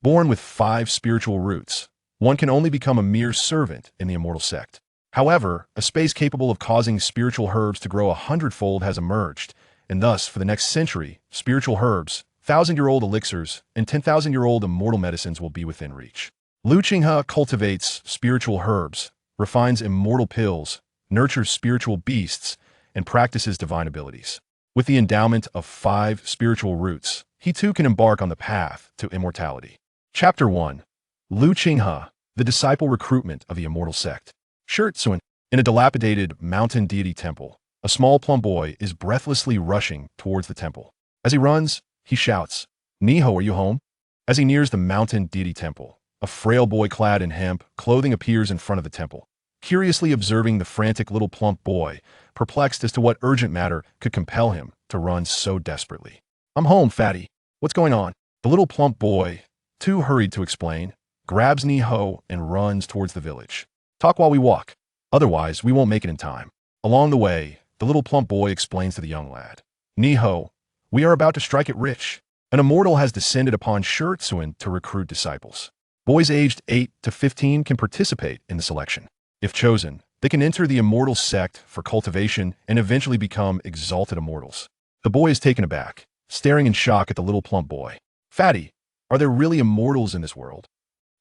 Born with 5 spiritual roots, one can only become a mere servant in the immortal sect. However, a space capable of causing spiritual herbs to grow 100-fold has emerged, and thus, for the next century, spiritual herbs, 1,000-year-old elixirs, and 10,000-year-old immortal medicines will be within reach. Qinghe cultivates spiritual herbs, refines immortal pills, nurtures spiritual beasts, and practices divine abilities. With the endowment of 5 spiritual roots, he too can embark on the path to immortality. Chapter 1. Qinghe, the disciple recruitment of the immortal sect. Shurtsuan, in a dilapidated mountain deity temple, a small plump boy is breathlessly rushing towards the temple. As he runs, he shouts, "Niho, are you home?" As he nears the mountain deity temple, a frail boy clad in hemp clothing appears in front of the temple. Curiously observing the frantic little plump boy, perplexed as to what urgent matter could compel him to run so desperately. "I'm home, fatty. What's going on?" The little plump boy, too hurried to explain, grabs Niho and runs towards the village. "Talk while we walk. Otherwise, we won't make it in time." Along the way, the little plump boy explains to the young lad, "Niho, we are about to strike it rich. An immortal has descended upon Shurtsuan to recruit disciples. Boys aged 8 to 15 can participate in the selection. If chosen, they can enter the immortal sect for cultivation and eventually become exalted immortals." The boy is taken aback, staring in shock at the little plump boy. "Fatty, are there really immortals in this world?"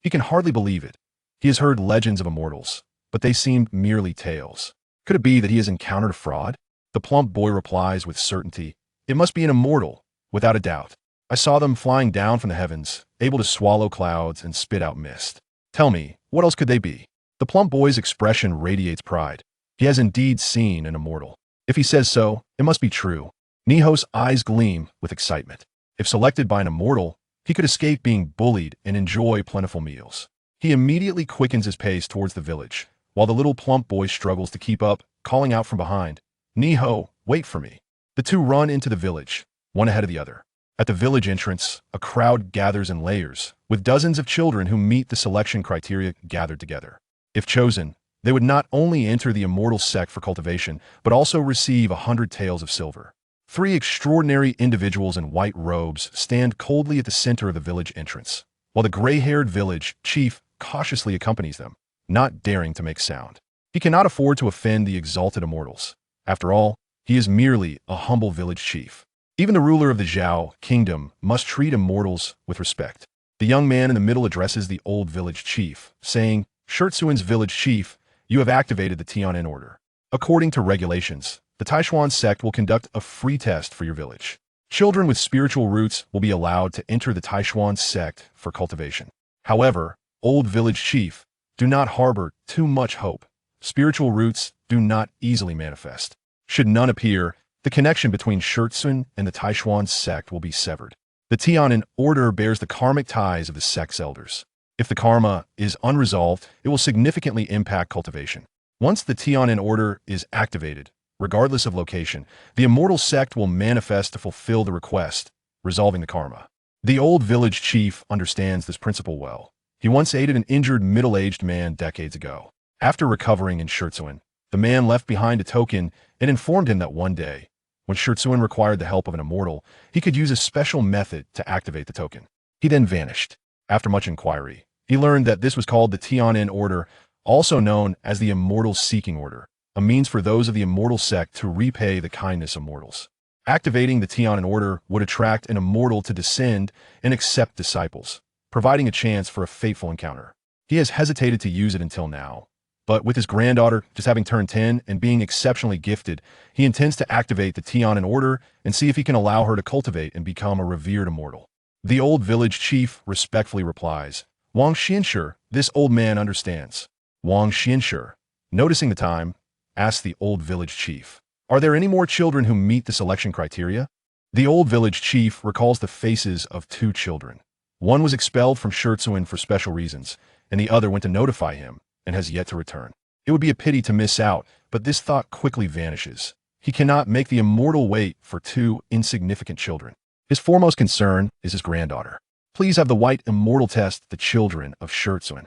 He can hardly believe it. He has heard legends of immortals, but they seemed merely tales. Could it be that he has encountered a fraud? The plump boy replies with certainty, "It must be an immortal, without a doubt. I saw them flying down from the heavens, able to swallow clouds and spit out mist. Tell me, what else could they be?" The plump boy's expression radiates pride. He has indeed seen an immortal. If he says so, it must be true. Niho's eyes gleam with excitement. If selected by an immortal, he could escape being bullied and enjoy plentiful meals. He immediately quickens his pace towards the village, while the little plump boy struggles to keep up, calling out from behind, "Niho, wait for me." The two run into the village, one ahead of the other. At the village entrance, a crowd gathers in layers, with dozens of children who meet the selection criteria gathered together. If chosen, they would not only enter the immortal sect for cultivation, but also receive 100 taels of silver. 3 extraordinary individuals in white robes stand coldly at the center of the village entrance, while the gray-haired village chief cautiously accompanies them, not daring to make sound. He cannot afford to offend the exalted immortals. After all, he is merely a humble village chief. Even the ruler of the Zhao kingdom must treat immortals with respect. The young man in the middle addresses the old village chief, saying, "Shurtsuan's village chief, you have activated the Tianen order. According to regulations, the Taishuan sect will conduct a free test for your village. Children with spiritual roots will be allowed to enter the Taishuan sect for cultivation. However, old village chief, do not harbor too much hope. Spiritual roots do not easily manifest. Should none appear, the connection between Shurtsuan and the Taishuan sect will be severed. The Tianen order bears the karmic ties of the sect's elders. If the karma is unresolved, it will significantly impact cultivation. Once the Tianen order is activated, regardless of location, the immortal sect will manifest to fulfill the request, resolving the karma. The old village chief understands this principle well. He once aided an injured middle-aged man decades ago. After recovering in Shurtsuan, the man left behind a token and informed him that one day, when Shurtsuan required the help of an immortal, he could use a special method to activate the token. He then vanished. After much inquiry, he learned that this was called the Tianen order, also known as the immortal seeking order, a means for those of the immortal sect to repay the kindness of mortals. Activating the Tianen order would attract an immortal to descend and accept disciples, providing a chance for a fateful encounter. He has hesitated to use it until now, but with his granddaughter just having turned 10 and being exceptionally gifted, he intends to activate the Tianen order and see if he can allow her to cultivate and become a revered immortal. The old village chief respectfully replies, "Wang Xianshi, this old man understands." Wang Xianshi, noticing the time, asks the old village chief, "Are there any more children who meet the selection criteria?" The old village chief recalls the faces of 2 children. One was expelled from Shurtsuan for special reasons, and the other went to notify him and has yet to return. It would be a pity to miss out, but this thought quickly vanishes. He cannot make the immortal wait for 2 insignificant children. His foremost concern is his granddaughter. "Please have the white immortal test the children of Shurtsuan."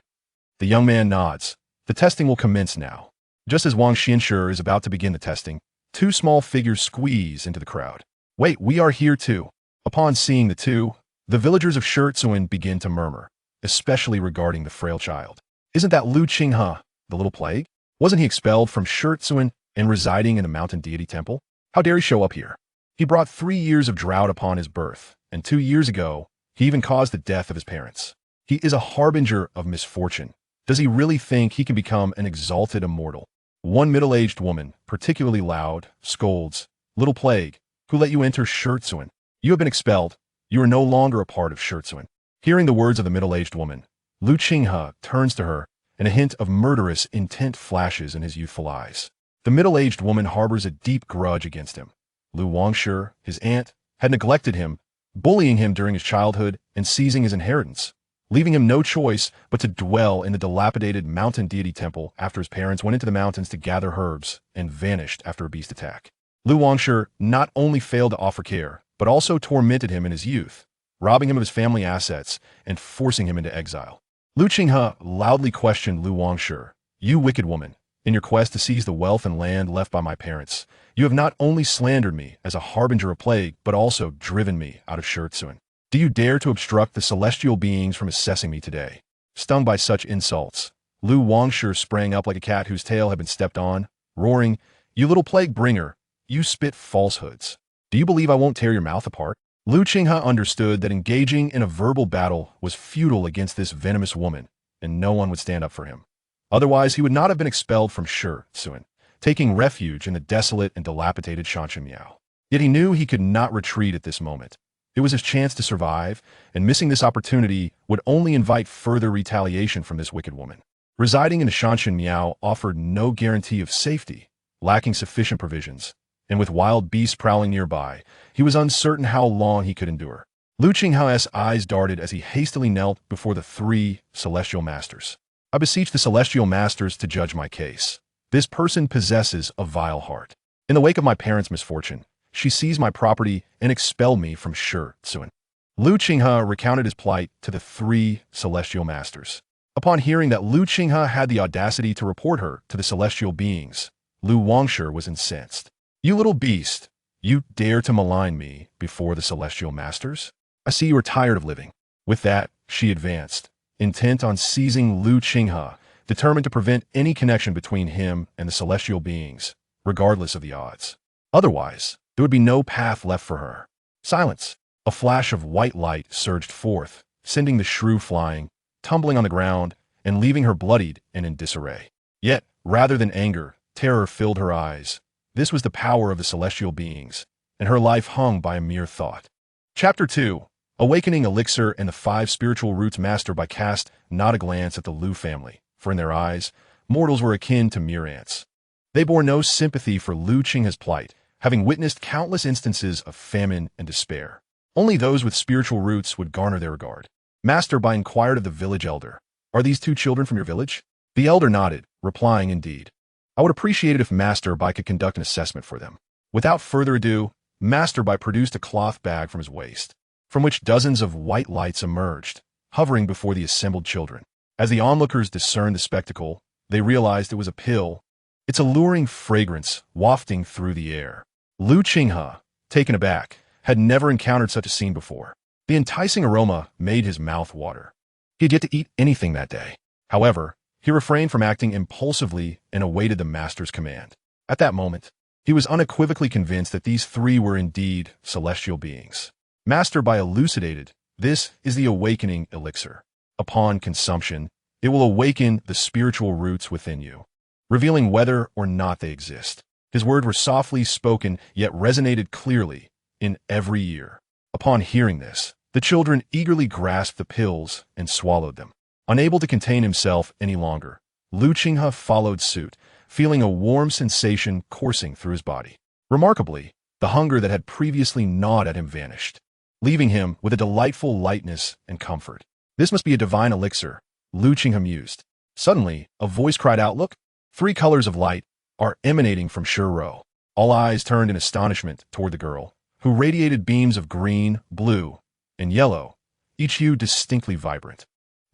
The young man nods. The testing will commence now. Just as Wang Xianshi is about to begin the testing, 2 small figures squeeze into the crowd. "Wait, we are here too." Upon seeing the two, The villagers of Shurtsuan begin to murmur, especially regarding the frail child. Isn't that Lu Qinghe, the little plague? Wasn't he expelled from Shurtsuan and residing in the mountain deity temple? How dare he show up here? He brought 3 years of drought upon his birth, and 2 years ago, he even caused the death of his parents. He is a harbinger of misfortune. Does he really think he can become an exalted immortal? One middle-aged woman, particularly loud, scolds, "Little plague, who let you enter Shurtsuan? You have been expelled. You are no longer a part of Shurtsuan." Hearing the words of the middle-aged woman, Lu Qinghe turns to her, and a hint of murderous intent flashes in his youthful eyes. The middle-aged woman harbors a deep grudge against him. Lu Wangshi, his aunt, had neglected him, bullying him during his childhood and seizing his inheritance, leaving him no choice but to dwell in the dilapidated mountain deity temple after his parents went into the mountains to gather herbs and vanished after a beast attack. Lu Wangshi not only failed to offer care, but also tormented him in his youth, robbing him of his family assets and forcing him into exile. Lu Qinghe loudly questioned Lu Wangshi, "You wicked woman, in your quest to seize the wealth and land left by my parents, you have not only slandered me as a harbinger of plague, but also driven me out of Shurtsuan. Do you dare to obstruct the celestial beings from assessing me today?" Stung by such insults, Lu Wangshi sprang up like a cat whose tail had been stepped on, roaring, "You little plague bringer, you spit falsehoods. Do you believe I won't tear your mouth apart?" Lu Qinghe understood that engaging in a verbal battle was futile against this venomous woman, and no one would stand up for him. Otherwise, he would not have been expelled from Shurtsuan, taking refuge in the desolate and dilapidated Shanshanmiao. Yet he knew he could not retreat at this moment. It was his chance to survive, and missing this opportunity would only invite further retaliation from this wicked woman. Residing in the Shanshanmiao offered no guarantee of safety, lacking sufficient provisions, and with wild beasts prowling nearby, he was uncertain how long he could endure. Lu Qinghe's eyes darted as he hastily knelt before the 3 celestial masters. "I beseech the celestial masters to judge my case. This person possesses a vile heart. In the wake of my parents' misfortune, she seized my property and expelled me from Shurtsuan." Lu Qinghe recounted his plight to the 3 celestial masters. Upon hearing that Lu Qinghe had the audacity to report her to the celestial beings, Lu Wangshi was incensed. "You little beast, you dare to malign me before the celestial masters? I see you are tired of living." With that, she advanced, intent on seizing Lu Qinghe, determined to prevent any connection between him and the celestial beings, regardless of the odds. Otherwise, there would be no path left for her. Silence! A flash of white light surged forth, sending the shrew flying, tumbling on the ground, and leaving her bloodied and in disarray. Yet, rather than anger, terror filled her eyes. This was the power of the celestial beings, and her life hung by a mere thought. Chapter 2. Awakening Elixir and the 5 Spiritual Roots Master by cast not a glance at the Lu family, for in their eyes, mortals were akin to mere ants. They bore no sympathy for Lu Qinghe's plight, having witnessed countless instances of famine and despair. Only those with spiritual roots would garner their regard. Master Bai inquired of the village elder, "Are these 2 children from your village?" The elder nodded, replying, "Indeed. I would appreciate it if Master Bai could conduct an assessment for them." Without further ado, Master Bai produced a cloth bag from his waist, from which dozens of white lights emerged, hovering before the assembled children. As the onlookers discerned the spectacle, they realized it was a pill, its alluring fragrance wafting through the air. Lu Qinghe, taken aback, had never encountered such a scene before. The enticing aroma made his mouth water. He had yet to eat anything that day. However, he refrained from acting impulsively and awaited the master's command. At that moment, he was unequivocally convinced that these 3 were indeed celestial beings. Master Bai elucidated, "This is the awakening elixir. Upon consumption, it will awaken the spiritual roots within you, revealing whether or not they exist." His words were softly spoken, yet resonated clearly in every ear. Upon hearing this, the children eagerly grasped the pills and swallowed them. Unable to contain himself any longer, Lu Qinghe followed suit, feeling a warm sensation coursing through his body. Remarkably, the hunger that had previously gnawed at him vanished, leaving him with a delightful lightness and comfort. "This must be a divine elixir," Lu Qinghe mused. Suddenly, a voice cried out, "Look! 3 colors of light are emanating from Shuro." All eyes turned in astonishment toward the girl, who radiated beams of green, blue, and yellow, each hue distinctly vibrant.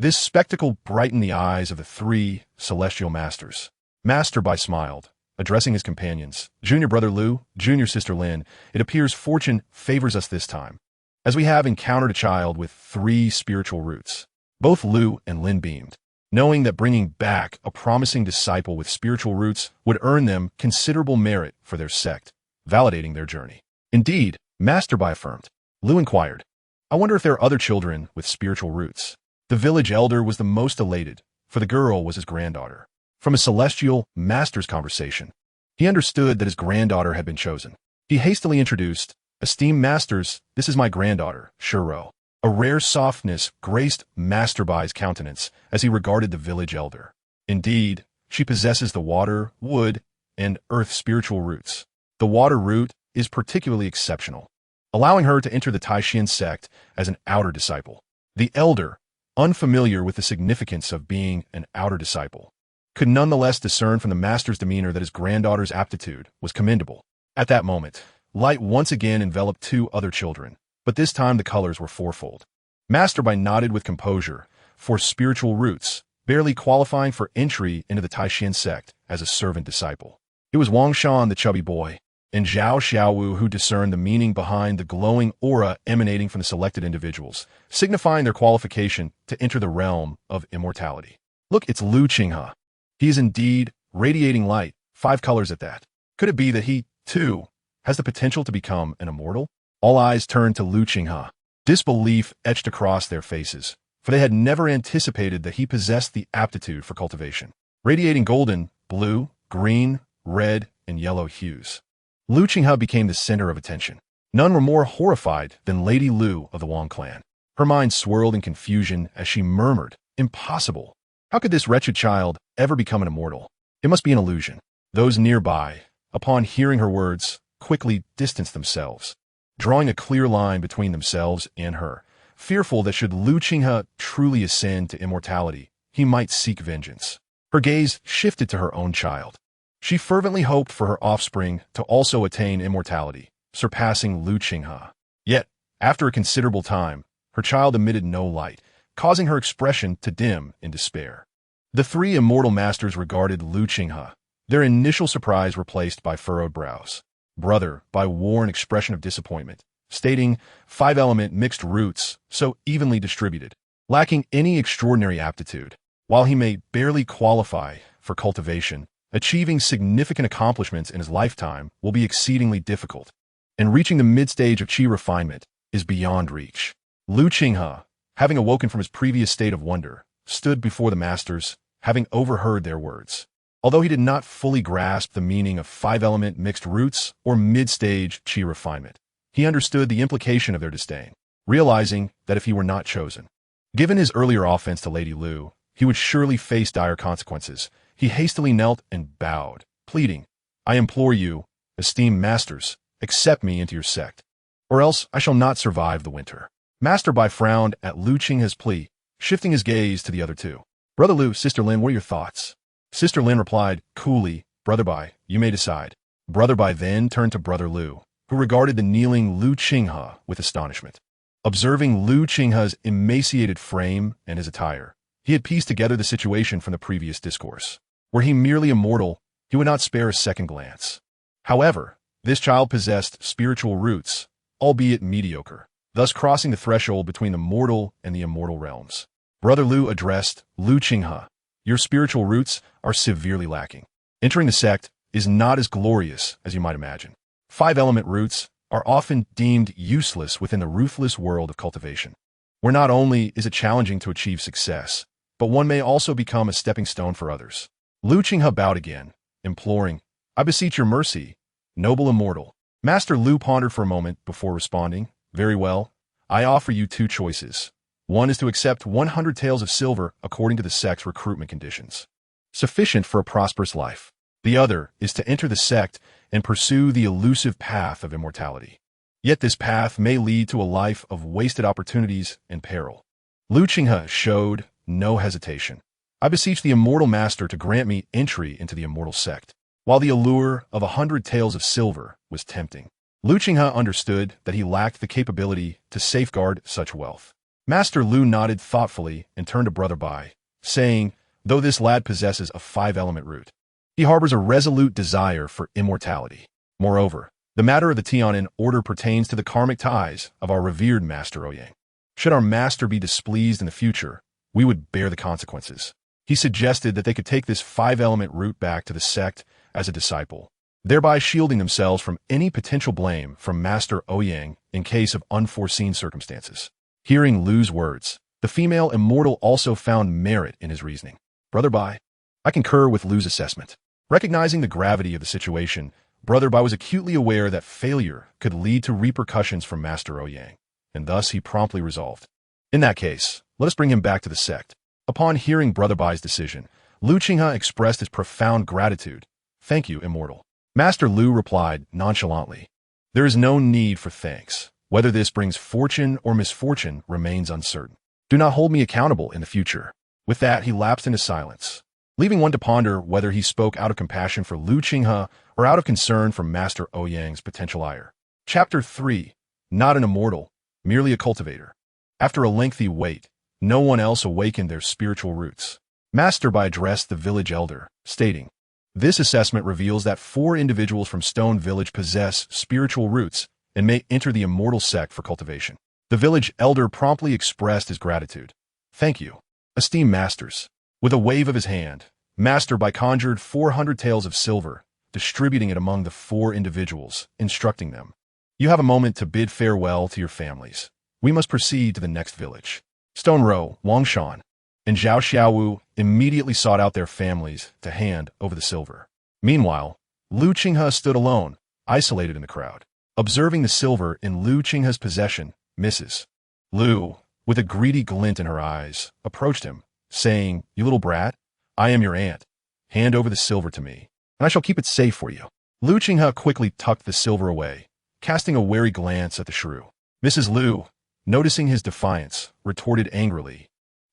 This spectacle brightened the eyes of the 3 celestial masters. Master Bai smiled, addressing his companions. "Junior brother Lu, junior sister Lin, it appears fortune favors us this time. as we have encountered a child with 3 spiritual roots. Both Lu and Lin beamed, knowing that bringing back a promising disciple with spiritual roots would earn them considerable merit for their sect, validating their journey. Indeed, Master Bai affirmed. Lu inquired, I wonder if there are other children with spiritual roots. The village elder was the most elated, for the girl was his granddaughter. From a celestial master's conversation, he understood that his granddaughter had been chosen. He hastily introduced, Esteemed masters, this is my granddaughter, Shuro. A rare softness graced Master Bai's countenance as he regarded the village elder. Indeed, she possesses the water, wood, and earth spiritual roots. The water root is particularly exceptional, allowing her to enter the Taishan sect as an outer disciple. The elder, unfamiliar with the significance of being an outer disciple, could nonetheless discern from the master's demeanor that his granddaughter's aptitude was commendable. At that moment, light once again enveloped 2 other children, but this time the colors were fourfold. Master Bai nodded with composure for spiritual roots, barely qualifying for entry into the Taishan sect as a servant disciple. It was Wang Shan, the chubby boy, and Zhao Xiaowu who discerned the meaning behind the glowing aura emanating from the selected individuals, signifying their qualification to enter the realm of immortality. Look, it's Lu Qinghe. He is indeed radiating light, 5 colors at that. Could it be that he, too, has the potential to become an immortal? All eyes turned to Lu Qinghe. Disbelief etched across their faces, for they had never anticipated that he possessed the aptitude for cultivation. Radiating golden, blue, green, red, and yellow hues, Lu Qinghe became the center of attention. None were more horrified than Lady Lu of the Wang clan. Her mind swirled in confusion as she murmured, Impossible! How could this wretched child ever become an immortal? It must be an illusion. Those nearby, upon hearing her words, quickly distanced themselves, drawing a clear line between themselves and her, fearful that should Lu Qinghe truly ascend to immortality, he might seek vengeance. Her gaze shifted to her own child. She fervently hoped for her offspring to also attain immortality, surpassing Lu Qinghe. Yet, after a considerable time, her child emitted no light, causing her expression to dim in despair. The 3 immortal masters regarded Lu Qinghe, their initial surprise replaced by furrowed brows. Brother Bai wore an expression of disappointment, stating 5-element mixed roots so evenly distributed, lacking any extraordinary aptitude. While he may barely qualify for cultivation, achieving significant accomplishments in his lifetime will be exceedingly difficult, and reaching the mid-stage of Qi refinement is beyond reach. Lu Qinghe, having awoken from his previous state of wonder, stood before the masters, having overheard their words. Although he did not fully grasp the meaning of 5-element mixed roots or mid-stage Qi refinement, he understood the implication of their disdain, realizing that if he were not chosen, given his earlier offense to Lady Lu, he would surely face dire consequences. He hastily knelt and bowed, pleading, I implore you, esteemed masters, accept me into your sect, or else I shall not survive the winter. Master Bai frowned at Lu Qinghe's plea, shifting his gaze to the other 2. Brother Lu, Sister Lin, what are your thoughts? Sister Lin replied, coolly, Brother Bai, you may decide. Brother Bai then turned to Brother Lu, who regarded the kneeling Lu Qinghe with astonishment. Observing Lu Qinghe's emaciated frame and his attire, he had pieced together the situation from the previous discourse. Were he merely immortal, he would not spare a second glance. However, this child possessed spiritual roots, albeit mediocre, thus crossing the threshold between the mortal and the immortal realms. Brother Lu addressed Lu Qinghe, Your spiritual roots are severely lacking. Entering the sect is not as glorious as you might imagine. 5-element roots are often deemed useless within the ruthless world of cultivation, where not only is it challenging to achieve success, but one may also become a stepping stone for others. Lu Qinghe bowed again, imploring, I beseech your mercy, noble immortal. Master Lu pondered for a moment before responding, Very well, I offer you 2 choices. One is to accept 100 taels of silver according to the sect's recruitment conditions, sufficient for a prosperous life. The other is to enter the sect and pursue the elusive path of immortality. Yet this path may lead to a life of wasted opportunities and peril. Lu Qinghe showed no hesitation. I beseech the immortal master to grant me entry into the immortal sect. While the allure of 100 taels of silver was tempting, Lu Qinghe understood that he lacked the capability to safeguard such wealth. Master Lu nodded thoughtfully and turned to Brother Bai, saying, Though this lad possesses a 5-element root, he harbors a resolute desire for immortality. Moreover, The matter of the Tianan order pertains to the karmic ties of our revered Master Ouyang. Should our master be displeased in the future, we would bear the consequences. He suggested that they could take this 5-element route back to the sect as a disciple, thereby shielding themselves from any potential blame from Master Ouyang in case of unforeseen circumstances. Hearing Lu's words, the female immortal also found merit in his reasoning. Brother Bai, I concur with Lu's assessment. Recognizing the gravity of the situation, Brother Bai was acutely aware that failure could lead to repercussions from Master Ouyang, and thus he promptly resolved. In that case, let us bring him back to the sect. Upon hearing Brother Bai's decision, Lu Qinghe expressed his profound gratitude. Thank you, Immortal. Master Lu replied nonchalantly. There is no need for thanks. Whether this brings fortune or misfortune remains uncertain. Do not hold me accountable in the future. With that, he lapsed into silence, leaving one to ponder whether he spoke out of compassion for Lu Qinghe or out of concern for Master Ouyang's potential ire. Chapter 3. Not an immortal, merely a cultivator. After a lengthy wait, no one else awakened their spiritual roots. Master Bai addressed the village elder, stating, this assessment reveals that 4 individuals from Stone Village possess spiritual roots and may enter the immortal sect for cultivation. The village elder promptly expressed his gratitude. Thank you, esteemed masters. With a wave of his hand, Master Bai conjured 400 taels of silver, distributing it among the 4 individuals, instructing them. You have a moment to bid farewell to your families. We must proceed to the next village. Stone Ro, Wang Shan, and Zhao Xiaowu immediately sought out their families to hand over the silver. Meanwhile, Lu Qinghe stood alone, isolated in the crowd. Observing the silver in Lu Qinghe's possession, Mrs. Lu, with a greedy glint in her eyes, approached him, saying, You little brat, I am your aunt. Hand over the silver to me, and I shall keep it safe for you. Lu Qinghe quickly tucked the silver away, casting a wary glance at the shrew. Mrs. Lu, noticing his defiance, retorted angrily,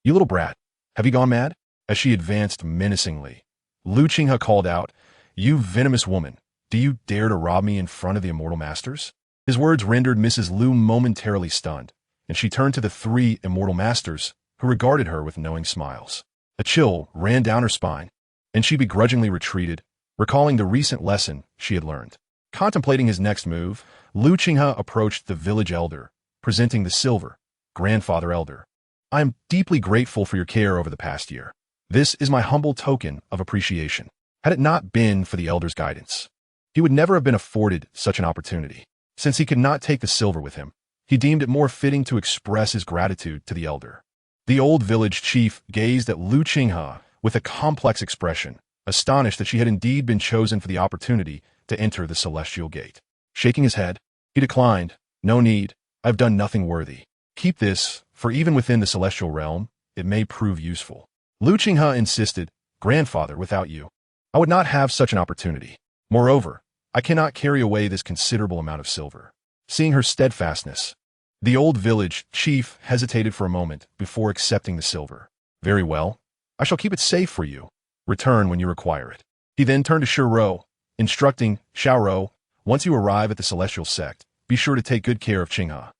You little brat, have you gone mad? As she advanced menacingly, Lu Qinghe called out, You venomous woman, do you dare to rob me in front of the immortal masters? His words rendered Mrs. Lu momentarily stunned, and she turned to the 3 immortal masters, who regarded her with knowing smiles. A chill ran down her spine, and she begrudgingly retreated, recalling the recent lesson she had learned. Contemplating his next move, Lu Qinghe approached the village elder, presenting the silver. Grandfather elder, I am deeply grateful for your care over the past year. This is my humble token of appreciation. Had it not been for the elder's guidance, he would never have been afforded such an opportunity. Since he could not take the silver with him, he deemed it more fitting to express his gratitude to the elder. The old village chief gazed at Lu Qinghe with a complex expression, astonished that she had indeed been chosen for the opportunity to enter the celestial gate. Shaking his head, he declined, No need, I have done nothing worthy. Keep this, for even within the celestial realm, it may prove useful. Lu Qinghe insisted, Grandfather, without you, I would not have such an opportunity. Moreover, I cannot carry away this considerable amount of silver. Seeing her steadfastness, the old village chief hesitated for a moment before accepting the silver. Very well, I shall keep it safe for you. Return when you require it. He then turned to Shiro, instructing Xiaoro, once you arrive at the celestial sect, be sure to take good care of Qinghe.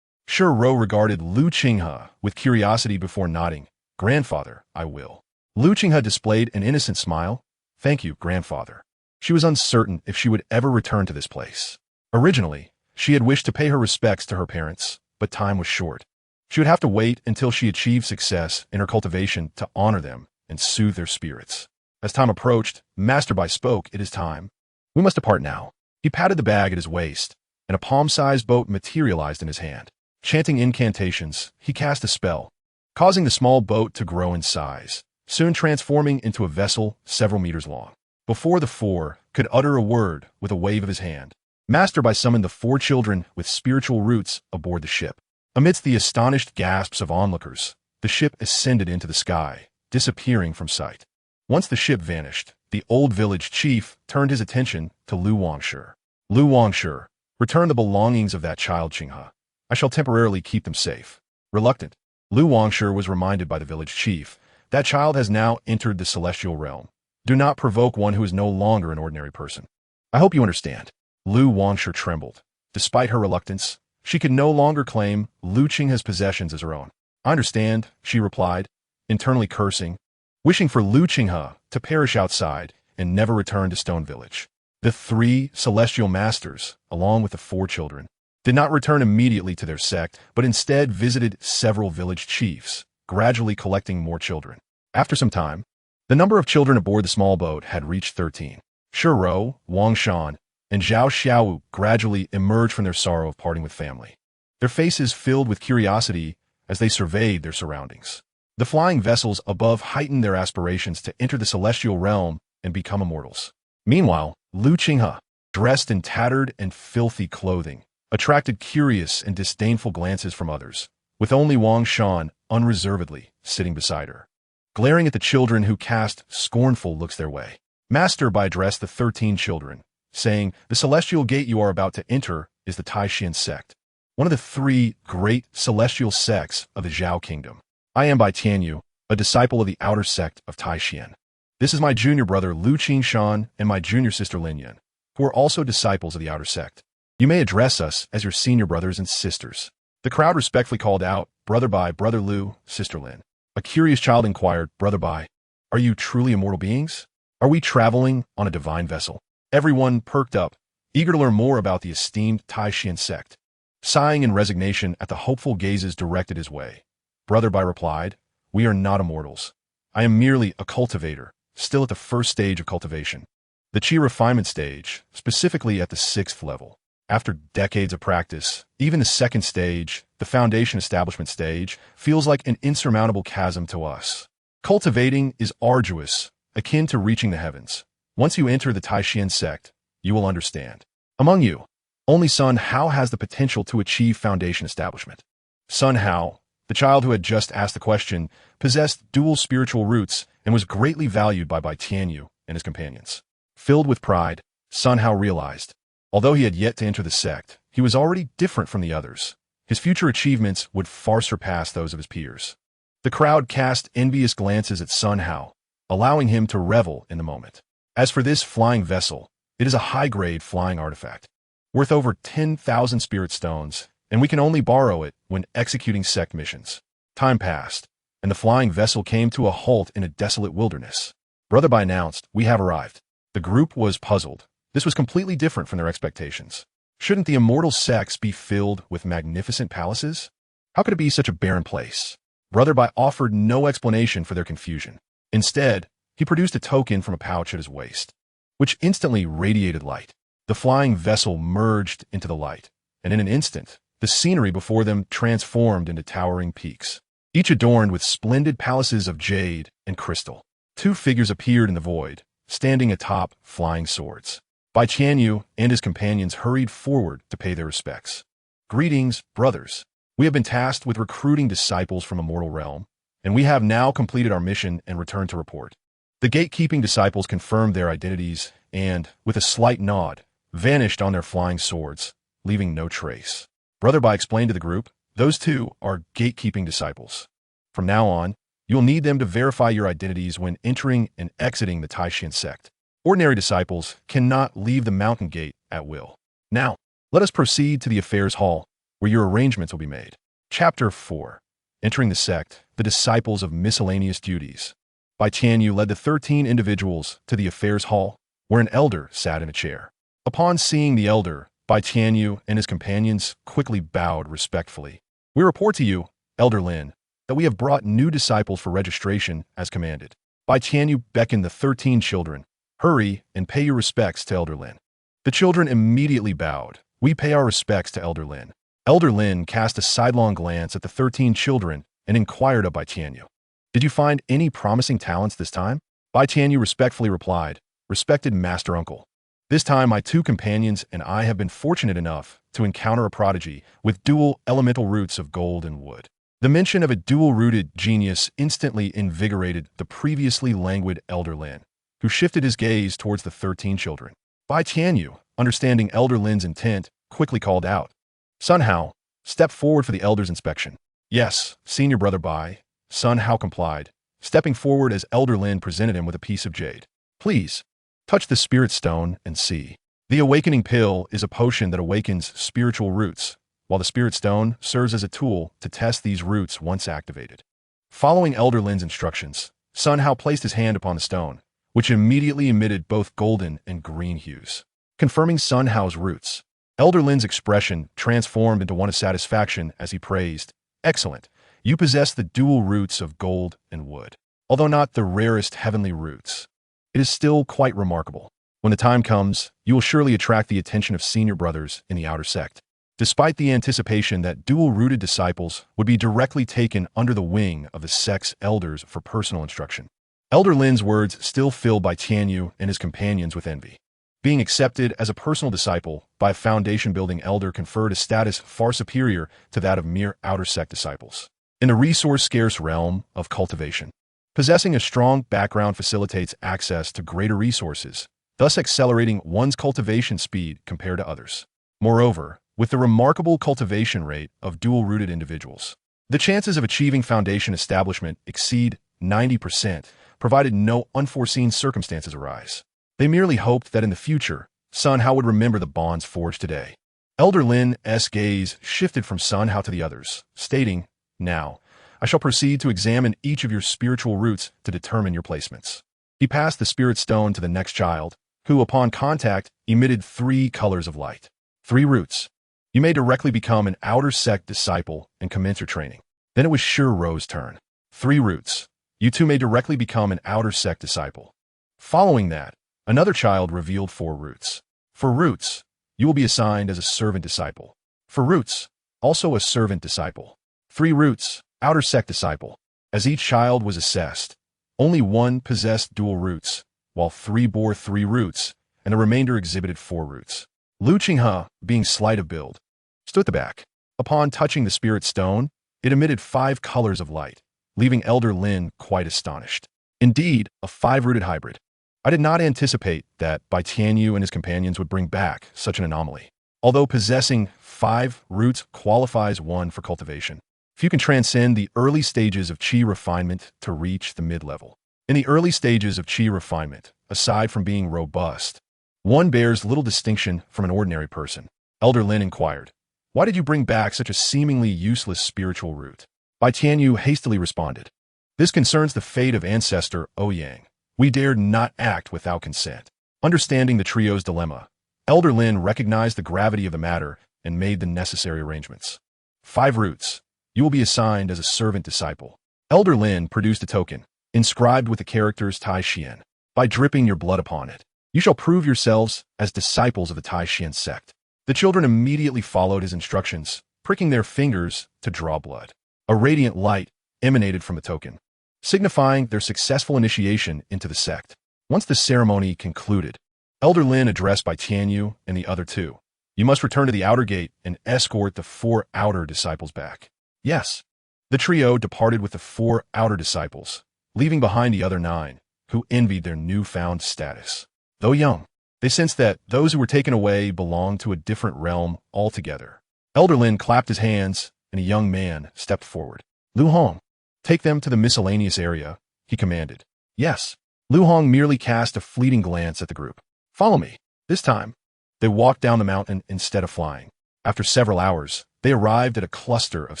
Shiro regarded Lu Qinghe with curiosity before nodding. Grandfather, I will. Lu Qinghe displayed an innocent smile. Thank you, Grandfather. She was uncertain if she would ever return to this place. Originally, she had wished to pay her respects to her parents, but time was short. She would have to wait until she achieved success in her cultivation to honor them and soothe their spirits. As time approached, Master Bai spoke, It is time. We must depart now. He patted the bag at his waist, and a palm-sized boat materialized in his hand. Chanting incantations, he cast a spell, causing the small boat to grow in size, soon transforming into a vessel several meters long. Before the 4 could utter a word with a wave of his hand, Master Bai summoned the 4 children with spiritual roots aboard the ship. Amidst the astonished gasps of onlookers, the ship ascended into the sky, disappearing from sight. Once the ship vanished, the old village chief turned his attention to Lu Wangshe. Lu Wangshe, return the belongings of that child Qinghe. I shall temporarily keep them safe. Reluctant, Lu Wangshe was reminded by the village chief, that child has now entered the celestial realm. Do not provoke one who is no longer an ordinary person. I hope you understand. Lu Wangshe trembled. Despite her reluctance, she could no longer claim Lu Qinghe's possessions as her own. I understand, she replied, internally cursing, wishing for Lu Qinghe to perish outside and never return to Stone Village. The 3 celestial masters, along with the 4 children, did not return immediately to their sect, but instead visited several village chiefs, gradually collecting more children. After some time, the number of children aboard the small boat had reached 13. Shiro, Wang Shan, and Zhao Xiaowu gradually emerged from their sorrow of parting with family, their faces filled with curiosity as they surveyed their surroundings. The flying vessels above heightened their aspirations to enter the celestial realm and become immortals. Meanwhile, Qinghe, dressed in tattered and filthy clothing, attracted curious and disdainful glances from others, with only Wang Shan unreservedly sitting beside her, glaring at the children who cast scornful looks their way. Master Bai addressed the 13 children, saying, "The celestial gate you are about to enter is the Taishan sect, one of the 3 great celestial sects of the Zhao kingdom. I am Bai Tianyu, a disciple of the outer sect of Taishan. This is my junior brother Lu Qingshan and my junior sister Linyan, who are also disciples of the outer sect. You may address us as your senior brothers and sisters." The crowd respectfully called out, "Brother Bai, Brother Lu, Sister Lin." A curious child inquired, "Brother Bai, are you truly immortal beings? Are we traveling on a divine vessel?" Everyone perked up, eager to learn more about the esteemed Taishan sect. Sighing in resignation at the hopeful gazes directed his way, Brother Bai replied, "We are not immortals. I am merely a cultivator, still at the first stage of cultivation. The Qi refinement stage, specifically at the 6th level. After decades of practice, even the 2nd stage, the foundation establishment stage, feels like an insurmountable chasm to us. Cultivating is arduous, akin to reaching the heavens. Once you enter the Taishan sect, you will understand. Among you, only Sun Hao has the potential to achieve foundation establishment." Sun Hao, the child who had just asked the question, possessed dual spiritual roots and was greatly valued by Bai Tianyu and his companions. Filled with pride, Sun Hao realized, although he had yet to enter the sect, he was already different from the others. His future achievements would far surpass those of his peers. The crowd cast envious glances at Sun Hao, allowing him to revel in the moment. As for this flying vessel, it is a high-grade flying artifact, worth over 10,000 spirit stones, and we can only borrow it when executing sect missions. Time passed, and the flying vessel came to a halt in a desolate wilderness. Brother Bai announced, "We have arrived." The group was puzzled. This was completely different from their expectations. Shouldn't the immortal sects be filled with magnificent palaces? How could it be such a barren place? Brother Bai offered no explanation for their confusion. Instead, he produced a token from a pouch at his waist, which instantly radiated light. The flying vessel merged into the light, and in an instant, the scenery before them transformed into towering peaks, each adorned with splendid palaces of jade and crystal. 2 figures appeared in the void, standing atop flying swords. Bai Tianyu and his companions hurried forward to pay their respects. "Greetings, brothers. We have been tasked with recruiting disciples from Immortal Realm, and we have now completed our mission and returned to report." The gatekeeping disciples confirmed their identities and, with a slight nod, vanished on their flying swords, leaving no trace. Brother Bai explained to the group, "Those 2 are gatekeeping disciples. From now on, you'll need them to verify your identities when entering and exiting the Taishan sect. Ordinary disciples cannot leave the mountain gate at will. Now, let us proceed to the affairs hall, where your arrangements will be made." Chapter 4. Entering the sect, the disciples of miscellaneous duties. Bai Tianyu led the 13 individuals to the affairs hall, where an elder sat in a chair. Upon seeing the elder, Bai Tianyu and his companions quickly bowed respectfully. "We report to you, Elder Lin, that we have brought new disciples for registration as commanded." Bai Tianyu beckoned the 13 children. "Hurry and pay your respects to Elder Lin." The children immediately bowed. "We pay our respects to Elder Lin." Elder Lin cast a sidelong glance at the 13 children and inquired of Bai Tianyu, "Did you find any promising talents this time?" Bai Tianyu respectfully replied, "Respected Master Uncle, this time my 2 companions and I have been fortunate enough to encounter a prodigy with dual elemental roots of gold and wood." The mention of a dual-rooted genius instantly invigorated the previously languid Elder Lin, who shifted his gaze towards the 13 children. Bai Tianyu, understanding Elder Lin's intent, quickly called out, "Sun Hao, step forward for the elder's inspection." "Yes, senior brother Bai." Sun Hao complied, stepping forward as Elder Lin presented him with a piece of jade. "Please, touch the spirit stone and see." The awakening pill is a potion that awakens spiritual roots, while the spirit stone serves as a tool to test these roots once activated. Following Elder Lin's instructions, Sun Hao placed his hand upon the stone, which immediately emitted both golden and green hues. confirming Sun Hao's roots. Elder Lin's expression transformed into one of satisfaction as he praised, "Excellent. You possess the dual roots of gold and wood. Although not the rarest heavenly roots, it is still quite remarkable. When the time comes, you will surely attract the attention of senior brothers in the outer sect." Despite the anticipation that dual-rooted disciples would be directly taken under the wing of the sect's elders for personal instruction, Elder Lin's words still filled by Tianyu and his companions with envy. Being accepted as a personal disciple by a foundation-building elder conferred a status far superior to that of mere outer sect disciples. In the resource-scarce realm of cultivation, possessing a strong background facilitates access to greater resources, thus accelerating one's cultivation speed compared to others. Moreover, with the remarkable cultivation rate of dual-rooted individuals, the chances of achieving foundation establishment exceed 90%, provided no unforeseen circumstances arise. They merely hoped that in the future, Sun Hao would remember the bonds forged today. Elder Lin's gaze shifted from Sun Hao to the others, stating, "Now, I shall proceed to examine each of your spiritual roots to determine your placements." He passed the spirit stone to the next child, who, upon contact, emitted 3 colors of light. 3 roots. You may directly become an outer sect disciple and commence your training. Then it was sure Ro's turn. 3 roots. You too may directly become an outer sect disciple. Following that, another child revealed 4 roots. For roots, you will be assigned as a servant disciple. For roots, also a servant disciple. 3 roots, outer sect disciple. As each child was assessed, only 1 possessed dual roots, while 3 bore 3 roots, and the remainder exhibited 4 roots. Qinghe, being slight of build, stood at the back. Upon touching the spirit stone, it emitted 5 colors of light, leaving Elder Lin quite astonished. Indeed, a 5-rooted hybrid. I did not anticipate that Bai Tianyu and his companions would bring back such an anomaly. Although possessing 5 roots qualifies one for cultivation, few can transcend the early stages of qi refinement to reach the mid-level. In the early stages of qi refinement, aside from being robust, one bears little distinction from an ordinary person. Elder Lin inquired, "Why did you bring back such a seemingly useless spiritual root?" Bai Tianyu hastily responded, "This concerns the fate of ancestor Ouyang. We dared not act without consent." Understanding the trio's dilemma, Elder Lin recognized the gravity of the matter and made the necessary arrangements. 5 roots. You will be assigned as a servant disciple. Elder Lin produced a token, inscribed with the characters Tai Xian. By dripping your blood upon it, you shall prove yourselves as disciples of the Tai Xian sect. The children immediately followed his instructions, pricking their fingers to draw blood. A radiant light emanated from the token, signifying their successful initiation into the sect. Once the ceremony concluded, Elder Lin addressed Bai Tianyu and the other 2. "You must return to the outer gate and escort the 4 outer disciples back." "Yes." The trio departed with the 4 outer disciples, leaving behind the other 9, who envied their newfound status. Though young, they sensed that those who were taken away belonged to a different realm altogether. Elder Lin clapped his hands, and a young man stepped forward. "Lu Hong, take them to the miscellaneous area," he commanded. "Yes." Lu Hong merely cast a fleeting glance at the group. "Follow me." This time, they walked down the mountain instead of flying. After several hours, they arrived at a cluster of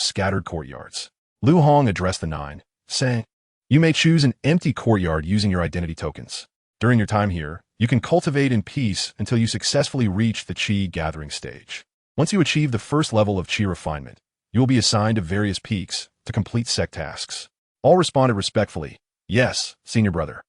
scattered courtyards. Lu Hong addressed the 9, saying, "You may choose an empty courtyard using your identity tokens. During your time here, you can cultivate in peace until you successfully reach the qi gathering stage. Once you achieve the first level of qi refinement, you will be assigned to various peaks to complete sect tasks." All responded respectfully, "Yes, senior brother.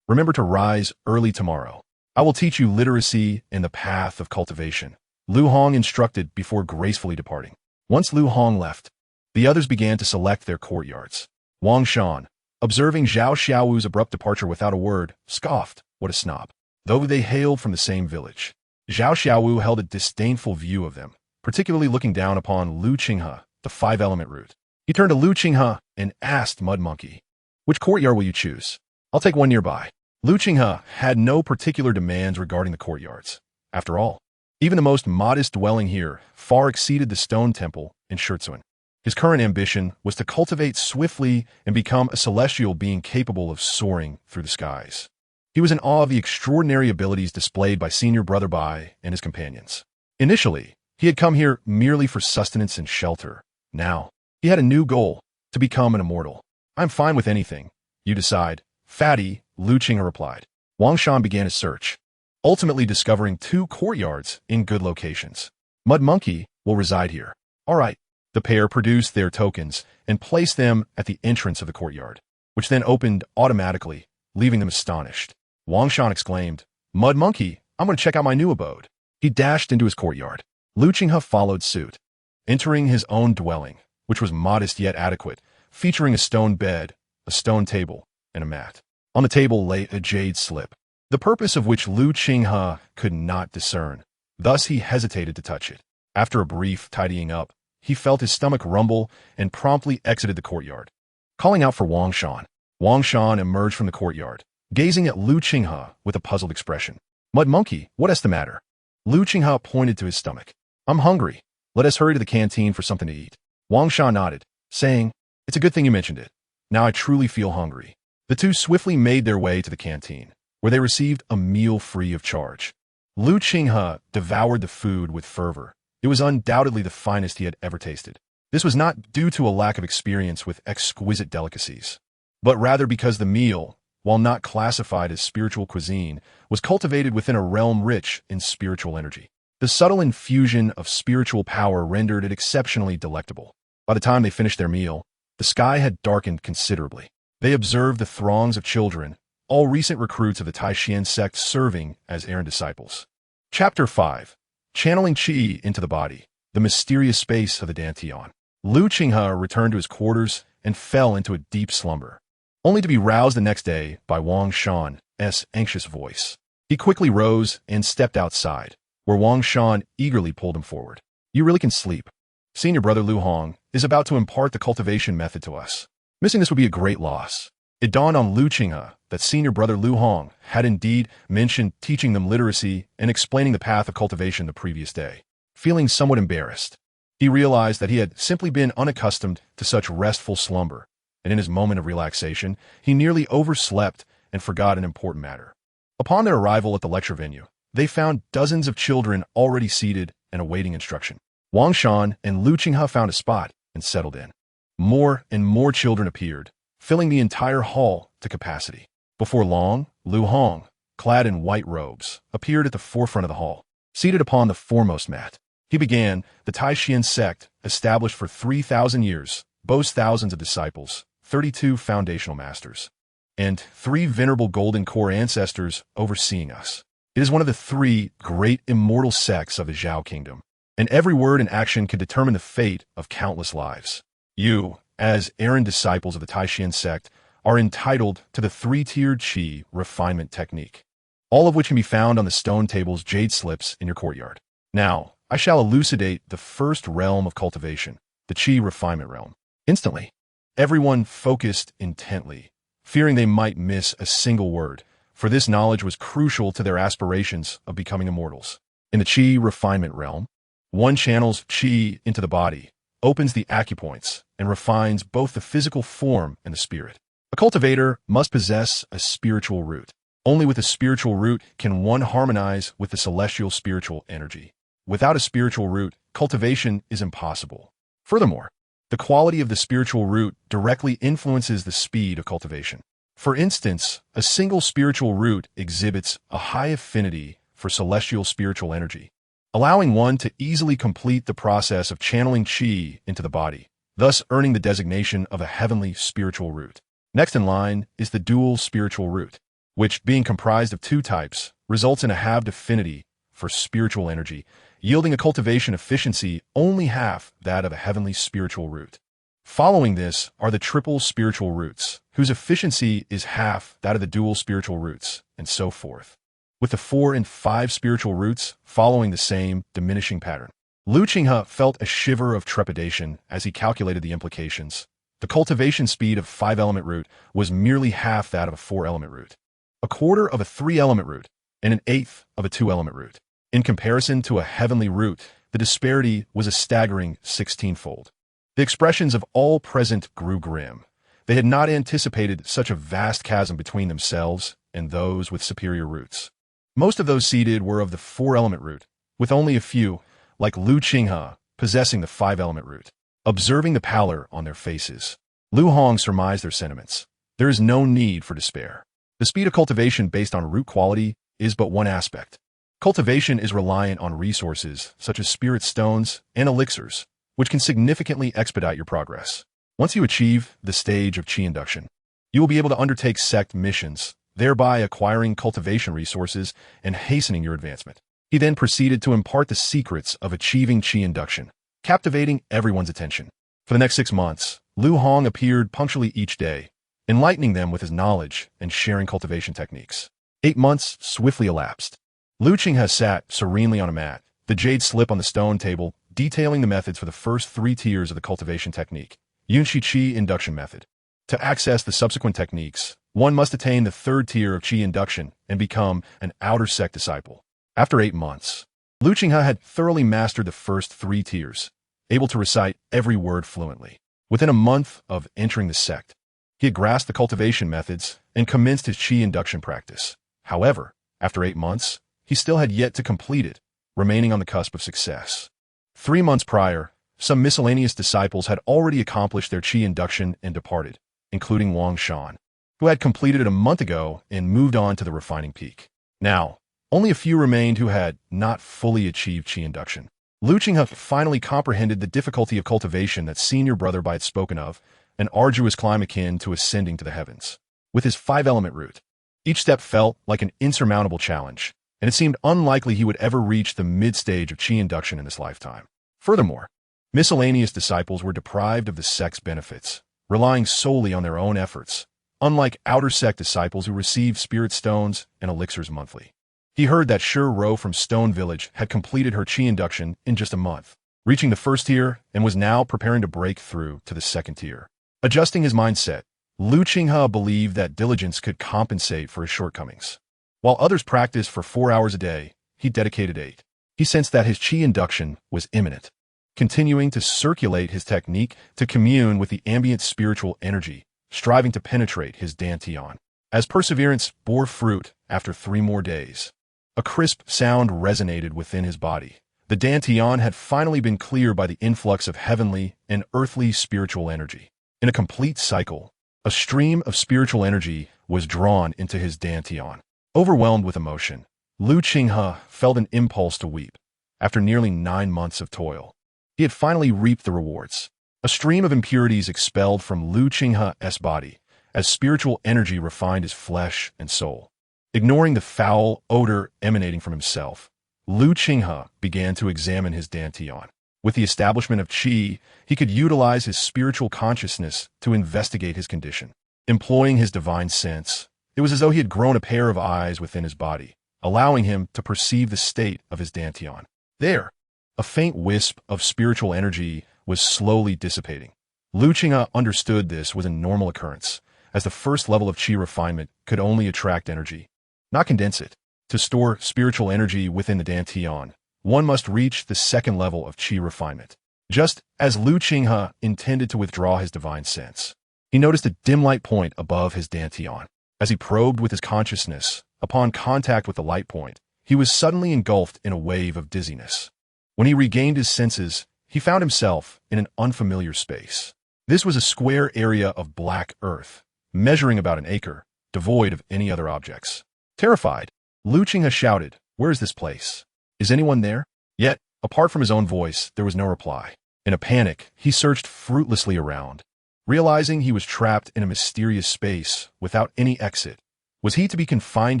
Remember to rise early tomorrow. I will teach you literacy in the path of cultivation," Lu Hong instructed before gracefully departing. Once Lu Hong left, the others began to select their courtyards. Wang Shan, observing Zhao Xiaowu's abrupt departure without a word, scoffed, "What a snob." Though they hailed from the same village, Zhao Xiaowu held a disdainful view of them, particularly looking down upon Qinghe, the 5-element root. He turned to Qinghe and asked Mud Monkey, "Which courtyard will you choose?" "I'll take one nearby." Qinghe had no particular demands regarding the courtyards. After all, even the most modest dwelling here far exceeded the stone temple in Shurtsun. His current ambition was to cultivate swiftly and become a celestial being capable of soaring through the skies. He was in awe of the extraordinary abilities displayed by Senior Brother Bai and his companions. Initially, he had come here merely for sustenance and shelter. Now, he had a new goal, to become an immortal. "I'm fine with anything. You decide." "Fatty," Qinghe replied. Wang Shan began his search. ultimately discovering 2 courtyards in good locations. Mud Monkey will reside here. All right. The pair produced their tokens and placed them at the entrance of the courtyard, which then opened automatically, leaving them astonished. Wang Shan exclaimed, "Mud Monkey, I'm going to check out my new abode." He dashed into his courtyard. Lu Qinghe followed suit, entering his own dwelling, which was modest yet adequate, featuring a stone bed, a stone table, and a mat. On the table lay a jade slip, the purpose of which Lu Qinghe could not discern. Thus he hesitated to touch it. After a brief tidying up, he felt his stomach rumble and promptly exited the courtyard. Calling out for Wang Shan emerged from the courtyard, gazing at Lu Qinghe with a puzzled expression. "Mud Monkey, what's the matter?" Lu Qinghe pointed to his stomach. "I'm hungry. Let us hurry to the canteen for something to eat." Wang Shan nodded, saying, "It's a good thing you mentioned it. Now I truly feel hungry." The two swiftly made their way to the canteen, where they received a meal free of charge. Lu Qinghe devoured the food with fervor. It was undoubtedly the finest he had ever tasted. This was not due to a lack of experience with exquisite delicacies, but rather because the meal, while not classified as spiritual cuisine, was cultivated within a realm rich in spiritual energy. The subtle infusion of spiritual power rendered it exceptionally delectable. By the time they finished their meal, the sky had darkened considerably. They observed the throngs of children, all recent recruits of the Taishan sect serving as errand disciples. Chapter 5. Channeling Qi into the body, the mysterious space of the Dantian. Lu Qinghe returned to his quarters and fell into a deep slumber, only to be roused the next day by Wang Shan's anxious voice. He quickly rose and stepped outside, where Wang Shan eagerly pulled him forward. "You really can sleep. Senior brother Lu Hong is about to impart the cultivation method to us. Missing this would be a great loss." It dawned on Lu Qinghe that senior brother Lu Hong had indeed mentioned teaching them literacy and explaining the path of cultivation the previous day. Feeling somewhat embarrassed, he realized that he had simply been unaccustomed to such restful slumber, and in his moment of relaxation, he nearly overslept and forgot an important matter. Upon their arrival at the lecture venue, they found dozens of children already seated and awaiting instruction. Wang Shan and Lu Qinghe found a spot and settled in. More and more children appeared, filling the entire hall to capacity. Before long, Lu Hong, clad in white robes, appeared at the forefront of the hall. Seated upon the foremost mat, he began the Taishan sect, established for 3,000 years, boasts thousands of disciples, 32 foundational masters, and 3 venerable golden core ancestors overseeing us. It is one of the 3 great immortal sects of the Zhao kingdom, and every word and action could determine the fate of countless lives. You, as errand disciples of the Taishan sect, are entitled to the 3-tiered Qi refinement technique, all of which can be found on the stone table's jade slips in your courtyard. Now, I shall elucidate the first realm of cultivation, the Qi refinement realm. Instantly, everyone focused intently, fearing they might miss a single word, for this knowledge was crucial to their aspirations of becoming immortals. In the Qi refinement realm, one channels Qi into the body, opens the acupoints, and refines both the physical form and the spirit. A cultivator must possess a spiritual root. Only with a spiritual root can one harmonize with the celestial spiritual energy. Without a spiritual root, cultivation is impossible. Furthermore, the quality of the spiritual root directly influences the speed of cultivation. For instance, a single spiritual root exhibits a high affinity for celestial spiritual energy, allowing one to easily complete the process of channeling Qi into the body, thus earning the designation of a heavenly spiritual root. Next in line is the dual spiritual root, which, being comprised of 2 types, results in a halved affinity for spiritual energy, yielding a cultivation efficiency only half that of a heavenly spiritual root. Following this are the triple spiritual roots, whose efficiency is half that of the dual spiritual roots, and so forth, with the 4 and 5 spiritual roots following the same diminishing pattern. Lu Qinghe felt a shiver of trepidation as he calculated the implications. The cultivation speed of a 5-element root was merely half that of a 4-element root, a quarter of a 3-element root, and an eighth of a 2-element root. In comparison to a heavenly root, the disparity was a staggering 16-fold. The expressions of all present grew grim. They had not anticipated such a vast chasm between themselves and those with superior roots. Most of those seated were of the 4-element root, with only a few, like Lu Qinghe, possessing the 5-element root. Observing the pallor on their faces, Lu Hong surmised their sentiments. There is no need for despair. The speed of cultivation based on root quality is but one aspect. Cultivation is reliant on resources such as spirit stones and elixirs, which can significantly expedite your progress. Once you achieve the stage of Qi induction, you will be able to undertake sect missions, thereby acquiring cultivation resources and hastening your advancement. He then proceeded to impart the secrets of achieving Qi induction, captivating everyone's attention. For the next 6 months, Lu Hong appeared punctually each day, enlightening them with his knowledge and sharing cultivation techniques. 8 months swiftly elapsed. Lu Qinghe sat serenely on a mat, the jade slip on the stone table, detailing the methods for the first 3 tiers of the cultivation technique, Yunshi Qi induction method. To access the subsequent techniques, one must attain the 3rd tier of Qi induction and become an outer sect disciple. After 8 months, Lu Qinghe had thoroughly mastered the first 3 tiers, able to recite every word fluently. Within a month of entering the sect, he had grasped the cultivation methods and commenced his Qi induction practice. However, after 8 months, he still had yet to complete it, remaining on the cusp of success. 3 months prior, some miscellaneous disciples had already accomplished their Qi induction and departed, including Wang Shan, who had completed it a month ago and moved on to the refining peak. Now, only a few remained who had not fully achieved Qi induction. Lu Qinghe finally comprehended the difficulty of cultivation that senior brother by had spoken of, an arduous climb akin to ascending to the heavens. With his 5-element root, each step felt like an insurmountable challenge, and it seemed unlikely he would ever reach the mid-stage of Qi induction in this lifetime. Furthermore, miscellaneous disciples were deprived of the sect's benefits, relying solely on their own efforts, unlike outer sect disciples who received spirit stones and elixirs monthly. He heard that Sher Ro from Stone Village had completed her Qi induction in just a month, reaching the 1st tier, and was now preparing to break through to the 2nd tier. Adjusting his mindset, Lu Qinghe believed that diligence could compensate for his shortcomings. While others practiced for 4 hours a day, he dedicated 8. He sensed that his Qi induction was imminent. Continuing to circulate his technique to commune with the ambient spiritual energy, striving to penetrate his dantian. As perseverance bore fruit after 3 more days, a crisp sound resonated within his body. The dantian had finally been cleared by the influx of heavenly and earthly spiritual energy. In a complete cycle, a stream of spiritual energy was drawn into his dantian. Overwhelmed with emotion, Lu Qinghe felt an impulse to weep. After nearly 9 months of toil, he had finally reaped the rewards. A stream of impurities expelled from Lu Qinghe's body as spiritual energy refined his flesh and soul. Ignoring the foul odor emanating from himself, Lu Qinghe began to examine his dantian. With the establishment of Qi, he could utilize his spiritual consciousness to investigate his condition. Employing his divine sense, it was as though he had grown a pair of eyes within his body, allowing him to perceive the state of his dantian. There, a faint wisp of spiritual energy was slowly dissipating. Lu Qinghe understood this was a normal occurrence, as the first level of Qi refinement could only attract energy, not condense it. To store spiritual energy within the dantian, one must reach the 2nd level of Qi refinement. Just as Lu Qinghe intended to withdraw his divine sense, he noticed a dim light point above his dantian. As he probed with his consciousness, upon contact with the light point, he was suddenly engulfed in a wave of dizziness. When he regained his senses, he found himself in an unfamiliar space. This was a square area of black earth, measuring about an acre, devoid of any other objects. Terrified, Lu Qinghe shouted, "Where is this place? Is anyone there?" Yet, apart from his own voice, there was no reply. In a panic, he searched fruitlessly around. Realizing he was trapped in a mysterious space without any exit, was he to be confined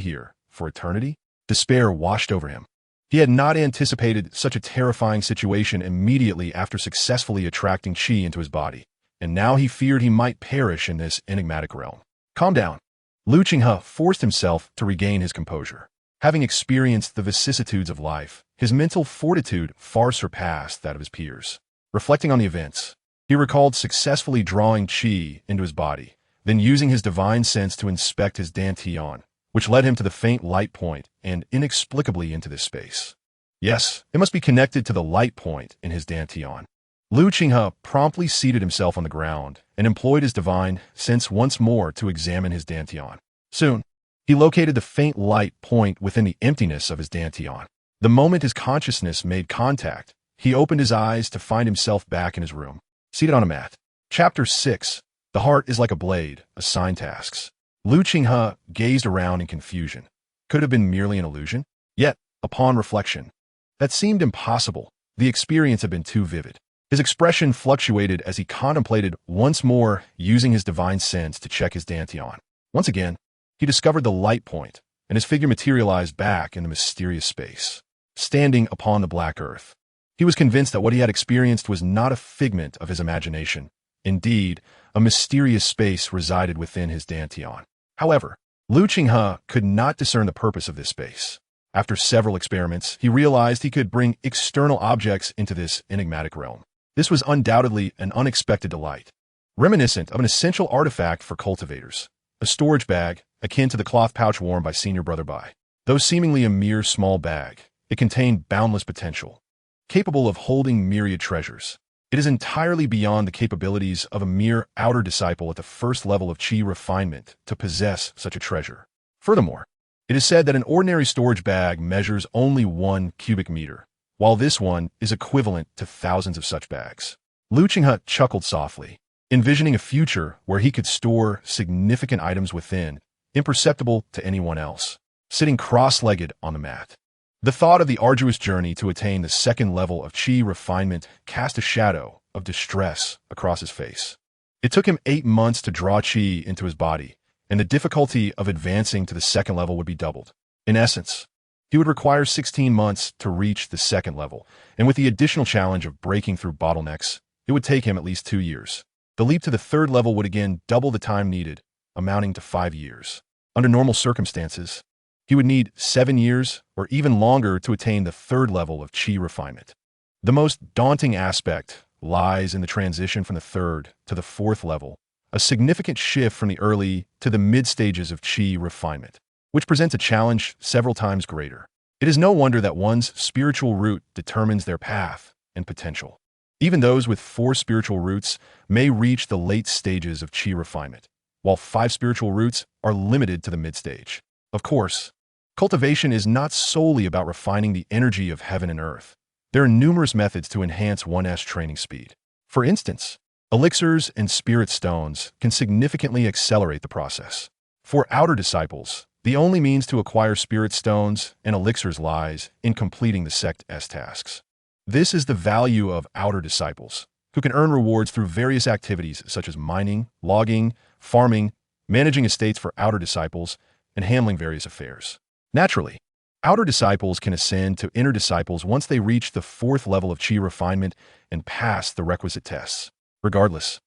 here for eternity? Despair washed over him. He had not anticipated such a terrifying situation immediately after successfully attracting Qi into his body, and now he feared he might perish in this enigmatic realm. Calm down. Lu Qinghe forced himself to regain his composure. Having experienced the vicissitudes of life, his mental fortitude far surpassed that of his peers. Reflecting on the events, he recalled successfully drawing Qi into his body, then using his divine sense to inspect his dantian, which led him to the faint light point and inexplicably into this space. Yes, it must be connected to the light point in his dantian. Lu Qinghe promptly seated himself on the ground and employed his divine sense once more to examine his dantian. Soon, he located the faint light point within the emptiness of his dantian. The moment his consciousness made contact, he opened his eyes to find himself back in his room, seated on a mat. Chapter 6. The Heart is like a blade, assigned tasks. Lu Qinghe gazed around in confusion. could have been merely an illusion? Yet, upon reflection, that seemed impossible. The experience had been too vivid. His expression fluctuated as he contemplated once more, using his divine sense to check his dantian. Once again, he discovered the light point, and his figure materialized back in the mysterious space, standing upon the black earth. He was convinced that what he had experienced was not a figment of his imagination. Indeed, a mysterious space resided within his dantian. However, Qinghe could not discern the purpose of this space. After several experiments, he realized he could bring external objects into this enigmatic realm. This was undoubtedly an unexpected delight, reminiscent of an essential artifact for cultivators, a storage bag akin to the cloth pouch worn by Senior Brother Bai. Though seemingly a mere small bag, it contained boundless potential, capable of holding myriad treasures. It is entirely beyond the capabilities of a mere outer disciple at the first level of Qi refinement to possess such a treasure. Furthermore, it is said that an ordinary storage bag measures only 1 cubic meter, while this one is equivalent to thousands of such bags. Qinghe chuckled softly, envisioning a future where he could store significant items within, imperceptible to anyone else, sitting cross-legged on the mat. The thought of the arduous journey to attain the second level of Qi refinement cast a shadow of distress across his face. It took him 8 months to draw Qi into his body, and the difficulty of advancing to the second level would be doubled. In essence, he would require 16 months to reach the second level, and with the additional challenge of breaking through bottlenecks, it would take him at least 2 years. The leap to the third level would again double the time needed, amounting to 5 years. Under normal circumstances, he would need 7 years or even longer to attain the third level of Qi refinement. The most daunting aspect lies in the transition from the third to the fourth level, a significant shift from the early to the mid stages of Qi refinement, which presents a challenge several times greater. It is no wonder that one's spiritual root determines their path and potential. Even those with 4 spiritual roots may reach the late stages of Qi refinement, while 5 spiritual roots are limited to the mid-stage. Of course, cultivation is not solely about refining the energy of heaven and earth. There are numerous methods to enhance one's training speed. For instance, elixirs and spirit stones can significantly accelerate the process. For outer disciples, the only means to acquire spirit stones and elixirs lies in completing the sect's tasks. This is the value of outer disciples, who can earn rewards through various activities such as mining, logging, farming, managing estates for outer disciples, and handling various affairs. Naturally, outer disciples can ascend to inner disciples once they reach the 4th level of Qi refinement and pass the requisite tests. Regardless,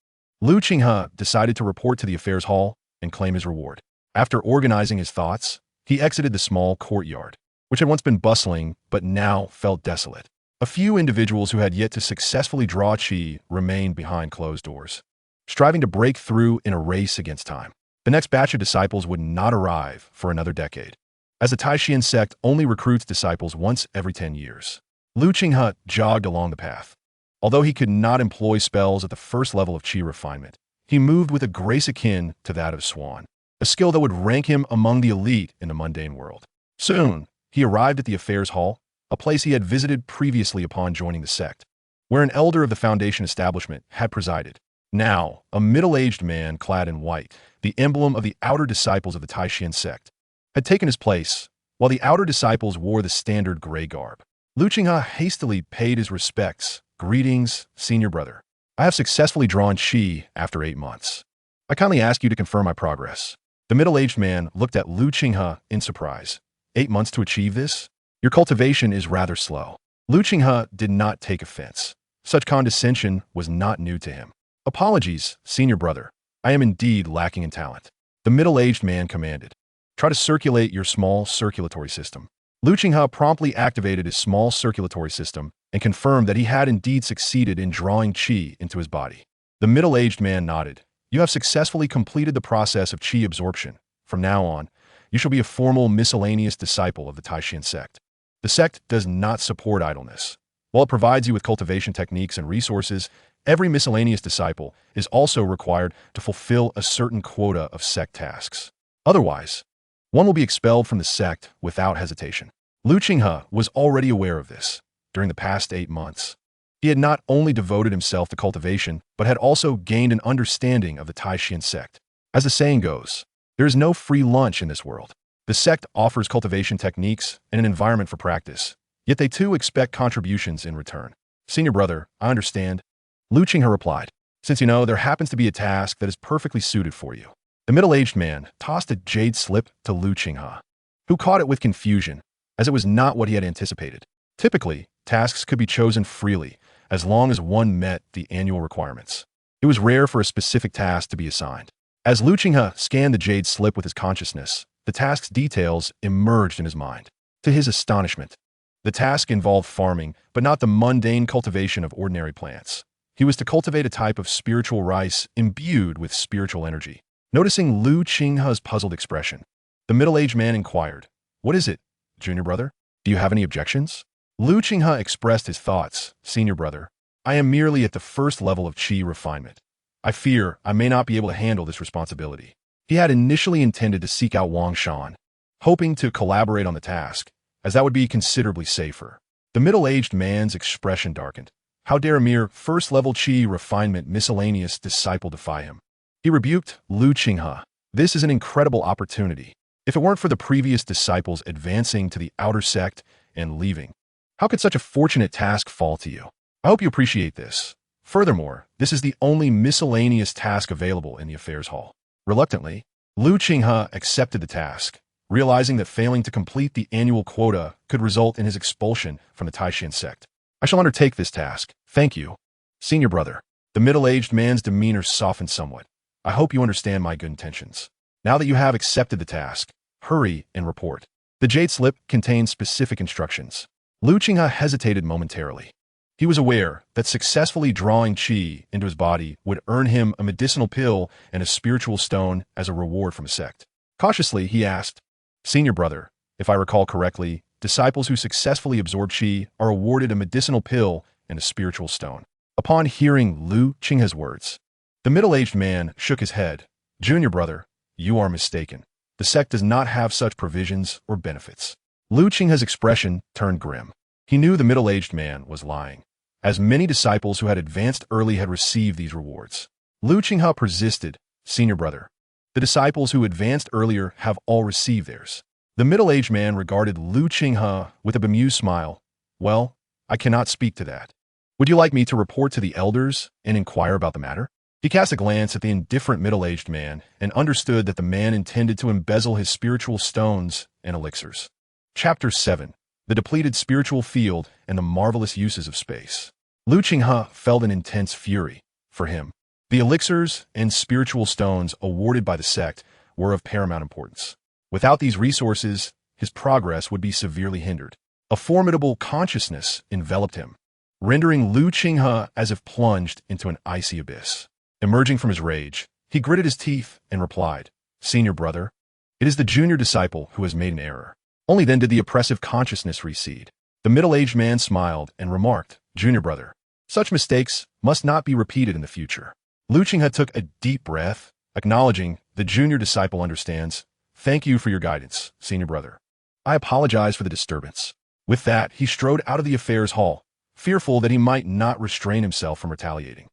Qinghe decided to report to the affairs hall and claim his reward. After organizing his thoughts, he exited the small courtyard, which had once been bustling but now felt desolate. A few individuals who had yet to successfully draw Qi remained behind closed doors, striving to break through in a race against time. The next batch of disciples would not arrive for another decade, as the Taishan sect only recruits disciples once every 10 years. Qinghe jogged along the path. Although he could not employ spells at the first level of Qi refinement, he moved with a grace akin to that of Swan, a skill that would rank him among the elite in the mundane world. Soon, he arrived at the affairs hall, a place he had visited previously upon joining the sect, where an elder of the Foundation establishment had presided. Now, a middle-aged man clad in white, the emblem of the outer disciples of the Taishan sect, had taken his place, while the outer disciples wore the standard gray garb. Qinghe hastily paid his respects. Greetings, Senior Brother. I have successfully drawn Qi after 8 months. I kindly ask you to confirm my progress. The middle-aged man looked at Qinghe in surprise. 8 months to achieve this? Your cultivation is rather slow. Qinghe did not take offense. Such condescension was not new to him. Apologies, Senior Brother. I am indeed lacking in talent. The middle-aged man commanded. Try to circulate your small circulatory system. Qinghe promptly activated his small circulatory system and confirmed that he had indeed succeeded in drawing Qi into his body. The middle-aged man nodded. You have successfully completed the process of Qi absorption. From now on, you shall be a formal miscellaneous disciple of the Taishan sect. The sect does not support idleness. While it provides you with cultivation techniques and resources, every miscellaneous disciple is also required to fulfill a certain quota of sect tasks. Otherwise, one will be expelled from the sect without hesitation. Qinghe was already aware of this. During the past 8 months, he had not only devoted himself to cultivation, but had also gained an understanding of the Taishan sect. As the saying goes, there is no free lunch in this world. The sect offers cultivation techniques and an environment for practice, yet they too expect contributions in return. Senior brother, I understand. Lu Qinghe replied, since you know, there happens to be a task that is perfectly suited for you. The middle-aged man tossed a jade slip to Lu Qinghe, who caught it with confusion, as it was not what he had anticipated. Typically, tasks could be chosen freely, as long as one met the annual requirements. It was rare for a specific task to be assigned. As Lu Qinghe scanned the jade slip with his consciousness, the task's details emerged in his mind. To his astonishment, the task involved farming, but not the mundane cultivation of ordinary plants. He was to cultivate a type of spiritual rice imbued with spiritual energy. Noticing Lu Qinghe's puzzled expression, the middle-aged man inquired, "What is it, junior brother? Do you have any objections?" Lu Qinghe expressed his thoughts, "Senior brother, I am merely at the first level of qi refinement. I fear I may not be able to handle this responsibility." He had initially intended to seek out Wang Shan, hoping to collaborate on the task, as that would be considerably safer. The middle-aged man's expression darkened. How dare a mere first-level qi refinement miscellaneous disciple defy him? He rebuked Lu Qinghe. This is an incredible opportunity. If it weren't for the previous disciples advancing to the outer sect and leaving, how could such a fortunate task fall to you? I hope you appreciate this. Furthermore, this is the only miscellaneous task available in the affairs hall. Reluctantly, Lu Qinghe accepted the task, realizing that failing to complete the annual quota could result in his expulsion from the Taishan sect. "I shall undertake this task. Thank you, senior brother." The middle-aged man's demeanor softened somewhat. "I hope you understand my good intentions. Now that you have accepted the task, hurry and report." The jade slip contained specific instructions. Lu Qinghe hesitated momentarily. He was aware that successfully drawing qi into his body would earn him a medicinal pill and a spiritual stone as a reward from a sect. Cautiously, he asked, "Senior brother, if I recall correctly, disciples who successfully absorb qi are awarded a medicinal pill and a spiritual stone." Upon hearing Lu Qinghe's words, the middle-aged man shook his head. "Junior brother, you are mistaken. The sect does not have such provisions or benefits." Lu Qinghe's expression turned grim. He knew the middle-aged man was lying, as many disciples who had advanced early had received these rewards. Lu Qinghe persisted, "Senior brother, the disciples who advanced earlier have all received theirs." The middle-aged man regarded Lu Qinghe with a bemused smile. "Well, I cannot speak to that. Would you like me to report to the elders and inquire about the matter?" He cast a glance at the indifferent middle-aged man and understood that the man intended to embezzle his spiritual stones and elixirs. Chapter 7. The depleted spiritual field and the marvelous uses of space. Lu Qinghe felt an intense fury. For him, the elixirs and spiritual stones awarded by the sect were of paramount importance. Without these resources, his progress would be severely hindered. A formidable consciousness enveloped him, rendering Lu Qinghe as if plunged into an icy abyss. Emerging from his rage, he gritted his teeth and replied, "Senior brother, it is the junior disciple who has made an error." Only then did the oppressive consciousness recede. The middle-aged man smiled and remarked, "Junior brother, such mistakes must not be repeated in the future." Lu Qinghe took a deep breath, acknowledging the junior disciple understands. "Thank you for your guidance, senior brother. I apologize for the disturbance." With that, he strode out of the affairs hall, fearful that he might not restrain himself from retaliating.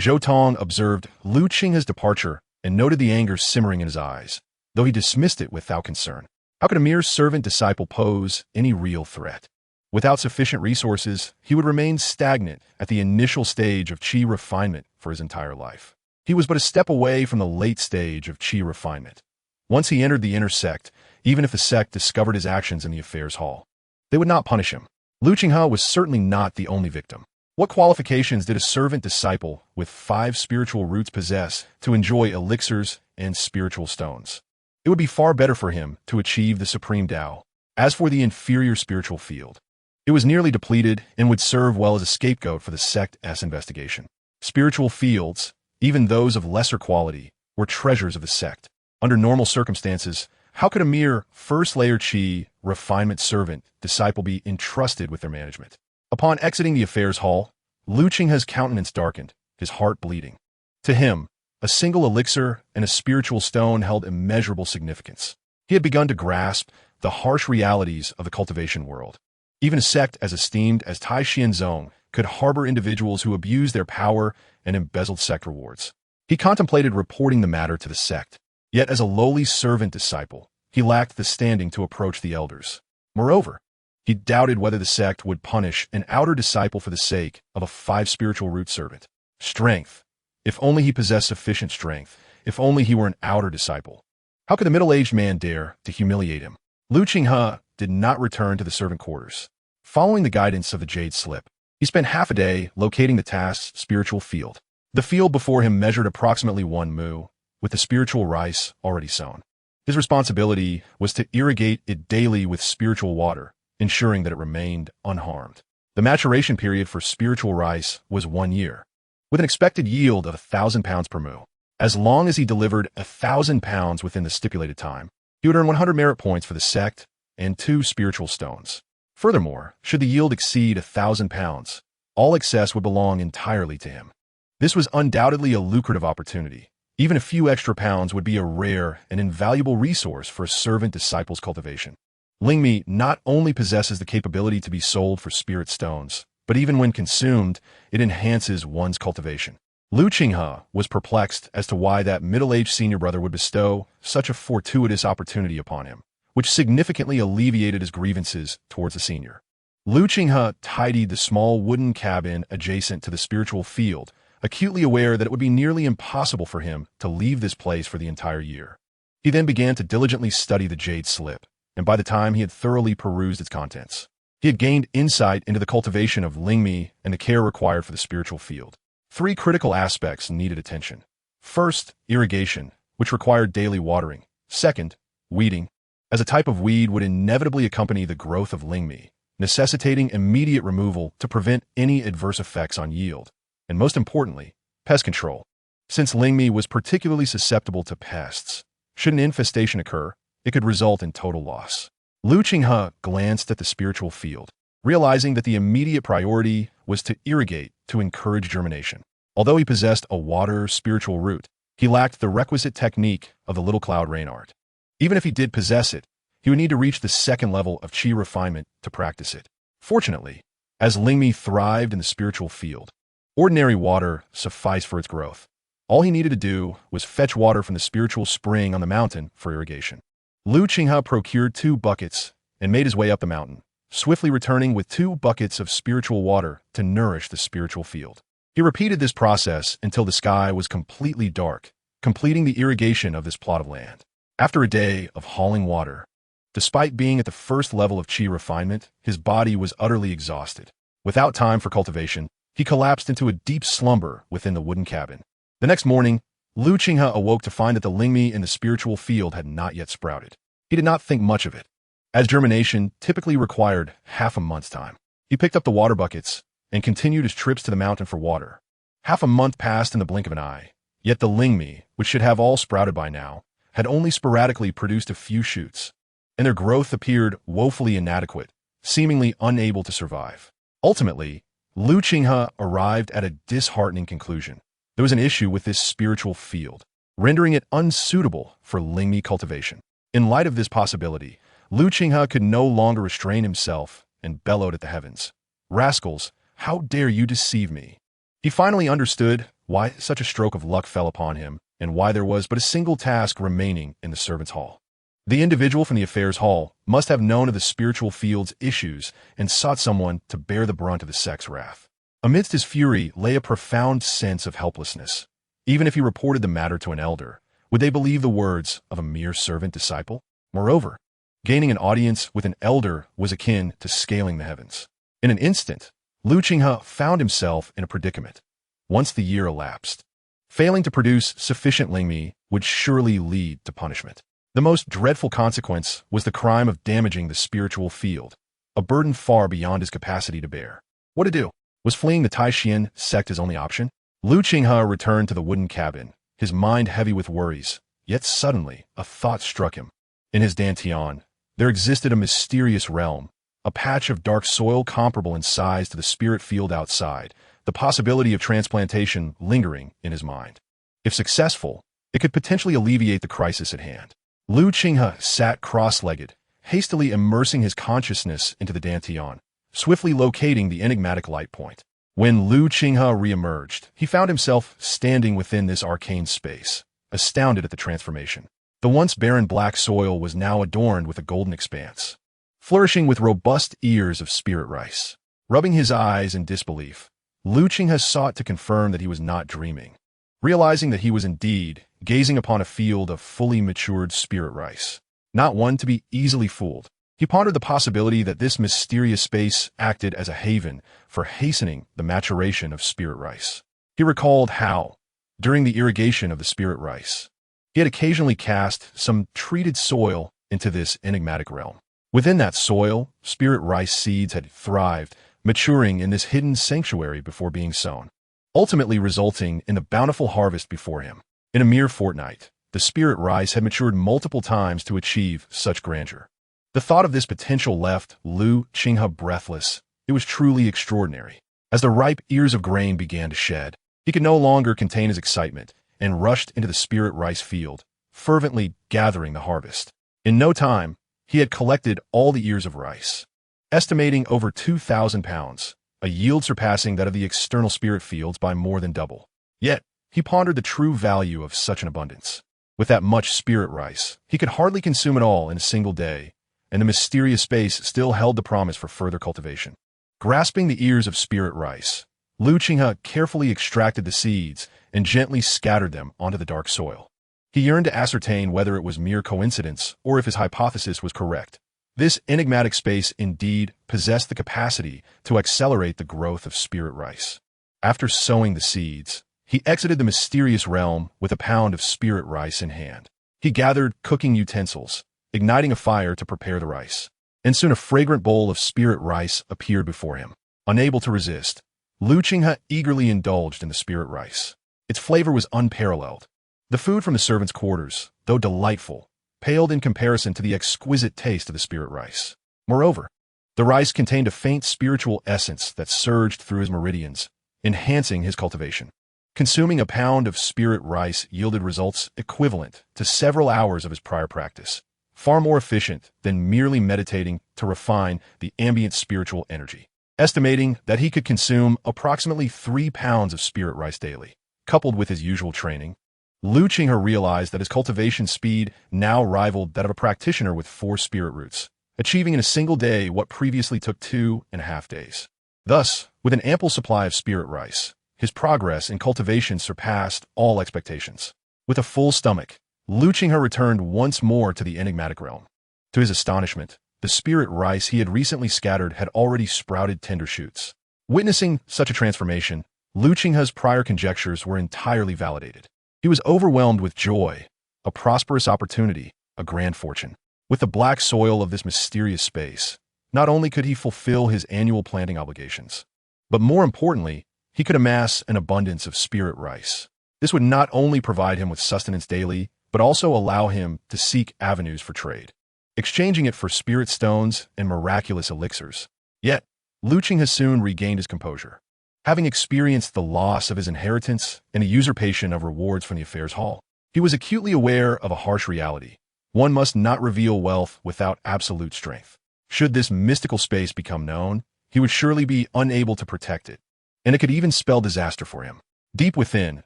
Zhou Tong observed Lu Qinghe's departure and noted the anger simmering in his eyes, though he dismissed it without concern. How could a mere servant disciple pose any real threat? Without sufficient resources, he would remain stagnant at the initial stage of qi refinement for his entire life. He was but a step away from the late stage of qi refinement. Once he entered the inner sect, even if the sect discovered his actions in the affairs hall, they would not punish him. Lu Qinghe was certainly not the only victim. What qualifications did a servant disciple with 5 spiritual roots possess to enjoy elixirs and spiritual stones? It would be far better for him to achieve the supreme Tao. As for the inferior spiritual field, it was nearly depleted and would serve well as a scapegoat for the sect's investigation. Spiritual fields, even those of lesser quality, were treasures of the sect. Under normal circumstances, how could a mere first-layer qi refinement servant disciple be entrusted with their management? Upon exiting the affairs hall, Lu Qinghe's countenance darkened, his heart bleeding. To him, a single elixir and a spiritual stone held immeasurable significance. He had begun to grasp the harsh realities of the cultivation world. Even a sect as esteemed as Taishan Zong could harbor individuals who abused their power and embezzled sect rewards. He contemplated reporting the matter to the sect. Yet as a lowly servant disciple, he lacked the standing to approach the elders. Moreover, he doubted whether the sect would punish an outer disciple for the sake of a 5 spiritual root servant. Strength. If only he possessed sufficient strength. If only he were an outer disciple. How could the middle-aged man dare to humiliate him? Qinghe did not return to the servant quarters. Following the guidance of the jade slip, he spent half a day locating the task's spiritual field. The field before him measured approximately 1 mu, with the spiritual rice already sown. His responsibility was to irrigate it daily with spiritual water, ensuring that it remained unharmed. The maturation period for spiritual rice was 1 year, with an expected yield of 1,000 pounds per mu. As long as he delivered 1,000 pounds within the stipulated time, he would earn 100 merit points for the sect and 2 spiritual stones. Furthermore, should the yield exceed 1,000 pounds, all excess would belong entirely to him. This was undoubtedly a lucrative opportunity. Even a few extra pounds would be a rare and invaluable resource for a servant disciple's cultivation. Qinghe not only possesses the capability to be sold for spirit stones, but even when consumed, it enhances one's cultivation. Qinghe was perplexed as to why that middle-aged senior brother would bestow such a fortuitous opportunity upon him, which significantly alleviated his grievances towards the senior. Qinghe tidied the small wooden cabin adjacent to the spiritual field, acutely aware that it would be nearly impossible for him to leave this place for the entire year. He then began to diligently study the jade slip, and by the time he had thoroughly perused its contents, he had gained insight into the cultivation of Qinghe and the care required for the spiritual field. 3 critical aspects needed attention. First, irrigation, which required daily watering. Second, weeding, as a type of weed would inevitably accompany the growth of Qinghe, necessitating immediate removal to prevent any adverse effects on yield. And most importantly, pest control. Since Qinghe was particularly susceptible to pests, should an infestation occur, it could result in total loss. Qinghe glanced at the spiritual field, realizing that the immediate priority was to irrigate to encourage germination. Although he possessed a water spiritual root, he lacked the requisite technique of the little cloud rain art. Even if he did possess it, he would need to reach the 2nd level of Qi refinement to practice it. Fortunately, as Qinghe thrived in the spiritual field, ordinary water sufficed for its growth. All he needed to do was fetch water from the spiritual spring on the mountain for irrigation. Qinghe procured 2 buckets and made his way up the mountain, swiftly returning with 2 buckets of spiritual water to nourish the spiritual field. He repeated this process until the sky was completely dark, completing the irrigation of this plot of land. After a day of hauling water, despite being at the 1st level of Qi refinement, his body was utterly exhausted. Without time for cultivation, he collapsed into a deep slumber within the wooden cabin. The next morning, Qinghe awoke to find that the Qinghe in the spiritual field had not yet sprouted. He did not think much of it, as germination typically required half a month's time. He picked up the water buckets and continued his trips to the mountain for water. Half a month passed in the blink of an eye, yet the Qinghe, which should have all sprouted by now, had only sporadically produced a few shoots, and their growth appeared woefully inadequate, seemingly unable to survive. Ultimately, Qinghe arrived at a disheartening conclusion. There was an issue with this spiritual field, rendering it unsuitable for Qinghe cultivation. In light of this possibility, Qinghe could no longer restrain himself and bellowed at the heavens. "Rascals, how dare you deceive me?" He finally understood why such a stroke of luck fell upon him and why there was but a single task remaining in the servants' hall. The individual from the affairs hall must have known of the spiritual field's issues and sought someone to bear the brunt of the sect's wrath. Amidst his fury lay a profound sense of helplessness. Even if he reported the matter to an elder, would they believe the words of a mere servant disciple? Moreover, gaining an audience with an elder was akin to scaling the heavens. In an instant, Qinghe found himself in a predicament. Once the year elapsed, failing to produce sufficient Qinghe would surely lead to punishment. The most dreadful consequence was the crime of damaging the spiritual field, a burden far beyond his capacity to bear. What to do? Was fleeing the Taishan sect his only option? Qinghe returned to the wooden cabin, his mind heavy with worries, yet suddenly a thought struck him. In his dantian, there existed a mysterious realm, a patch of dark soil comparable in size to the spirit field outside, the possibility of transplantation lingering in his mind. If successful, it could potentially alleviate the crisis at hand. Qinghe sat cross-legged, hastily immersing his consciousness into the dantian, swiftly locating the enigmatic light point. When Qinghe re-emerged, he found himself standing within this arcane space, astounded at the transformation. The once barren black soil was now adorned with a golden expanse, flourishing with robust ears of spirit rice. Rubbing his eyes in disbelief, Qinghe sought to confirm that he was not dreaming. Realizing that he was indeed gazing upon a field of fully matured spirit rice, not one to be easily fooled, he pondered the possibility that this mysterious space acted as a haven for hastening the maturation of spirit rice. He recalled how, during the irrigation of the spirit rice, he had occasionally cast some treated soil into this enigmatic realm. Within that soil, spirit rice seeds had thrived, maturing in this hidden sanctuary before being sown, ultimately resulting in the bountiful harvest before him. In a mere fortnight, the spirit rice had matured multiple times to achieve such grandeur. The thought of this potential left Qinghe breathless. It was truly extraordinary. As the ripe ears of grain began to shed, he could no longer contain his excitement and rushed into the spirit rice field, fervently gathering the harvest. In no time, he had collected all the ears of rice, estimating over 2,000 pounds, a yield surpassing that of the external spirit fields by more than double. Yet, he pondered the true value of such an abundance. With that much spirit rice, he could hardly consume it all in a single day, and the mysterious space still held the promise for further cultivation. Grasping the ears of spirit rice, Qinghe carefully extracted the seeds and gently scattered them onto the dark soil. He yearned to ascertain whether it was mere coincidence or if his hypothesis was correct. This enigmatic space indeed possessed the capacity to accelerate the growth of spirit rice. After sowing the seeds, he exited the mysterious realm with a pound of spirit rice in hand. He gathered cooking utensils, igniting a fire to prepare the rice, and soon a fragrant bowl of spirit rice appeared before him. Unable to resist, Qinghe eagerly indulged in the spirit rice. Its flavor was unparalleled. The food from the servants' quarters, though delightful, paled in comparison to the exquisite taste of the spirit rice. Moreover, the rice contained a faint spiritual essence that surged through his meridians, enhancing his cultivation. Consuming a pound of spirit rice yielded results equivalent to several hours of his prior practice, far more efficient than merely meditating to refine the ambient spiritual energy. Estimating that he could consume approximately 3 pounds of spirit rice daily, coupled with his usual training, Qinghe realized that his cultivation speed now rivaled that of a practitioner with 4 spirit roots, achieving in a single day what previously took 2.5 days. Thus, with an ample supply of spirit rice, his progress in cultivation surpassed all expectations. With a full stomach, Qinghe returned once more to the enigmatic realm. To his astonishment, the spirit rice he had recently scattered had already sprouted tender shoots. Witnessing such a transformation, Qinghe's prior conjectures were entirely validated. He was overwhelmed with joy, a prosperous opportunity, a grand fortune. With the black soil of this mysterious space, not only could he fulfill his annual planting obligations, but more importantly, he could amass an abundance of spirit rice. This would not only provide him with sustenance daily, but also allow him to seek avenues for trade, exchanging it for spirit stones and miraculous elixirs. Yet, Qinghe soon regained his composure. Having experienced the loss of his inheritance and the usurpation of rewards from the affairs hall, he was acutely aware of a harsh reality. One must not reveal wealth without absolute strength. Should this mystical space become known, he would surely be unable to protect it, and it could even spell disaster for him. Deep within,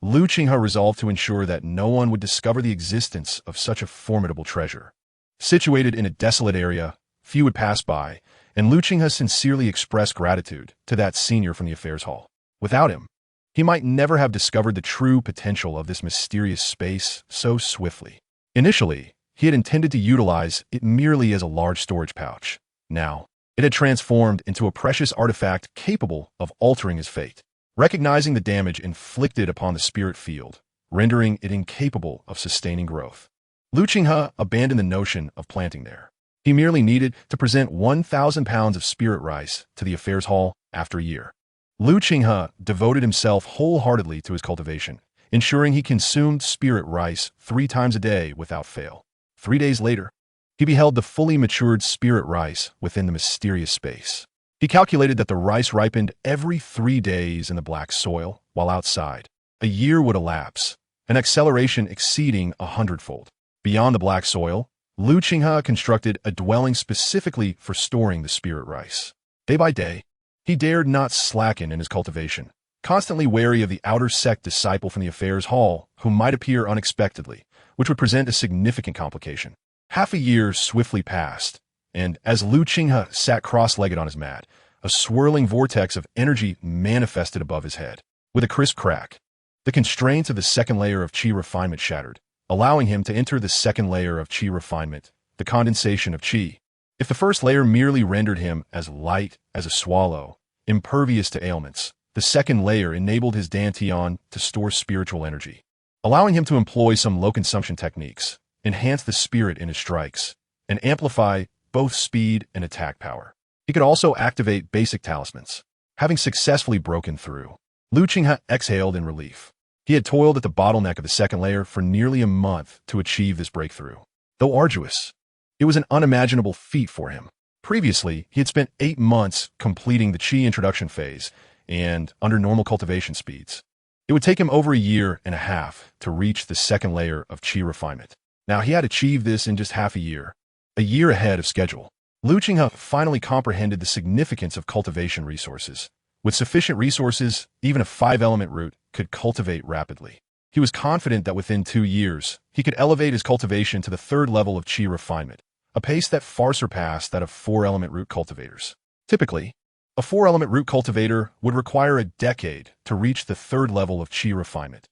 Qinghe resolved to ensure that no one would discover the existence of such a formidable treasure. Situated in a desolate area, few would pass by, and Qinghe sincerely expressed gratitude to that senior from the affairs hall. Without him, he might never have discovered the true potential of this mysterious space so swiftly. Initially, he had intended to utilize it merely as a large storage pouch. Now, it had transformed into a precious artifact capable of altering his fate. Recognizing the damage inflicted upon the spirit field, rendering it incapable of sustaining growth, Qinghe abandoned the notion of planting there. He merely needed to present 1,000 pounds of spirit rice to the affairs hall after a year. Qinghe devoted himself wholeheartedly to his cultivation, ensuring he consumed spirit rice 3 times a day without fail. 3 days later, he beheld the fully matured spirit rice within the mysterious space. He calculated that the rice ripened every 3 days in the black soil, while outside. A year would elapse, an acceleration exceeding 100-fold. Beyond the black soil, Qinghe constructed a dwelling specifically for storing the spirit rice. Day by day, he dared not slacken in his cultivation, constantly wary of the outer sect disciple from the affairs hall who might appear unexpectedly, which would present a significant complication. Half a year swiftly passed, and as Lu Qinghe sat cross-legged on his mat, a swirling vortex of energy manifested above his head. With a crisp crack, the constraints of the second layer of Qi refinement shattered, allowing him to enter the second layer of Qi refinement, the condensation of Qi. If the first layer merely rendered him as light as a swallow, impervious to ailments, the second layer enabled his dantian to store spiritual energy, allowing him to employ some low-consumption techniques, enhance the spirit in his strikes, and amplify both speed and attack power. He could also activate basic talismans. Having successfully broken through, Lu Qinghe exhaled in relief. He had toiled at the bottleneck of the second layer for nearly a month to achieve this breakthrough. Though arduous, it was an unimaginable feat for him. Previously, he had spent 8 months completing the Qi introduction phase, and under normal cultivation speeds, it would take him over a year and a half to reach the second layer of Qi refinement. Now he had achieved this in just half a year ahead of schedule. Lu Qinghe finally comprehended the significance of cultivation resources. With sufficient resources, even a 5-element root could cultivate rapidly. He was confident that within 2 years, he could elevate his cultivation to the 3rd level of Qi refinement, a pace that far surpassed that of 4-element root cultivators. Typically, a 4-element root cultivator would require a decade to reach the 3rd level of Qi refinement.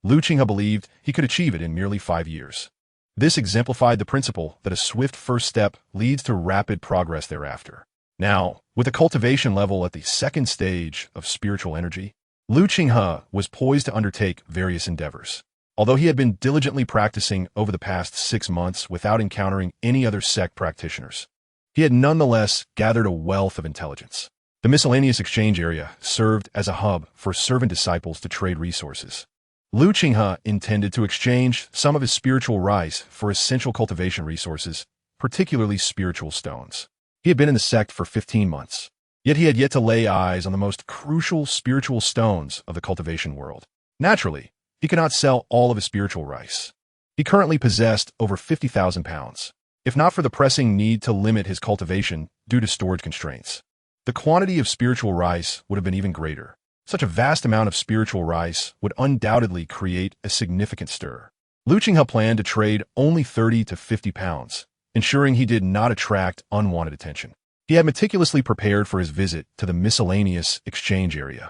Lu Qinghe believed he could achieve it in merely 5 years. This exemplified the principle that a swift first step leads to rapid progress thereafter. Now, with a cultivation level at the 2nd stage of spiritual energy, Lu Qinghe was poised to undertake various endeavors. Although he had been diligently practicing over the past 6 months without encountering any other sect practitioners, he had nonetheless gathered a wealth of intelligence. The miscellaneous exchange area served as a hub for servant disciples to trade resources. Lu Qinghe intended to exchange some of his spiritual rice for essential cultivation resources, particularly spiritual stones. He had been in the sect for 15 months, yet he had yet to lay eyes on the most crucial spiritual stones of the cultivation world. Naturally, he could not sell all of his spiritual rice. He currently possessed over 50,000 pounds, if not for the pressing need to limit his cultivation due to storage constraints. The quantity of spiritual rice would have been even greater. Such a vast amount of spiritual rice would undoubtedly create a significant stir. Lu Qinghe planned to trade only 30 to 50 pounds, ensuring he did not attract unwanted attention. He had meticulously prepared for his visit to the miscellaneous exchange area,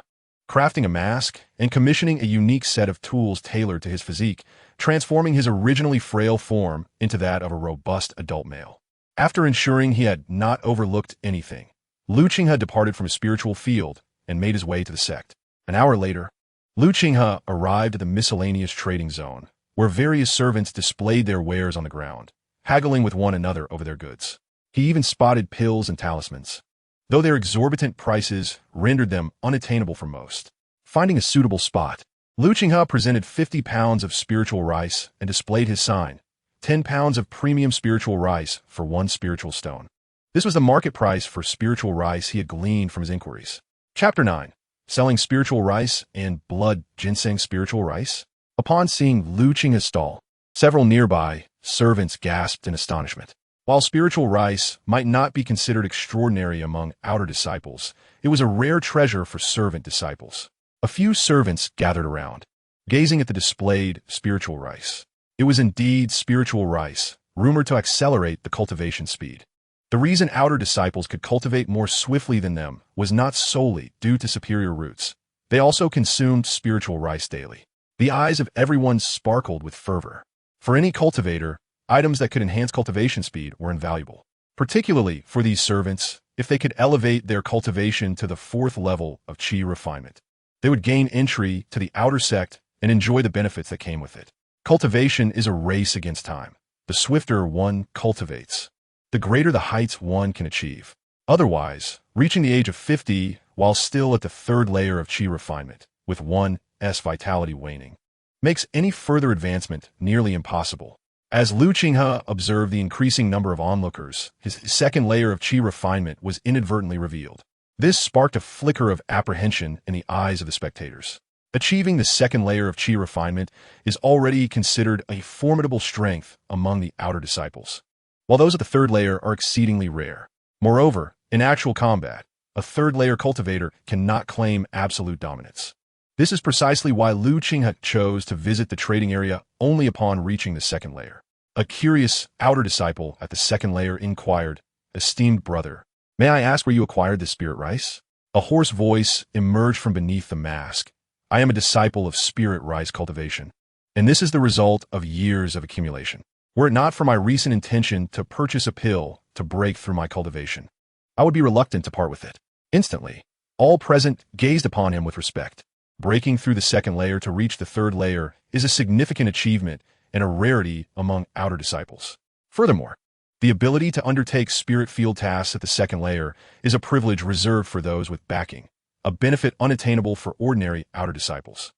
crafting a mask and commissioning a unique set of tools tailored to his physique, transforming his originally frail form into that of a robust adult male. After ensuring he had not overlooked anything, Lu Qinghe departed from his spiritual field and made his way to the sect. An hour later, Lu Qinghe arrived at the miscellaneous trading zone, where various servants displayed their wares on the ground, haggling with one another over their goods. He even spotted pills and talismans, though their exorbitant prices rendered them unattainable for most. Finding a suitable spot, Lu Qinghe presented 50 pounds of spiritual rice and displayed his sign, 10 pounds of premium spiritual rice for 1 spiritual stone. This was the market price for spiritual rice he had gleaned from his inquiries. Chapter 9. Selling Spiritual Rice and Blood Ginseng Spiritual Rice. Upon seeing Lu Qinghe's stall, several nearby servants gasped in astonishment. While spiritual rice might not be considered extraordinary among outer disciples, it was a rare treasure for servant disciples. A few servants gathered around, gazing at the displayed spiritual rice. It was indeed spiritual rice, rumored to accelerate the cultivation speed. The reason outer disciples could cultivate more swiftly than them was not solely due to superior roots. They also consumed spiritual rice daily. The eyes of everyone sparkled with fervor. For any cultivator, items that could enhance cultivation speed were invaluable. Particularly for these servants, if they could elevate their cultivation to the 4th level of Qi refinement, they would gain entry to the outer sect and enjoy the benefits that came with it. Cultivation is a race against time. The swifter one cultivates, the greater the heights one can achieve. Otherwise, reaching the age of 50 while still at the 3rd layer of Qi refinement, with one's vitality waning, makes any further advancement nearly impossible. As Lu Qinghe observed the increasing number of onlookers, his 2nd layer of Qi refinement was inadvertently revealed. This sparked a flicker of apprehension in the eyes of the spectators. Achieving the 2nd layer of Qi refinement is already considered a formidable strength among the outer disciples, while those at the 3rd layer are exceedingly rare. Moreover, in actual combat, a 3rd layer cultivator cannot claim absolute dominance. This is precisely why Qinghe chose to visit the trading area only upon reaching the second layer. A curious outer disciple at the second layer inquired, "Esteemed brother, may I ask where you acquired this spirit rice?" A hoarse voice emerged from beneath the mask. "I am a disciple of spirit rice cultivation, and this is the result of years of accumulation. Were it not for my recent intention to purchase a pill to break through my cultivation, I would be reluctant to part with it." Instantly, all present gazed upon him with respect. Breaking through the second layer to reach the third layer is a significant achievement and a rarity among outer disciples. Furthermore, the ability to undertake spirit field tasks at the second layer is a privilege reserved for those with backing, a benefit unattainable for ordinary outer disciples.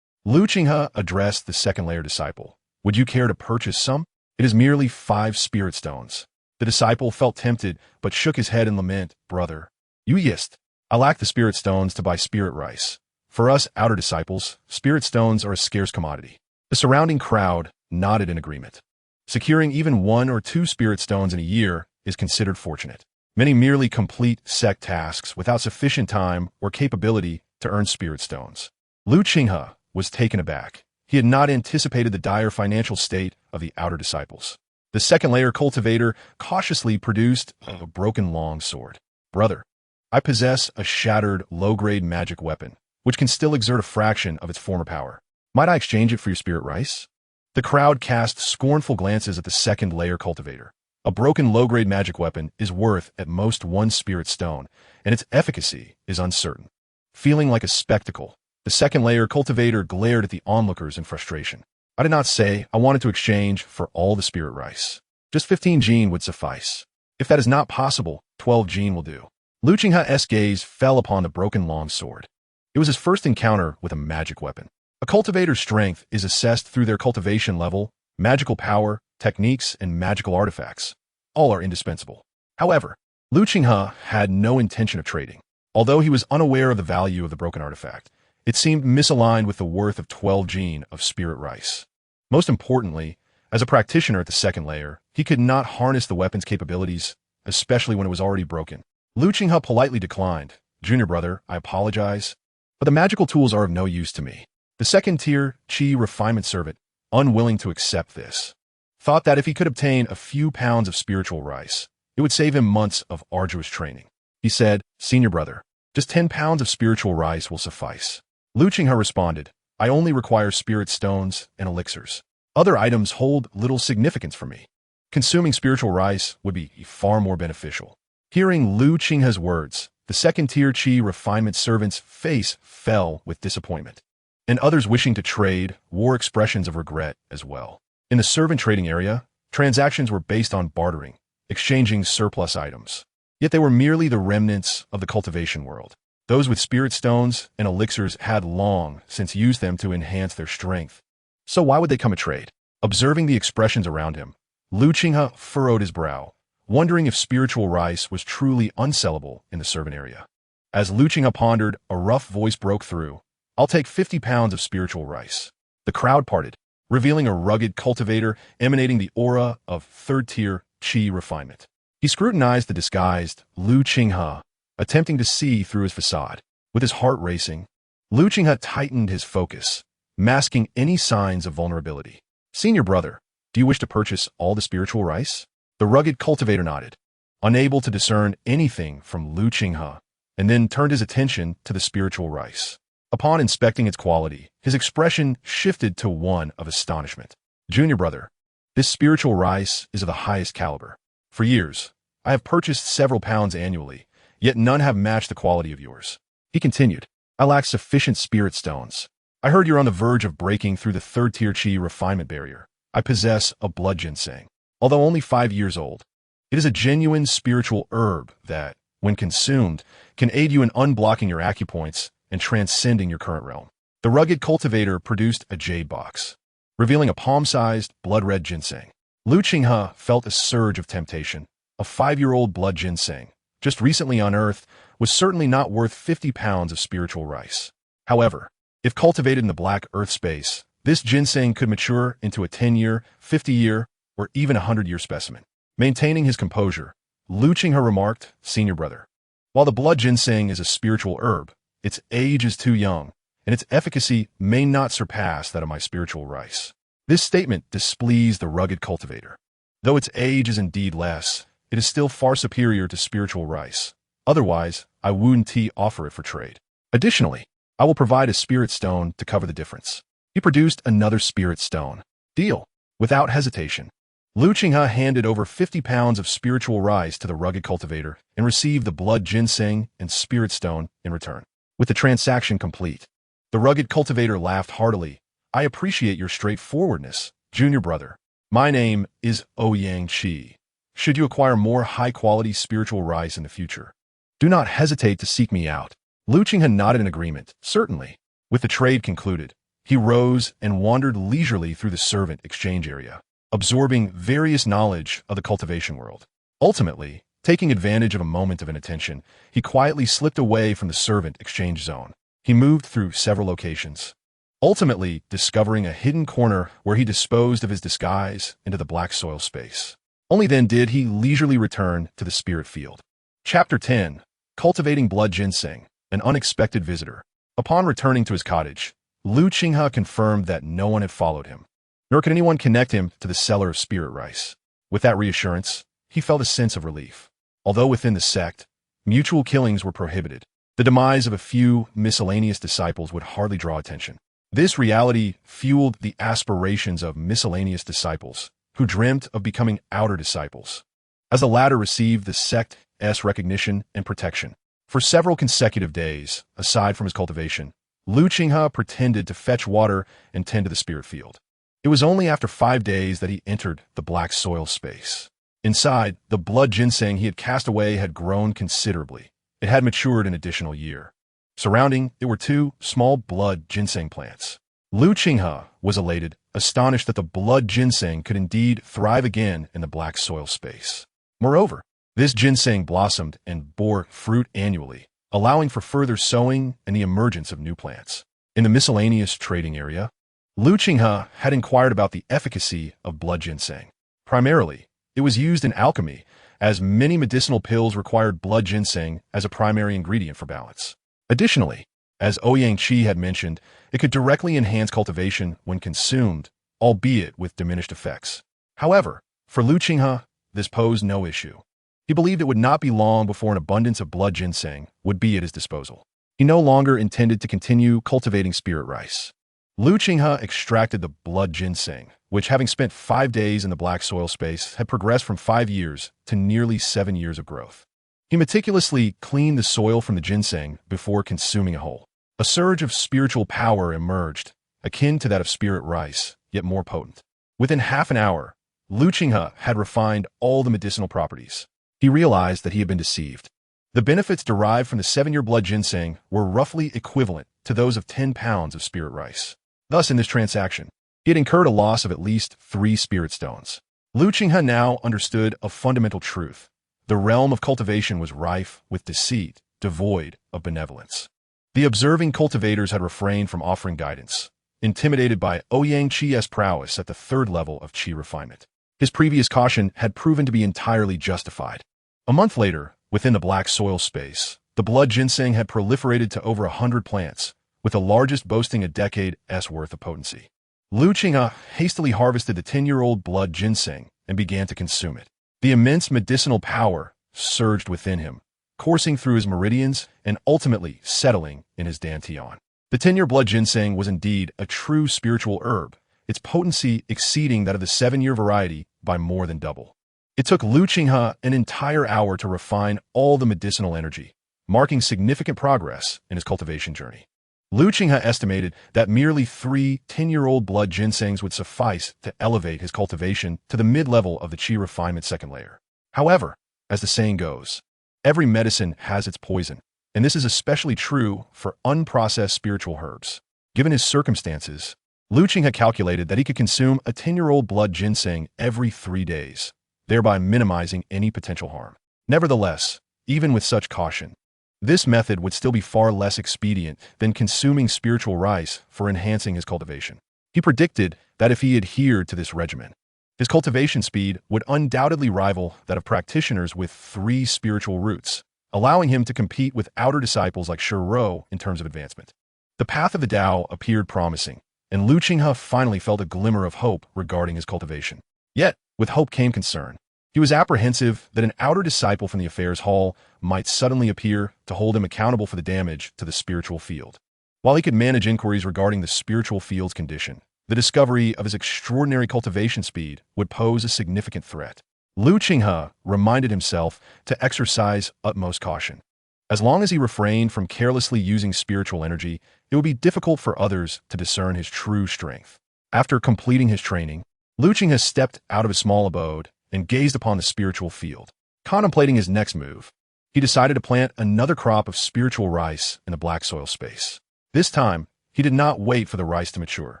Qinghe addressed the second layer disciple. "Would you care to purchase some? It is merely 5 spirit stones." The disciple felt tempted, but shook his head in lament. "Brother, you yist. I lack the spirit stones to buy spirit rice. For us outer disciples, spirit stones are a scarce commodity." The surrounding crowd nodded in agreement. Securing even 1 or 2 spirit stones in a year is considered fortunate. Many merely complete sect tasks without sufficient time or capability to earn spirit stones. Qinghe was taken aback. He had not anticipated the dire financial state of the outer disciples. The second layer cultivator cautiously produced a broken long sword. "Brother, I possess a shattered low-grade magic weapon, which can still exert a fraction of its former power. Might I exchange it for your spirit rice?" The crowd cast scornful glances at the second layer cultivator. A broken low-grade magic weapon is worth at most 1 spirit stone, and its efficacy is uncertain. Feeling like a spectacle, the second layer cultivator glared at the onlookers in frustration. "I did not say I wanted to exchange for all the spirit rice. Just 15 gene would suffice. If that is not possible, 12 gene will do." Qinghe's gaze fell upon the broken long sword. It was his first encounter with a magic weapon. A cultivator's strength is assessed through their cultivation level, magical power, techniques, and magical artifacts. All are indispensable. However, Qinghe had no intention of trading. Although he was unaware of the value of the broken artifact, it seemed misaligned with the worth of 12 gene of spirit rice. Most importantly, as a practitioner at the second layer, he could not harness the weapon's capabilities, especially when it was already broken. Qinghe politely declined. "Junior brother, I apologize, but the magical tools are of no use to me." The second-tier Qi refinement servant, unwilling to accept this, thought that if he could obtain a few pounds of spiritual rice, it would save him months of arduous training. He said, "Senior brother, just 10 pounds of spiritual rice will suffice." Qinghe responded, "I only require spirit stones and elixirs. Other items hold little significance for me. Consuming spiritual rice would be far more beneficial." Hearing Qinghe's words, the second-tier Qi refinement servant's face fell with disappointment, and others wishing to trade wore expressions of regret as well. In the servant trading area, transactions were based on bartering, exchanging surplus items. Yet they were merely the remnants of the cultivation world. Those with spirit stones and elixirs had long since used them to enhance their strength. So why would they come a trade? Observing the expressions around him, Qinghe furrowed his brow, wondering if spiritual rice was truly unsellable in the servant area. As Qinghe pondered, a rough voice broke through. "I'll take 50 pounds of spiritual rice." The crowd parted, revealing a rugged cultivator emanating the aura of third-tier Qi refinement. He scrutinized the disguised Qinghe, attempting to see through his facade. With his heart racing, Qinghe tightened his focus, masking any signs of vulnerability. "Senior brother, do you wish to purchase all the spiritual rice?" The rugged cultivator nodded, unable to discern anything from Qinghe, and then turned his attention to the spiritual rice. Upon inspecting its quality, his expression shifted to one of astonishment. "Junior brother, this spiritual rice is of the highest caliber. For years, I have purchased several pounds annually, yet none have matched the quality of yours." He continued, "I lack sufficient spirit stones. I heard you're on the verge of breaking through the third-tier Qi refinement barrier. I possess a blood ginseng. Although only 5 years old, it is a genuine spiritual herb that, when consumed, can aid you in unblocking your acupoints and transcending your current realm." The rugged cultivator produced a jade box, revealing a palm-sized, blood-red ginseng. Qinghe felt a surge of temptation. A 5-year-old blood ginseng, just recently unearthed, was certainly not worth 50 pounds of spiritual rice. However, if cultivated in the black earth space, this ginseng could mature into a 10-year, 50-year, or even a 100-year specimen. Maintaining his composure, Qinghe remarked, "Senior brother, while the blood ginseng is a spiritual herb, its age is too young, and its efficacy may not surpass that of my spiritual rice. This statement displeased the rugged cultivator. Though its age is indeed less, it is still far superior to spiritual rice. Otherwise, I wouldn't offer it for trade. Additionally, I will provide a spirit stone to cover the difference. He produced another spirit stone. Deal. Without hesitation, Lu Qinghe handed over 50 pounds of spiritual rice to the rugged cultivator and received the blood ginseng and spirit stone in return. With the transaction complete, the rugged cultivator laughed heartily. I appreciate your straightforwardness, junior brother. My name is Ouyang Qi. Should you acquire more high-quality spiritual rice in the future, do not hesitate to seek me out. Lu Qinghe nodded in agreement. Certainly. With the trade concluded, he rose and wandered leisurely through the servant exchange area, absorbing various knowledge of the cultivation world. Ultimately, taking advantage of a moment of inattention, he quietly slipped away from the servant exchange zone. He moved through several locations, ultimately discovering a hidden corner where he disposed of his disguise into the black soil space. Only then did he leisurely return to the spirit field. Chapter 10. Cultivating Blood Ginseng, an unexpected visitor. Upon returning to his cottage, Lu Qinghe confirmed that no one had followed him, nor could anyone connect him to the seller of spirit rice. With that reassurance, he felt a sense of relief. Although within the sect, mutual killings were prohibited, the demise of a few miscellaneous disciples would hardly draw attention. This reality fueled the aspirations of miscellaneous disciples, who dreamt of becoming outer disciples, as the latter received the sect's recognition and protection. For several consecutive days, aside from his cultivation, Lu Qinghe pretended to fetch water and tend to the spirit field. It was only after 5 days that he entered the black soil space. Inside, the blood ginseng he had cast away had grown considerably. It had matured an additional year. Surrounding it were 2 small blood ginseng plants. Lu Qinghe was elated, astonished that the blood ginseng could indeed thrive again in the black soil space. Moreover, this ginseng blossomed and bore fruit annually, allowing for further sowing and the emergence of new plants. In the miscellaneous trading area, Lu Qinghe had inquired about the efficacy of blood ginseng. Primarily, it was used in alchemy, as many medicinal pills required blood ginseng as a primary ingredient for balance. Additionally, as Ouyang Qi had mentioned, it could directly enhance cultivation when consumed, albeit with diminished effects. However, for Lu Qinghe, this posed no issue. He believed it would not be long before an abundance of blood ginseng would be at his disposal. He no longer intended to continue cultivating spirit rice. Lu Qinghe extracted the blood ginseng, which, having spent 5 days in the black soil space, had progressed from 5 years to nearly 7 years of growth. He meticulously cleaned the soil from the ginseng before consuming it whole. A surge of spiritual power emerged, akin to that of spirit rice, yet more potent. Within half an hour, Lu Qinghe had refined all the medicinal properties. He realized that he had been deceived. The benefits derived from the 7-year blood ginseng were roughly equivalent to those of 10 pounds of spirit rice. Thus, in this transaction, he had incurred a loss of at least 3 spirit stones. Lu Qinghe now understood a fundamental truth. The realm of cultivation was rife with deceit, devoid of benevolence. The observing cultivators had refrained from offering guidance, intimidated by Ouyang Qi's prowess at the 3rd level of Qi refinement. His previous caution had proven to be entirely justified. A month later, within the black soil space, the blood ginseng had proliferated to over 100 plants, with the largest boasting a decade's worth of potency. Lu Qinghe hastily harvested the 10-year-old blood ginseng and began to consume it. The immense medicinal power surged within him, coursing through his meridians and ultimately settling in his dantian. The 10-year blood ginseng was indeed a true spiritual herb, its potency exceeding that of the 7-year variety by more than double. It took Lu Qinghe an entire hour to refine all the medicinal energy, marking significant progress in his cultivation journey. Lu Qinghe estimated that merely 3 10-year-old blood ginsengs would suffice to elevate his cultivation to the mid-level of the Qi refinement 2nd layer. However, as the saying goes, every medicine has its poison, and this is especially true for unprocessed spiritual herbs. Given his circumstances, Lu Qinghe calculated that he could consume a 10-year-old blood ginseng every 3 days, thereby minimizing any potential harm. Nevertheless, even with such caution, this method would still be far less expedient than consuming spiritual rice for enhancing his cultivation. He predicted that if he adhered to this regimen, his cultivation speed would undoubtedly rival that of practitioners with 3 spiritual roots, allowing him to compete with outer disciples like Shiro in terms of advancement. The path of the Tao appeared promising, and Lu Qinghe finally felt a glimmer of hope regarding his cultivation. Yet, with hope came concern. He was apprehensive that an outer disciple from the affairs hall might suddenly appear to hold him accountable for the damage to the spiritual field. While he could manage inquiries regarding the spiritual field's condition, the discovery of his extraordinary cultivation speed would pose a significant threat. Lu Qinghe reminded himself to exercise utmost caution. As long as he refrained from carelessly using spiritual energy, it would be difficult for others to discern his true strength. After completing his training, Lu Qinghe stepped out of his small abode and gazed upon the spiritual field. Contemplating his next move, he decided to plant another crop of spiritual rice in the black soil space. This time, he did not wait for the rice to mature.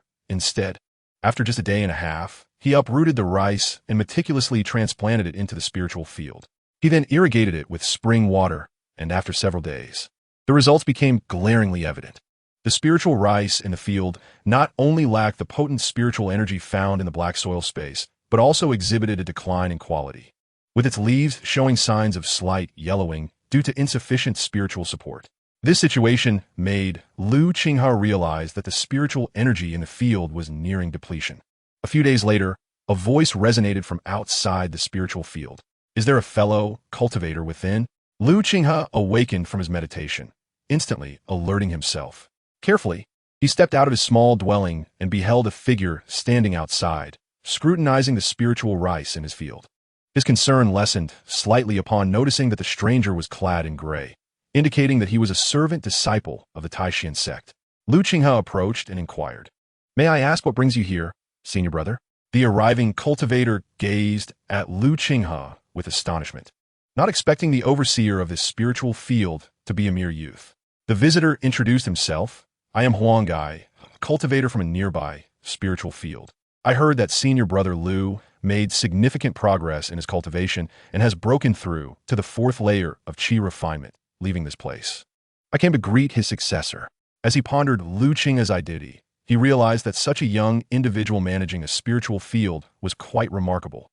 Instead, after just a day and a half, he uprooted the rice and meticulously transplanted it into the spiritual field. He then irrigated it with spring water, and after several days, the results became glaringly evident. The spiritual rice in the field not only lacked the potent spiritual energy found in the black soil space, but also exhibited a decline in quality, with its leaves showing signs of slight yellowing due to insufficient spiritual support. This situation made Lu Qinghe realize that the spiritual energy in the field was nearing depletion. A few days later, a voice resonated from outside the spiritual field. "Is there a fellow cultivator within?" Lu Qinghe awakened from his meditation, instantly alerting himself. Carefully, he stepped out of his small dwelling and beheld a figure standing outside, scrutinizing the spiritual rice in his field. His concern lessened slightly upon noticing that the stranger was clad in gray, indicating that he was a servant disciple of the Taishan sect. Lu Qinghe approached and inquired, "May I ask what brings you here, senior brother?" The arriving cultivator gazed at Lu Qinghe with astonishment, not expecting the overseer of this spiritual field to be a mere youth. The visitor introduced himself. "I am Qinghe, cultivator from a nearby spiritual field. I heard that senior brother Lu made significant progress in his cultivation and has broken through to the 4th layer of Qi refinement, leaving this place. I came to greet his successor." As he pondered Lu Qinghe's identity, he realized that such a young individual managing a spiritual field was quite remarkable.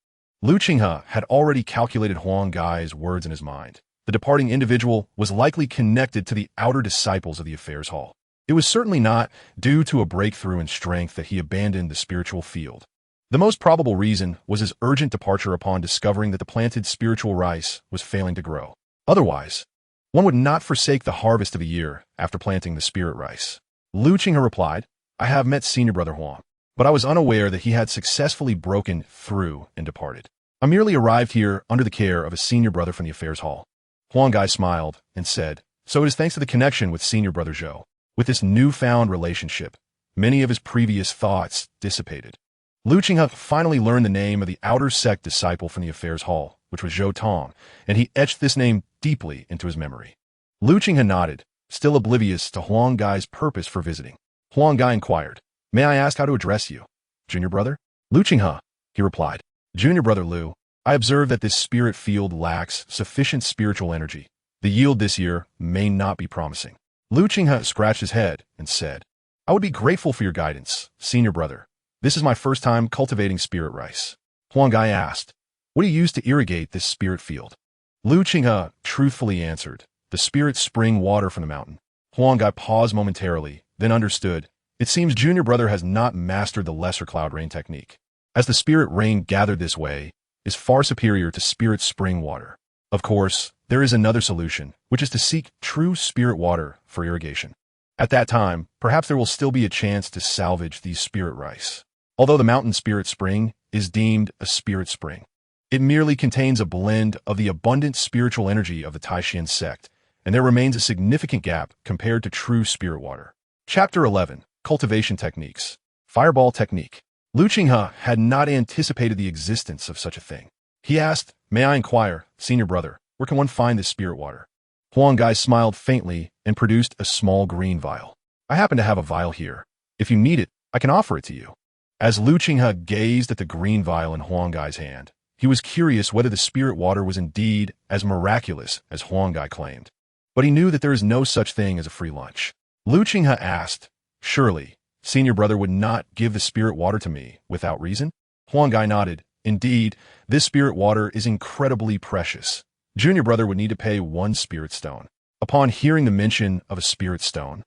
Lu Qinghe had already calculated Qinghe's words in his mind. The departing individual was likely connected to the outer disciples of the affairs hall. It was certainly not due to a breakthrough in strength that he abandoned the spiritual field. The most probable reason was his urgent departure upon discovering that the planted spiritual rice was failing to grow. Otherwise, one would not forsake the harvest of a year after planting the spirit rice. Lu Qinghe replied, "I have met senior brother Huang, but I was unaware that he had successfully broken through and departed. I merely arrived here under the care of a senior brother from the affairs hall." Qinghe smiled and said, "So it is thanks to the connection with senior brother Zhou. With this newfound relationship, many of his previous thoughts dissipated." Lu Qinghe finally learned the name of the outer sect disciple from the affairs hall, which was Zhou Tong, and he etched this name deeply into his memory. Lu Qinghe nodded, still oblivious to Qinghe's purpose for visiting. Qinghe inquired, "May I ask how to address you, junior brother?" "Lu Qinghe," he replied. "Junior brother Lu, I observe that this spirit field lacks sufficient spiritual energy. The yield this year may not be promising." Lu Qinghe scratched his head and said, "I would be grateful for your guidance, senior brother. This is my first time cultivating spirit rice." Qinghe asked, "What do you use to irrigate this spirit field?" Lu Qinghe truthfully answered, "The spirit spring water from the mountain." Qinghe paused momentarily, then understood. It seems junior brother has not mastered the lesser cloud rain technique, as the spirit rain gathered this way is far superior to spirit spring water. Of course, there is another solution, which is to seek true spirit water for irrigation. At that time, perhaps there will still be a chance to salvage these spirit rice. Although the mountain spirit spring is deemed a spirit spring, it merely contains a blend of the abundant spiritual energy of the Taishan sect, and there remains a significant gap compared to true spirit water. Chapter 11. Cultivation Techniques. Fireball Technique. Lu Qinghe had not anticipated the existence of such a thing. He asked, "May I inquire, senior brother, where can one find this spirit water?" Qinghe smiled faintly and produced a small green vial. "I happen to have a vial here. If you need it, I can offer it to you." As Lu Qinghe gazed at the green vial in Qinghe's hand, he was curious whether the spirit water was indeed as miraculous as Qinghe claimed. But he knew that there is no such thing as a free lunch. Lu Qinghe asked, "Surely, senior brother would not give the spirit water to me without reason?" Qinghe nodded. "Indeed, this spirit water is incredibly precious. Junior brother would need to pay 1 spirit stone." Upon hearing the mention of a spirit stone,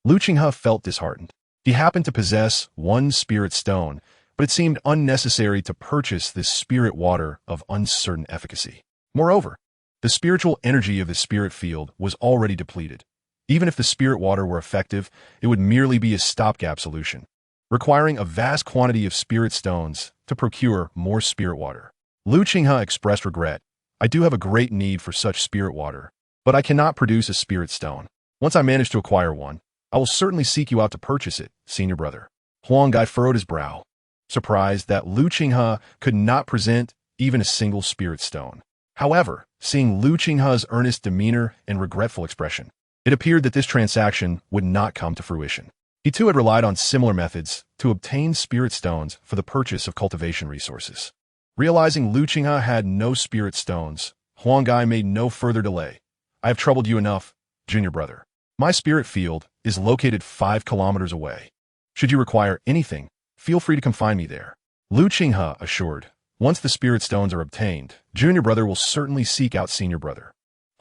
Qinghe felt disheartened. He happened to possess one spirit stone, but it seemed unnecessary to purchase this spirit water of uncertain efficacy. Moreover, the spiritual energy of the spirit field was already depleted. Even if the spirit water were effective, it would merely be a stopgap solution, requiring a vast quantity of spirit stones to procure more spirit water. Qinghe expressed regret. I do have a great need for such spirit water, but I cannot produce a spirit stone. Once I manage to acquire one, I will certainly seek you out to purchase it, senior brother. Huanggai furrowed his brow, surprised that Qinghe could not present even a single spirit stone. However, seeing Qinghe's earnest demeanor and regretful expression, it appeared that this transaction would not come to fruition. He too had relied on similar methods to obtain spirit stones for the purchase of cultivation resources. Realizing Qinghe had no spirit stones, Huanggai made no further delay. I have troubled you enough, junior brother. My spirit field is located 5 kilometers away. Should you require anything, feel free to come find me there. Qinghe assured. Once the spirit stones are obtained, junior brother will certainly seek out senior brother.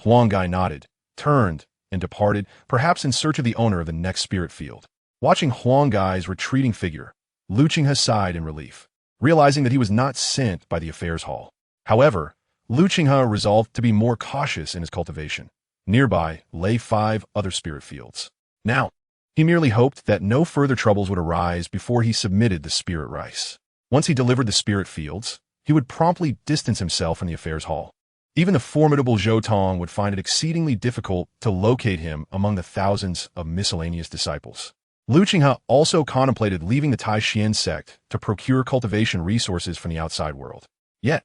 Huanggai nodded, turned, and departed, perhaps in search of the owner of the next spirit field. Watching Huanggai's retreating figure, Qinghe sighed in relief, realizing that he was not sent by the affairs hall. However, Qinghe resolved to be more cautious in his cultivation. Nearby lay 5 other spirit fields. Now, he merely hoped that no further troubles would arise before he submitted the spirit rice. Once he delivered the spirit fields, he would promptly distance himself from the affairs hall. Even the formidable Zhou Tong would find it exceedingly difficult to locate him among the thousands of miscellaneous disciples. Qinghe also contemplated leaving the Taishian sect to procure cultivation resources from the outside world. Yet,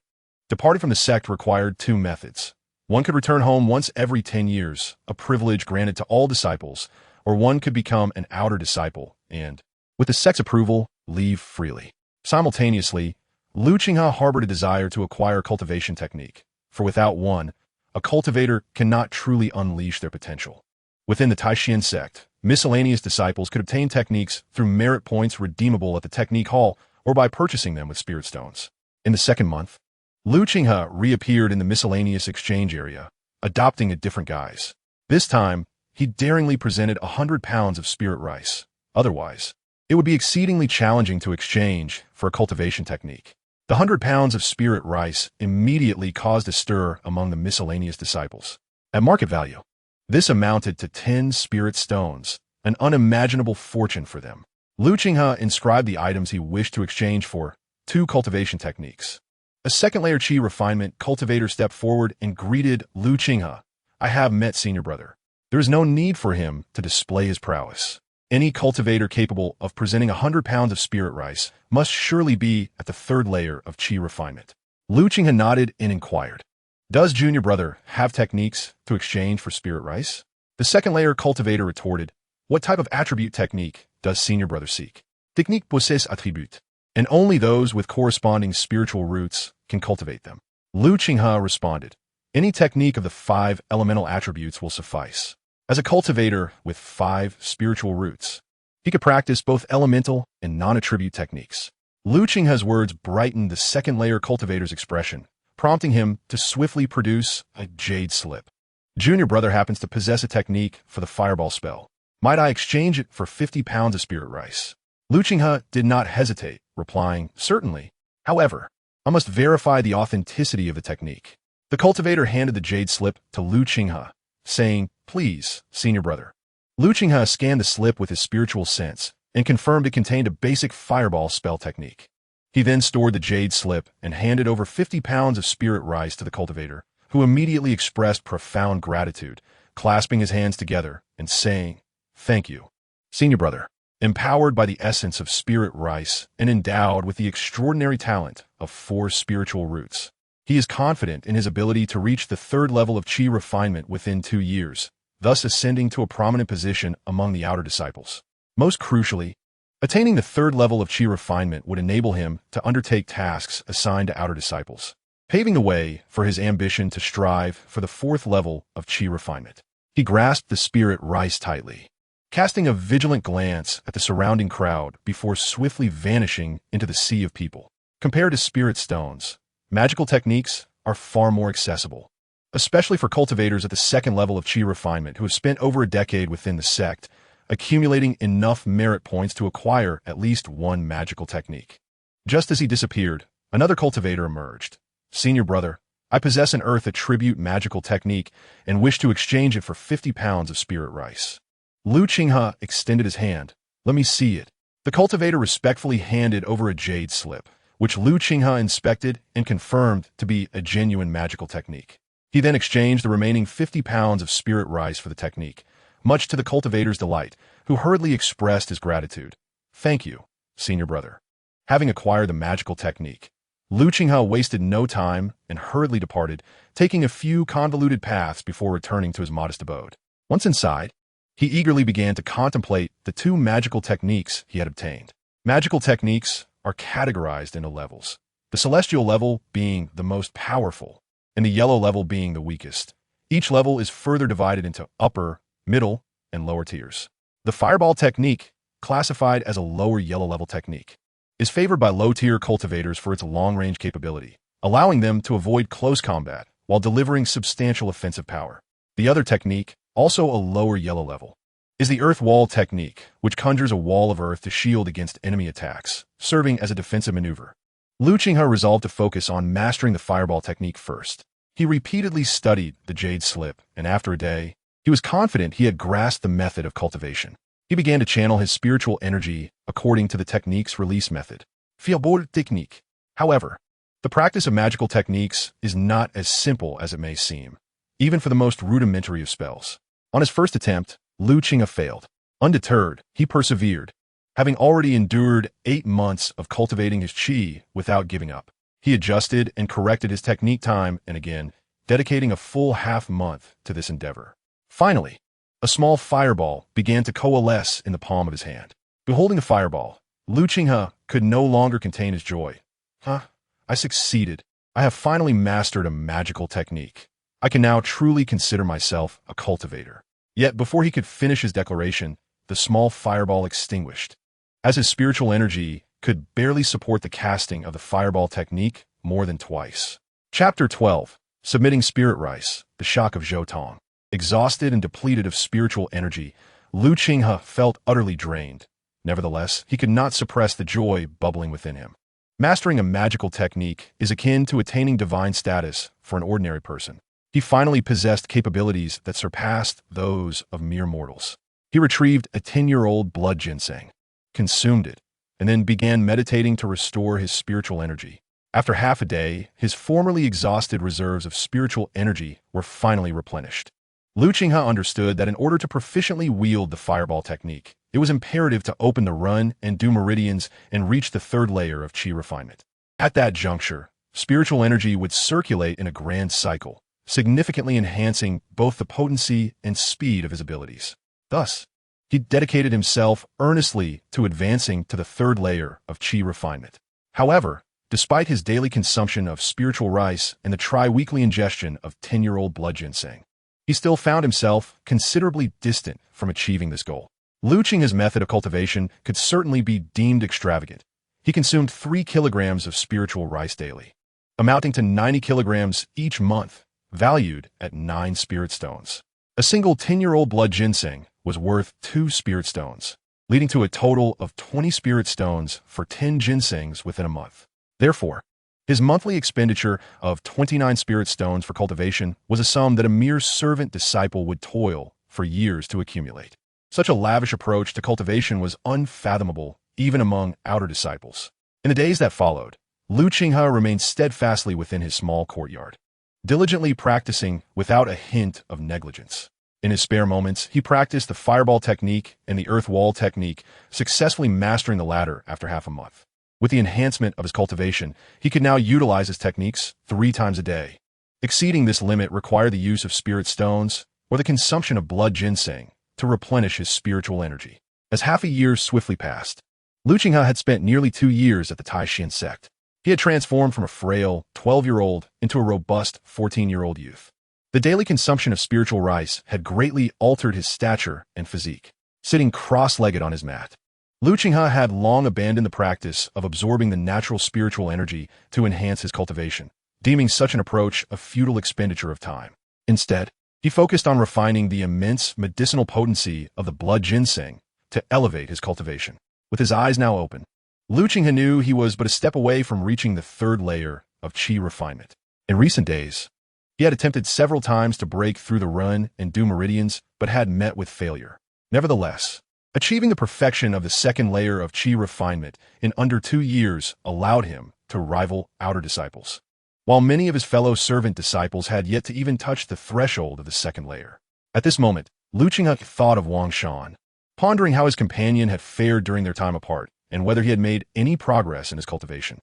departing from the sect required 2 methods. One could return home once every 10 years, a privilege granted to all disciples, or one could become an outer disciple and, with the sect's approval, leave freely. Simultaneously, Qinghe harbored a desire to acquire cultivation technique, for without one, a cultivator cannot truly unleash their potential. Within the Taishian sect, miscellaneous disciples could obtain techniques through merit points redeemable at the technique hall or by purchasing them with spirit stones. In the second month, Qinghe reappeared in the miscellaneous exchange area, adopting a different guise. This time, he daringly presented 100 pounds of spirit rice. Otherwise, it would be exceedingly challenging to exchange for a cultivation technique. The 100 pounds of spirit rice immediately caused a stir among the miscellaneous disciples. At market value, this amounted to 10 spirit stones, an unimaginable fortune for them. Qinghe inscribed the items he wished to exchange for 2 cultivation techniques. A second-layer Qi refinement cultivator stepped forward and greeted Qinghe. I have met senior brother. There is no need for him to display his prowess. Any cultivator capable of presenting 100 pounds of spirit rice must surely be at the 3rd layer of Qi refinement. Qinghe nodded and inquired, does junior brother have techniques to exchange for spirit rice? The second-layer cultivator retorted, what type of attribute technique does senior brother seek? Technique possède attribute, and only those with corresponding spiritual roots can cultivate them. Qinghe responded, any technique of the 5 elemental attributes will suffice. As a cultivator with 5 spiritual roots, he could practice both elemental and non-attribute techniques. Qinghe's words brightened the second-layer cultivator's expression, prompting him to swiftly produce a jade slip. Junior brother happens to possess a technique for the fireball spell. Might I exchange it for 50 pounds of spirit rice? Qinghe did not hesitate, replying, certainly. However, I must verify the authenticity of the technique. The cultivator handed the jade slip to Qinghe, saying, please, senior brother. Qinghe scanned the slip with his spiritual sense and confirmed it contained a basic fireball spell technique. He then stored the jade slip and handed over 50 pounds of spirit rice to the cultivator, who immediately expressed profound gratitude, clasping his hands together and saying, thank you, senior brother. Empowered by the essence of spirit rice and endowed with the extraordinary talent of 4 spiritual roots, he is confident in his ability to reach the 3rd level of Qi refinement within 2 years, thus ascending to a prominent position among the outer disciples. Most crucially, attaining the 3rd level of Qi refinement would enable him to undertake tasks assigned to outer disciples, paving the way for his ambition to strive for the 4th level of Qi refinement. He grasped the spirit rice tightly, casting a vigilant glance at the surrounding crowd before swiftly vanishing into the sea of people. Compared to spirit stones, magical techniques are far more accessible, especially for cultivators at the 2nd level of Qi refinement who have spent over a decade within the sect, accumulating enough merit points to acquire at least one magical technique. Just as he disappeared, another cultivator emerged. "Senior brother, I possess an earth attribute magical technique and wish to exchange it for 50 pounds of spirit rice." Qinghe extended his hand. "Let me see it." The cultivator respectfully handed over a jade slip, which Qinghe inspected and confirmed to be a genuine magical technique. He then exchanged the remaining 50 pounds of spirit rice for the technique, much to the cultivator's delight, who hurriedly expressed his gratitude. "Thank you, senior brother." Having acquired the magical technique, Qinghe wasted no time and hurriedly departed, taking a few convoluted paths before returning to his modest abode. Once inside, he eagerly began to contemplate the two magical techniques he had obtained. Magical techniques are categorized into levels, the celestial level being the most powerful, and the yellow level being the weakest. Each level is further divided into upper, middle, and lower tiers. The fireball technique, classified as a lower yellow level technique, is favored by low-tier cultivators for its long-range capability, allowing them to avoid close combat while delivering substantial offensive power. The other technique, also a lower yellow level, is the earth wall technique, which conjures a wall of earth to shield against enemy attacks, serving as a defensive maneuver. Qinghe resolved to focus on mastering the fireball technique first. He repeatedly studied the jade slip, and after a day, he was confident he had grasped the method of cultivation. He began to channel his spiritual energy according to the technique's release method, fireball technique. However, the practice of magical techniques is not as simple as it may seem, even for the most rudimentary of spells. On his first attempt, Qinghe failed. Undeterred, he persevered, having already endured 8 months of cultivating his qi without giving up. He adjusted and corrected his technique time and again, dedicating a full half-month to this endeavor. Finally, a small fireball began to coalesce in the palm of his hand. Beholding the fireball, Qinghe could no longer contain his joy. I succeeded. I have finally mastered a magical technique. I can now truly consider myself a cultivator." Yet before he could finish his declaration, the small fireball extinguished, as his spiritual energy could barely support the casting of the fireball technique more than twice. Chapter 12. Submitting Spirit Rice, the Shock of Zhoutong. Exhausted and depleted of spiritual energy, Qinghe felt utterly drained. Nevertheless, he could not suppress the joy bubbling within him. Mastering a magical technique is akin to attaining divine status for an ordinary person. He finally possessed capabilities that surpassed those of mere mortals. He retrieved a 10-year-old blood ginseng, consumed it, and then began meditating to restore his spiritual energy. After half a day, his formerly exhausted reserves of spiritual energy were finally replenished. Qinghe understood that in order to proficiently wield the fireball technique, it was imperative to open the run and do meridians and reach the third layer of qi refinement. At that juncture, spiritual energy would circulate in a grand cycle, significantly enhancing both the potency and speed of his abilities. Thus, he dedicated himself earnestly to advancing to the third layer of qi refinement. However, despite his daily consumption of spiritual rice and the tri-weekly ingestion of 10-year-old blood ginseng, he still found himself considerably distant from achieving this goal. Qinghe's method of cultivation could certainly be deemed extravagant. He consumed 3 kilograms of spiritual rice daily, amounting to 90 kilograms each month, valued at 9 spirit stones. A single 10-year-old blood ginseng was worth 2 spirit stones, leading to a total of 20 spirit stones for 10 ginsengs within a month. Therefore, his monthly expenditure of 29 spirit stones for cultivation was a sum that a mere servant disciple would toil for years to accumulate. Such a lavish approach to cultivation was unfathomable even among outer disciples. In the days that followed, Qinghe remained steadfastly within his small courtyard, diligently practicing without a hint of negligence. In his spare moments, he practiced the fireball technique and the earth wall technique, successfully mastering the latter after half a month. With the enhancement of his cultivation, he could now utilize his techniques 3 times a day. Exceeding this limit required the use of spirit stones or the consumption of blood ginseng to replenish his spiritual energy. As half a year swiftly passed, Qinghe had spent nearly 2 years at the Taishan sect. He had transformed from a frail 12-year-old into a robust 14-year-old youth. The daily consumption of spiritual rice had greatly altered his stature and physique. Sitting cross-legged on his mat, Qinghe had long abandoned the practice of absorbing the natural spiritual energy to enhance his cultivation, deeming such an approach a futile expenditure of time. Instead, He focused on refining the immense medicinal potency of the blood ginseng to elevate his cultivation. With his eyes now open, Qinghe knew he was but a step away from reaching the third layer of qi refinement. In recent days, he had attempted several times to break through the run and do meridians, but had met with failure. Nevertheless, achieving the perfection of the second layer of qi refinement in under 2 years allowed him to rival outer disciples, while many of his fellow servant disciples had yet to even touch the threshold of the second layer. At this moment, Qinghe thought of Wang Shan, pondering how his companion had fared during their time apart and whether he had made any progress in his cultivation.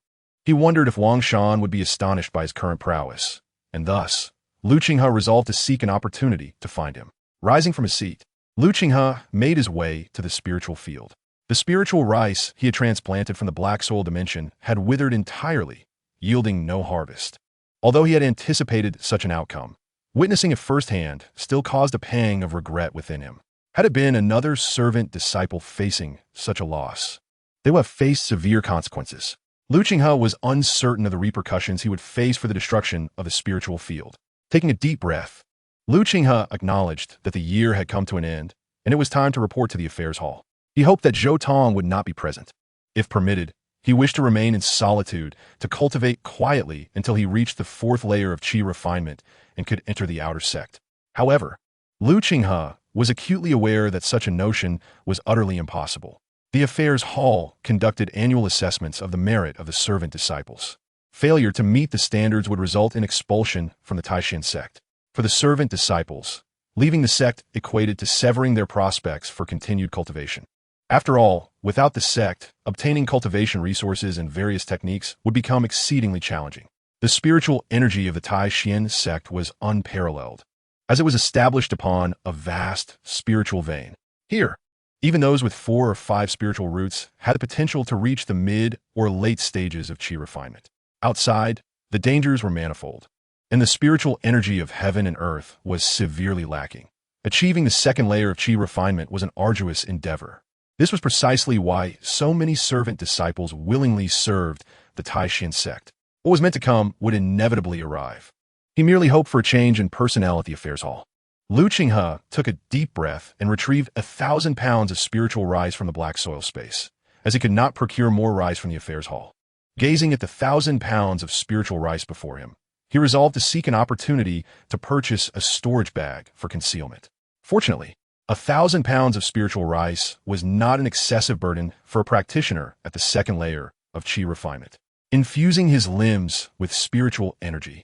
He wondered if Wang Shan would be astonished by his current prowess, and thus, Qinghe resolved to seek an opportunity to find him. Rising from his seat, Qinghe made his way to the spiritual field. The spiritual rice he had transplanted from the black soil dimension had withered entirely, yielding no harvest. Although he had anticipated such an outcome, witnessing it firsthand still caused a pang of regret within him. Had it been another servant disciple facing such a loss, they would have faced severe consequences. Qinghe was uncertain of the repercussions he would face for the destruction of the spiritual field. Taking a deep breath, Qinghe acknowledged that the year had come to an end, and it was time to report to the affairs hall. He hoped that Zhou Tong would not be present. If permitted, he wished to remain in solitude, to cultivate quietly until he reached the fourth layer of qi refinement and could enter the outer sect. However, Qinghe was acutely aware that such a notion was utterly impossible. The affairs hall conducted annual assessments of the merit of the servant disciples. Failure to meet the standards would result in expulsion from the Taishan sect. For the servant disciples, leaving the sect equated to severing their prospects for continued cultivation. After all, without the sect, obtaining cultivation resources and various techniques would become exceedingly challenging. The spiritual energy of the Taishan sect was unparalleled, as it was established upon a vast spiritual vein. Here, even those with 4 or 5 spiritual roots had the potential to reach the mid or late stages of qi refinement. Outside, the dangers were manifold, and the spiritual energy of heaven and earth was severely lacking. Achieving the second layer of qi refinement was an arduous endeavor. This was precisely why so many servant disciples willingly served the Taishan sect. What was meant to come would inevitably arrive. He merely hoped for a change in personnel at the affairs hall. Qinghe took a deep breath and retrieved 1,000 pounds of spiritual rice from the black soil space, as he could not procure more rice from the affairs hall. Gazing at the 1,000 pounds of spiritual rice before him, he resolved to seek an opportunity to purchase a storage bag for concealment. Fortunately, 1,000 pounds of spiritual rice was not an excessive burden for a practitioner at the second layer of qi refinement. Infusing his limbs with spiritual energy,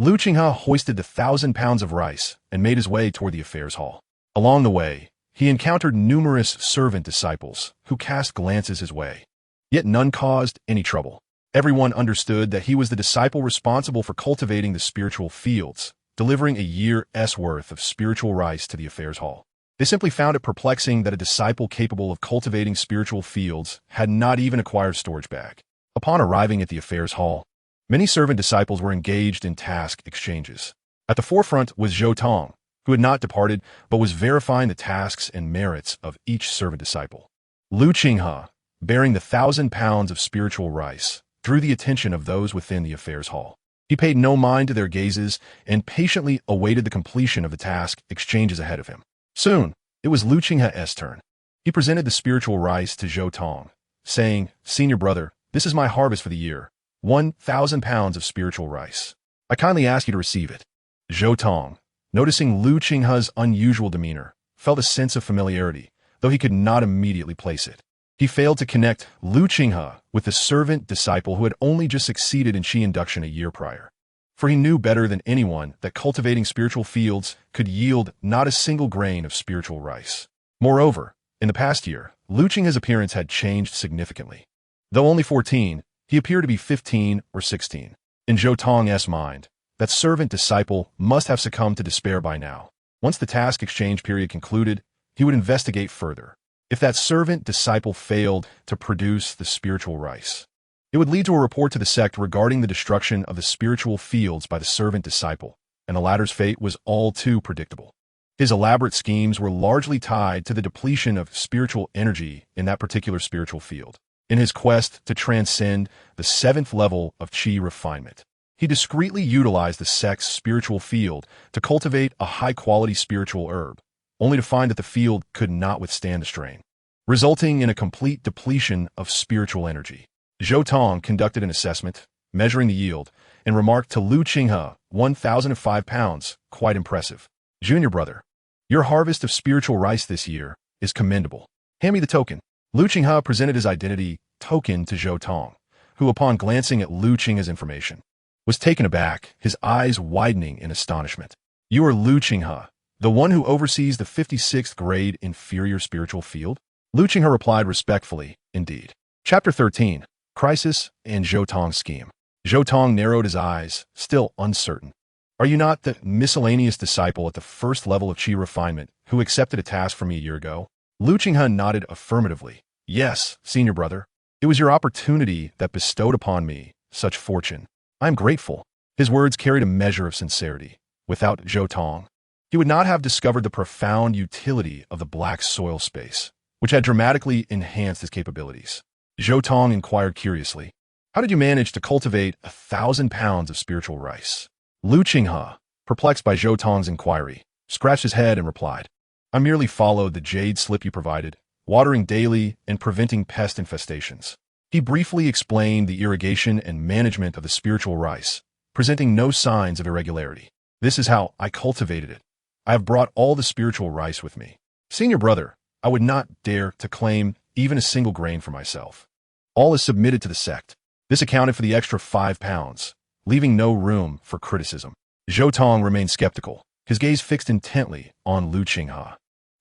Qinghe hoisted the 1,000 pounds of rice and made his way toward the affairs hall. Along the way, he encountered numerous servant disciples who cast glances his way, yet none caused any trouble. Everyone understood that he was the disciple responsible for cultivating the spiritual fields, delivering a year's worth of spiritual rice to the affairs hall. They simply found it perplexing that a disciple capable of cultivating spiritual fields had not even acquired a storage bag. Upon arriving at the affairs hall, many servant disciples were engaged in task exchanges. At the forefront was Zhou Tong, who had not departed but was verifying the tasks and merits of each servant disciple. Qinghe, bearing the 1,000 pounds of spiritual rice, drew the attention of those within the affairs hall. He paid no mind to their gazes and patiently awaited the completion of the task exchanges ahead of him. Soon, it was Qinghe's turn. He presented the spiritual rice to Zhou Tong, saying, "Senior brother, this is my harvest for the year, 1,000 pounds of spiritual rice. I kindly ask you to receive it." Zhou Tong, noticing Qinghe's unusual demeanor, felt a sense of familiarity, though he could not immediately place it. He failed to connect Qinghe with the servant disciple who had only just succeeded in qi induction a year prior. For he knew better than anyone that cultivating spiritual fields could yield not a single grain of spiritual rice. Moreover, in the past year, Qinghe's appearance had changed significantly. Though only 14, he appeared to be 15 or 16. In Zhou Tong's mind, that servant disciple must have succumbed to despair by now. Once the task exchange period concluded, he would investigate further. If that servant disciple failed to produce the spiritual rice, it would lead to a report to the sect regarding the destruction of the spiritual fields by the servant disciple, and the latter's fate was all too predictable. His elaborate schemes were largely tied to the depletion of spiritual energy in that particular spiritual field. In his quest to transcend the 7th level of qi refinement, He discreetly utilized the sect's spiritual field to cultivate a high-quality spiritual herb, only to find that the field could not withstand the strain, resulting in a complete depletion of spiritual energy. Zhou Tong conducted an assessment, measuring the yield, and remarked to Lu Qinghe, 1,005 pounds, quite impressive. Junior brother, your harvest of spiritual rice this year is commendable. Hand me the token. Lu Qinghe presented his identity token to Zhou Tong, who, upon glancing at Lu Qinghe's information, was taken aback, his eyes widening in astonishment. You are Lu Qinghe, the one who oversees the 56th grade inferior spiritual field? Lu Qinghe replied respectfully, indeed. Chapter 13, Crisis and Zhou Tong's Scheme. Zhou Tong narrowed his eyes, still uncertain. Are you not the miscellaneous disciple at the first level of Qi refinement who accepted a task from me a year ago? Lu Qinghe nodded affirmatively. Yes, senior brother. It was your opportunity that bestowed upon me such fortune. I am grateful. His words carried a measure of sincerity. Without Zhou Tong, he would not have discovered the profound utility of the black soil space, which had dramatically enhanced his capabilities. Zhou Tong inquired curiously, how did you manage to cultivate 1,000 pounds of spiritual rice? Lu Qinghe, perplexed by Zhou Tong's inquiry, scratched his head and replied, I merely followed the jade slip you provided, watering daily and preventing pest infestations. He briefly explained the irrigation and management of the spiritual rice, presenting no signs of irregularity. This is how I cultivated it. I have brought all the spiritual rice with me. Senior brother, I would not dare to claim even a single grain for myself. All is submitted to the sect. This accounted for the extra 5 pounds, leaving no room for criticism. Zhou Tong remained skeptical, his gaze fixed intently on Lu Qinghe.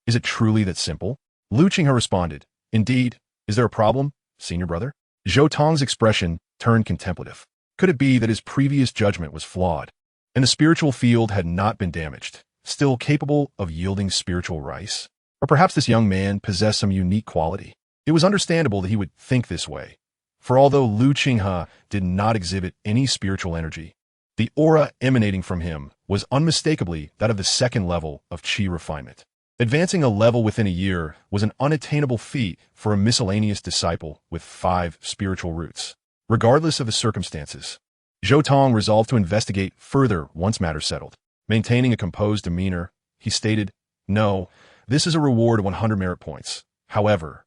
Is it truly that simple? Lu Qinghe responded, indeed. Is there a problem, senior brother? Zhou Tong's expression turned contemplative. Could it be that his previous judgment was flawed, and the spiritual field had not been damaged, still capable of yielding spiritual rice? Or perhaps this young man possessed some unique quality? It was understandable that he would think this way, for although Lu Qinghe did not exhibit any spiritual energy, the aura emanating from him was unmistakably that of the second level of Qi refinement. Advancing a level within a year was an unattainable feat for a miscellaneous disciple with 5 spiritual roots. Regardless of the circumstances, Zhou Tong resolved to investigate further once matters settled. Maintaining a composed demeanor, he stated, no, this is a reward of 100 merit points. However,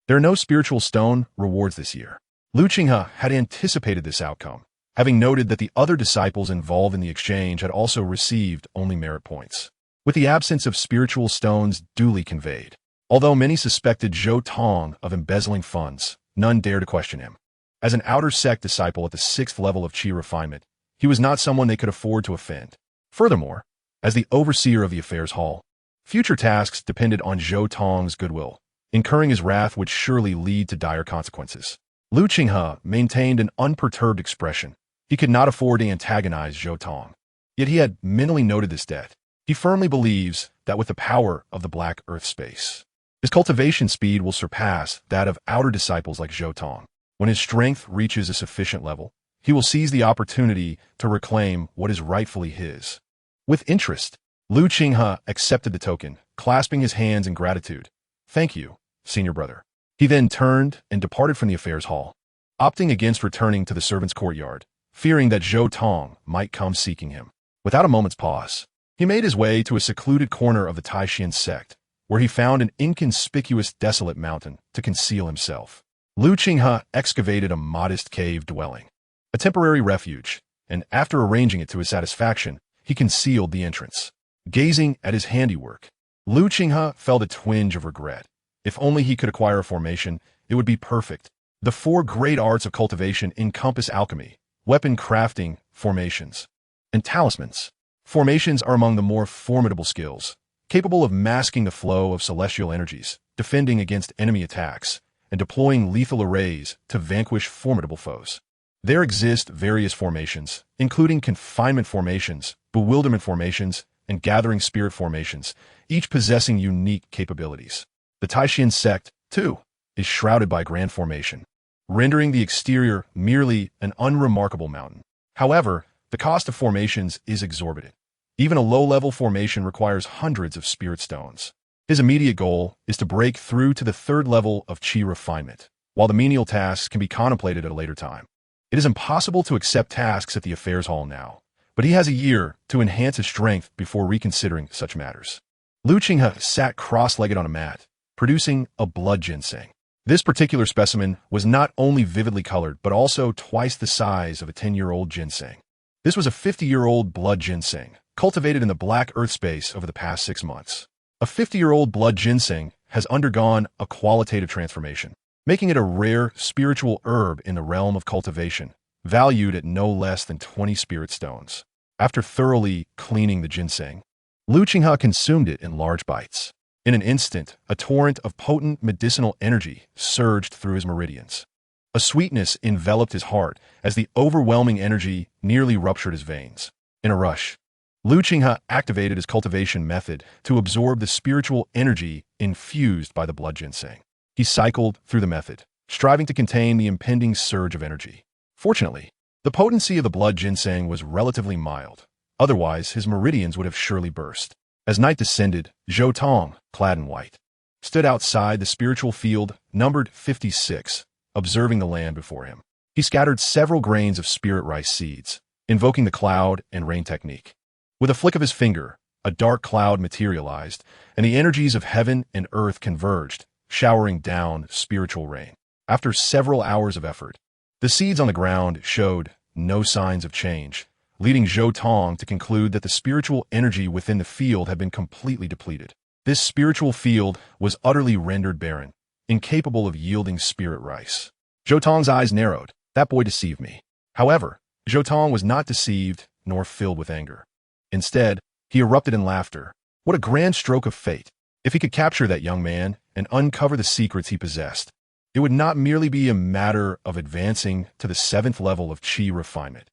there are no spiritual stone rewards this year. Lu Qinghe had anticipated this outcome, having noted that the other disciples involved in the exchange had also received only merit points, with the absence of spiritual stones duly conveyed. Although many suspected Zhou Tong of embezzling funds, none dared to question him. As an outer sect disciple at the 6th level of Qi refinement, he was not someone they could afford to offend. Furthermore, as the overseer of the affairs hall, future tasks depended on Zhou Tong's goodwill. Incurring his wrath would surely lead to dire consequences. Lu Qinghe maintained an unperturbed expression. He could not afford to antagonize Zhou Tong. Yet he had mentally noted this debt. He firmly believes that with the power of the black earth space, his cultivation speed will surpass that of outer disciples like Zhou Tong. When his strength reaches a sufficient level, he will seize the opportunity to reclaim what is rightfully his. With interest, Lu Qinghe accepted the token, clasping his hands in gratitude. Thank you, senior brother. He then turned and departed from the affairs hall, opting against returning to the servants' courtyard, fearing that Zhou Tong might come seeking him. Without a moment's pause, he made his way to a secluded corner of the Taishan sect, where he found an inconspicuous desolate mountain to conceal himself. Lu Qinghe excavated a modest cave dwelling, a temporary refuge, and after arranging it to his satisfaction, he concealed the entrance. Gazing at his handiwork, Lu Qinghe felt a twinge of regret. If only he could acquire a formation, it would be perfect. The 4 great arts of cultivation encompass alchemy, weapon crafting, formations, and talismans. Formations are among the more formidable skills, capable of masking the flow of celestial energies, defending against enemy attacks, and deploying lethal arrays to vanquish formidable foes. There exist various formations, including confinement formations, bewilderment formations, and gathering spirit formations, each possessing unique capabilities. The Taishan sect, too, is shrouded by grand formation, rendering the exterior merely an unremarkable mountain. However, the cost of formations is exorbitant. Even a low-level formation requires hundreds of spirit stones. His immediate goal is to break through to the 3rd level of Qi refinement, while the menial tasks can be contemplated at a later time. It is impossible to accept tasks at the affairs hall now, but he has a year to enhance his strength before reconsidering such matters. Lu Qinghe sat cross-legged on a mat, producing a blood ginseng. This particular specimen was not only vividly colored, but also twice the size of a 10-year-old ginseng. This was a 50-year-old blood ginseng, cultivated in the black earth space over the past 6 months. A 50-year-old blood ginseng has undergone a qualitative transformation, making it a rare spiritual herb in the realm of cultivation, valued at no less than 20 spirit stones. After thoroughly cleaning the ginseng, Lu Qinghe consumed it in large bites. In an instant, a torrent of potent medicinal energy surged through his meridians. A sweetness enveloped his heart as the overwhelming energy nearly ruptured his veins. In a rush, Lu Qinghe activated his cultivation method to absorb the spiritual energy infused by the blood ginseng. He cycled through the method, striving to contain the impending surge of energy. Fortunately, the potency of the blood ginseng was relatively mild. Otherwise, his meridians would have surely burst. As night descended, Zhou Tong, clad in white, stood outside the spiritual field numbered 56, observing the land before him. He scattered several grains of spirit rice seeds, invoking the cloud and rain technique. With a flick of his finger, a dark cloud materialized, and the energies of heaven and earth converged, showering down spiritual rain. After several hours of effort, the seeds on the ground showed no signs of change, leading Zhou Tong to conclude that the spiritual energy within the field had been completely depleted. This spiritual field was utterly rendered barren, incapable of yielding spirit rice. Zhou Tong's eyes narrowed. That boy deceived me. However, Zhou Tong was not deceived nor filled with anger. Instead, he erupted in laughter. What a grand stroke of fate! If he could capture that young man and uncover the secrets he possessed, it would not merely be a matter of advancing to the 7th level of Qi refinement.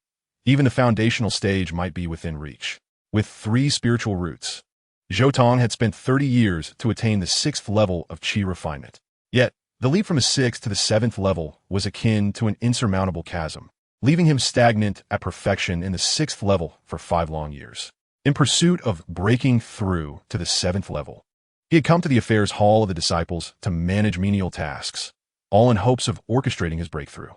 Even the foundational stage might be within reach. With 3 spiritual roots, Zhou Tong had spent 30 years to attain the 6th level of Qi refinement. Yet, the leap from a 6th to the 7th level was akin to an insurmountable chasm, leaving him stagnant at perfection in the 6th level for 5 long years. In pursuit of breaking through to the 7th level, he had come to the affairs hall of the disciples to manage menial tasks, all in hopes of orchestrating his breakthrough.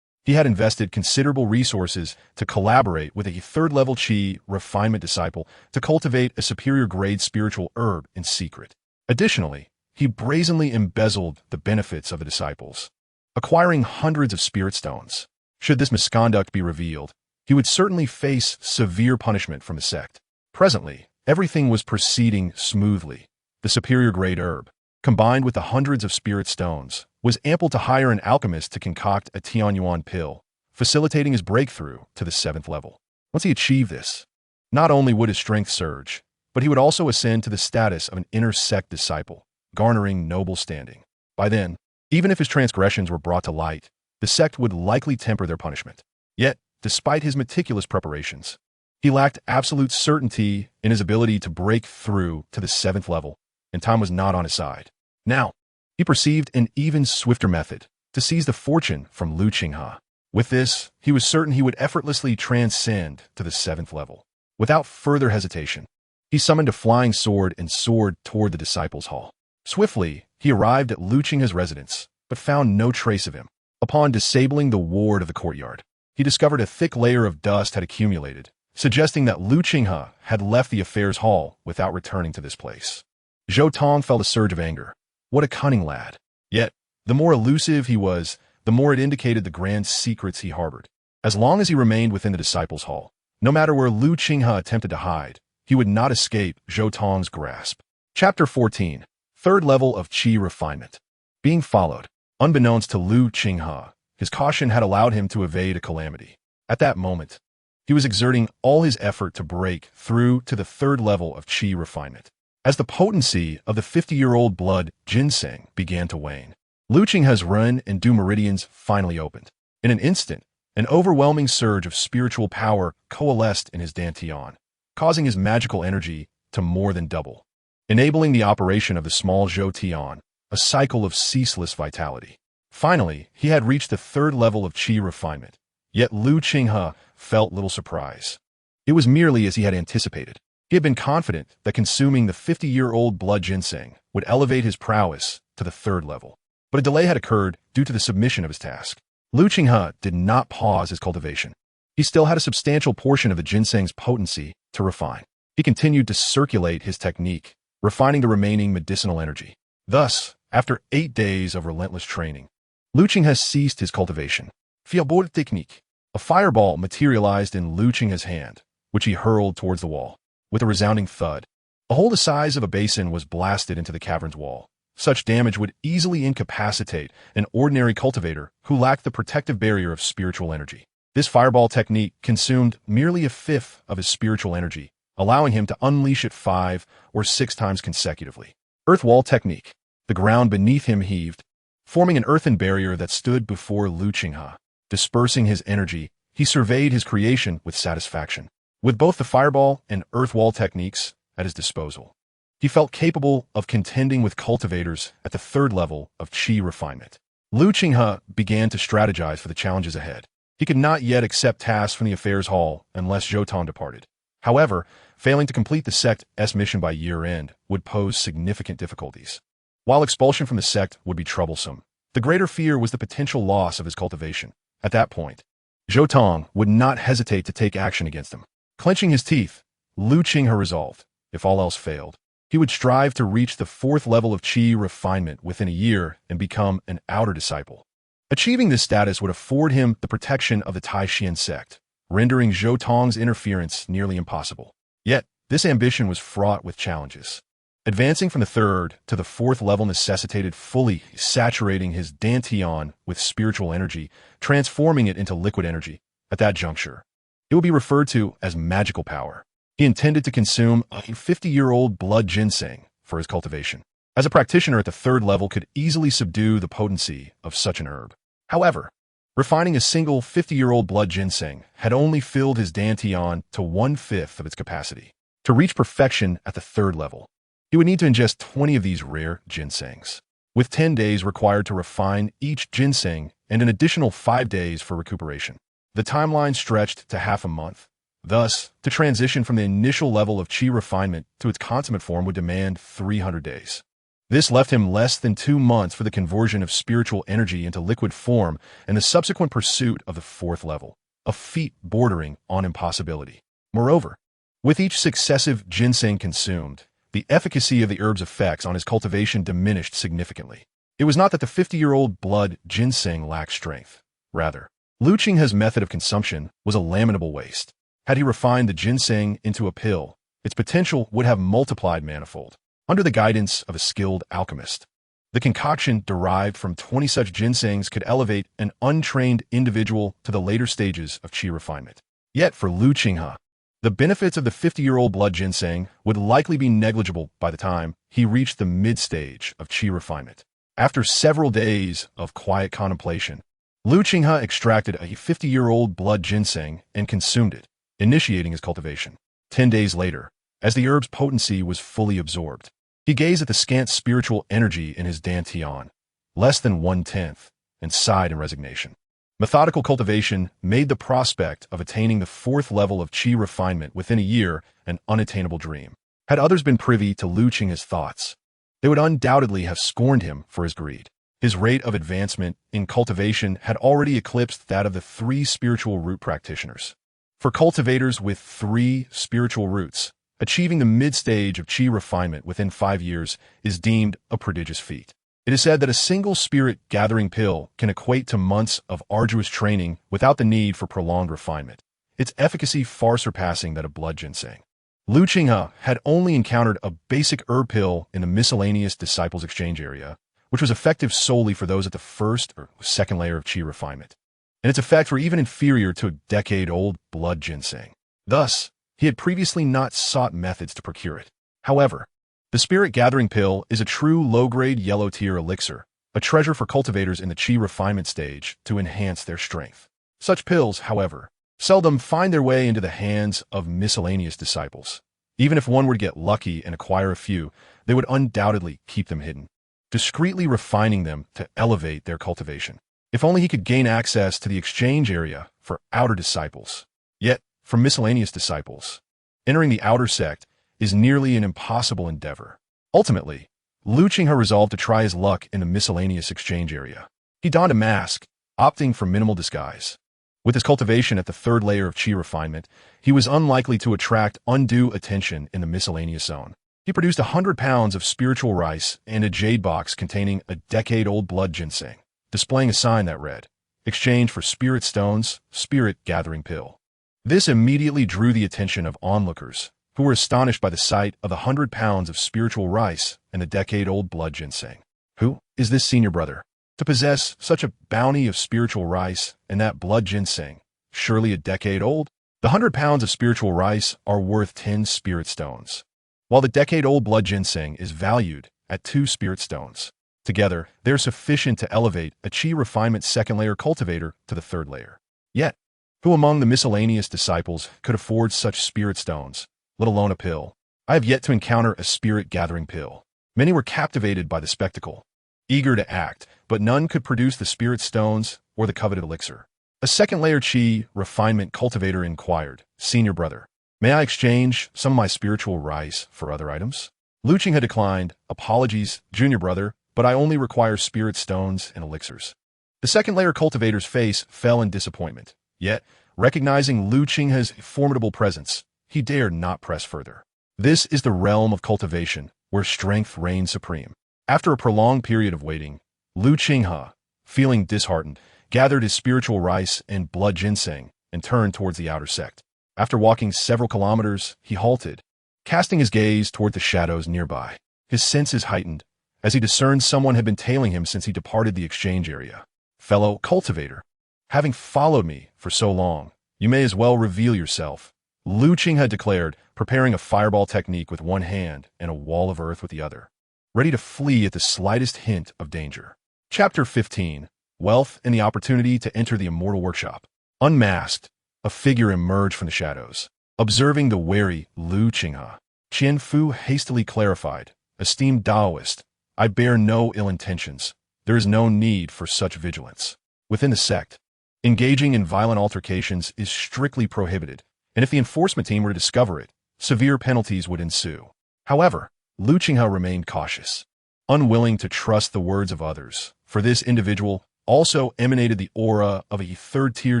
He had invested considerable resources to collaborate with a 3rd-level Qi refinement disciple to cultivate a superior-grade spiritual herb in secret. Additionally, he brazenly embezzled the benefits of the disciples, acquiring hundreds of spirit stones. Should this misconduct be revealed, he would certainly face severe punishment from the sect. Presently, everything was proceeding smoothly. The superior-grade herb, combined with the hundreds of spirit stones, was ample to hire an alchemist to concoct a Tianyuan pill, facilitating his breakthrough to the 7th level. Once he achieved this, not only would his strength surge, but he would also ascend to the status of an inner sect disciple, garnering noble standing. By then, even if his transgressions were brought to light, the sect would likely temper their punishment. Yet, despite his meticulous preparations, he lacked absolute certainty in his ability to break through to the 7th level, and time was not on his side. Now, he perceived an even swifter method to seize the fortune from Lu Qinghe. With this, he was certain he would effortlessly transcend to the 7th level. Without further hesitation, he summoned a flying sword and soared toward the disciples' hall. Swiftly, he arrived at Lu Qinghe's residence, but found no trace of him. Upon disabling the ward of the courtyard, he discovered a thick layer of dust had accumulated, suggesting that Lu Qinghe had left the affairs hall without returning to this place. Zhou Tong felt a surge of anger. What a cunning lad! Yet, the more elusive he was, the more it indicated the grand secrets he harbored. As long as he remained within the disciples' hall, no matter where Lu Qinghe attempted to hide, he would not escape Zhou Tong's grasp. Chapter 14. 3rd level of Qi refinement. Being followed. Unbeknownst to Lu Qinghe, his caution had allowed him to evade a calamity. At that moment, he was exerting all his effort to break through to the 3rd level of Qi refinement. As the potency of the 50-year-old blood ginseng began to wane, Lu Qinghe's Ren and Du meridians finally opened. In an instant, an overwhelming surge of spiritual power coalesced in his dantian, causing his magical energy to more than double, enabling the operation of the small Zhou Tian, a cycle of ceaseless vitality. Finally, he had reached the 3rd level of Qi refinement, yet Lu Qinghe felt little surprise. It was merely as he had anticipated. He had been confident that consuming the 50-year-old blood ginseng would elevate his prowess to the 3rd level. But a delay had occurred due to the submission of his task. Qinghe did not pause his cultivation. He still had a substantial portion of the ginseng's potency to refine. He continued to circulate his technique, refining the remaining medicinal energy. Thus, after 8 days of relentless training, Qinghe ceased his cultivation. Fireball technique. A fireball materialized in Qinghe's hand, which he hurled towards the wall. With a resounding thud, a hole the size of a basin was blasted into the cavern's wall. Such damage would easily incapacitate an ordinary cultivator who lacked the protective barrier of spiritual energy. This fireball technique consumed merely a fifth of his spiritual energy, allowing him to unleash it 5 or 6 times consecutively. Earth wall technique. The ground beneath him heaved, forming an earthen barrier that stood before Qinghe. Dispersing his energy, he surveyed his creation with satisfaction. With both the fireball and earth wall techniques at his disposal, he felt capable of contending with cultivators at the 3rd level of Qi refinement. Qinghe began to strategize for the challenges ahead. He could not yet accept tasks from the affairs hall unless Zhou departed. However, failing to complete the sect's mission by year-end would pose significant difficulties. While expulsion from the sect would be troublesome, the greater fear was the potential loss of his cultivation. At that point, Zhou would not hesitate to take action against him. Clenching his teeth, Qinghe resolved, if all else failed, he would strive to reach the 4th level of Qi refinement within a year and become an outer disciple. Achieving this status would afford him the protection of the Taishan sect, rendering Zhou interference nearly impossible. Yet, this ambition was fraught with challenges. Advancing from the 3rd to the 4th level necessitated fully saturating his dantian with spiritual energy, transforming it into liquid energy. At that juncture, it would be referred to as magical power. He intended to consume a 50-year-old blood ginseng for his cultivation, as a practitioner at the 3rd level could easily subdue the potency of such an herb. However, refining a single 50-year-old blood ginseng had only filled his dantian to 1/5 of its capacity. To reach perfection at the 3rd level, he would need to ingest 20 of these rare ginsengs, with 10 days required to refine each ginseng and an additional 5 days for recuperation. The timeline stretched to half a month. Thus, to transition from the initial level of Qi refinement to its consummate form would demand 300 days. This left him less than 2 months for the conversion of spiritual energy into liquid form and the subsequent pursuit of the 4th level, a feat bordering on impossibility. Moreover, with each successive ginseng consumed, the efficacy of the herb's effects on his cultivation diminished significantly. It was not that the 50-year-old blood ginseng lacked strength. Rather, Qinghe's method of consumption was a lamentable waste. Had he refined the ginseng into a pill, its potential would have multiplied manifold. Under the guidance of a skilled alchemist, the concoction derived from 20 such ginsengs could elevate an untrained individual to the later stages of Qi refinement. Yet for Qinghe, the benefits of the 50-year-old blood ginseng would likely be negligible by the time he reached the mid-stage of Qi refinement. After several days of quiet contemplation, Qinghe extracted a 50-year-old blood ginseng and consumed it, initiating his cultivation. 10 days later, as the herb's potency was fully absorbed, he gazed at the scant spiritual energy in his dantian, less than 1/10, and sighed in resignation. Methodical cultivation made the prospect of attaining the 4th level of Qi refinement within a year an unattainable dream. Had others been privy to Qinghe's thoughts, they would undoubtedly have scorned him for his greed. His rate of advancement in cultivation had already eclipsed that of the 3 spiritual root practitioners. For cultivators with 3 spiritual roots, achieving the mid-stage of Qi refinement within 5 years is deemed a prodigious feat. It is said that a single spirit-gathering pill can equate to months of arduous training without the need for prolonged refinement, its efficacy far surpassing that of blood ginseng. Qinghe had only encountered a basic herb pill in the miscellaneous disciples exchange area, which was effective solely for those at the 1st or 2nd layer of Qi refinement, and its effects were even inferior to a decade-old blood ginseng. Thus, he had previously not sought methods to procure it. However, the spirit-gathering pill is a true low-grade yellow-tier elixir, a treasure for cultivators in the Qi refinement stage to enhance their strength. Such pills, however, seldom find their way into the hands of miscellaneous disciples. Even if one were to get lucky and acquire a few, they would undoubtedly keep them hidden, discreetly refining them to elevate their cultivation. If only he could gain access to the exchange area for outer disciples. Yet, for miscellaneous disciples, entering the outer sect is nearly an impossible endeavor. Ultimately, Qinghe resolved to try his luck in the miscellaneous exchange area. He donned a mask, opting for minimal disguise. With his cultivation at the third layer of Qi refinement, he was unlikely to attract undue attention in the miscellaneous zone. He produced 100 pounds of spiritual rice and a jade box containing a decade-old blood ginseng, displaying a sign that read, "Exchange for spirit stones, spirit gathering pill." This immediately drew the attention of onlookers, who were astonished by the sight of the 100 pounds of spiritual rice and the decade-old blood ginseng. Who is this senior brother to possess such a bounty of spiritual rice and that blood ginseng, surely a decade old? The 100 pounds of spiritual rice are worth 10 spirit stones, while the decade-old blood ginseng is valued at 2 spirit stones. Together, they're sufficient to elevate a Qi refinement second-layer cultivator to the third layer. Yet, who among the miscellaneous disciples could afford such spirit stones, let alone a pill? I have yet to encounter a spirit-gathering pill. Many were captivated by the spectacle, eager to act, but none could produce the spirit stones or the coveted elixir. A second-layer Qi refinement cultivator inquired, "Senior brother, may I exchange some of my spiritual rice for other items?" Qinghe declined, "Apologies, junior brother, but I only require spirit stones and elixirs." The second-layer cultivator's face fell in disappointment. Yet, recognizing Qinghe's formidable presence, he dared not press further. This is the realm of cultivation, where strength reigns supreme. After a prolonged period of waiting, Qinghe, feeling disheartened, gathered his spiritual rice and blood ginseng and turned towards the outer sect. After walking several kilometers, he halted, casting his gaze toward the shadows nearby. His senses heightened, as he discerned someone had been tailing him since he departed the exchange area. "Fellow cultivator, having followed me for so long, you may as well reveal yourself," Qinghe declared, preparing a fireball technique with one hand and a wall of earth with the other, ready to flee at the slightest hint of danger. Chapter 15. Wealth and the Opportunity to Enter the Immortal Workshop. Unmasked, a figure emerged from the shadows. Observing the wary Qinghe, Qianfu hastily clarified, "Esteemed Taoist, I bear no ill intentions. There is no need for such vigilance. Within the sect, engaging in violent altercations is strictly prohibited, and if the enforcement team were to discover it, severe penalties would ensue." However, Qinghe remained cautious, unwilling to trust the words of others, for this individual also emanated the aura of a third-tier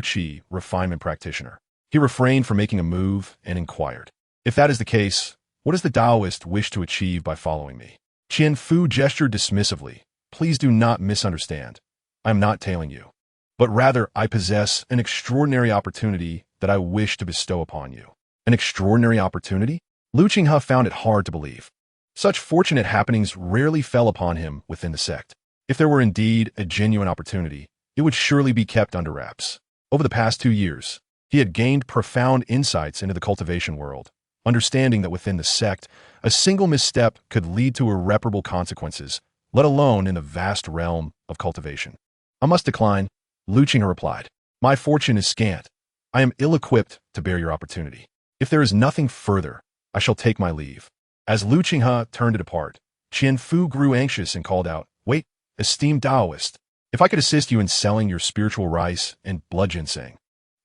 Qi refinement practitioner. He refrained from making a move and inquired, "If that is the case, what does the Taoist wish to achieve by following me?" Qianfu gestured dismissively, "Please do not misunderstand. I am not tailing you, but rather I possess an extraordinary opportunity that I wish to bestow upon you." An extraordinary opportunity? Qinghe found it hard to believe. Such fortunate happenings rarely fell upon him within the sect. If there were indeed a genuine opportunity, it would surely be kept under wraps. Over the past 2 years, he had gained profound insights into the cultivation world, understanding that within the sect, a single misstep could lead to irreparable consequences, let alone in the vast realm of cultivation. "I must decline," Qinghe replied. "My fortune is scant. I am ill-equipped to bear your opportunity. If there is nothing further, I shall take my leave." As Qinghe turned to depart, Qianfu grew anxious and called out, "Wait, esteemed Taoist, if I could assist you in selling your spiritual rice and blood ginseng,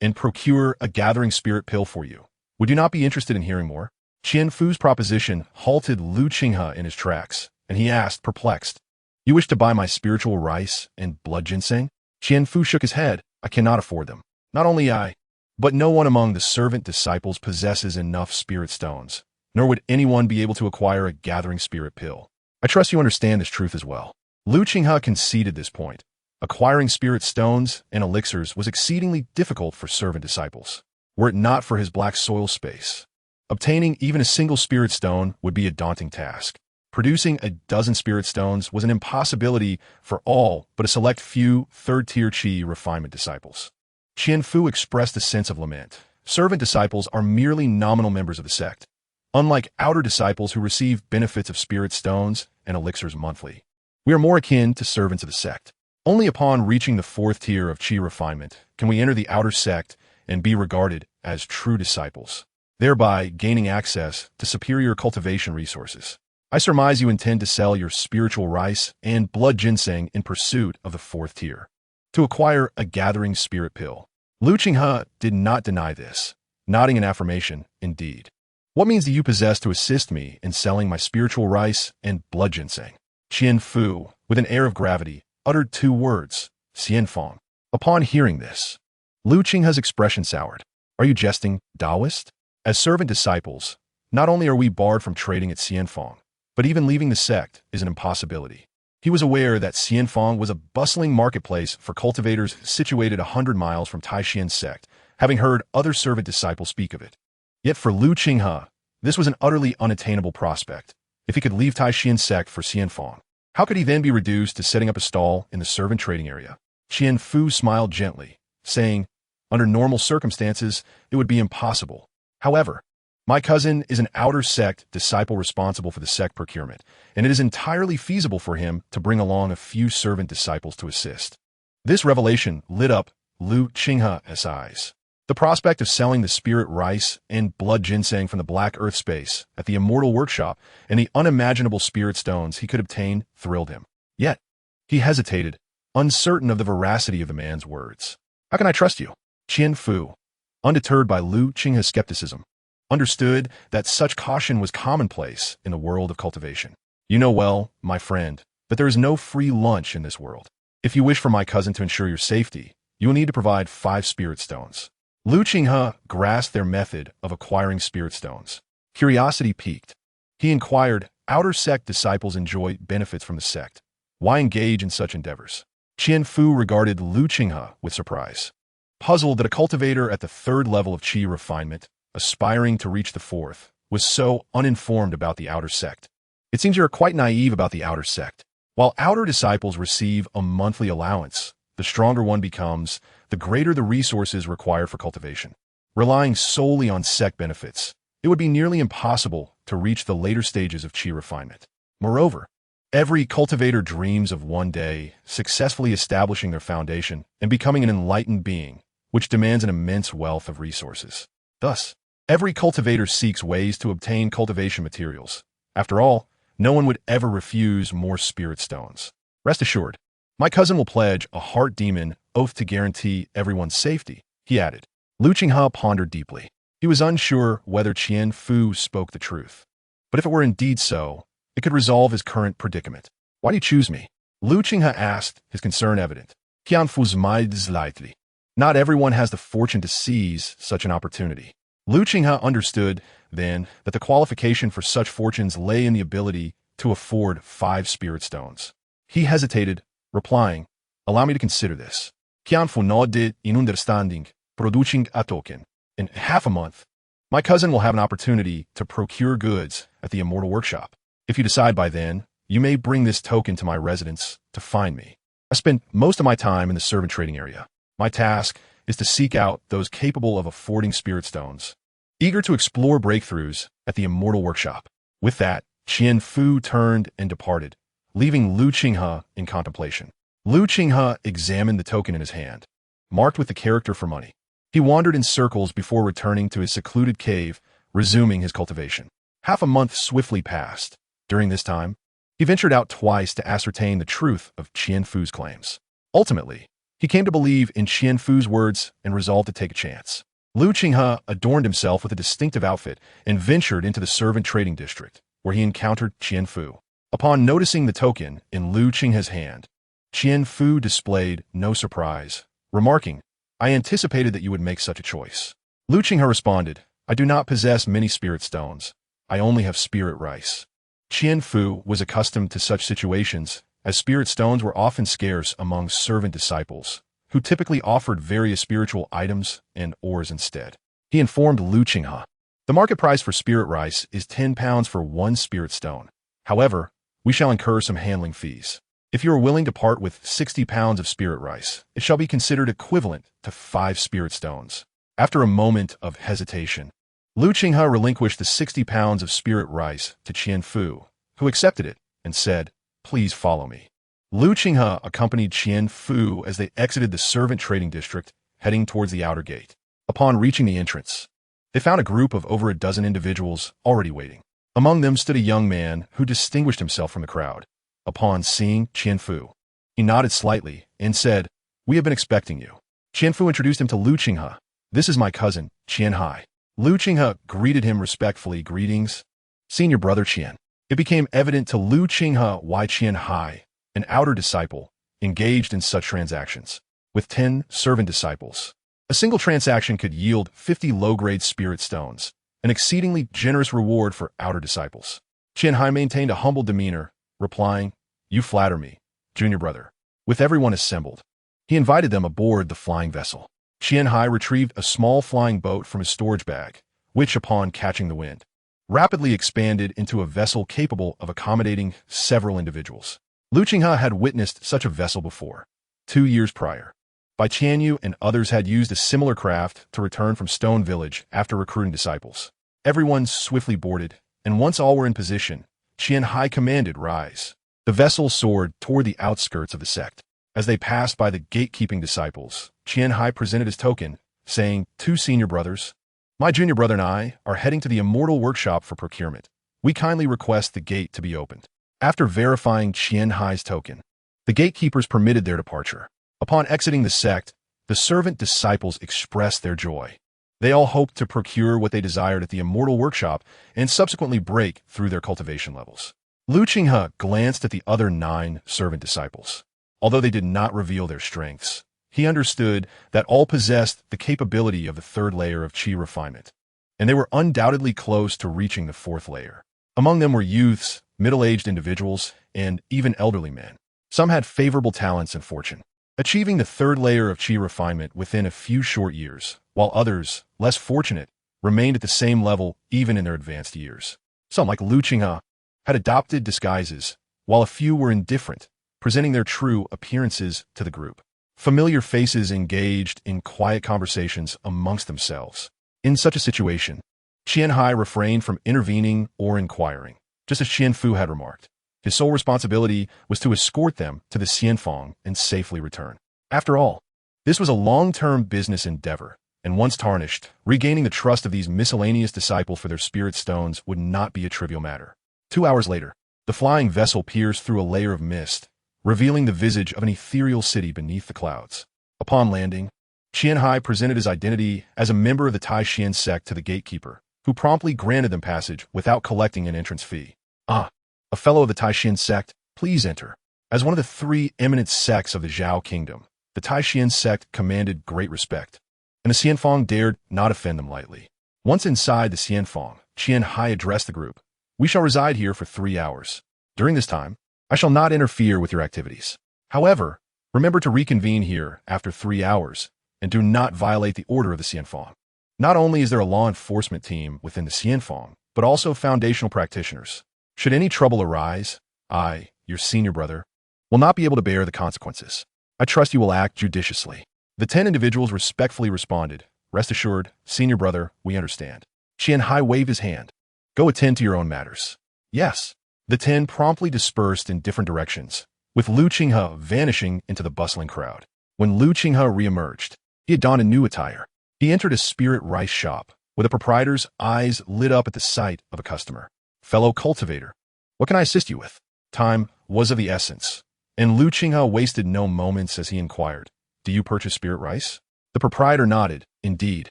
and procure a gathering spirit pill for you, would you not be interested in hearing more?" Qianfu's proposition halted Qinghe in his tracks, and he asked, perplexed, "You wish to buy my spiritual rice and blood ginseng?" Qianfu shook his head. "I cannot afford them. Not only I, but no one among the servant disciples possesses enough spirit stones, nor would anyone be able to acquire a gathering spirit pill. I trust you understand this truth as well." Qinghe conceded this point. Acquiring spirit stones and elixirs was exceedingly difficult for servant disciples, were it not for his black soil space. Obtaining even a single spirit stone would be a daunting task. Producing a dozen spirit stones was an impossibility for all but a select few third-tier Qi refinement disciples. Qianfu expressed a sense of lament. Servant disciples are merely nominal members of the sect, unlike outer disciples who receive benefits of spirit stones and elixirs monthly. We are more akin to servants of the sect. Only upon reaching the 4th tier of Qi refinement can we enter the outer sect and be regarded as true disciples, thereby gaining access to superior cultivation resources. I surmise you intend to sell your spiritual rice and blood ginseng in pursuit of the 4th tier, to acquire a gathering spirit pill. Qinghe did not deny this, nodding in affirmation, "Indeed. What means do you possess to assist me in selling my spiritual rice and blood ginseng?" Qianfu, with an air of gravity, uttered 2 words, "Xianfang." Upon hearing this, Lu Qinghe's expression soured. Are you jesting, Taoist? As servant disciples, not only are we barred from trading at Xianfang, but even leaving the sect is an impossibility. He was aware that Xianfang was a bustling marketplace for cultivators situated 100 miles from Taishian's sect, having heard other servant disciples speak of it. Yet for Lu Qinghe, this was an utterly unattainable prospect. If he could leave Taishian's sect for Xianfang, how could he then be reduced to setting up a stall in the servant trading area? Qian Fu smiled gently, saying, under normal circumstances, it would be impossible. However, my cousin is an outer sect disciple responsible for the sect procurement, and it is entirely feasible for him to bring along a few servant disciples to assist. This revelation lit up Lu Qinghe's eyes. The prospect of selling the spirit rice and blood ginseng from the Black Earth space at the Immortal Workshop and the unimaginable spirit stones he could obtain thrilled him. Yet, he hesitated, uncertain of the veracity of the man's words. How can I trust you? Qian Fu, undeterred by Lu Qinghe's skepticism, understood that such caution was commonplace in the world of cultivation. You know well, my friend, that there is no free lunch in this world. If you wish for my cousin to ensure your safety, you will need to provide 5 spirit stones. Lu Qinghe grasped their method of acquiring spirit stones. Curiosity piqued. He inquired, outer sect disciples enjoy benefits from the sect. Why engage in such endeavors? Qian Fu regarded Lu Qinghe with surprise, puzzled that a cultivator at the 3rd level of qi refinement, aspiring to reach the 4th, was so uninformed about the outer sect. It seems you are quite naive about the outer sect. While outer disciples receive a monthly allowance, the stronger one becomes, the greater the resources required for cultivation. Relying solely on sect benefits, it would be nearly impossible to reach the later stages of qi refinement. Moreover, every cultivator dreams of one day successfully establishing their foundation and becoming an enlightened being, which demands an immense wealth of resources. Thus, every cultivator seeks ways to obtain cultivation materials. After all, no one would ever refuse more spirit stones. Rest assured, my cousin will pledge a heart demon oath to guarantee everyone's safety, he added. Lu Qinghe pondered deeply. He was unsure whether Qian Fu spoke the truth. But if it were indeed so, it could resolve his current predicament. Why do you choose me? Lu Qinghe asked, his concern evident. Qian Fu smiled slightly. Not everyone has the fortune to seize such an opportunity. Lu Qinghe understood, then, that the qualification for such fortunes lay in the ability to afford 5 spirit stones. He hesitated, replying, allow me to consider this. Qian Fu nodded in understanding, producing a token. In half a month, my cousin will have an opportunity to procure goods at the Immortal Workshop. If you decide by then, you may bring this token to my residence to find me. I spend most of my time in the servant trading area. My task is to seek out those capable of affording spirit stones, eager to explore breakthroughs at the Immortal Workshop. With that, Qian Fu turned and departed, leaving Lu Qinghe in contemplation. Lu Qinghe examined the token in his hand, marked with the character for money. He wandered in circles before returning to his secluded cave, resuming his cultivation. Half a month swiftly passed. During this time, he ventured out twice to ascertain the truth of Qian Fu's claims. Ultimately, he came to believe in Qian Fu's words and resolved to take a chance. Lu Qinghe adorned himself with a distinctive outfit and ventured into the servant trading district, where he encountered Qian Fu. Upon noticing the token in Lu Qinghe's hand, Qian Fu displayed no surprise, remarking, I anticipated that you would make such a choice. Lu Qinghe responded, I do not possess many spirit stones. I only have spirit rice. Qian Fu was accustomed to such situations, as spirit stones were often scarce among servant disciples, who typically offered various spiritual items and ores instead. He informed Lu Qinghe, the market price for spirit rice is 10 pounds for 1 spirit stone. However, we shall incur some handling fees. If you are willing to part with 60 pounds of spirit rice, it shall be considered equivalent to 5 spirit stones. After a moment of hesitation, Lu Qinghe relinquished the 60 pounds of spirit rice to Qian Fu, who accepted it and said, Please follow me. Lu Qinghe accompanied Qian Fu as they exited the servant trading district, heading towards the outer gate. Upon reaching the entrance, they found a group of over a dozen individuals already waiting. Among them stood a young man who distinguished himself from the crowd. Upon seeing Qian Fu, he nodded slightly and said, We have been expecting you. Qian Fu introduced him to Lu Qinghe. This is my cousin, Qianhe. Lu Qinghe greeted him respectfully. Greetings, senior brother Qian. It became evident to Lu Qinghe why Qianhe, an outer disciple, engaged in such transactions. with 10 servant disciples. A single transaction could yield 50 low-grade spirit stones, an exceedingly generous reward for outer disciples. Qinghe maintained a humble demeanor, replying, "You flatter me, junior brother." With everyone assembled, he invited them aboard the flying vessel. Qinghe retrieved a small flying boat from his storage bag, which, upon catching the wind, rapidly expanded into a vessel capable of accommodating several individuals. Qinghe had witnessed such a vessel before, 2 years prior. Bai Qianyu and others had used a similar craft to return from Stone Village after recruiting disciples. Everyone swiftly boarded, and once all were in position, Qinghe commanded rise. The vessel soared toward the outskirts of the sect. As they passed by the gatekeeping disciples, Qinghe presented his token, saying, "Two senior brothers, my junior brother and I, are heading to the immortal workshop for procurement. We kindly request the gate to be opened." After verifying Qinghe's token, the gatekeepers permitted their departure. Upon exiting the sect, the servant disciples expressed their joy. They all hoped to procure what they desired at the immortal workshop and subsequently break through their cultivation levels. Qinghe glanced at the other 9 servant disciples. Although they did not reveal their strengths, he understood that all possessed the capability of the 3rd layer of qi refinement, and they were undoubtedly close to reaching the 4th layer. Among them were youths, middle-aged individuals, and even elderly men. Some had favorable talents and fortune, achieving the 3rd layer of qi refinement within a few short years, while others, less fortunate, remained at the same level even in their advanced years. Some, like Qinghe, had adopted disguises, while a few were indifferent, presenting their true appearances to the group. Familiar faces engaged in quiet conversations amongst themselves. In such a situation, Qinghe refrained from intervening or inquiring, just as Qianfu had remarked. His sole responsibility was to escort them to the Xianfang and safely return. After all, this was a long-term business endeavor, and once tarnished, regaining the trust of these miscellaneous disciples for their spirit stones would not be a trivial matter. 2 hours later, the flying vessel pierced through a layer of mist, revealing the visage of an ethereal city beneath the clouds. Upon landing, Qinghe presented his identity as a member of the Taishan sect to the gatekeeper, who promptly granted them passage without collecting an entrance fee. "Ah, a fellow of the Taishan sect, please enter." As one of the 3 eminent sects of the Zhao kingdom, the Taishan sect commanded great respect, and the Xianfang dared not offend them lightly. Once inside the Xianfang, Qinghe addressed the group. "We shall reside here for 3 hours. During this time, I shall not interfere with your activities. However, remember to reconvene here after 3 hours, and do not violate the order of the Xianfang." Not only is there a law enforcement team within the Xianfang, but also foundational practitioners. Should any trouble arise, I, your senior brother, will not be able to bear the consequences. I trust you will act judiciously. The 10 individuals respectfully responded, "Rest assured, senior brother, we understand." Qinghe waved his hand. "Go attend to your own matters." "Yes." The 10 promptly dispersed in different directions, with Qinghe vanishing into the bustling crowd. When Qinghe reemerged, he had donned a new attire. He entered a spirit rice shop, where the proprietor's eyes lit up at the sight of a customer. "Fellow cultivator, what can I assist you with?" Time was of the essence, and Qinghe wasted no moments as he inquired, "Do you purchase spirit rice?" The proprietor nodded. "Indeed,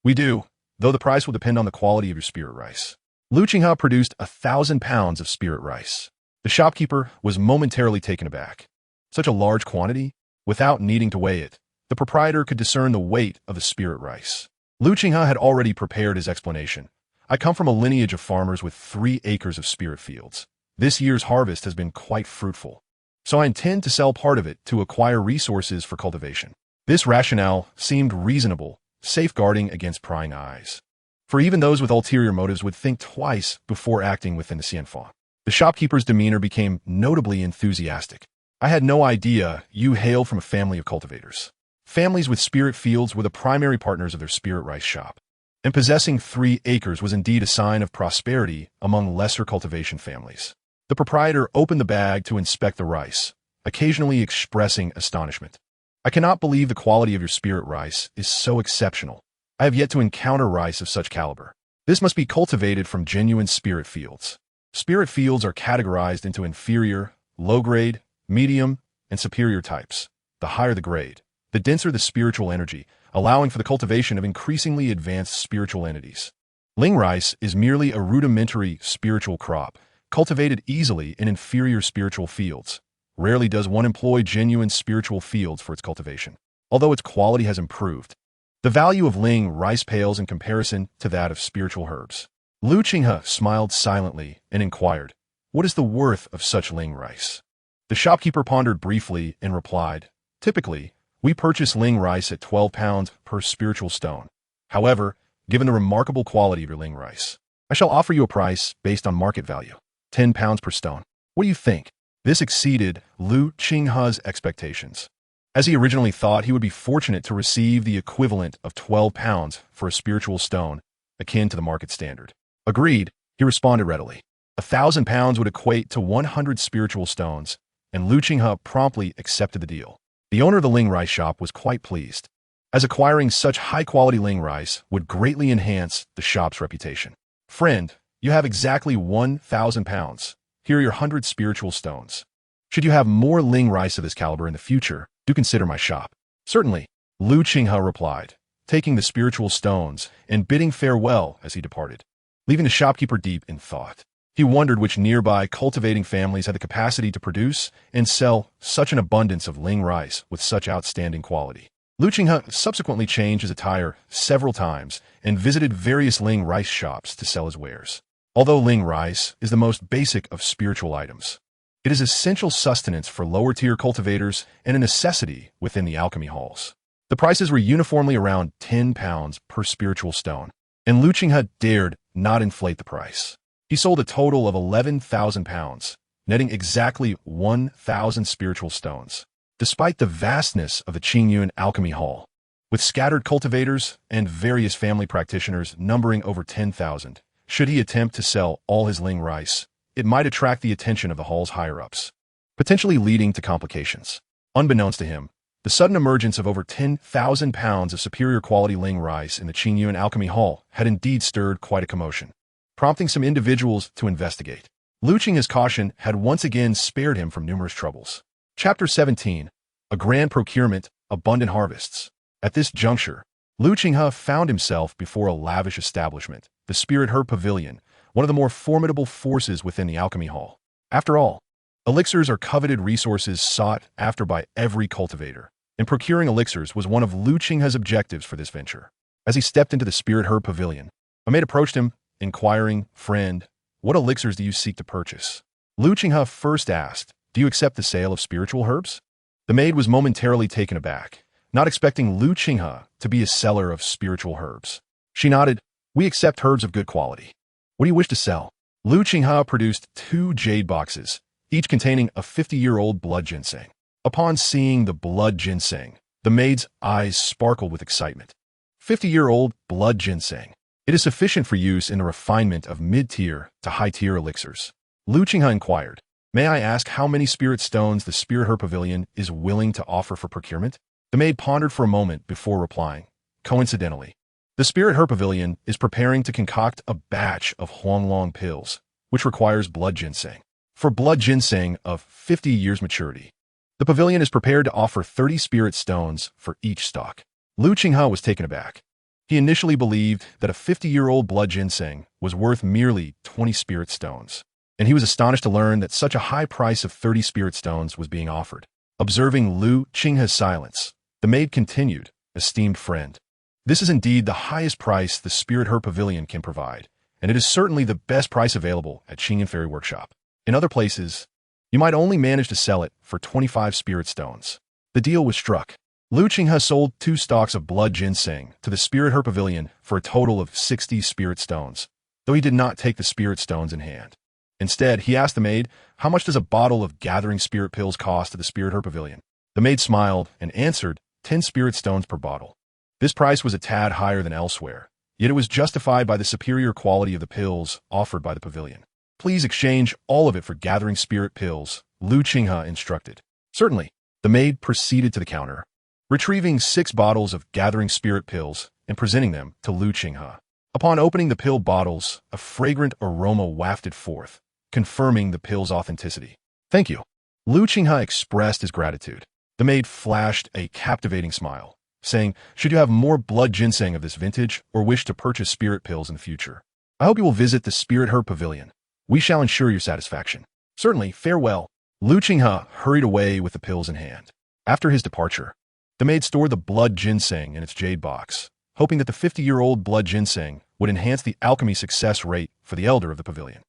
we do, though the price will depend on the quality of your spirit rice." Qinghe produced 1,000 pounds of spirit rice. The shopkeeper was momentarily taken aback. Such a large quantity? Without needing to weigh it, the proprietor could discern the weight of the spirit rice. Qinghe had already prepared his explanation. "I come from a lineage of farmers with 3 acres of spirit fields. This year's harvest has been quite fruitful, so I intend to sell part of it to acquire resources for cultivation." This rationale seemed reasonable, safeguarding against prying eyes. For even those with ulterior motives would think twice before acting within the Xianfang. The shopkeeper's demeanor became notably enthusiastic. "I had no idea you hailed from a family of cultivators." Families with spirit fields were the primary partners of their spirit rice shop, and possessing 3 acres was indeed a sign of prosperity among lesser cultivation families. The proprietor opened the bag to inspect the rice, occasionally expressing astonishment. "I cannot believe the quality of your spirit rice is so exceptional. I have yet to encounter rice of such caliber. This must be cultivated from genuine spirit fields." Spirit fields are categorized into inferior, low-grade, medium, and superior types. The higher the grade, the denser the spiritual energy, allowing for the cultivation of increasingly advanced spiritual entities. Ling rice is merely a rudimentary spiritual crop, cultivated easily in inferior spiritual fields. Rarely does one employ genuine spiritual fields for its cultivation. although its quality has improved. The value of Ling rice pales in comparison to that of spiritual herbs. Lu Qinghe smiled silently and inquired, "What is the worth of such Ling rice?" The shopkeeper pondered briefly and replied, "Typically, we purchase Ling rice at 12 pounds per spiritual stone. However, given the remarkable quality of your Ling rice, I shall offer you a price based on market value, 10 pounds per stone. What do you think?" This exceeded Lu Qinghe's expectations. As he originally thought, he would be fortunate to receive the equivalent of 12 pounds for a spiritual stone, akin to the market standard. Agreed, he responded readily. 1,000 pounds would equate to 100 spiritual stones, and Lu Qinghe promptly accepted the deal. The owner of the Ling rice shop was quite pleased, as acquiring such high-quality Ling rice would greatly enhance the shop's reputation. "Friend, you have exactly 1,000 pounds. Here are your 100 spiritual stones. Should you have more Ling rice of this caliber in the future, do consider my shop." "Certainly," Lu Qinghe replied, taking the spiritual stones and bidding farewell as he departed, leaving the shopkeeper deep in thought. He wondered which nearby cultivating families had the capacity to produce and sell such an abundance of Ling rice with such outstanding quality. Lu Qinghe subsequently changed his attire several times and visited various Ling rice shops to sell his wares. Although Ling rice is the most basic of spiritual items, it is essential sustenance for lower-tier cultivators and a necessity within the alchemy halls. The prices were uniformly around 10 pounds per spiritual stone, and Lu Qinghe dared not inflate the price. He sold a total of 11,000 pounds, netting exactly 1,000 spiritual stones. Despite the vastness of the Qinghe alchemy hall, with scattered cultivators and various family practitioners numbering over 10,000, should he attempt to sell all his Ling rice, it might attract the attention of the hall's higher-ups, potentially leading to complications. Unbeknownst to him, the sudden emergence of over 10,000 pounds of superior quality Ling rice in the Qinghe alchemy hall had indeed stirred quite a commotion, prompting some individuals to investigate. Lu Qinghe's caution had once again spared him from numerous troubles. Chapter 17. A Grand Procurement, Abundant Harvests. At this juncture, Lu Qinghe found himself before a lavish establishment, the Spirit Herb Pavilion, one of the more formidable forces within the alchemy hall. After all, elixirs are coveted resources sought after by every cultivator, and procuring elixirs was one of Lu Qinghe's objectives for this venture. As he stepped into the Spirit Herb Pavilion, a maid approached him, inquiring, "Friend, what elixirs do you seek to purchase?" Lu Qinghe first asked, "Do you accept the sale of spiritual herbs?" The maid was momentarily taken aback, not expecting Lu Qinghe to be a seller of spiritual herbs. She nodded, "We accept herbs of good quality. What do you wish to sell?" Lu Qinghe produced 2 jade boxes, each containing a 50-year-old blood ginseng. Upon seeing the blood ginseng, the maid's eyes sparkled with excitement. 50-year-old blood ginseng. It is sufficient for use in the refinement of mid-tier to high-tier elixirs. Lu Qinghe inquired, "May I ask how many spirit stones the Spirit Herb Pavilion is willing to offer for procurement?" The maid pondered for a moment before replying, "Coincidentally, the Spirit Herb Pavilion is preparing to concoct a batch of Huanglong pills, which requires blood ginseng. For blood ginseng of 50 years maturity, the pavilion is prepared to offer 30 spirit stones for each stock." Lu Qinghe was taken aback. He initially believed that a 50-year-old blood ginseng was worth merely 20 spirit stones, and he was astonished to learn that such a high price of 30 spirit stones was being offered. Observing Lu Qinghe's silence, the maid continued, "Esteemed friend, this is indeed the highest price the Spirit Herb Pavilion can provide, and it is certainly the best price available at Qinghe Fairy Workshop. In other places, you might only manage to sell it for 25 spirit stones." The deal was struck. Lu Qinghe sold 2 stalks of blood ginseng to the Spirit Herb Pavilion for a total of 60 spirit stones, though he did not take the spirit stones in hand. Instead, he asked the maid, "How much does a bottle of gathering spirit pills cost at the Spirit Herb Pavilion?" The maid smiled and answered, 10 spirit stones per bottle. This price was a tad higher than elsewhere, yet it was justified by the superior quality of the pills offered by the pavilion. "Please exchange all of it for gathering spirit pills," Lu Qinghe instructed. "Certainly." The maid proceeded to the counter, retrieving 6 bottles of gathering spirit pills and presenting them to Lu Qinghe. Upon opening the pill bottles, a fragrant aroma wafted forth, confirming the pill's authenticity. "Thank you." Lu Qinghe expressed his gratitude. The maid flashed a captivating smile, saying, "Should you have more blood ginseng of this vintage or wish to purchase spirit pills in the future, I hope you will visit the Spirit Herb Pavilion. We shall ensure your satisfaction." "Certainly, farewell." Lu Qinghe hurried away with the pills in hand. After his departure, The maid stored the blood ginseng in its jade box, hoping that the 50-year-old blood ginseng would enhance the alchemy success rate for the elder of the pavilion.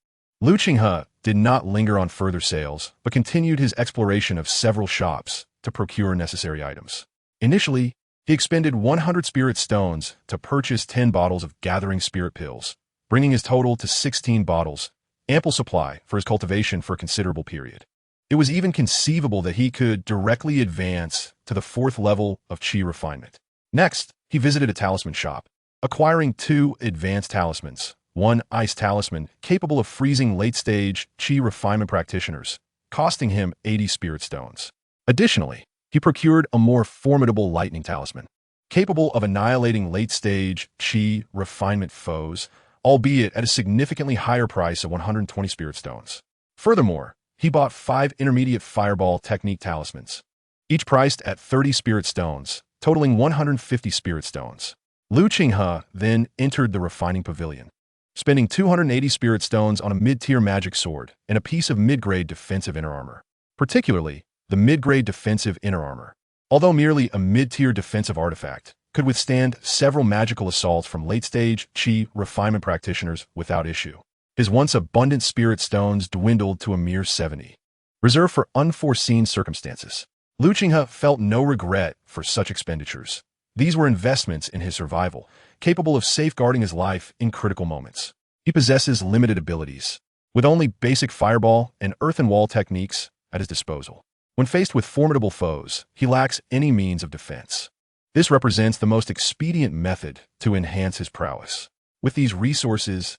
Qinghe did not linger on further sales, but continued his exploration of several shops to procure necessary items. Initially, he expended 100 spirit stones to purchase 10 bottles of gathering spirit pills, bringing his total to 16 bottles, ample supply for his cultivation for a considerable period. It was even conceivable that he could directly advance to the 4th level of Qi refinement. Next, he visited a talisman shop, acquiring 2 advanced talismans, 1 ice talisman capable of freezing late-stage Qi refinement practitioners, costing him 80 spirit stones. Additionally, he procured a more formidable lightning talisman, capable of annihilating late-stage Qi refinement foes, albeit at a significantly higher price of 120 spirit stones. Furthermore, he bought 5 intermediate fireball technique talismans, each priced at 30 spirit stones, totaling 150 spirit stones. Qinghe then entered the refining pavilion, spending 280 spirit stones on a mid-tier magic sword and a piece of mid-grade defensive inner armor. Particularly, the mid-grade defensive inner armor, although merely a mid-tier defensive artifact, could withstand several magical assaults from late-stage Qi refinement practitioners without issue. His once abundant spirit stones dwindled to a mere 70, reserved for unforeseen circumstances. Qinghe felt no regret for such expenditures. These were investments in his survival, capable of safeguarding his life in critical moments. He possesses limited abilities, with only basic fireball and earthen wall techniques at his disposal. When faced with formidable foes, he lacks any means of defense. This represents the most expedient method to enhance his prowess. With these resources,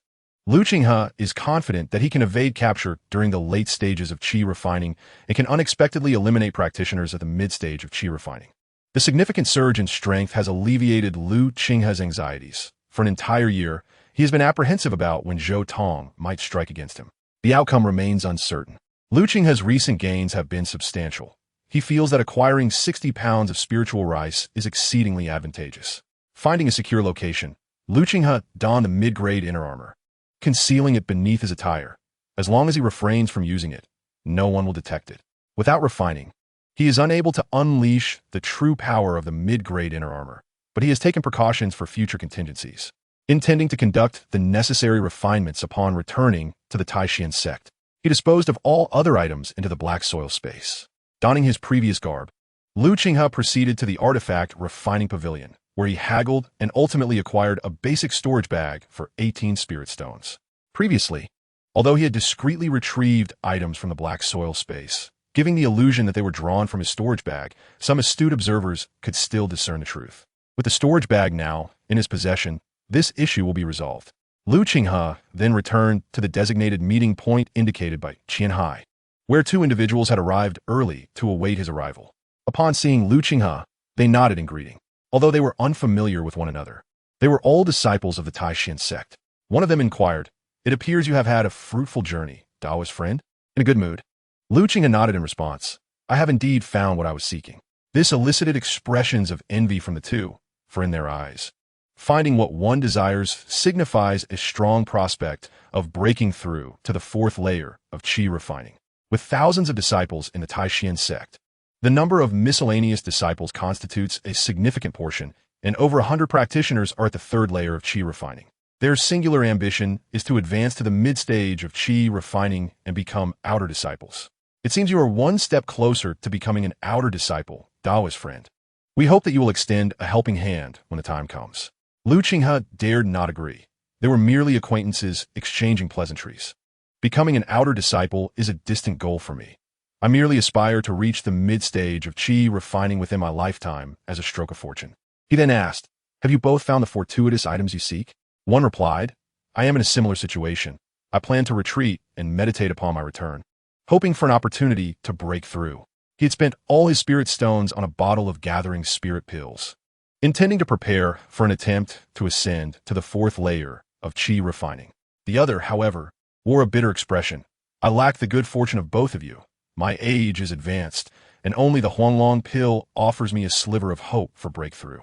Qinghe is confident that he can evade capture during the late stages of Qi refining and can unexpectedly eliminate practitioners at the mid-stage of Qi refining. The significant surge in strength has alleviated Qinghe's anxieties. For an entire year, he has been apprehensive about when Zhou Tong might strike against him. The outcome remains uncertain. Qinghe's recent gains have been substantial. He feels that acquiring 60 pounds of spiritual rice is exceedingly advantageous. Finding a secure location, Qinghe donned the mid-grade inner armor, concealing it beneath his attire. As long as he refrains from using it, no one will detect it. Without refining, he is unable to unleash the true power of the mid-grade inner armor, but he has taken precautions for future contingencies, intending to conduct the necessary refinements upon returning to the Taishan sect. He disposed of all other items into the black soil space. Donning his previous garb, Qinghe proceeded to the artifact refining pavilion, where he haggled and ultimately acquired a basic storage bag for 18 spirit stones. Previously, although he had discreetly retrieved items from the black soil space, giving the illusion that they were drawn from his storage bag, some astute observers could still discern the truth. With the storage bag now in his possession, this issue will be resolved. Qinghe then returned to the designated meeting point indicated by Qinghe, where 2 individuals had arrived early to await his arrival. Upon seeing Qinghe, they nodded in greeting, although they were unfamiliar with one another. They were all disciples of the Taishan sect. One of them inquired, "It appears you have had a fruitful journey, Daoist friend?" In a good mood, Qinghe nodded in response. "I have indeed found what I was seeking." This elicited expressions of envy from the 2, for in their eyes, finding what one desires signifies a strong prospect of breaking through to the 4th layer of Qi refining. With thousands of disciples in the Taishan sect, the number of miscellaneous disciples constitutes a significant portion, and over 100 practitioners are at the 3rd layer of Qi refining. Their singular ambition is to advance to the mid-stage of Qi refining and become outer disciples. It seems you are one step closer to becoming an outer disciple, Daoist friend. We hope that you will extend a helping hand when the time comes. Qinghe dared not agree. They were merely acquaintances exchanging pleasantries. Becoming an outer disciple is a distant goal for me. I merely aspire to reach the mid-stage of Qi refining within my lifetime as a stroke of fortune. He then asked, "Have you both found the fortuitous items you seek?" One replied, "I am in a similar situation. I plan to retreat and meditate upon my return, hoping for an opportunity to break through." He had spent all his spirit stones on a bottle of gathering spirit pills, intending to prepare for an attempt to ascend to the 4th layer of Qi refining. The other, however, wore a bitter expression. "I lack the good fortune of both of you. My age is advanced, and only the Huanglong pill offers me a sliver of hope for breakthrough.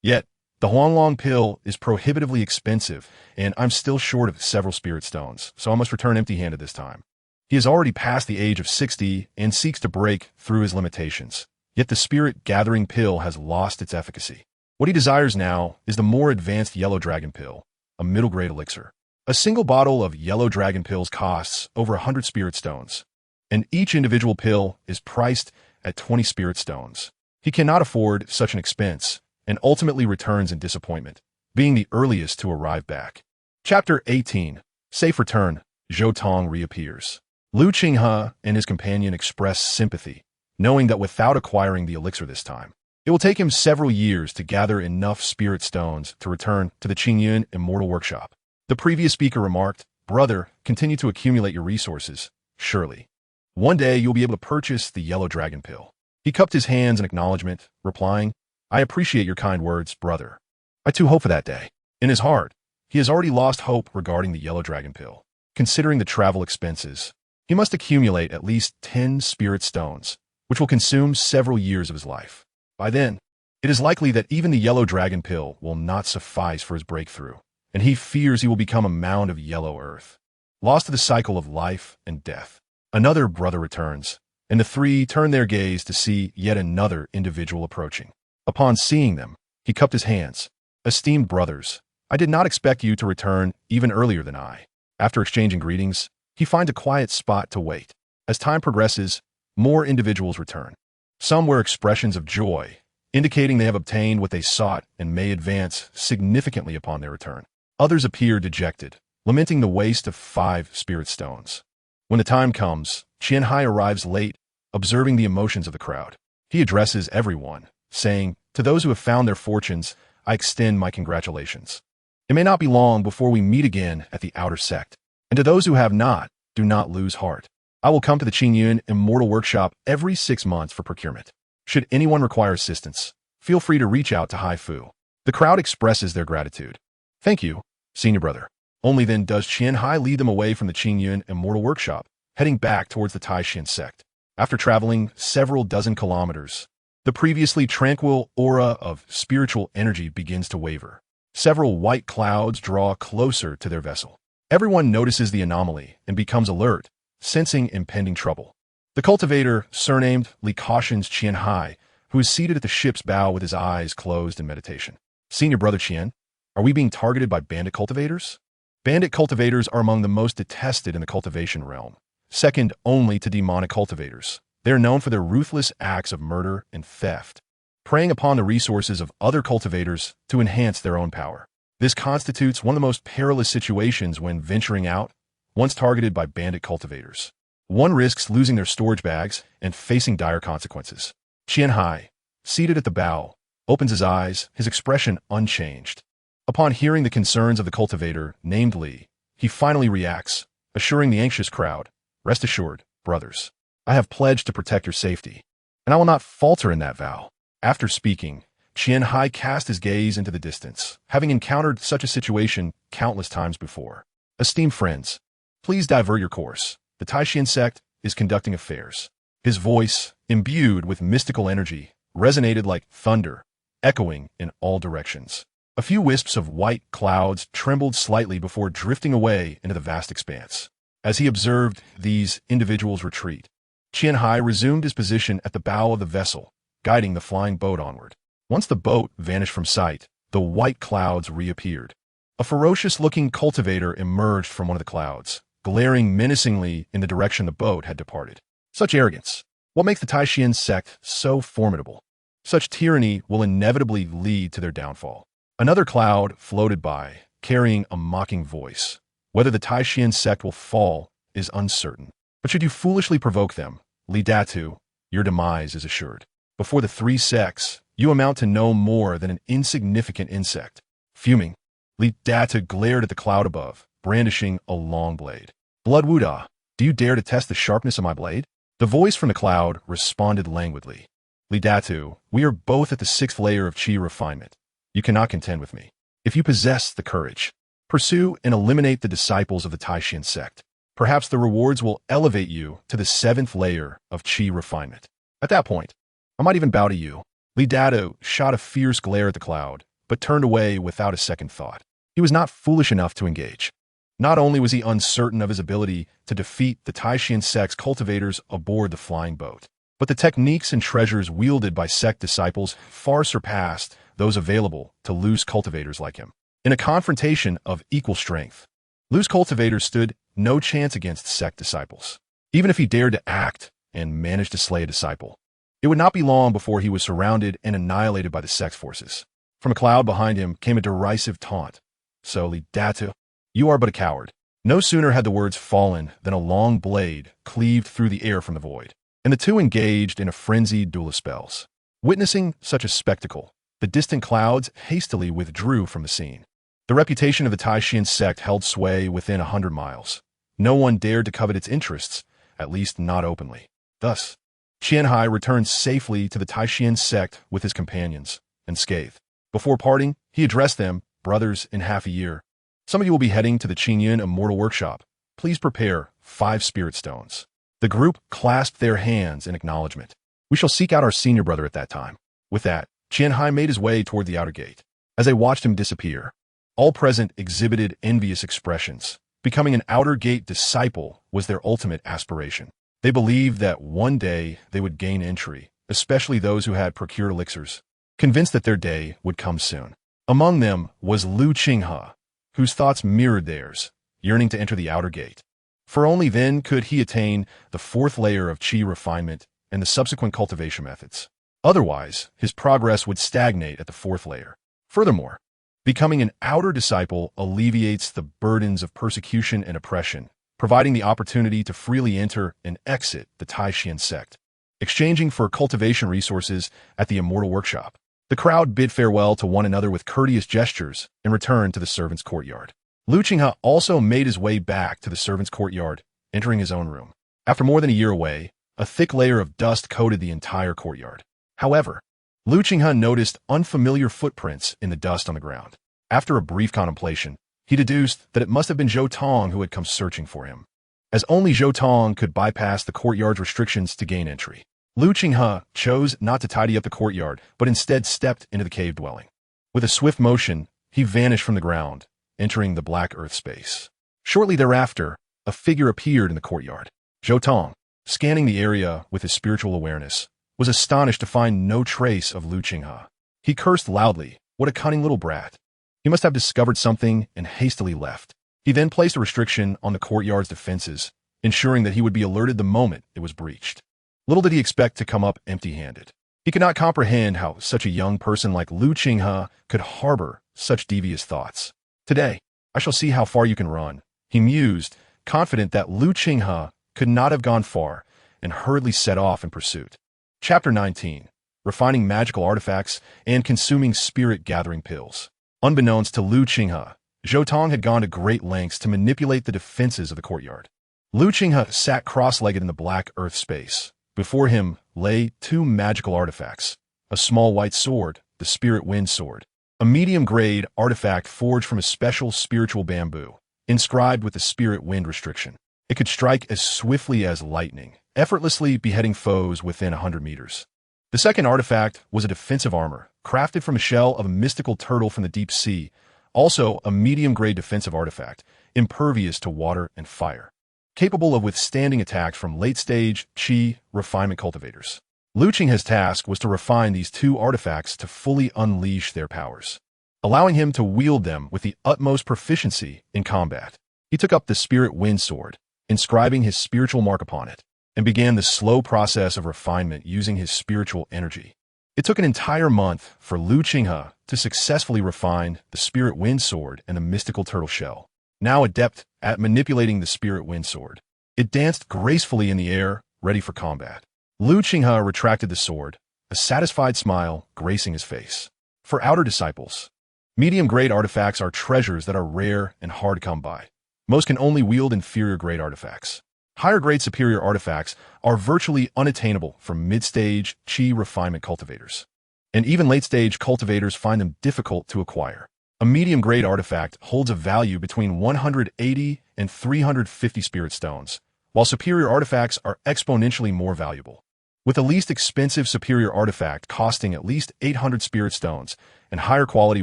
Yet, the Huanglong pill is prohibitively expensive, and I'm still short of several spirit stones, so I must return empty-handed this time." He has already passed the age of 60 and seeks to break through his limitations. Yet the spirit-gathering pill has lost its efficacy. What he desires now is the more advanced yellow dragon pill, a middle-grade elixir. A single bottle of yellow dragon pills costs over 100 spirit stones, and each individual pill is priced at 20 spirit stones. He cannot afford such an expense and ultimately returns in disappointment, being the earliest to arrive back. Chapter 18. Safe Return. Zhou Tong reappears. Lu Qinghe and his companion express sympathy, knowing that without acquiring the elixir this time, it will take him several years to gather enough spirit stones to return to the Qinghe immortal workshop. The previous speaker remarked, "Brother, continue to accumulate your resources. Surely, one day you'll be able to purchase the yellow dragon pill." He cupped his hands in acknowledgement, replying, "I appreciate your kind words, brother. I too hope for that day." In his heart, he has already lost hope regarding the yellow dragon pill. Considering the travel expenses, he must accumulate at least 10 spirit stones, which will consume several years of his life. By then, it is likely that even the yellow dragon pill will not suffice for his breakthrough, and he fears he will become a mound of yellow earth, lost to the cycle of life and death. Another brother returns, and the three turn their gaze to see yet another individual approaching. Upon seeing them, he cupped his hands. "Esteemed brothers, I did not expect you to return even earlier than I." After exchanging greetings, he finds a quiet spot to wait. As time progresses, more individuals return. Some wear expressions of joy, indicating they have obtained what they sought and may advance significantly upon their return. Others appear dejected, lamenting the waste of 5 spirit stones. When the time comes, Qinghe arrives late, observing the emotions of the crowd. He addresses everyone, saying, "To those who have found their fortunes, I extend my congratulations. It may not be long before we meet again at the outer sect. And to those who have not, do not lose heart. I will come to the Qinghe immortal workshop every 6 months for procurement. Should anyone require assistance, feel free to reach out to Haifu." The crowd expresses their gratitude. "Thank you, senior brother." Only then does Qinghe lead them away from the Qinghe immortal workshop, heading back towards the Taishan sect. After traveling several dozen kilometers, the previously tranquil aura of spiritual energy begins to waver. Several white clouds draw closer to their vessel. Everyone notices the anomaly and becomes alert, sensing impending trouble. The cultivator, surnamed Li, cautions Qinghe, who is seated at the ship's bow with his eyes closed in meditation. "Senior brother Qian, are we being targeted by bandit cultivators?" Bandit cultivators are among the most detested in the cultivation realm, second only to demonic cultivators. They are known for their ruthless acts of murder and theft, preying upon the resources of other cultivators to enhance their own power. This constitutes one of the most perilous situations when venturing out, once targeted by bandit cultivators. One risks losing their storage bags and facing dire consequences. Qinghe, seated at the bow, opens his eyes, his expression unchanged. Upon hearing the concerns of the cultivator named Li, he finally reacts, assuring the anxious crowd, "Rest assured, brothers, I have pledged to protect your safety, and I will not falter in that vow." After speaking, Qinghe cast his gaze into the distance, having encountered such a situation countless times before. "Esteemed friends, please divert your course. The Taishan sect is conducting affairs." His voice, imbued with mystical energy, resonated like thunder, echoing in all directions. A few wisps of white clouds trembled slightly before drifting away into the vast expanse. As he observed these individuals retreat, Qinghe resumed his position at the bow of the vessel, guiding the flying boat onward. Once the boat vanished from sight, the white clouds reappeared. A ferocious-looking cultivator emerged from one of the clouds, glaring menacingly in the direction the boat had departed. Such arrogance! What makes the Taishan sect so formidable? Such tyranny will inevitably lead to their downfall. Another cloud floated by, carrying a mocking voice. Whether the Taishan sect will fall is uncertain. But should you foolishly provoke them, Li Datu, your demise is assured. Before the 3 sects, you amount to no more than an insignificant insect. Fuming, Li Datu glared at the cloud above, brandishing a long blade. "Bloodwuda, do you dare to test the sharpness of my blade?" The voice from the cloud responded languidly. "Li Datu, we are both at the 6th layer of Qi refinement. You cannot contend with me. If you possess the courage, pursue and eliminate the disciples of the Taishan sect. Perhaps the rewards will elevate you to the 7th layer of Qi refinement. At that point, I might even bow to you." Li Datu shot a fierce glare at the cloud, but turned away without a second thought. He was not foolish enough to engage. Not only was he uncertain of his ability to defeat the Taishan sect's cultivators aboard the flying boat, But the techniques and treasures wielded by sect disciples far surpassed those available to loose cultivators like him. In a confrontation of equal strength, loose cultivators stood no chance against sect disciples. Even if he dared to act and managed to slay a disciple, it would not be long before he was surrounded and annihilated by the sect's forces. From a cloud behind him came a derisive taunt. "Soli datu, you are but a coward." No sooner had the words fallen than a long blade cleaved through the air from the void, and the two engaged in a frenzied duel of spells. Witnessing such a spectacle, the distant clouds hastily withdrew from the scene. The reputation of the Taishan sect held sway within 100 miles. No one dared to covet its interests, at least not openly. Thus, Qinghe returned safely to the Taishan sect with his companions, unscathed. Before parting, he addressed them, "Brothers, in half a year, some of you will be heading to the Qinghe immortal workshop. Please prepare 5 spirit stones." The group clasped their hands in acknowledgement. "We shall seek out our senior brother at that time." With that, Qinghe made his way toward the outer gate. As they watched him disappear, all present exhibited envious expressions. Becoming an outer gate disciple was their ultimate aspiration. They believed that one day they would gain entry, especially those who had procured elixirs, convinced that their day would come soon. Among them was Qinghe, whose thoughts mirrored theirs, yearning to enter the outer gate. For only then could he attain the 4th layer of qi refinement and the subsequent cultivation methods. Otherwise, his progress would stagnate at the 4th layer. Furthermore, becoming an outer disciple alleviates the burdens of persecution and oppression, providing the opportunity to freely enter and exit the Taishan sect, exchanging for cultivation resources at the immortal workshop. The crowd bid farewell to one another with courteous gestures and returned to the servants' courtyard. Qinghe also made his way back to the servants' courtyard, entering his own room. After more than a year away, a thick layer of dust coated the entire courtyard. However, Qinghe noticed unfamiliar footprints in the dust on the ground. After a brief contemplation, he deduced that it must have been Zhou Tong who had come searching for him, as only Zhou Tong could bypass the courtyard's restrictions to gain entry. Qinghe chose not to tidy up the courtyard, but instead stepped into the cave dwelling. With a swift motion, he vanished from the ground, entering the black earth space. Shortly thereafter, a figure appeared in the courtyard. Zhou Tong, scanning the area with his spiritual awareness, was astonished to find no trace of Qinghe. He cursed loudly. What a cunning little brat. He must have discovered something and hastily left. He then placed a restriction on the courtyard's defenses, ensuring that he would be alerted the moment it was breached. Little did he expect to come up empty-handed. He could not comprehend how such a young person like Qinghe could harbor such devious thoughts. "Today, I shall see how far you can run," he mused, confident that Qinghe could not have gone far, and hurriedly set off in pursuit. Chapter 19. Refining magical artifacts and consuming spirit-gathering pills. Unbeknownst to Qinghe, Zhou Tong had gone to great lengths to manipulate the defenses of the courtyard. Qinghe sat cross-legged in the black earth space. Before him lay 2 magical artifacts, a small white sword, the Spirit Wind Sword, a medium-grade artifact forged from a special spiritual bamboo, inscribed with the Spirit Wind restriction. It could strike as swiftly as lightning, effortlessly beheading foes within 100 meters. The second artifact was a defensive armor, crafted from a shell of a mystical turtle from the deep sea, also a medium-grade defensive artifact, impervious to water and fire, capable of withstanding attacks from late-stage qi refinement cultivators. Qinghe's task was to refine these 2 artifacts to fully unleash their powers, allowing him to wield them with the utmost proficiency in combat. He took up the Spirit Wind Sword, inscribing his spiritual mark upon it, and began the slow process of refinement using his spiritual energy. It took an entire month for Qinghe to successfully refine the Spirit Wind Sword and the mystical turtle shell. Now adept at manipulating the Spirit Wind Sword, it danced gracefully in the air, ready for combat. Qinghe retracted the sword, a satisfied smile gracing his face. For outer disciples, medium-grade artifacts are treasures that are rare and hard to come by. Most can only wield inferior-grade artifacts. Higher-grade superior artifacts are virtually unattainable for mid-stage qi refinement cultivators, and even late-stage cultivators find them difficult to acquire. A medium-grade artifact holds a value between 180 and 350 spirit stones, while superior artifacts are exponentially more valuable, with the least expensive superior artifact costing at least 800 spirit stones and higher quality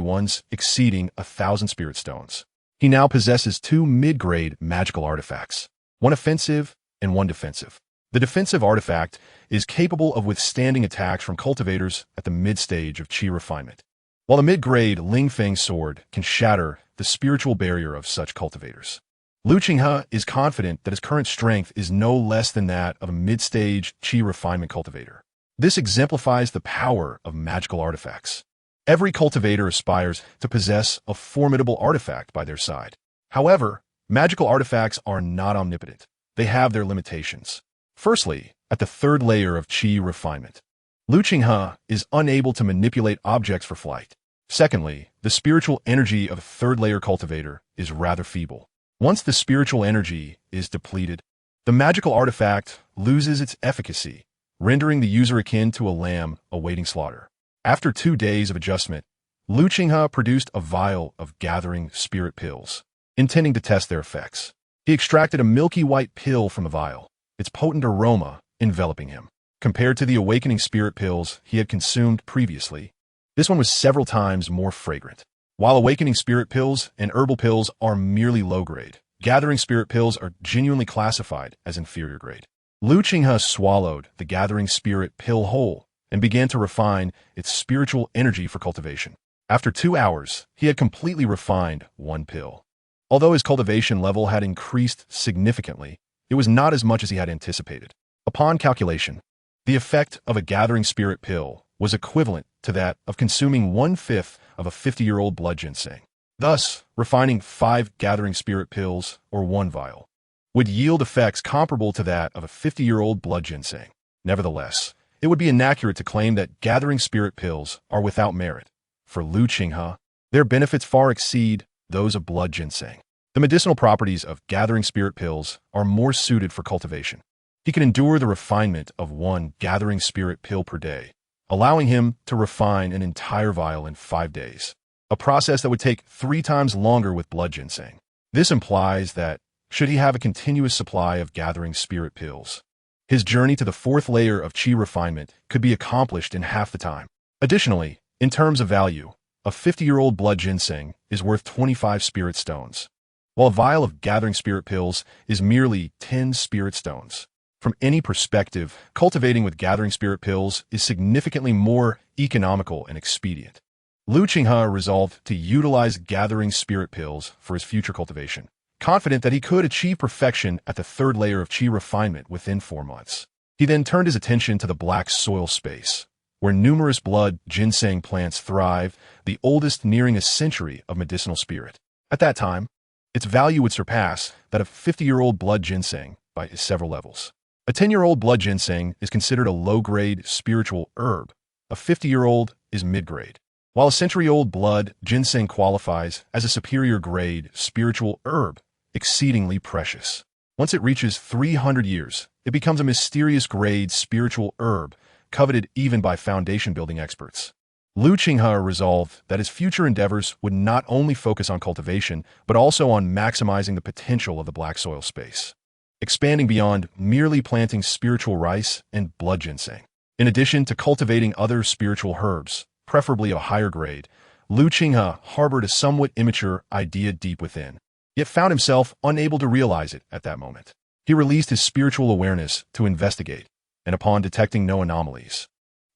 ones exceeding 1,000 spirit stones. He now possesses 2 mid-grade magical artifacts, one offensive and one defensive. The defensive artifact is capable of withstanding attacks from cultivators at the mid-stage of Qi refinement, while the mid-grade Lingfeng sword can shatter the spiritual barrier of such cultivators. Qinghe is confident that his current strength is no less than that of a mid-stage Qi refinement cultivator. This exemplifies the power of magical artifacts. Every cultivator aspires to possess a formidable artifact by their side. However, magical artifacts are not omnipotent. They have their limitations. Firstly, at the third layer of Qi refinement, Qinghe is unable to manipulate objects for flight. Secondly, the spiritual energy of a third-layer cultivator is rather feeble. Once the spiritual energy is depleted, the magical artifact loses its efficacy, rendering the user akin to a lamb awaiting slaughter. After 2 days of adjustment, Qinghe produced a vial of gathering spirit pills, intending to test their effects. He extracted a milky white pill from the vial, its potent aroma enveloping him. Compared to the awakening spirit pills he had consumed previously, this one was several times more fragrant. While awakening spirit pills and herbal pills are merely low grade, gathering spirit pills are genuinely classified as inferior grade. Qinghe swallowed the gathering spirit pill whole and began to refine its spiritual energy for cultivation. After 2 hours, he had completely refined 1 pill. Although his cultivation level had increased significantly, it was not as much as he had anticipated. Upon calculation, the effect of a gathering spirit pill was equivalent to that of consuming 1/5 of a 50-year-old blood ginseng. Thus, refining 5 gathering spirit pills, or 1 vial, would yield effects comparable to that of a 50-year-old blood ginseng. Nevertheless, it would be inaccurate to claim that gathering spirit pills are without merit. For Qinghe, their benefits far exceed those of blood ginseng. The medicinal properties of gathering spirit pills are more suited for cultivation. He can endure the refinement of 1 gathering spirit pill per day, allowing him to refine an entire vial in 5 days, a process that would take 3 times longer with blood ginseng. This implies that, should he have a continuous supply of gathering spirit pills, his journey to the 4th layer of Qi refinement could be accomplished in half the time. Additionally, in terms of value, a 50-year-old blood ginseng is worth 25 spirit stones, while a vial of gathering spirit pills is merely 10 spirit stones. From any perspective, cultivating with gathering spirit pills is significantly more economical and expedient. Qinghe resolved to utilize gathering spirit pills for his future cultivation, confident that he could achieve perfection at the 3rd layer of Qi refinement within 4 months. He then turned his attention to the black soil space, where numerous blood ginseng plants thrive, the oldest nearing a century of medicinal spirit. At that time, its value would surpass that of 50-year-old blood ginseng by several levels. A 10-year-old blood ginseng is considered a low-grade spiritual herb. A 50-year-old is mid-grade, while a century-old blood ginseng qualifies as a superior grade spiritual herb, exceedingly precious. Once it reaches 300 years, it becomes a mysterious grade spiritual herb, coveted even by foundation-building experts. Qinghe resolved that his future endeavors would not only focus on cultivation, but also on maximizing the potential of the black soil space, expanding beyond merely planting spiritual rice and blood ginseng. In addition to cultivating other spiritual herbs, preferably of a higher grade, Qinghe harbored a somewhat immature idea deep within, yet found himself unable to realize it at that moment. He released his spiritual awareness to investigate, and upon detecting no anomalies,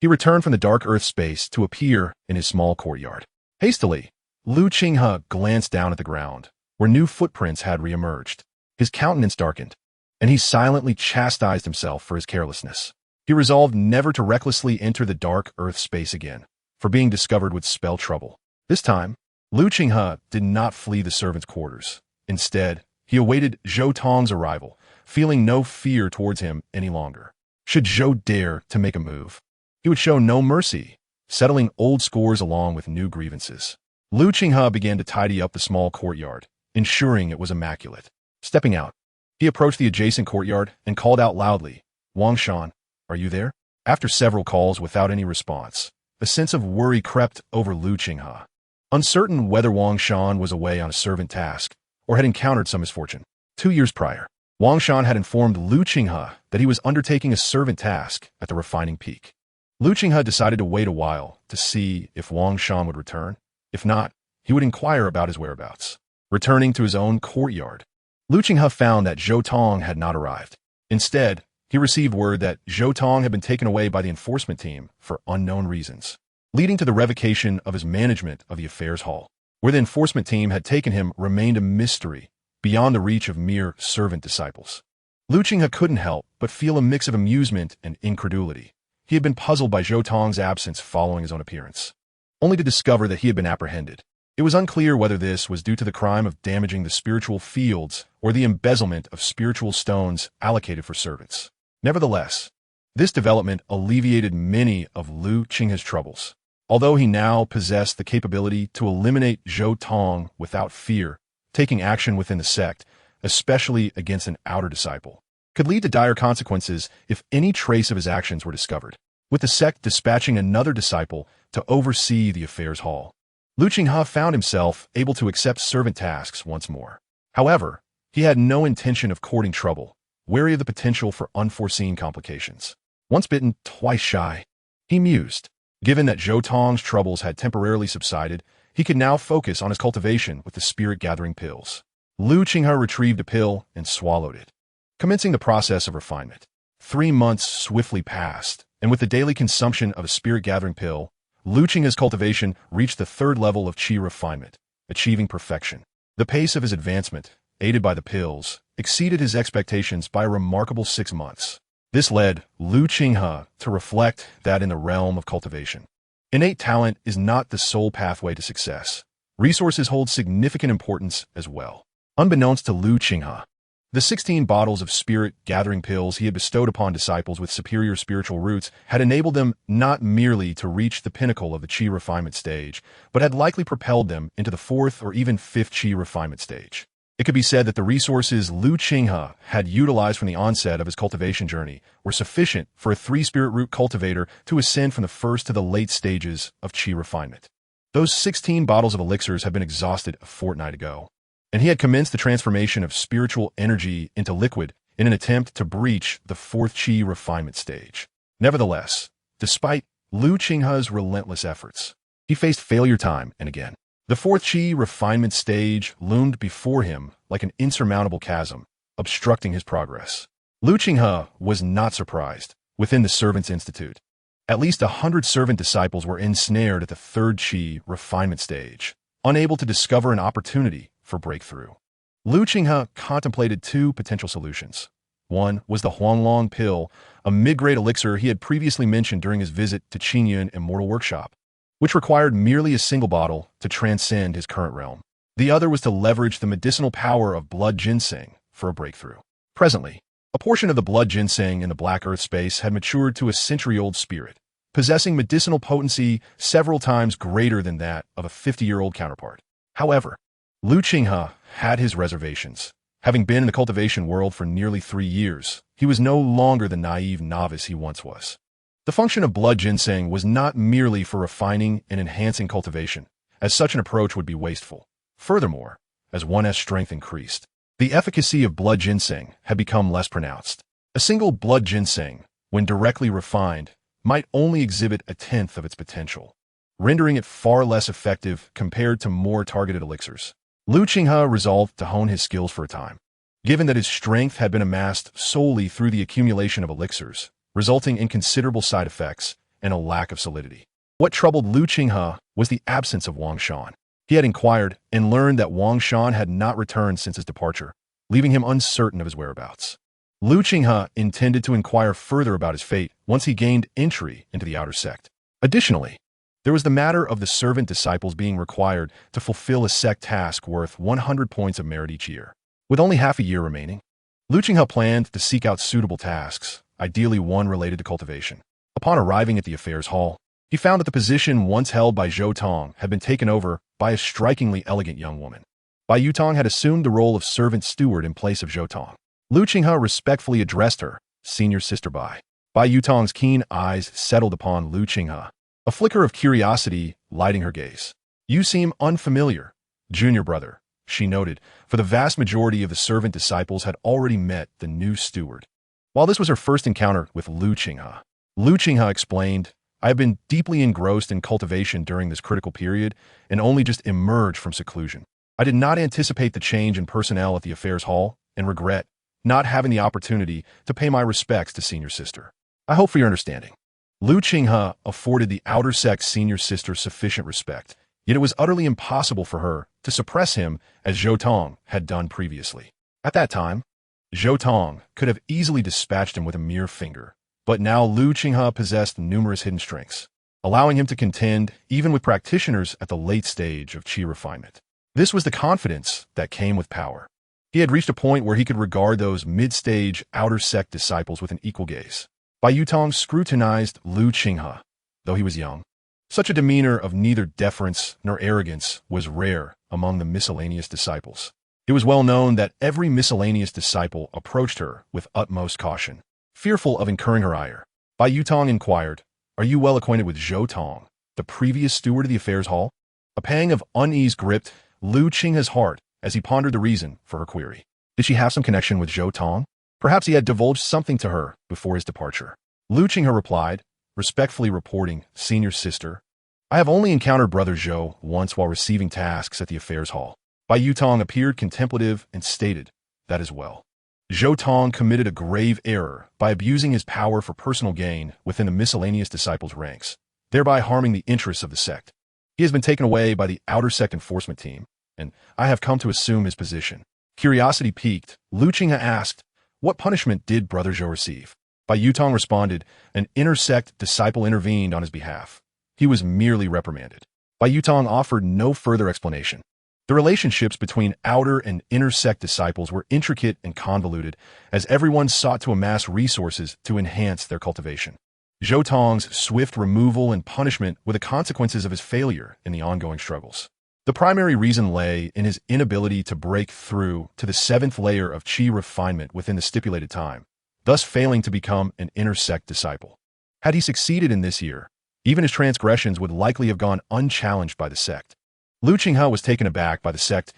he returned from the dark earth space to appear in his small courtyard. Hastily, Qinghe glanced down at the ground, where new footprints had reemerged. His countenance darkened, and he silently chastised himself for his carelessness. He resolved never to recklessly enter the dark earth space again, for being discovered would spell trouble. This time, Qinghe did not flee the servants' quarters. Instead, he awaited Zhou Tong's arrival, feeling no fear towards him any longer. Should Zhou dare to make a move, he would show no mercy, settling old scores along with new grievances. Qinghe began to tidy up the small courtyard, ensuring it was immaculate. Stepping out, he approached the adjacent courtyard and called out loudly, "Wang Shan, are you there?" After several calls without any response, a sense of worry crept over Qinghe. Uncertain whether Wang Shan was away on a servant task or had encountered some misfortune. 2 years prior, Wang Shan had informed Qinghe that he was undertaking a servant task at the refining peak. Qinghe decided to wait a while to see if Wang Shan would return. If not, he would inquire about his whereabouts. Returning to his own courtyard, Qinghe found that Zhou Tong had not arrived. Instead, he received word that Zhou Tong had been taken away by the enforcement team for unknown reasons, leading to the revocation of his management of the affairs hall. Where the enforcement team had taken him remained a mystery, beyond the reach of mere servant disciples. Qinghe couldn't help but feel a mix of amusement and incredulity. He had been puzzled by Zhou Tong's absence following his own appearance, only to discover that he had been apprehended. It was unclear whether this was due to the crime of damaging the spiritual fields or the embezzlement of spiritual stones allocated for servants. Nevertheless, this development alleviated many of Qinghe's troubles. Although he now possessed the capability to eliminate Zhou Tong without fear, taking action within the sect, especially against an outer disciple, could lead to dire consequences if any trace of his actions were discovered, with the sect dispatching another disciple to oversee the affairs hall. Qinghe found himself able to accept servant tasks once more. However, he had no intention of courting trouble, wary of the potential for unforeseen complications. Once bitten, twice shy, he mused. Given that Zhou Tong's troubles had temporarily subsided, he could now focus on his cultivation with the spirit-gathering pills. Qinghe retrieved a pill and swallowed it, commencing the process of refinement. 3 months swiftly passed, and with the daily consumption of a spirit-gathering pill, Qinghe's cultivation reached the 3rd level of qi refinement, achieving perfection. The pace of his advancement, aided by the pills, exceeded his expectations by a remarkable 6 months. This led Qinghe to reflect that in the realm of cultivation, innate talent is not the sole pathway to success. Resources hold significant importance as well. Unbeknownst to Qinghe, the 16 bottles of spirit-gathering pills he had bestowed upon disciples with superior spiritual roots had enabled them not merely to reach the pinnacle of the qi refinement stage, but had likely propelled them into the 4th or even 5th qi refinement stage. It could be said that the resources Qinghe had utilized from the onset of his cultivation journey were sufficient for a 3-spirit root cultivator to ascend from the first to the late stages of qi refinement. Those 16 bottles of elixirs had been exhausted a fortnight ago, and he had commenced the transformation of spiritual energy into liquid in an attempt to breach the 4th qi refinement stage. Nevertheless, despite Qinghe's relentless efforts, he faced failure time and again. The 4th qi refinement stage loomed before him like an insurmountable chasm, obstructing his progress. Qinghe was not surprised. Within the Servants' Institute, at least 100 servant disciples were ensnared at the 3rd qi refinement stage, unable to discover an opportunity for breakthrough. Qinghe contemplated 2 potential solutions. One was the Huanglong pill, a mid-grade elixir he had previously mentioned during his visit to Qinghe Immortal Workshop, which required merely a single bottle to transcend his current realm. The other was to leverage the medicinal power of blood ginseng for a breakthrough. Presently, a portion of the blood ginseng in the Black Earth space had matured to a century-old spirit, possessing medicinal potency several times greater than that of a 50-year-old counterpart. However, Qinghe had his reservations. Having been in the cultivation world for nearly 3 years, he was no longer the naive novice he once was. The function of blood ginseng was not merely for refining and enhancing cultivation, as such an approach would be wasteful. Furthermore, as one's strength increased, the efficacy of blood ginseng had become less pronounced. A single blood ginseng, when directly refined, might only exhibit 1/10 of its potential, rendering it far less effective compared to more targeted elixirs. Qinghe resolved to hone his skills for a time. Given that his strength had been amassed solely through the accumulation of elixirs, resulting in considerable side effects and a lack of solidity. What troubled Qinghe was the absence of Wang Shan. He had inquired and learned that Wang Shan had not returned since his departure, leaving him uncertain of his whereabouts. Qinghe intended to inquire further about his fate once he gained entry into the outer sect. Additionally, there was the matter of the servant disciples being required to fulfill a sect task worth 100 points of merit each year. With only half a year remaining, Qinghe planned to seek out suitable tasks, ideally one related to cultivation. Upon arriving at the affairs hall, he found that the position once held by Zhou Tong had been taken over by a strikingly elegant young woman. Bai Yutong had assumed the role of servant steward in place of Zhou Tong. Qinghe respectfully addressed her, Senior Sister Bai. Bai Yutong's keen eyes settled upon Qinghe, a flicker of curiosity lighting her gaze. You seem unfamiliar, junior brother, she noted, for the vast majority of the servant disciples had already met the new steward. While this was her first encounter with Qinghe explained, I have been deeply engrossed in cultivation during this critical period and only just emerged from seclusion. I did not anticipate the change in personnel at the affairs hall and regret, not having the opportunity to pay my respects to senior sister. I hope for your understanding. Qinghe afforded the outer sect's senior sister sufficient respect, yet it was utterly impossible for her to suppress him as Zhou Tong had done previously. At that time, Zhou Tong could have easily dispatched him with a mere finger, but now Qinghe possessed numerous hidden strengths, allowing him to contend even with practitioners at the late stage of Qi refinement. This was the confidence that came with power. He had reached a point where he could regard those mid-stage outer sect disciples with an equal gaze. Bai Yutong scrutinized Qinghe, though he was young. Such a demeanor of neither deference nor arrogance was rare among the miscellaneous disciples. It was well known that every miscellaneous disciple approached her with utmost caution, fearful of incurring her ire. Bai Yutong inquired, "Are you well acquainted with Zhou Tong, the previous steward of the affairs hall?" A pang of unease gripped Qinghe's heart as he pondered the reason for her query. Did she have some connection with Zhou Tong? Perhaps he had divulged something to her before his departure. Qinghe replied, respectfully reporting, "Senior sister, I have only encountered Brother Zhou once while receiving tasks at the affairs hall." Bai Yutong appeared contemplative and stated, "That is well." Zhou Tong committed a grave error by abusing his power for personal gain within the miscellaneous disciples' ranks, thereby harming the interests of the sect. He has been taken away by the outer sect enforcement team, and I have come to assume his position. Curiosity piqued, Qinghe asked, "What punishment did Brother Zhou receive?" Bai Yutong responded, "An inner sect disciple intervened on his behalf. He was merely reprimanded." Bai Yutong offered no further explanation. The relationships between outer and inner sect disciples were intricate and convoluted, as everyone sought to amass resources to enhance their cultivation. Zhou Tong's swift removal and punishment were the consequences of his failure in the ongoing struggles. The primary reason lay in his inability to break through to the 7th layer of Qi refinement within the stipulated time, thus failing to become an inner sect disciple. Had he succeeded in this year, even his transgressions would likely have gone unchallenged by the sect. Qinghe was taken aback by the sect's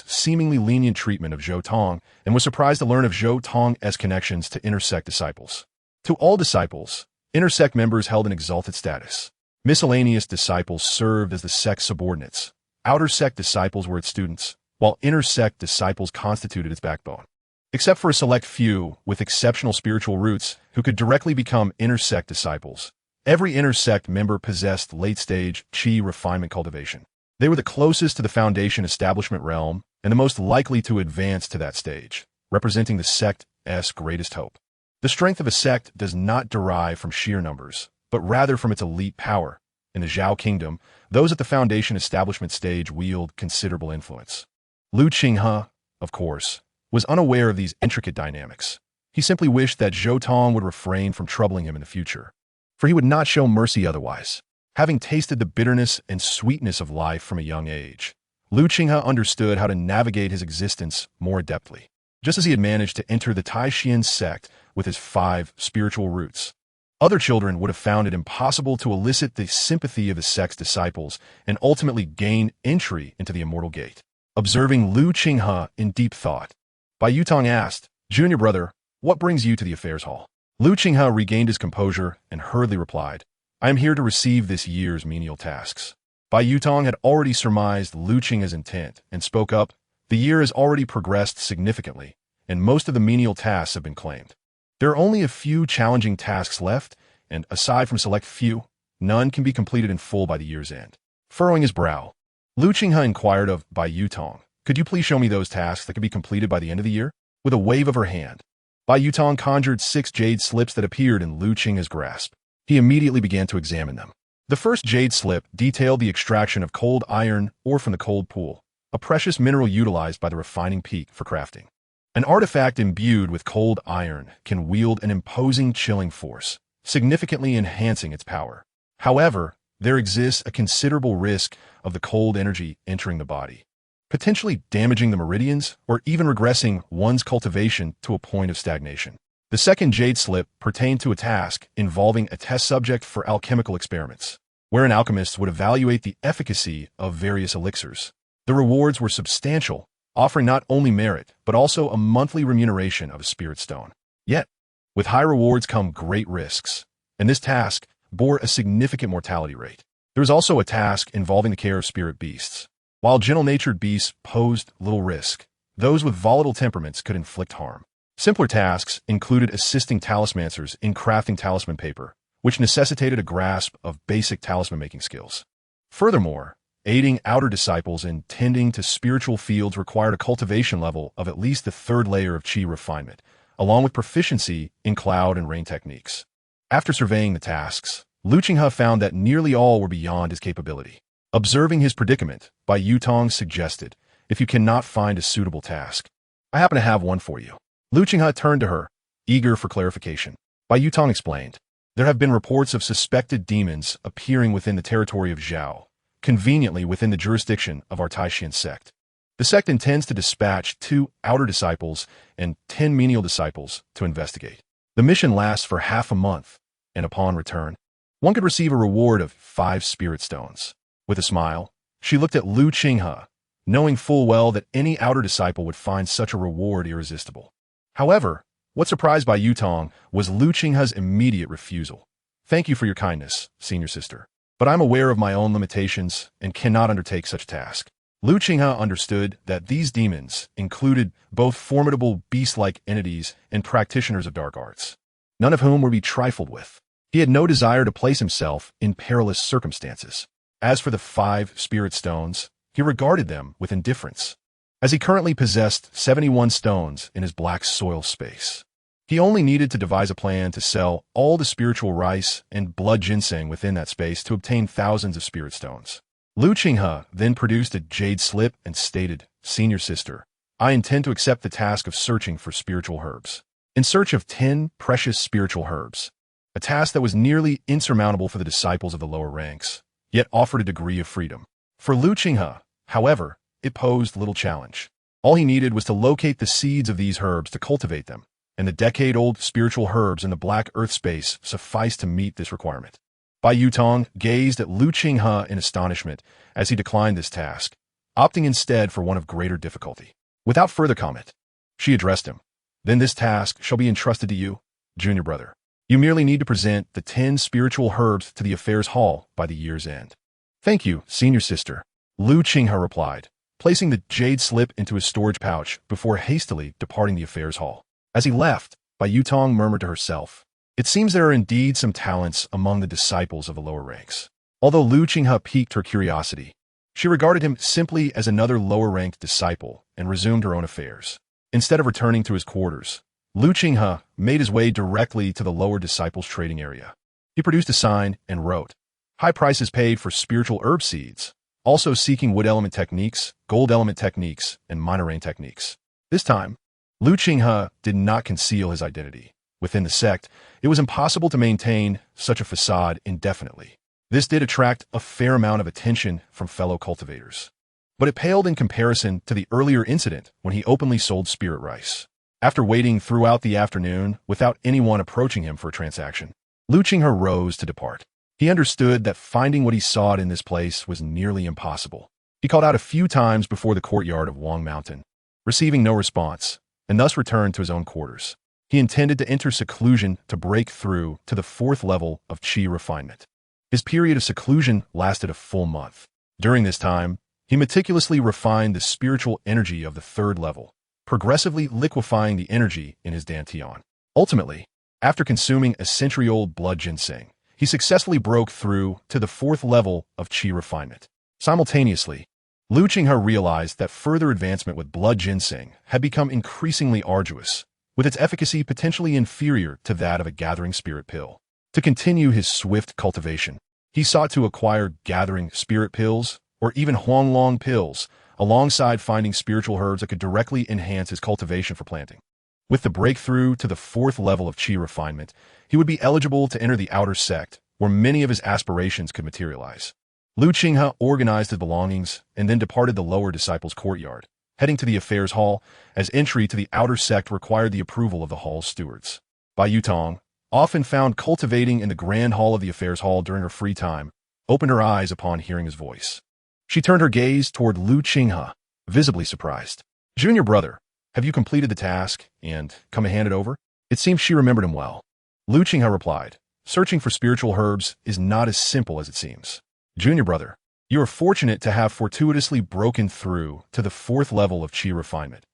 seemingly lenient treatment of Zhou Tong and was surprised to learn of Zhou Tong's connections to inner sect disciples. To all disciples, inner sect members held an exalted status. Miscellaneous disciples served as the sect's subordinates. Outer sect disciples were its students, while inner sect disciples constituted its backbone. Except for a select few with exceptional spiritual roots who could directly become inner sect disciples, every inner sect member possessed late-stage Qi refinement cultivation. They were the closest to the foundation establishment realm and the most likely to advance to that stage, representing the sect's greatest hope. The strength of a sect does not derive from sheer numbers, but rather from its elite power. In the Zhao Kingdom, those at the foundation establishment stage wield considerable influence. Qinghe, of course, was unaware of these intricate dynamics. He simply wished that Zhou Tong would refrain from troubling him in the future, for he would not show mercy otherwise. Having tasted the bitterness and sweetness of life from a young age, Qinghe understood how to navigate his existence more adeptly. Just as he had managed to enter the Taishan sect with his 5 spiritual roots, other children would have found it impossible to elicit the sympathy of the sect's disciples and ultimately gain entry into the immortal gate. Observing Qinghe in deep thought, Bai Yutong asked, "Junior brother, what brings you to the affairs hall?" Qinghe regained his composure and hurriedly replied, "I am here to receive this year's menial tasks." Bai Yutong had already surmised Qinghe's intent and spoke up, "The year has already progressed significantly, and most of the menial tasks have been claimed. There are only a few challenging tasks left, and aside from select few, none can be completed in full by the year's end." Furrowing his brow, Qinghe inquired of Bai Yutong, "Could you please show me those tasks that could be completed by the end of the year?" With a wave of her hand, Bai Yutong conjured 6 jade slips that appeared in Qinghe's grasp. He immediately began to examine them. The first jade slip detailed the extraction of cold iron ore from the cold pool, a precious mineral utilized by the refining peak for crafting. An artifact imbued with cold iron can wield an imposing chilling force, significantly enhancing its power. However, there exists a considerable risk of the cold energy entering the body, potentially damaging the meridians or even regressing one's cultivation to a point of stagnation. The second jade slip pertained to a task involving a test subject for alchemical experiments, wherein alchemists would evaluate the efficacy of various elixirs. The rewards were substantial, offering not only merit, but also a monthly remuneration of a spirit stone. Yet, with high rewards come great risks, and this task bore a significant mortality rate. There was also a task involving the care of spirit beasts. While gentle-natured beasts posed little risk, those with volatile temperaments could inflict harm. Simpler tasks included assisting talismancers in crafting talisman paper, which necessitated a grasp of basic talisman-making skills. Furthermore, aiding outer disciples in tending to spiritual fields required a cultivation level of at least the third layer of Qi refinement, along with proficiency in cloud and rain techniques. After surveying the tasks, Qinghe found that nearly all were beyond his capability. Observing his predicament, Bai Yutong suggested, "If you cannot find a suitable task, I happen to have one for you." Qinghe turned to her, eager for clarification. Bai Yutong explained, "There have been reports of suspected demons appearing within the territory of Zhao, conveniently within the jurisdiction of our Taishan sect. The sect intends to dispatch 2 outer disciples and 10 menial disciples to investigate. The mission lasts for half a month, and upon return, one could receive a reward of 5 spirit stones." With a smile, she looked at Qinghe, knowing full well that any outer disciple would find such a reward irresistible. However, what surprised Bai Yutong was Qinghe's immediate refusal. "Thank you for your kindness, senior sister, but I'm aware of my own limitations and cannot undertake such a task." Qinghe understood that these demons included both formidable beast-like entities and practitioners of dark arts, none of whom were to be trifled with. He had no desire to place himself in perilous circumstances. As for the 5 spirit stones, he regarded them with indifference, as he currently possessed 71 stones in his black soil space. He only needed to devise a plan to sell all the spiritual rice and blood ginseng within that space to obtain thousands of spirit stones. Qinghe then produced a jade slip and stated, "Senior sister, I intend to accept the task of searching for spiritual herbs. In search of 10 precious spiritual herbs, a task that was nearly insurmountable for the disciples of the lower ranks, yet offered a degree of freedom. For Qinghe, however, it posed little challenge. All he needed was to locate the seeds of these herbs to cultivate them, and the decade-old spiritual herbs in the black earth space sufficed to meet this requirement. Bai Yutong gazed at Qinghe in astonishment as he declined this task, opting instead for one of greater difficulty. Without further comment, she addressed him. "Then this task shall be entrusted to you, junior brother. You merely need to present the 10 spiritual herbs to the affairs hall by the year's end." "Thank you, senior sister," Qinghe replied, placing the jade slip into his storage pouch before hastily departing the affairs hall. As he left, Bai Yutong murmured to herself, "It seems there are indeed some talents among the disciples of the lower ranks." Although Qinghe piqued her curiosity, she regarded him simply as another lower-ranked disciple and resumed her own affairs. Instead of returning to his quarters, Qinghe made his way directly to the lower disciples' trading area. He produced a sign and wrote, "High prices paid for spiritual herb seeds, also seeking wood element techniques, gold element techniques, and minor rain techniques." This time, Qinghe did not conceal his identity. Within the sect, it was impossible to maintain such a facade indefinitely. This did attract a fair amount of attention from fellow cultivators, but it paled in comparison to the earlier incident when he openly sold spirit rice. After waiting throughout the afternoon without anyone approaching him for a transaction, Qinghe rose to depart. He understood that finding what he sought in this place was nearly impossible. He called out a few times before the courtyard of Wang Mountain, receiving no response, and thus returned to his own quarters. He intended to enter seclusion to break through to the 4th level of Qi refinement. His period of seclusion lasted a full month. During this time, he meticulously refined the spiritual energy of the 3rd level, progressively liquefying the energy in his dantian. Ultimately, after consuming a century-old blood ginseng, he successfully broke through to the 4th level of Qi refinement. Simultaneously, Qinghe realized that further advancement with blood ginseng had become increasingly arduous, with its efficacy potentially inferior to that of a gathering spirit pill. To continue his swift cultivation, he sought to acquire gathering spirit pills or even huanglong pills, alongside finding spiritual herbs that could directly enhance his cultivation for planting. With the breakthrough to the 4th level of Qi refinement, he would be eligible to enter the outer sect, where many of his aspirations could materialize. Qinghe organized his belongings and then departed the lower disciples' courtyard, heading to the affairs hall, as entry to the outer sect required the approval of the hall's stewards. Bai Yutong, often found cultivating in the grand hall of the affairs hall during her free time, opened her eyes upon hearing his voice. She turned her gaze toward Qinghe, visibly surprised. "Junior brother, have you completed the task and come to hand it over?" It seemed she remembered him well. Qinghe replied, "Searching for spiritual herbs is not as simple as it seems. Junior brother, you are fortunate to have fortuitously broken through to the 4th level of Qi refinement.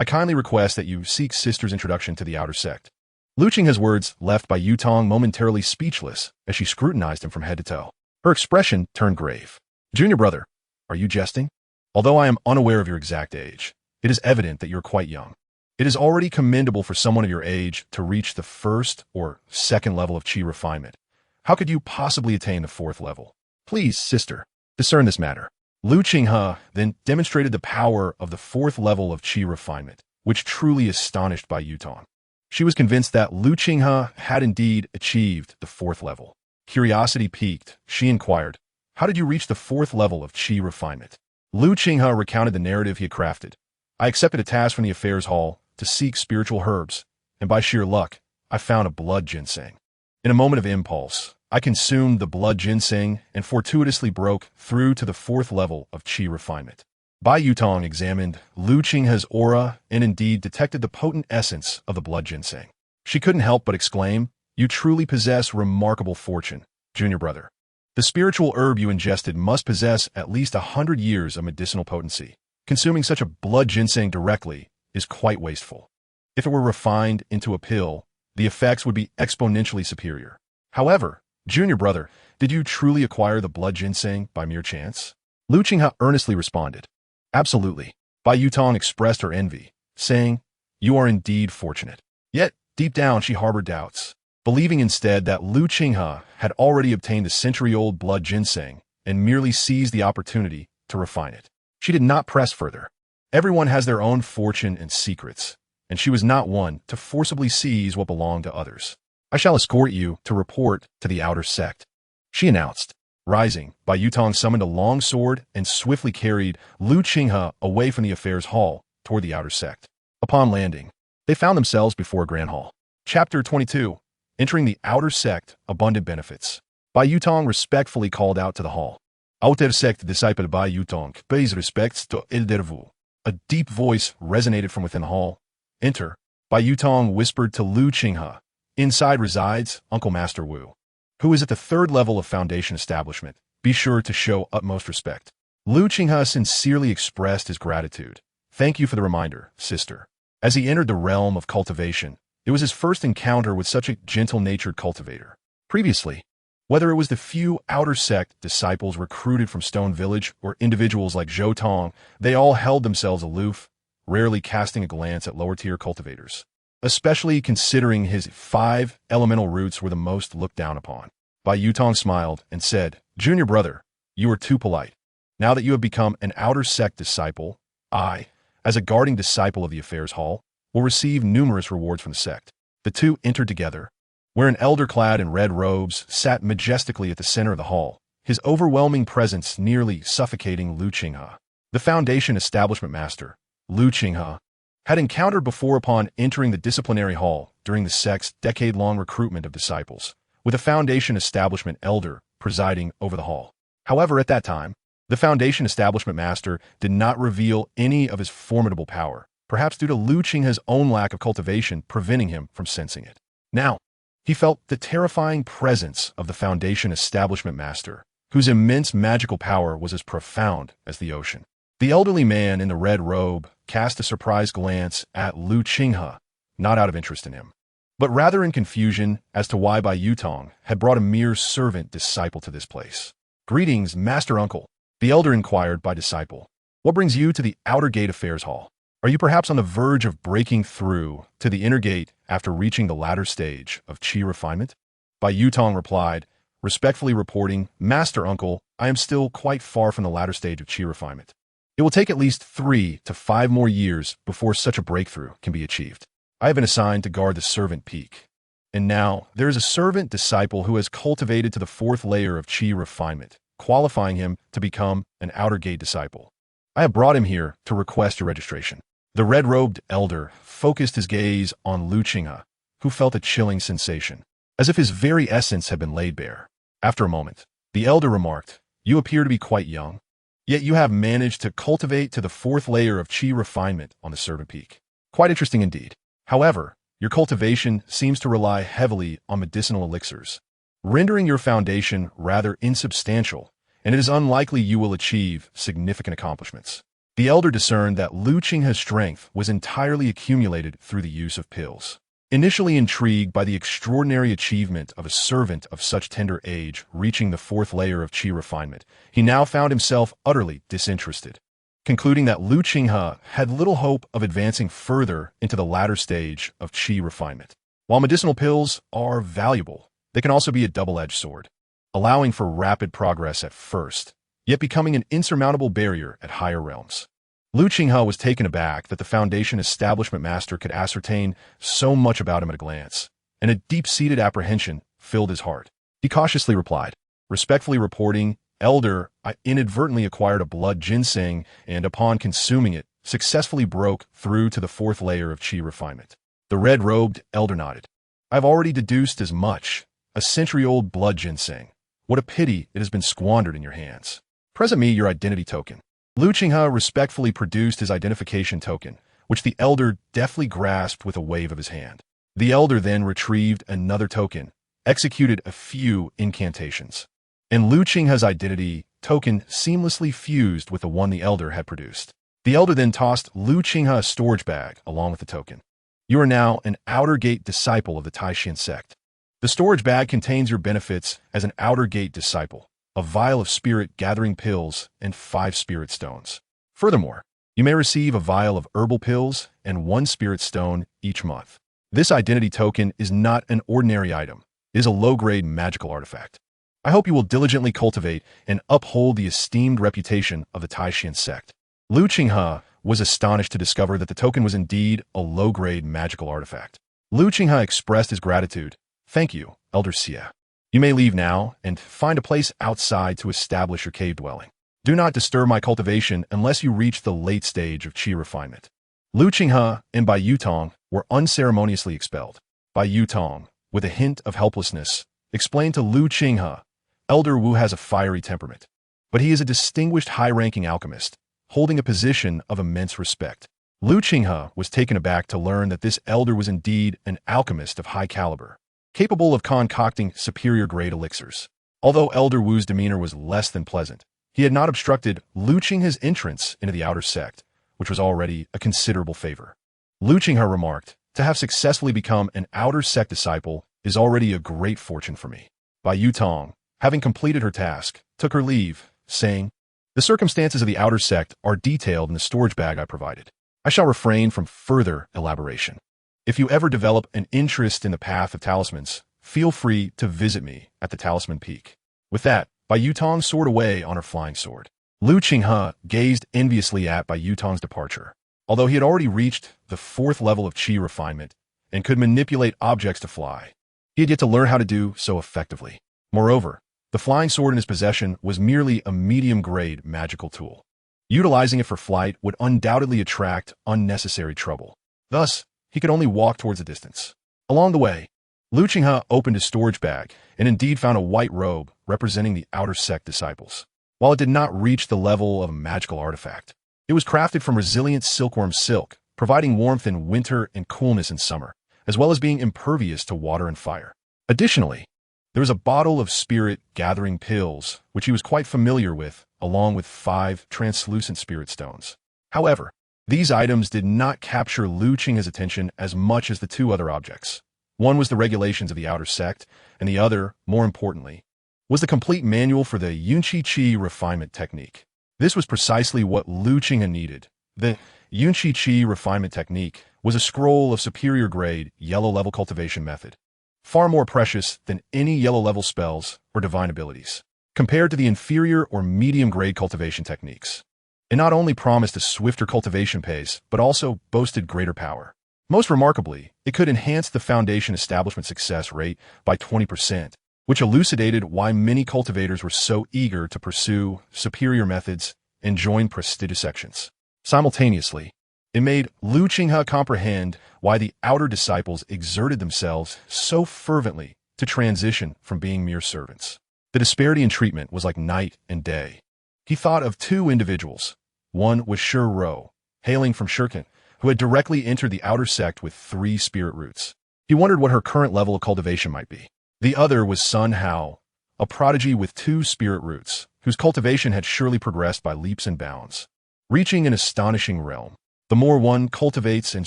I kindly request that you seek Sister's introduction to the outer sect. Lu Qinghe's words left by Yutong momentarily speechless as she scrutinized him from head to toe. Her expression turned grave. Junior brother, are you jesting? Although I am unaware of your exact age, it is evident that you are quite young. It is already commendable for someone of your age to reach the first or second level of Qi refinement. How could you possibly attain the fourth level? Please, sister, discern this matter. Lu Qinghe then demonstrated the power of the fourth level of Qi refinement, which truly astonished by Yutong. She was convinced that Lu Qinghe had indeed achieved the fourth level. Curiosity piqued, she inquired, how did you reach the fourth level of Qi refinement? Lu Qinghe recounted the narrative he had crafted. I accepted a task from the affairs hall to seek spiritual herbs, and by sheer luck, I found a blood ginseng. In a moment of impulse, I consumed the blood ginseng and fortuitously broke through to the fourth level of Qi refinement. Bai Yutong examined Lu Qinghe's aura and indeed detected the potent essence of the blood ginseng. She couldn't help but exclaim, you truly possess remarkable fortune, junior brother. The spiritual herb you ingested must possess at least 100 years of medicinal potency. Consuming such a blood ginseng directly is quite wasteful. If it were refined into a pill, the effects would be exponentially superior. However, junior brother, did you truly acquire the blood ginseng by mere chance? Lu Qinghe earnestly responded. Absolutely. Bai Yutong expressed her envy, saying, you are indeed fortunate. Yet, deep down she harbored doubts, believing instead that Lu Qinghe had already obtained the century-old blood ginseng and merely seized the opportunity to refine it. She did not press further. Everyone has their own fortune and secrets, and she was not one to forcibly seize what belonged to others. I shall escort you to report to the outer sect, she announced. Rising, Bai Yutong summoned a long sword and swiftly carried Lu Qinghe away from the affairs hall toward the outer sect. Upon landing, they found themselves before a grand hall. Chapter 22. Entering the outer sect, abundant benefits. Bai Yutong respectfully called out to the hall. Outer sect disciple Bai Yutong pays respects to Elder Wu. A deep voice resonated from within the hall. Enter, Bai Yutong whispered to Lu Qinghe. Inside resides Uncle Master Wu, who is at the third level of foundation establishment. Be sure to show utmost respect. Lu Qinghe sincerely expressed his gratitude. Thank you for the reminder, sister. As he entered the realm of cultivation, it was his first encounter with such a gentle-natured cultivator. Previously, whether it was the few outer sect disciples recruited from Stone Village or individuals like Zhou Tong, they all held themselves aloof, rarely casting a glance at lower-tier cultivators. Especially considering his 5 elemental roots were the most looked down upon. Bai Yutong smiled and said, junior brother, you are too polite. Now that you have become an outer sect disciple, I, as a guarding disciple of the affairs hall, will receive numerous rewards from the sect. The two entered together, where an elder clad in red robes sat majestically at the center of the hall, his overwhelming presence nearly suffocating Lu Qinghe. The foundation establishment master, Lu Qinghe, had encountered before upon entering the disciplinary hall during the sect's decade-long recruitment of disciples, with a foundation establishment elder presiding over the hall. However, at that time, the foundation establishment master did not reveal any of his formidable power, perhaps due to Lu Qinghe's own lack of cultivation preventing him from sensing it. Now, he felt the terrifying presence of the foundation establishment master, whose immense magical power was as profound as the ocean. The elderly man in the red robe cast a surprised glance at Lu Qinghe, not out of interest in him, but rather in confusion as to why Bai Yutong had brought a mere servant disciple to this place. Greetings, Master Uncle, the elder inquired by disciple. What brings you to the outer gate affairs hall? Are you perhaps on the verge of breaking through to the inner gate after reaching the latter stage of Qi refinement? Bai Yutong replied, respectfully reporting, Master Uncle, I am still quite far from the latter stage of Qi refinement. It will take at least 3 to 5 more years before such a breakthrough can be achieved. I have been assigned to guard the servant peak. And now, there is a servant disciple who has cultivated to the 4th layer of Qi refinement, qualifying him to become an outer gate disciple. I have brought him here to request your registration. The red-robed elder focused his gaze on Lu Qinghe, who felt a chilling sensation, as if his very essence had been laid bare. After a moment, the elder remarked, you appear to be quite young, yet you have managed to cultivate to the 4th layer of Qi refinement on the servant peak. Quite interesting indeed. However, your cultivation seems to rely heavily on medicinal elixirs, rendering your foundation rather insubstantial, and it is unlikely you will achieve significant accomplishments. The elder discerned that Qinghe's strength was entirely accumulated through the use of pills. Initially intrigued by the extraordinary achievement of a servant of such tender age reaching the fourth layer of qi refinement, he now found himself utterly disinterested, concluding that Qinghe had little hope of advancing further into the latter stage of qi refinement. While medicinal pills are valuable, they can also be a double-edged sword, allowing for rapid progress at first, yet becoming an insurmountable barrier at higher realms. Qinghe was taken aback that the Foundation Establishment Master could ascertain so much about him at a glance, and a deep-seated apprehension filled his heart. He cautiously replied, respectfully reporting, "Elder, I inadvertently acquired a blood ginseng and upon consuming it, successfully broke through to the fourth layer of qi refinement." The red-robed elder nodded. "I've already deduced as much. A century-old blood ginseng. What a pity it has been squandered in your hands. Present me your identity token." Qinghe respectfully produced his identification token, which the elder deftly grasped with a wave of his hand. The elder then retrieved another token, executed a few incantations, and Qinghe's identity token seamlessly fused with the one the elder had produced. The elder then tossed Qinghe a storage bag along with the token. "You are now an outer gate disciple of the Taishan sect. The storage bag contains your benefits as an outer gate disciple, a vial of spirit-gathering pills, and 5 spirit stones. Furthermore, you may receive a vial of herbal pills and 1 spirit stone each month. This identity token is not an ordinary item. It is a low-grade magical artifact. I hope you will diligently cultivate and uphold the esteemed reputation of the Taishan sect." Qinghe was astonished to discover that the token was indeed a low-grade magical artifact. Qinghe expressed his gratitude. "Thank you, Elder Xie. You may leave now and find a place outside to establish your cave dwelling. Do not disturb my cultivation unless you reach the late stage of qi refinement." Qinghe and Bai Yutong were unceremoniously expelled. Bai Yutong, with a hint of helplessness, explained to Qinghe, "Elder Wu has a fiery temperament, but he is a distinguished high-ranking alchemist, holding a position of immense respect." Qinghe was taken aback to learn that this elder was indeed an alchemist of high caliber, capable of concocting superior-grade elixirs. Although Elder Wu's demeanor was less than pleasant, he had not obstructed Qinghe's entrance into the outer sect, which was already a considerable favor. Qinghe remarked, "To have successfully become an outer sect disciple is already a great fortune for me." Bai Yutong, having completed her task, took her leave, saying, "The circumstances of the outer sect are detailed in the storage bag I provided. I shall refrain from further elaboration. If you ever develop an interest in the path of talismans, feel free to visit me at the Talisman Peak." With that, Bai Yutong soared away on her flying sword. Qinghe gazed enviously at Bai Yutong's departure. Although he had already reached the 4th level of qi refinement and could manipulate objects to fly, he had yet to learn how to do so effectively. Moreover, the flying sword in his possession was merely a medium-grade magical tool. Utilizing it for flight would undoubtedly attract unnecessary trouble. Thus, he could only walk towards a distance. Along the way, Qinghe opened his storage bag and indeed found a white robe representing the outer sect disciples. While it did not reach the level of a magical artifact, it was crafted from resilient silkworm silk, providing warmth in winter and coolness in summer, as well as being impervious to water and fire. Additionally, there was a bottle of spirit-gathering pills, which he was quite familiar with, along with 5 translucent spirit stones. However, these items did not capture Qinghe's attention as much as the 2 other objects. One was the regulations of the outer sect, and the other, more importantly, was the complete manual for the Yunqi Qi refinement technique. This was precisely what Qinghe needed. The Yunqi Qi refinement technique was a scroll of superior-grade, yellow-level cultivation method, far more precious than any yellow-level spells or divine abilities, compared to the inferior or medium-grade cultivation techniques. It not only promised a swifter cultivation pace, but also boasted greater power. Most remarkably, it could enhance the Foundation establishment success rate by 20%, which elucidated why many cultivators were so eager to pursue superior methods and join prestigious sections. Simultaneously, it made Qinghe comprehend why the outer disciples exerted themselves so fervently to transition from being mere servants. The disparity in treatment was like night and day. He thought of 2 individuals. One was Shi Ro, hailing from Shirkan, who had directly entered the outer sect with 3 spirit roots. He wondered what her current level of cultivation might be. The other was Sun Hao, a prodigy with 2 spirit roots, whose cultivation had surely progressed by leaps and bounds. reaching an astonishing realm. The more one cultivates and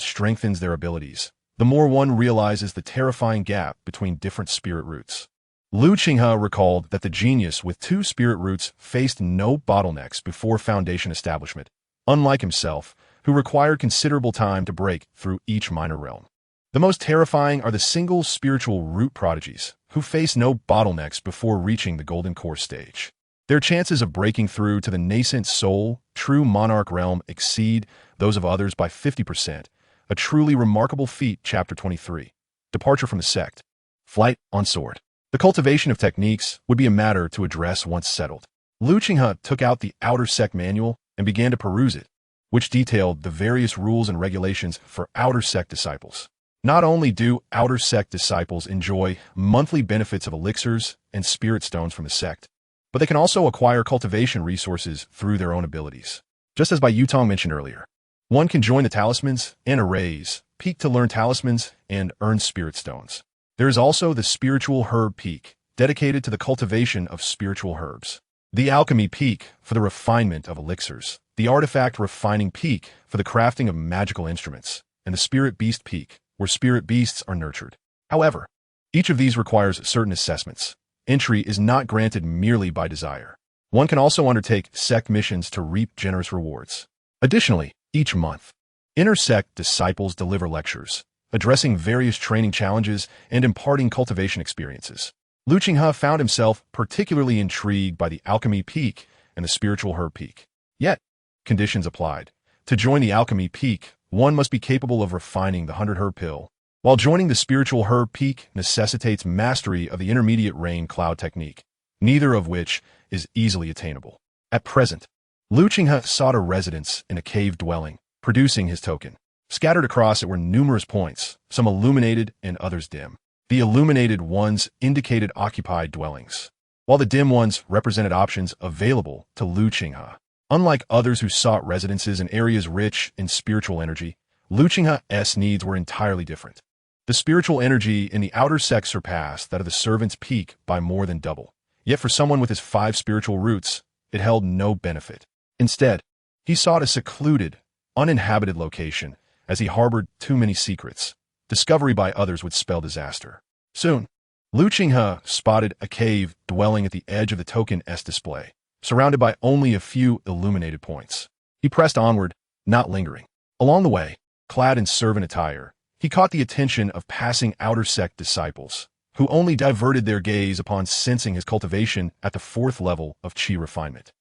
strengthens their abilities, the more one realizes the terrifying gap between different spirit roots. Qinghe recalled that the genius with 2 spirit roots faced no bottlenecks before foundation establishment, unlike himself, who required considerable time to break through each minor realm. The most terrifying are the single spiritual root prodigies, who face no bottlenecks before reaching the golden core stage. Their chances of breaking through to the nascent soul, true monarch realm exceed those of others by 50%, a truly remarkable feat. Chapter 23. Departure from the sect. Flight on sword. The cultivation of techniques would be a matter to address once settled. Qinghe took out the outer sect manual and began to peruse it, which detailed the various rules and regulations for outer sect disciples. Not only do outer sect disciples enjoy monthly benefits of elixirs and spirit stones from the sect, but they can also acquire cultivation resources through their own abilities. Just as Bai Yutong mentioned earlier, one can join the talismans and arrays peak to learn talismans and earn spirit stones. There is also the spiritual herb peak, dedicated to the cultivation of spiritual herbs. The alchemy peak for the refinement of elixirs, the artifact refining peak for the crafting of magical instruments, and the spirit beast peak, where spirit beasts are nurtured. However, each of these requires certain assessments. Entry is not granted merely by desire. One can also undertake sect missions to reap generous rewards. Additionally, each month, inner sect disciples deliver lectures, addressing various training challenges and imparting cultivation experiences. Qinghe found himself particularly intrigued by the alchemy peak and the spiritual herb peak. Yet, conditions applied. To join the alchemy peak, one must be capable of refining the 100 herb pill, while joining the spiritual herb peak necessitates mastery of the intermediate rain cloud technique, neither of which is easily attainable. At present, Qinghe sought a residence in a cave dwelling, producing his token. Scattered across it were numerous points, some illuminated and others dim. The illuminated ones indicated occupied dwellings, while the dim ones represented options available to Qinghe. Unlike others who sought residences in areas rich in spiritual energy, Qinghe's needs were entirely different. The spiritual energy in the outer sect surpassed that of the servant's peak by more than double. Yet for someone with his 5 spiritual roots, it held no benefit. Instead, he sought a secluded, uninhabited location, as he harbored too many secrets. Discovery by others would spell disaster. Soon, Qinghe spotted a cave dwelling at the edge of the token S display, surrounded by only a few illuminated points. He pressed onward, not lingering. Along the way, clad in servant attire, he caught the attention of passing outer sect disciples, who only diverted their gaze upon sensing his cultivation at the 4th level of Qi refinement.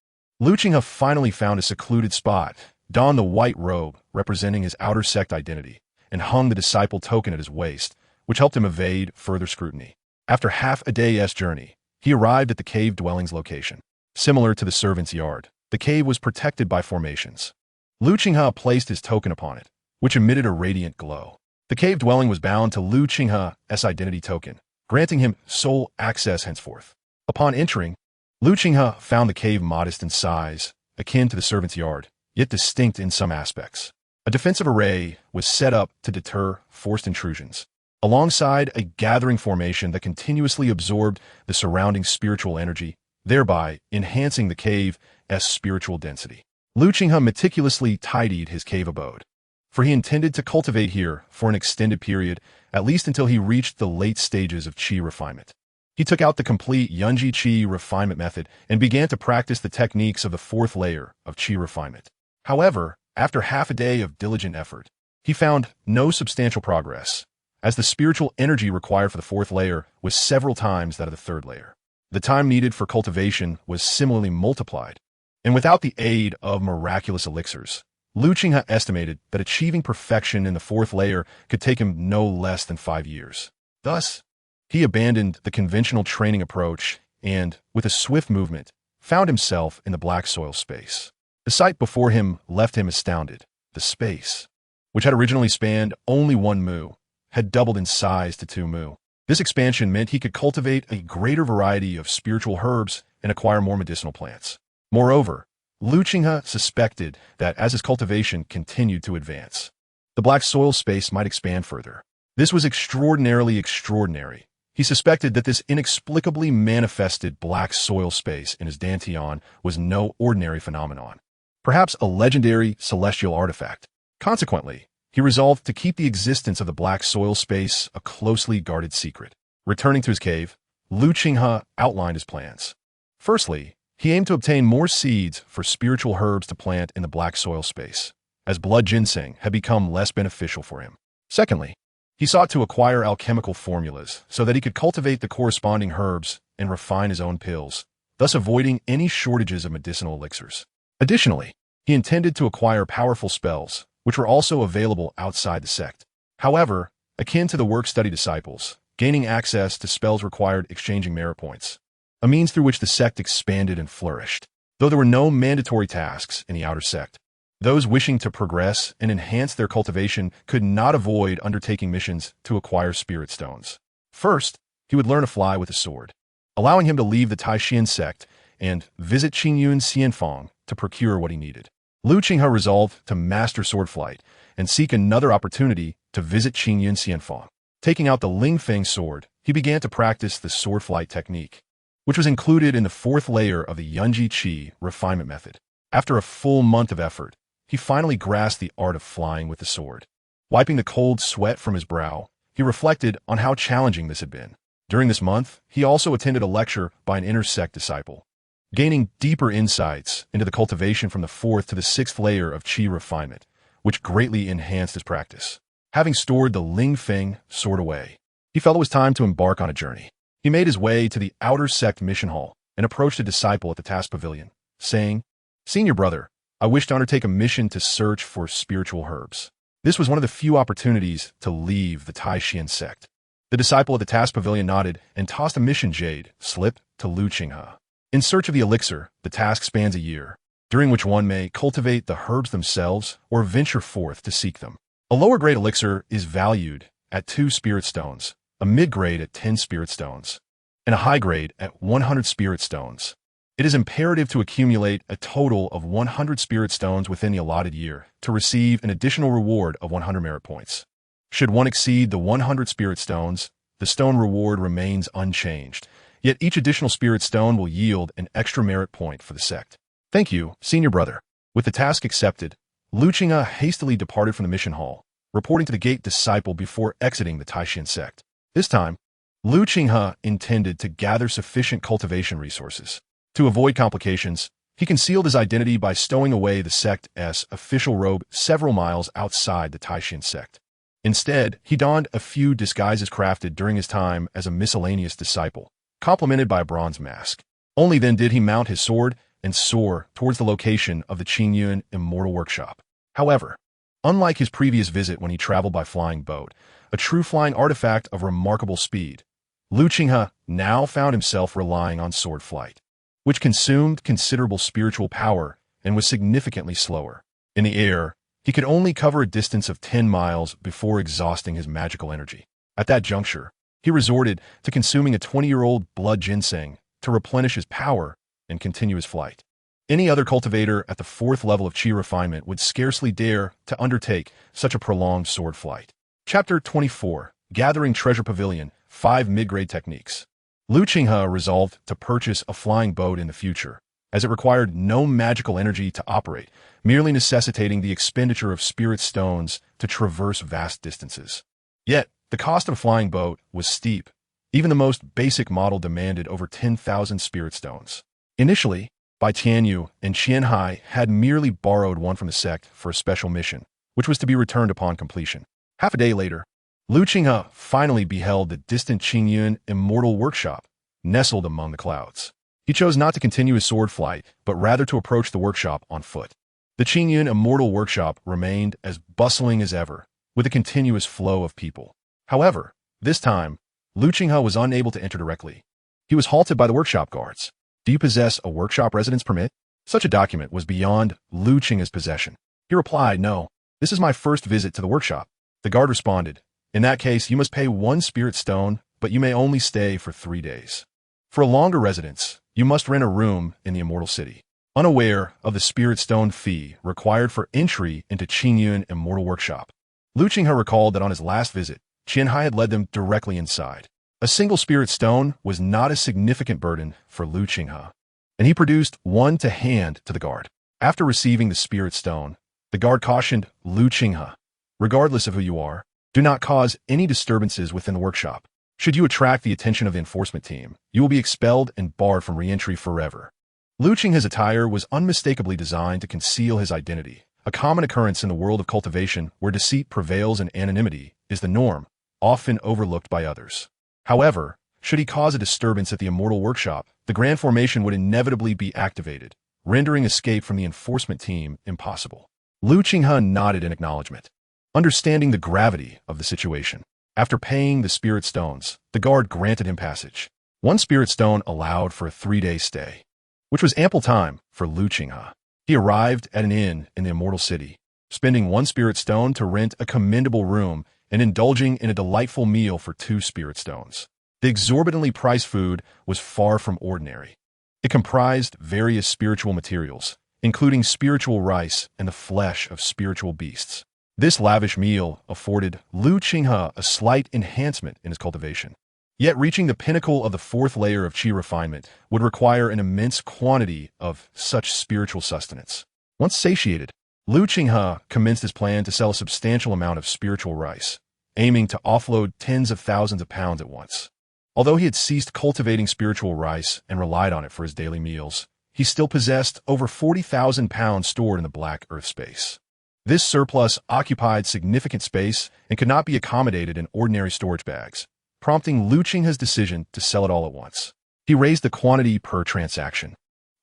Qinghe finally found a secluded spot, donned the white robe representing his outer sect identity, and hung the disciple token at his waist, which helped him evade further scrutiny. After half a day's journey, he arrived at the cave dwelling's location. Similar to the servant's yard, the cave was protected by formations. Qinghe placed his token upon it, which emitted a radiant glow. The cave dwelling was bound to Qinghe's identity token, granting him sole access henceforth. Upon entering, Qinghe found the cave modest in size, akin to the servant's yard, yet distinct in some aspects. A defensive array was set up to deter forced intrusions, alongside a gathering formation that continuously absorbed the surrounding spiritual energy, thereby enhancing the cave's spiritual density. Qinghe meticulously tidied his cave abode, for he intended to cultivate here for an extended period, at least until he reached the late stages of Qi refinement. He took out the complete Yunji Qi refinement method and began to practice the techniques of the 4th layer of Qi refinement. However, after half a day of diligent effort, he found no substantial progress, as the spiritual energy required for the 4th layer was several times that of the 3rd layer. The time needed for cultivation was similarly multiplied, and without the aid of miraculous elixirs, Qinghe estimated that achieving perfection in the 4th layer could take him no less than 5 years. Thus, he abandoned the conventional training approach and, with a swift movement, found himself in the black soil space. The sight before him left him astounded. The space, which had originally spanned only 1 mu, had doubled in size to 2 mu. This expansion meant he could cultivate a greater variety of spiritual herbs and acquire more medicinal plants. Moreover, Qinghe suspected that as his cultivation continued to advance, the black soil space might expand further. This was extraordinarily extraordinary. He suspected that this inexplicably manifested black soil space in his dantian was no ordinary phenomenon. perhaps a legendary celestial artifact. Consequently, he resolved to keep the existence of the black soil space a closely guarded secret. Returning to his cave, Lu Qinghe outlined his plans. Firstly, he aimed to obtain more seeds for spiritual herbs to plant in the black soil space, as blood ginseng had become less beneficial for him. Secondly, he sought to acquire alchemical formulas so that he could cultivate the corresponding herbs and refine his own pills, thus avoiding any shortages of medicinal elixirs. Additionally, he intended to acquire powerful spells, which were also available outside the sect. However, akin to the work-study disciples, gaining access to spells required exchanging merit points, a means through which the sect expanded and flourished. Though there were no mandatory tasks in the outer sect, those wishing to progress and enhance their cultivation could not avoid undertaking missions to acquire spirit stones. First, he would learn to fly with a sword, allowing him to leave the Taishan sect and visit Qingyun Xianfang to procure what he needed. Lu Qinghe resolved to master sword flight and seek another opportunity to visit Qingyun Xianfang. Taking out the Lingfeng sword, he began to practice the sword flight technique, which was included in the fourth layer of the Yunji Qi refinement method. After a full month of effort, he finally grasped the art of flying with the sword. Wiping the cold sweat from his brow, he reflected on how challenging this had been. During this month, he also attended a lecture by an inner sect disciple, gaining deeper insights into the cultivation from the fourth to the sixth layer of Qi refinement, which greatly enhanced his practice. Having stored the Lingfeng sword away, he felt it was time to embark on a journey. He made his way to the outer sect mission hall and approached a disciple at the task pavilion, saying, "Senior brother, I wish to undertake a mission to search for spiritual herbs." This was one of the few opportunities to leave the Taishan sect. The disciple at the task pavilion nodded and tossed a mission jade slip to Lu Qinghe. In search of the elixir, the task spans a year, during which one may cultivate the herbs themselves or venture forth to seek them. A lower-grade elixir is valued at 2 spirit stones, a mid-grade at 10 spirit stones, and a high-grade at 100 spirit stones. It is imperative to accumulate a total of 100 spirit stones within the allotted year to receive an additional reward of 100 merit points. Should one exceed the 100 spirit stones, the stone reward remains unchanged, yet each additional spirit stone will yield an extra merit point for the sect. Thank you, senior brother. With the task accepted, Lu Qinghe hastily departed from the mission hall, reporting to the gate disciple before exiting the Taishan sect. This time, Lu Qinghe intended to gather sufficient cultivation resources. To avoid complications, he concealed his identity by stowing away the sect's official robe several miles outside the Taishan sect. Instead, he donned a few disguises crafted during his time as a miscellaneous disciple, complemented by a bronze mask. Only then did he mount his sword and soar towards the location of the Qingyun immortal workshop. However, unlike his previous visit when he traveled by flying boat, a true flying artifact of remarkable speed, Lu Qinghe now found himself relying on sword flight, which consumed considerable spiritual power and was significantly slower. In the air, he could only cover a distance of 10 miles before exhausting his magical energy. At that juncture, he resorted to consuming a 20-year-old blood ginseng to replenish his power and continue his flight. Any other cultivator at the 4th level of Qi refinement would scarcely dare to undertake such a prolonged sword flight. Chapter 24, Gathering Treasure Pavilion, 5 Mid-Grade Techniques. Lu Qinghe resolved to purchase a flying boat in the future, as it required no magical energy to operate, merely necessitating the expenditure of spirit stones to traverse vast distances. Yet, the cost of a flying boat was steep. Even the most basic model demanded over 10,000 spirit stones. Initially, Bai Tianyu and Qinghe had merely borrowed one from the sect for a special mission, which was to be returned upon completion. Half a day later, Lu Qinghe finally beheld the distant Qingyun immortal workshop, nestled among the clouds. He chose not to continue his sword flight, but rather to approach the workshop on foot. The Qingyun immortal workshop remained as bustling as ever, with a continuous flow of people. However, this time, Lu Qinghe was unable to enter directly. He was halted by the workshop guards. "Do you possess a workshop residence permit?" Such a document was beyond Lu Qinghe's possession. He replied, "No, this is my first visit to the workshop." The guard responded, "In that case, you must pay 1 spirit stone, but you may only stay for 3 days. For a longer residence, you must rent a room in the immortal city." Unaware of the spirit stone fee required for entry into Qingyun immortal workshop, Lu Qinghe recalled that on his last visit, Qinghe had led them directly inside. A single spirit stone was not a significant burden for Lu Qinghe, and he produced one to hand to the guard. After receiving the spirit stone, the guard cautioned Lu Qinghe, regardless of who you are, do not cause any disturbances within the workshop. Should you attract the attention of the enforcement team, you will be expelled and barred from re-entry forever. Lu Qinghe's attire was unmistakably designed to conceal his identity, a common occurrence in the world of cultivation where deceit prevails and anonymity is the norm, often overlooked by others. However, should he cause a disturbance at the immortal workshop, the grand formation would inevitably be activated, rendering escape from the enforcement team impossible. Lu Qinghe nodded in acknowledgement, understanding the gravity of the situation. After paying the spirit stones, the guard granted him passage. One spirit stone allowed for a 3-day stay, which was ample time for Lu Qinghe. He arrived at an inn in the immortal city, spending 1 spirit stone to rent a commendable room and indulging in a delightful meal for 2 spirit stones. The exorbitantly priced food was far from ordinary. It comprised various spiritual materials, including spiritual rice and the flesh of spiritual beasts. This lavish meal afforded Lu Qinghe a slight enhancement in his cultivation. Yet reaching the pinnacle of the 4th layer of qi refinement would require an immense quantity of such spiritual sustenance. Once satiated, Lu Qinghe commenced his plan to sell a substantial amount of spiritual rice, aiming to offload tens of thousands of pounds at once. Although he had ceased cultivating spiritual rice and relied on it for his daily meals, he still possessed over 40,000 pounds stored in the black earth space. This surplus occupied significant space and could not be accommodated in ordinary storage bags, prompting Lu Qinghe's decision to sell it all at once. He raised the quantity per transaction,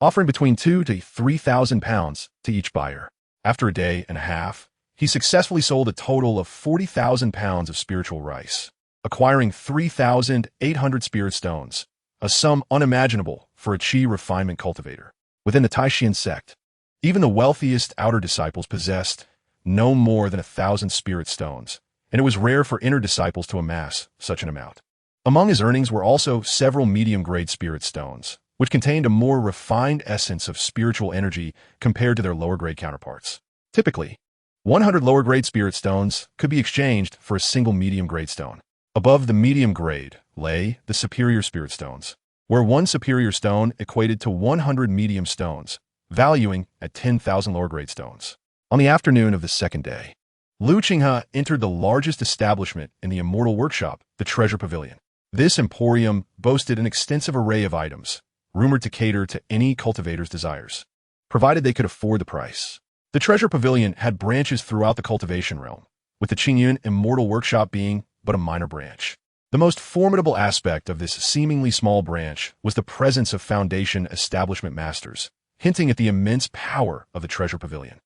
offering between 2,000 to 3,000 pounds to each buyer. After a day and a half, he successfully sold a total of 40,000 pounds of spiritual rice, acquiring 3,800 spirit stones, a sum unimaginable for a qi refinement cultivator. Within the Taishan sect, even the wealthiest outer disciples possessed no more than 1,000 spirit stones, and it was rare for inner disciples to amass such an amount. Among his earnings were also several medium-grade spirit stones, which contained a more refined essence of spiritual energy compared to their lower-grade counterparts. Typically, 100 lower-grade spirit stones could be exchanged for a single medium-grade stone. Above the medium grade lay the superior spirit stones, where 1 superior stone equated to 100 medium stones, valuing at 10,000 lower-grade stones. On the afternoon of the 2nd day, Lu Qinghe entered the largest establishment in the immortal workshop, the Treasure Pavilion. This emporium boasted an extensive array of items, rumored to cater to any cultivator's desires, provided they could afford the price. The Treasure Pavilion had branches throughout the cultivation realm, with the Qinghe immortal workshop being but a minor branch. The most formidable aspect of this seemingly small branch was the presence of Foundation establishment masters, hinting at the immense power of the Treasure Pavilion.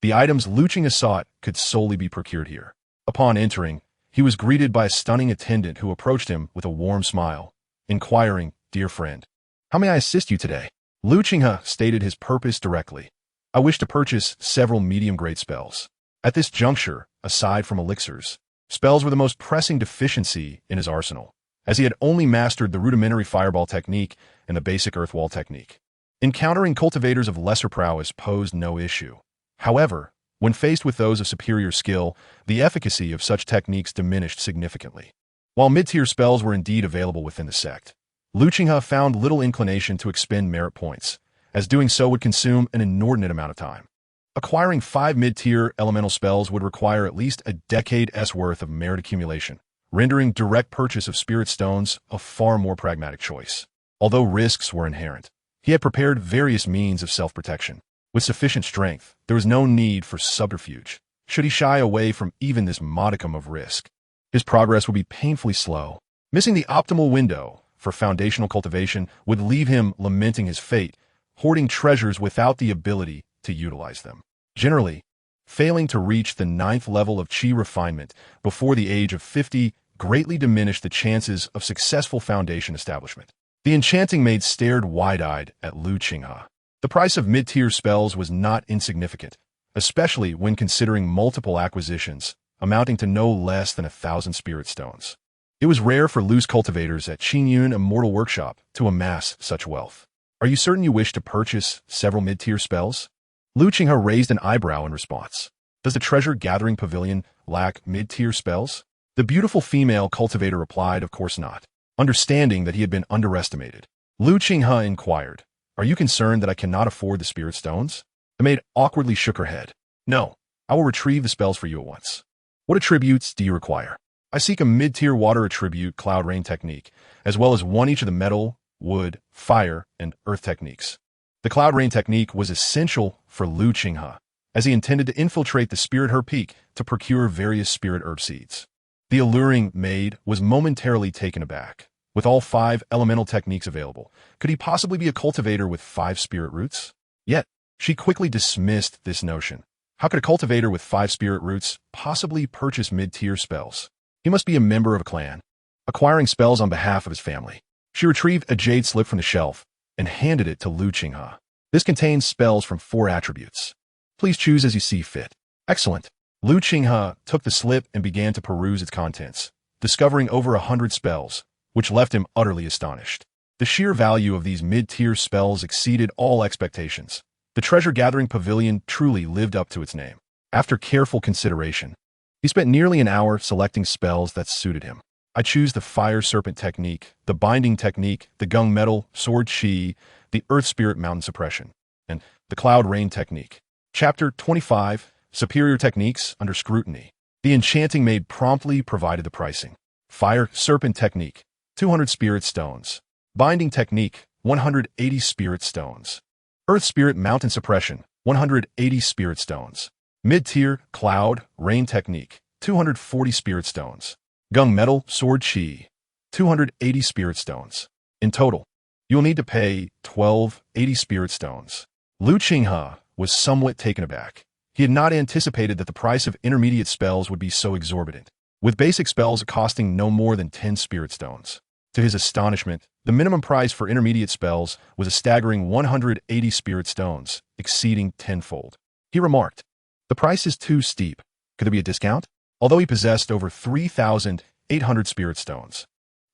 The items Lu Qinghe sought could solely be procured here. Upon entering, he was greeted by a stunning attendant who approached him with a warm smile, inquiring, "Dear friend, how may I assist you today?" Lu Qinghe stated his purpose directly. "I wish to purchase several medium-grade spells." At this juncture, aside from elixirs, spells were the most pressing deficiency in his arsenal, as he had only mastered the rudimentary fireball technique and the basic earth wall technique. Encountering cultivators of lesser prowess posed no issue. However, when faced with those of superior skill, the efficacy of such techniques diminished significantly. While mid-tier spells were indeed available within the sect, Lu Qinghe found little inclination to expend merit points, as doing so would consume an inordinate amount of time. Acquiring 5 mid-tier elemental spells would require at least a decade's worth of merit accumulation, rendering direct purchase of spirit stones a far more pragmatic choice. Although risks were inherent, he had prepared various means of self-protection. With sufficient strength, there was no need for subterfuge. Should he shy away from even this modicum of risk, his progress would be painfully slow. Missing the optimal window for foundational cultivation would leave him lamenting his fate, hoarding treasures without the ability to utilize them. Generally, failing to reach the 9th level of qi refinement before the age of 50 greatly diminished the chances of successful foundation establishment. The enchanting maid stared wide-eyed at Lu Qinghe. The price of mid-tier spells was not insignificant, especially when considering multiple acquisitions, amounting to no less than 1,000 spirit stones. It was rare for loose cultivators at Qinghe Immortal Workshop to amass such wealth. "Are you certain you wish to purchase several mid-tier spells?" Lu Qinghe raised an eyebrow in response. "Does the treasure-gathering pavilion lack mid-tier spells?" The beautiful female cultivator replied, "Of course not." Understanding that he had been underestimated, Lu Qinghe inquired, "Are you concerned that I cannot afford the spirit stones?" The maid awkwardly shook her head. No, I will retrieve the spells for you at once. What attributes do you require? I seek a mid-tier water attribute cloud rain technique, as well as one each of the metal, wood, fire, and earth techniques. The cloud rain technique was essential for Lu Qinghe, as he intended to infiltrate the spirit herb peak to procure various spirit herb seeds. The alluring maid was momentarily taken aback. With all 5 elemental techniques available, could he possibly be a cultivator with 5 spirit roots? Yet, she quickly dismissed this notion. How could a cultivator with 5 spirit roots possibly purchase mid-tier spells? He must be a member of a clan, acquiring spells on behalf of his family. She retrieved a jade slip from the shelf and handed it to Lu Qinghe. This contains spells from 4 attributes. Please choose as you see fit. Excellent. Lu Qinghe took the slip and began to peruse its contents, discovering over 100 spells, which left him utterly astonished. The sheer value of these mid-tier spells exceeded all expectations. The treasure-gathering pavilion truly lived up to its name. After careful consideration, he spent nearly an hour selecting spells that suited him. I choose the Fire Serpent technique, the Binding technique, the Gung Metal Sword Qi, the Earth Spirit Mountain Suppression, and the Cloud Rain technique. Chapter 25, Superior Techniques Under Scrutiny. The Enchanting Maid promptly provided the pricing. Fire Serpent technique, 200 Spirit Stones. Binding technique, 180 Spirit Stones. Earth Spirit Mountain Suppression, 180 Spirit Stones. Mid-tier Cloud Rain technique, 240 Spirit Stones. Gung Metal Sword Qi, 280 Spirit Stones. In total, you will need to pay 1280 Spirit Stones. Lu Qinghe was somewhat taken aback. He had not anticipated that the price of intermediate spells would be so exorbitant, with basic spells costing no more than 10 Spirit Stones. To his astonishment, the minimum price for intermediate spells was a staggering 180 Spirit Stones, exceeding tenfold. He remarked, "The price is too steep. Could there be a discount?" Although he possessed over 3,800 Spirit Stones,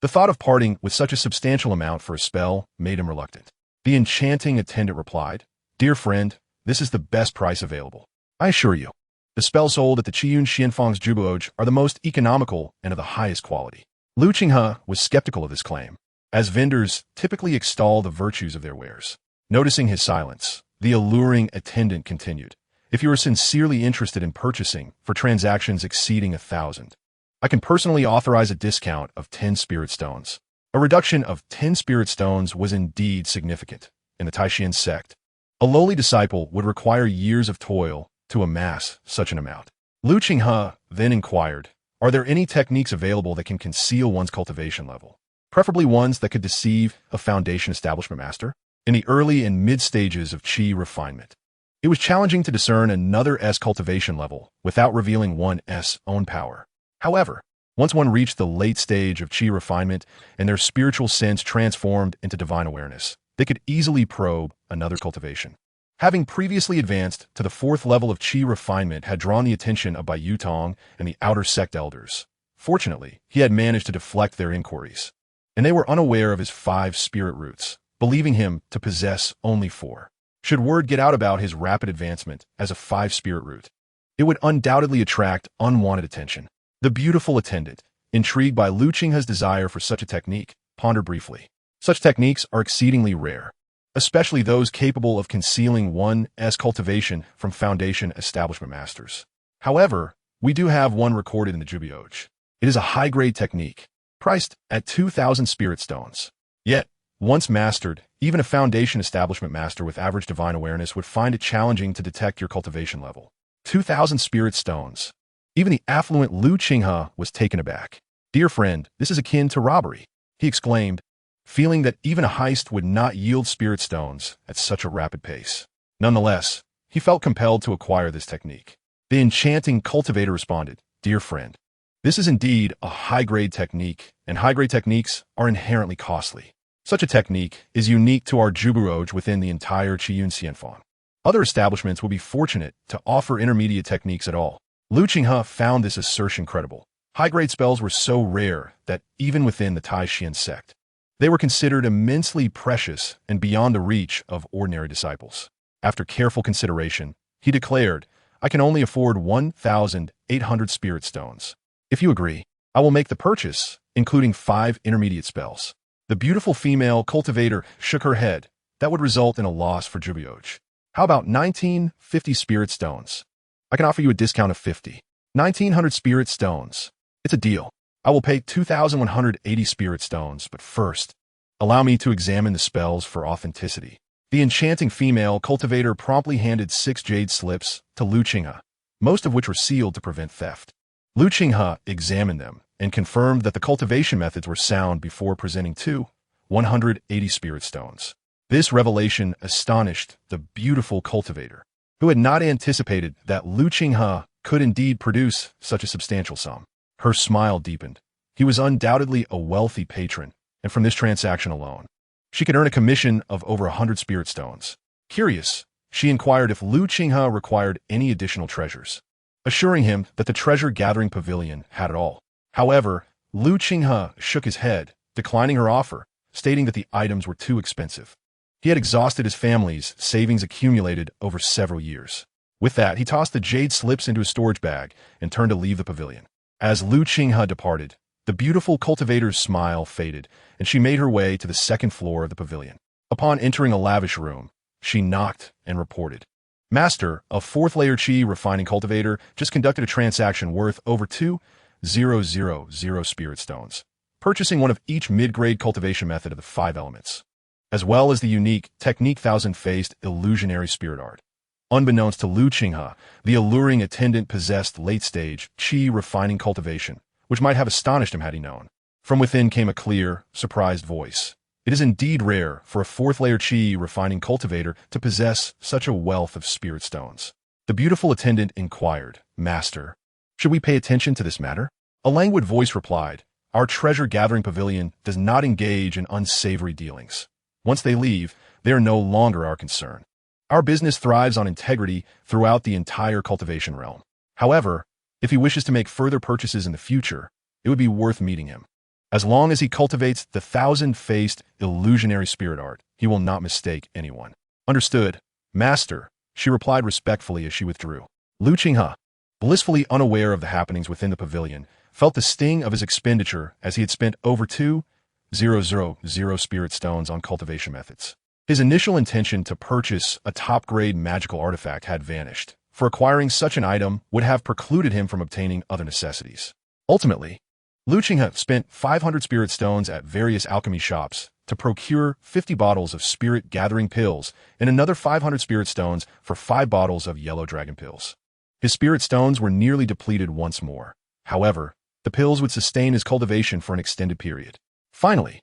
the thought of parting with such a substantial amount for a spell made him reluctant. The enchanting attendant replied, "Dear friend, this is the best price available. I assure you, the spells sold at the Qiyun Xianfang's Jubuoj are the most economical and of the highest quality." Lu Qinghe was skeptical of this claim, as vendors typically extol the virtues of their wares. Noticing his silence, the alluring attendant continued, "If you are sincerely interested in purchasing for transactions exceeding 1,000, I can personally authorize a discount of 10 Spirit Stones." A reduction of 10 Spirit Stones was indeed significant. In the Taishan sect, a lowly disciple would require years of toil to amass such an amount. Lu Qinghe then inquired, "Are there any techniques available that can conceal one's cultivation level? Preferably ones that could deceive a foundation establishment master?" In the early and mid stages of Qi refinement, it was challenging to discern another S cultivation level without revealing one's own power. However, once one reached the late stage of Qi refinement and their spiritual sense transformed into divine awareness, they could easily probe another cultivation. Having previously advanced to the 4th level of Qi refinement had drawn the attention of Bai Yutong and the outer sect elders. Fortunately, he had managed to deflect their inquiries, and they were unaware of his 5 spirit roots, believing him to possess only 4. Should word get out about his rapid advancement as a 5 spirit root, it would undoubtedly attract unwanted attention. The beautiful attendant, intrigued by Lu Qinghe's desire for such a technique, pondered briefly. Such techniques are exceedingly rare, especially those capable of concealing one's cultivation from foundation establishment masters. However, we do have one recorded in the Jubuoj. It is a high-grade technique, priced at 2,000 Spirit Stones. Yet, once mastered, even a foundation establishment master with average divine awareness would find it challenging to detect your cultivation level. 2,000 Spirit Stones. Even the affluent Lu Qinghe was taken aback. "Dear friend, this is akin to robbery," he exclaimed, feeling that even a heist would not yield Spirit Stones at such a rapid pace. Nonetheless, he felt compelled to acquire this technique. The enchanting cultivator responded, "Dear friend, this is indeed a high-grade technique, and high-grade techniques are inherently costly. Such a technique is unique to our Jubuoj within the entire Qiyun Xianfang. Other establishments will be fortunate to offer intermediate techniques at all." Lu Qinghe found this assertion credible. High-grade spells were so rare that even within the Taishan sect, they were considered immensely precious and beyond the reach of ordinary disciples. After careful consideration, he declared, "I can only afford 1,800 Spirit Stones. If you agree, I will make the purchase, including 5 intermediate spells." The beautiful female cultivator shook her head. That would result in a loss for Jubuoj. How about 1950 spirit stones? I can offer you a discount of 50. 1900 spirit stones. It's a deal. I will pay 2,180 spirit stones, but first, allow me to examine the spells for authenticity. The enchanting female cultivator promptly handed 6 jade slips to Qinghe, most of which were sealed to prevent theft. Qinghe examined them and confirmed that the cultivation methods were sound before presenting 180 spirit stones. This revelation astonished the beautiful cultivator, who had not anticipated that Qinghe could indeed produce such a substantial sum. Her smile deepened. He was undoubtedly a wealthy patron, and from this transaction alone, she could earn a commission of over 100 spirit stones. Curious, she inquired if Qinghe required any additional treasures, assuring him that the treasure-gathering pavilion had it all. However, Qinghe shook his head, declining her offer, stating that the items were too expensive. He had exhausted his family's savings accumulated over several years. With that, he tossed the jade slips into a storage bag and turned to leave the pavilion. As Qinghe departed, the beautiful cultivator's smile faded, and she made her way to the second floor of the pavilion. Upon entering a lavish room, she knocked and reported, "Master, a 4th-layer Qi refining cultivator just conducted a transaction worth over 2,000 spirit stones, purchasing one of each mid-grade cultivation method of the 5 elements, as well as the unique technique 1,000-faced illusionary spirit art." Unbeknownst to Qinghe, the alluring attendant possessed late-stage Qi refining cultivation, which might have astonished him had he known. From within came a clear, surprised voice. "It is indeed rare for a 4th-layer Qi refining cultivator to possess such a wealth of spirit stones." The beautiful attendant inquired, "Master, should we pay attention to this matter?" A languid voice replied, "Our treasure-gathering pavilion does not engage in unsavory dealings. Once they leave, they are no longer our concern. Our business thrives on integrity throughout the entire cultivation realm. However, if he wishes to make further purchases in the future, it would be worth meeting him. As long as he cultivates the 1,000-faced illusionary spirit art, he will not mistake anyone." "Understood, Master," she replied respectfully as she withdrew. Qinghe, blissfully unaware of the happenings within the pavilion, felt the sting of his expenditure as he had spent over 2,000 spirit stones on cultivation methods. His initial intention to purchase a top-grade magical artifact had vanished, for acquiring such an item would have precluded him from obtaining other necessities. Ultimately, Qinghe spent 500 spirit stones at various alchemy shops to procure 50 bottles of spirit-gathering pills and another 500 spirit stones for 5 bottles of yellow dragon pills. His spirit stones were nearly depleted once more. However, the pills would sustain his cultivation for an extended period. Finally,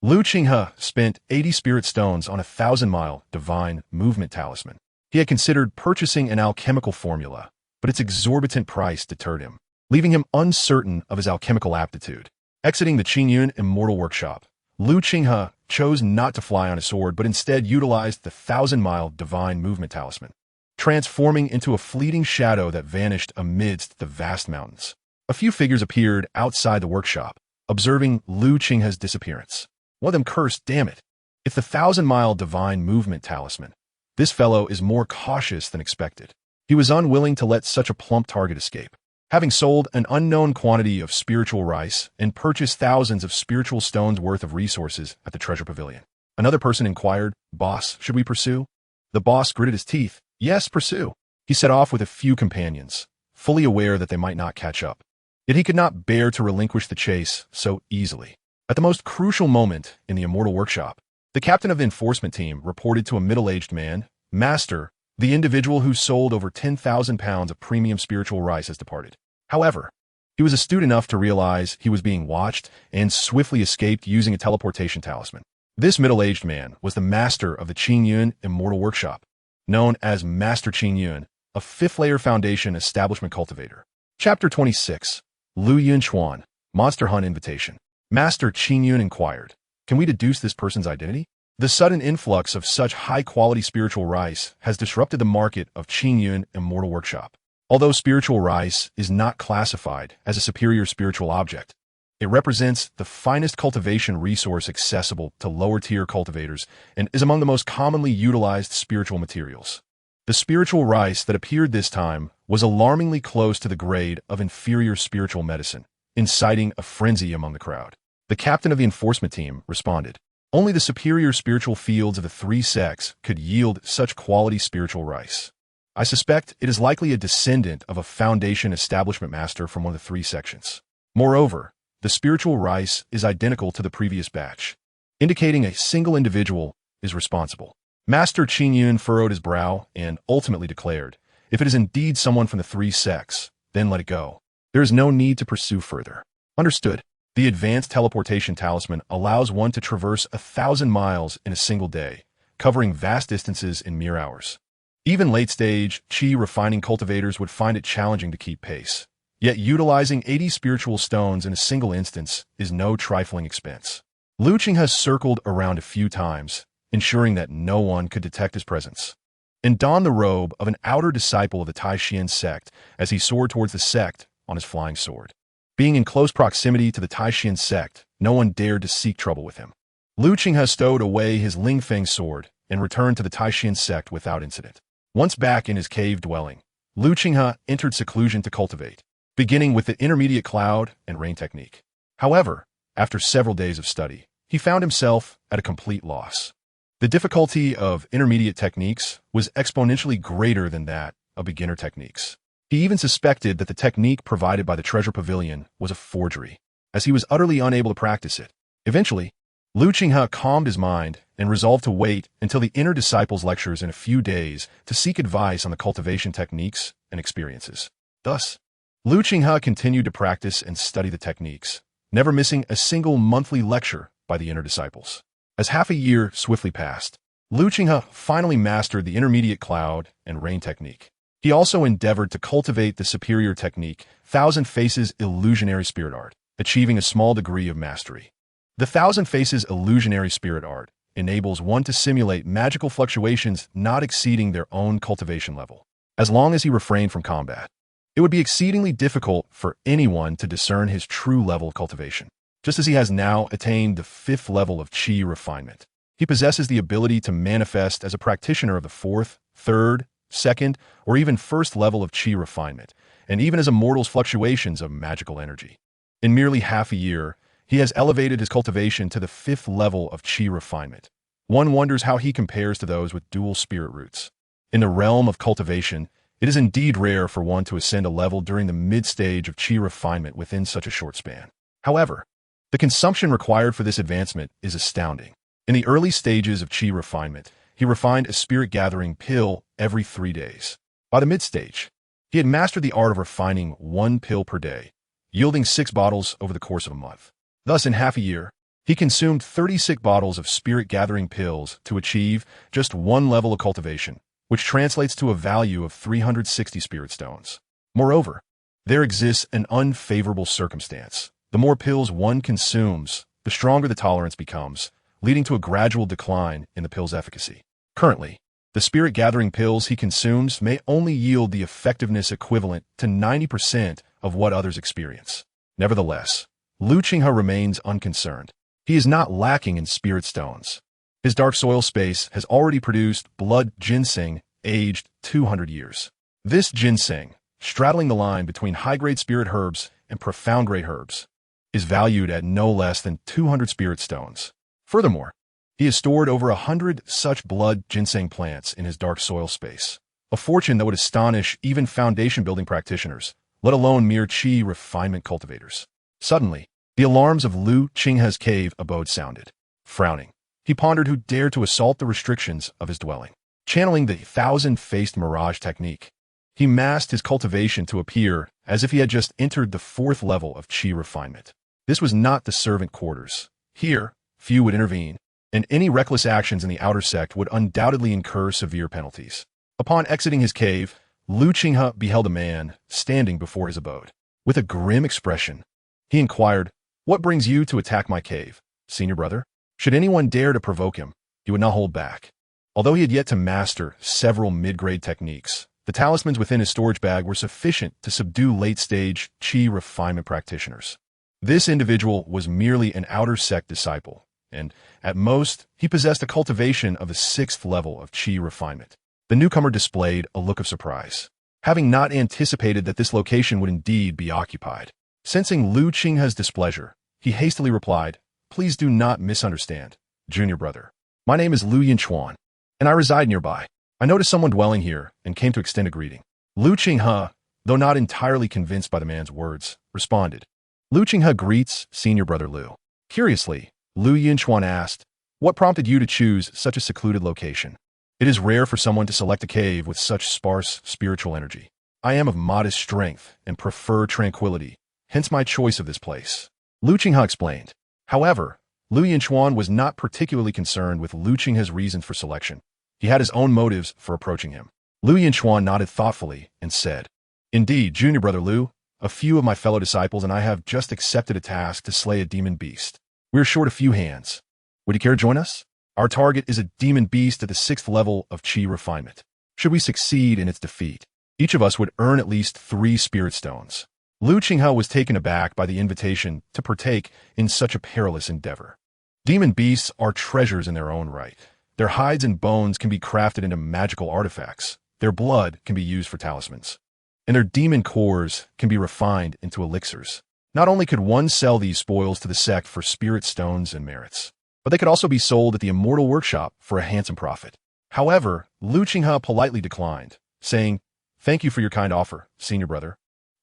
Qinghe spent 80 spirit stones on a 1,000-mile divine movement talisman. He had considered purchasing an alchemical formula, but its exorbitant price deterred him, leaving him uncertain of his alchemical aptitude. Exiting the Qinghe immortal workshop, Qinghe chose not to fly on his sword, but instead utilized the 1,000-mile divine movement talisman, transforming into a fleeting shadow that vanished amidst the vast mountains. A few figures appeared outside the workshop, observing Qinghe's disappearance. One of them cursed, "Damn it. It's the 1,000-mile divine movement talisman. This fellow is more cautious than expected." He was unwilling to let such a plump target escape. Having sold an unknown quantity of spiritual rice and purchased thousands of spiritual stones worth of resources at the treasure pavilion, another person inquired, "Boss, should we pursue?" The boss gritted his teeth. "Yes, pursue." He set off with a few companions, fully aware that they might not catch up. Yet he could not bear to relinquish the chase so easily. At the most crucial moment in the immortal workshop, the captain of the enforcement team reported to a middle-aged man, "Master, the individual who sold over 10,000 pounds of premium spiritual rice has departed." However, he was astute enough to realize he was being watched and swiftly escaped using a teleportation talisman. This middle-aged man was the master of the Qinghe immortal workshop, known as Master Qinghe, a 5th-layer foundation establishment cultivator. Chapter 26. Lu Yunchuan, Monster Hunt Invitation. Master Qinghe inquired, "Can we deduce this person's identity?" The sudden influx of such high-quality spiritual rice has disrupted the market of Qinghe immortal workshop. Although spiritual rice is not classified as a superior spiritual object, it represents the finest cultivation resource accessible to lower-tier cultivators and is among the most commonly utilized spiritual materials. The spiritual rice that appeared this time was alarmingly close to the grade of inferior spiritual medicine, inciting a frenzy among the crowd. The captain of the enforcement team responded, Only the superior spiritual fields of the three sects could yield such quality spiritual rice. I suspect it is likely a descendant of a foundation establishment master from one of the three sections. Moreover, the spiritual rice is identical to the previous batch, indicating a single individual is responsible. Master Qinghe furrowed his brow and ultimately declared, if it is indeed someone from the three sects, then let it go. There is no need to pursue further. Understood. The advanced teleportation talisman allows one to traverse 1,000 miles in a single day, covering vast distances in mere hours. Even late-stage, chi refining cultivators would find it challenging to keep pace. Yet utilizing 80 spiritual stones in a single instance is no trifling expense. Qinghe has circled around a few times, ensuring that no one could detect his presence, and donned the robe of an outer disciple of the Taishian sect as he soared towards the sect on his flying sword. Being in close proximity to the Taishian sect, no one dared to seek trouble with him. Qinghe stowed away his Lingfeng sword and returned to the Taishian sect without incident. Once back in his cave dwelling, Qinghe entered seclusion to cultivate, beginning with the intermediate cloud and rain technique. However, after several days of study, he found himself at a complete loss. The difficulty of intermediate techniques was exponentially greater than that of beginner techniques. He even suspected that the technique provided by the treasure pavilion was a forgery, as he was utterly unable to practice it. Eventually, Qinghe calmed his mind and resolved to wait until the inner disciple's lectures in a few days to seek advice on the cultivation techniques and experiences. Thus, Qinghe continued to practice and study the techniques, never missing a single monthly lecture by the inner disciples. As half a year swiftly passed, Qinghe finally mastered the intermediate cloud and rain technique. He also endeavored to cultivate the superior technique, Thousand Faces Illusionary Spirit Art, achieving a small degree of mastery. The Thousand Faces Illusionary Spirit Art enables one to simulate magical fluctuations not exceeding their own cultivation level, as long as he refrained from combat. It would be exceedingly difficult for anyone to discern his true level of cultivation. Just as he has now attained the 5th level of chi refinement, he possesses the ability to manifest as a practitioner of the 4th, 3rd, 2nd, or even 1st level of chi refinement, and even as a mortal's fluctuations of magical energy. In merely half a year, he has elevated his cultivation to the 5th level of chi refinement. One wonders how he compares to those with dual spirit roots. In the realm of cultivation, it is indeed rare for one to ascend a level during the mid-stage of chi refinement within such a short span. However, the consumption required for this advancement is astounding. In the early stages of chi refinement, he refined a spirit-gathering pill every 3 days. By the mid-stage, he had mastered the art of refining 1 pill per day, yielding 6 bottles over the course of a month. Thus, in half a year, he consumed 36 bottles of spirit-gathering pills to achieve just 1 level of cultivation, which translates to a value of 360 spirit stones. Moreover, there exists an unfavorable circumstance. The more pills one consumes, the stronger the tolerance becomes, leading to a gradual decline in the pill's efficacy. Currently, the spirit-gathering pills he consumes may only yield the effectiveness equivalent to 90% of what others experience. Nevertheless, Qinghe remains unconcerned. He is not lacking in spirit stones. His dark soil space has already produced blood ginseng aged 200 years. This ginseng, straddling the line between high-grade spirit herbs and profound-grade herbs, is valued at no less than 200 spirit stones. Furthermore, he has stored over 100 such blood ginseng plants in his dark soil space, a fortune that would astonish even foundation-building practitioners, let alone mere chi refinement cultivators. Suddenly, the alarms of Qinghe's cave abode sounded. Frowning, he pondered who dared to assault the restrictions of his dwelling. Channeling the thousand-faced mirage technique, he masked his cultivation to appear as if he had just entered the 4th level of chi refinement. This was not the servant quarters. Here, few would intervene, and any reckless actions in the outer sect would undoubtedly incur severe penalties. Upon exiting his cave, Qinghe beheld a man standing before his abode. With a grim expression, he inquired, "What brings you to attack my cave, senior brother?" Should anyone dare to provoke him, he would not hold back. Although he had yet to master several mid-grade techniques, the talismans within his storage bag were sufficient to subdue late-stage chi refinement practitioners. This individual was merely an outer sect disciple, and, at most, he possessed a cultivation of the 6th level of chi refinement. The newcomer displayed a look of surprise, having not anticipated that this location would indeed be occupied. Sensing Qinghe's displeasure, he hastily replied, "Please do not misunderstand. junior brother. My name is Lu Yinchuan, and I reside nearby. I noticed someone dwelling here and came to extend a greeting. Lu Qinghe, though not entirely convinced by the man's words, responded. Lu Qinghe greets senior brother Lu. Curiously, Lu Yinchuan asked, what prompted you to choose such a secluded location? It is rare for someone to select a cave with such sparse spiritual energy. I am of modest strength and prefer tranquility, hence my choice of this place. Lu Qinghe explained. However, Lu Yinchuan was not particularly concerned with Lu Qinghe's reasons for selection. He had his own motives for approaching him. Lu Yinchuan nodded thoughtfully and said, Indeed, junior brother Lu, a few of my fellow disciples and I have just accepted a task to slay a demon beast. We are short a few hands. Would you care to join us? Our target is a demon beast at the 6th level of Qi refinement. Should we succeed in its defeat, each of us would earn at least 3 spirit stones. Lu Qinghe was taken aback by the invitation to partake in such a perilous endeavor. Demon beasts are treasures in their own right. Their hides and bones can be crafted into magical artifacts. Their blood can be used for talismans. And their demon cores can be refined into elixirs. Not only could one sell these spoils to the sect for spirit stones and merits, but they could also be sold at the immortal workshop for a handsome profit. However, Lu Qinghe politely declined, saying, Thank you for your kind offer, senior brother,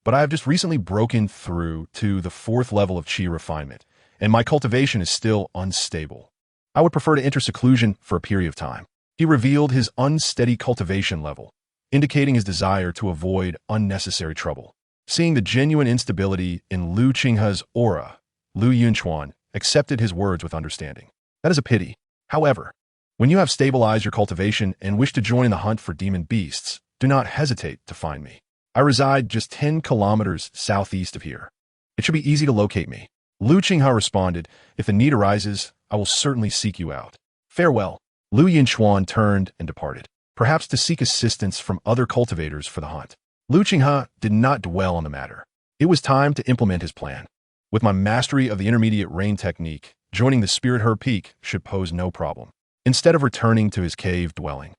but I have just recently broken through to the 4th level of Qi refinement, and my cultivation is still unstable. I would prefer to enter seclusion for a period of time. He revealed his unsteady cultivation level, indicating his desire to avoid unnecessary trouble. Seeing the genuine instability in Lu Qinghe's aura, Lu Yinchuan accepted his words with understanding. That is a pity. However, when you have stabilized your cultivation and wish to join in the hunt for demon beasts, do not hesitate to find me. I reside just 10 kilometers southeast of here. It should be easy to locate me. Lu Qinghe responded, If the need arises, I will certainly seek you out. Farewell. Lu Yinchuan turned and departed, perhaps to seek assistance from other cultivators for the hunt. Lu Qinghe did not dwell on the matter. It was time to implement his plan. With my mastery of the intermediate rain technique, joining the Spirit Herb Peak should pose no problem. Instead of returning to his cave dwelling,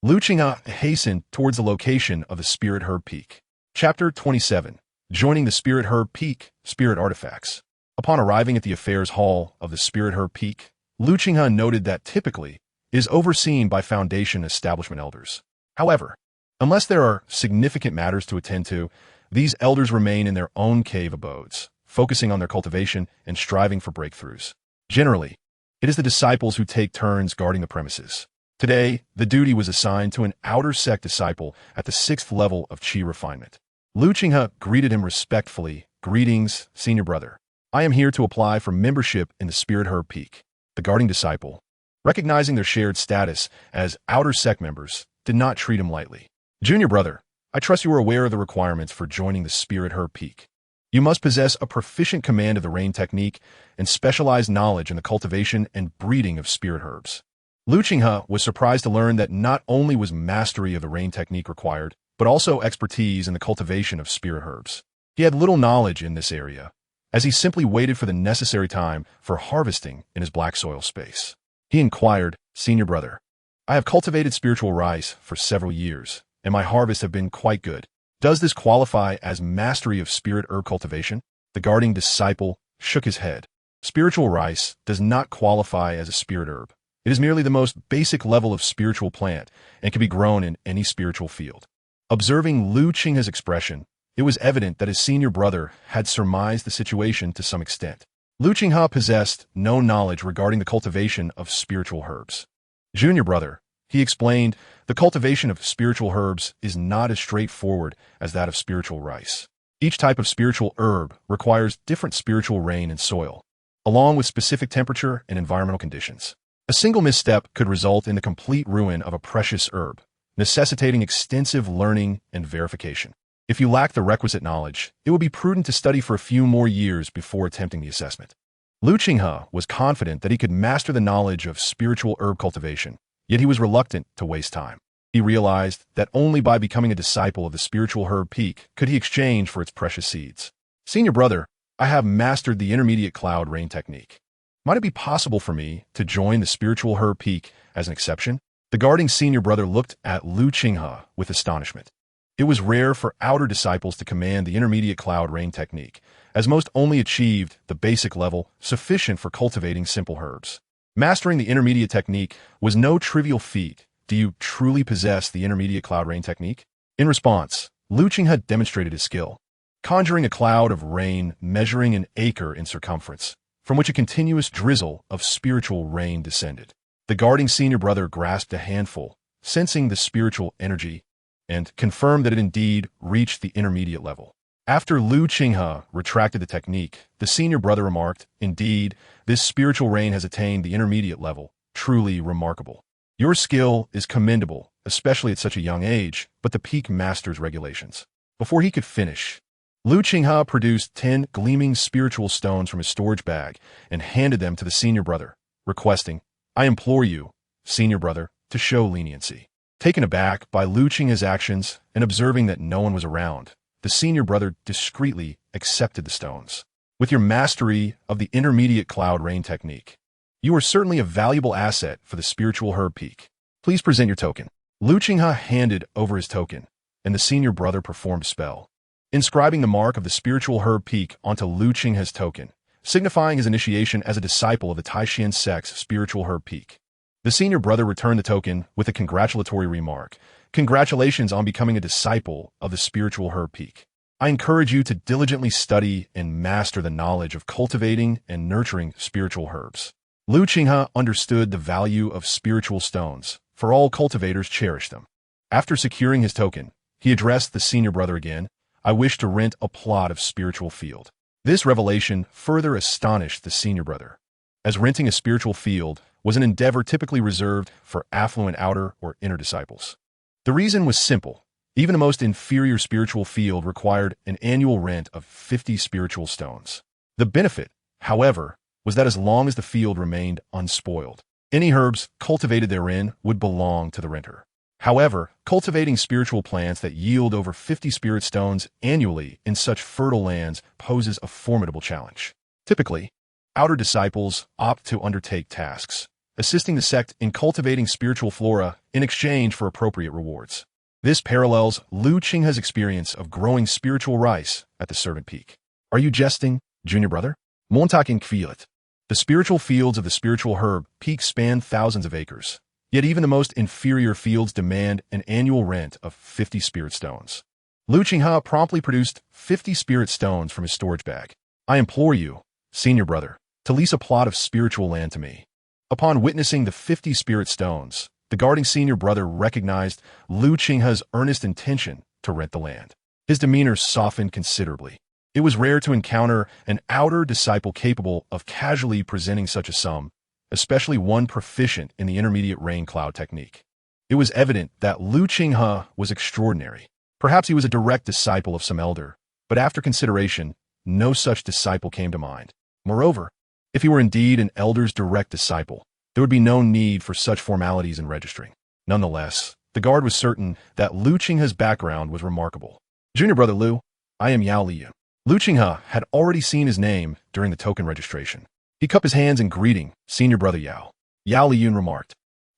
Lu Qinghe hastened towards the location of the Spirit Herb Peak. Chapter 27. Joining the Spirit Herb Peak, Spirit Artifacts. Upon arriving at the affairs hall of the Spirit Herb Peak, Lu Qinghe noted that typically it is overseen by Foundation establishment elders. However, unless there are significant matters to attend to, these elders remain in their own cave abodes, focusing on their cultivation and striving for breakthroughs. Generally, it is the disciples who take turns guarding the premises. Today, the duty was assigned to an outer sect disciple at the 6th level of Qi refinement. Lu Qinghe greeted him respectfully. Greetings, senior brother. I am here to apply for membership in the Spirit Herb Peak. The guarding disciple, recognizing their shared status as outer sect members, did not treat him lightly. Junior brother, I trust you are aware of the requirements for joining the Spirit Herb Peak. You must possess a proficient command of the rain technique and specialized knowledge in the cultivation and breeding of spirit herbs. Lu Qinghe was surprised to learn that not only was mastery of the rain technique required, but also expertise in the cultivation of spirit herbs. He had little knowledge in this area, as he simply waited for the necessary time for harvesting in his black soil space. He inquired, Senior brother, I have cultivated spiritual rice for several years, and my harvests have been quite good. Does this qualify as mastery of spirit herb cultivation? The guarding disciple shook his head. Spiritual rice does not qualify as a spirit herb. It is merely the most basic level of spiritual plant and can be grown in any spiritual field. Observing Lu Qinghe's expression, it was evident that his senior brother had surmised the situation to some extent. Lu Qinghe possessed no knowledge regarding the cultivation of spiritual herbs. Junior brother, he explained, the cultivation of spiritual herbs is not as straightforward as that of spiritual rice. Each type of spiritual herb requires different spiritual rain and soil, along with specific temperature and environmental conditions. A single misstep could result in the complete ruin of a precious herb, necessitating extensive learning and verification. If you lack the requisite knowledge, it would be prudent to study for a few more years before attempting the assessment. Lu Qinghe was confident that he could master the knowledge of spiritual herb cultivation, yet he was reluctant to waste time. He realized that only by becoming a disciple of the spiritual herb peak could he exchange for its precious seeds. Senior brother, I have mastered the intermediate cloud rain technique. Might it be possible for me to join the spiritual herb peak as an exception? The guarding senior brother looked at Lu Qinghe with astonishment. It was rare for outer disciples to command the intermediate cloud rain technique, as most only achieved the basic level sufficient for cultivating simple herbs. Mastering the intermediate technique was no trivial feat. Do you truly possess the intermediate cloud rain technique? In response, Qinghe demonstrated his skill, conjuring a cloud of rain measuring an acre in circumference, from which a continuous drizzle of spiritual rain descended. The guarding senior brother grasped a handful, sensing the spiritual energy, and confirmed that it indeed reached the intermediate level. After Qinghe retracted the technique, the senior brother remarked, "Indeed, this spiritual rain has attained the intermediate level. Truly remarkable. Your skill is commendable, especially at such a young age, but the peak master's regulations." Before he could finish, Qinghe produced 10 gleaming spiritual stones from his storage bag and handed them to the senior brother, requesting, "I implore you, senior brother, to show leniency." Taken aback by Qinghe's actions and observing that no one was around, the senior brother discreetly accepted the stones. "With your mastery of the intermediate cloud rain technique, you are certainly a valuable asset for the spiritual herb peak. Please present your token." Qinghe handed over his token, and the senior brother performed a spell, inscribing the mark of the spiritual herb peak onto Qinghe's token, signifying his initiation as a disciple of the Taishan sect's spiritual herb peak. The senior brother returned the token with a congratulatory remark. "Congratulations on becoming a disciple of the spiritual herb peak. I encourage you to diligently study and master the knowledge of cultivating and nurturing spiritual herbs." Qinghe understood the value of spiritual stones, for all cultivators cherish them. After securing his token, he addressed the senior brother again. "I wish to rent a plot of spiritual field." This revelation further astonished the senior brother, as renting a spiritual field was an endeavor typically reserved for affluent outer or inner disciples. The reason was simple. Even the most inferior spiritual field required an annual rent of 50 spiritual stones. The benefit, however, was that as long as the field remained unspoiled, any herbs cultivated therein would belong to the renter. However, cultivating spiritual plants that yield over 50 spirit stones annually in such fertile lands poses a formidable challenge. Typically, outer disciples opt to undertake tasks, assisting the sect in cultivating spiritual flora in exchange for appropriate rewards. This parallels Qinghe's experience of growing spiritual rice at the servant peak. Are you jesting, junior brother? Montakin Qinghe. The spiritual fields of the spiritual herb peak span thousands of acres, yet even the most inferior fields demand an annual rent of 50 spirit stones. Qinghe promptly produced 50 spirit stones from his storage bag. "I implore you, senior brother, to lease a plot of spiritual land to me." Upon witnessing the 50 spirit stones, the guarding senior brother recognized Qinghe's earnest intention to rent the land. His demeanor softened considerably. It was rare to encounter an outer disciple capable of casually presenting such a sum, especially one proficient in the intermediate rain cloud technique. It was evident that Qinghe was extraordinary. Perhaps he was a direct disciple of some elder, but after consideration, no such disciple came to mind. Moreover, if he were indeed an elder's direct disciple, there would be no need for such formalities in registering. Nonetheless, the guard was certain that Qinghe's background was remarkable. "Junior brother Liu, I am Yao Liu." Qinghe had already seen his name during the token registration. He cupped his hands in greeting, "Senior brother Yao." Yao Liyun remarked,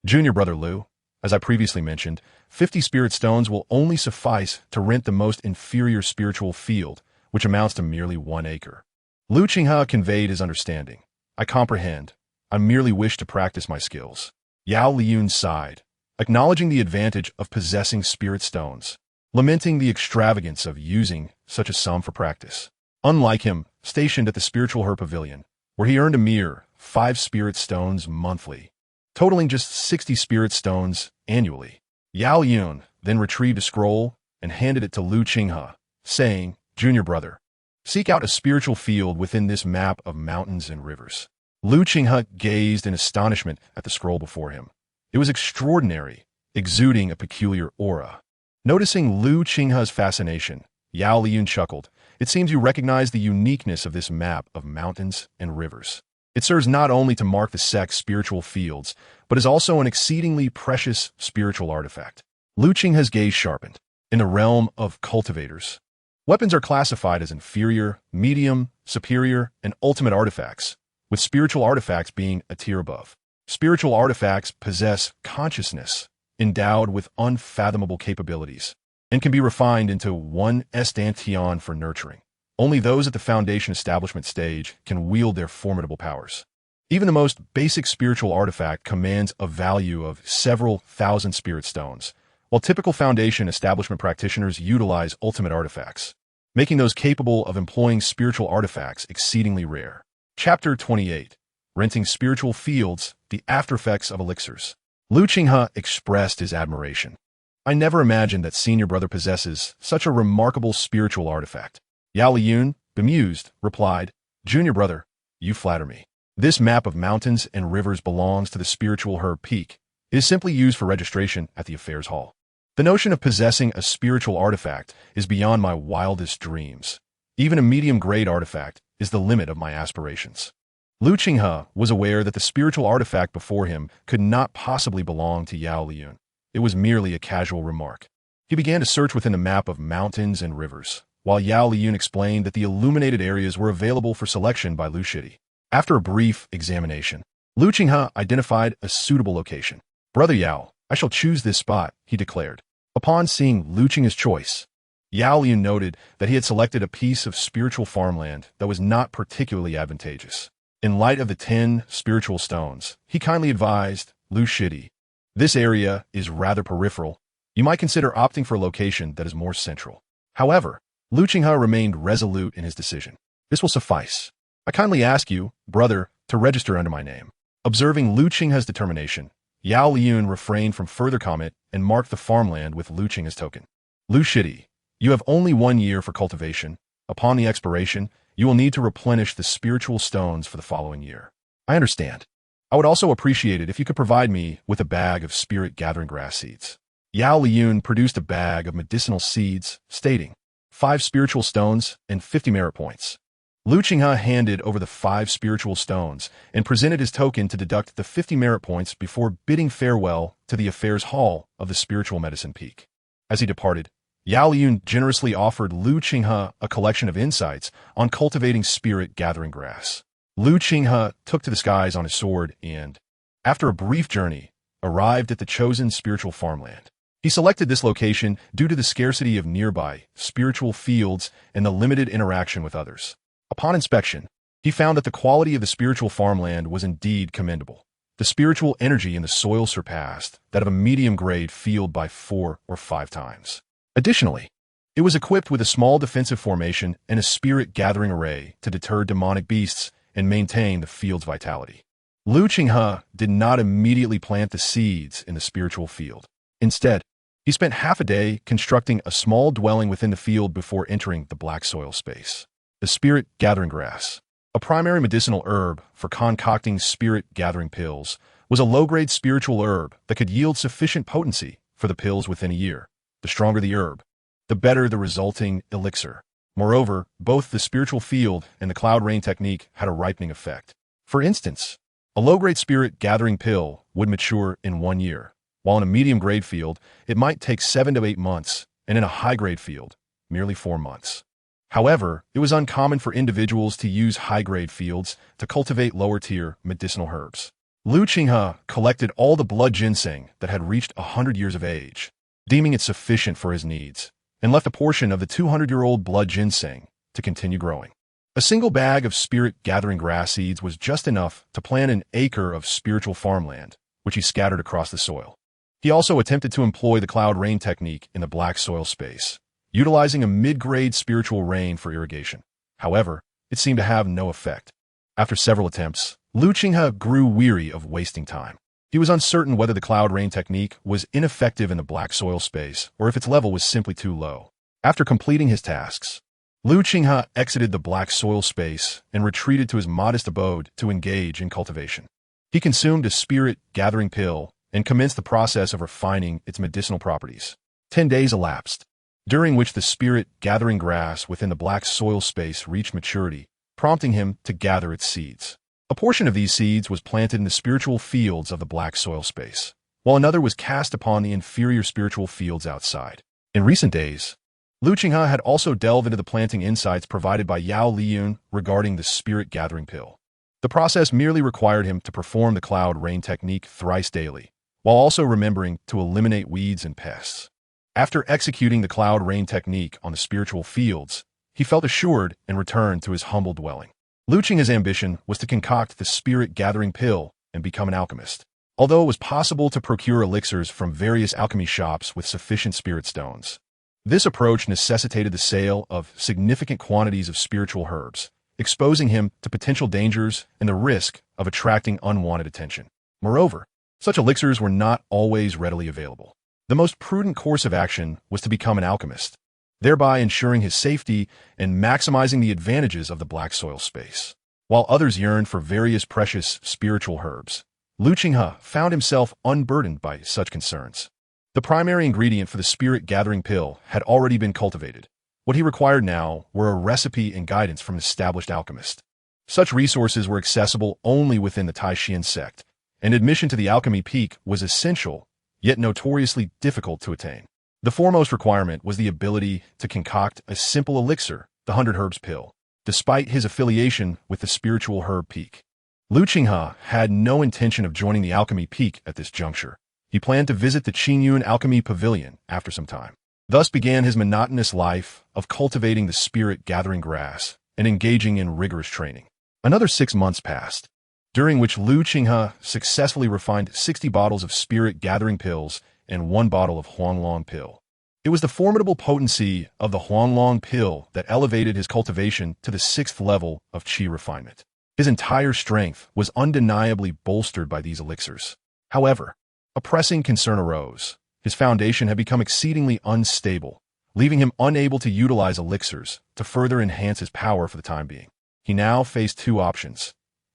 "Junior brother Liu, as I previously mentioned, 50 spirit stones will only suffice to rent the most inferior spiritual field, which amounts to merely 1 acre. Qinghe conveyed his understanding. "I comprehend. I merely wish to practice my skills." Yao Liyun sighed, acknowledging the advantage of possessing spirit stones, lamenting the extravagance of using such a sum for practice. Unlike him, stationed at the spiritual herb pavilion, where he earned a mere 5 spirit stones monthly, totaling just 60 spirit stones annually. Yao Yun then retrieved a scroll and handed it to Qinghe, saying, "Junior brother, seek out a spiritual field within this map of mountains and rivers." Qinghe gazed in astonishment at the scroll before him. It was extraordinary, exuding a peculiar aura. Noticing Qinghe's fascination, Yao Liyun chuckled. "It seems you recognize the uniqueness of this map of mountains and rivers. It serves not only to mark the sect's spiritual fields, but is also an exceedingly precious spiritual artifact." Qinghe's gaze sharpened. In the realm of cultivators, weapons are classified as inferior, medium, superior, and ultimate artifacts, with spiritual artifacts being a tier above. Spiritual artifacts possess consciousness, endowed with unfathomable capabilities, and can be refined into one ascension for nurturing. Only those at the foundation establishment stage can wield their formidable powers. Even the most basic spiritual artifact commands a value of several thousand spirit stones, while typical foundation establishment practitioners utilize ultimate artifacts, making those capable of employing spiritual artifacts exceedingly rare. Chapter 28. Renting Spiritual Fields, the Aftereffects of Elixirs. Qinghe expressed his admiration. I never imagined that senior brother possesses such a remarkable spiritual artifact. Yao Liyun, bemused, replied, Junior brother, you flatter me. This map of mountains and rivers belongs to the spiritual herb peak. It is simply used for registration at the affairs hall. The notion of possessing a spiritual artifact is beyond my wildest dreams. Even a medium-grade artifact is the limit of my aspirations. Qinghe was aware that the spiritual artifact before him could not possibly belong to Yao Liyun. It was merely a casual remark. He began to search within the map of mountains and rivers, while Yao Liyun explained that the illuminated areas were available for selection by Lu Shidi. After a brief examination, Qinghe identified a suitable location. Brother Yao, I shall choose this spot, he declared. Upon seeing Qinghe's choice, Yao Liyun noted that he had selected a piece of spiritual farmland that was not particularly advantageous. In light of the 10 spiritual stones, he kindly advised Lu Shidi, this area is rather peripheral. You might consider opting for a location that is more central. However, Qinghe remained resolute in his decision. This will suffice. I kindly ask you, brother, to register under my name. Observing Qinghe's determination, Yao Liyun refrained from further comment and marked the farmland with Qinghe's token. Lu Shidi, you have only 1 year for cultivation. Upon the expiration, you will need to replenish the spiritual stones for the following year. I understand. I would also appreciate it if you could provide me with a bag of spirit-gathering grass seeds. Yao Liyun produced a bag of medicinal seeds, stating, 5 spiritual stones and 50 merit points. Qinghe handed over the 5 spiritual stones and presented his token to deduct the 50 merit points before bidding farewell to the affairs hall of the spiritual medicine peak. As he departed, Yao Liyun generously offered Qinghe a collection of insights on cultivating spirit-gathering grass. Qinghe took to the skies on his sword and, after a brief journey, arrived at the chosen spiritual farmland. He selected this location due to the scarcity of nearby spiritual fields and the limited interaction with others. Upon inspection, he found that the quality of the spiritual farmland was indeed commendable. The spiritual energy in the soil surpassed that of a medium-grade field by 4 or 5 times. Additionally, it was equipped with a small defensive formation and a spirit-gathering array to deter demonic beasts and maintain the field's vitality. Qinghe did not immediately plant the seeds in the spiritual field. Instead, he spent half a day constructing a small dwelling within the field before entering the black soil space. The spirit-gathering grass, a primary medicinal herb for concocting spirit-gathering pills, was a low-grade spiritual herb that could yield sufficient potency for the pills within a year. The stronger the herb, the better the resulting elixir. Moreover, both the spiritual field and the cloud rain technique had a ripening effect. For instance, a low-grade spirit-gathering pill would mature in 1 year, while in a medium-grade field, it might take 7 to 8 months, and in a high-grade field, merely 4 months. However, it was uncommon for individuals to use high-grade fields to cultivate lower-tier medicinal herbs. Qinghe collected all the blood ginseng that had reached 100 years of age, deeming it sufficient for his needs, and left a portion of the 200-year-old blood ginseng to continue growing. A single bag of spirit-gathering grass seeds was just enough to plant an acre of spiritual farmland, which he scattered across the soil. He also attempted to employ the cloud rain technique in the black soil space, utilizing a mid-grade spiritual rain for irrigation. However, it seemed to have no effect. After several attempts, Qinghe grew weary of wasting time. He was uncertain whether the cloud rain technique was ineffective in the black soil space or if its level was simply too low. After completing his tasks, Qinghe exited the black soil space and retreated to his modest abode to engage in cultivation. He consumed a spirit-gathering pill and commenced the process of refining its medicinal properties. 10 days elapsed, during which the spirit-gathering grass within the black soil space reached maturity, prompting him to gather its seeds. A portion of these seeds was planted in the spiritual fields of the black soil space, while another was cast upon the inferior spiritual fields outside. In recent days, Qinghe had also delved into the planting insights provided by Yao Liyun regarding the spirit-gathering pill. The process merely required him to perform the cloud rain technique thrice daily, while also remembering to eliminate weeds and pests. After executing the cloud rain technique on the spiritual fields, he felt assured and returned to his humble dwelling. Lu Qinghe's ambition was to concoct the spirit-gathering pill and become an alchemist. Although it was possible to procure elixirs from various alchemy shops with sufficient spirit stones, this approach necessitated the sale of significant quantities of spiritual herbs, exposing him to potential dangers and the risk of attracting unwanted attention. Moreover, such elixirs were not always readily available. The most prudent course of action was to become an alchemist, thereby ensuring his safety and maximizing the advantages of the black soil space. While others yearned for various precious spiritual herbs, Lu Qinghe found himself unburdened by such concerns. The primary ingredient for the spirit-gathering pill had already been cultivated. What he required now were a recipe and guidance from an established alchemist. Such resources were accessible only within the Taishian sect, and admission to the alchemy peak was essential, yet notoriously difficult to attain. The foremost requirement was the ability to concoct a simple elixir, the 100 Herbs pill. Despite his affiliation with the spiritual herb peak, Lu Qinghe had no intention of joining the alchemy peak at this juncture. He planned to visit the Qinghe alchemy pavilion after some time. Thus began his monotonous life of cultivating the spirit-gathering grass and engaging in rigorous training. Another 6 months passed, during which Lu Qinghe successfully refined 60 bottles of spirit-gathering pills and 1 bottle of Huanglong pill. It was the formidable potency of the Huanglong pill that elevated his cultivation to the 6th level of qi refinement. His entire strength was undeniably bolstered by these elixirs. However, a pressing concern arose. His foundation had become exceedingly unstable, leaving him unable to utilize elixirs to further enhance his power for the time being. He now faced 2 options: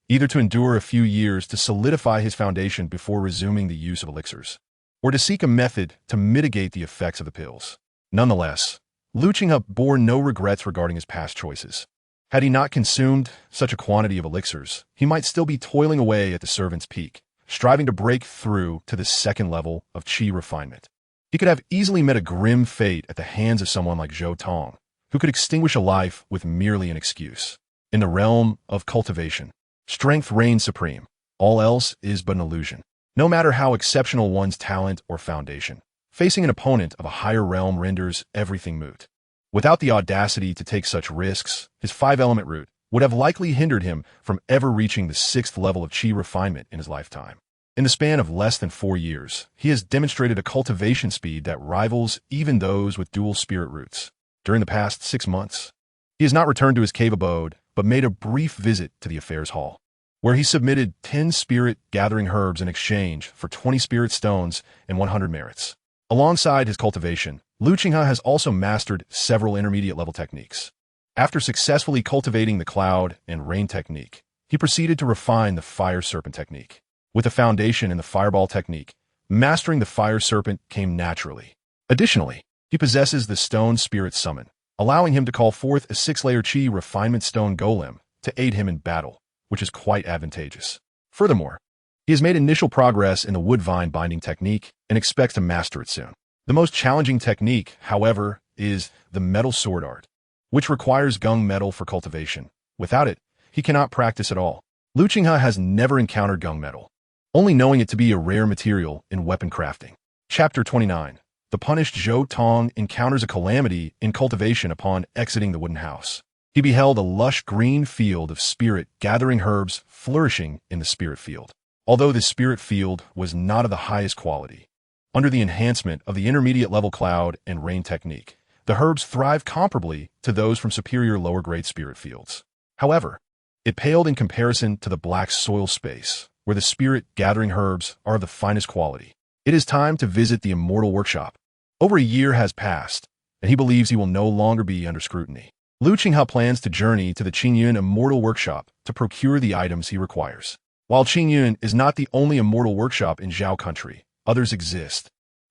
either to endure a few years to solidify his foundation before resuming the use of elixirs, or to seek a method to mitigate the effects of the pills. Nonetheless, Lu Qinghe bore no regrets regarding his past choices. Had he not consumed such a quantity of elixirs, he might still be toiling away at the servant's peak, striving to break through to the 2nd level of qi refinement. He could have easily met a grim fate at the hands of someone like Zhou Tong, who could extinguish a life with merely an excuse. In the realm of cultivation, strength reigns supreme. All else is but an illusion. No matter how exceptional one's talent or foundation, facing an opponent of a higher realm renders everything moot. Without the audacity to take such risks, his 5-element route would have likely hindered him from ever reaching the 6th level of qi refinement in his lifetime. In the span of less than 4 years, he has demonstrated a cultivation speed that rivals even those with dual spirit roots. During the past 6 months, he has not returned to his cave abode, but made a brief visit to the affairs hall, where he submitted 10 spirit-gathering herbs in exchange for 20 spirit stones and 100 merits. Alongside his cultivation, Lu Qinghe has also mastered several intermediate-level techniques. After successfully cultivating the cloud and rain technique, he proceeded to refine the fire serpent technique. With a foundation in the fireball technique, mastering the fire serpent came naturally. Additionally, he possesses the stone spirit summon, allowing him to call forth a 6-layer qi refinement stone golem to aid him in battle, which is quite advantageous. Furthermore, he has made initial progress in the wood vine binding technique and expects to master it soon. The most challenging technique, however, is the metal sword art, which requires gung metal for cultivation. Without it, he cannot practice at all. Lu Qinghe has never encountered gung metal, only knowing it to be a rare material in weapon crafting. Chapter 29. The punished Zhou Tong encounters a calamity in cultivation upon exiting the wooden house. He beheld a lush green field of spirit-gathering herbs flourishing in the spirit field. Although this spirit field was not of the highest quality, under the enhancement of the intermediate-level cloud and rain technique, the herbs thrive comparably to those from superior lower-grade spirit fields. However, it paled in comparison to the black soil space, where the spirit-gathering herbs are of the finest quality. It is time to visit the immortal workshop. Over a year has passed, and he believes he will no longer be under scrutiny. Lu Qinghe plans to journey to the Qinghe immortal workshop to procure the items he requires. While Qinghe is not the only immortal workshop in Zhao country, others exist,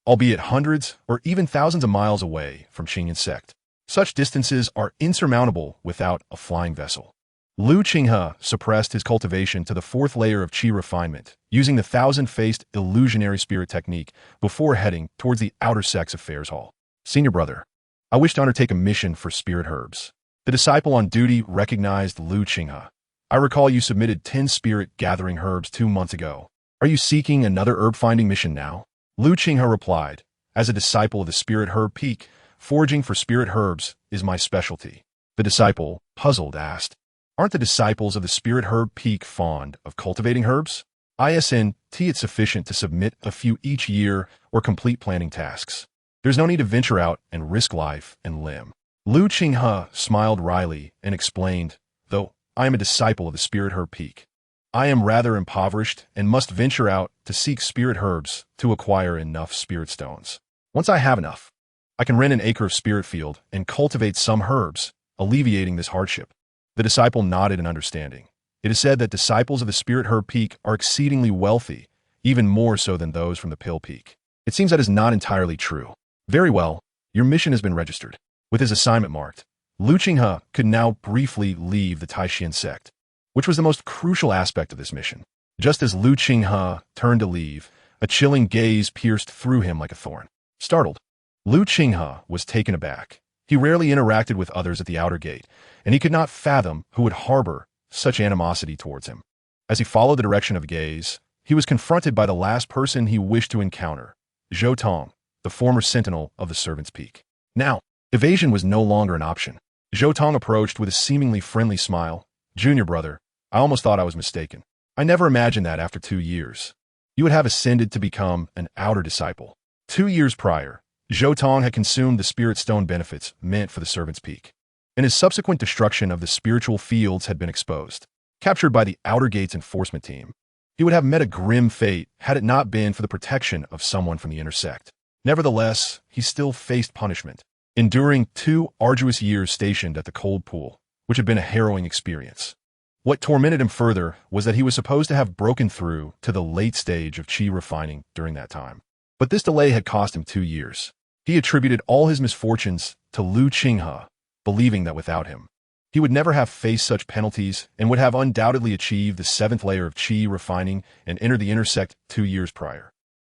albeit hundreds or even thousands of miles away from Qinghe sect. Such distances are insurmountable without a flying vessel. Lu Qinghe suppressed his cultivation to the 4th layer of qi refinement, using the 1,000-faced illusionary spirit technique before heading towards the outer sect's affairs hall. Senior brother, I wish to undertake a mission for spirit herbs. The disciple on duty recognized Lu Qinghe. I recall you submitted 10 spirit-gathering herbs 2 months ago. Are you seeking another herb-finding mission now? Lu Qinghe replied, as a disciple of the spirit herb peak, foraging for spirit herbs is my specialty. The disciple, puzzled, asked, Aren't the disciples of the spirit herb peak fond of cultivating herbs? Isn't it sufficient to submit a few each year or complete planning tasks? There's no need to venture out and risk life and limb. Qinghe smiled wryly and explained, though I am a disciple of the spirit herb peak, I am rather impoverished and must venture out to seek spirit herbs to acquire enough spirit stones. Once I have enough, I can rent an acre of spirit field and cultivate some herbs, alleviating this hardship. The disciple nodded in understanding. It is said that disciples of the spirit herb peak are exceedingly wealthy, even more so than those from the pill peak. It seems that is not entirely true. Very well, your mission has been registered. With his assignment marked, Qinghe could now briefly leave the Taishan sect, which was the most crucial aspect of this mission. Just as Qinghe turned to leave, a chilling gaze pierced through him like a thorn. Startled, Qinghe was taken aback. He rarely interacted with others at the outer gate, and he could not fathom who would harbor such animosity towards him. As he followed the direction of the gaze, he was confronted by the last person he wished to encounter, Zhou Tong, the former sentinel of the Servant's Peak. Now, evasion was no longer an option. Zhou Tong approached with a seemingly friendly smile. Junior brother, I almost thought I was mistaken. I never imagined that after 2 years, you would have ascended to become an outer disciple. 2 years prior, Zhou Tong had consumed the spirit stone benefits meant for the Servant's Peak, and his subsequent destruction of the spiritual fields had been exposed. Captured by the Outer Gates enforcement team, he would have met a grim fate had it not been for the protection of someone from the inner sect. Nevertheless, he still faced punishment, enduring 2 arduous years stationed at the cold pool, which had been a harrowing experience. What tormented him further was that he was supposed to have broken through to the late stage of qi refining during that time. But this delay had cost him 2 years. He attributed all his misfortunes to Qinghe, believing that without him, he would never have faced such penalties and would have undoubtedly achieved the 7th layer of qi refining and entered the inner sect 2 years prior.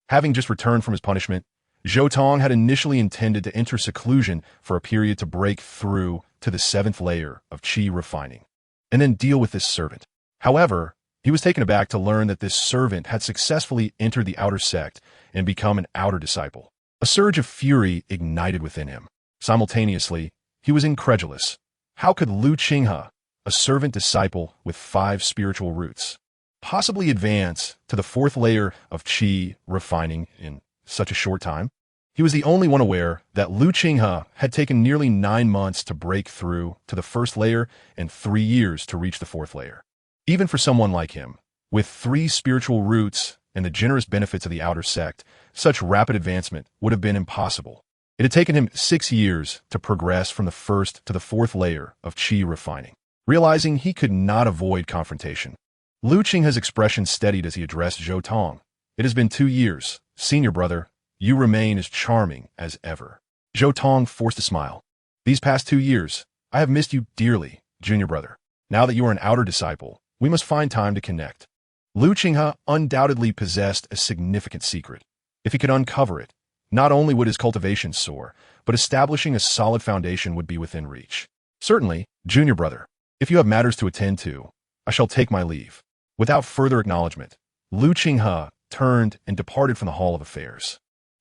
Having just returned from his punishment, Zhou Tong had initially intended to enter seclusion for a period to break through to the 7th layer of qi refining, and then deal with this servant. However, he was taken aback to learn that this servant had successfully entered the outer sect and become an outer disciple. A surge of fury ignited within him. Simultaneously, he was incredulous. How could Qinghe, a servant disciple with 5 spiritual roots, possibly advance to the 4th layer of qi refining in such a short time? He was the only one aware that Qinghe had taken nearly 9 months to break through to the 1st layer and 3 years to reach the 4th layer. Even for someone like him, with 3 spiritual roots and the generous benefits of the outer sect, such rapid advancement would have been impossible. It had taken him 6 years to progress from the 1st to the 4th layer of qi refining. Realizing he could not avoid confrontation, Qinghe's expression steadied as he addressed Zhou Tong. It has been 2 years, senior brother. You remain as charming as ever. Zhou Tong forced a smile. These past 2 years, I have missed you dearly, junior brother. Now that you are an outer disciple, we must find time to connect. Qinghe undoubtedly possessed a significant secret. If he could uncover it, not only would his cultivation soar, but establishing a solid foundation would be within reach. Certainly, junior brother, if you have matters to attend to, I shall take my leave. Without further acknowledgement, Qinghe turned and departed from the Hall of Affairs.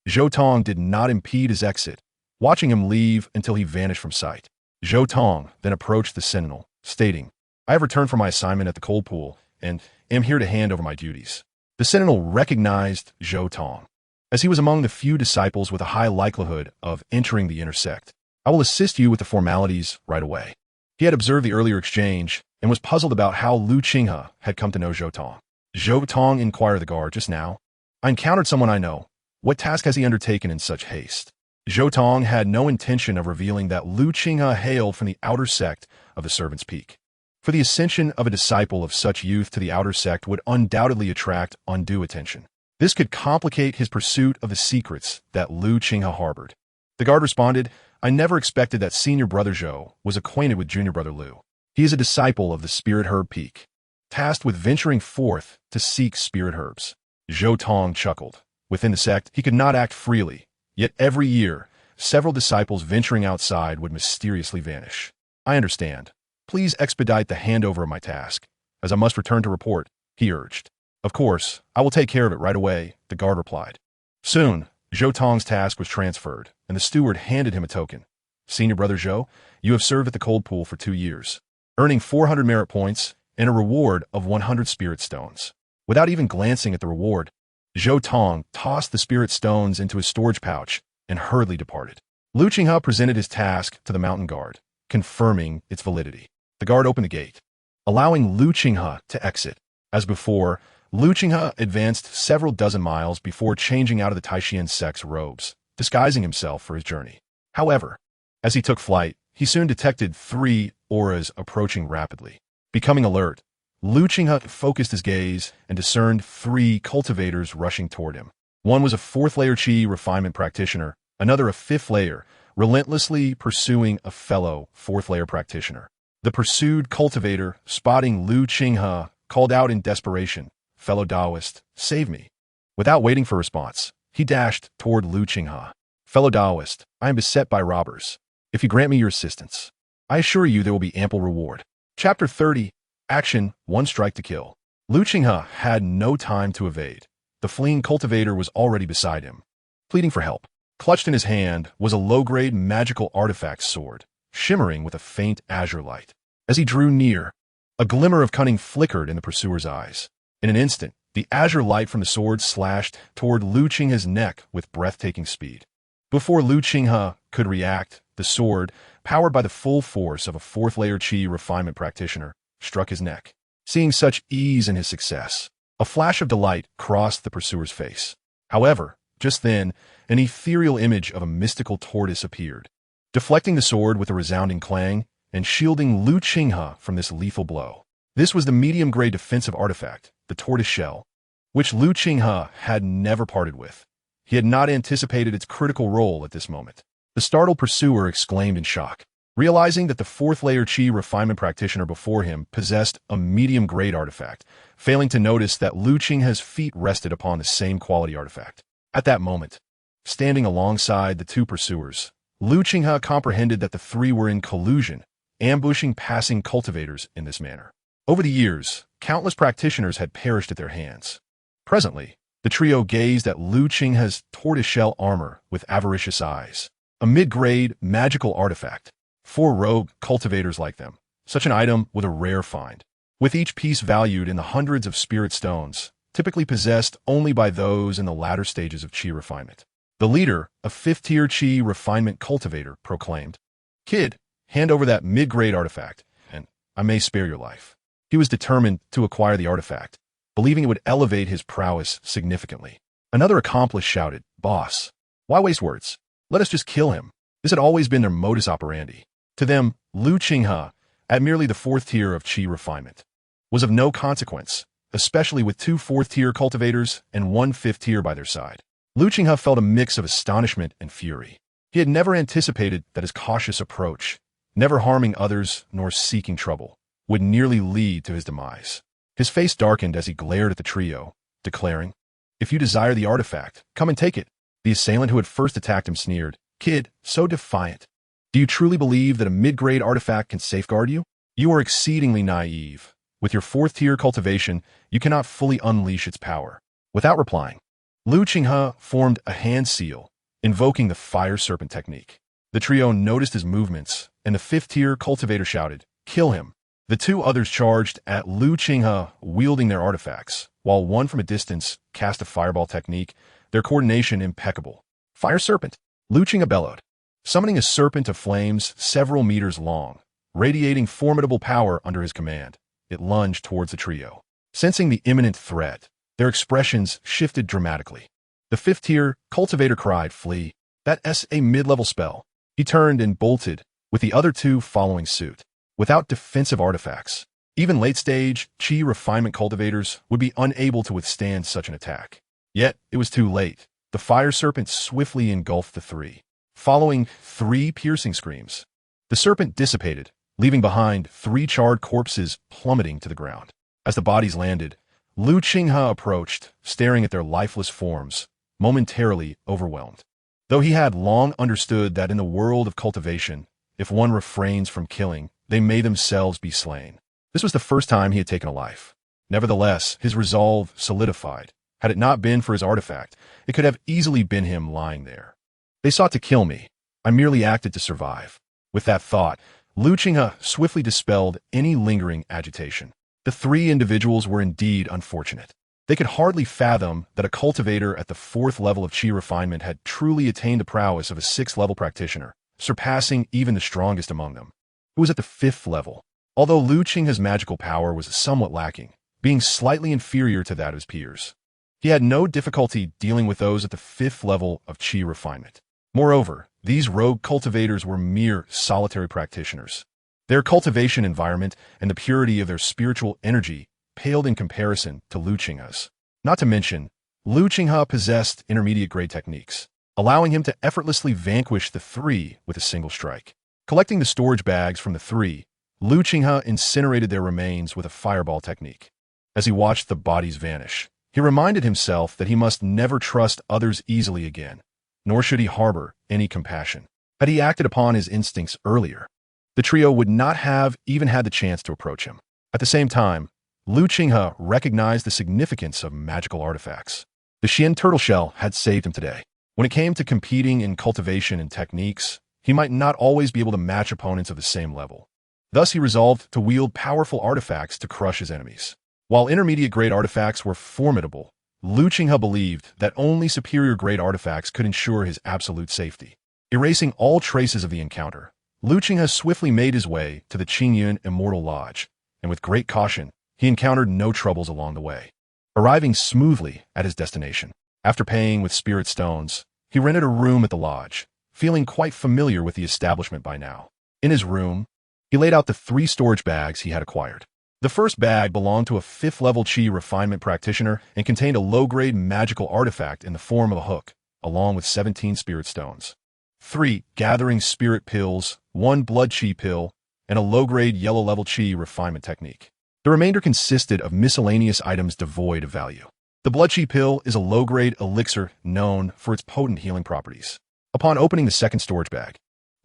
Zhou Tong did not impede his exit, watching him leave until he vanished from sight. Zhou Tong then approached the sentinel, stating, I have returned from my assignment at the cold pool and am here to hand over my duties. The sentinel recognized Zhou Tong, as he was among the few disciples with a high likelihood of entering the inner sect. I will assist you with the formalities right away. He had observed the earlier exchange and was puzzled about how Qinghe had come to know Zhou Tong. Zhou Tong inquired the guard just now. I encountered someone I know. What task has he undertaken in such haste? Zhou Tong had no intention of revealing that Qinghe hailed from the outer sect of the Servant's Peak. For the ascension of a disciple of such youth to the outer sect would undoubtedly attract undue attention. This could complicate his pursuit of the secrets that Qinghe harbored. The guard responded, I never expected that senior brother Zhou was acquainted with junior brother Liu. He is a disciple of the Spirit Herb Peak, tasked with venturing forth to seek spirit herbs. Zhou Tong chuckled. Within the sect, he could not act freely, yet every year, several disciples venturing outside would mysteriously vanish. I understand. Please expedite the handover of my task, as I must return to report, he urged. Of course, I will take care of it right away, the guard replied. Soon, Zhou Tong's task was transferred, and the steward handed him a token. Senior brother Zhou, you have served at the cold pool for 2 years. earning 400 merit points and a reward of 100 spirit stones. Without even glancing at the reward, Zhou Tong tossed the spirit stones into his storage pouch and hurriedly departed. Lu Qinghe presented his task to the mountain guard, confirming its validity. The guard opened the gate, allowing Lu Qinghe to exit. As before, Lu Qinghe advanced several dozen miles before changing out of the Taishian sect's robes, disguising himself for his journey. However, as he took flight, he soon detected 3 auras approaching rapidly. Becoming alert, Lu Qinghe focused his gaze and discerned 3 cultivators rushing toward him. One was a 4th-layer Qi refinement practitioner, another a 5th layer, relentlessly pursuing a fellow 4th-layer practitioner. The pursued cultivator, spotting Lu Qinghe, called out in desperation, "Fellow Taoist, save me." Without waiting for response, he dashed toward Lu Qinghe. "Fellow Taoist, I am beset by robbers. If you grant me your assistance, I assure you there will be ample reward." Chapter 30. Action, 1 strike to kill. Lu Qinghe had no time to evade. The fleeing cultivator was already beside him, pleading for help. Clutched in his hand was a low-grade magical artifact sword, shimmering with a faint azure light. As he drew near, a glimmer of cunning flickered in the pursuer's eyes. In an instant, the azure light from the sword slashed toward Lu Qinghe's neck with breathtaking speed. Before Lu Qinghe could react, the sword, powered by the full force of a 4th-layer Qi refinement practitioner, struck his neck. Seeing such ease in his success, a flash of delight crossed the pursuer's face. However, just then, an ethereal image of a mystical tortoise appeared, deflecting the sword with a resounding clang and shielding Lu Qinghe from this lethal blow. This was the medium-grade defensive artifact, the tortoise shell, which Lu Qinghe had never parted with. He had not anticipated its critical role at this moment. The startled pursuer exclaimed in shock, realizing that the 4th-layer Qi refinement practitioner before him possessed a medium-grade artifact, failing to notice that Lu Qinghe's feet rested upon the same quality artifact. At that moment, standing alongside the 2 pursuers, Lu Qinghe comprehended that the 3 were in collusion, ambushing passing cultivators in this manner. Over the years, countless practitioners had perished at their hands. Presently, the trio gazed at Lu Qinghe's tortoiseshell armor with avaricious eyes. A mid-grade magical artifact. 4 rogue cultivators like them. Such an item was a rare find, with each piece valued in the hundreds of spirit stones, typically possessed only by those in the latter stages of Qi refinement. The leader, a 5th-tier Qi refinement cultivator, proclaimed, "Kid, hand over that mid-grade artifact, and I may spare your life." He was determined to acquire the artifact, believing it would elevate his prowess significantly. Another accomplice shouted, "Boss, why waste words? Let us just kill him." This had always been their modus operandi. To them, Lu Qinghe, at merely the 4th tier of Qi refinement, was of no consequence, especially with 2 4th-tier cultivators and 1 5th-tier by their side. Lu Qinghe felt a mix of astonishment and fury. He had never anticipated that his cautious approach, never harming others nor seeking trouble, would nearly lead to his demise. His face darkened as he glared at the trio, declaring, "If you desire the artifact, come and take it." The assailant who had first attacked him sneered, "Kid, so defiant. Do you truly believe that a mid-grade artifact can safeguard you? You are exceedingly naive. With your 4th-tier cultivation, you cannot fully unleash its power." Without replying, Lu Qinghe formed a hand seal, invoking the fire serpent technique. The trio noticed his movements, and the 5th-tier cultivator shouted, "Kill him." The 2 others charged at Lu Qinghe, wielding their artifacts, while one from a distance cast a fireball technique, their coordination impeccable. "Fire serpent!" Lu Qinghe bellowed, summoning a serpent of flames several meters long, radiating formidable power under his command. It lunged towards the trio. Sensing the imminent threat, their expressions shifted dramatically. The 5th-tier cultivator cried, "Flee! That's a mid-level spell." He turned and bolted, with the other 2 following suit. Without defensive artifacts, even late-stage Qi refinement cultivators would be unable to withstand such an attack. Yet, it was too late. The fire serpent swiftly engulfed the 3, following 3 piercing screams. The serpent dissipated, leaving behind 3 charred corpses plummeting to the ground. As the bodies landed, Lu Qinghe approached, staring at their lifeless forms, momentarily overwhelmed. Though he had long understood that in the world of cultivation, if one refrains from killing, they may themselves be slain. This was the first time he had taken a life. Nevertheless, his resolve solidified. Had it not been for his artifact, it could have easily been him lying there. They sought to kill me. I merely acted to survive. With that thought, Qinghe swiftly dispelled any lingering agitation. The three individuals were indeed unfortunate. They could hardly fathom that a cultivator at the 4th level of Qi refinement had truly attained the prowess of a 6th-level practitioner, surpassing even the strongest among them, who was at the 5th level. Although Qinghe's magical power was somewhat lacking, being slightly inferior to that of his peers, he had no difficulty dealing with those at the 5th level of Qi refinement. Moreover, these rogue cultivators were mere solitary practitioners. Their cultivation environment and the purity of their spiritual energy paled in comparison to Qinghe's. Not to mention, Qinghe possessed intermediate-grade techniques, allowing him to effortlessly vanquish the three with a single strike. Collecting the storage bags from the three, Qinghe incinerated their remains with a fireball technique. As he watched the bodies vanish, he reminded himself that he must never trust others easily again, nor should he harbor any compassion. Had he acted upon his instincts earlier, the trio would not have even had the chance to approach him. At the same time, Qinghe recognized the significance of magical artifacts. The Xian turtle shell had saved him today. When it came to competing in cultivation and techniques, he might not always be able to match opponents of the same level. Thus, he resolved to wield powerful artifacts to crush his enemies. While intermediate-grade artifacts were formidable, Qinghe believed that only superior-grade artifacts could ensure his absolute safety. Erasing all traces of the encounter, Qinghe swiftly made his way to the Qinghe Immortal Lodge, and with great caution, he encountered no troubles along the way. Arriving smoothly at his destination, after paying with spirit stones, he rented a room at the lodge, feeling quite familiar with the establishment by now. In his room, he laid out the 3 storage bags he had acquired. The first bag belonged to a 5th-level Qi refinement practitioner and contained a low-grade magical artifact in the form of a hook, along with 17 spirit stones, 3 gathering spirit pills, 1 blood Qi pill, and a low-grade yellow-level Qi refinement technique. The remainder consisted of miscellaneous items devoid of value. The blood Qi pill is a low-grade elixir known for its potent healing properties. Upon opening the second storage bag,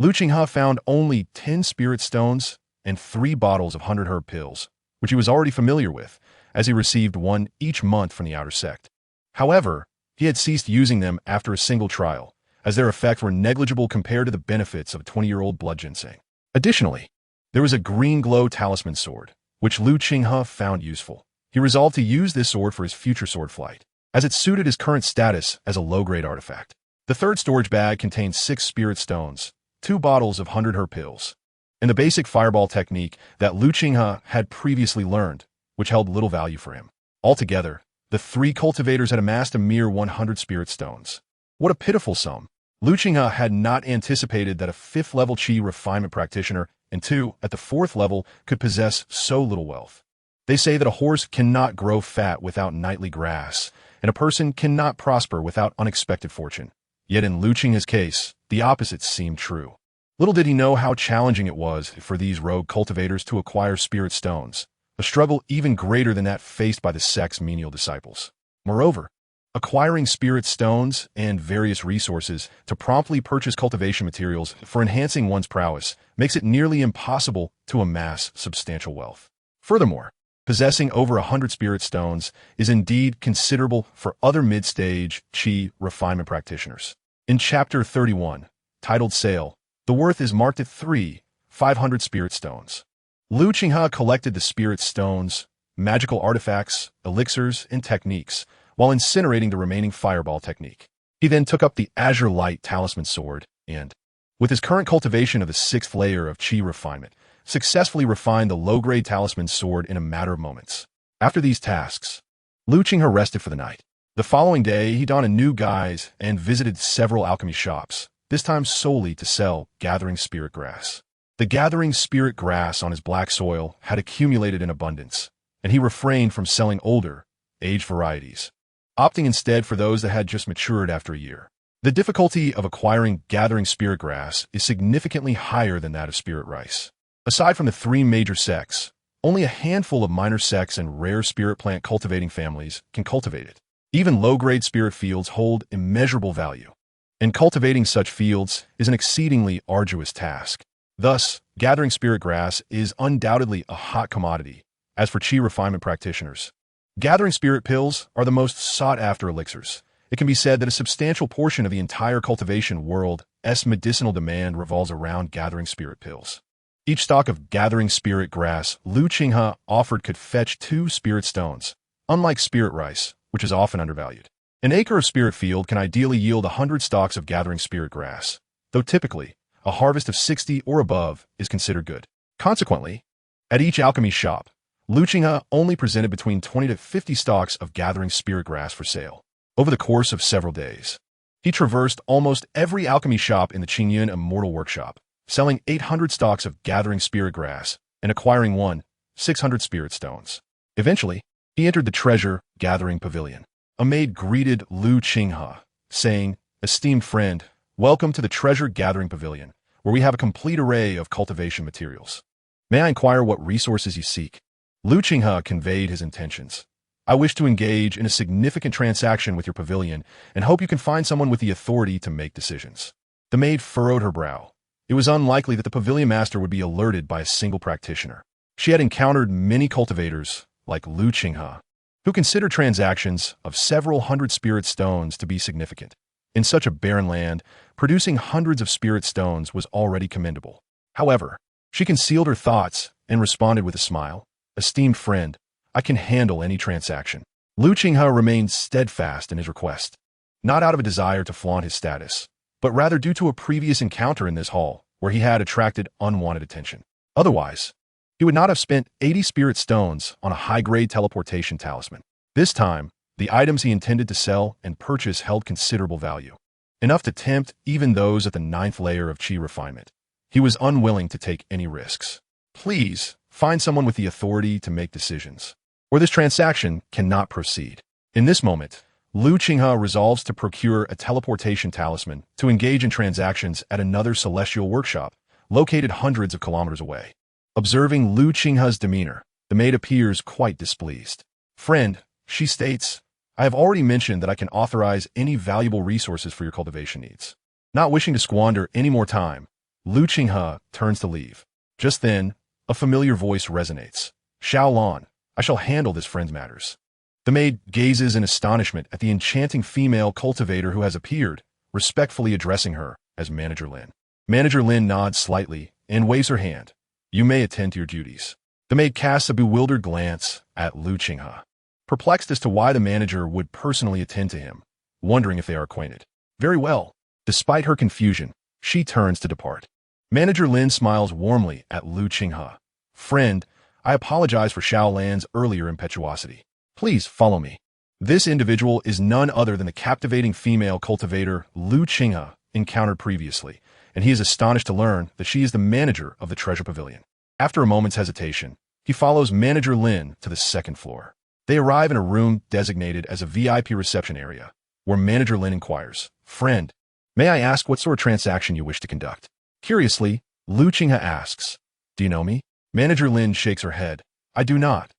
Qinghe found only 10 spirit stones and 3 bottles of 100 herb pills, which he was already familiar with, as he received 1 each month from the outer sect. However, he had ceased using them after a single trial, as their effects were negligible compared to the benefits of a 20-year-old blood ginseng. Additionally, there was a green glow talisman sword, which Qinghe found useful. He resolved to use this sword for his future sword flight, as it suited his current status as a low-grade artifact. The third storage bag contained 6 spirit stones, 2 bottles of 100 herb pills, and the basic fireball technique that Qinghe had previously learned, which held little value for him. Altogether, the 3 cultivators had amassed a mere 100 spirit stones. What a pitiful sum! Qinghe had not anticipated that a 5th-level Qi refinement practitioner and 2 at the 4th level could possess so little wealth. They say that a horse cannot grow fat without nightly grass, and a person cannot prosper without unexpected fortune. Yet in Qinghe's case, the opposite seemed true. Little did he know how challenging it was for these rogue cultivators to acquire spirit stones, a struggle even greater than that faced by the sect's menial disciples. Moreover, acquiring spirit stones and various resources to promptly purchase cultivation materials for enhancing one's prowess makes it nearly impossible to amass substantial wealth. Furthermore, possessing over 100 spirit stones is indeed considerable for other mid-stage Qi refinement practitioners. In Chapter 31, titled Sale, the worth is marked at 500 spirit stones. Qinghe collected the spirit stones, magical artifacts, elixirs, and techniques, while incinerating the remaining fireball technique. He then took up the Azure Light Talisman Sword and, with his current cultivation of the 6th layer of Qi refinement, successfully refined the low-grade Talisman Sword in a matter of moments. After these tasks, Qinghe rested for the night. The following day, he donned a new guise and visited several alchemy shops, this time solely to sell gathering spirit grass. The gathering spirit grass on his black soil had accumulated in abundance, and he refrained from selling older, aged varieties, opting instead for those that had just matured after a year. The difficulty of acquiring gathering spirit grass is significantly higher than that of spirit rice. Aside from the 3 major sects, only a handful of minor sects and rare spirit plant cultivating families can cultivate it. Even low-grade spirit fields hold immeasurable value, and cultivating such fields is an exceedingly arduous task. Thus, gathering spirit grass is undoubtedly a hot commodity. As for Qi refinement practitioners, gathering spirit pills are the most sought-after elixirs. It can be said that a substantial portion of the entire cultivation world's medicinal demand revolves around gathering spirit pills. Each stalk of gathering spirit grass Qinghe offered could fetch 2 spirit stones, unlike spirit rice, which is often undervalued. An acre of spirit field can ideally yield 100 stalks of gathering spirit grass, though typically, a harvest of 60 or above is considered good. Consequently, at each alchemy shop, Qinghe only presented between 20 to 50 stalks of gathering spirit grass for sale. Over the course of several days, he traversed almost every alchemy shop in the Qinghe Immortal Workshop, selling 800 stalks of gathering spirit grass and acquiring 600 spirit stones. Eventually, he entered the treasure gathering pavilion. A maid greeted Qinghe, saying, "Esteemed friend, welcome to the treasure gathering pavilion, where we have a complete array of cultivation materials. May I inquire what resources you seek?" Qinghe conveyed his intentions. "I wish to engage in a significant transaction with your pavilion and hope you can find someone with the authority to make decisions." The maid furrowed her brow. It was unlikely that the pavilion master would be alerted by a single practitioner. She had encountered many cultivators, like Qinghe, who considered transactions of several hundred spirit stones to be significant. In such a barren land, producing hundreds of spirit stones was already commendable. However, she concealed her thoughts and responded with a smile. "Esteemed friend, I can handle any transaction." Qinghe remained steadfast in his request, not out of a desire to flaunt his status, but rather due to a previous encounter in this hall where he had attracted unwanted attention. Otherwise, he would not have spent 80 spirit stones on a high-grade teleportation talisman. This time, the items he intended to sell and purchase held considerable value, enough to tempt even those at the 9th layer of Qi refinement. He was unwilling to take any risks. "Please, find someone with the authority to make decisions, or this transaction cannot proceed." In this moment, Qinghe resolves to procure a teleportation talisman to engage in transactions at another celestial workshop, located hundreds of kilometers away. Observing Qinghe's demeanor, the maid appears quite displeased. "Friend," she states, "I have already mentioned that I can authorize any valuable resources for your cultivation needs." Not wishing to squander any more time, Qinghe turns to leave. Just then, a familiar voice resonates. "Xiaolan, I shall handle this friend's matters." The maid gazes in astonishment at the enchanting female cultivator who has appeared, respectfully addressing her as Manager Lin. Manager Lin nods slightly and waves her hand. "You may attend to your duties." The maid casts a bewildered glance at Qinghe, perplexed as to why the manager would personally attend to him, wondering if they are acquainted. "Very well." Despite her confusion, she turns to depart. Manager Lin smiles warmly at Qinghe. "Friend, I apologize for Xiaolan's earlier impetuosity. Please follow me." This individual is none other than the captivating female cultivator Qinghe encountered previously, and he is astonished to learn that she is the manager of the treasure pavilion. After a moment's hesitation, he follows Manager Lin to the 2nd floor. They arrive in a room designated as a VIP reception area, where Manager Lin inquires, "Friend, may I ask what sort of transaction you wish to conduct?" Curiously, Qinghe asks, "Do you know me?" Manager Lin shakes her head. "I do not.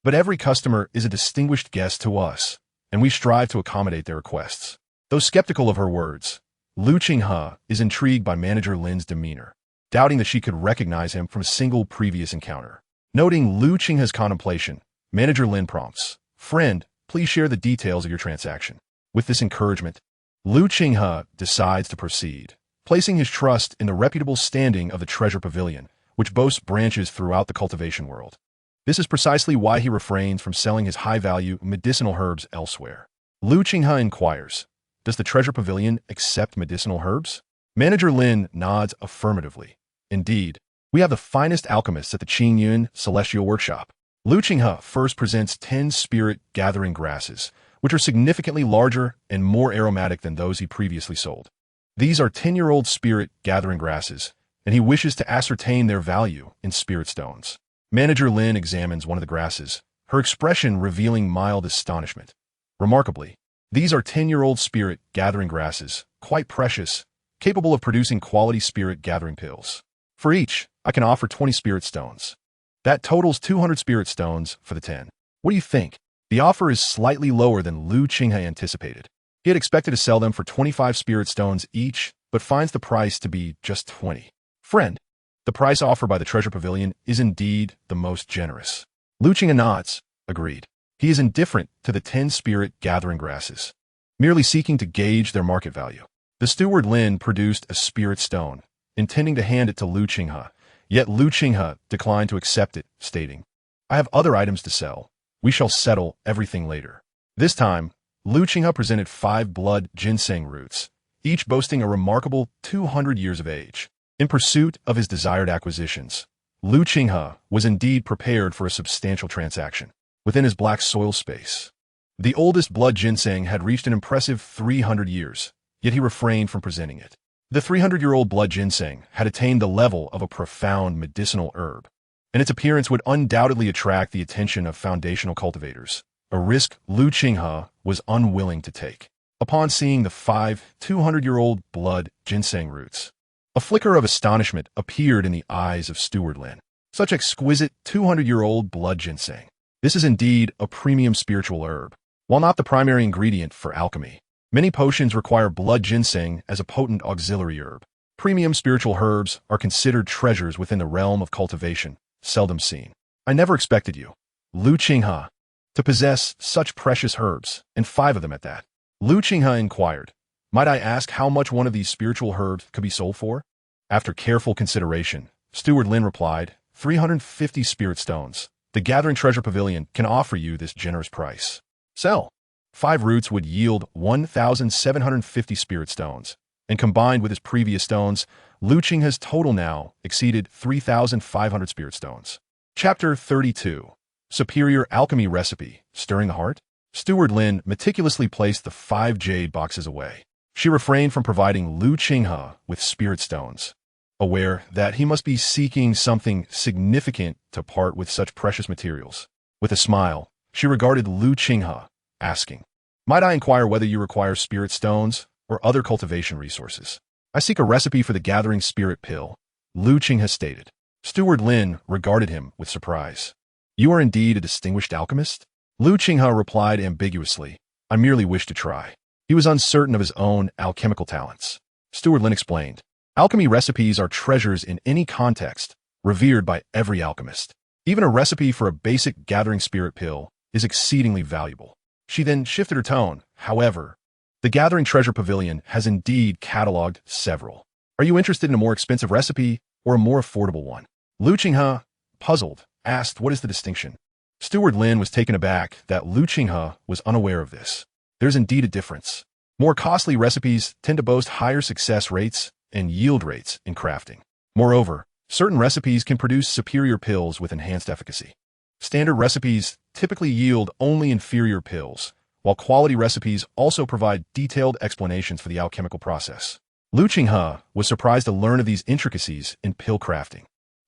But every customer is a distinguished guest to us, and we strive to accommodate their requests." Though skeptical of her words, Qinghe is intrigued by Manager Lin's demeanor, doubting that she could recognize him from a single previous encounter. Noting Qinghe's contemplation, Manager Lin prompts, "Friend, please share the details of your transaction." With this encouragement, Qinghe decides to proceed, placing his trust in the reputable standing of the treasure pavilion, which boasts branches throughout the cultivation world. This is precisely why he refrains from selling his high-value medicinal herbs elsewhere. Qinghe inquires, "Does the treasure pavilion accept medicinal herbs?" Manager Lin nods affirmatively. "Indeed, we have the finest alchemists at the Qinghe Celestial Workshop." Qinghe first presents 10 spirit-gathering grasses, which are significantly larger and more aromatic than those he previously sold. These are 10-year-old spirit-gathering grasses, and he wishes to ascertain their value in spirit stones. Manager Lin examines one of the grasses, her expression revealing mild astonishment. Remarkably, these are 10-year-old spirit-gathering grasses, quite precious, capable of producing quality spirit-gathering pills. For each, I can offer 20 spirit stones. That totals 200 spirit stones for the 10. What do you think? The offer is slightly lower than Qinghe anticipated. He had expected to sell them for 25 spirit stones each, but finds the price to be just 20. "Friend, the price offered by the treasure pavilion is indeed the most generous." Qinghe nods, agreed. He is indifferent to the 10 spirit-gathering grasses, merely seeking to gauge their market value. The steward Lin produced a spirit stone, intending to hand it to Qinghe, Yet Lu Qinghe declined to accept it, stating, "I have other items to sell. We shall settle everything later." This time, Lu Qinghe presented 5 blood ginseng roots, each boasting a remarkable 200 years of age. In pursuit of his desired acquisitions, Lu Qinghe was indeed prepared for a substantial transaction. Within his black soil space, the oldest blood ginseng had reached an impressive 300 years, yet he refrained from presenting it. The 300-year-old blood ginseng had attained the level of a profound medicinal herb, and its appearance would undoubtedly attract the attention of foundational cultivators, a risk Lu Qinghe was unwilling to take. Upon seeing the 5 200-year-old blood ginseng roots, a flicker of astonishment appeared in the eyes of Steward Lin. Such exquisite 200-year-old blood ginseng. This is indeed a premium spiritual herb. While not the primary ingredient for alchemy, many potions require blood ginseng as a potent auxiliary herb. Premium spiritual herbs are considered treasures within the realm of cultivation, seldom seen. I never expected you, Lu Qinghe, to possess such precious herbs, and 5 of them at that. Lu Qinghe inquired, "Might I ask how much one of these spiritual herbs could be sold for?" After careful consideration, Steward Lin replied, 350 spirit stones. The Gathering Treasure Pavilion can offer you this generous price. Sell. 5 roots would yield 1,750 spirit stones, and combined with his previous stones, Lu Qinghe's total now exceeded 3,500 spirit stones. Chapter 32. Superior Alchemy Recipe, Stirring the Heart? Steward Lin meticulously placed the 5 jade boxes away. She refrained from providing Lu Qinghe with spirit stones, aware that he must be seeking something significant to part with such precious materials. With a smile, she regarded Lu Qinghe, asking, "Might I inquire whether you require spirit stones or other cultivation resources?" "I seek a recipe for the Gathering Spirit Pill," Lu Qinghe stated. Steward Lin regarded him with surprise. "You are indeed a distinguished alchemist?" Lu Qinghe replied ambiguously, "I merely wish to try." He was uncertain of his own alchemical talents. Steward Lin explained, "Alchemy recipes are treasures in any context, revered by every alchemist. Even a recipe for a basic Gathering Spirit Pill is exceedingly valuable." She then shifted her tone. "However, the Gathering Treasure Pavilion has indeed cataloged several. Are you interested in a more expensive recipe or a more affordable one?" Lu Qinghe, puzzled, asked, "What is the distinction?" Steward Lin was taken aback that Lu Qinghe was unaware of this. There's indeed a difference. More costly recipes tend to boast higher success rates and yield rates in crafting. Moreover, certain recipes can produce superior pills with enhanced efficacy. Standard recipes typically yield only inferior pills, while quality recipes also provide detailed explanations for the alchemical process. Lu Qinghe was surprised to learn of these intricacies in pill crafting.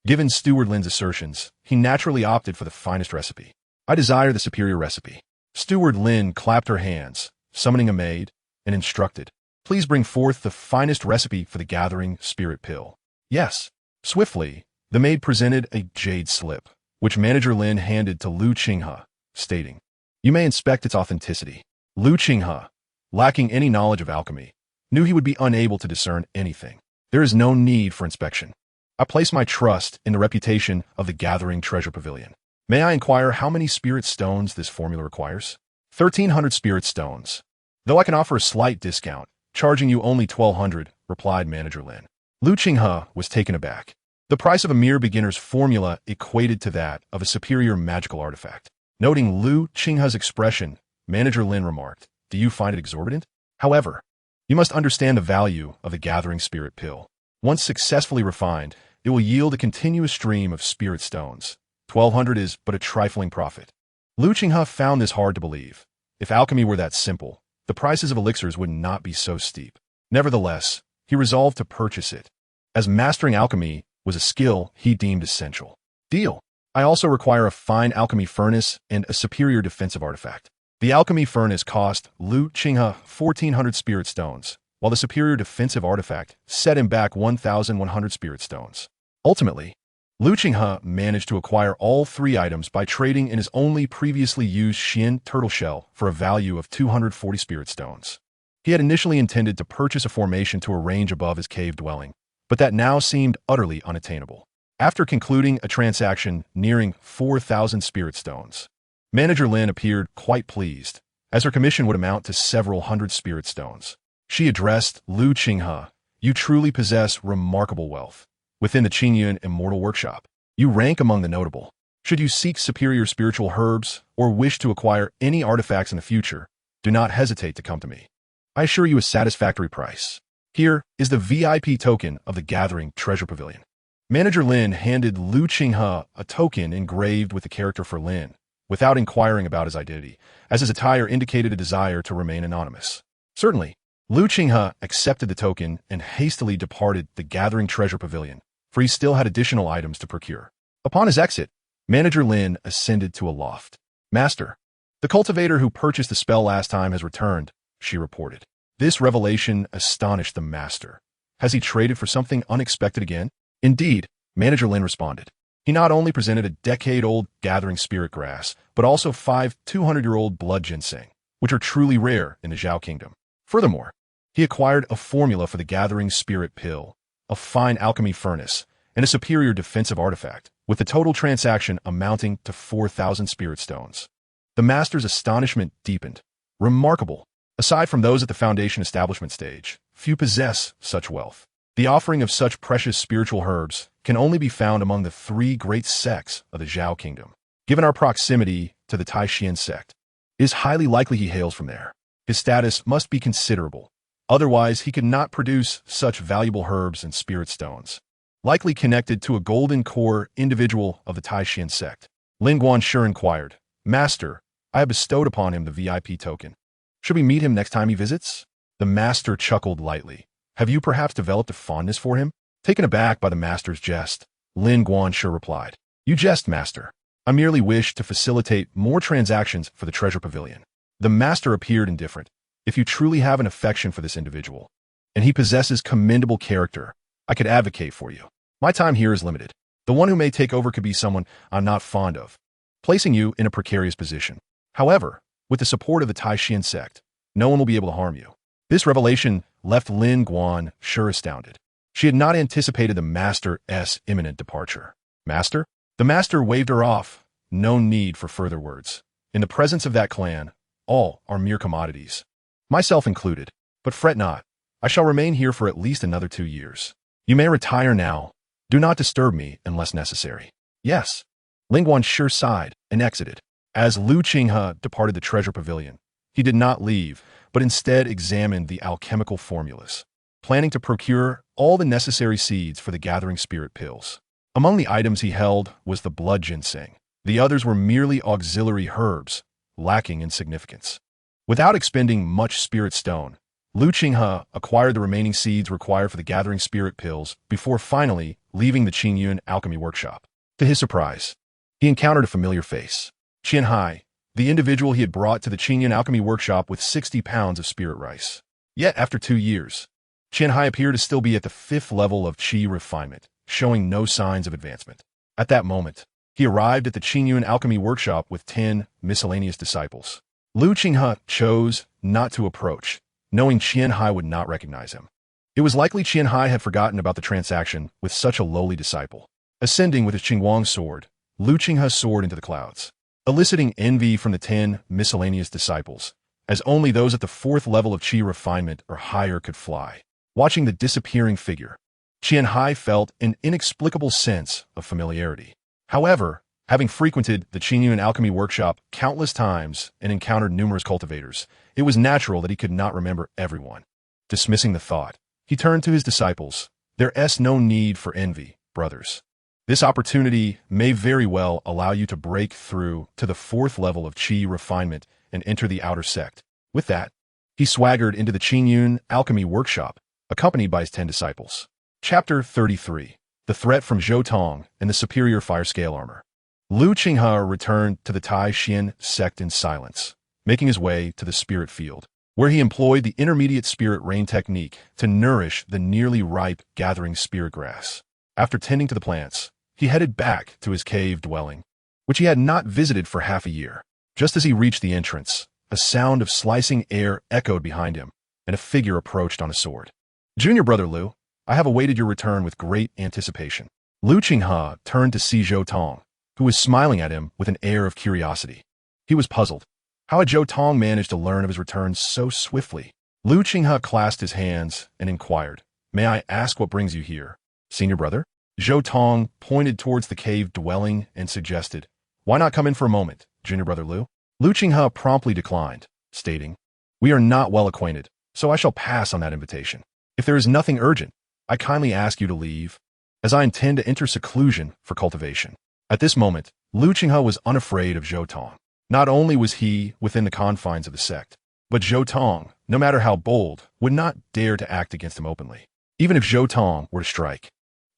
Given Steward Lin's assertions, he naturally opted for the finest recipe. "I desire the superior recipe." Steward Lin clapped her hands, summoning a maid, and instructed, "Please bring forth the finest recipe for the Gathering Spirit Pill." "Yes." Swiftly, the maid presented a jade slip, which Manager Lin handed to Lu Qinghe, stating, "You may inspect its authenticity." Lu Qinghe, lacking any knowledge of alchemy, knew he would be unable to discern anything. "There is no need for inspection. I place my trust in the reputation of the Gathering Treasure Pavilion. May I inquire how many spirit stones this formula requires?" 1,300 spirit stones. "Though I can offer a slight discount, charging you only 1,200, replied Manager Lin. Lu Qinghe was taken aback. The price of a mere beginner's formula equated to that of a superior magical artifact. Noting Lu Qinghe's expression, Manager Lin remarked, "Do you find it exorbitant? However, you must understand the value of the Gathering Spirit Pill. Once successfully refined, it will yield a continuous stream of spirit stones. 1,200 is but a trifling profit." Lu Qinghe found this hard to believe. If alchemy were that simple, the prices of elixirs would not be so steep. Nevertheless, he resolved to purchase it, as mastering alchemy was a skill he deemed essential. "Deal. I also require a fine alchemy furnace and a superior defensive artifact." The alchemy furnace cost Lu Qinghe 1,400 spirit stones, while the superior defensive artifact set him back 1,100 spirit stones. Ultimately, Lu Qinghe managed to acquire all 3 items by trading in his only previously used Xian turtle shell for a value of 240 spirit stones. He had initially intended to purchase a formation to arrange above his cave dwelling, but that now seemed utterly unattainable. After concluding a transaction nearing 4,000 spirit stones, Manager Lin appeared quite pleased, as her commission would amount to several hundred spirit stones. She addressed Lu Qinghe, "You truly possess remarkable wealth. within the Qinghe immortal workshop. You rank among the notable. Should you seek superior spiritual herbs or wish to acquire any artifacts in the future, do not hesitate to come to me. I assure you a satisfactory price. Here is the VIP token of the Gathering Treasure Pavilion. Manager Lin handed Lu Qinghe a token engraved with the character for Lin, without inquiring about his identity, as his attire indicated a desire to remain anonymous. Certainly, Lu Qinghe accepted the token and hastily departed the Gathering Treasure Pavilion, for he still had additional items to procure. Upon his exit, Manager Lin ascended to a loft. Master, the cultivator who purchased the spell last time has returned, she reported. This revelation astonished the master. Has he traded for something unexpected again? Indeed, Manager Lin responded. He not only presented a decade-old gathering spirit grass, but also 5 200-year-old blood ginseng, which are truly rare in the Zhao Kingdom. Furthermore, he acquired a formula for the gathering spirit pill, a fine alchemy furnace, and a superior defensive artifact, with the total transaction amounting to 4,000 spirit stones. The master's astonishment deepened. Remarkable. Aside from those at the foundation establishment stage, few possess such wealth. The offering of such precious spiritual herbs can only be found among the 3 great sects of the Zhao Kingdom. Given our proximity to the Taishan sect, it is highly likely he hails from there. His status must be considerable. Otherwise, he could not produce such valuable herbs and spirit stones. Likely connected to a golden core individual of the Taishan sect. Lin Guanshi inquired, Master, I have bestowed upon him the VIP token. Should we meet him next time he visits? The master chuckled lightly. Have you perhaps developed a fondness for him? Taken aback by the master's jest, Lin Guanshi replied. You jest, master. I merely wish to facilitate more transactions for the treasure pavilion. The master appeared indifferent. If you truly have an affection for this individual, and he possesses commendable character, I could advocate for you. My time here is limited. The one who may take over could be someone I'm not fond of, placing you in a precarious position. However, with the support of the Taishan sect, no one will be able to harm you. This revelation left Lin Guanshi astounded. She had not anticipated the master's imminent departure. Master? The master waved her off. No need for further words. In the presence of that clan, all are mere commodities. Myself included. But fret not. I shall remain here for at least another 2 years. You may retire now. Do not disturb me unless necessary. Yes. Lin Guanshi sighed and exited. As Lu Qinghe departed the treasure pavilion, he did not leave, but instead examined the alchemical formulas, planning to procure all the necessary seeds for the gathering spirit pills. Among the items he held was the blood ginseng. The others were merely auxiliary herbs, lacking in significance. Without expending much spirit stone, Lu Qinghe acquired the remaining seeds required for the gathering spirit pills before finally leaving the Qinghe alchemy workshop. To his surprise, he encountered a familiar face. Qinghe, the individual he had brought to the Qinghe alchemy workshop with 60 pounds of spirit rice. Yet, after 2 years, Qinghe appeared to still be at the 5th level of qi refinement, showing no signs of advancement. At that moment, he arrived at the Qinghe alchemy workshop with 10 miscellaneous disciples. Lu Qinghe chose not to approach, knowing Qinghe would not recognize him. It was likely Qinghe had forgotten about the transaction with such a lowly disciple. Ascending with his Qingwang sword, Lu Qinghe soared into the clouds, eliciting envy from the 10 miscellaneous disciples, as only those at the 4th level of qi refinement or higher could fly. Watching the disappearing figure, Qinghe felt an inexplicable sense of familiarity. However, having frequented the Qinghe alchemy workshop countless times and encountered numerous cultivators, it was natural that he could not remember everyone. Dismissing the thought, he turned to his disciples. There's no need for envy, brothers. This opportunity may very well allow you to break through to the 4th level of qi refinement and enter the outer sect. With that, he swaggered into the Qinghe alchemy workshop, accompanied by his 10 disciples. Chapter 33. The Threat from Zhou Tong and the Superior Fire Scale Armor. Lu Qinghe returned to the Taishan sect in silence, making his way to the spirit field, where he employed the intermediate spirit rain technique to nourish the nearly ripe gathering spirit grass. After tending to the plants, he headed back to his cave dwelling, which he had not visited for half a year. Just as he reached the entrance, a sound of slicing air echoed behind him, and a figure approached on a sword. Junior brother Lu, I have awaited your return with great anticipation. Lu Qinghe turned to see Zhou Tong, who was smiling at him with an air of curiosity. He was puzzled. How had Zhou Tong managed to learn of his return so swiftly? Lu Qinghe clasped his hands and inquired, May I ask what brings you here, senior brother? Zhou Tong pointed towards the cave dwelling and suggested, "Why not come in for a moment, junior brother Lu?" Lu Qinghe promptly declined, stating, "We are not well acquainted, so I shall pass on that invitation. If there is nothing urgent, I kindly ask you to leave, as I intend to enter seclusion for cultivation." At this moment, Lu Qinghe was unafraid of Zhou Tong. Not only was he within the confines of the sect, but Zhou Tong, no matter how bold, would not dare to act against him openly, even if Zhou Tong were to strike.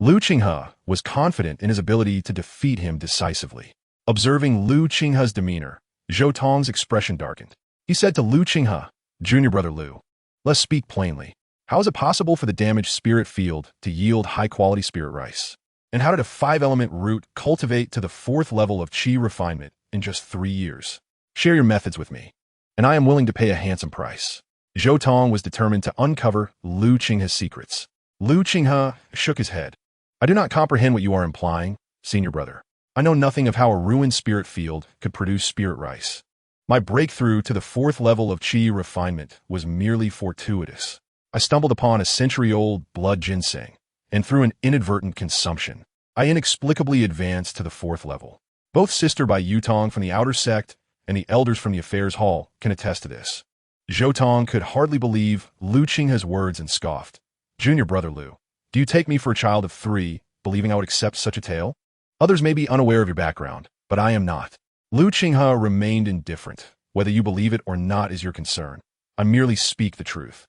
Lu Qinghe was confident in his ability to defeat him decisively. Observing Lu Qinghe's demeanor, Zhou Tong's expression darkened. He said to Lu Qinghe, "Junior brother Lu, let's speak plainly. How is it possible for the damaged spirit field to yield high-quality spirit rice? And how did a 5-element root cultivate to the 4th level of Qi refinement in just 3 years? Share your methods with me, and I am willing to pay a handsome price." Zhou Tong was determined to uncover Lu Qinghe's secrets. Lu Qinghe shook his head. "I do not comprehend what you are implying, senior brother. I know nothing of how a ruined spirit field could produce spirit rice. My breakthrough to the 4th level of Qi refinement was merely fortuitous. I stumbled upon a century-old blood ginseng, and through an inadvertent consumption, I inexplicably advanced to the 4th level. Both Sister Bai Yutong from the outer sect and the elders from the affairs hall can attest to this." Zhou Tong could hardly believe Lu Qinghe's words and scoffed. "Junior brother Lu, do you take me for a child of 3, believing I would accept such a tale? Others may be unaware of your background, but I am not." Lu Qinghe remained indifferent. "Whether you believe it or not is your concern. I merely speak the truth."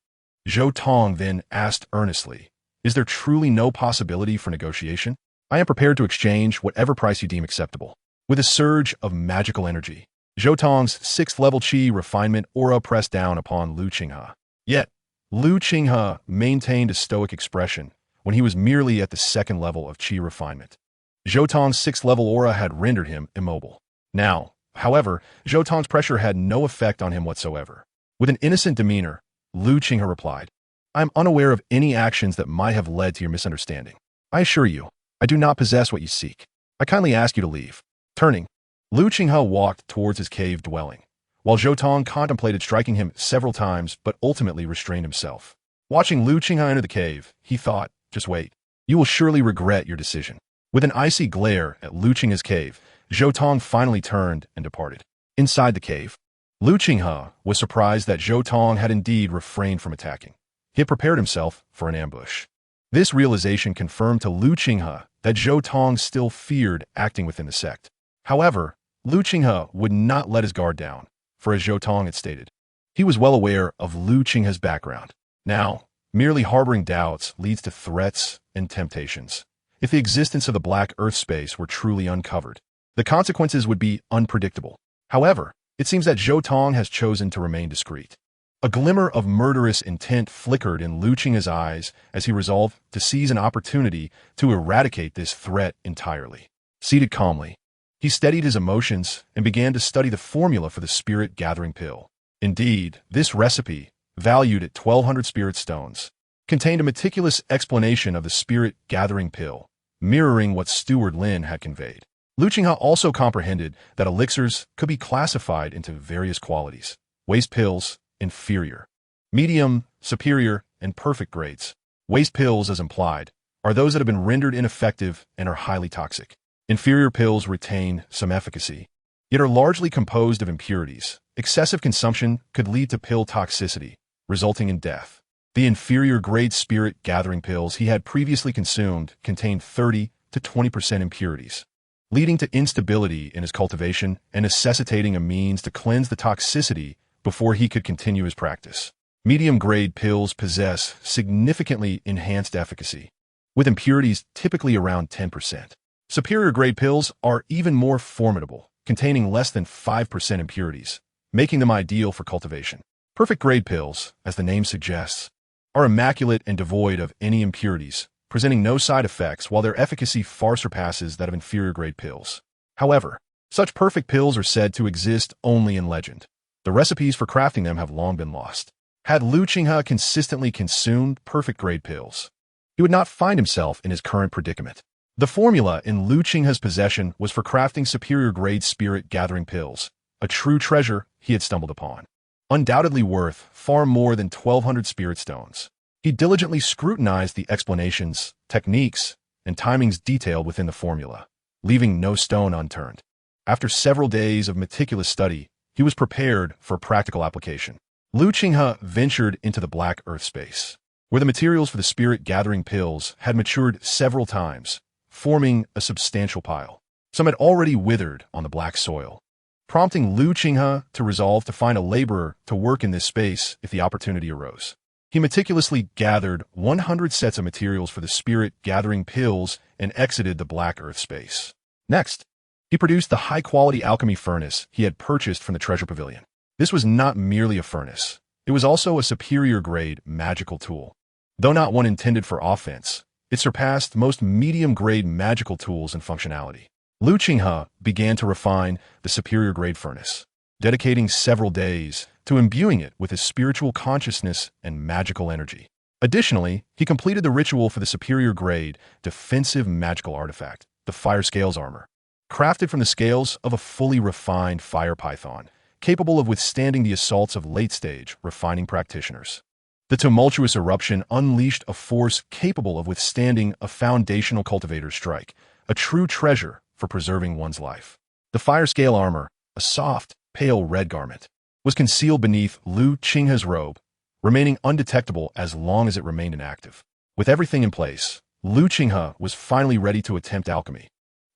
Zhou Tong then asked earnestly, "Is there truly no possibility for negotiation? I am prepared to exchange whatever price you deem acceptable." With a surge of magical energy, Zhou Tong's 6th level Qi refinement aura pressed down upon Lu Qinghe. Yet, Lu Qinghe maintained a stoic expression when he was merely at the 2nd level of Qi refinement. Zhou Tong's 6th level aura had rendered him immobile. Now, however, Zhou Tong's pressure had no effect on him whatsoever. With an innocent demeanor, Lu Qinghe replied, "I am unaware of any actions that might have led to your misunderstanding. I assure you, I do not possess what you seek. I kindly ask you to leave." Turning, Lu Qinghe walked towards his cave dwelling, while Zhou Tong contemplated striking him several times but ultimately restrained himself. Watching Lu Qinghe enter the cave, he thought, "Just wait. You will surely regret your decision." With an icy glare at Lu Qinghe's cave, Zhou Tong finally turned and departed. Inside the cave, Lu Qinghe was surprised that Zhou Tong had indeed refrained from attacking. He had prepared himself for an ambush. This realization confirmed to Lu Qinghe that Zhou Tong still feared acting within the sect. However, Lu Qinghe would not let his guard down, for as Zhou Tong had stated, he was well aware of Lu Qinghe's background. Now, merely harboring doubts leads to threats and temptations. If the existence of the Black Earth space were truly uncovered, the consequences would be unpredictable. However, it seems that Zhou Tong has chosen to remain discreet. A glimmer of murderous intent flickered in Lu Qinghe's eyes as he resolved to seize an opportunity to eradicate this threat entirely. Seated calmly, he steadied his emotions and began to study the formula for the spirit-gathering pill. Indeed, this recipe, valued at 1,200 spirit stones, contained a meticulous explanation of the spirit-gathering pill, mirroring what Steward Lin had conveyed. Lu Qinghe also comprehended that elixirs could be classified into various qualities: waste pills, inferior, medium, superior, and perfect grades. Waste pills, as implied, are those that have been rendered ineffective and are highly toxic. Inferior pills retain some efficacy, yet are largely composed of impurities. Excessive consumption could lead to pill toxicity, resulting in death. The inferior grade spirit gathering pills he had previously consumed contained 30 to 20% impurities, leading to instability in his cultivation and necessitating a means to cleanse the toxicity before he could continue his practice. Medium grade pills possess significantly enhanced efficacy, with impurities typically around 10%. Superior grade pills are even more formidable, containing less than 5% impurities, making them ideal for cultivation. Perfect grade pills, as the name suggests, are immaculate and devoid of any impurities, presenting no side effects, while their efficacy far surpasses that of inferior grade pills. However, such perfect pills are said to exist only in legend. The recipes for crafting them have long been lost. Had Lu Qinghe consistently consumed perfect grade pills, he would not find himself in his current predicament. The formula in Lu Qinghe's possession was for crafting superior grade spirit gathering pills, a true treasure he had stumbled upon, undoubtedly worth far more than 1,200 spirit stones. He diligently scrutinized the explanations, techniques, and timings detailed within the formula, leaving no stone unturned. After several days of meticulous study, he was prepared for practical application. Qinghe ventured into the black earth space, where the materials for the spirit-gathering pills had matured several times, forming a substantial pile. Some had already withered on the black soil, prompting Qinghe to resolve to find a laborer to work in this space if the opportunity arose. He meticulously gathered 100 sets of materials for the spirit-gathering pills and exited the black earth space. Next, he produced the high-quality alchemy furnace he had purchased from the treasure pavilion. This was not merely a furnace. It was also a superior-grade magical tool. Though not one intended for offense, it surpassed most medium-grade magical tools in functionality. Qinghe began to refine the superior-grade furnace, dedicating several days to imbuing it with his spiritual consciousness and magical energy. Additionally, he completed the ritual for the superior-grade defensive magical artifact, the fire scales armor, crafted from the scales of a fully refined fire python, capable of withstanding the assaults of late-stage refining practitioners. The tumultuous eruption unleashed a force capable of withstanding a foundational cultivator's strike, a true treasure for preserving one's life. The fire scale armor, a soft, pale red garment, was concealed beneath Qinghe's robe, remaining undetectable as long as it remained inactive. With everything in place, Qinghe was finally ready to attempt alchemy.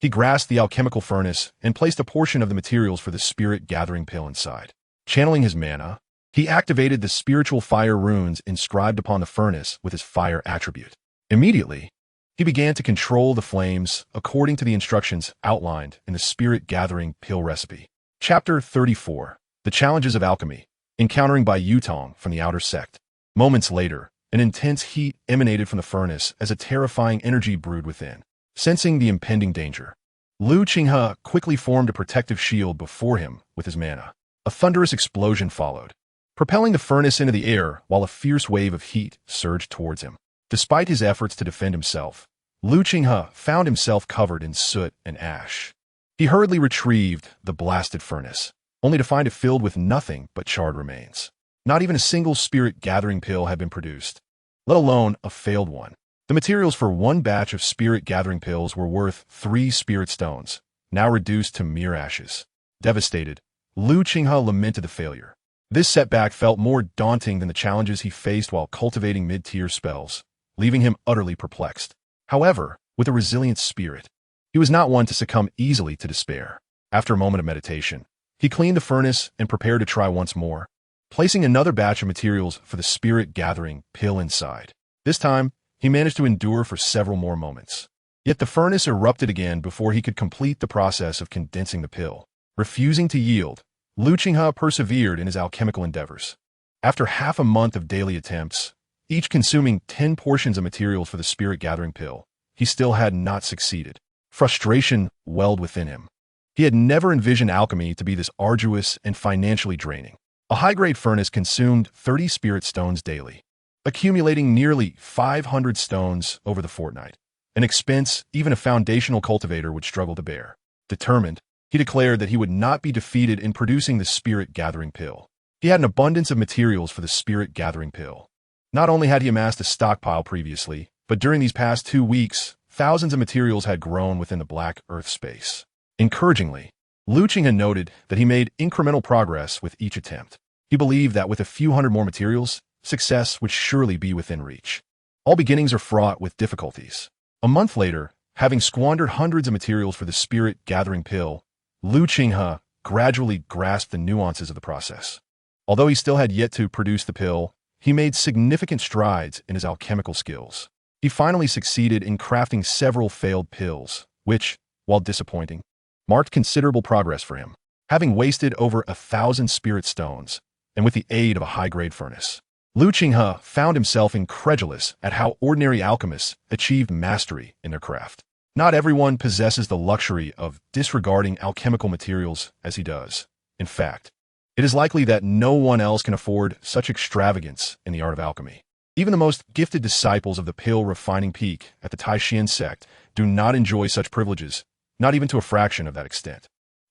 He grasped the alchemical furnace and placed a portion of the materials for the spirit-gathering pill inside. Channeling his mana, he activated the spiritual fire runes inscribed upon the furnace with his fire attribute. Immediately, he began to control the flames according to the instructions outlined in the spirit-gathering pill recipe. Chapter 34. The Challenges of Alchemy, Encountering by Yutong from the Outer Sect. Moments later, an intense heat emanated from the furnace as a terrifying energy brewed within. Sensing the impending danger, Qinghe quickly formed a protective shield before him with his mana. A thunderous explosion followed, propelling the furnace into the air while a fierce wave of heat surged towards him. Despite his efforts to defend himself, Qinghe found himself covered in soot and ash. He hurriedly retrieved the blasted furnace, only to find it filled with nothing but charred remains. Not even a single spirit-gathering pill had been produced, let alone a failed one. The materials for one batch of spirit-gathering pills were worth 3 spirit stones, now reduced to mere ashes. Devastated, Qinghe lamented the failure. This setback felt more daunting than the challenges he faced while cultivating mid-tier spells, leaving him utterly perplexed. However, with a resilient spirit, he was not one to succumb easily to despair. After a moment of meditation, he cleaned the furnace and prepared to try once more, placing another batch of materials for the spirit-gathering pill inside. This time, he managed to endure for several more moments. Yet the furnace erupted again before he could complete the process of condensing the pill. Refusing to yield, Qinghe persevered in his alchemical endeavors. After half a month of daily attempts, each consuming 10 portions of materials for the spirit-gathering pill, he still had not succeeded. Frustration welled within him. He had never envisioned alchemy to be this arduous and financially draining. A high-grade furnace consumed 30 spirit stones daily, accumulating nearly 500 stones over the fortnight, an expense even a foundational cultivator would struggle to bear. Determined, he declared that he would not be defeated in producing the spirit-gathering pill. He had an abundance of materials for the spirit-gathering pill. Not only had he amassed a stockpile previously, but during these past 2 weeks, thousands of materials had grown within the black earth space. Encouragingly, Qinghe noted that he made incremental progress with each attempt. He believed that with a few hundred more materials, success would surely be within reach. All beginnings are fraught with difficulties. A month later, having squandered hundreds of materials for the spirit-gathering pill, Qinghe gradually grasped the nuances of the process. Although he still had yet to produce the pill, he made significant strides in his alchemical skills. He finally succeeded in crafting several failed pills, which, while disappointing, marked considerable progress for him. Having wasted over 1,000 spirit stones, and with the aid of a high-grade furnace, Qinghe found himself incredulous at how ordinary alchemists achieved mastery in their craft. Not everyone possesses the luxury of disregarding alchemical materials as he does. In fact, it is likely that no one else can afford such extravagance in the art of alchemy. Even the most gifted disciples of the pill refining peak at the Taishan sect do not enjoy such privileges, not even to a fraction of that extent.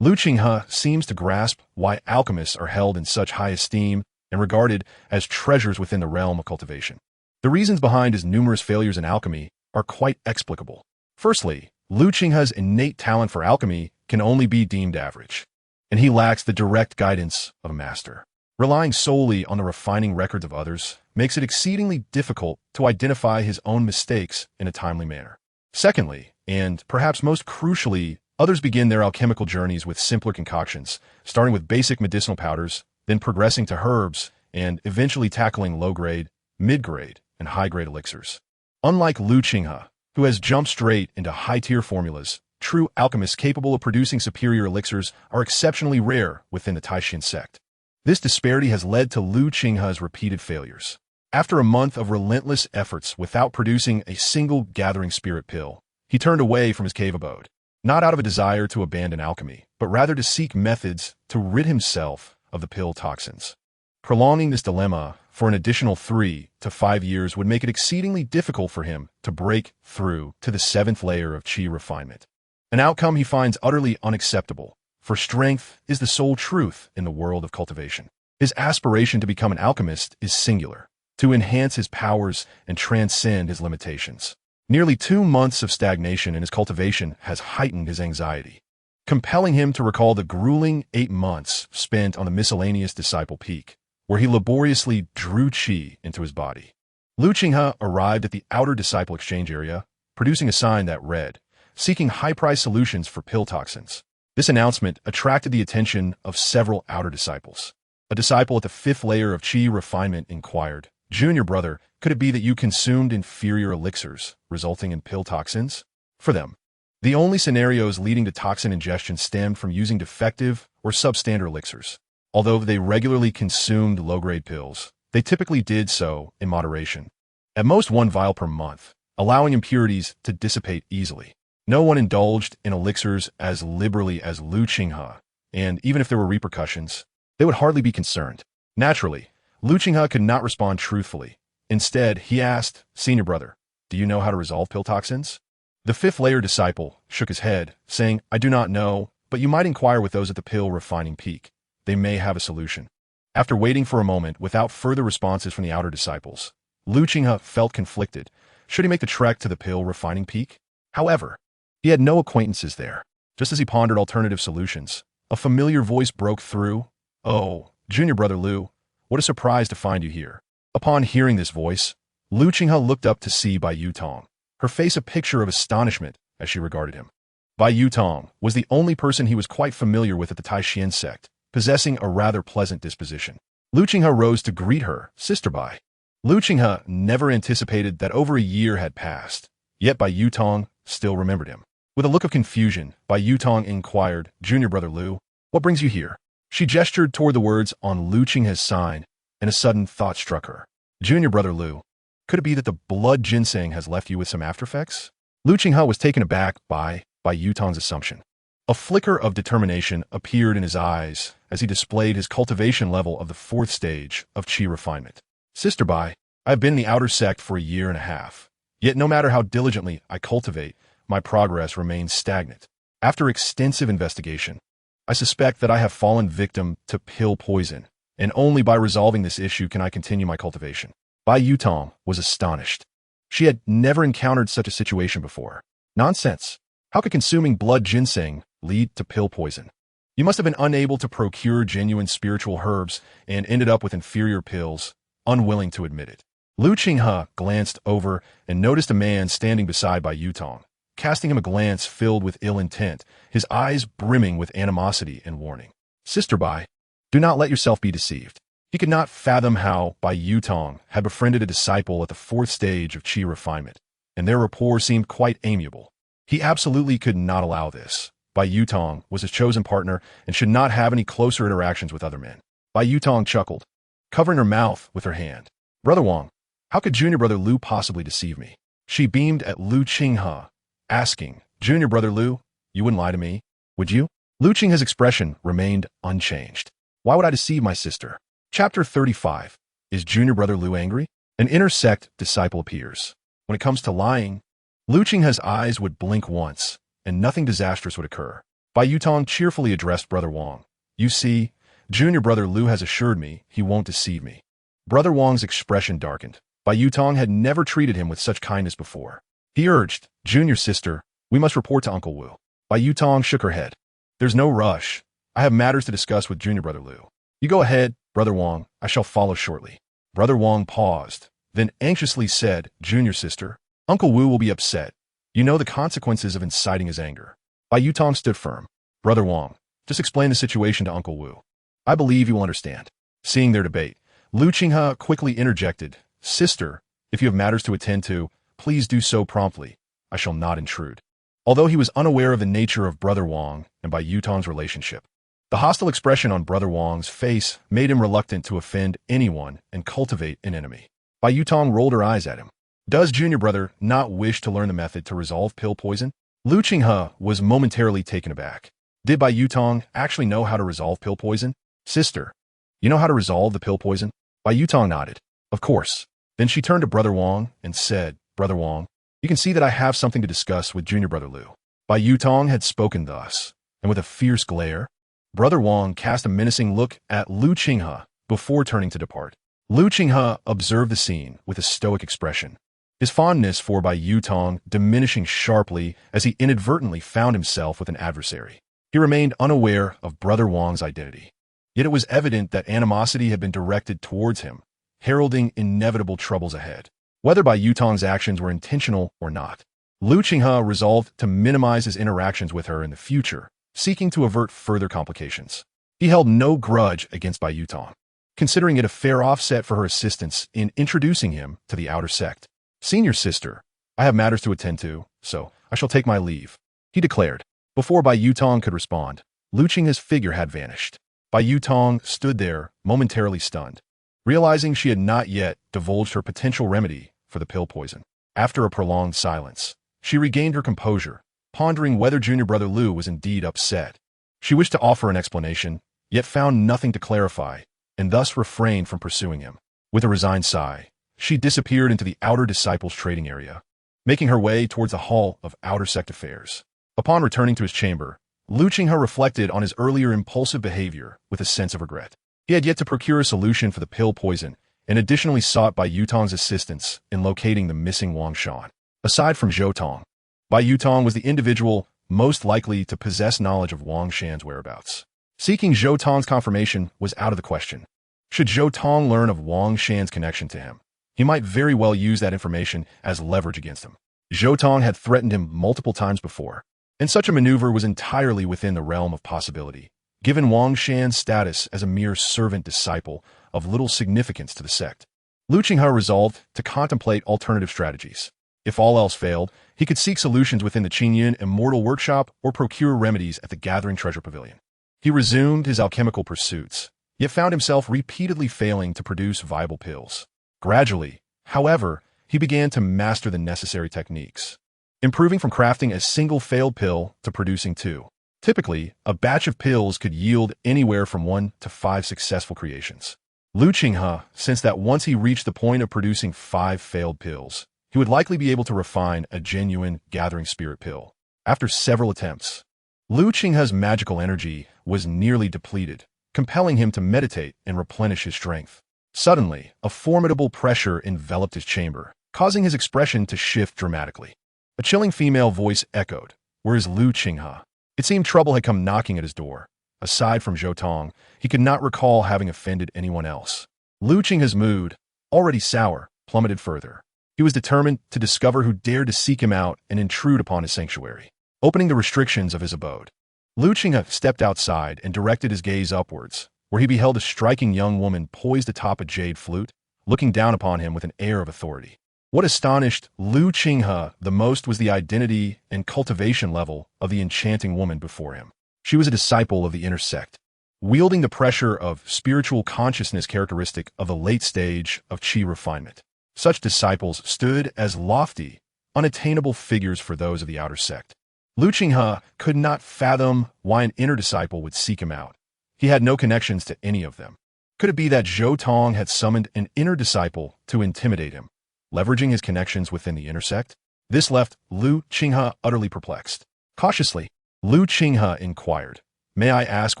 Qinghe seems to grasp why alchemists are held in such high esteem and regarded as treasures within the realm of cultivation. The reasons behind his numerous failures in alchemy are quite explicable. Firstly, Lu Qinghe's innate talent for alchemy can only be deemed average, and he lacks the direct guidance of a master. Relying solely on the refining records of others makes it exceedingly difficult to identify his own mistakes in a timely manner. Secondly, and perhaps most crucially, others begin their alchemical journeys with simpler concoctions, starting with basic medicinal powders, then progressing to herbs, and eventually tackling low-grade, mid-grade, and high-grade elixirs. Unlike Lu Qinghe, who has jumped straight into high-tier formulas, true alchemists capable of producing superior elixirs are exceptionally rare within the Taishan sect. This disparity has led to Lu Qinghe's repeated failures. After a month of relentless efforts without producing a single gathering spirit pill, he turned away from his cave abode, not out of a desire to abandon alchemy, but rather to seek methods to rid himself of the pill toxins. Prolonging this dilemma for an additional 3 to 5 years would make it exceedingly difficult for him to break through to the 7th layer of Qi refinement. An outcome he finds utterly unacceptable, for strength is the sole truth in the world of cultivation. His aspiration to become an alchemist is singular, to enhance his powers and transcend his limitations. Nearly 2 months of stagnation in his cultivation has heightened his anxiety, compelling him to recall the grueling 8 months spent on the miscellaneous disciple peak, where he laboriously drew qi into his body. Lu Qinghe arrived at the outer disciple exchange area, producing a sign that read, "Seeking high-priced solutions for pill toxins." This announcement attracted the attention of several outer disciples. A disciple at the 5th layer of qi refinement inquired, "Junior brother, could it be that you consumed inferior elixirs, resulting in pill toxins?" For them, the only scenarios leading to toxin ingestion stemmed from using defective or substandard elixirs. Although they regularly consumed low-grade pills, they typically did so in moderation, at most 1 vial per month, allowing impurities to dissipate easily. No one indulged in elixirs as liberally as Lu Qinghe, and even if there were repercussions, they would hardly be concerned. Naturally, Lu Qinghe could not respond truthfully. Instead, he asked, "Senior brother, do you know how to resolve pill toxins?" The 5th layer disciple shook his head, saying, "I do not know, but you might inquire with those at the pill refining peak. They may have a solution." After waiting for a moment without further responses from the outer disciples, Lu Qinghe felt conflicted. Should he make the trek to the pill refining peak? However, he had no acquaintances there. Just as he pondered alternative solutions, a familiar voice broke through. "Oh, junior brother Lu, what a surprise to find you here." Upon hearing this voice, Lu Qinghe looked up to see Bai Yutong, her face a picture of astonishment as she regarded him. Bai Yutong was the only person he was quite familiar with at the Taishan sect, possessing a rather pleasant disposition. Lu Qinghe rose to greet her, "Sister Bai." Lu Qinghe never anticipated that over a year had passed, yet Bai Yutong still remembered him. With a look of confusion, Bai Yutong inquired, "Junior brother Lu, what brings you here?" She gestured toward the words on Lu Qinghe's sign, and a sudden thought struck her. "Junior brother Lu, could it be that the blood ginseng has left you with some aftereffects?" Lu Qinghe was taken aback by Yutong's assumption. A flicker of determination appeared in his eyes as he displayed his cultivation level of the 4th stage of qi refinement. "Sister Bai, I have been in the outer sect for a year and a half. Yet no matter how diligently I cultivate, my progress remains stagnant. After extensive investigation, I suspect that I have fallen victim to pill poison, and only by resolving this issue can I continue my cultivation." Bai Yutong was astonished. She had never encountered such a situation before. Nonsense. How could consuming blood ginseng lead to pill poison? You must have been unable to procure genuine spiritual herbs and ended up with inferior pills, unwilling to admit it. Lu Qinghe glanced over and noticed a man standing beside Bai Yutong, casting him a glance filled with ill intent, his eyes brimming with animosity and warning. "Sister Bai, do not let yourself be deceived." He could not fathom how Bai Yutong had befriended a disciple at the 4th stage of qi refinement, and their rapport seemed quite amiable. He absolutely could not allow this. Bai Yutong was his chosen partner and should not have any closer interactions with other men. Bai Yutong chuckled, covering her mouth with her hand. "Brother Wang, how could junior brother Lu possibly deceive me?" She beamed at Lu Qinghe, asking, "Junior brother Lu, you wouldn't lie to me, would you?" Lu Qinghe's expression remained unchanged. "Why would I deceive my sister?" Chapter 35. Is junior brother Lu angry? An inner sect disciple appears. When it comes to lying, Lu Qinghe's eyes would blink once, and nothing disastrous would occur. Bai Yutong cheerfully addressed Brother Wang. "You see, junior brother Lu has assured me he won't deceive me." Brother Wang's expression darkened. Bai Yutong had never treated him with such kindness before. He urged, "Junior sister, We must report to Uncle Wu. Bai Yutong shook her head. There's no rush. I have matters to discuss with junior brother Lu. You go ahead, Brother Wang. I shall follow shortly. Brother Wang paused, then anxiously said, Junior sister, Uncle Wu will be upset. You know the consequences of inciting his anger. Bai Yutong stood firm. Brother Wang, just explain the situation to Uncle Wu. I believe he will understand. Seeing their debate, Lu Qinghe quickly interjected, Sister, if you have matters to attend to, please do so promptly. I shall not intrude. Although he was unaware of the nature of Brother Wang and Bai Yutong's relationship, the hostile expression on Brother Wang's face made him reluctant to offend anyone and cultivate an enemy. Bai Yutong rolled her eyes at him. Does junior brother not wish to learn the method to resolve pill poison? Lu Qinghe was momentarily taken aback. Did Bai Yutong actually know how to resolve pill poison? Sister, you know how to resolve the pill poison? Bai Yutong nodded. Of course. Then she turned to Brother Wang and said, Brother Wang, you can see that I have something to discuss with junior brother Lu. Bai Yutong had spoken thus, and with a fierce glare, Brother Wang cast a menacing look at Lu Qinghe before turning to depart. Lu Qinghe observed the scene with a stoic expression, his fondness for Bai Yutong diminishing sharply as he inadvertently found himself with an adversary. He remained unaware of Brother Wang's identity. Yet it was evident that animosity had been directed towards him, heralding inevitable troubles ahead. Whether Bai Yutong's actions were intentional or not, Lu Qinghe resolved to minimize his interactions with her in the future, seeking to avert further complications. He held no grudge against Bai Yutong, considering it a fair offset for her assistance in introducing him to the outer sect. Senior sister, I have matters to attend to, so I shall take my leave, he declared. Before Bai Yutong could respond, Lu Qinghe's figure had vanished. Bai Yutong stood there, momentarily stunned, realizing she had not yet divulged her potential remedy for the pill poison. After a prolonged silence, she regained her composure, pondering whether junior brother Lu was indeed upset. She wished to offer an explanation, yet found nothing to clarify, and thus refrained from pursuing him. With a resigned sigh, she disappeared into the outer disciples' trading area, making her way towards the hall of outer sect affairs. Upon returning to his chamber, Lu Qinghe reflected on his earlier impulsive behavior with a sense of regret. He had yet to procure a solution for the pill poison, and additionally sought Bai Yutong's assistance in locating the missing Wang Shan. Aside from Zhou Tong, Bai Yutong was the individual most likely to possess knowledge of Wang Shan's whereabouts. Seeking Zhou Tong's confirmation was out of the question. Should Zhou Tong learn of Wang Shan's connection to him, he might very well use that information as leverage against him. Zhou Tong had threatened him multiple times before, and such a maneuver was entirely within the realm of possibility, given Wang Shan's status as a mere servant disciple of little significance to the sect. Lu Qinghe resolved to contemplate alternative strategies. If all else failed, he could seek solutions within the Qinghe Immortal Workshop or procure remedies at the Gathering Treasure Pavilion. He resumed his alchemical pursuits, yet found himself repeatedly failing to produce viable pills. Gradually, however, he began to master the necessary techniques, improving from crafting a single failed pill to producing two. Typically, a batch of pills could yield anywhere from 1 to 5 successful creations. Lu Qinghe sensed that once he reached the point of producing 5 failed pills, he would likely be able to refine a genuine gathering spirit pill. After several attempts, Lu Qinghe's magical energy was nearly depleted, compelling him to meditate and replenish his strength. Suddenly, a formidable pressure enveloped his chamber, causing his expression to shift dramatically. A chilling female voice echoed, "Where is Lu Qinghe?" It seemed trouble had come knocking at his door. Aside from Zhou Tong, he could not recall having offended anyone else. Lu Qinghe's mood, already sour, plummeted further. He was determined to discover who dared to seek him out and intrude upon his sanctuary. Opening the restrictions of his abode, Lu Qinghe stepped outside and directed his gaze upwards, where he beheld a striking young woman poised atop a jade flute, looking down upon him with an air of authority. What astonished Lu Qinghe the most was the identity and cultivation level of the enchanting woman before him. She was a disciple of the inner sect, wielding the pressure of spiritual consciousness characteristic of the late stage of Qi refinement. Such disciples stood as lofty, unattainable figures for those of the outer sect. Lu Qinghe could not fathom why an inner disciple would seek him out. He had no connections to any of them. Could it be that Zhou Tong had summoned an inner disciple to intimidate him, leveraging his connections within the inner sect? This left Lu Qinghe utterly perplexed. Cautiously, Lu Qinghe inquired, "May I ask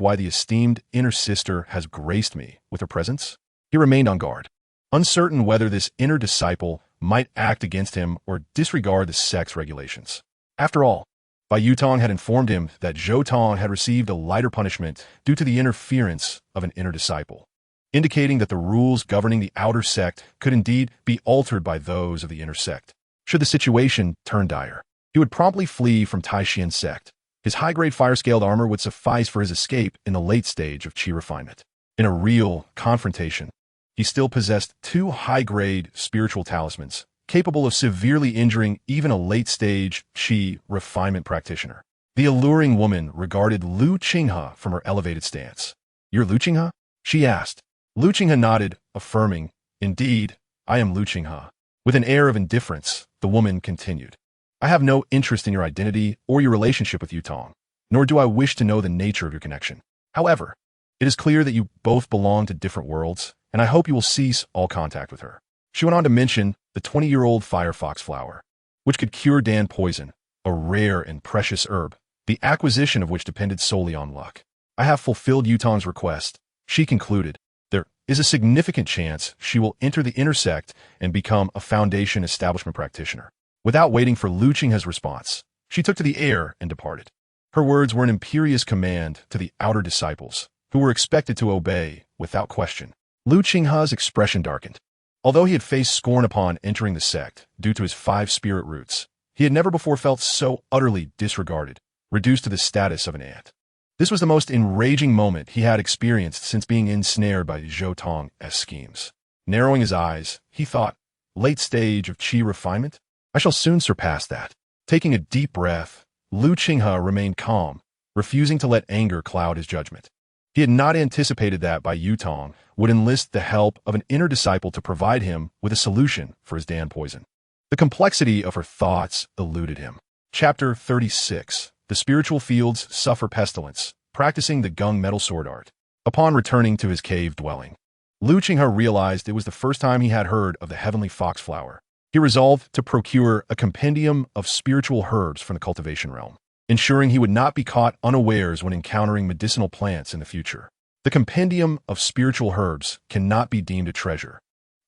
why the esteemed inner sister has graced me with her presence?" He remained on guard, uncertain whether this inner disciple might act against him or disregard the sect's regulations. After all, Bai Yutong had informed him that Zhou Tong had received a lighter punishment due to the interference of an inner disciple, indicating that the rules governing the outer sect could indeed be altered by those of the inner sect. Should the situation turn dire, he would promptly flee from Taishian sect. His high-grade fire-scaled armor would suffice for his escape in the late stage of Qi refinement. In a real confrontation, he still possessed 2 high-grade spiritual talismans, capable of severely injuring even a late-stage Qi refinement practitioner. The alluring woman regarded Lu Qinghe from her elevated stance. "You're Lu Qinghe?" she asked. Lu Qinghe nodded, affirming, "Indeed, I am Lu Qinghe." With an air of indifference, the woman continued, "I have no interest in your identity or your relationship with Yutong, nor do I wish to know the nature of your connection. However, it is clear that you both belong to different worlds, and I hope you will cease all contact with her." She went on to mention the 20-year-old firefox flower, which could cure Dan poison, a rare and precious herb, the acquisition of which depended solely on luck. "I have fulfilled Yutong's request," she concluded. "There is a significant chance she will enter the inner sect and become a foundation establishment practitioner." Without waiting for Lu Qinghe's response, she took to the air and departed. Her words were an imperious command to the outer disciples, who were expected to obey without question. Lu Qinghe's expression darkened. Although he had faced scorn upon entering the sect due to his 5 spirit roots, he had never before felt so utterly disregarded, reduced to the status of an ant. This was the most enraging moment he had experienced since being ensnared by Zhou Tong's schemes. Narrowing his eyes, he thought, "Late stage of Qi refinement? I shall soon surpass that." Taking a deep breath, Lu Qinghe remained calm, refusing to let anger cloud his judgment. He had not anticipated that Bai Yutong would enlist the help of an inner disciple to provide him with a solution for his Dan poison. The complexity of her thoughts eluded him. Chapter 36. The spiritual fields suffer pestilence, practicing the gung metal sword art. Upon returning to his cave dwelling, Lu Qinghe realized it was the first time he had heard of the heavenly foxflower. He resolved to procure a compendium of spiritual herbs from the cultivation realm, ensuring he would not be caught unawares when encountering medicinal plants in the future. The compendium of spiritual herbs cannot be deemed a treasure,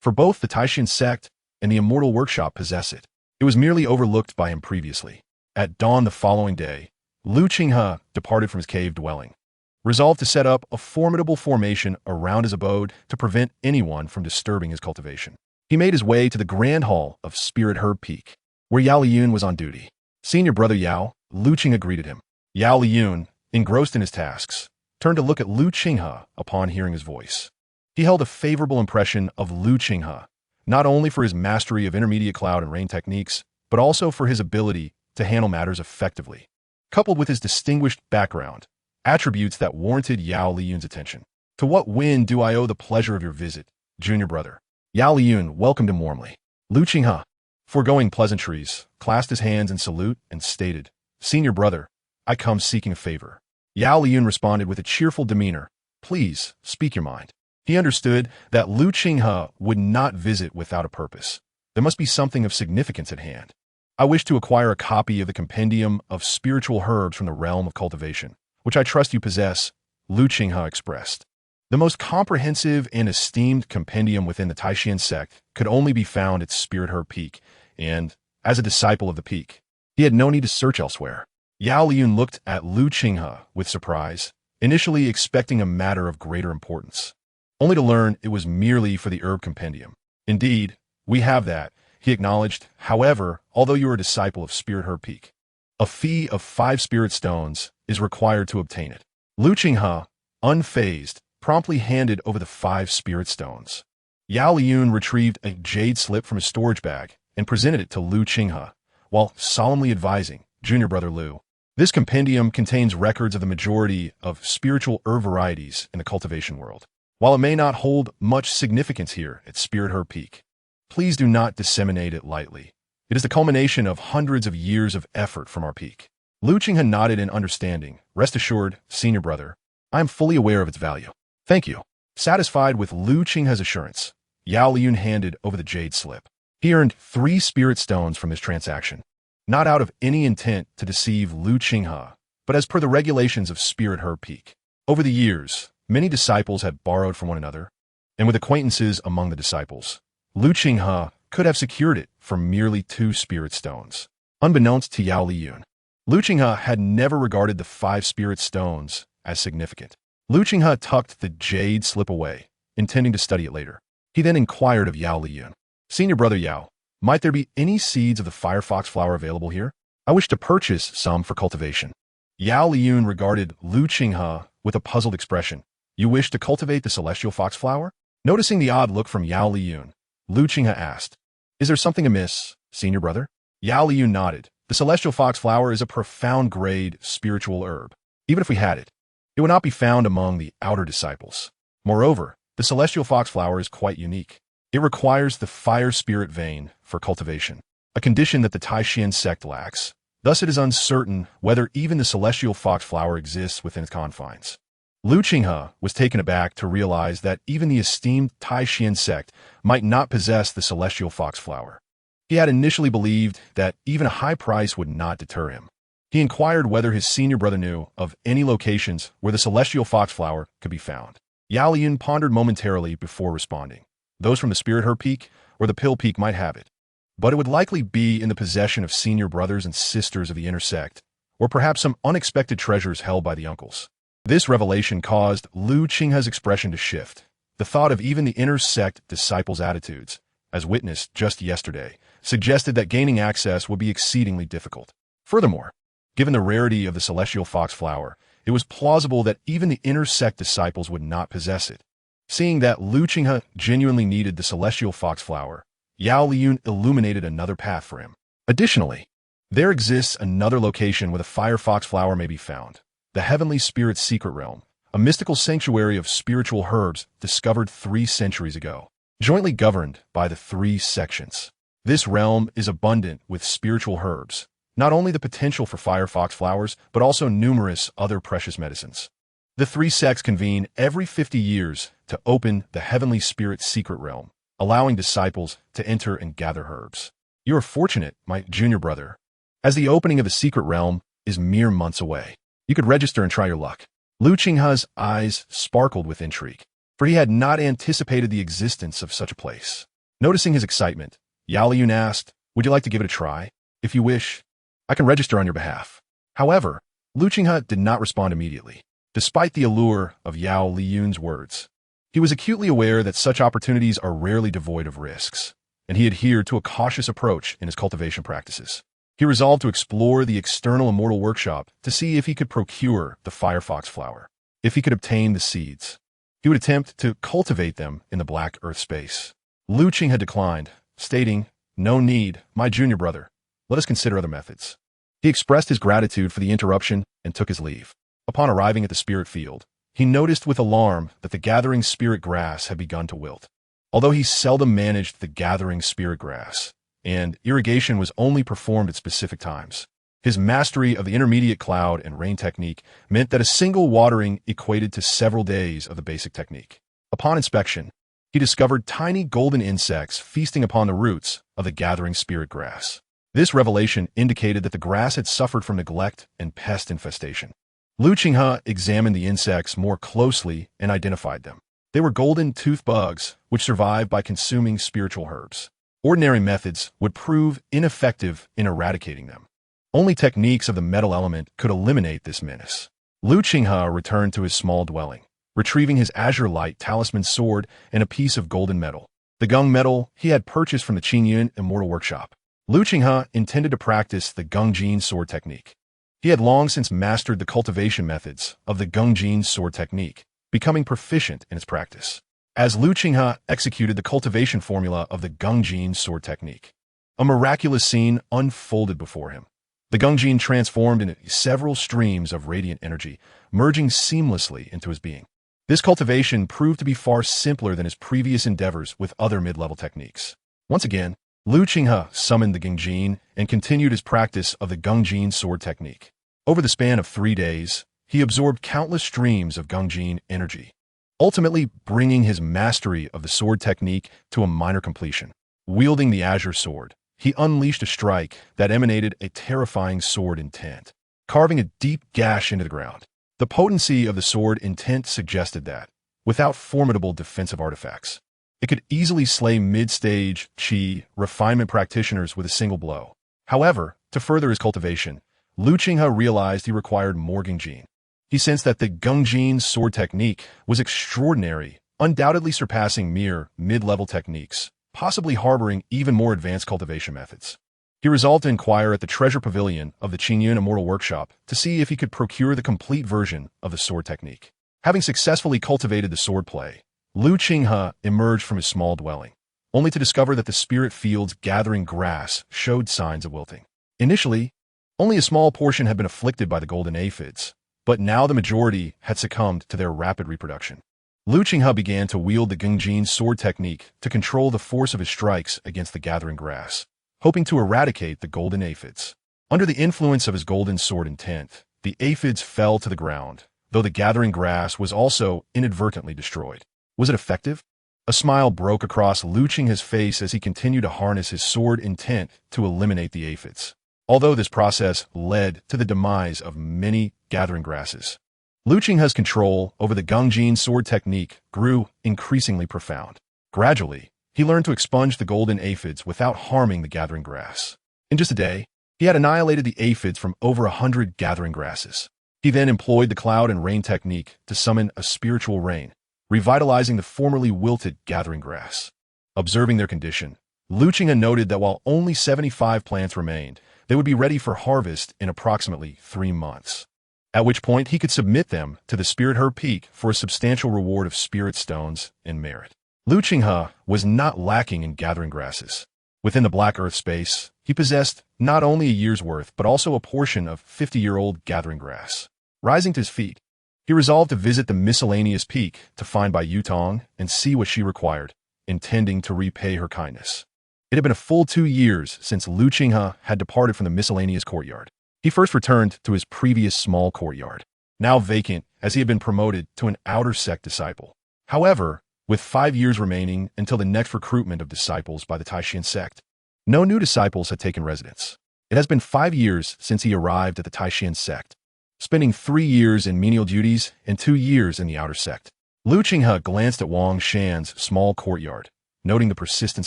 for both the Taishian sect and the immortal workshop possess it. It was merely overlooked by him previously. At dawn the following day, Lu Qinghe departed from his cave dwelling, resolved to set up a formidable formation around his abode to prevent anyone from disturbing his cultivation. He made his way to the grand hall of Spirit Herb Peak, where Yao Liyun was on duty. Senior brother Yao, Lu Qinghe greeted him. Yao Liyun, engrossed in his tasks, turned to look at Lu Qinghe upon hearing his voice. He held a favorable impression of Lu Qinghe, not only for his mastery of intermediate cloud and rain techniques, but also for his ability to handle matters effectively, coupled with his distinguished background, attributes that warranted Yao Liyun's attention. "To what wind do I owe the pleasure of your visit, junior brother?" Yao Liyun welcomed him warmly. Lu Qinghe, foregoing pleasantries, clasped his hands in salute and stated, "Senior brother, I come seeking a favor." Yao Liyun responded with a cheerful demeanor, "Please, speak your mind." He understood that Lu Qinghe would not visit without a purpose. There must be something of significance at hand. "I wish to acquire a copy of the compendium of spiritual herbs from the realm of cultivation, which I trust you possess," Lu Qinghe expressed. The most comprehensive and esteemed compendium within the Taishian sect could only be found at Spirit Herb Peak, and, as a disciple of the peak, he had no need to search elsewhere. Yao Liyun looked at Lu Qinghe with surprise, initially expecting a matter of greater importance, only to learn it was merely for the herb compendium. "Indeed, we have that," he acknowledged. "However, although you are a disciple of Spirit Herb Peak, a fee of 5 spirit stones is required to obtain it." Lu Qinghe, unfazed, promptly handed over the 5 spirit stones. Yao Liyun retrieved a jade slip from his storage bag and presented it to Lu Qinghe, while solemnly advising, "Junior brother Lu, this compendium contains records of the majority of spiritual herb varieties in the cultivation world. While it may not hold much significance here at Spirit Herb Peak, please do not disseminate it lightly. It is the culmination of hundreds of years of effort from our peak." Lu Qinghe nodded in understanding. "Rest assured, senior brother, I am fully aware of its value." "Thank you." Satisfied with Lu Qinghe's assurance, Yao Liyun handed over the jade slip. He earned 3 spirit stones from this transaction, not out of any intent to deceive Lu Qinghe, but as per the regulations of Spirit Herb Peak. Over the years, many disciples had borrowed from one another, and with acquaintances among the disciples, Lu Qinghe could have secured it for merely 2 spirit stones. Unbeknownst to Yao Liyun, Qinghe had never regarded the 5 spirit stones as significant. Qinghe tucked the jade slip away, intending to study it later. He then inquired of Yao Liyun, "Senior brother Yao, might there be any seeds of the firefox flower available here? I wish to purchase some for cultivation." Yao Liyun regarded Qinghe with a puzzled expression. "You wish to cultivate the celestial fox flower?" Noticing the odd look from Yao Liyun, Qinghe asked, "Is there something amiss, senior brother?" Yao Liyun nodded. "The celestial fox flower is a profound grade spiritual herb. Even if we had it, it would not be found among the outer disciples. Moreover, the celestial fox flower is quite unique. It requires the fire spirit vein for cultivation, a condition that the Taishan sect lacks. Thus it is uncertain whether even the celestial fox flower exists within its confines." Qinghe was taken aback to realize that even the esteemed Taishan sect might not possess the celestial fox flower. He had initially believed that even a high price would not deter him. He inquired whether his senior brother knew of any locations where the celestial fox flower could be found. Yao Liyun pondered momentarily before responding. Those from the Spirit Herb Peak or the Pill Peak might have it, but it would likely be in the possession of senior brothers and sisters of the inner sect, or perhaps some unexpected treasures held by the uncles. This revelation caused Qinghe's expression to shift. The thought of even the inner sect disciples' attitudes, as witnessed just yesterday, suggested that gaining access would be exceedingly difficult. Furthermore, given the rarity of the celestial fox flower, it was plausible that even the inner sect disciples would not possess it. Seeing that Qinghe genuinely needed the celestial fox flower, Yao Liyun illuminated another path for him. Additionally, there exists another location where the fire fox flower may be found: the Heavenly Spirit's Secret Realm, a mystical sanctuary of spiritual herbs discovered 3 centuries ago, jointly governed by the 3 sections. This realm is abundant with spiritual herbs, not only the potential for fire fox flowers, but also numerous other precious medicines. The 3 sects convene every 50 years to open the Heavenly Spirit's Secret Realm, allowing disciples to enter and gather herbs. You are fortunate, my junior brother, as the opening of the Secret Realm is mere months away. You could register and try your luck. Qinghe's eyes sparkled with intrigue, for he had not anticipated the existence of such a place. Noticing his excitement, Yao Liyun asked, "Would you like to give it a try? If you wish, I can register on your behalf." However, Qinghe did not respond immediately. Despite the allure of Yao Liyun's words, he was acutely aware that such opportunities are rarely devoid of risks, and he adhered to a cautious approach in his cultivation practices. He resolved to explore the external immortal workshop to see if he could procure the firefox flower. If he could obtain the seeds, he would attempt to cultivate them in the black earth space. Qinghe declined, stating, "No need, my junior brother. Let us consider other methods." He expressed his gratitude for the interruption and took his leave. Upon arriving at the spirit field, he noticed with alarm that the gathering spirit grass had begun to wilt. Although he seldom managed the gathering spirit grass, and irrigation was only performed at specific times, his mastery of the intermediate cloud and rain technique meant that a single watering equated to several days of the basic technique. Upon inspection, he discovered tiny golden insects feasting upon the roots of the gathering spirit grass. This revelation indicated that the grass had suffered from neglect and pest infestation. Qinghe examined the insects more closely and identified them. They were golden tooth bugs, which survive by consuming spiritual herbs. Ordinary methods would prove ineffective in eradicating them. Only techniques of the metal element could eliminate this menace. Qinghe returned to his small dwelling, retrieving his azure light talisman sword and a piece of golden metal, the gung metal he had purchased from the Qinghe immortal workshop. Qinghe intended to practice the gung sword technique. He had long since mastered the cultivation methods of the gung sword technique, becoming proficient in its practice. As Qinghe executed the cultivation formula of the gung sword technique, a miraculous scene unfolded before him. The gung transformed into several streams of radiant energy, merging seamlessly into his being. This cultivation proved to be far simpler than his previous endeavors with other mid-level techniques. Once again, Qinghe summoned the gung and continued his practice of the gung sword technique. Over the span of 3 days, he absorbed countless streams of gung energy, ultimately bringing his mastery of the sword technique to a minor completion. Wielding the azure sword, he unleashed a strike that emanated a terrifying sword intent, carving a deep gash into the ground. The potency of the sword intent suggested that, without formidable defensive artifacts, it could easily slay mid-stage Qi refinement practitioners with a single blow. However, to further his cultivation, Lu Qinghe realized he required more Qinghe. He sensed that the Gengji's sword technique was extraordinary, undoubtedly surpassing mere mid-level techniques, possibly harboring even more advanced cultivation methods. He resolved to inquire at the treasure pavilion of the Qinghe Immortal Workshop to see if he could procure the complete version of the sword technique. Having successfully cultivated the swordplay, Lu Qinghe emerged from his small dwelling, only to discover that the spirit field's gathering grass showed signs of wilting. Initially, only a small portion had been afflicted by the golden aphids, but now the majority had succumbed to their rapid reproduction. Lu Qinghe began to wield the Gengji's sword technique to control the force of his strikes against the gathering grass, hoping to eradicate the golden aphids. Under the influence of his golden sword intent, the aphids fell to the ground, though the gathering grass was also inadvertently destroyed. Was it effective? A smile broke across Lu Qinghe's face as he continued to harness his sword intent to eliminate the aphids. Although this process led to the demise of many gathering grasses, Lu Qinghe's control over the Gengji's sword technique grew increasingly profound. Gradually, he learned to expunge the golden aphids without harming the gathering grass. In just a day, he had annihilated the aphids from over 100 gathering grasses. He then employed the cloud and rain technique to summon a spiritual rain, revitalizing the formerly wilted gathering grass. Observing their condition, Lu Qinghe noted that while only 75 plants remained, they would be ready for harvest in approximately 3 months, at which point he could submit them to the Spirit Herb Peak for a substantial reward of spirit stones and merit. Lu Qinghe was not lacking in gathering grasses. Within the Black Earth space, he possessed not only a year's worth but also a portion of 50-year-old gathering grass. Rising to his feet, he resolved to visit the miscellaneous peak to find Bai Yutong and see what she required, intending to repay her kindness. It had been a full 2 years since Lu Qinghe had departed from the miscellaneous courtyard. He first returned to his previous small courtyard, now vacant as he had been promoted to an outer sect disciple. However, with 5 years remaining until the next recruitment of disciples by the Taishan sect, no new disciples had taken residence. It has been 5 years since he arrived at the Taishan sect, spending 3 years in menial duties and 2 years in the outer sect. Lu Qinghe glanced at Wang Shan's small courtyard, noting the persistent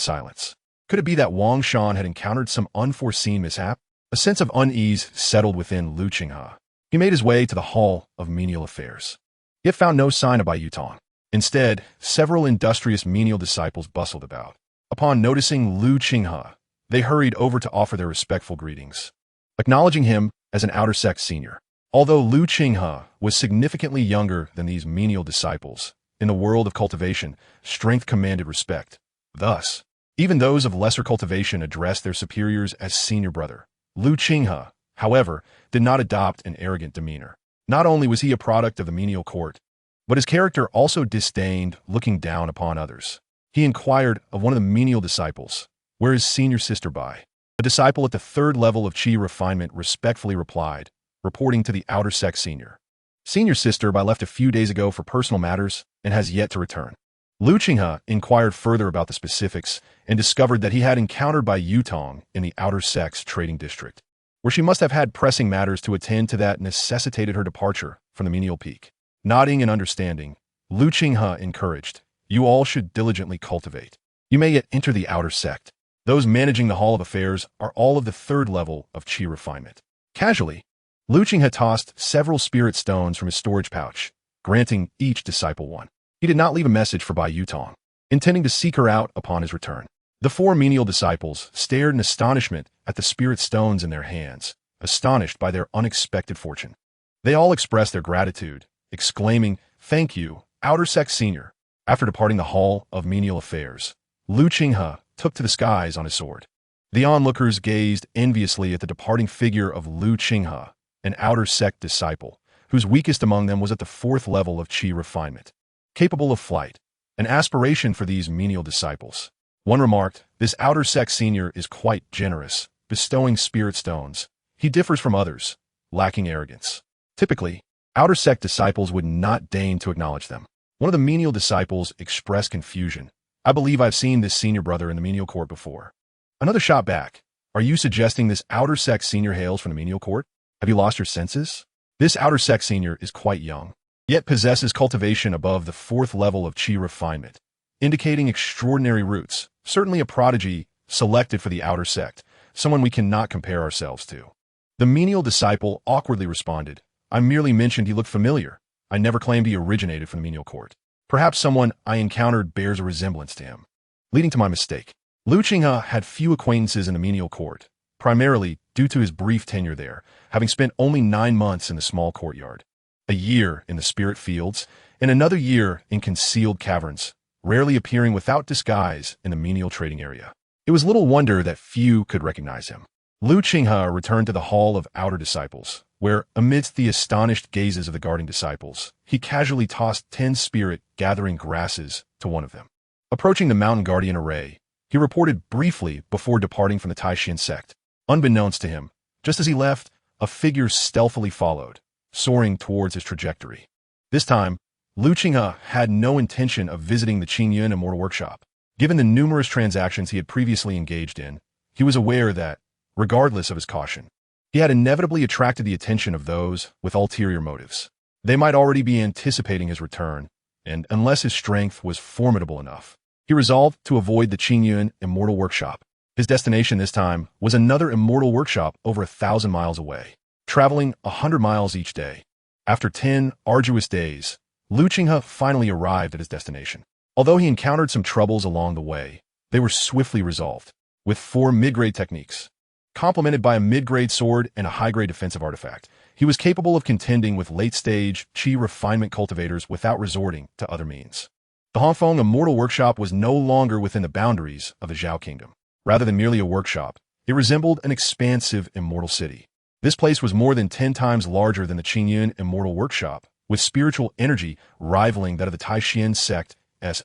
silence. Could it be that Wang Shan had encountered some unforeseen mishap? A sense of unease settled within Lu Qinghe. He made his way to the Hall of Menial Affairs, yet found no sign of Bai Yutong. Instead, several industrious menial disciples bustled about. Upon noticing Lu Qinghe, they hurried over to offer their respectful greetings, acknowledging him as an outer sect senior. Although Lu Qinghe was significantly younger than these menial disciples, in the world of cultivation, strength commanded respect. Thus, even those of lesser cultivation addressed their superiors as senior brother. Lu Qinghe, however, did not adopt an arrogant demeanor. Not only was he a product of the menial court, but his character also disdained looking down upon others. He inquired of one of the menial disciples, "Where is senior sister Bai?" A disciple at the 3rd level of Qi refinement respectfully replied, reporting to the outer sect senior. "Senior sister Bai left a few days ago for personal matters and has yet to return." Lu Qinghe inquired further about the specifics and discovered that he had encountered Bai Yutong in the outer sect's trading district, where she must have had pressing matters to attend to that necessitated her departure from the menial peak. Nodding in understanding, Lu Qinghe encouraged, "You all should diligently cultivate. You may yet enter the outer sect. Those managing the Hall of Affairs are all of the 3rd level of Qi refinement." Casually, Lu Qinghe tossed several spirit stones from his storage pouch, granting each disciple one. He did not leave a message for Bai Yutong, intending to seek her out upon his return. The 4 menial disciples stared in astonishment at the spirit stones in their hands, astonished by their unexpected fortune. They all expressed their gratitude, exclaiming, "Thank you, outer sect senior." After departing the Hall of Menial Affairs, Lu Qinghe took to the skies on his sword. The onlookers gazed enviously at the departing figure of Lu Qinghe, an outer sect disciple, whose weakest among them was at the 4th level of Qi refinement. Capable of flight, an aspiration for these menial disciples. One remarked, "This outer sect senior is quite generous, bestowing spirit stones. He differs from others, lacking arrogance." Typically, outer sect disciples would not deign to acknowledge them. One of the menial disciples expressed confusion. "I believe I've seen this senior brother in the menial court before." Another shot back. "Are you suggesting this outer sect senior hails from the menial court? Have you lost your senses?" This outer sect senior is quite young, yet possesses cultivation above the 4th level of Qi refinement, indicating extraordinary roots, certainly a prodigy selected for the outer sect, someone we cannot compare ourselves to. The menial disciple awkwardly responded, I merely mentioned he looked familiar. I never claimed he originated from the menial court. Perhaps someone I encountered bears a resemblance to him. Leading to my mistake. Lu Qinghe had few acquaintances in the menial court, primarily due to his brief tenure there, having spent only 9 months in the small courtyard, a year in the spirit fields, and another year in concealed caverns, rarely appearing without disguise in the menial trading area. It was little wonder that few could recognize him. Lu Qinghe returned to the Hall of Outer Disciples, where, amidst the astonished gazes of the guarding disciples, he casually tossed 10 spirit-gathering grasses to one of them. Approaching the mountain guardian array, he reported briefly before departing from the Taishan sect. Unbeknownst to him, just as he left, a figure stealthily followed, soaring towards his trajectory. This time, Lu Qinghe had no intention of visiting the Qinghe immortal workshop. Given the numerous transactions he had previously engaged in, he was aware that, regardless of his caution, he had inevitably attracted the attention of those with ulterior motives. They might already be anticipating his return, and unless his strength was formidable enough, he resolved to avoid the Qinghe immortal workshop. His destination this time was another immortal workshop over 1,000 miles away, traveling 100 miles each day. After 10 arduous days, Lu Qinghe finally arrived at his destination. Although he encountered some troubles along the way, they were swiftly resolved, with 4 mid-grade techniques. Complemented by a mid-grade sword and a high-grade defensive artifact, he was capable of contending with late-stage Qi refinement cultivators without resorting to other means. The Hongfeng Immortal Workshop was no longer within the boundaries of the Zhao Kingdom. Rather than merely a workshop, it resembled an expansive immortal city. This place was more than 10 times larger than the Qinghe Immortal Workshop, with spiritual energy rivaling that of the Taishan sect's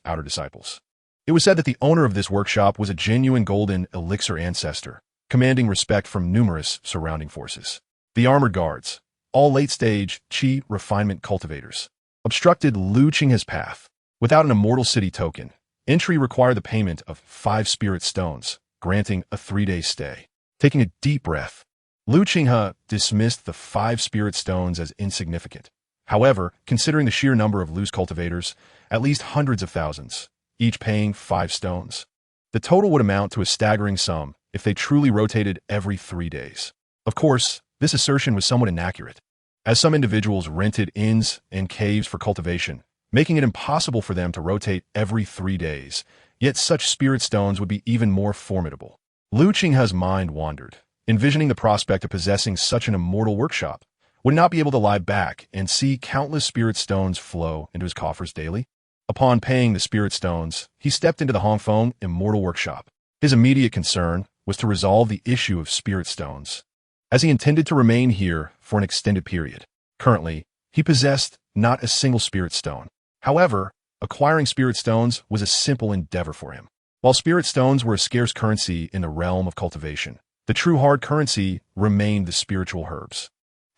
outer disciples. It was said that the owner of this workshop was a genuine golden elixir ancestor, commanding respect from numerous surrounding forces. The armored guards, all late-stage Qi refinement cultivators, obstructed Lu Qinghe's path. Without an immortal city token, entry required the payment of 5 spirit stones, granting a 3-day stay. Taking a deep breath, Lu Qinghe dismissed the 5 spirit stones as insignificant. However, considering the sheer number of loose cultivators, at least hundreds of thousands, each paying 5 stones, the total would amount to a staggering sum if they truly rotated every 3 days. Of course, this assertion was somewhat inaccurate, as some individuals rented inns and caves for cultivation, making it impossible for them to rotate every 3 days, yet such spirit stones would be even more formidable. Lu Qinghe's mind wandered, envisioning the prospect of possessing such an immortal workshop. Would not be able to lie back and see countless spirit stones flow into his coffers daily. Upon paying the spirit stones, he stepped into the Hongfeng Immortal Workshop. His immediate concern was to resolve the issue of spirit stones, as he intended to remain here for an extended period. Currently, he possessed not a single spirit stone. However, acquiring spirit stones was a simple endeavor for him. While spirit stones were a scarce currency in the realm of cultivation, the true hard currency remained the spiritual herbs.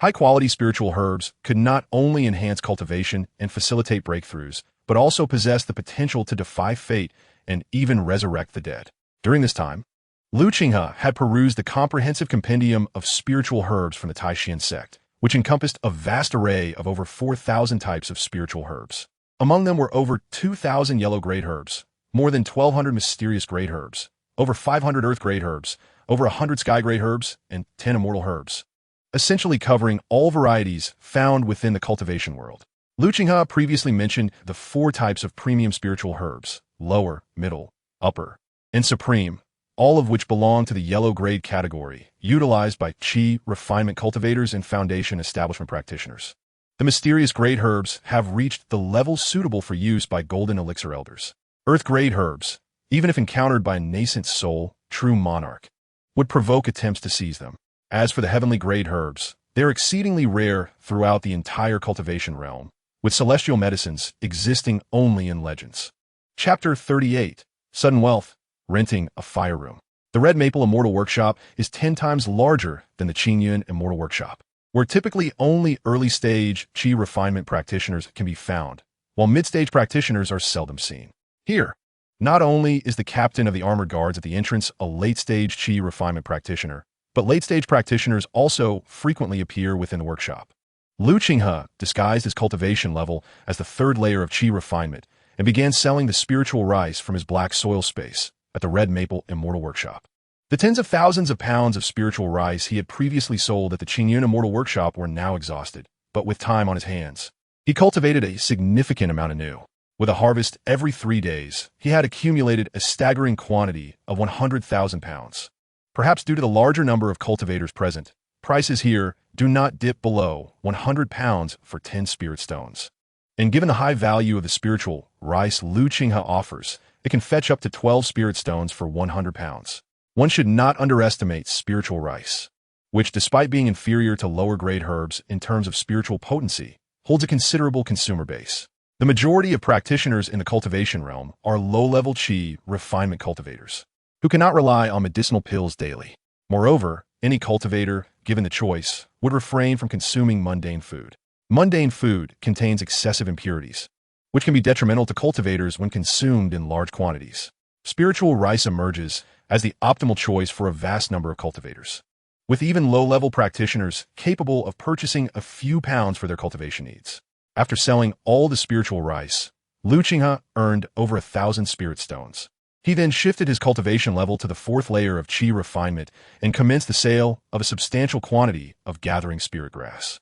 High-quality spiritual herbs could not only enhance cultivation and facilitate breakthroughs, but also possess the potential to defy fate and even resurrect the dead. During this time, Lu Qinghe had perused the comprehensive compendium of spiritual herbs from the Taishan sect, which encompassed a vast array of over 4,000 types of spiritual herbs. Among them were over 2,000 yellow-grade herbs, more than 1,200 mysterious grade herbs, over 500 earth-grade herbs, over 100 sky-grade herbs, and 10 immortal herbs, essentially covering all varieties found within the cultivation world. Lu Qinghe previously mentioned the 4 types of premium spiritual herbs, lower, middle, upper, and supreme, all of which belong to the yellow grade category, utilized by Qi refinement cultivators and foundation establishment practitioners. The mysterious grade herbs have reached the level suitable for use by golden elixir elders. Earth grade herbs, even if encountered by a nascent soul, true monarch, would provoke attempts to seize them. As for the heavenly grade herbs, they are exceedingly rare throughout the entire cultivation realm, with celestial medicines existing only in legends. Chapter 38, Sudden Wealth, Renting a Fire Room. The Red Maple Immortal Workshop is 10 times larger than the Qinghe Immortal Workshop, where typically only early-stage Qi refinement practitioners can be found, while mid-stage practitioners are seldom seen. Here, not only is the captain of the armored guards at the entrance a late-stage Qi refinement practitioner, but late-stage practitioners also frequently appear within the workshop. Lu Qinghe disguised his cultivation level as the 3rd layer of Qi refinement and began selling the spiritual rice from his black soil space at the Red Maple Immortal Workshop. The tens of thousands of pounds of spiritual rice he had previously sold at the Qinghe Immortal Workshop were now exhausted, but with time on his hands, he cultivated a significant amount anew. With a harvest every 3 days, he had accumulated a staggering quantity of 100,000 pounds. Perhaps due to the larger number of cultivators present, prices here do not dip below 100 pounds for 10 spirit stones. And given the high value of the spiritual rice Lu Qinghe offers, it can fetch up to 12 spirit stones for 100 pounds. One should not underestimate spiritual rice, which, despite being inferior to lower-grade herbs in terms of spiritual potency, holds a considerable consumer base. The majority of practitioners in the cultivation realm are low-level Qi refinement cultivators, who cannot rely on medicinal pills daily. Moreover, any cultivator, given the choice, would refrain from consuming mundane food. Mundane food contains excessive impurities, which can be detrimental to cultivators when consumed in large quantities. Spiritual rice emerges as the optimal choice for a vast number of cultivators, with even low-level practitioners capable of purchasing a few pounds for their cultivation needs. After selling all the spiritual rice, Lu Qinghe earned over 1,000 spirit stones. He then shifted his cultivation level to the 4th layer of Qi refinement and commenced the sale of a substantial quantity of gathering spirit grass.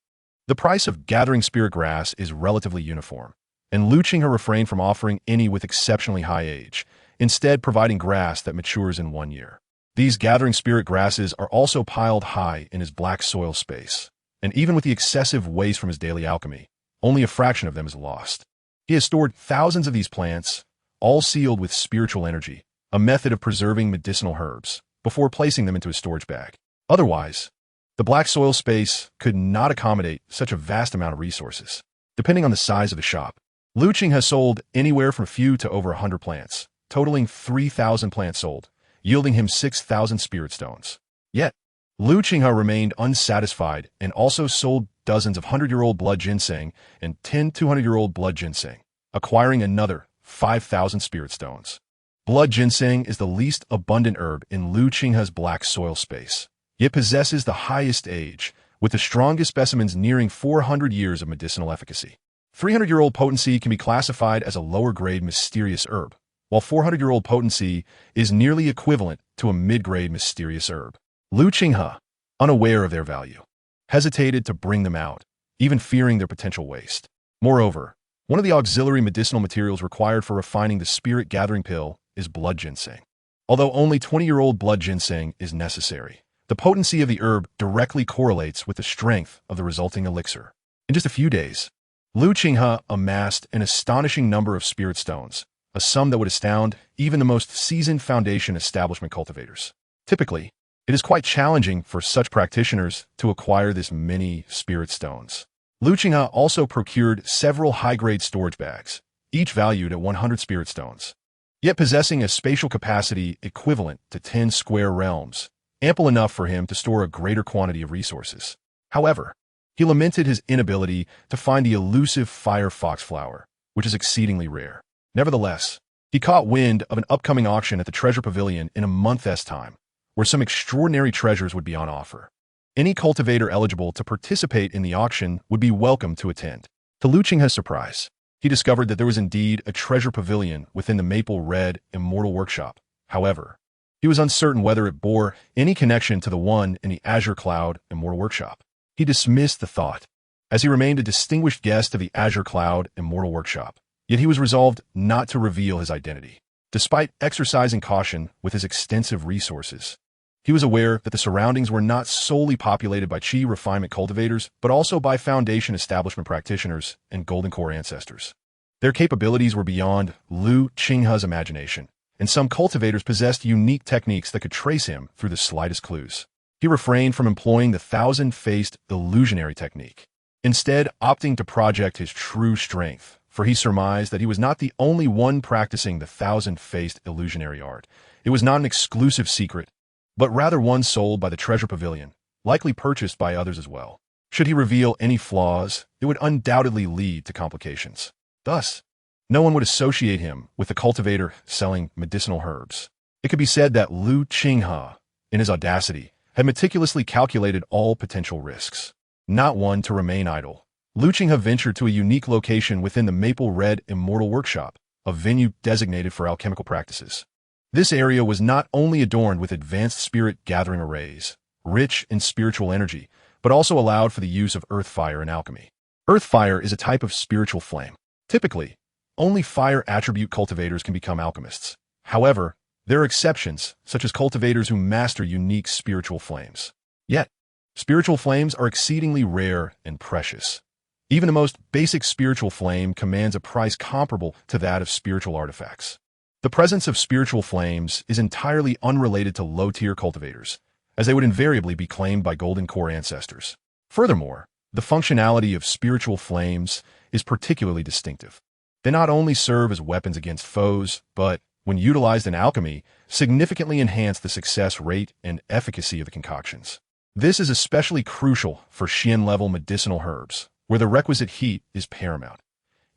The price of gathering spirit grass is relatively uniform, and Lu Qinghe refrained from offering any with exceptionally high age, instead providing grass that matures in 1 year. These gathering spirit grasses are also piled high in his black soil space, and even with the excessive waste from his daily alchemy, only a fraction of them is lost. He has stored thousands of these plants, all sealed with spiritual energy, a method of preserving medicinal herbs, before placing them into his storage bag. Otherwise, the black soil space could not accommodate such a vast amount of resources. Depending on the size of the shop, Lu Qinghe has sold anywhere from a few to over 100 plants, totaling 3,000 plants sold, yielding him 6,000 spirit stones. Yet, Lu Qinghe remained unsatisfied and also sold dozens of 100-year-old blood ginseng and 10 200-year-old blood ginseng, acquiring another 5,000 spirit stones. Blood ginseng is the least abundant herb in Lu Qinghe's black soil space, yet possesses the highest age, with the strongest specimens nearing 400 years of medicinal efficacy. 300-year-old potency can be classified as a lower-grade mysterious herb, while 400-year-old potency is nearly equivalent to a mid-grade mysterious herb. Lu Qinghe, unaware of their value, hesitated to bring them out, even fearing their potential waste. Moreover, one of the auxiliary medicinal materials required for refining the spirit gathering pill is blood ginseng. Although only 20-year-old blood ginseng is necessary, the potency of the herb directly correlates with the strength of the resulting elixir. In just a few days, Lu Qinghe amassed an astonishing number of spirit stones, a sum that would astound even the most seasoned foundation establishment cultivators. Typically, it is quite challenging for such practitioners to acquire this many spirit stones. Lu Qinghe also procured several high-grade storage bags, each valued at 100 spirit stones, yet possessing a spatial capacity equivalent to 10 square realms, ample enough for him to store a greater quantity of resources. However, he lamented his inability to find the elusive fire foxflower, which is exceedingly rare. Nevertheless, he caught wind of an upcoming auction at the Treasure Pavilion in a month's time, where some extraordinary treasures would be on offer. Any cultivator eligible to participate in the auction would be welcome to attend. To Lu Qinghe's surprise, he discovered that there was indeed a treasure pavilion within the maple red Immortal Workshop. However, he was uncertain whether it bore any connection to the one in the Azure Cloud Immortal Workshop. He dismissed the thought, as he remained a distinguished guest of the Azure Cloud Immortal Workshop. Yet he was resolved not to reveal his identity. Despite exercising caution with his extensive resources, he was aware that the surroundings were not solely populated by Qi refinement cultivators, but also by Foundation establishment practitioners and Golden Core ancestors. Their capabilities were beyond Lu Qinghe's imagination, and some cultivators possessed unique techniques that could trace him through the slightest clues. He refrained from employing the thousand-faced illusionary technique, instead opting to project his true strength, for he surmised that he was not the only one practicing the thousand-faced illusionary art. It was not an exclusive secret, but rather one sold by the Treasure Pavilion, likely purchased by others as well. Should he reveal any flaws, it would undoubtedly lead to complications. Thus, no one would associate him with the cultivator selling medicinal herbs. It could be said that Lu Qinghe, in his audacity, had meticulously calculated all potential risks. Not one to remain idle, Lu Qinghe ventured to a unique location within the Maple Red Immortal Workshop, a venue designated for alchemical practices. This area was not only adorned with advanced spirit-gathering arrays, rich in spiritual energy, but also allowed for the use of earth fire in alchemy. Earth fire is a type of spiritual flame. Typically, only fire attribute cultivators can become alchemists. However, there are exceptions, such as cultivators who master unique spiritual flames. Yet, spiritual flames are exceedingly rare and precious. Even the most basic spiritual flame commands a price comparable to that of spiritual artifacts. The presence of spiritual flames is entirely unrelated to low-tier cultivators, as they would invariably be claimed by golden core ancestors. Furthermore, the functionality of spiritual flames is particularly distinctive. They not only serve as weapons against foes, but, when utilized in alchemy, significantly enhance the success rate and efficacy of the concoctions. This is especially crucial for Qian-level medicinal herbs, where the requisite heat is paramount,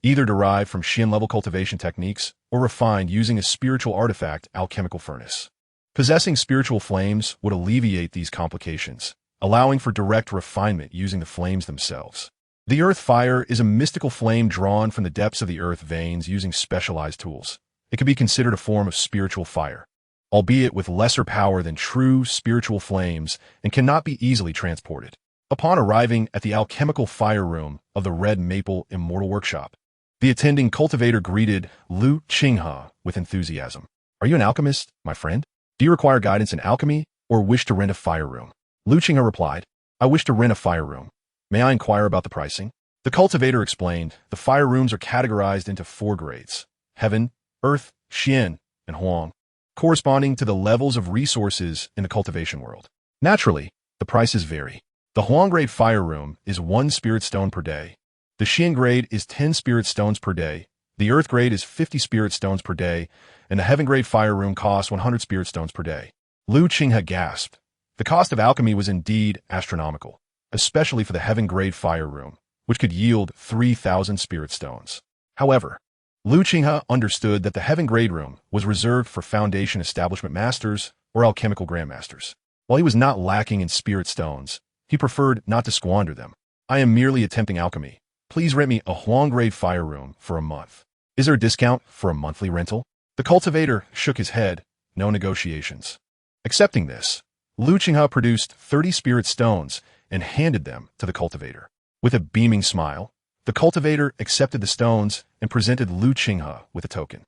either derived from Qian-level cultivation techniques or refined using a spiritual artifact alchemical furnace. Possessing spiritual flames would alleviate these complications, allowing for direct refinement using the flames themselves. The earth fire is a mystical flame drawn from the depths of the earth veins using specialized tools. It can be considered a form of spiritual fire, albeit with lesser power than true spiritual flames, and cannot be easily transported. Upon arriving at the alchemical fire room of the Red Maple Immortal Workshop, the attending cultivator greeted Lu Qinghe with enthusiasm. "Are you an alchemist, my friend? Do you require guidance in alchemy, or wish to rent a fire room?" Lu Qinghe replied, "I wish to rent a fire room. May I inquire about the pricing?" The cultivator explained, "The fire rooms are categorized into 4 grades: Heaven, Earth, Xian, and Huang, corresponding to the levels of resources in the cultivation world. Naturally, the prices vary. The Huang grade fire room is 1 spirit stone per day. The Xian grade is 10 spirit stones per day. The Earth grade is 50 spirit stones per day, and the Heaven grade fire room costs 100 spirit stones per day." Lu Qinghe gasped. The cost of alchemy was indeed astronomical, especially for the Heaven grade fire room, which could yield 3,000 spirit stones. However, Lu Qinghe understood that the Heaven grade room was reserved for Foundation Establishment Masters or Alchemical Grandmasters. While he was not lacking in spirit stones, he preferred not to squander them. "I am merely attempting alchemy. Please rent me a Huang grade fire room for a month. Is there a discount for a monthly rental?" The cultivator shook his head. No negotiations. Accepting this, Lu Qinghe produced 30 spirit stones and handed them to the cultivator. With a beaming smile, the cultivator accepted the stones and presented Lu Qinghe with a token.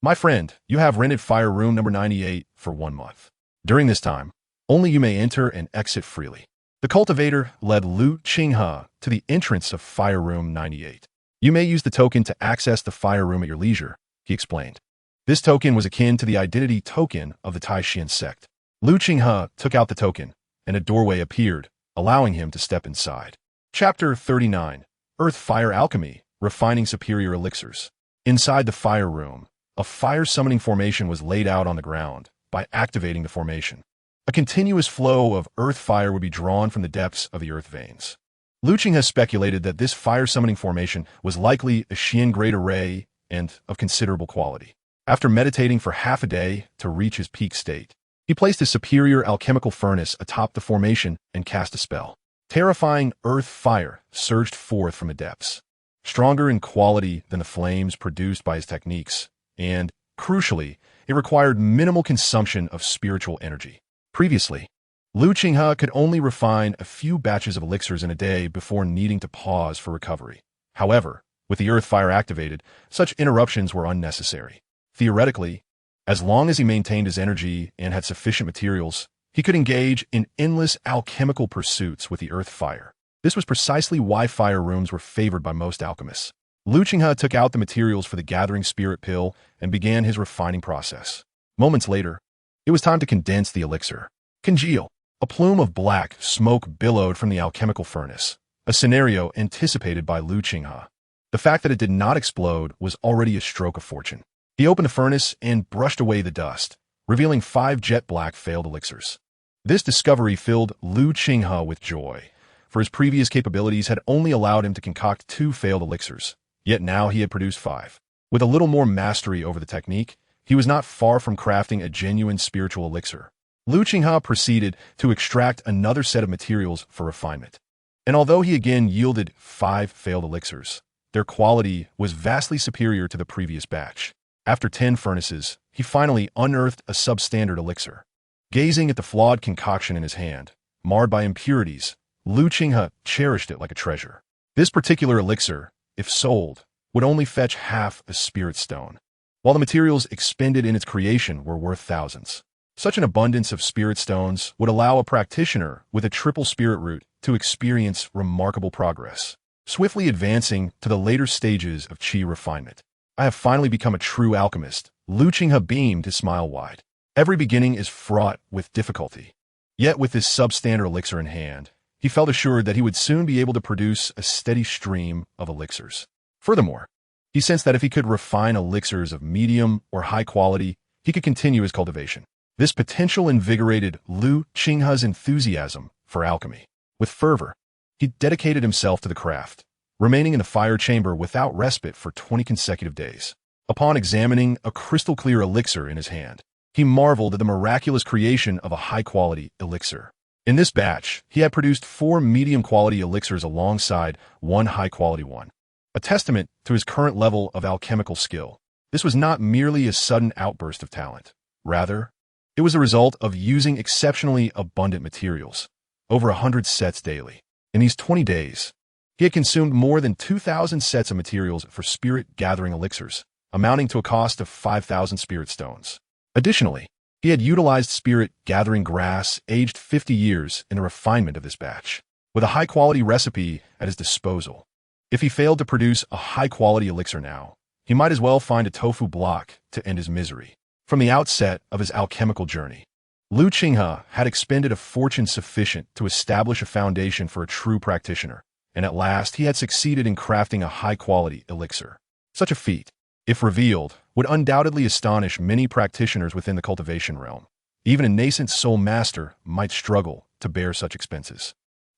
"My friend, you have rented fire room number 98 for 1 month. During this time, only you may enter and exit freely." The cultivator led Lu Qinghe to the entrance of fire room 98. "You may use the token to access the fire room at your leisure," he explained. This token was akin to the identity token of the Taishan sect. Lu Qinghe took out the token, and a doorway appeared, allowing him to step inside. Chapter 39. Earth Fire Alchemy, Refining Superior Elixirs. Inside the fire room, a fire-summoning formation was laid out on the ground. By activating the formation, a continuous flow of earth fire would be drawn from the depths of the earth veins. Lu Qinghe speculated that this fire-summoning formation was likely a Xian grade array and of considerable quality. After meditating for half a day to reach his peak state, he placed his superior alchemical furnace atop the formation and cast a spell. Terrifying earth fire surged forth from the depths, stronger in quality than the flames produced by his techniques, and, crucially, it required minimal consumption of spiritual energy. Previously, Lu Qinghe could only refine a few batches of elixirs in a day before needing to pause for recovery. However, with the earth fire activated, such interruptions were unnecessary. Theoretically, as long as he maintained his energy and had sufficient materials, he could engage in endless alchemical pursuits with the earth fire. This was precisely why fire rooms were favored by most alchemists. Lu Qinghe took out the materials for the gathering spirit pill and began his refining process. Moments later, it was time to condense the elixir. Congeal. A plume of black smoke billowed from the alchemical furnace, a scenario anticipated by Lu Qinghe. The fact that it did not explode was already a stroke of fortune. He opened the furnace and brushed away the dust, revealing 5 jet black failed elixirs. This discovery filled Lu Qinghe with joy, for his previous capabilities had only allowed him to concoct 2 failed elixirs, yet now he had produced 5. With a little more mastery over the technique, he was not far from crafting a genuine spiritual elixir. Lu Qinghe proceeded to extract another set of materials for refinement. And although he again yielded 5 failed elixirs, their quality was vastly superior to the previous batch. After 10 furnaces, he finally unearthed a substandard elixir. Gazing at the flawed concoction in his hand, marred by impurities, Qinghe cherished it like a treasure. This particular elixir, if sold, would only fetch half a spirit stone, while the materials expended in its creation were worth thousands. Such an abundance of spirit stones would allow a practitioner with a triple spirit root to experience remarkable progress, swiftly advancing to the later stages of Qi refinement. I have finally become a true alchemist. Qinghe beamed his smile wide. Every beginning is fraught with difficulty. Yet with this substandard elixir in hand, he felt assured that he would soon be able to produce a steady stream of elixirs. Furthermore, he sensed that if he could refine elixirs of medium or high quality, he could continue his cultivation. This potential invigorated Qinghe's enthusiasm for alchemy. With fervor, he dedicated himself to the craft, remaining in the fire chamber without respite for 20 consecutive days. Upon examining a crystal-clear elixir in his hand, he marveled at the miraculous creation of a high-quality elixir. In this batch, he had produced 4 medium-quality elixirs alongside 1 high-quality one, a testament to his current level of alchemical skill. This was not merely a sudden outburst of talent. Rather, it was a result of using exceptionally abundant materials, over 100 sets daily. In these 20 days, he had consumed more than 2,000 sets of materials for spirit-gathering elixirs, amounting to a cost of 5,000 spirit stones. Additionally, he had utilized spirit-gathering grass aged 50 years in the refinement of this batch, with a high-quality recipe at his disposal. If he failed to produce a high-quality elixir now, he might as well find a tofu block to end his misery. From the outset of his alchemical journey, Qinghe had expended a fortune sufficient to establish a foundation for a true practitioner, and at last he had succeeded in crafting a high-quality elixir. Such a feat, if revealed, would undoubtedly astonish many practitioners within the cultivation realm. Even a nascent soul master might struggle to bear such expenses.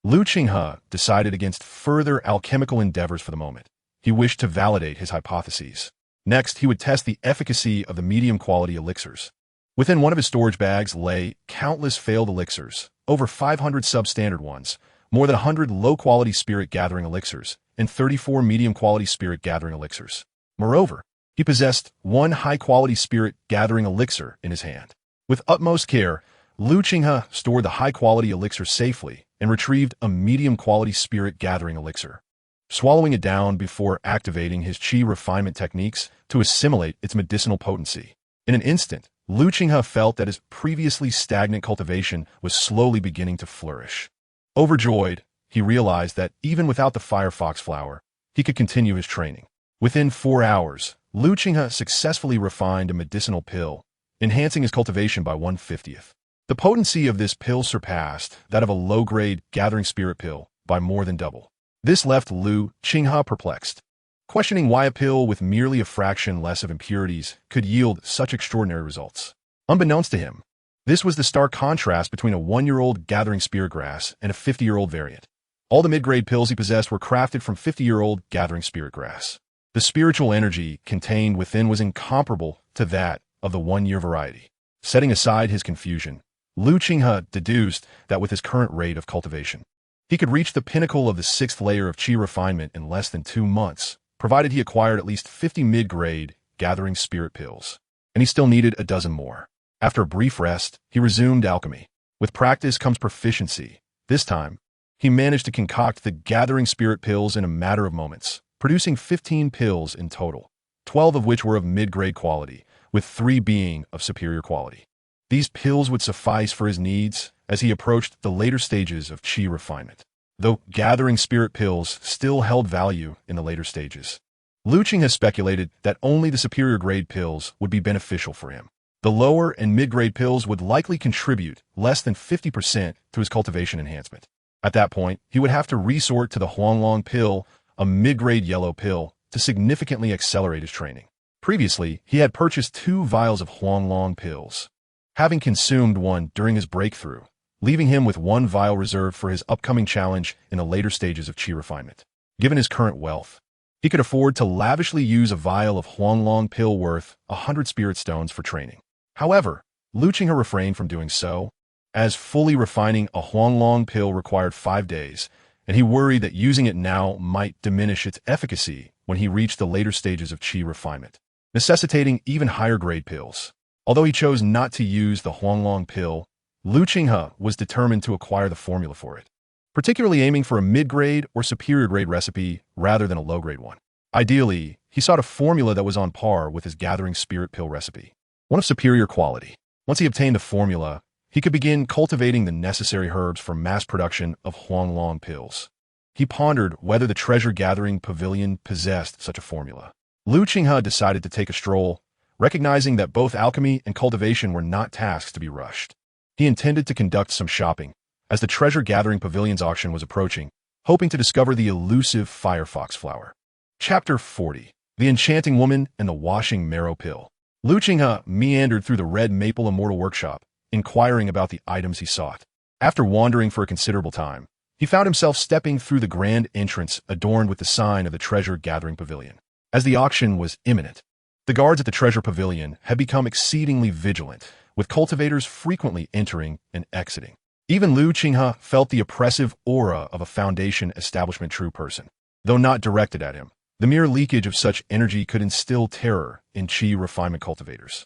Qinghe decided against further alchemical endeavors for the moment. He wished to validate his hypotheses. Next, he would test the efficacy of the medium-quality elixirs. Within one of his storage bags lay countless failed elixirs, over 500 substandard ones, more than 100 low-quality spirit-gathering elixirs, and 34 medium-quality spirit-gathering elixirs. Moreover, he possessed 1 high-quality spirit-gathering elixir in his hand. With utmost care, Qinghe stored the high-quality elixir safely and retrieved a medium-quality spirit-gathering elixir, swallowing it down before activating his Qi refinement techniques to assimilate its medicinal potency. In an instant, Qinghe felt that his previously stagnant cultivation was slowly beginning to flourish. Overjoyed, he realized that even without the firefox flower, he could continue his training. Within 4 hours, Qinghe successfully refined a medicinal pill, enhancing his cultivation by 1/50th. The potency of this pill surpassed that of a low-grade gathering spirit pill by more than double. This left Qinghe perplexed, questioning why a pill with merely a fraction less of impurities could yield such extraordinary results. Unbeknownst to him, this was the stark contrast between a 1-year-old gathering spirit grass and a 50-year-old variant. All the mid-grade pills he possessed were crafted from 50-year-old gathering spirit grass. The spiritual energy contained within was incomparable to that of the 1-year variety. Setting aside his confusion, Qinghe deduced that with his current rate of cultivation, he could reach the pinnacle of the 6th layer of Qi refinement in less than 2 months, provided he acquired at least 50 mid-grade gathering spirit pills. And he still needed a dozen more. After a brief rest, he resumed alchemy. With practice comes proficiency. This time, he managed to concoct the gathering spirit pills in a matter of moments, producing 15 pills in total, 12 of which were of mid-grade quality, with 3 being of superior quality. These pills would suffice for his needs as he approached the later stages of Qi refinement, though gathering spirit pills still held value in the later stages. Qinghe speculated that only the superior grade pills would be beneficial for him. The lower and mid-grade pills would likely contribute less than 50% to his cultivation enhancement. At that point, he would have to resort to the Huanglong pill, a mid-grade yellow pill, to significantly accelerate his training. Previously, he had purchased 2 vials of Huanglong pills, having consumed one during his breakthrough, leaving him with 1 vial reserved for his upcoming challenge in the later stages of Qi refinement. Given his current wealth, he could afford to lavishly use a vial of Huanglong pill worth 100 spirit stones for training. However, Qinghe refrained from doing so, as fully refining a Huanglong pill required 5 days, and he worried that using it now might diminish its efficacy when he reached the later stages of Qi refinement, necessitating even higher grade pills. Although he chose not to use the Huanglong pill, Lu Qinghe was determined to acquire the formula for it, particularly aiming for a mid-grade or superior-grade recipe rather than a low-grade one. Ideally, he sought a formula that was on par with his gathering spirit pill recipe, one of superior quality. Once he obtained the formula, he could begin cultivating the necessary herbs for mass production of Huanglong pills. He pondered whether the treasure-gathering pavilion possessed such a formula. Lu Qinghe decided to take a stroll, recognizing that both alchemy and cultivation were not tasks to be rushed. He intended to conduct some shopping, as the treasure-gathering pavilion's auction was approaching, hoping to discover the elusive firefox flower. Chapter 40. The Enchanting Woman and the Washing Marrow Pill. Lu Qinghe meandered through the red maple immortal workshop, inquiring about the items he sought. After wandering for a considerable time, he found himself stepping through the grand entrance adorned with the sign of the treasure-gathering pavilion. As the auction was imminent, the guards at the treasure pavilion had become exceedingly vigilant, with cultivators frequently entering and exiting. Even Lu Qinghe felt the oppressive aura of a Foundation establishment true person. Though not directed at him, the mere leakage of such energy could instill terror in Qi refinement cultivators.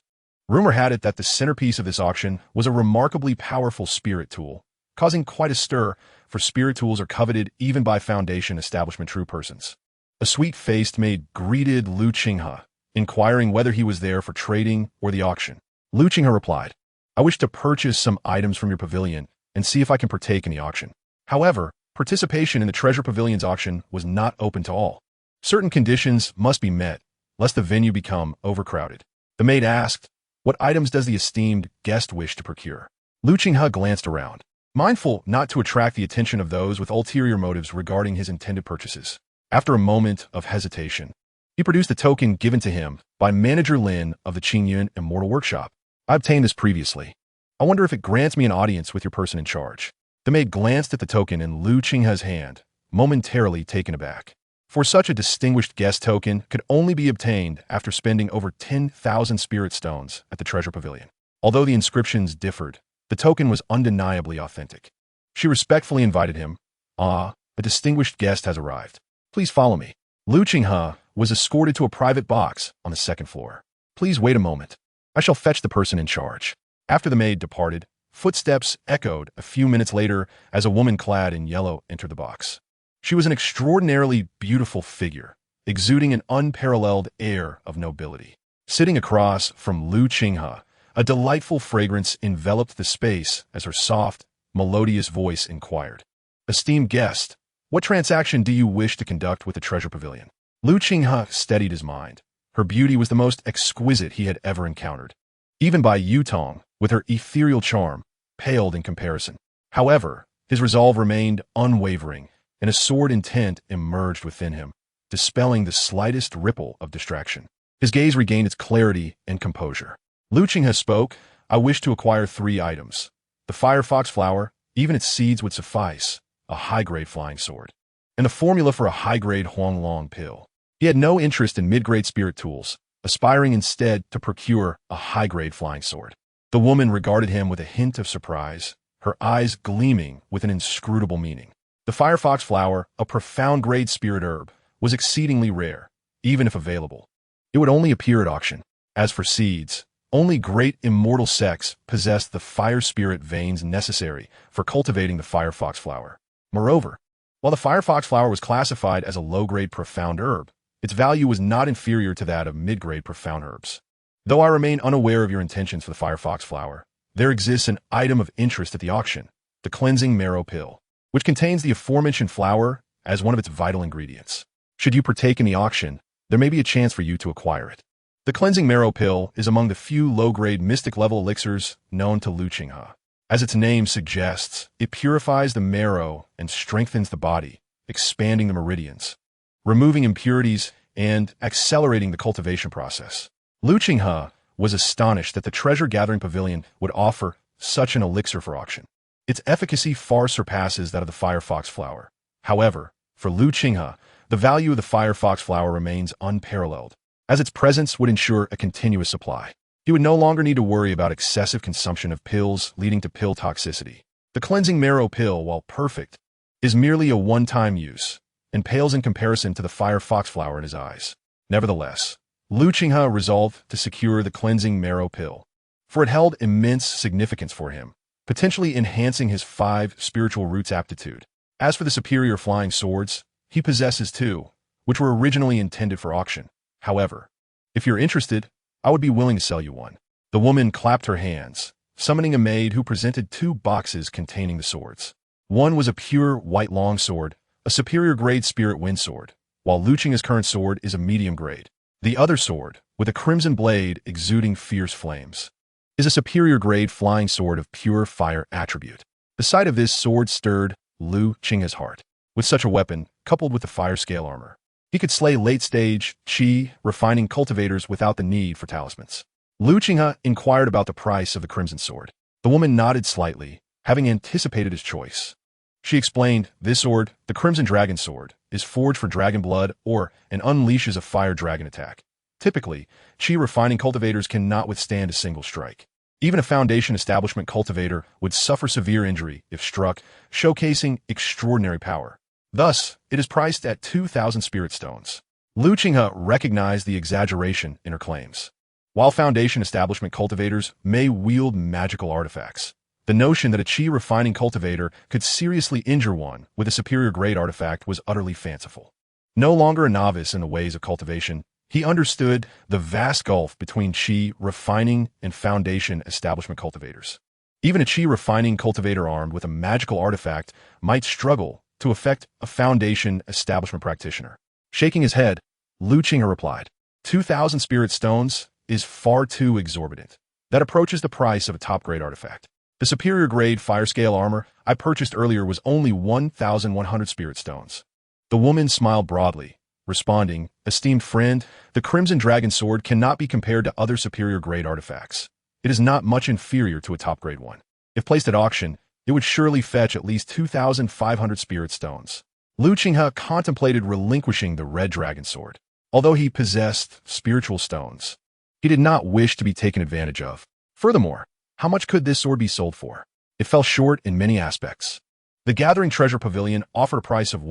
Rumor had it that the centerpiece of this auction was a remarkably powerful spirit tool, causing quite a stir, for spirit tools are coveted even by Foundation establishment true persons. A sweet-faced maid greeted Lu Qinghe, inquiring whether he was there for trading or the auction. Lu Qinghe replied, "I wish to purchase some items from your pavilion and see if I can partake in the auction." However, participation in the treasure pavilion's auction was not open to all. Certain conditions must be met, lest the venue become overcrowded. The maid asked, "What items does the esteemed guest wish to procure?" Lu Qinghe glanced around, mindful not to attract the attention of those with ulterior motives regarding his intended purchases. After a moment of hesitation, he produced a token given to him by Manager Lin of the Qinghe Immortal Workshop. "I obtained this previously. I wonder if it grants me an audience with your person in charge." The maid glanced at the token in Lu Qinghe's hand, momentarily taken aback. For such a distinguished guest token could only be obtained after spending over 10,000 spirit stones at the treasure pavilion. Although the inscriptions differed, the token was undeniably authentic. She respectfully invited him. "Ah, a distinguished guest has arrived. Please follow me." Lu Qinghe was escorted to a private box on the second floor. "Please wait a moment. I shall fetch the person in charge." After the maid departed, footsteps echoed a few minutes later as a woman clad in yellow entered the box. She was an extraordinarily beautiful figure, exuding an unparalleled air of nobility. Sitting across from Lu Qinghe, a delightful fragrance enveloped the space as her soft, melodious voice inquired, "Esteemed guest, what transaction do you wish to conduct with the treasure pavilion?" Lu Qinghe steadied his mind. Her beauty was the most exquisite he had ever encountered. Even Bai Yutong, with her ethereal charm, paled in comparison. However, his resolve remained unwavering, and a sword intent emerged within him, dispelling the slightest ripple of distraction. His gaze regained its clarity and composure. Lu Qinghe spoke, "I wish to acquire 3 items. The firefox flower, even its seeds would suffice, a high-grade flying sword, and the formula for a high-grade Huanglong pill." He had no interest in mid-grade spirit tools, aspiring instead to procure a high-grade flying sword. The woman regarded him with a hint of surprise, her eyes gleaming with an inscrutable meaning. The firefox flower, a profound-grade spirit herb, was exceedingly rare, even if available. It would only appear at auction. As for seeds, only great immortal sects possessed the fire spirit veins necessary for cultivating the firefox flower. Moreover, while the firefox flower was classified as a low-grade profound herb, its value was not inferior to that of mid-grade profound herbs. Though I remain unaware of your intentions for the firefox flower, there exists an item of interest at the auction, the cleansing marrow pill, which contains the aforementioned flower as one of its vital ingredients. Should you partake in the auction, there may be a chance for you to acquire it. The cleansing marrow pill is among the few low-grade mystic-level elixirs known to Lu Qinghe. As its name suggests, it purifies the marrow and strengthens the body, expanding the meridians, removing impurities, and accelerating the cultivation process. Lu Qinghe was astonished that the treasure-gathering pavilion would offer such an elixir for auction. Its efficacy far surpasses that of the firefox flower. However, for Lu Qinghe, the value of the firefox flower remains unparalleled, as its presence would ensure a continuous supply. He would no longer need to worry about excessive consumption of pills leading to pill toxicity. The cleansing marrow pill, while perfect, is merely a one-time use, and pales in comparison to the firefox flower in his eyes. Nevertheless, Lu Qinghe resolved to secure the cleansing marrow pill. for it held immense significance for him, potentially enhancing his 5 spiritual roots aptitude. As for the superior flying swords, he possesses 2, which were originally intended for auction. However, if you're interested, I would be willing to sell you one. The woman clapped her hands, summoning a maid who presented 2 boxes containing the swords. One was a pure white longsword, a superior grade spirit wind sword, while Qinghe's current sword is a medium grade. The other sword, with a crimson blade exuding fierce flames, is a superior grade flying sword of pure fire attribute. The sight of this sword stirred Qinghe's heart. With such a weapon, coupled with the fire scale armor, he could slay late-stage Qi refining cultivators without the need for talismans. Qinghe inquired about the price of the crimson sword. The woman nodded slightly, having anticipated his choice. She explained, this sword, the Crimson Dragon Sword, is forged for dragon blood and unleashes a fire dragon attack. Typically, Qi refining cultivators cannot withstand a single strike. Even a foundation establishment cultivator would suffer severe injury if struck, showcasing extraordinary power. Thus, it is priced at 2,000 spirit stones. Qinghe recognized the exaggeration in her claims. While foundation establishment cultivators may wield magical artifacts, the notion that a Qi refining cultivator could seriously injure one with a superior grade artifact was utterly fanciful. No longer a novice in the ways of cultivation, he understood the vast gulf between Qi refining and foundation establishment cultivators. Even a Qi refining cultivator armed with a magical artifact might struggle to affect a foundation establishment practitioner. Shaking his head, Qinghe replied, 2,000 spirit stones is far too exorbitant. That approaches the price of a top-grade artifact. The superior grade fire scale armor I purchased earlier was only 1,100 spirit stones. The woman smiled broadly, responding, esteemed friend, the Crimson Dragon Sword cannot be compared to other superior grade artifacts. It is not much inferior to a top-grade one. If placed at auction, it would surely fetch at least 2,500 spirit stones. Qinghe contemplated relinquishing the Red Dragon Sword. Although he possessed spiritual stones, he did not wish to be taken advantage of. Furthermore, how much could this sword be sold for? It fell short in many aspects. The Gathering Treasure Pavilion offered a price of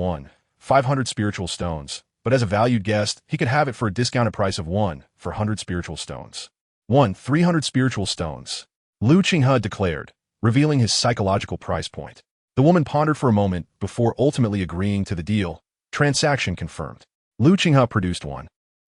500 spiritual stones, but as a valued guest, he could have it for a discounted price of 100 spiritual stones. 300 spiritual stones. Qinghe declared, revealing his psychological price point. The woman pondered for a moment before ultimately agreeing to the deal. Transaction confirmed. Qinghe produced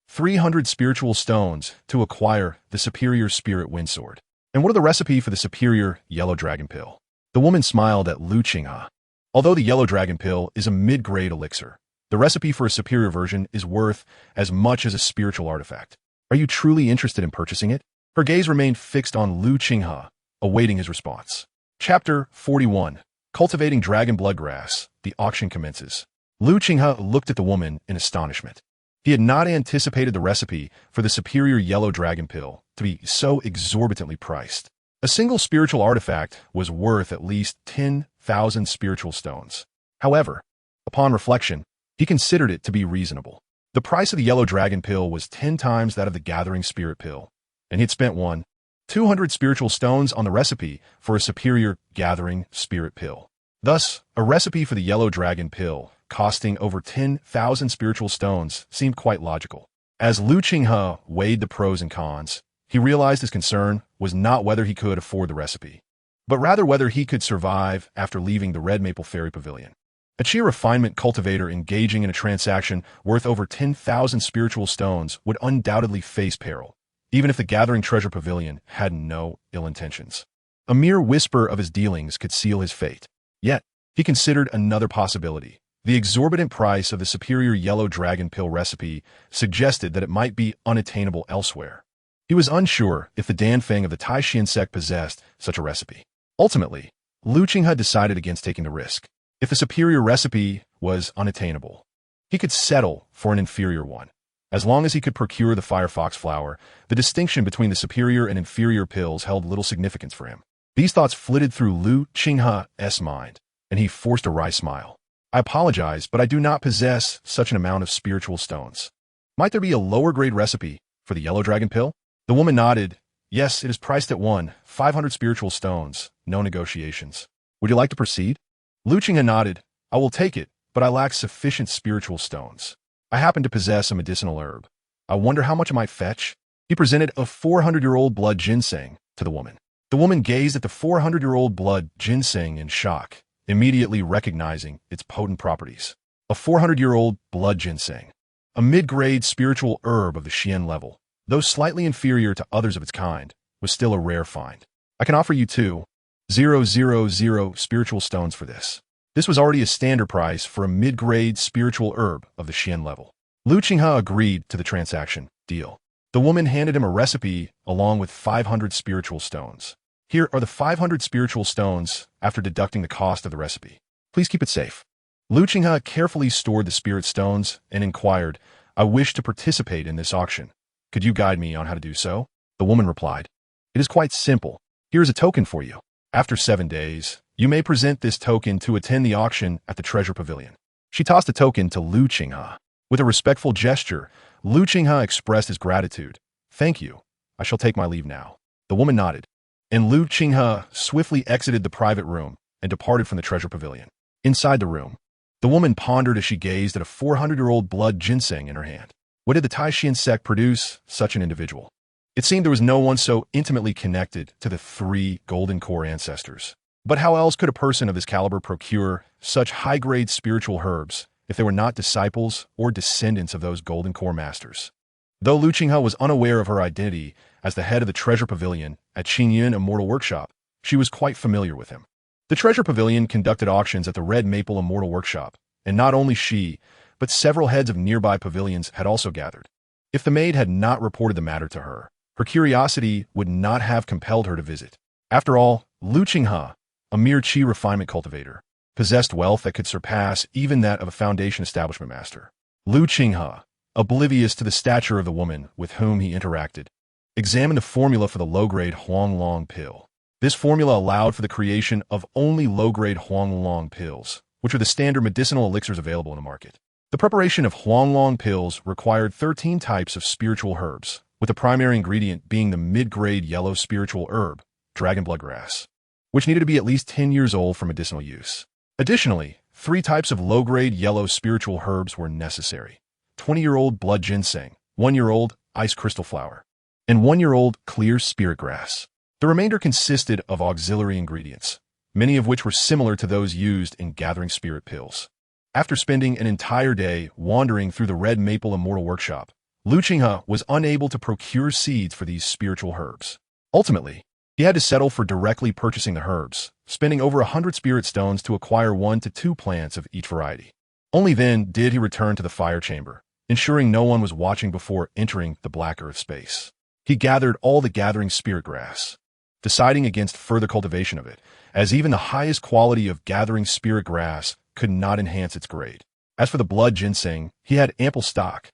300 spiritual stones to acquire the superior spirit wind sword. And what are the recipe for the superior yellow dragon pill? The woman smiled at Qinghe. Although the yellow dragon pill is a mid-grade elixir, the recipe for a superior version is worth as much as a spiritual artifact. Are you truly interested in purchasing it? Her gaze remained fixed on Qinghe, awaiting his response. Chapter 41. Cultivating Dragon Bloodgrass. The auction commences. Qinghe looked at the woman in astonishment. He had not anticipated the recipe for the superior yellow dragon pill to be so exorbitantly priced. A single spiritual artifact was worth at least 10,000 spiritual stones. However, upon reflection, he considered it to be reasonable. The price of the yellow dragon pill was 10 times that of the gathering spirit pill, and he had spent 200 spiritual stones on the recipe for a superior gathering spirit pill. Thus, a recipe for the yellow dragon pill costing over 10,000 spiritual stones seemed quite logical. As Qinghe weighed the pros and cons, he realized his concern was not whether he could afford the recipe, but rather whether he could survive after leaving the Red Maple Fairy Pavilion. A Qi refinement cultivator engaging in a transaction worth over 10,000 spiritual stones would undoubtedly face peril, even if the Gathering Treasure Pavilion had no ill intentions. A mere whisper of his dealings could seal his fate. Yet, he considered another possibility. The exorbitant price of the superior yellow dragon pill recipe suggested that it might be unattainable elsewhere. He was unsure if the Danfeng of the Taishan sect possessed such a recipe. Ultimately, Qinghe decided against taking the risk. If the superior recipe was unattainable, he could settle for an inferior one. As long as he could procure the firefox flower, the distinction between the superior and inferior pills held little significance for him. These thoughts flitted through Qinghe's mind, and he forced a wry smile. I apologize, but I do not possess such an amount of spiritual stones. Might there be a lower-grade recipe for the yellow dragon pill? The woman nodded. Yes, it is priced at 500 spiritual stones. No negotiations. Would you like to proceed? Qinghe nodded. I will take it, but I lack sufficient spiritual stones. I happen to possess a medicinal herb. I wonder how much it might fetch. He presented a 400-year-old blood ginseng, to the woman. The woman gazed at the 400-year-old blood ginseng in shock, immediately recognizing its potent properties. A 400-year-old blood ginseng, a mid-grade spiritual herb of the Xian level, though slightly inferior to others of its kind, was still a rare find. I can offer you 2,000 spiritual stones for this. This was already a standard price for a mid-grade spiritual herb of the Xian level. Lu Qinghe agreed to the transaction deal. The woman handed him a recipe along with 500 spiritual stones. Here are the 500 spiritual stones after deducting the cost of the recipe. Please keep it safe. Lu Qinghe carefully stored the spirit stones and inquired, I wish to participate in this auction. Could you guide me on how to do so? The woman replied, It is quite simple. Here is a token for you. After 7 days, you may present this token to attend the auction at the treasure pavilion. She tossed the token to Lu Qinghe. With a respectful gesture, Lu Qinghe expressed his gratitude. Thank you. I shall take my leave now. The woman nodded, and Lu Qinghe swiftly exited the private room and departed from the treasure pavilion. Inside the room, the woman pondered as she gazed at a 400-year-old blood ginseng in her hand. What did the Taishan sect produce such an individual? It seemed there was no one so intimately connected to the 3 golden core ancestors. But how else could a person of this caliber procure such high-grade spiritual herbs if they were not disciples or descendants of those golden core masters? Though Lu Qinghe was unaware of her identity as the head of the treasure pavilion at Qinghe Immortal Workshop, she was quite familiar with him. The treasure pavilion conducted auctions at the Red Maple Immortal Workshop, and not only she, but several heads of nearby pavilions had also gathered. If the maid had not reported the matter to her, her curiosity would not have compelled her to visit. After all, Lu Qinghe, a mere qi refinement cultivator, possessed wealth that could surpass even that of a foundation establishment master. Lu Qinghe, oblivious to the stature of the woman with whom he interacted, examined the formula for the low-grade Huanglong pill. This formula allowed for the creation of only low-grade Huanglong pills, which are the standard medicinal elixirs available in the market. The preparation of Huanglong pills required 13 types of spiritual herbs, with the primary ingredient being the mid-grade yellow spiritual herb, dragon bloodgrass, which needed to be at least 10 years old for medicinal use. Additionally, 3 types of low-grade yellow spiritual herbs were necessary: 20-year-old blood ginseng, 1-year-old ice crystal flower, and 1-year-old clear spirit grass. The remainder consisted of auxiliary ingredients, many of which were similar to those used in gathering spirit pills. After spending an entire day wandering through the Red Maple Immortal Workshop, Lu Qinghe was unable to procure seeds for these spiritual herbs. Ultimately, he had to settle for directly purchasing the herbs, spending over 100 spirit stones to acquire 1 to 2 plants of each variety. Only then did he return to the fire chamber, ensuring no one was watching before entering the black earth space. He gathered all the gathering spirit grass, deciding against further cultivation of it, as even the highest quality of gathering spirit grass could not enhance its grade. As for the blood ginseng, he had ample stock,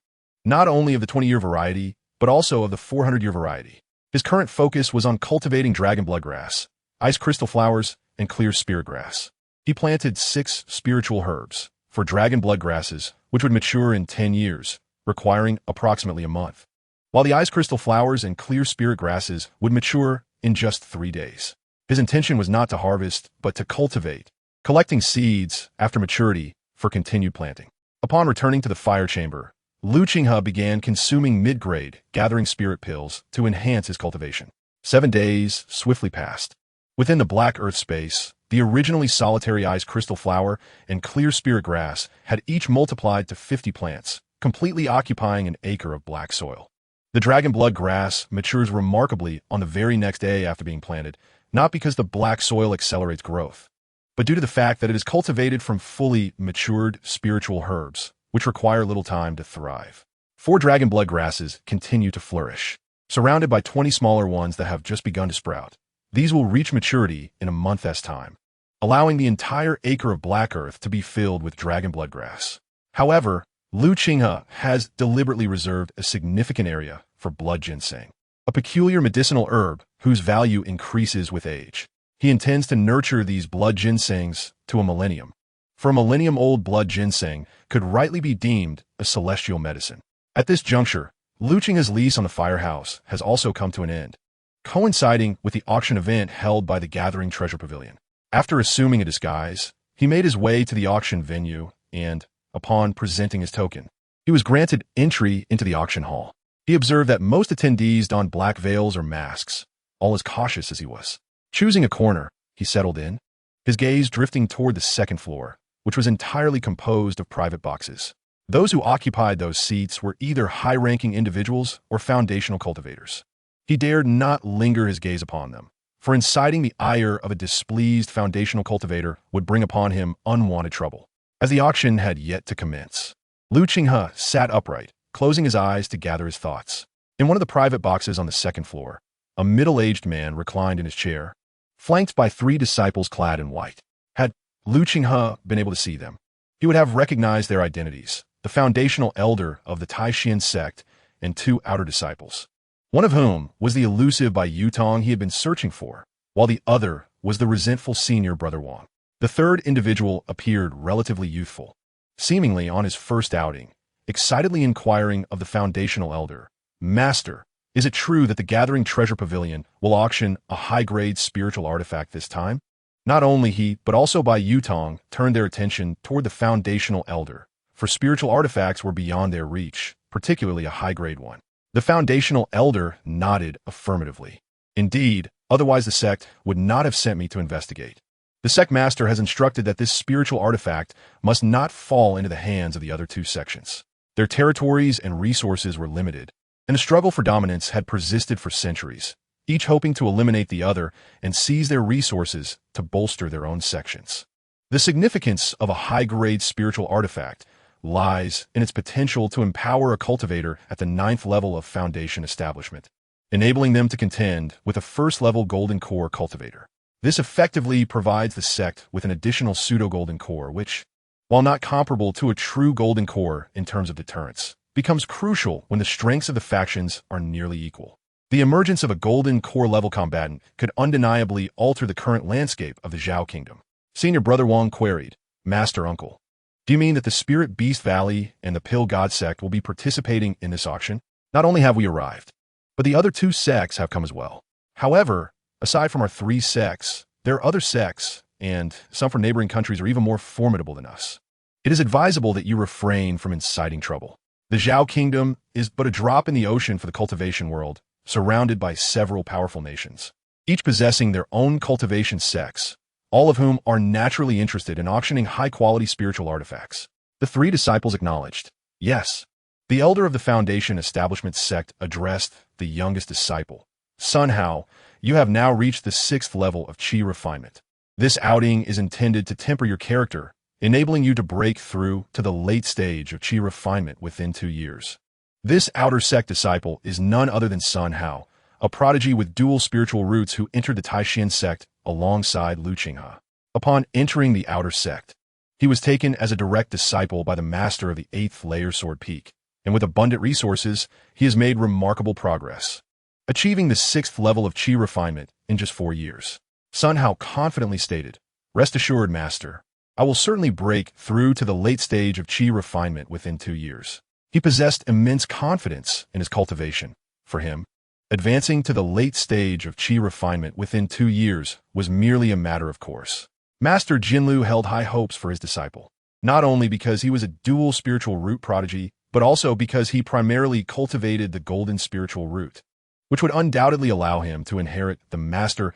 not only of the 20-year variety, but also of the 400-year variety. His current focus was on cultivating dragon bloodgrass, ice crystal flowers, and clear spirit grass. He planted 6 spiritual herbs for dragon bloodgrasses, which would mature in 10 years, requiring approximately a month, while the ice crystal flowers and clear spirit grasses would mature in just 3 days. His intention was not to harvest, but to cultivate, collecting seeds after maturity for continued planting. Upon returning to the fire chamber, Lu Qinghe began consuming mid-grade, gathering spirit pills to enhance his cultivation. 7 days swiftly passed. Within the black earth space, the originally solitary ice crystal flower and clear spirit grass had each multiplied to 50 plants, completely occupying an acre of black soil. The dragon blood grass matures remarkably on the very next day after being planted, not because the black soil accelerates growth, but due to the fact that it is cultivated from fully matured spiritual herbs, which require little time to thrive. 4 dragon blood grasses continue to flourish, surrounded by 20 smaller ones that have just begun to sprout. These will reach maturity in a month's time, allowing the entire acre of black earth to be filled with dragon blood grass. However, Lu Qinghe has deliberately reserved a significant area for blood ginseng, a peculiar medicinal herb whose value increases with age. He intends to nurture these blood ginsengs to a millennium, for a millennium-old blood ginseng could rightly be deemed a celestial medicine. At this juncture, Lu Qinghe's lease on the firehouse has also come to an end, coinciding with the auction event held by the Gathering Treasure Pavilion. After assuming a disguise, he made his way to the auction venue and, upon presenting his token, he was granted entry into the auction hall. He observed that most attendees donned black veils or masks, all as cautious as he was. Choosing a corner, he settled in, his gaze drifting toward the second floor, which was entirely composed of private boxes. Those who occupied those seats were either high-ranking individuals or foundational cultivators. He dared not linger his gaze upon them, for inciting the ire of a displeased foundational cultivator would bring upon him unwanted trouble. As the auction had yet to commence, Qinghe sat upright, closing his eyes to gather his thoughts. In one of the private boxes on the second floor, a middle-aged man reclined in his chair, flanked by 3 disciples clad in white. Had Qinghe been able to see them, he would have recognized their identities: the foundational elder of the Taishan sect and 2 outer disciples, one of whom was the elusive Bai Yutong he had been searching for, while the other was the resentful senior brother Wang. The third individual appeared relatively youthful, seemingly on his first outing, excitedly inquiring of the foundational elder, "Master, is it true that the Gathering Treasure Pavilion will auction a high-grade spiritual artifact this time?" Not only he, but also Bai Yutong turned their attention toward the foundational elder, for spiritual artifacts were beyond their reach, particularly a high-grade one. The foundational elder nodded affirmatively. "Indeed, otherwise the sect would not have sent me to investigate. The sect master has instructed that this spiritual artifact must not fall into the hands of the other 2 sections. Their territories and resources were limited, and the struggle for dominance had persisted for centuries, each hoping to eliminate the other and seize their resources to bolster their own sections. The significance of a high-grade spiritual artifact lies in its potential to empower a cultivator at the 9th level of foundation establishment, enabling them to contend with a first-level golden core cultivator. This effectively provides the sect with an additional pseudo-golden core which, while not comparable to a true golden core in terms of deterrence, becomes crucial when the strengths of the factions are nearly equal. The emergence of a golden core-level combatant could undeniably alter the current landscape of the Zhao Kingdom. Senior Brother Wang queried, "Master Uncle, do you mean that the Spirit Beast Valley and the Pill God sect will be participating in this auction? Not only have we arrived, but the other 2 sects have come as well. However, aside from our 3 sects, there are other sects, and some from neighboring countries are even more formidable than us. It is advisable that you refrain from inciting trouble. The Zhao Kingdom is but a drop in the ocean for the cultivation world, surrounded by several powerful nations, each possessing their own cultivation sects, all of whom are naturally interested in auctioning high-quality spiritual artifacts." The 3 disciples acknowledged. "Yes." The elder of the foundation establishment sect addressed the youngest disciple. "Son Hao, you have now reached the 6th level of Qi refinement. This outing is intended to temper your character, enabling you to break through to the late stage of Qi refinement within 2 years. This outer sect disciple is none other than Son Hao, a prodigy with dual spiritual roots who entered the Taishan sect alongside Qinghe. Upon entering the outer sect, he was taken as a direct disciple by the master of the 8th layer Sword Peak, and with abundant resources, he has made remarkable progress, achieving the 6th level of Qi refinement in just 4 years. Son Hao confidently stated, "Rest assured, Master, I will certainly break through to the late stage of Qi refinement within 2 years." He possessed immense confidence in his cultivation. For him, advancing to the late stage of Qi refinement within 2 years was merely a matter of course. Master Jinlu held high hopes for his disciple, not only because he was a dual spiritual root prodigy, but also because he primarily cultivated the golden spiritual root, which would undoubtedly allow him to inherit the Master's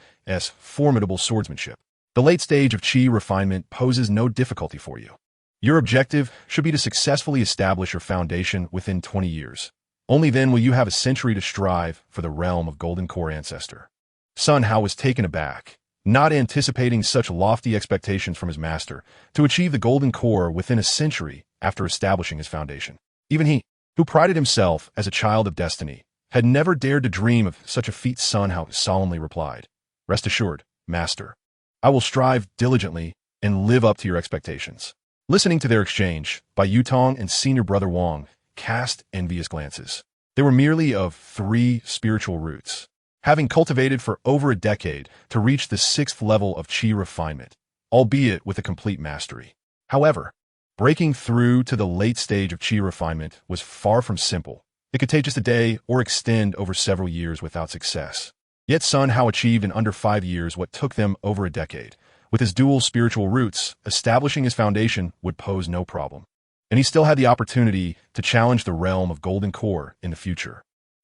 formidable swordsmanship. The late stage of Qi refinement poses no difficulty for you. Your objective should be to successfully establish your foundation within 20 years. Only then will you have a century to strive for the realm of Golden Core Ancestor. Son Hao was taken aback, not anticipating such lofty expectations from his master to achieve the Golden Core within a century after establishing his foundation. Even he, who prided himself as a child of destiny, had never dared to dream of such a feat. Son Hao solemnly replied, "Rest assured, Master, I will strive diligently and live up to your expectations." Listening to their exchange, Bai Yutong and senior brother Wang cast envious glances. They were merely of 3 spiritual roots, having cultivated for over a decade to reach the 6th level of Qi refinement, albeit with a complete mastery. However, breaking through to the late stage of Qi refinement was far from simple. It could take just a day or extend over several years without success. Yet Son Hao achieved in under 5 years what took them over a decade. With his dual spiritual roots, establishing his foundation would pose no problem. And he still had the opportunity to challenge the realm of Golden Core in the future.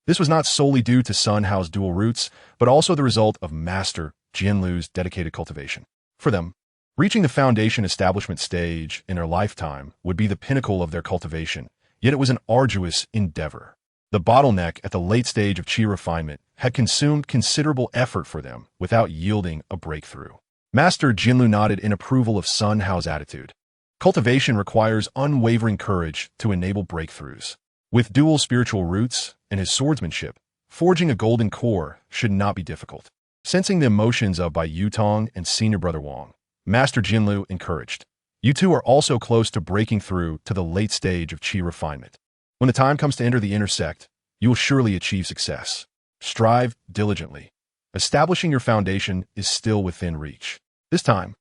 This was not solely due to Sun Hao's dual roots, but also the result of Master Jinlu's dedicated cultivation. For them, reaching the foundation establishment stage in their lifetime would be the pinnacle of their cultivation, yet it was an arduous endeavor. The bottleneck at the late stage of Qi refinement had consumed considerable effort for them without yielding a breakthrough. Master Jinlu nodded in approval of Sun Hao's attitude. Cultivation requires unwavering courage to enable breakthroughs. With dual spiritual roots and his swordsmanship, forging a golden core should not be difficult. Sensing the emotions of Bai Yutong and senior brother Wang, Master Jinlu encouraged. You two are also close to breaking through to the late stage of Qi refinement. When the time comes to enter the inner sect, you will surely achieve success. Strive diligently. Establishing your foundation is still within reach. This time,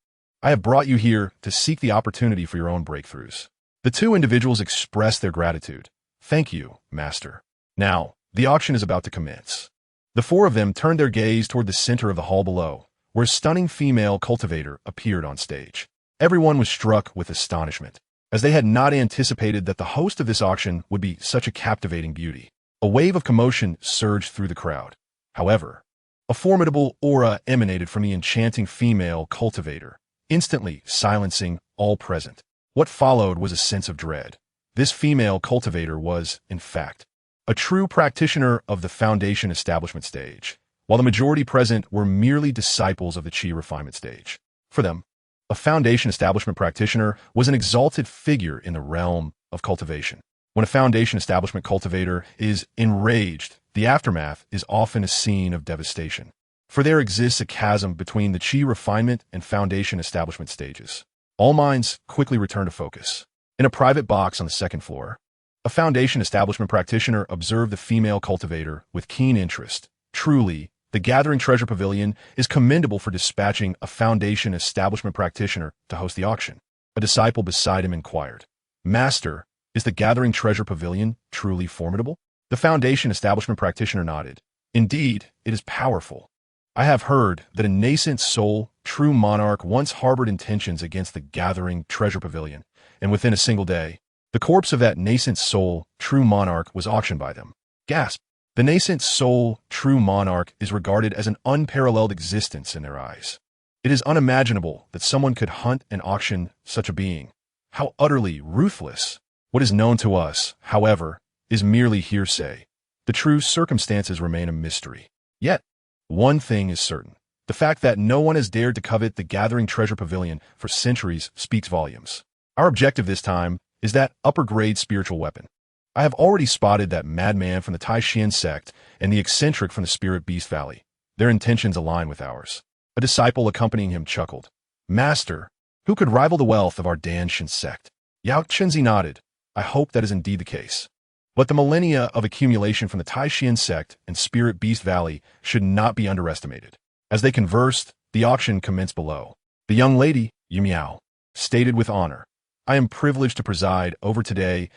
I have brought you here to seek the opportunity for your own breakthroughs. The two individuals expressed their gratitude. Thank you, Master. Now, the auction is about to commence. The four of them turned their gaze toward the center of the hall below, where a stunning female cultivator appeared on stage. Everyone was struck with astonishment, as they had not anticipated that the host of this auction would be such a captivating beauty. A wave of commotion surged through the crowd. However, a formidable aura emanated from the enchanting female cultivator, instantly silencing all present. What followed was a sense of dread. This female cultivator was, in fact, a true practitioner of the foundation establishment stage, while the majority present were merely disciples of the Qi refinement stage. For them, a foundation establishment practitioner was an exalted figure in the realm of cultivation. When a foundation establishment cultivator is enraged, the aftermath is often a scene of devastation. For there exists a chasm between the Qi refinement and foundation establishment stages. All minds quickly return to focus. In a private box on the second floor, a foundation establishment practitioner observed the female cultivator with keen interest. Truly, the Gathering Treasure Pavilion is commendable for dispatching a foundation establishment practitioner to host the auction. A disciple beside him inquired, Master, is the Gathering Treasure Pavilion truly formidable? The foundation establishment practitioner nodded. Indeed, it is powerful. I have heard that a nascent soul, true monarch once harbored intentions against the Gathering Treasure Pavilion, and within a single day, the corpse of that nascent soul, true monarch, was auctioned by them. Gasp! The nascent soul, true monarch, is regarded as an unparalleled existence in their eyes. It is unimaginable that someone could hunt and auction such a being. How utterly ruthless! What is known to us, however, is merely hearsay. The true circumstances remain a mystery. Yet, one thing is certain. The fact that no one has dared to covet the Gathering Treasure Pavilion for centuries speaks volumes. Our objective this time is that upper-grade spiritual weapon. I have already spotted that madman from the Taishan sect and the eccentric from the Spirit Beast Valley. Their intentions align with ours. A disciple accompanying him chuckled. Master, who could rival the wealth of our Danshan sect? Yao Chenzi nodded. I hope that is indeed the case. But the millennia of accumulation from the Taishan sect and Spirit Beast Valley should not be underestimated. As they conversed, the auction commenced below. The young lady, Yu Miao, stated with honor, I am privileged to preside over today's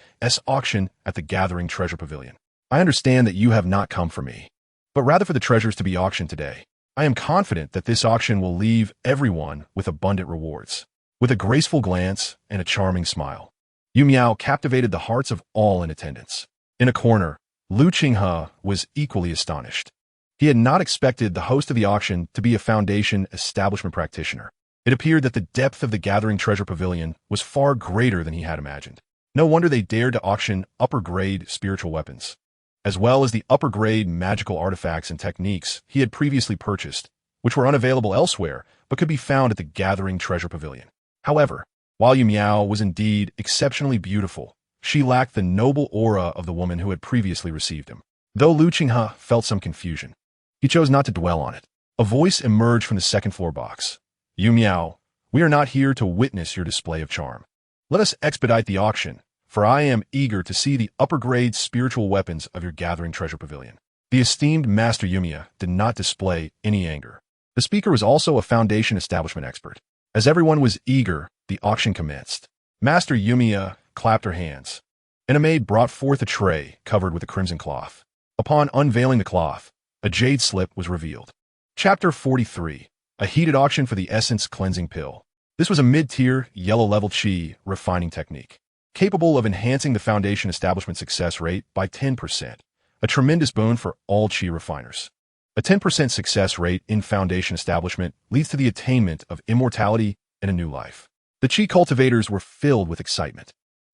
auction at the Gathering Treasure Pavilion. I understand that you have not come for me, but rather for the treasures to be auctioned today. I am confident that this auction will leave everyone with abundant rewards. With a graceful glance and a charming smile, Yu Miao captivated the hearts of all in attendance. In a corner, Lu Qinghe was equally astonished. He had not expected the host of the auction to be a foundation establishment practitioner. It appeared that the depth of the Gathering Treasure Pavilion was far greater than he had imagined. No wonder they dared to auction upper-grade spiritual weapons, as well as the upper-grade magical artifacts and techniques he had previously purchased, which were unavailable elsewhere but could be found at the Gathering Treasure Pavilion. However, while Yu Miao was indeed exceptionally beautiful, she lacked the noble aura of the woman who had previously received him. Though Lu Qinghe felt some confusion, he chose not to dwell on it. A voice emerged from the second-floor box. Yu Miao, we are not here to witness your display of charm. Let us expedite the auction, for I am eager to see the upper-grade spiritual weapons of your Gathering Treasure Pavilion. The esteemed Master Yumiya did not display any anger. The speaker was also a foundation establishment expert. As everyone was eager, the auction commenced. Master Yumiya clapped her hands, and a maid brought forth a tray covered with a crimson cloth. Upon unveiling the cloth, a jade slip was revealed. Chapter 43. A heated auction for the essence cleansing pill. This was a mid-tier, yellow-level Qi refining technique, capable of enhancing the foundation establishment success rate by 10%, a tremendous boon for all Qi refiners. A 10% success rate in foundation establishment leads to the attainment of immortality and a new life. The Qi cultivators were filled with excitement.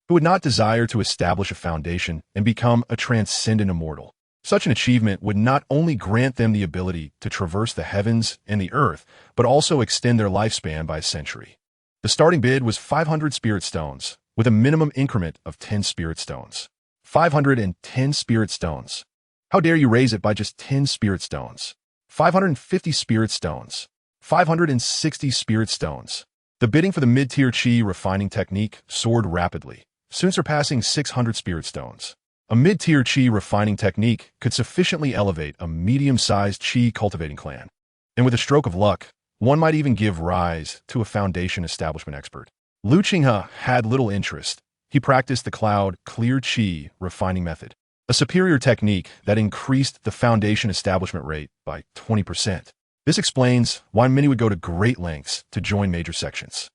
Who would not desire to establish a foundation and become a transcendent immortal? Such an achievement would not only grant them the ability to traverse the heavens and the earth, but also extend their lifespan by a century. The starting bid was 500 spirit stones, with a minimum increment of 10 spirit stones. 510 spirit stones. How dare you raise it by just 10 spirit stones? 550 spirit stones. 560 spirit stones. The bidding for the mid-tier Qi refining technique soared rapidly, soon surpassing 600 spirit stones. A mid-tier Qi refining technique could sufficiently elevate a medium-sized Qi cultivating clan. And with a stroke of luck, one might even give rise to a foundation establishment expert. Qinghe had little interest. He practiced the cloud clear Qi refining method, a superior technique that increased the foundation establishment rate by 20%. This explains why many would go to great lengths to join major sections.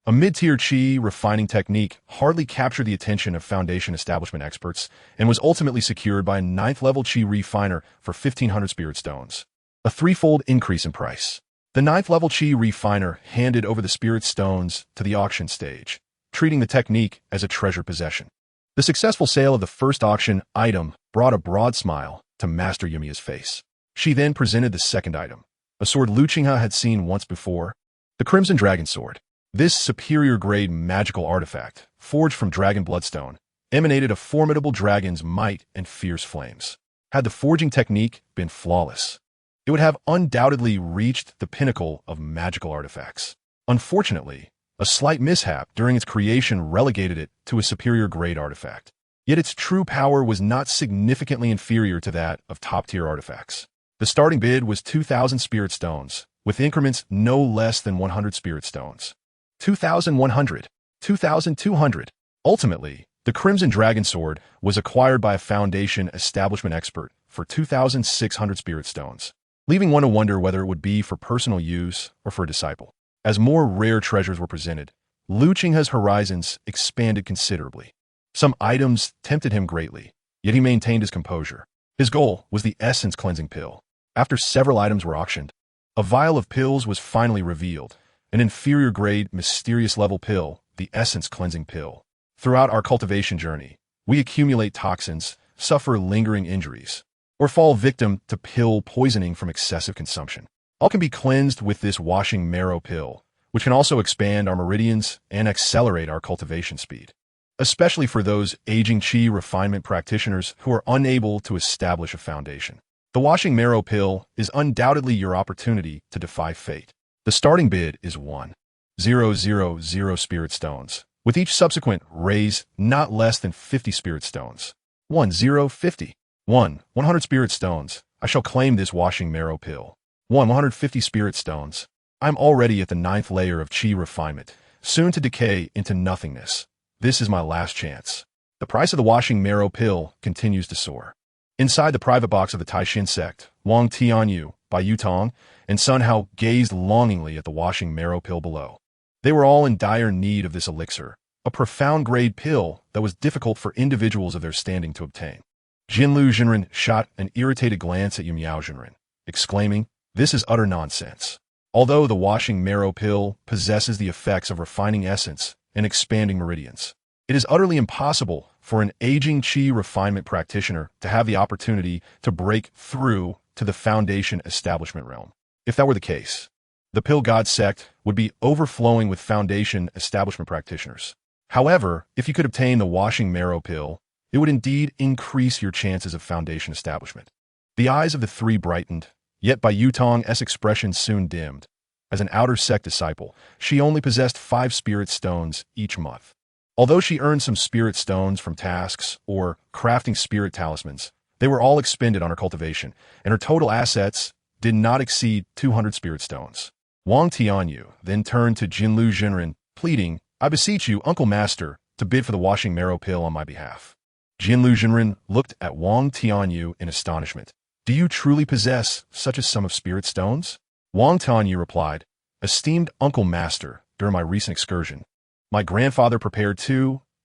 A mid-tier Qi refining technique hardly captured the attention of foundation establishment experts and was ultimately secured by a 9th-level Qi refiner for 1,500 spirit stones, a threefold increase in price. The 9th-level Qi refiner handed over the spirit stones to the auction stage, treating the technique as a treasured possession. The successful sale of the first auction item brought a broad smile to Master Yumiya's face. She then presented the second item, a sword Qinghe had seen once before, the Crimson Dragon Sword. This superior-grade magical artifact, forged from dragon bloodstone, emanated a formidable dragon's might and fierce flames. Had the forging technique been flawless, it would have undoubtedly reached the pinnacle of magical artifacts. Unfortunately, a slight mishap during its creation relegated it to a superior-grade artifact. Yet its true power was not significantly inferior to that of top-tier artifacts. The starting bid was 2,000 spirit stones, with increments no less than 100 spirit stones. 2,100, 2,200. Ultimately, the Crimson Dragon Sword was acquired by a foundation establishment expert for 2,600 spirit stones, leaving one to wonder whether it would be for personal use or for a disciple. As more rare treasures were presented, Qinghe's horizons expanded considerably. Some items tempted him greatly, yet he maintained his composure. His goal was the essence cleansing pill. After several items were auctioned, a vial of pills was finally revealed, an inferior-grade, mysterious-level pill, the essence cleansing pill. Throughout our cultivation journey, we accumulate toxins, suffer lingering injuries, or fall victim to pill poisoning from excessive consumption. All can be cleansed with this washing marrow pill, which can also expand our meridians and accelerate our cultivation speed, especially for those aging Qi refinement practitioners who are unable to establish a foundation. The washing marrow pill is undoubtedly your opportunity to defy fate. The starting bid is 1,000 spirit stones, with each subsequent raise not less than 50 spirit stones. 1,050. 100 spirit stones. I shall claim this washing marrow pill. 150 spirit stones. I'm already at the 9th layer of Qi refinement, soon to decay into nothingness. This is my last chance. The price of the washing marrow pill continues to soar. Inside the private box of the Taishin sect, Wang Tianyu, by Yutong, and Sun Hao gazed longingly at the washing marrow pill below. They were all in dire need of this elixir, a profound-grade pill that was difficult for individuals of their standing to obtain. Jinlu Jinren shot an irritated glance at Yumiao Jinren, exclaiming, "This is utter nonsense." Although the washing marrow pill possesses the effects of refining essence and expanding meridians, it is utterly impossible for an aging Qi refinement practitioner to have the opportunity to break through to the foundation establishment realm. If that were the case, the Pill God sect would be overflowing with foundation establishment practitioners. However, if you could obtain the washing marrow pill, it would indeed increase your chances of foundation establishment. The eyes of the three brightened, yet by Yutong's expression soon dimmed. As an outer sect disciple, she only possessed 5 spirit stones each month. Although she earned some spirit stones from tasks or crafting spirit talismans, they were all expended on her cultivation, and her total assets did not exceed 200 spirit stones. Wang Tianyu then turned to Jinlu Jinren, pleading, "I beseech you, Uncle Master, to bid for the washing marrow pill on my behalf." Jinlu Jinren looked at Wang Tianyu in astonishment. "Do you truly possess such a sum of spirit stones?" Wang Tianyu replied, "Esteemed Uncle Master, during my recent excursion, my grandfather prepared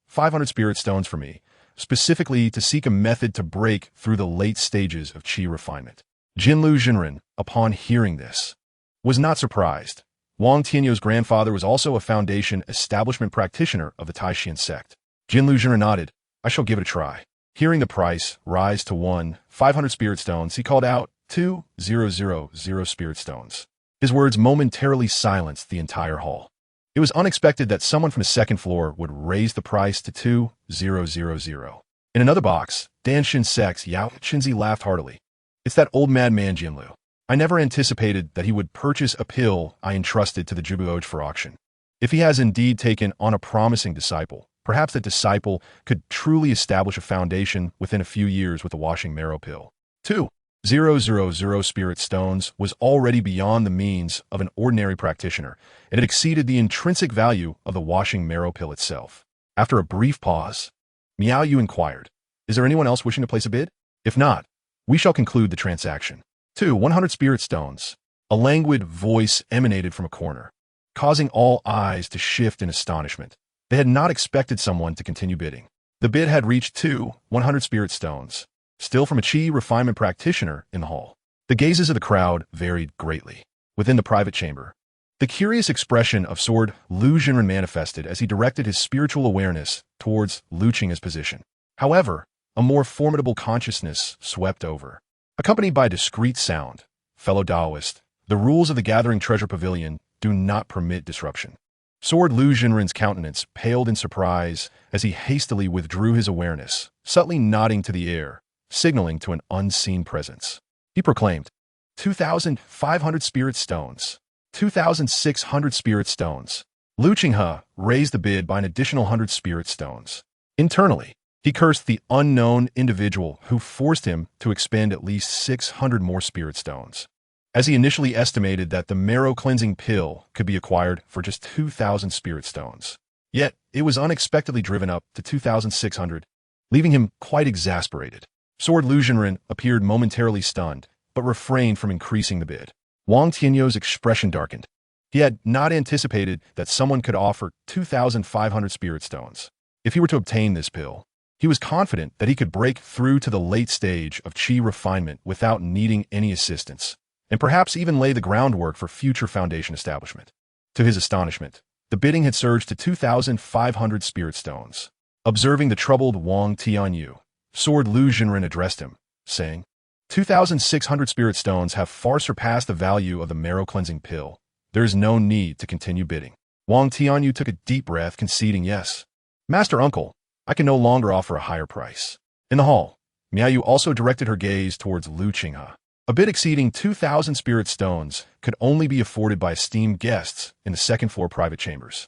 500 spirit stones for me, specifically to seek a method to break through the late stages of qi refinement. Jinlu Jinren, upon hearing this, was not surprised. Wang Tianyou's grandfather was also a foundation establishment practitioner of the Taishan sect. Jinlu Jinren nodded. I shall give it a try. Hearing the price rise to 500 spirit stones, he called out 2,000 spirit stones. His words momentarily silenced the entire hall. It was unexpected that someone from the second floor would raise the price to 2,000. In another box, Danshin Sect's Yao Qinzi laughed heartily. It's that old madman Jinlu. I never anticipated that he would purchase a pill I entrusted to the Jibuoj for auction. If he has indeed taken on a promising disciple, perhaps that disciple could truly establish a foundation within a few years with the washing marrow pill. 2,000 spirit stones was already beyond the means of an ordinary practitioner, and it exceeded the intrinsic value of the washing marrow pill itself. After a brief pause, Miao Yu inquired, is there anyone else wishing to place a bid? If not, we shall conclude the transaction. 100 spirit stones. A languid voice emanated from a corner, causing all eyes to shift in astonishment. They had not expected someone to continue bidding. The bid had reached 100 spirit stones, still from a qi refinement practitioner in the hall. The gazes of the crowd varied greatly. Within the private chamber, the curious expression of Sword Lu Jinren manifested as he directed his spiritual awareness towards Lu Qinghe's position. However, a more formidable consciousness swept over. Accompanied by a discreet sound, fellow Taoist, the rules of the Gathering Treasure Pavilion do not permit disruption. Sword Lu Jinren's countenance paled in surprise as he hastily withdrew his awareness, subtly nodding to the air, signaling to an unseen presence. He proclaimed, 2,500 spirit stones, 2,600 spirit stones. Lu Qinghe raised the bid by an additional 100 spirit stones. Internally, he cursed the unknown individual who forced him to expend at least 600 more spirit stones. As he initially estimated that the marrow-cleansing pill could be acquired for just 2,000 spirit stones. Yet, it was unexpectedly driven up to 2,600, leaving him quite exasperated. Sword Lu Jinren appeared momentarily stunned, but refrained from increasing the bid. Wang Tianyou's expression darkened. He had not anticipated that someone could offer 2,500 spirit stones. If he were to obtain this pill, he was confident that he could break through to the late stage of qi refinement without needing any assistance, and perhaps even lay the groundwork for future foundation establishment. To his astonishment, the bidding had surged to 2,500 spirit stones. Observing the troubled Wang Tianyou, Sword Lu Jinren addressed him, saying, 2,600 spirit stones have far surpassed the value of the marrow-cleansing pill. There is no need to continue bidding. Wang Tianyou took a deep breath, conceding yes. Master Uncle, I can no longer offer a higher price. In the hall, Miao Yu also directed her gaze towards Lu Qinghe. A bid exceeding 2,000 spirit stones could only be afforded by esteemed guests in the second-floor private chambers.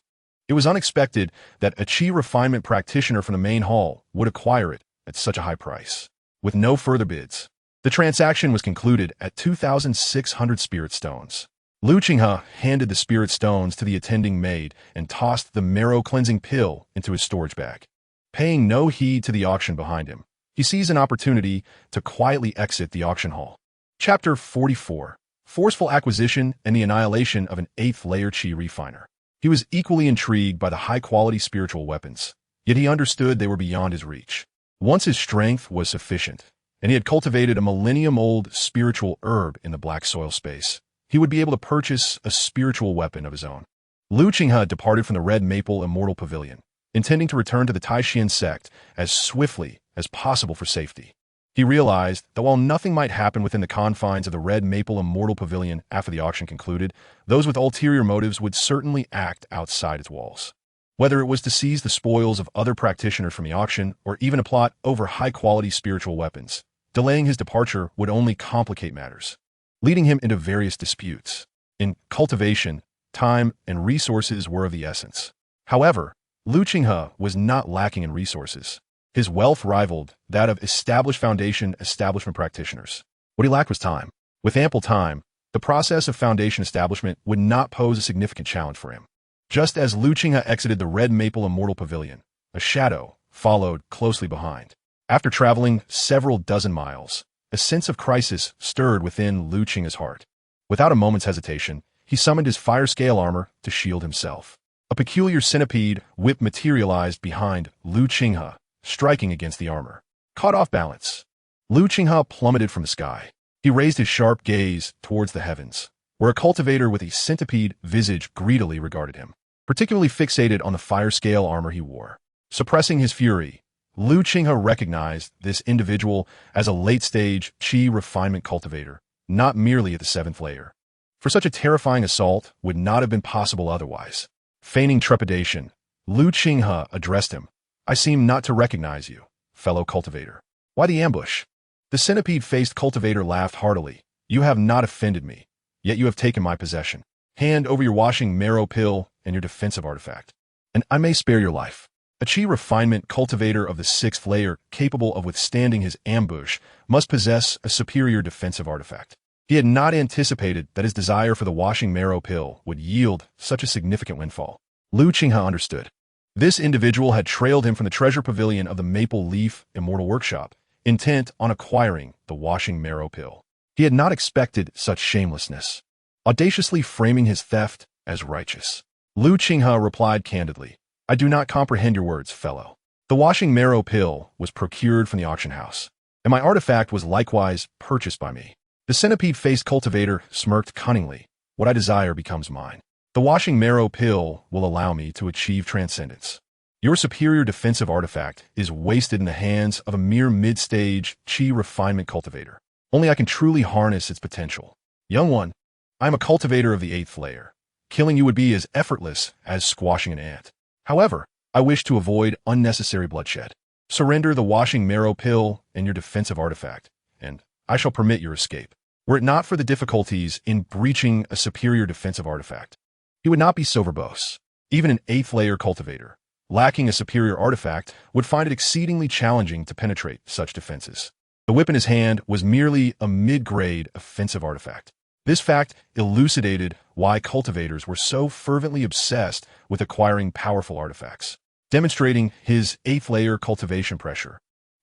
It was unexpected that a qi refinement practitioner from the main hall would acquire it at such a high price. With no further bids, the transaction was concluded at 2,600 spirit stones. Lu Qinghe handed the spirit stones to the attending maid and tossed the marrow-cleansing pill into his storage bag. Paying no heed to the auction behind him, he seized an opportunity to quietly exit the auction hall. Chapter 44. Forceful Acquisition and the Annihilation of an 8th-Layer Qi Refiner. He was equally intrigued by the high-quality spiritual weapons, yet he understood they were beyond his reach. Once his strength was sufficient, and he had cultivated a millennium-old spiritual herb in the black soil space, he would be able to purchase a spiritual weapon of his own. Lu Qinghe departed from the Red Maple Immortal Pavilion, intending to return to the Taishan sect as swiftly as possible for safety. He realized that while nothing might happen within the confines of the Red Maple Immortal Pavilion after the auction concluded, those with ulterior motives would certainly act outside its walls. Whether it was to seize the spoils of other practitioners from the auction or even a plot over high-quality spiritual weapons, delaying his departure would only complicate matters, leading him into various disputes. In cultivation, time and resources were of the essence. However, Lu Qinghe was not lacking in resources. His wealth rivaled that of established foundation establishment practitioners. What he lacked was time. With ample time, the process of foundation establishment would not pose a significant challenge for him. Just as Lu Qinghe exited the Red Maple Immortal Pavilion, a shadow followed closely behind. After traveling several dozen miles, a sense of crisis stirred within Lu Qinghe's heart. Without a moment's hesitation, he summoned his fire scale armor to shield himself. A peculiar centipede whip materialized behind Lu Qinghe, striking against the armor. Caught off balance, Lu Qinghe plummeted from the sky. He raised his sharp gaze towards the heavens, where a cultivator with a centipede visage greedily regarded him, particularly fixated on the fire-scale armor he wore. Suppressing his fury, Lu Qinghe recognized this individual as a late-stage Qi refinement cultivator, not merely at the 7th layer. For such a terrifying assault would not have been possible otherwise. Feigning trepidation, Lu Qinghe addressed him. "I seem not to recognize you, fellow cultivator. Why the ambush?" The centipede-faced cultivator laughed heartily. "You have not offended me, yet you have taken my possession. Hand over your washing marrow pill and your defensive artifact, and I may spare your life." A Qi refinement cultivator of the 6th layer capable of withstanding his ambush must possess a superior defensive artifact. He had not anticipated that his desire for the washing marrow pill would yield such a significant windfall. Lu Qinghe understood. This individual had trailed him from the treasure pavilion of the Maple Leaf Immortal Workshop, intent on acquiring the washing marrow pill. He had not expected such shamelessness, audaciously framing his theft as righteous. Lu Qinghe replied candidly, "I do not comprehend your words, fellow. The washing marrow pill was procured from the auction house, and my artifact was likewise purchased by me." The centipede-faced cultivator smirked cunningly. "What I desire becomes mine. The washing marrow pill will allow me to achieve transcendence. Your superior defensive artifact is wasted in the hands of a mere mid-stage Qi refinement cultivator. Only I can truly harness its potential. Young one, I am a cultivator of the 8th layer. Killing you would be as effortless as squashing an ant. However, I wish to avoid unnecessary bloodshed. Surrender the washing marrow pill and your defensive artifact, and I shall permit your escape. Were it not for the difficulties in breaching a superior defensive artifact, he would not be so verbose. Even an 8th layer cultivator, lacking a superior artifact, would find it exceedingly challenging to penetrate such defenses. The whip in his hand was merely a mid-grade offensive artifact. This fact elucidated why cultivators were so fervently obsessed with acquiring powerful artifacts. Demonstrating his 8th layer cultivation pressure,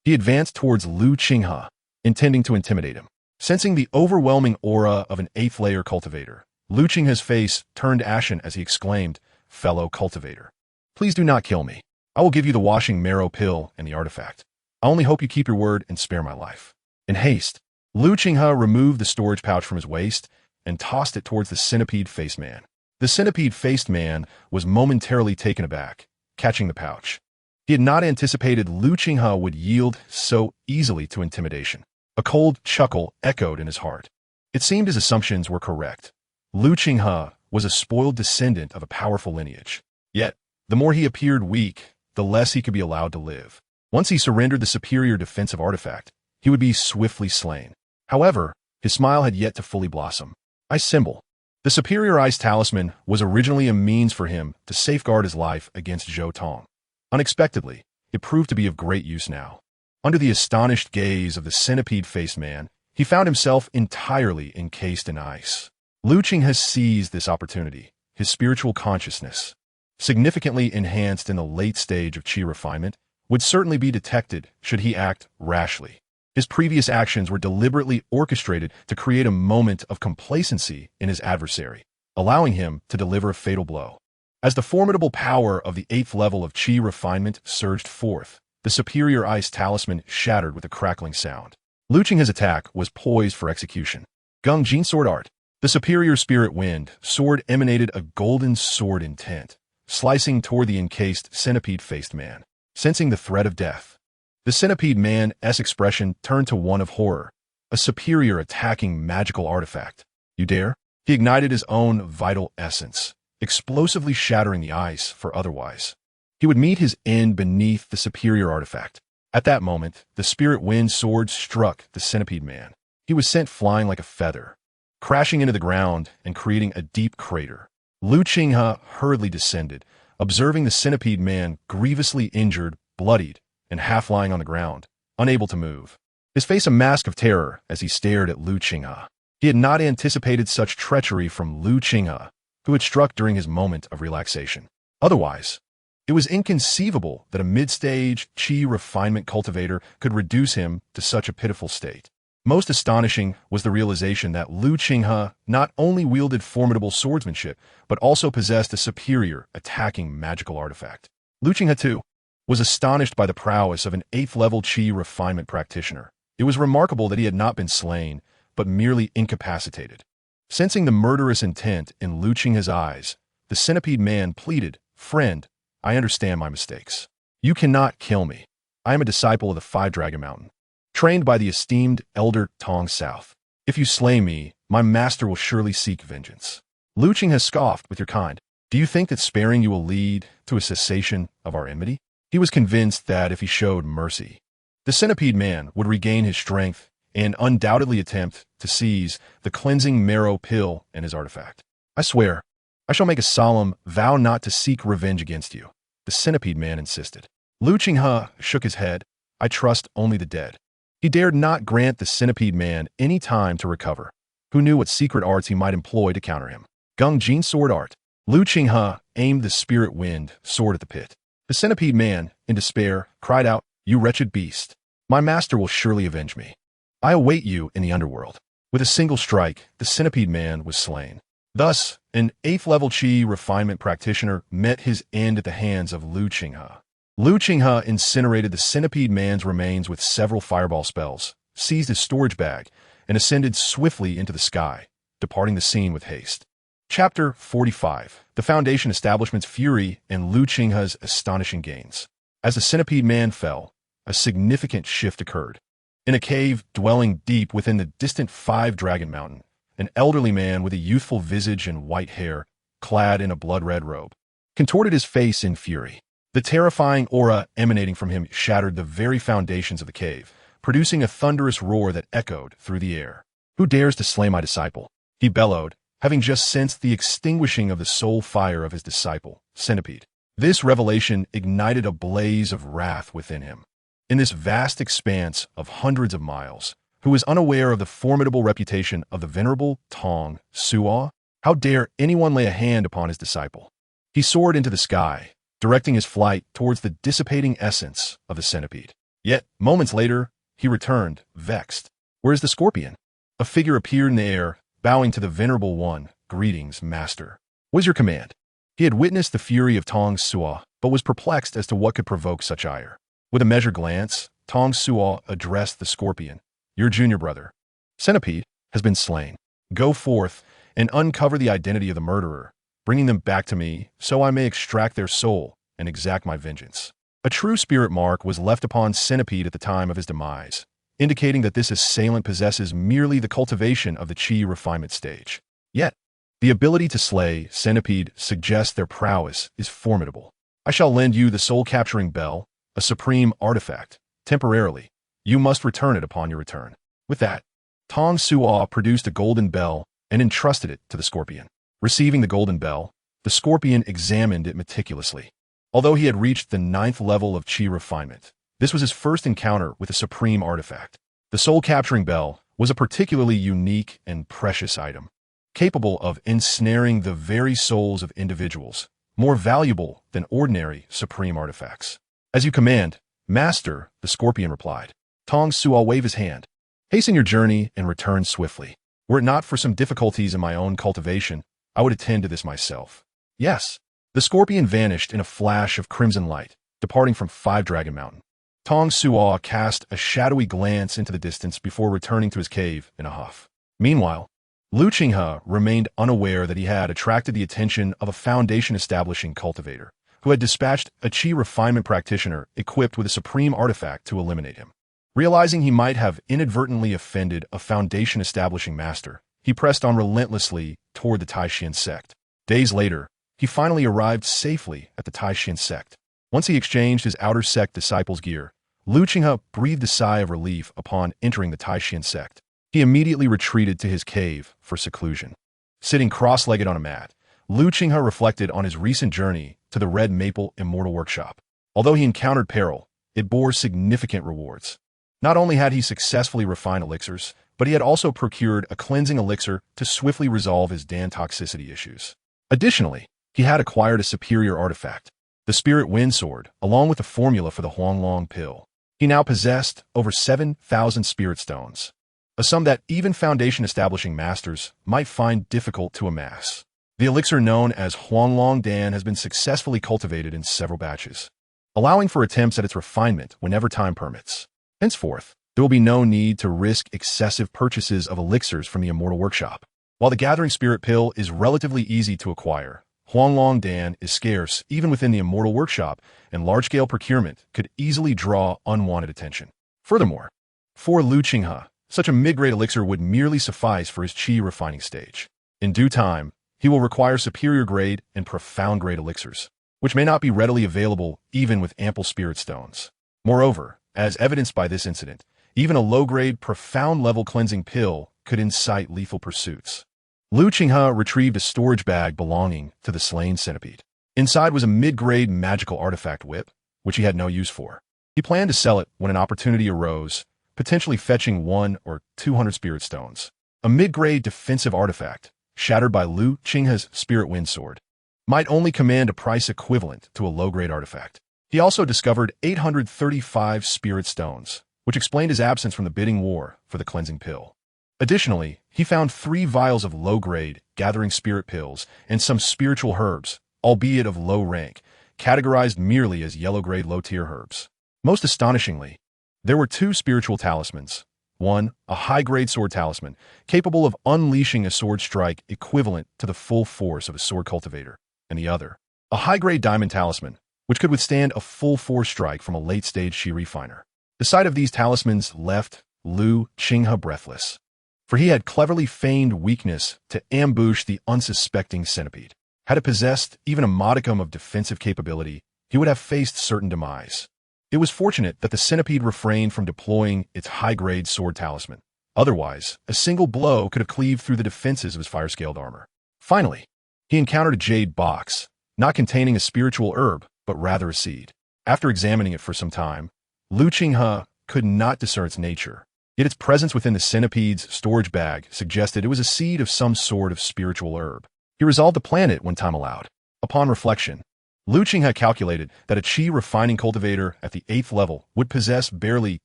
he advanced towards Lu Qinghe, intending to intimidate him. Sensing the overwhelming aura of an 8th layer cultivator, Lu Qinghe's face turned ashen as he exclaimed, "Fellow cultivator, please do not kill me. I will give you the washing marrow pill and the artifact. I only hope you keep your word and spare my life." In haste, Lu Qinghe removed the storage pouch from his waist and tossed it towards the centipede-faced man. The centipede-faced man was momentarily taken aback, catching the pouch. He had not anticipated Lu Qinghe would yield so easily to intimidation. A cold chuckle echoed in his heart. It seemed his assumptions were correct. Lu Qinghe was a spoiled descendant of a powerful lineage. Yet, the more he appeared weak, the less he could be allowed to live. Once he surrendered the superior defensive artifact, he would be swiftly slain. However, his smile had yet to fully blossom. Ice symbol. The superior ice talisman was originally a means for him to safeguard his life against Zhou Tong. Unexpectedly, it proved to be of great use now. Under the astonished gaze of the centipede-faced man, he found himself entirely encased in ice. Lu Qinghe seized this opportunity, his spiritual consciousness, significantly enhanced in the late stage of Qi refinement, would certainly be detected should he act rashly. His previous actions were deliberately orchestrated to create a moment of complacency in his adversary, allowing him to deliver a fatal blow. As the formidable power of the 8th level of Qi refinement surged forth, the superior ice talisman shattered with a crackling sound. Lu Qinghe's attack was poised for execution. Gung Jin Sword Art. The superior spirit wind sword emanated a golden sword intent, slicing toward the encased centipede-faced man. Sensing the threat of death, the centipede man's expression turned to one of horror. A superior attacking magical artifact. You dare? He ignited his own vital essence, explosively shattering the ice for otherwise. He would meet his end beneath the superior artifact. At that moment, the spirit wind sword struck the centipede man. He was sent flying like a feather, crashing into the ground and creating a deep crater. Lu Qinghe hurriedly descended, observing the centipede man grievously injured, bloodied, and half lying on the ground, unable to move. His face a mask of terror as he stared at Lu Qinghe. He had not anticipated such treachery from Lu Qinghe, who had struck during his moment of relaxation. Otherwise, it was inconceivable that a mid-stage Qi refinement cultivator could reduce him to such a pitiful state. Most astonishing was the realization that Lu Qinghe not only wielded formidable swordsmanship, but also possessed a superior attacking magical artifact. Lu Qinghe too. was astonished by the prowess of an 8th-level Qi refinement practitioner. It was remarkable that he had not been slain, but merely incapacitated. Sensing the murderous intent in Qinghe's eyes, the centipede man pleaded, "Friend, I understand my mistakes. You cannot kill me. I am a disciple of the Five Dragon Mountain, trained by the esteemed elder Tong South. If you slay me, my master will surely seek vengeance." Qinghe has scoffed with your kind. Do you think that sparing you will lead to a cessation of our enmity? He was convinced that if he showed mercy, the centipede man would regain his strength and undoubtedly attempt to seize the cleansing marrow pill and his artifact. "I swear, I shall make a solemn vow not to seek revenge against you," the centipede man insisted. Qinghe shook his head. "I trust only the dead." He dared not grant the centipede man any time to recover. Who knew what secret arts he might employ to counter him? Gungjin sword art. Qinghe aimed the spirit wind sword at the pit. The centipede man, in despair, cried out, "You wretched beast! My master will surely avenge me. I await you in the underworld." With a single strike, the centipede man was slain. Thus, an 8th-level Qi refinement practitioner met his end at the hands of Qinghe. Qinghe incinerated the centipede man's remains with several fireball spells, seized his storage bag, and ascended swiftly into the sky, departing the scene with haste. Chapter 45. The Foundation Establishment's Fury and Qinghe's Astonishing Gains. As the centipede man fell, a significant shift occurred. In a cave dwelling deep within the distant Five Dragon Mountain, an elderly man with a youthful visage and white hair, clad in a blood-red robe, contorted his face in fury. The terrifying aura emanating from him shattered the very foundations of the cave, producing a thunderous roar that echoed through the air. "Who dares to slay my disciple?" he bellowed, having just sensed the extinguishing of the soul fire of his disciple, Centipede. This revelation ignited a blaze of wrath within him. In this vast expanse of hundreds of miles, who was unaware of the formidable reputation of the venerable Tong Suo? How dare anyone lay a hand upon his disciple? He soared into the sky, directing his flight towards the dissipating essence of the centipede. Yet, moments later, he returned, vexed. "Where is the scorpion?" A figure appeared in the air, bowing to the venerable one. "Greetings, master. What is your command?" He had witnessed the fury of Tong Suo, but was perplexed as to what could provoke such ire. With a measured glance, Tong Suo addressed the scorpion. "Your junior brother, Centipede, has been slain. Go forth and uncover the identity of the murderer, bringing them back to me so I may extract their soul and exact my vengeance." A true spirit mark was left upon Centipede at the time of his demise, indicating that this assailant possesses merely the cultivation of the Qi refinement stage. Yet, the ability to slay Centipede suggests their prowess is formidable. "I shall lend you the soul-capturing bell, a supreme artifact, temporarily. You must return it upon your return." With that, Tong Suo produced a golden bell and entrusted it to the scorpion. Receiving the golden bell, the scorpion examined it meticulously. Although he had reached the 9th level of Qi refinement, this was his first encounter with a supreme artifact. The soul-capturing bell was a particularly unique and precious item, capable of ensnaring the very souls of individuals, more valuable than ordinary supreme artifacts. "As you command, master," the scorpion replied. Tong Suo waved his hand. "Hasten your journey and return swiftly. Were it not for some difficulties in my own cultivation, I would attend to this myself." "Yes." The scorpion vanished in a flash of crimson light, departing from Five Dragon Mountain. Tong Suo cast a shadowy glance into the distance before returning to his cave in a huff. Meanwhile, Qinghe remained unaware that he had attracted the attention of a foundation-establishing cultivator, who had dispatched a Qi refinement practitioner equipped with a supreme artifact to eliminate him. Realizing he might have inadvertently offended a foundation-establishing master, he pressed on relentlessly toward the Taishan sect. Days later, he finally arrived safely at the Taishan sect. Once he exchanged his outer sect disciple's gear, Qinghe breathed a sigh of relief upon entering the Taishan sect. He immediately retreated to his cave for seclusion. Sitting cross-legged on a mat, Qinghe reflected on his recent journey to the Red Maple Immortal Workshop. Although he encountered peril, it bore significant rewards. Not only had he successfully refined elixirs, but he had also procured a cleansing elixir to swiftly resolve his Dan toxicity issues. Additionally, he had acquired a superior artifact, the Spirit Wind Sword, along with the formula for the Huanglong pill. He now possessed over 7,000 spirit stones, a sum that even foundation-establishing masters might find difficult to amass. The elixir known as Huanglong Dan has been successfully cultivated in several batches. allowing for attempts at its refinement whenever time permits. Henceforth, there will be no need to risk excessive purchases of elixirs from the Immortal Workshop. While the Gathering Spirit Pill is relatively easy to acquire, Huanglong Dan is scarce even within the Immortal Workshop, and large-scale procurement could easily draw unwanted attention. Furthermore, for Lu Qinghe, such a mid-grade elixir would merely suffice for his qi refining stage. In due time, he will require superior grade and profound grade elixirs, which may not be readily available even with ample spirit stones. Moreover, as evidenced by this incident, even a low-grade, profound-level cleansing pill could incite lethal pursuits. Lu Qinghe retrieved a storage bag belonging to the slain centipede. Inside was a mid-grade magical artifact whip, which he had no use for. He planned to sell it when an opportunity arose, potentially fetching 1 or 200 spirit stones. A mid-grade defensive artifact, shattered by Lu Qinghe's spirit wind sword, might only command a price equivalent to a low-grade artifact. He also discovered 835 spirit stones, which explained his absence from the bidding war for the cleansing pill. Additionally, he found 3 vials of low-grade, gathering spirit pills and some spiritual herbs, albeit of low rank, categorized merely as yellow-grade low-tier herbs. Most astonishingly, there were 2 spiritual talismans. One, a high-grade sword talisman, capable of unleashing a sword strike equivalent to the full force of a sword cultivator, and the other, a high-grade diamond talisman, which could withstand a full force strike from a late-stage qi refiner. The sight of these talismans left Lu Qinghe breathless, for he had cleverly feigned weakness to ambush the unsuspecting centipede. Had it possessed even a modicum of defensive capability, he would have faced certain demise. It was fortunate that the centipede refrained from deploying its high-grade sword talisman. Otherwise, a single blow could have cleaved through the defenses of his fire-scaled armor. Finally, he encountered a jade box, not containing a spiritual herb, but rather a seed. After examining it for some time, Lu Qinghe could not discern its nature, yet its presence within the centipede's storage bag suggested it was a seed of some sort of spiritual herb. He resolved to plant it when time allowed. Upon reflection, Lu Qinghe calculated that a qi refining cultivator at the 8th level would possess barely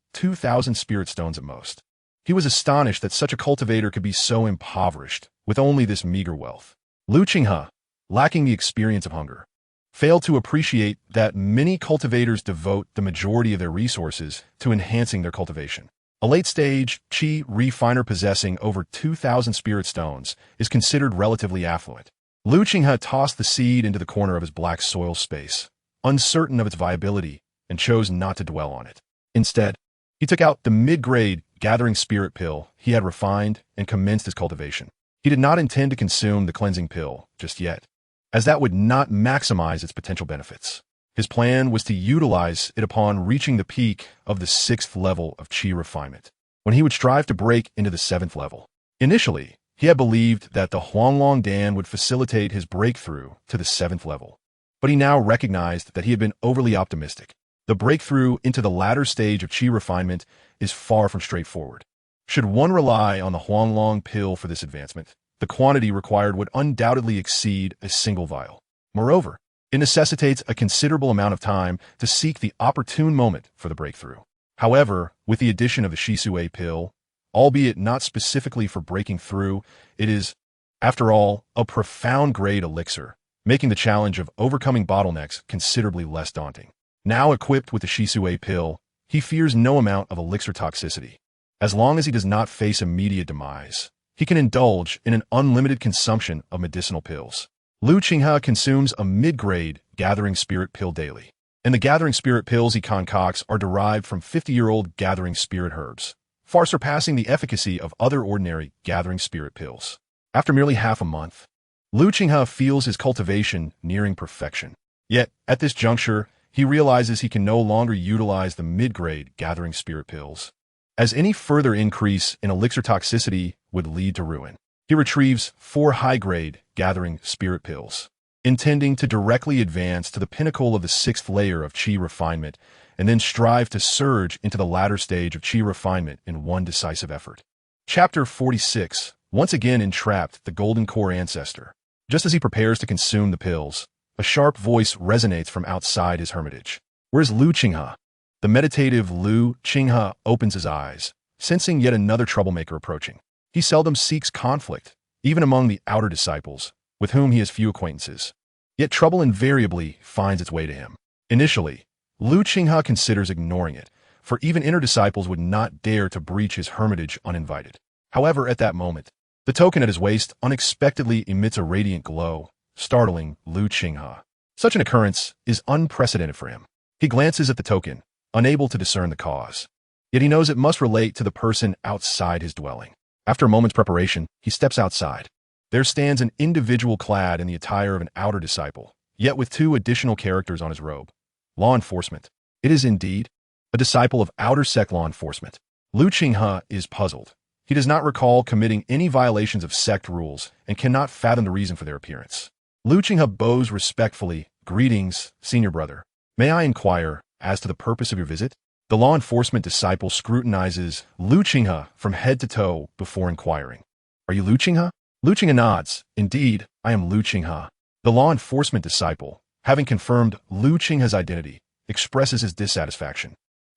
2,000 spirit stones at most. He was astonished that such a cultivator could be so impoverished with only this meager wealth. Lu Qinghe, lacking the experience of hunger, failed to appreciate that many cultivators devote the majority of their resources to enhancing their cultivation. A late-stage qi refiner possessing over 2,000 spirit stones is considered relatively affluent. Lu Qinghe tossed the seed into the corner of his black soil space, uncertain of its viability, and chose not to dwell on it. Instead, he took out the mid-grade gathering spirit pill he had refined and commenced his cultivation. He did not intend to consume the cleansing pill just yet, as that would not maximize its potential benefits. His plan was to utilize it upon reaching the peak of the 6th level of qi refinement, when he would strive to break into the 7th level. Initially, he had believed that the Huanglong Dan would facilitate his breakthrough to the 7th level, but he now recognized that he had been overly optimistic. The breakthrough into the latter stage of qi refinement is far from straightforward. Should one rely on the Huanglong pill for this advancement, the quantity required would undoubtedly exceed a single vial. Moreover, it necessitates a considerable amount of time to seek the opportune moment for the breakthrough. However, with the addition of the Shisui pill, albeit not specifically for breaking through, it is, after all, a profound grade elixir, making the challenge of overcoming bottlenecks considerably less daunting. Now equipped with the Shisui pill, he fears no amount of elixir toxicity. As long as he does not face immediate demise, he can indulge in an unlimited consumption of medicinal pills. Lu Qinghe consumes a mid-grade gathering spirit pill daily, and the gathering spirit pills he concocts are derived from 50-year-old gathering spirit herbs, far surpassing the efficacy of other ordinary gathering spirit pills. After merely half a month, Lu Qinghe feels his cultivation nearing perfection. Yet, at this juncture, he realizes he can no longer utilize the mid-grade gathering spirit pills, as any further increase in elixir toxicity would lead to ruin. He retrieves 4 high-grade gathering spirit pills, intending to directly advance to the pinnacle of the 6th layer of qi refinement and then strive to surge into the latter stage of qi refinement in one decisive effort. Chapter 46 once again entrapped the Golden Core ancestor. Just as he prepares to consume the pills, a sharp voice resonates from outside his hermitage. Where's Lu Qinghe? The meditative Lu Qinghe opens his eyes, sensing yet another troublemaker approaching. He seldom seeks conflict, even among the outer disciples, with whom he has few acquaintances. Yet trouble invariably finds its way to him. Initially, Lu Qinghe considers ignoring it, for even inner disciples would not dare to breach his hermitage uninvited. However, at that moment, the token at his waist unexpectedly emits a radiant glow, startling Lu Qinghe. Such an occurrence is unprecedented for him. He glances at the token, unable to discern the cause. Yet he knows it must relate to the person outside his dwelling. After a moment's preparation, he steps outside. There stands an individual clad in the attire of an outer disciple, yet with 2 additional characters on his robe. Law enforcement. It is indeed a disciple of outer sect law enforcement. Lu Qinghe is puzzled. He does not recall committing any violations of sect rules and cannot fathom the reason for their appearance. Lu Qinghe bows respectfully. Greetings, senior brother. May I inquire as to the purpose of your visit? The law enforcement disciple scrutinizes Lu Qinghe from head to toe before inquiring. Are you Lu Qinghe? Lu Qinghe nods. Indeed, I am Lu Qinghe. The law enforcement disciple, having confirmed Lu Qinghe's identity, expresses his dissatisfaction.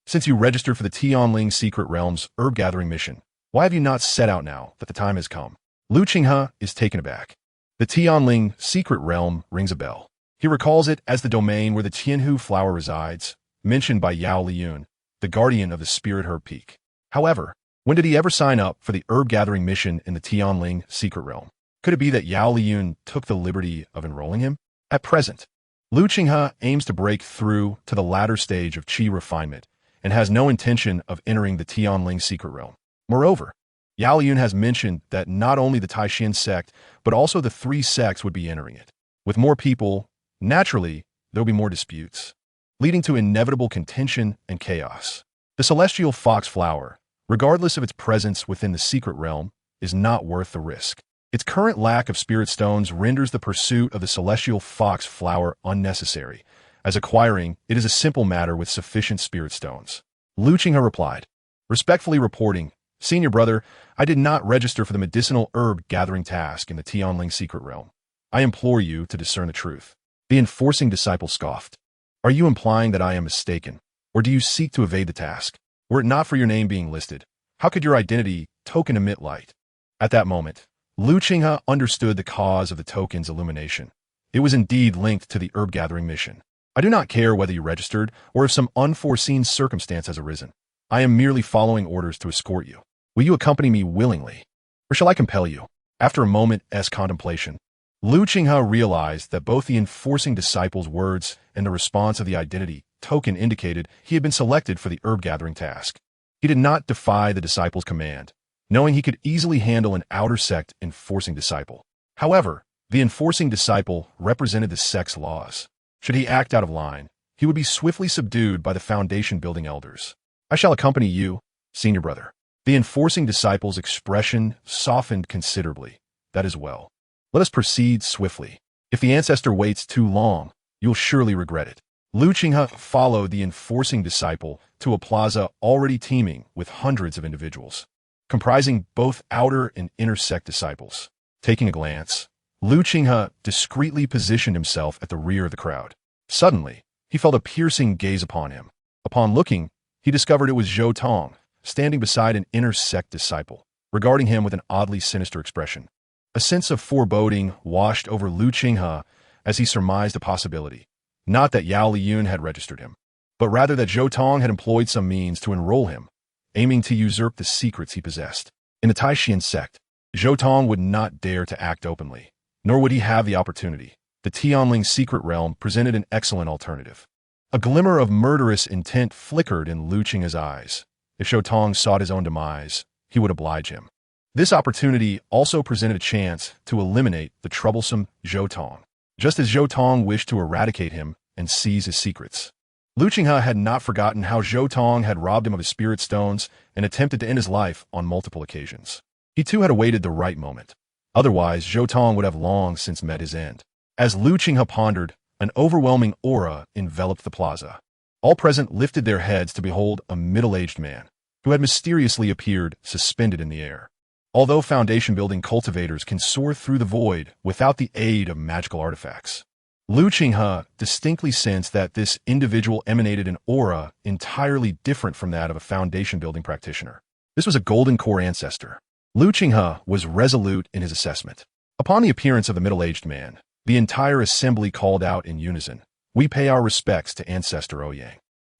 Since you registered for the Tianling Secret Realm's herb-gathering mission, why have you not set out now that the time has come? Lu Qinghe is taken aback. The Tianling Secret Realm rings a bell. He recalls it as the domain where the Qinghe flower resides, mentioned by Yao Liyun, the guardian of the Spirit Herb Peak. However, when did he ever sign up for the herb-gathering mission in the Tianling Secret Realm? Could it be that Yao Liyun took the liberty of enrolling him? At present, Lu Qinghe aims to break through to the latter stage of qi refinement and has no intention of entering the Tianling Secret Realm. Moreover, Yao Liyun has mentioned that not only the Taishan sect, but also the 3 sects would be entering it. With more people, naturally, there will be more disputes, leading to inevitable contention and chaos. The celestial fox flower, regardless of its presence within the secret realm, is not worth the risk. Its current lack of spirit stones renders the pursuit of the celestial fox flower unnecessary, as acquiring it is a simple matter with sufficient spirit stones. Lu Qinghe replied, respectfully reporting, Senior brother, I did not register for the medicinal herb gathering task in the Tianling Secret Realm. I implore you to discern the truth. The enforcing disciple scoffed. Are you implying that I am mistaken, or do you seek to evade the task? Were it not for your name being listed, how could your identity token emit light? At that moment, Lu Qinghe understood the cause of the token's illumination. It was indeed linked to the herb gathering mission. I do not care whether you registered or if some unforeseen circumstance has arisen. I am merely following orders to escort you. Will you accompany me willingly, or shall I compel you? After a moment's contemplation, Lu Qinghe realized that both the enforcing disciple's words and the response of the identity token indicated he had been selected for the herb-gathering task. He did not defy the disciple's command, knowing he could easily handle an outer sect enforcing disciple. However, the enforcing disciple represented the sect's laws. Should he act out of line, he would be swiftly subdued by the foundation-building elders. I shall accompany you, senior brother. The enforcing disciple's expression softened considerably. That is well. Let us proceed swiftly. If the ancestor waits too long, you'll surely regret it. Lu Qinghe followed the enforcing disciple to a plaza already teeming with hundreds of individuals, comprising both outer and inner sect disciples. Taking a glance, Lu Qinghe discreetly positioned himself at the rear of the crowd. Suddenly, he felt a piercing gaze upon him. Upon looking, he discovered it was Zhou Tong, standing beside an inner sect disciple, regarding him with an oddly sinister expression. A sense of foreboding washed over Lu Qinghe as he surmised a possibility. Not that Yao Liyun had registered him, but rather that Zhou Tong had employed some means to enroll him, aiming to usurp the secrets he possessed. In the Taishan sect, Zhou Tong would not dare to act openly, nor would he have the opportunity. The Tianling secret realm presented an excellent alternative. A glimmer of murderous intent flickered in Lu Qinghe's eyes. If Zhou Tong sought his own demise, he would oblige him. This opportunity also presented a chance to eliminate the troublesome Zhou Tong, just as Zhou Tong wished to eradicate him and seize his secrets. Lu Qinghe had not forgotten how Zhou Tong had robbed him of his spirit stones and attempted to end his life on multiple occasions. He too had awaited the right moment. Otherwise, Zhou Tong would have long since met his end. As Lu Qinghe pondered, an overwhelming aura enveloped the plaza. All present lifted their heads to behold a middle-aged man who had mysteriously appeared suspended in the air. Although foundation-building cultivators can soar through the void without the aid of magical artifacts, Lu Qinghe distinctly sensed that this individual emanated an aura entirely different from that of a foundation-building practitioner. This was a golden core ancestor. Lu Qinghe was resolute in his assessment. Upon the appearance of the middle-aged man, the entire assembly called out in unison, "We pay our respects to Ancestor Ouyang."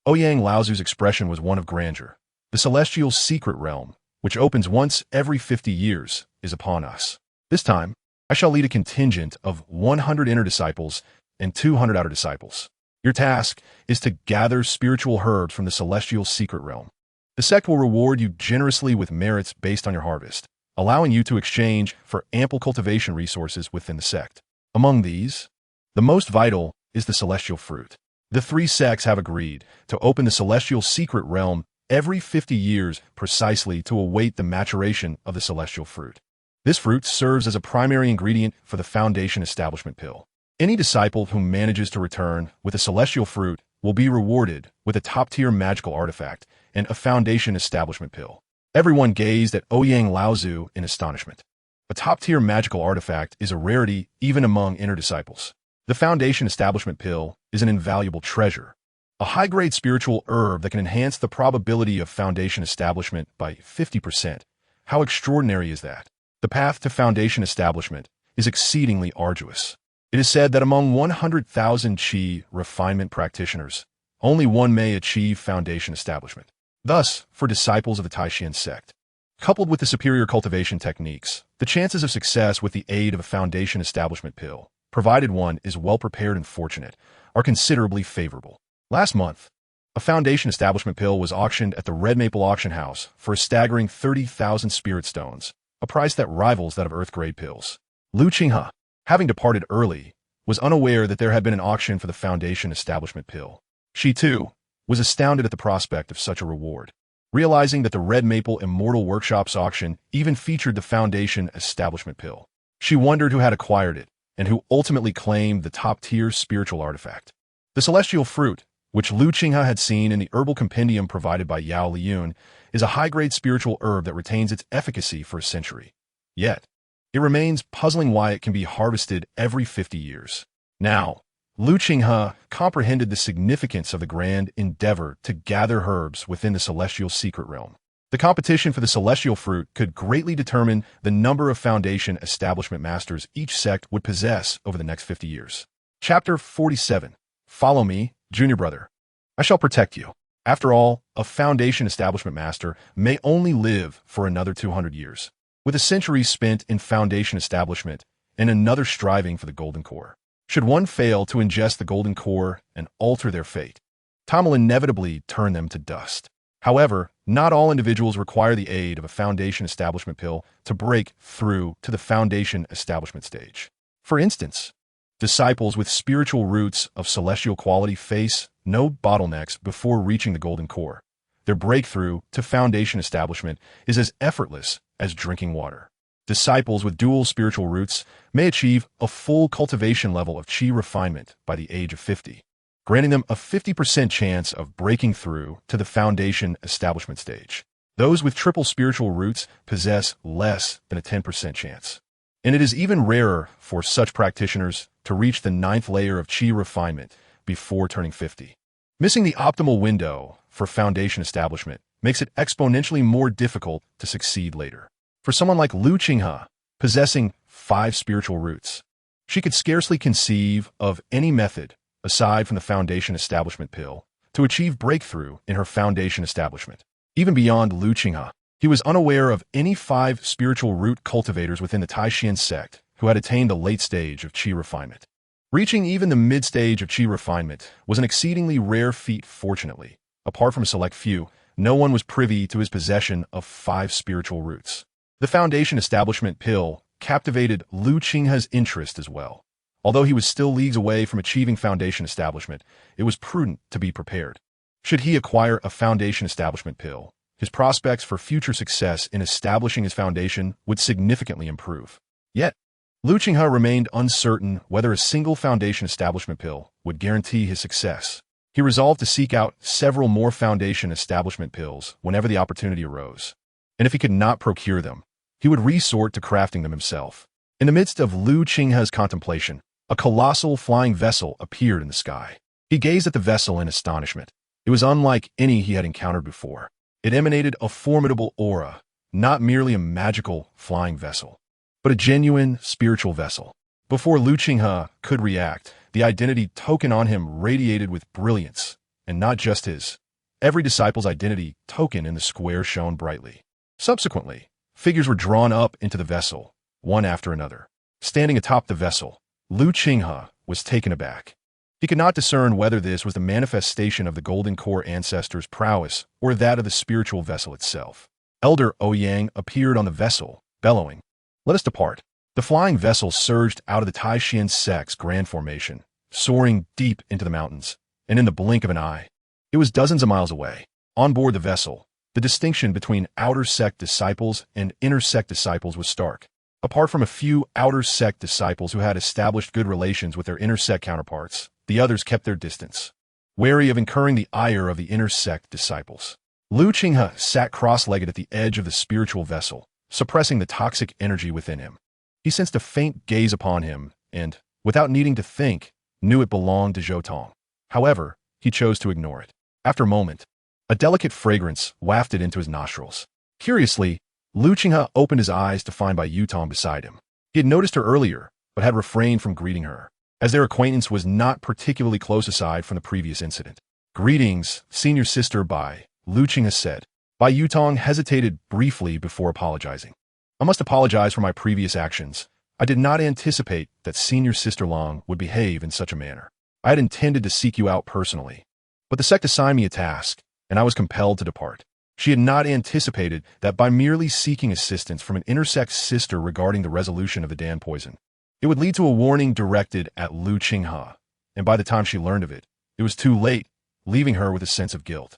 Ouyang Laozu's expression was one of grandeur. The celestial secret realm, which opens once every 50 years, is upon us. This time, I shall lead a contingent of 100 inner disciples and 200 outer disciples. Your task is to gather spiritual herbs from the celestial secret realm. The sect will reward you generously with merits based on your harvest, allowing you to exchange for ample cultivation resources within the sect. Among these, the most vital is the celestial fruit. The three sects have agreed to open the celestial secret realm every 50 years precisely to await the maturation of the celestial fruit. This fruit serves as a primary ingredient for the foundation establishment pill. Any disciple who manages to return with a celestial fruit will be rewarded with a top-tier magical artifact and a foundation establishment pill. Everyone gazed at Ouyang Laozu in astonishment. A top-tier magical artifact is a rarity even among inner disciples. The foundation establishment pill is an invaluable treasure, a high-grade spiritual herb that can enhance the probability of foundation establishment by 50%. How extraordinary is that? The path to foundation establishment is exceedingly arduous. It is said that among 100,000 Qi refinement practitioners, only one may achieve foundation establishment. Thus, for disciples of the Taishan sect, coupled with the superior cultivation techniques, the chances of success with the aid of a foundation establishment pill, provided one is well-prepared and fortunate, are considerably favorable. Last month, a foundation establishment pill was auctioned at the Red Maple Auction House for a staggering 30,000 spirit stones, a price that rivals that of Earth-grade pills. Lu Qinghe, having departed early, was unaware that there had been an auction for the foundation establishment pill. She, too, was astounded at the prospect of such a reward. Realizing that the Red Maple Immortal Workshop's auction even featured the foundation establishment pill, she wondered who had acquired it and who ultimately claimed the top-tier spiritual artifact. The celestial fruit, which Lu Qinghe had seen in the herbal compendium provided by Yao Liyun, is a high-grade spiritual herb that retains its efficacy for a century. Yet, it remains puzzling why it can be harvested every 50 years. Now, Lu Qinghe comprehended the significance of the grand endeavor to gather herbs within the celestial secret realm. The competition for the celestial fruit could greatly determine the number of foundation establishment masters each sect would possess over the next 50 years. Chapter 47. Follow me, junior brother. I shall protect you. After all, a foundation establishment master may only live for another 200 years, with a century spent in foundation establishment and another striving for the golden core. Should one fail to ingest the golden core and alter their fate, time will inevitably turn them to dust. However, not all individuals require the aid of a foundation establishment pill to break through to the foundation establishment stage. For instance, disciples with spiritual roots of celestial quality face no bottlenecks before reaching the golden core. Their breakthrough to foundation establishment is as effortless as drinking water. Disciples with dual spiritual roots may achieve a full cultivation level of Qi refinement by the age of 50, granting them a 50% chance of breaking through to the foundation establishment stage. Those with triple spiritual roots possess less than a 10% chance. And it is even rarer for such practitioners to reach the 9th layer of Qi refinement before turning 50. Missing the optimal window for foundation establishment makes it exponentially more difficult to succeed later. For someone like Lu Qinghe, possessing 5 spiritual roots, she could scarcely conceive of any method, aside from the foundation establishment pill, to achieve breakthrough in her foundation establishment. Even beyond Lu Qinghe, he was unaware of any 5 spiritual root cultivators within the Taishan sect who had attained the late stage of Qi refinement. Reaching even the mid-stage of Qi refinement was an exceedingly rare feat. Fortunately, apart from a select few, no one was privy to his possession of 5 spiritual roots. The foundation establishment pill captivated Lu Qinghe's interest as well. Although he was still leagues away from achieving foundation establishment, it was prudent to be prepared. Should he acquire a foundation establishment pill, his prospects for future success in establishing his foundation would significantly improve. Yet, Lu Qinghe remained uncertain whether a single foundation establishment pill would guarantee his success. He resolved to seek out several more foundation establishment pills whenever the opportunity arose. And if he could not procure them, he would resort to crafting them himself. In the midst of Lu Qinghe's contemplation, a colossal flying vessel appeared in the sky. He gazed at the vessel in astonishment. It was unlike any he had encountered before. It emanated a formidable aura, not merely a magical flying vessel, but a genuine spiritual vessel. Before Lu Qinghe could react, the identity token on him radiated with brilliance and not just his. Every disciple's identity token in the square shone brightly. Subsequently, figures were drawn up into the vessel, one after another. Standing atop the vessel, Qinghe was taken aback. He could not discern whether this was the manifestation of the Golden Core ancestors' prowess or that of the spiritual vessel itself. Elder Ouyang appeared on the vessel, bellowing, "Let us depart." The flying vessel surged out of the Taishan sect's grand formation, soaring deep into the mountains, and in the blink of an eye, it was dozens of miles away. On board the vessel, the distinction between outer sect disciples and inner sect disciples was stark. Apart from a few outer sect disciples who had established good relations with their inner sect counterparts, the others kept their distance, wary of incurring the ire of the inner sect disciples. Qinghe sat cross-legged at the edge of the spiritual vessel, suppressing the toxic energy within him. He sensed a faint gaze upon him and, without needing to think, knew it belonged to Zhoutong. However, he chose to ignore it. After a moment, a delicate fragrance wafted into his nostrils. Curiously, Qinghe opened his eyes to find Bai Yutong beside him. He had noticed her earlier, but had refrained from greeting her, as their acquaintance was not particularly close aside from the previous incident. "Greetings, senior sister Bai," Qinghe said. Bai Yutong hesitated briefly before apologizing. "I must apologize for my previous actions. I did not anticipate that senior sister Long would behave in such a manner. I had intended to seek you out personally, but the sect assigned me a task, and I was compelled to depart." She had not anticipated that by merely seeking assistance from an intersect sister regarding the resolution of the Dan poison, it would lead to a warning directed at Qinghe, and by the time she learned of it, it was too late, leaving her with a sense of guilt.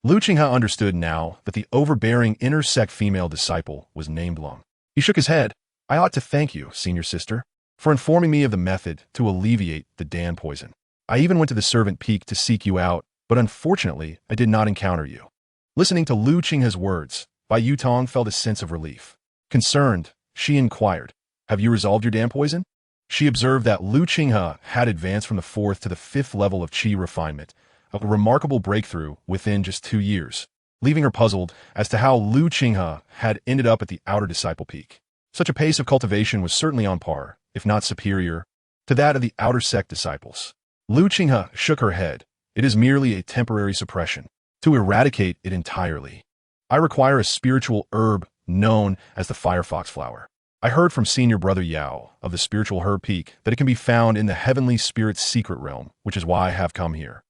Qinghe understood now that the overbearing intersect female disciple was named Long. He shook his head. "I ought to thank you, senior sister, for informing me of the method to alleviate the Dan poison. I even went to the Servant Peak to seek you out, but unfortunately, I did not encounter you." Listening to Qinghe's words, Bai Yutong felt a sense of relief. Concerned, she inquired, "Have you resolved your Dan poison?" She observed that Qinghe had advanced from the 4th to the 5th level of Qi refinement, a remarkable breakthrough within just 2 years, leaving her puzzled as to how Qinghe had ended up at the outer disciple peak. Such a pace of cultivation was certainly on par, if not superior, to that of the outer sect disciples. Qinghe shook her head. "It is merely a temporary suppression. To eradicate it entirely, I require a spiritual herb known as the firefox flower. I heard from senior brother Yao of the spiritual herb peak that it can be found in the heavenly spirit's secret realm, which is why I have come here."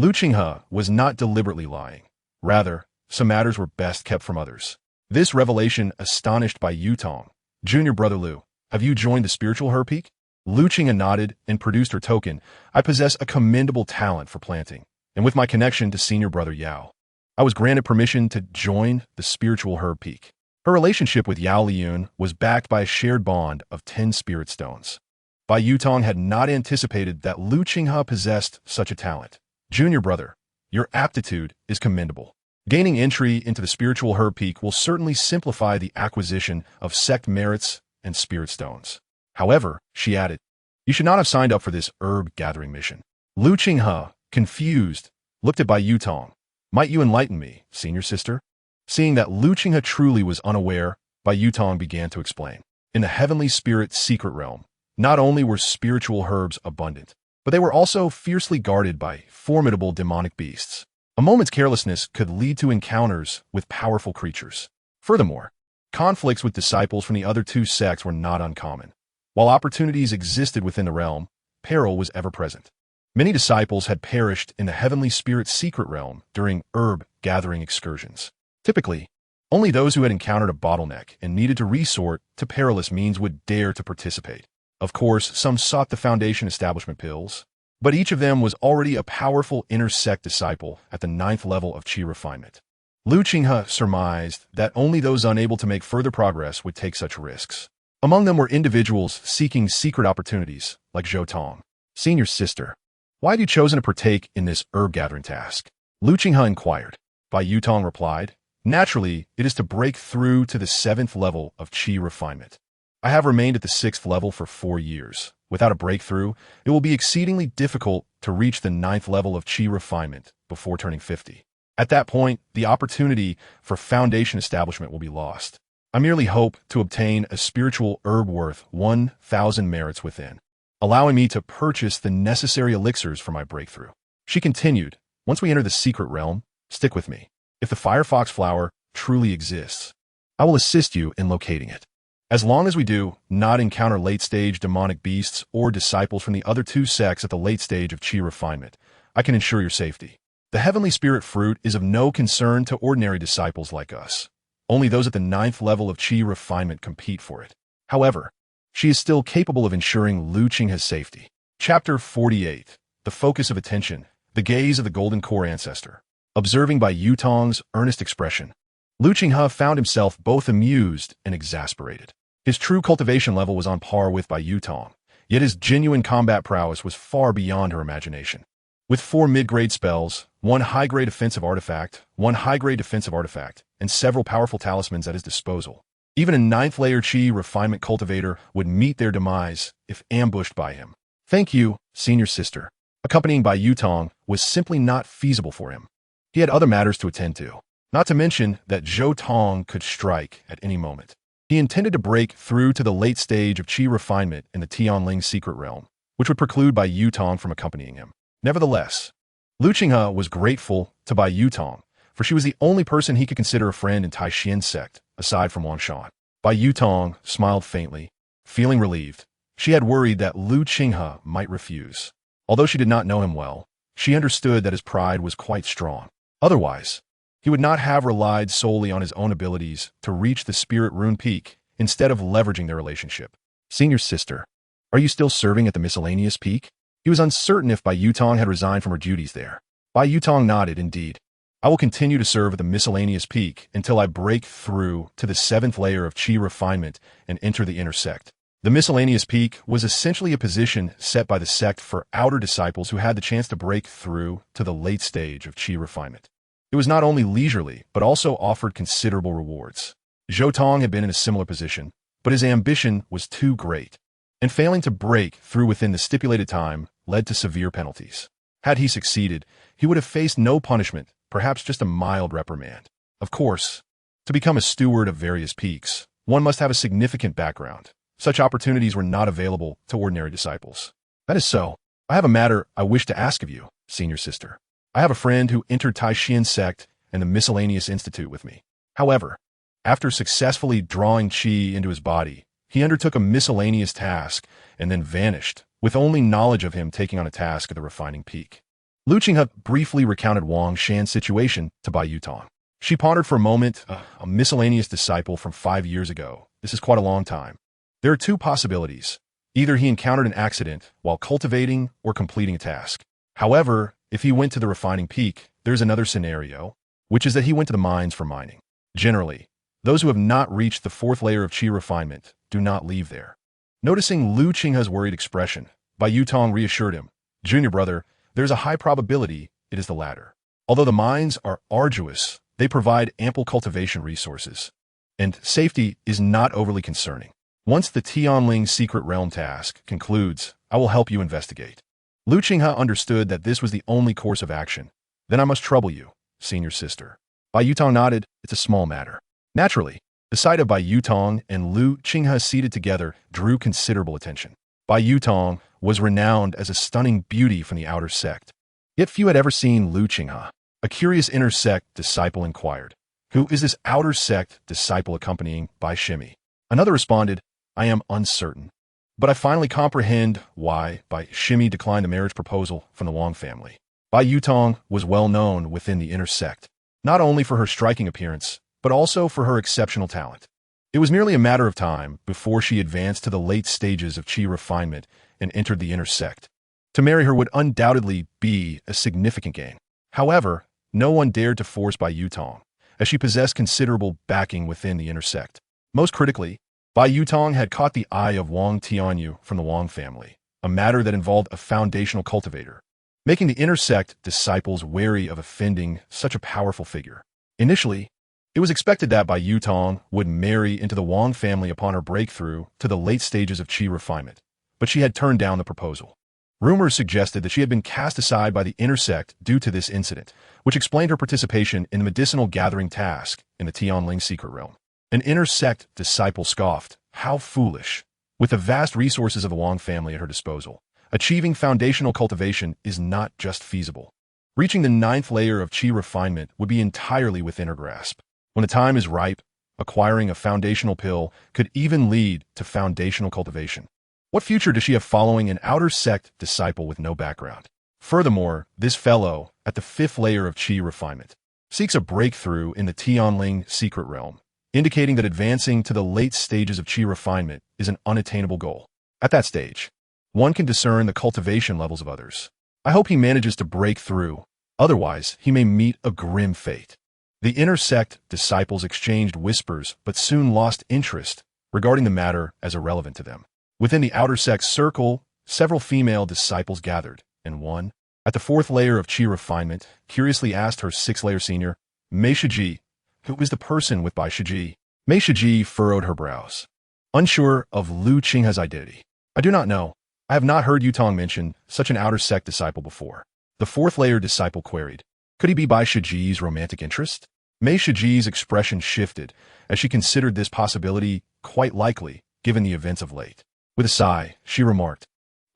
Qinghe was not deliberately lying. Rather, some matters were best kept from others. This revelation astonished Bai Yutong. "Junior brother Liu, have you joined the spiritual herb peak?" Qinghe nodded and produced her token. "I possess a commendable talent for planting, and with my connection to senior brother Yao, I was granted permission to join the spiritual herb peak." Her relationship with Yao Liyun was backed by a shared bond of 10 spirit stones. Bai Yutong had not anticipated that Qinghe possessed such a talent. "Junior brother, your aptitude is commendable. Gaining entry into the spiritual herb peak will certainly simplify the acquisition of sect merits and spirit stones. However," she added, "you should not have signed up for this herb gathering mission." Qinghe, confused, looked at Bai Yutong. "Might you enlighten me, senior sister?" Seeing that Qinghe truly was unaware, Bai Yutong began to explain. In the heavenly spirit's secret realm, not only were spiritual herbs abundant, but they were also fiercely guarded by formidable demonic beasts. A moment's carelessness could lead to encounters with powerful creatures. Furthermore, conflicts with disciples from the other 2 sects were not uncommon. While opportunities existed within the realm, peril was ever present. Many disciples had perished in the heavenly spirit's secret realm during herb gathering excursions. Typically, only those who had encountered a bottleneck and needed to resort to perilous means would dare to participate. Of course, some sought the Foundation establishment pills, but each of them was already a powerful inner sect disciple at the 9th level of Qi refinement. Qinghe surmised that only those unable to make further progress would take such risks. Among them were individuals seeking secret opportunities, like Zhoutong. "Senior sister, why have you chosen to partake in this herb gathering task?" Qinghe inquired. Bai Yutong replied, "Naturally, it is to break through to the 7th level of Qi refinement. I have remained at the 6th level for 4 years. Without a breakthrough, it will be exceedingly difficult to reach the 9th level of Qi refinement before turning 50. At that point, the opportunity for Foundation establishment will be lost. I merely hope to obtain a spiritual herb worth 1,000 merits within, allowing me to purchase the necessary elixirs for my breakthrough." She continued, Once we enter the secret realm, stick with me. If the Firefox flower truly exists, I will assist you in locating it. As long as we do not encounter late-stage demonic beasts or disciples from the other two sects at the late stage of Qi refinement, I can ensure your safety. The heavenly spirit fruit is of no concern to ordinary disciples like us. Only those at the 9th level of Qi refinement compete for it. However, she is still capable of ensuring Lu Qinghe's safety. Chapter 48. The focus of attention. The gaze of the Golden Core ancestor. Observing by Yutong's earnest expression, Lu Qinghe found himself both amused and exasperated. His true cultivation level was on par with Bai Yutong, yet his genuine combat prowess was far beyond her imagination. With 4 mid-grade spells, 1 high-grade offensive artifact, 1 high-grade defensive artifact, and several powerful talismans at his disposal, even a 9th-layer Qi refinement cultivator would meet their demise if ambushed by him. Thank you, senior sister. Accompanying Bai Yutong was simply not feasible for him. He had other matters to attend to, not to mention that Zhou Tong could strike at any moment. He intended to break through to the late stage of Qi refinement in the Tianling secret realm, which would preclude Bai Yutong from accompanying him. Nevertheless, Lu Qinghe was grateful to Bai Yutong, for she was the only person he could consider a friend in Taishien's sect, aside from Wang Shan. Bai Yutong smiled faintly, feeling relieved. She had worried that Lu Qinghe might refuse. Although she did not know him well, she understood that his pride was quite strong. Otherwise, he would not have relied solely on his own abilities to reach the Spirit Rune Peak instead of leveraging their relationship. Senior sister, are you still serving at the miscellaneous peak? He was uncertain if Bai Yutong had resigned from her duties there. Bai Yutong nodded, indeed. I will continue to serve at the miscellaneous peak until I break through to the 7th layer of Qi refinement and enter the inner sect. The miscellaneous peak was essentially a position set by the sect for outer disciples who had the chance to break through to the late stage of Qi refinement. It was not only leisurely, but also offered considerable rewards. Zhou Tong had been in a similar position, but his ambition was too great, and failing to break through within the stipulated time led to severe penalties. Had he succeeded, he would have faced no punishment, perhaps just a mild reprimand. Of course, to become a steward of various peaks, one must have a significant background. Such opportunities were not available to ordinary disciples. That is so. I have a matter I wish to ask of you, senior sister. I have a friend who entered Taishien's sect and the Miscellaneous Institute with me. However, after successfully drawing qi into his body, he undertook a miscellaneous task and then vanished, with only knowledge of him taking on a task at the refining peak. Lu Qinghe briefly recounted Wang Shan's situation to Bai Yutong. She pondered for a moment, a miscellaneous disciple from 5 years ago. This is quite a long time. There are 2 possibilities. Either he encountered an accident while cultivating or completing a task. However, if he went to the refining peak, there's another scenario, which is that he went to the mines for mining. Generally, those who have not reached the 4th layer of Qi refinement do not leave there. Noticing Lu Qinghe's worried expression, Bai Yutong reassured him, Junior brother, there's a high probability it is the latter. Although the mines are arduous, they provide ample cultivation resources, and safety is not overly concerning. Once the Tianling secret realm task concludes, I will help you investigate. Lu Qinghe understood that this was the only course of action. Then I must trouble you, senior sister. Bai Yutong nodded. It's a small matter. Naturally, the sight of Bai Yutong and Lu Qinghe seated together drew considerable attention. Bai Yutong was renowned as a stunning beauty from the outer sect. Yet few had ever seen Lu Qinghe. A curious inner sect disciple inquired, who is this outer sect disciple accompanying Bai Shimi? Another responded, I am uncertain, but I finally comprehend why Bai Shimi declined the marriage proposal from the Wang family. Bai Yutong was well known within the inner sect, not only for her striking appearance, but also for her exceptional talent. It was merely a matter of time before she advanced to the late stages of Qi refinement and entered the inner sect. To marry her would undoubtedly be a significant gain. However, no one dared to force Bai Yutong, as she possessed considerable backing within the inner sect. Most critically, Bai Yutong had caught the eye of Wang Tianyu from the Wang family, a matter that involved a foundational cultivator, making the inner sect disciples wary of offending such a powerful figure. Initially, it was expected that Bai Yutong would marry into the Wang family upon her breakthrough to the late stages of Qi refinement, but she had turned down the proposal. Rumors suggested that she had been cast aside by the inner sect due to this incident, which explained her participation in the medicinal gathering task in the Tianling secret realm. An inner sect disciple scoffed, how foolish. With the vast resources of the Wang family at her disposal, achieving foundational cultivation is not just feasible. Reaching the ninth layer of Qi refinement would be entirely within her grasp. When the time is ripe, acquiring a foundational pill could even lead to foundational cultivation. What future does she have following an outer sect disciple with no background? Furthermore, this fellow, at the fifth layer of Qi refinement, seeks a breakthrough in the Tianling secret realm, indicating that advancing to the late stages of Qi refinement is an unattainable goal. At that stage, one can discern the cultivation levels of others. I hope he manages to break through, otherwise he may meet a grim fate. The inner sect disciples exchanged whispers but soon lost interest, regarding the matter as irrelevant to them. Within the outer sect circle, several female disciples gathered, and one, at the fourth layer of Qi refinement, curiously asked her sixth-layer senior, Mei Shiji, who is the person with Bai Shiji? Mei Shiji furrowed her brows, unsure of Lu Qinghe's identity. I do not know. I have not heard Yutong mention such an outer sect disciple before. The fourth-layer disciple queried, could he be Bai Shiji's romantic interest? Mei Shiji's expression shifted as she considered this possibility quite likely, given the events of late. With a sigh, she remarked,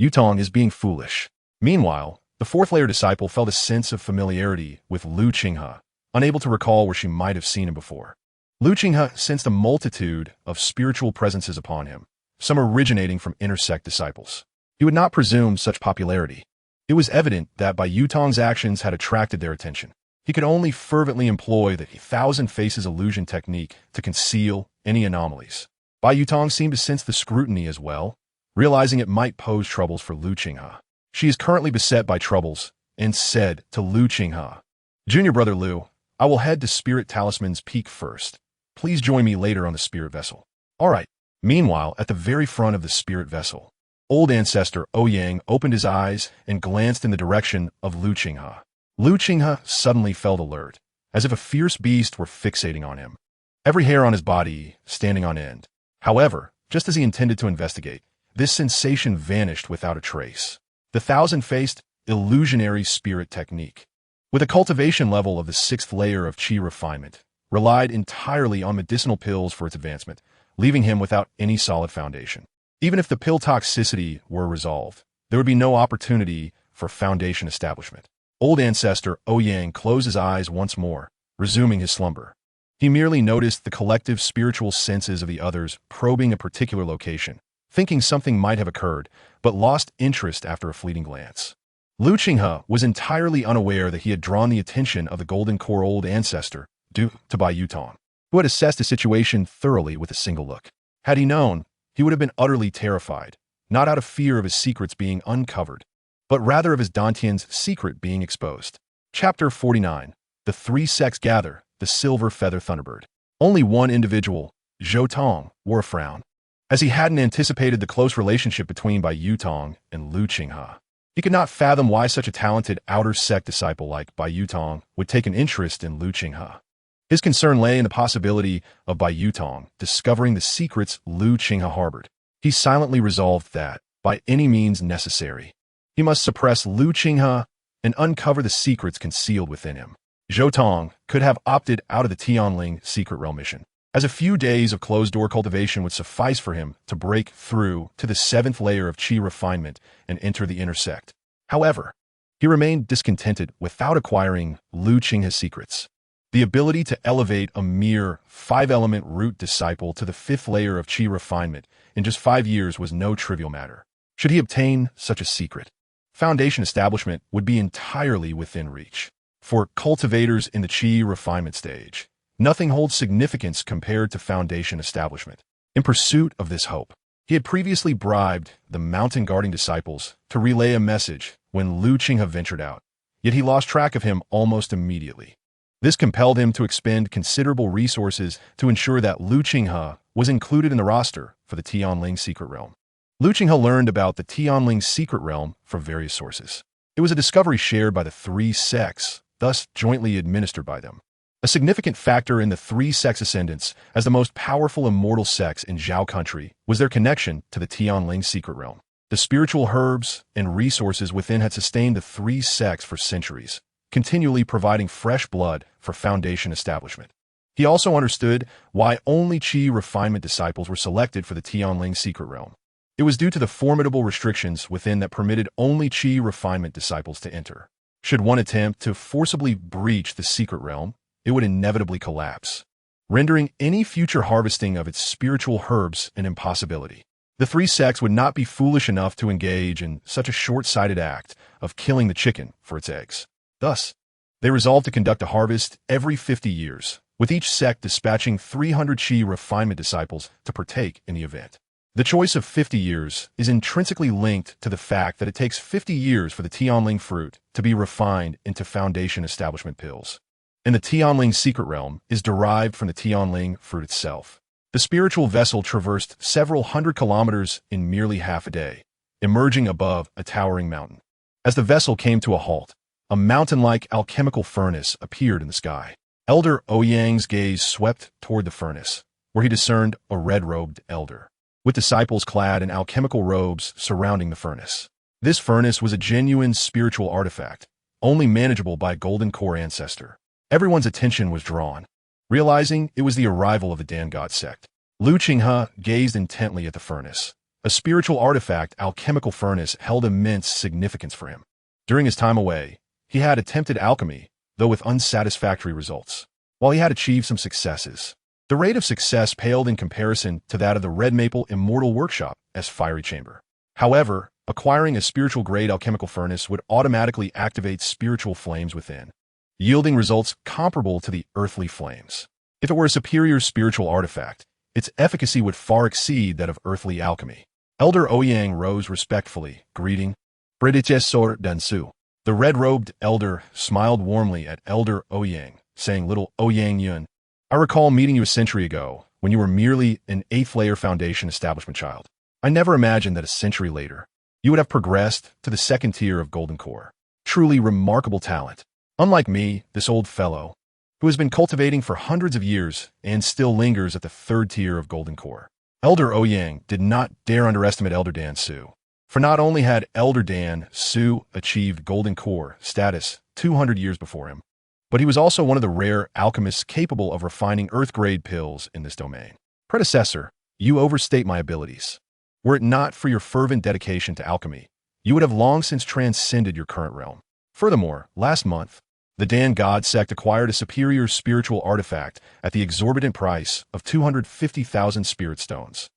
Yutong is being foolish. Meanwhile, the fourth-layer disciple felt a sense of familiarity with Lu Qinghe, unable to recall where she might have seen him before. Lu Qinghe sensed a multitude of spiritual presences upon him, some originating from inner sect disciples. He would not presume such popularity. It was evident that Bai Yutong's actions had attracted their attention. He could only fervently employ the thousand faces illusion technique to conceal any anomalies. Bai Yutong seemed to sense the scrutiny as well, realizing it might pose troubles for Lu Qinghe. She is currently beset by troubles, and said to Lu Qinghe, Junior brother Lu, I will head to Spirit Talisman's peak first. Please join me later on the spirit vessel. All right. Meanwhile, at the very front of the spirit vessel, old ancestor Ouyang opened his eyes and glanced in the direction of Lu Qinghe. Lu Qinghe suddenly felt alert, as if a fierce beast were fixating on him, every hair on his body standing on end. However, just as he intended to investigate, this sensation vanished without a trace. The thousand-faced, illusionary spirit technique, with a cultivation level of the sixth layer of Qi refinement, relied entirely on medicinal pills for its advancement, leaving him without any solid foundation. Even if the pill toxicity were resolved, there would be no opportunity for foundation establishment. Old ancestor Ouyang closed his eyes once more, resuming his slumber. He merely noticed the collective spiritual senses of the others probing a particular location, thinking something might have occurred, but lost interest after a fleeting glance. Lu Qinghe was entirely unaware that he had drawn the attention of the golden core old ancestor due to Bai Yutong, who had assessed the situation thoroughly with a single look. Had he known, he would have been utterly terrified, not out of fear of his secrets being uncovered, but rather of his Dantian's secret being exposed. Chapter 49. The three sects gather, the silver feather thunderbird. Only one individual, Zhou Tong, wore a frown, as he hadn't anticipated the close relationship between Bai Yutong and Lu Qinghe. He could not fathom why such a talented outer sect disciple like Bai Yutong would take an interest in Lu Qinghe. His concern lay in the possibility of Bai Yutong discovering the secrets Lu Qinghe harbored. He silently resolved that, by any means necessary, he must suppress Lu Qinghe and uncover the secrets concealed within him. Zhou Tong could have opted out of the Tianling secret realm mission, as a few days of closed-door cultivation would suffice for him to break through to the seventh layer of Qi refinement and enter the inner sect. However, he remained discontented without acquiring Lu Qinghe's secrets. The ability to elevate a mere five-element root disciple to the fifth layer of Qi refinement in just 5 years was no trivial matter. Should he obtain such a secret, foundation establishment would be entirely within reach. For cultivators in the Qi refinement stage, nothing holds significance compared to foundation establishment. In pursuit of this hope, he had previously bribed the mountain guarding disciples to relay a message when Lu Qinghe ventured out, yet he lost track of him almost immediately. This compelled him to expend considerable resources to ensure that Lu Qinghe was included in the roster for the Tianling secret realm. Lu Qinghe learned about the Tianling secret realm from various sources. It was a discovery shared by the three sects, thus jointly administered by them. A significant factor in the three sects' ascendance as the most powerful immortal sects in Zhao country was their connection to the Tianling secret realm. The spiritual herbs and resources within had sustained the three sects for centuries, continually providing fresh blood for foundation establishment. He also understood why only Qi refinement disciples were selected for the Tianling secret realm. It was due to the formidable restrictions within that permitted only Qi refinement disciples to enter. Should one attempt to forcibly breach the secret realm, it would inevitably collapse, rendering any future harvesting of its spiritual herbs an impossibility. The three sects would not be foolish enough to engage in such a short-sighted act of killing the chicken for its eggs. Thus, they resolved to conduct a harvest every 50 years, with each sect dispatching 300 Qi refinement disciples to partake in the event. The choice of 50 years is intrinsically linked to the fact that it takes 50 years for the Tianling fruit to be refined into foundation establishment pills. And the Tianling secret realm is derived from the Tianling fruit itself. The spiritual vessel traversed several hundred kilometers in merely half a day, emerging above a towering mountain. As the vessel came to a halt, a mountain-like alchemical furnace appeared in the sky. Elder Ouyang's gaze swept toward the furnace, where he discerned a red-robed elder, with disciples clad in alchemical robes surrounding the furnace. This furnace was a genuine spiritual artifact, only manageable by a golden core ancestor. Everyone's attention was drawn. Realizing it was the arrival of the Dan God sect, Lu Qinghe gazed intently at the furnace. A spiritual artifact alchemical furnace held immense significance for him. During his time away, he had attempted alchemy, though with unsatisfactory results. While he had achieved some successes, the rate of success paled in comparison to that of the Red Maple Immortal Workshop as Fiery Chamber. However, acquiring a spiritual-grade alchemical furnace would automatically activate spiritual flames within, yielding results comparable to the earthly flames. If it were a superior spiritual artifact, its efficacy would far exceed that of earthly alchemy. Elder Ouyang rose respectfully, greeting, "Predecessor Dansu." The red-robed elder smiled warmly at Elder Ouyang, saying, "Little Ouyang Yun, I recall meeting you a century ago, when you were merely an 8th-layer foundation establishment child. I never imagined that a century later, you would have progressed to the 2nd tier of Golden Core. Truly remarkable talent. Unlike me, this old fellow, who has been cultivating for hundreds of years and still lingers at the 3rd tier of Golden Core." Elder Ouyang did not dare underestimate Elder Dan Su, for not only had Elder Dan Su achieved Golden Core status 200 years before him, but he was also one of the rare alchemists capable of refining earth-grade pills in this domain. "Predecessor, you overstate my abilities. Were it not for your fervent dedication to alchemy, you would have long since transcended your current realm. Furthermore, last month, the Dan God sect acquired a superior spiritual artifact at the exorbitant price of 250,000 spirit stones.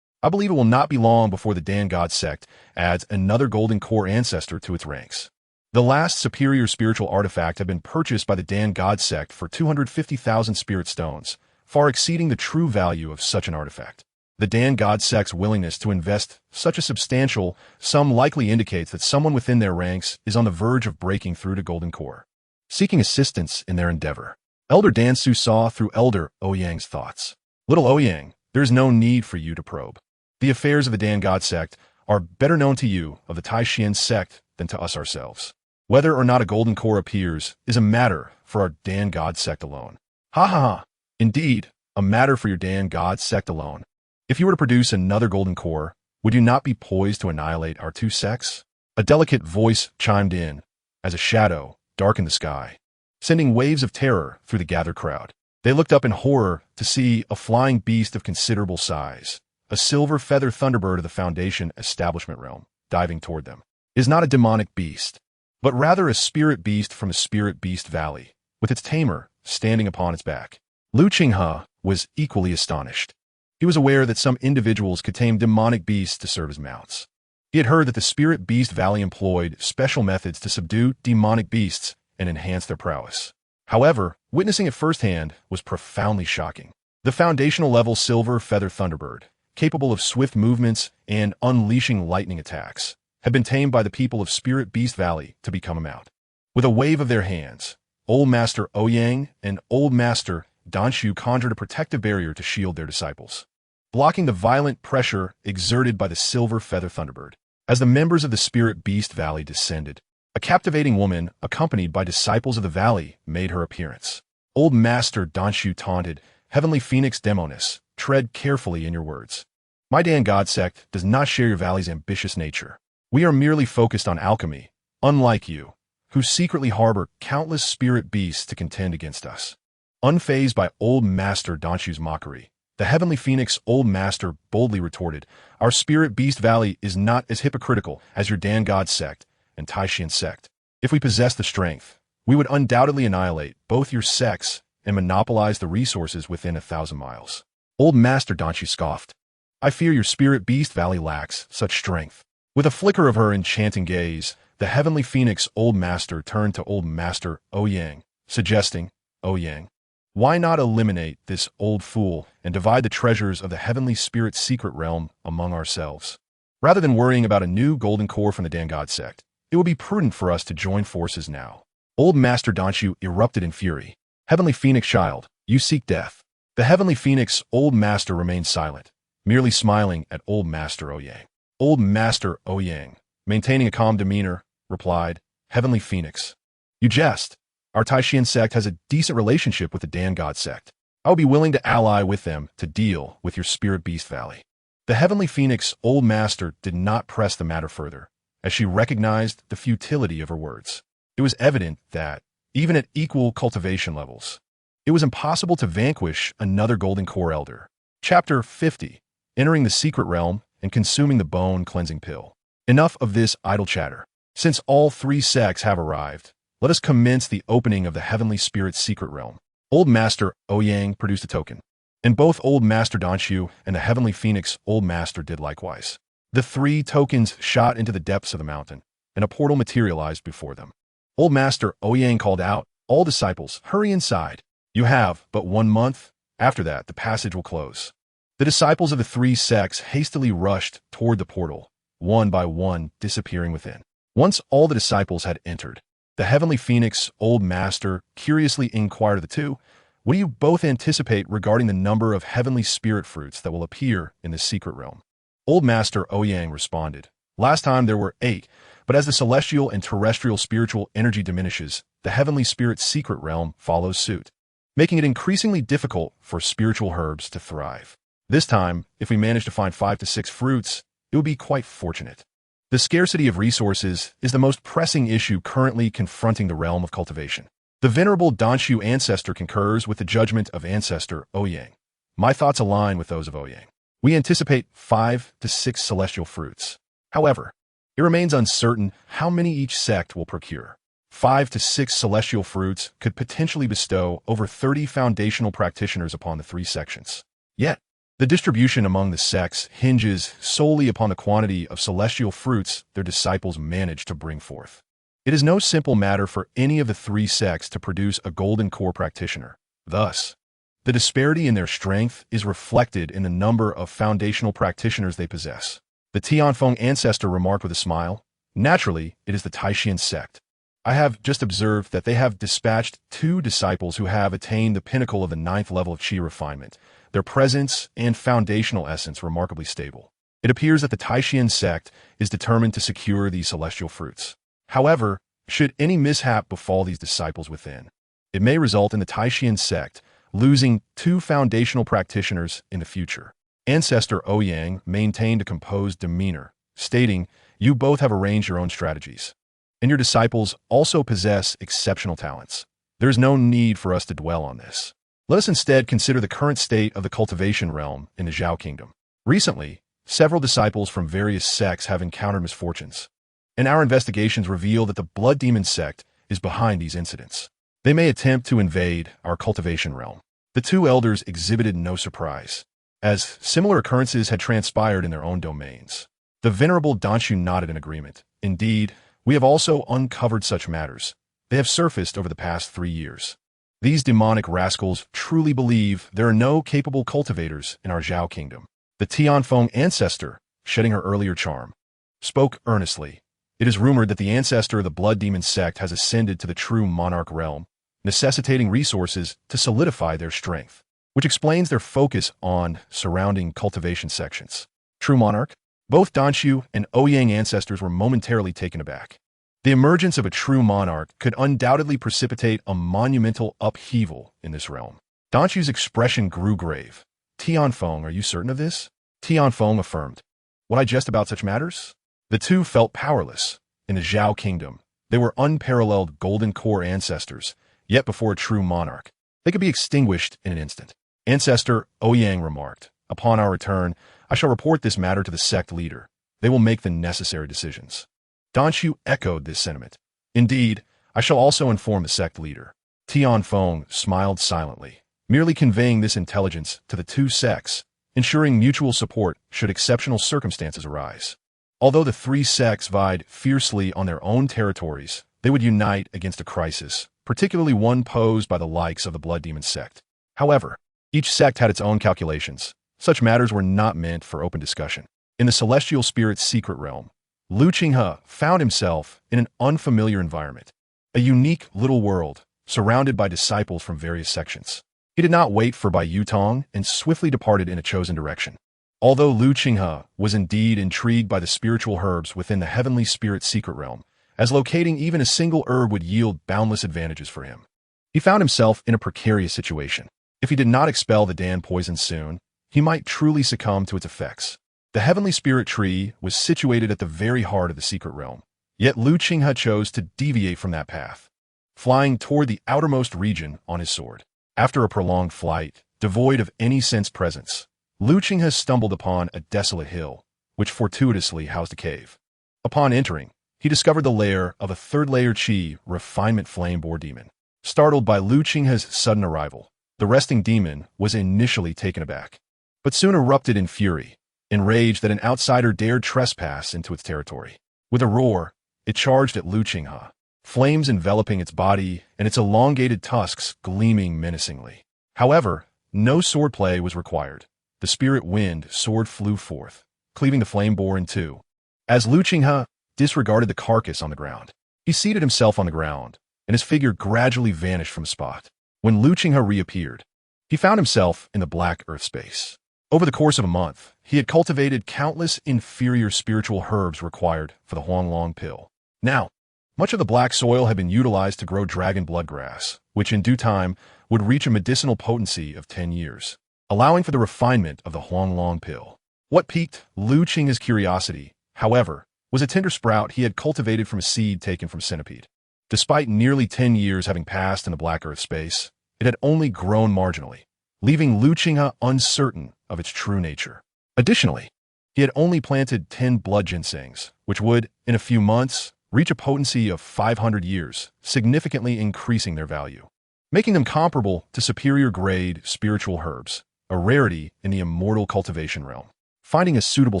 I believe it will not be long before the Dan God sect adds another Golden Core ancestor to its ranks. The last superior spiritual artifact had been purchased by the Dan God sect for 250,000 spirit stones, far exceeding the true value of such an artifact. The Dan God sect's willingness to invest such a substantial sum likely indicates that someone within their ranks is on the verge of breaking through to Golden Core, seeking assistance in their endeavor." Elder Dansu saw through Elder Ouyang's thoughts. "Little Ouyang, there is no need for you to probe. The affairs of the Dan God sect are better known to you of the Taishian sect than to us ourselves. Whether or not a Golden Core appears is a matter for our Dan God sect alone." "Ha ha ha! Indeed, a matter for your Dan God sect alone. If you were to produce another Golden Core, would you not be poised to annihilate our two sects?" A delicate voice chimed in, as a shadow darkened the sky, sending waves of terror through the gathered crowd. They looked up in horror to see a flying beast of considerable size, a silver feather thunderbird of the Foundation establishment realm, diving toward them. It is not a demonic beast, but rather a spirit beast from a spirit beast valley, with its tamer standing upon its back. Lu Qinghe was equally astonished. He was aware that some individuals could tame demonic beasts to serve as mounts. He had heard that the Spirit Beast Valley employed special methods to subdue demonic beasts and enhance their prowess. However, witnessing it firsthand was profoundly shocking. The foundational level Silver Feather Thunderbird, capable of swift movements and unleashing lightning attacks, had been tamed by the people of Spirit Beast Valley to become a mount. With a wave of their hands, Old Master Ouyang and Old Master Danshu conjured a protective barrier to shield their disciples, blocking the violent pressure exerted by the Silver Feather Thunderbird. As the members of the Spirit Beast Valley descended, a captivating woman, accompanied by disciples of the valley, made her appearance. Old Master Danshu taunted, "Heavenly Phoenix Demonis, tread carefully in your words. My Dan God sect does not share your valley's ambitious nature. We are merely focused on alchemy, unlike you, who secretly harbor countless spirit beasts to contend against us." Unfazed by Old Master Danshu's mockery, the Heavenly Phoenix Old Master boldly retorted, "Our Spirit Beast Valley is not as hypocritical as your Dan God sect and Taishian sect. If we possess the strength, we would undoubtedly annihilate both your sects and monopolize the resources within 1,000 miles. Old Master Danchu scoffed. I fear your spirit beast valley lacks such strength. With a flicker of her enchanting gaze, the heavenly phoenix Old Master turned to Old Master Ouyang, suggesting, Ouyang, why not eliminate this old fool and divide the treasures of the heavenly spirit secret realm among ourselves? Rather than worrying about a new golden core from the Dangod sect, it would be prudent for us to join forces now. Old Master Danchu erupted in fury. Heavenly Phoenix child, you seek death. The heavenly phoenix Old Master remained silent, merely smiling at Old Master Ouyang. Old Master Ouyang, maintaining a calm demeanor, replied, Heavenly Phoenix, you jest. Our Taishan sect has a decent relationship with the Dangod sect. I will be willing to ally with them to deal with your Spirit Beast Valley. The Heavenly Phoenix Old Master did not press the matter further, as she recognized the futility of her words. It was evident that, even at equal cultivation levels, it was impossible to vanquish another Golden Core Elder. Chapter 50. Entering the Secret Realm and Consuming the Bone-Cleansing Pill. Enough of this idle chatter. Since all three sects have arrived, let us commence the opening of the Heavenly Spirit Secret Realm. Old Master Ouyang produced a token, and both Old Master Danchu and the Heavenly Phoenix Old Master did likewise. The three tokens shot into the depths of the mountain, and a portal materialized before them. Old Master Ouyang called out, all disciples, hurry inside. You have but 1 month. After that, the passage will close. The disciples of the three sects hastily rushed toward the portal, one by one disappearing within. Once all the disciples had entered, the Heavenly Phoenix Old Master curiously inquired of the two, what do you both anticipate regarding the number of heavenly spirit fruits that will appear in the secret realm? Old Master Ouyang responded, last time there were 8, but as the celestial and terrestrial spiritual energy diminishes, the heavenly spirit secret realm follows suit, making it increasingly difficult for spiritual herbs to thrive. This time, if we manage to find 5 to 6 fruits, it would be quite fortunate. The scarcity of resources is the most pressing issue currently confronting the realm of cultivation. The venerable Danchu ancestor concurs with the judgment of ancestor Ouyang. My thoughts align with those of Ouyang. We anticipate 5 to 6 celestial fruits. However, it remains uncertain how many each sect will procure. 5 to 6 celestial fruits could potentially bestow over 30 foundational practitioners upon the 3 sections. Yet, the distribution among the sects hinges solely upon the quantity of celestial fruits their disciples manage to bring forth. It is no simple matter for any of the 3 sects to produce a golden core practitioner. Thus, the disparity in their strength is reflected in the number of foundational practitioners they possess. The Tianfeng ancestor remarked with a smile, naturally, it is the Taishan sect. I have just observed that they have dispatched 2 disciples who have attained the pinnacle of the 9th level of Qi refinement. Their presence and foundational essence remarkably stable. It appears that the Taishan sect is determined to secure these celestial fruits. However, should any mishap befall these disciples within, it may result in the Taishan sect losing 2 foundational practitioners in the future. Ancestor Ouyang maintained a composed demeanor, stating, you both have arranged your own strategies, and your disciples also possess exceptional talents. There is no need for us to dwell on this. Let us instead consider the current state of the cultivation realm in the Zhao Kingdom. Recently, several disciples from various sects have encountered misfortunes, and our investigations reveal that the Blood Demon sect is behind these incidents. They may attempt to invade our cultivation realm. The 2 elders exhibited no surprise, as similar occurrences had transpired in their own domains. The venerable Danchu nodded in agreement. Indeed, we have also uncovered such matters. They have surfaced over the past 3 years. These demonic rascals truly believe there are no capable cultivators in our Zhao Kingdom. The Tianfeng ancestor, shedding her earlier charm, spoke earnestly. It is rumored that the ancestor of the Blood Demon sect has ascended to the true monarch realm, necessitating resources to solidify their strength, which explains their focus on surrounding cultivation sections. True monarch? Both Danchu and Ouyang ancestors were momentarily taken aback. The emergence of a true monarch could undoubtedly precipitate a monumental upheaval in this realm. Danchu's expression grew grave. Tianfeng, are you certain of this? Tianfeng affirmed. Would I jest about such matters? The 2 felt powerless. In the Zhao Kingdom, they were unparalleled golden core ancestors, yet before a true monarch, they could be extinguished in an instant. Ancestor Ouyang remarked, upon our return, I shall report this matter to the sect leader. They will make the necessary decisions. Danchu echoed this sentiment. Indeed, I shall also inform the sect leader. Tian Feng smiled silently, merely conveying this intelligence to the two sects, ensuring mutual support should exceptional circumstances arise. Although the three sects vied fiercely on their own territories, they would unite against a crisis, particularly one posed by the likes of the Blood Demon sect. However, each sect had its own calculations. Such matters were not meant for open discussion. In the celestial spirit's secret realm, Qinghe found himself in an unfamiliar environment, a unique little world surrounded by disciples from various sections. He did not wait for Bai Yutong and swiftly departed in a chosen direction. Although Qinghe was indeed intrigued by the spiritual herbs within the heavenly spirit's secret realm, as locating even a single herb would yield boundless advantages for him, he found himself in a precarious situation. If he did not expel the Dan poison soon, he might truly succumb to its effects. The heavenly spirit tree was situated at the very heart of the secret realm, yet Qinghe chose to deviate from that path, flying toward the outermost region on his sword. After a prolonged flight, devoid of any sense presence, Qinghe stumbled upon a desolate hill, which fortuitously housed a cave. Upon entering, he discovered the lair of a third-layer Qi refinement flame boar demon. Startled by Qinghe's sudden arrival, the resting demon was initially taken aback, but soon erupted in fury, enraged that an outsider dared trespass into its territory. With a roar, it charged at Qinghe, flames enveloping its body and its elongated tusks gleaming menacingly. However, no swordplay was required. The spirit wind sword flew forth, cleaving the flame boar in two. As Qinghe disregarded the carcass on the ground, he seated himself on the ground, and his figure gradually vanished from the spot. When Qinghe reappeared, he found himself in the black earth space. Over the course of a month, he had cultivated countless inferior spiritual herbs required for the Huanglong pill. Now, much of the black soil had been utilized to grow dragon blood grass, which in due time would reach a medicinal potency of 10 years, allowing for the refinement of the Huanglong pill. What piqued Qinghe's curiosity, however, was a tender sprout he had cultivated from a seed taken from centipede. Despite nearly 10 years having passed in the black earth space, it had only grown marginally, leaving Qinghe uncertain of its true nature. Additionally, he had only planted 10 blood ginsengs, which would, in a few months, reach a potency of 500 years, significantly increasing their value, making them comparable to superior-grade spiritual herbs, a rarity in the immortal cultivation realm. Finding a suitable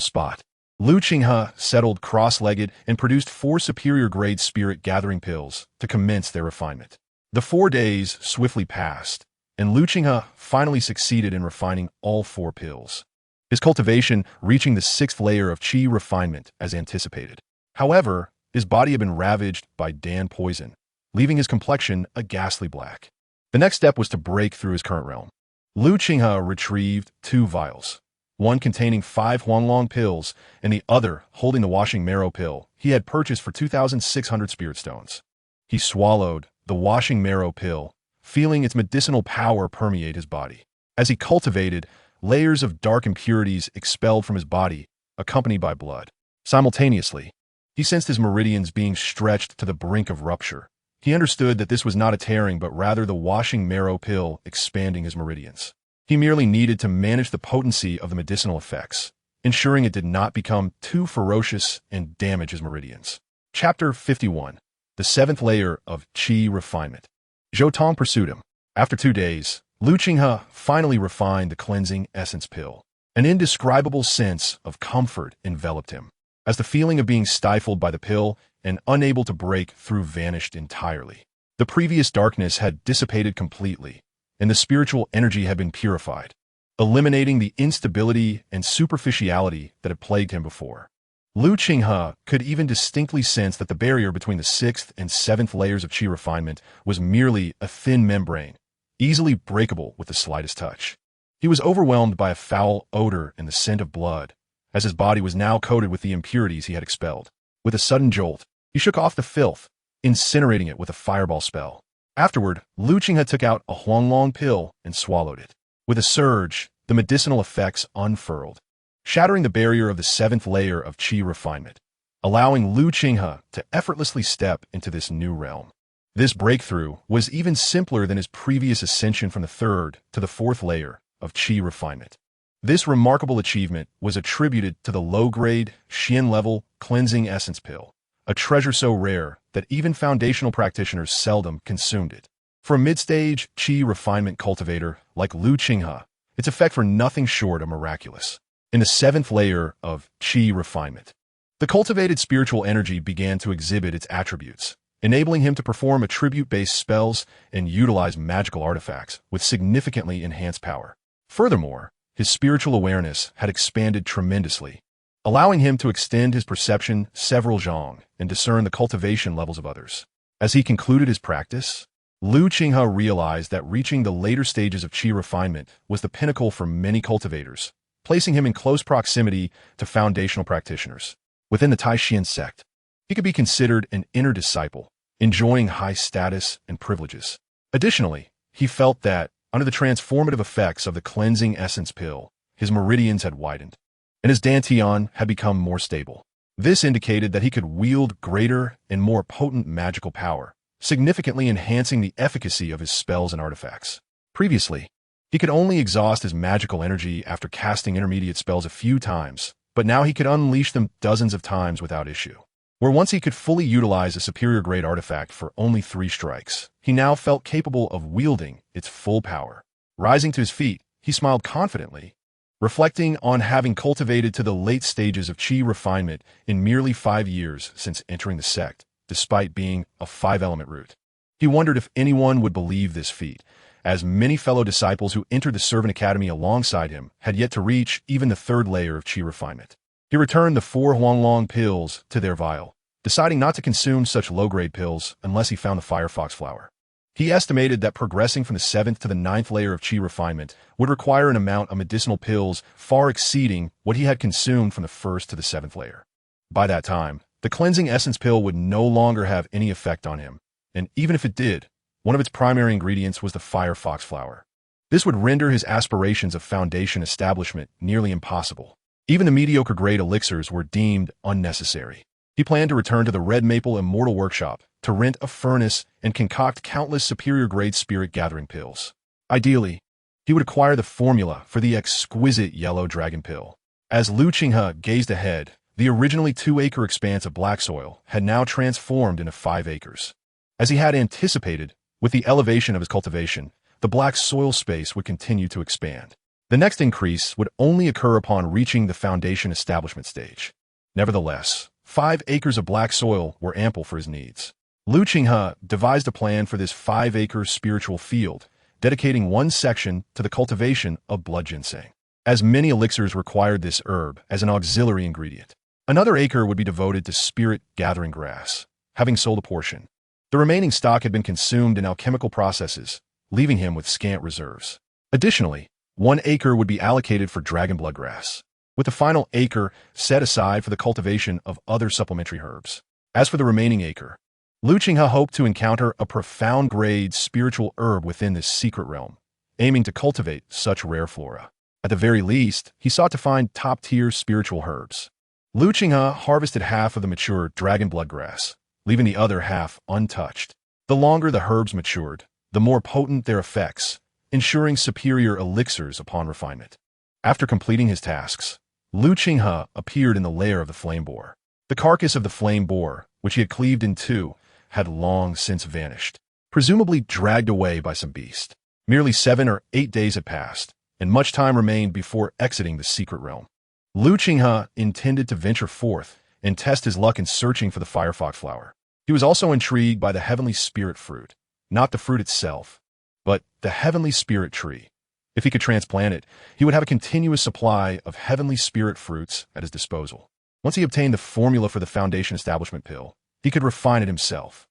spot, Qinghe settled cross-legged and produced 4 superior-grade spirit-gathering pills to commence their refinement. The 4 days swiftly passed, and Qinghe finally succeeded in refining all 4 pills, his cultivation reaching the 6th layer of Qi refinement as anticipated. However, his body had been ravaged by Dan poison, leaving his complexion a ghastly black. The next step was to break through his current realm. Qinghe retrieved 2 vials, one containing 5 Huanglong pills and the other holding the washing marrow pill he had purchased for 2,600 spirit stones. He swallowed the washing marrow pill, feeling its medicinal power permeate his body. As he cultivated, layers of dark impurities expelled from his body, accompanied by blood. Simultaneously, he sensed his meridians being stretched to the brink of rupture. He understood that this was not a tearing but rather the washing marrow pill expanding his meridians. He merely needed to manage the potency of the medicinal effects, ensuring it did not become too ferocious and damage his meridians. Chapter 51. The 7th Layer of Qi Refinement. Zhou Tong pursued him. After 2 days, Qinghe finally refined the cleansing essence pill. An indescribable sense of comfort enveloped him, as the feeling of being stifled by the pill and unable to break through vanished entirely. The previous darkness had dissipated completely, and the spiritual energy had been purified, eliminating the instability and superficiality that had plagued him before. Qinghe could even distinctly sense that the barrier between the 6th and 7th layers of Qi refinement was merely a thin membrane, easily breakable with the slightest touch. He was overwhelmed by a foul odor and the scent of blood, as his body was now coated with the impurities he had expelled. With a sudden jolt, he shook off the filth, incinerating it with a fireball spell. Afterward, Qinghe took out a Huanglong pill and swallowed it. With a surge, the medicinal effects unfurled, shattering the barrier of the 7th layer of Qi refinement, allowing Qinghe to effortlessly step into this new realm. This breakthrough was even simpler than his previous ascension from the 3rd to the 4th layer of Qi refinement. This remarkable achievement was attributed to the low-grade, Xian-level cleansing essence pill, a treasure so rare that even foundational practitioners seldom consumed it. For a mid-stage Qi refinement cultivator like Lu Qinghe, its effects were nothing short of miraculous. In the 7th layer of Qi refinement, the cultivated spiritual energy began to exhibit its attributes, enabling him to perform attribute-based spells and utilize magical artifacts with significantly enhanced power. Furthermore, his spiritual awareness had expanded tremendously, allowing him to extend his perception several zhang and discern the cultivation levels of others. As he concluded his practice, Lu Qinghe realized that reaching the later stages of Qi refinement was the pinnacle for many cultivators, placing him in close proximity to foundational practitioners. Within the Taishan sect, he could be considered an inner disciple, enjoying high status and privileges. Additionally, he felt that, under the transformative effects of the cleansing essence pill, his meridians had widened, and his dantian had become more stable. This indicated that he could wield greater and more potent magical power, significantly enhancing the efficacy of his spells and artifacts. Previously, he could only exhaust his magical energy after casting intermediate spells a few times, but now he could unleash them dozens of times without issue. Where once he could fully utilize a superior-grade artifact for only 3 strikes, he now felt capable of wielding its full power. Rising to his feet, he smiled confidently, reflecting on having cultivated to the late stages of Qi refinement in merely 5 years since entering the sect, despite being a 5-element root. He wondered if anyone would believe this feat, as many fellow disciples who entered the Servant Academy alongside him had yet to reach even the 3rd layer of Qi refinement. He returned the 4 Huanglong pills to their vial, deciding not to consume such low-grade pills unless he found the firefox flower. He estimated that progressing from the 7th to the 9th layer of Qi refinement would require an amount of medicinal pills far exceeding what he had consumed from the 1st to the 7th layer. By that time, the cleansing essence pill would no longer have any effect on him, and even if it did, one of its primary ingredients was the firefox flower. This would render his aspirations of foundation establishment nearly impossible. Even the mediocre-grade elixirs were deemed unnecessary. He planned to return to the Red Maple Immortal Workshop to rent a furnace and concoct countless superior-grade spirit-gathering pills. Ideally, he would acquire the formula for the exquisite yellow dragon pill. As Lu Qinghe gazed ahead, the originally 2-acre expanse of black soil had now transformed into 5 acres. As he had anticipated, with the elevation of his cultivation, the black soil space would continue to expand. The next increase would only occur upon reaching the foundation establishment stage. Nevertheless, 5 acres of black soil were ample for his needs. Lu Qinghe devised a plan for this 5-acre spiritual field, dedicating one section to the cultivation of blood ginseng, as many elixirs required this herb as an auxiliary ingredient. Another acre would be devoted to spirit-gathering grass, having sold a portion. The remaining stock had been consumed in alchemical processes, leaving him with scant reserves. Additionally, 1 acre would be allocated for dragon blood grass, with the final acre set aside for the cultivation of other supplementary herbs. As for the remaining acre, Lu Qinghe hoped to encounter a profound-grade spiritual herb within this secret realm, aiming to cultivate such rare flora. At the very least, he sought to find top-tier spiritual herbs. Lu Qinghe harvested half of the mature dragon blood grass, leaving the other half untouched. The longer the herbs matured, the more potent their effects, ensuring superior elixirs upon refinement. After completing his tasks, Lu Qinghe appeared in the lair of the flame boar. The carcass of the flame boar, which he had cleaved in 2, had long since vanished, presumably dragged away by some beast. Merely 7 or 8 days had passed, and much time remained before exiting the secret realm. Lu Qinghe intended to venture forth and test his luck in searching for the firefox flower. He was also intrigued by the heavenly spirit fruit, not the fruit itself, but the heavenly spirit tree. If he could transplant it, he would have a continuous supply of heavenly spirit fruits at his disposal. Once he obtained the formula for the foundation establishment pill, he could refine it himself.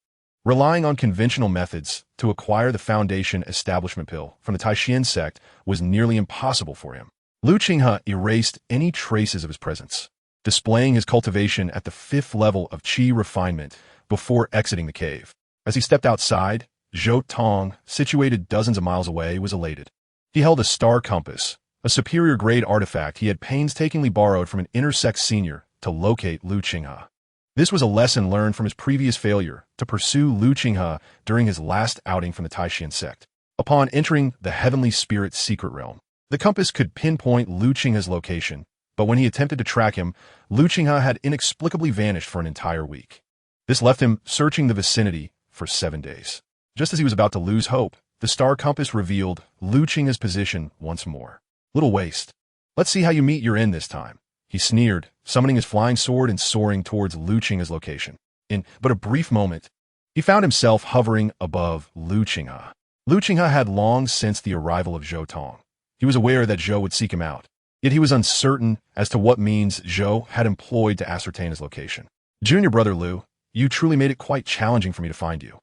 Relying on conventional methods to acquire the foundation establishment pill from the Taishan sect was nearly impossible for him. Lu Qinghe erased any traces of his presence, displaying his cultivation at the 5th level of Qi refinement before exiting the cave. As he stepped outside, Zhou Tong, situated dozens of miles away, was elated. He held a star compass, a superior-grade artifact he had painstakingly borrowed from an inner-sect senior to locate Lu Qinghe. This was a lesson learned from his previous failure to pursue Lu Qinghe during his last outing from the Taishan sect. Upon entering the Heavenly Spirit secret realm, the compass could pinpoint Lu Qinghe's location, but when he attempted to track him, Lu Qinghe had inexplicably vanished for an entire week. This left him searching the vicinity for 7 days. Just as he was about to lose hope, the star compass revealed Qinghe's position once more. Little waste. Let's see how you meet your end this time. He sneered, summoning his flying sword and soaring towards Qinghe's location. In but a brief moment, he found himself hovering above Qinghe. Qinghe had long sensed the arrival of Zhou Tong. He was aware that Zhou would seek him out, yet he was uncertain as to what means Zhou had employed to ascertain his location. Junior brother Liu, you truly made it quite challenging for me to find you,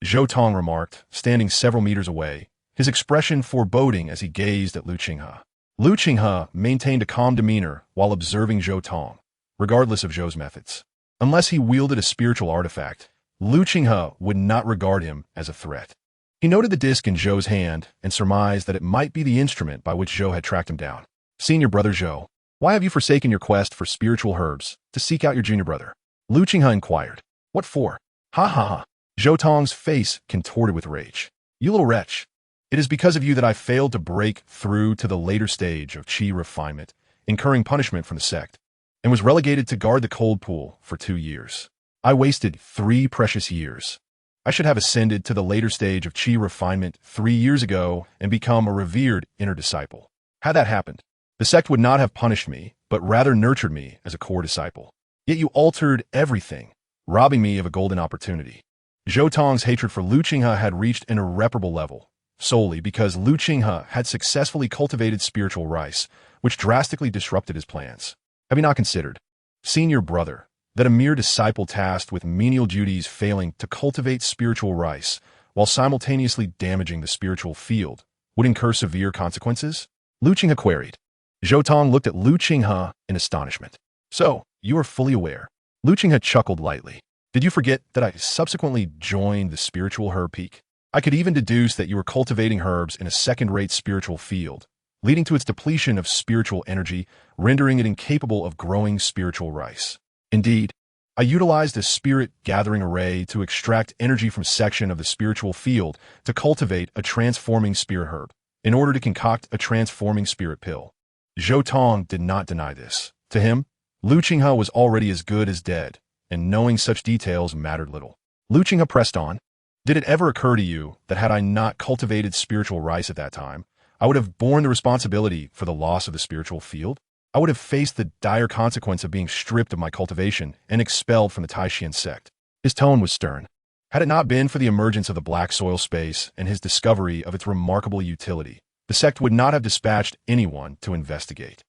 Zhou Tong remarked, standing several meters away, his expression foreboding as he gazed at Qinghe. Qinghe maintained a calm demeanor while observing Zhou Tong, regardless of Zhou's methods. Unless he wielded a spiritual artifact, Qinghe would not regard him as a threat. He noted the disc in Zhou's hand and surmised that it might be the instrument by which Zhou had tracked him down. Senior brother Zhou, why have you forsaken your quest for spiritual herbs to seek out your junior brother? Qinghe inquired. What for? Ha ha ha. Zhou Tong's face contorted with rage. You little wretch. It is because of you that I failed to break through to the later stage of Qi refinement, incurring punishment from the sect, and was relegated to guard the cold pool for 2 years. I wasted 3 precious years. I should have ascended to the later stage of Qi refinement 3 years ago and become a revered inner disciple. Had that happened, the sect would not have punished me, but rather nurtured me as a core disciple. Yet you altered everything, robbing me of a golden opportunity. Zhou Tong's hatred for Qinghe had reached an irreparable level, solely because Qinghe had successfully cultivated spiritual rice, which drastically disrupted his plans. Have you not considered, senior brother, that a mere disciple tasked with menial duties failing to cultivate spiritual rice while simultaneously damaging the spiritual field would incur severe consequences? Qinghe queried. Zhou Tong looked at Qinghe in astonishment. So, you are fully aware. Qinghe chuckled lightly. Did you forget that I subsequently joined the spiritual herb peak? I could even deduce that you were cultivating herbs in a second-rate spiritual field, leading to its depletion of spiritual energy, rendering it incapable of growing spiritual rice. Indeed, I utilized a spirit-gathering array to extract energy from section of the spiritual field to cultivate a transforming spirit herb, in order to concoct a transforming spirit pill. Zhou Tong did not deny this. To him, Qinghe was already as good as dead, and knowing such details mattered little. Qinghe pressed on. Did it ever occur to you that had I not cultivated spiritual rice at that time, I would have borne the responsibility for the loss of the spiritual field? I would have faced the dire consequence of being stripped of my cultivation and expelled from the Taishan sect. His tone was stern. Had it not been for the emergence of the black soil space and his discovery of its remarkable utility, the sect would not have dispatched anyone to investigate.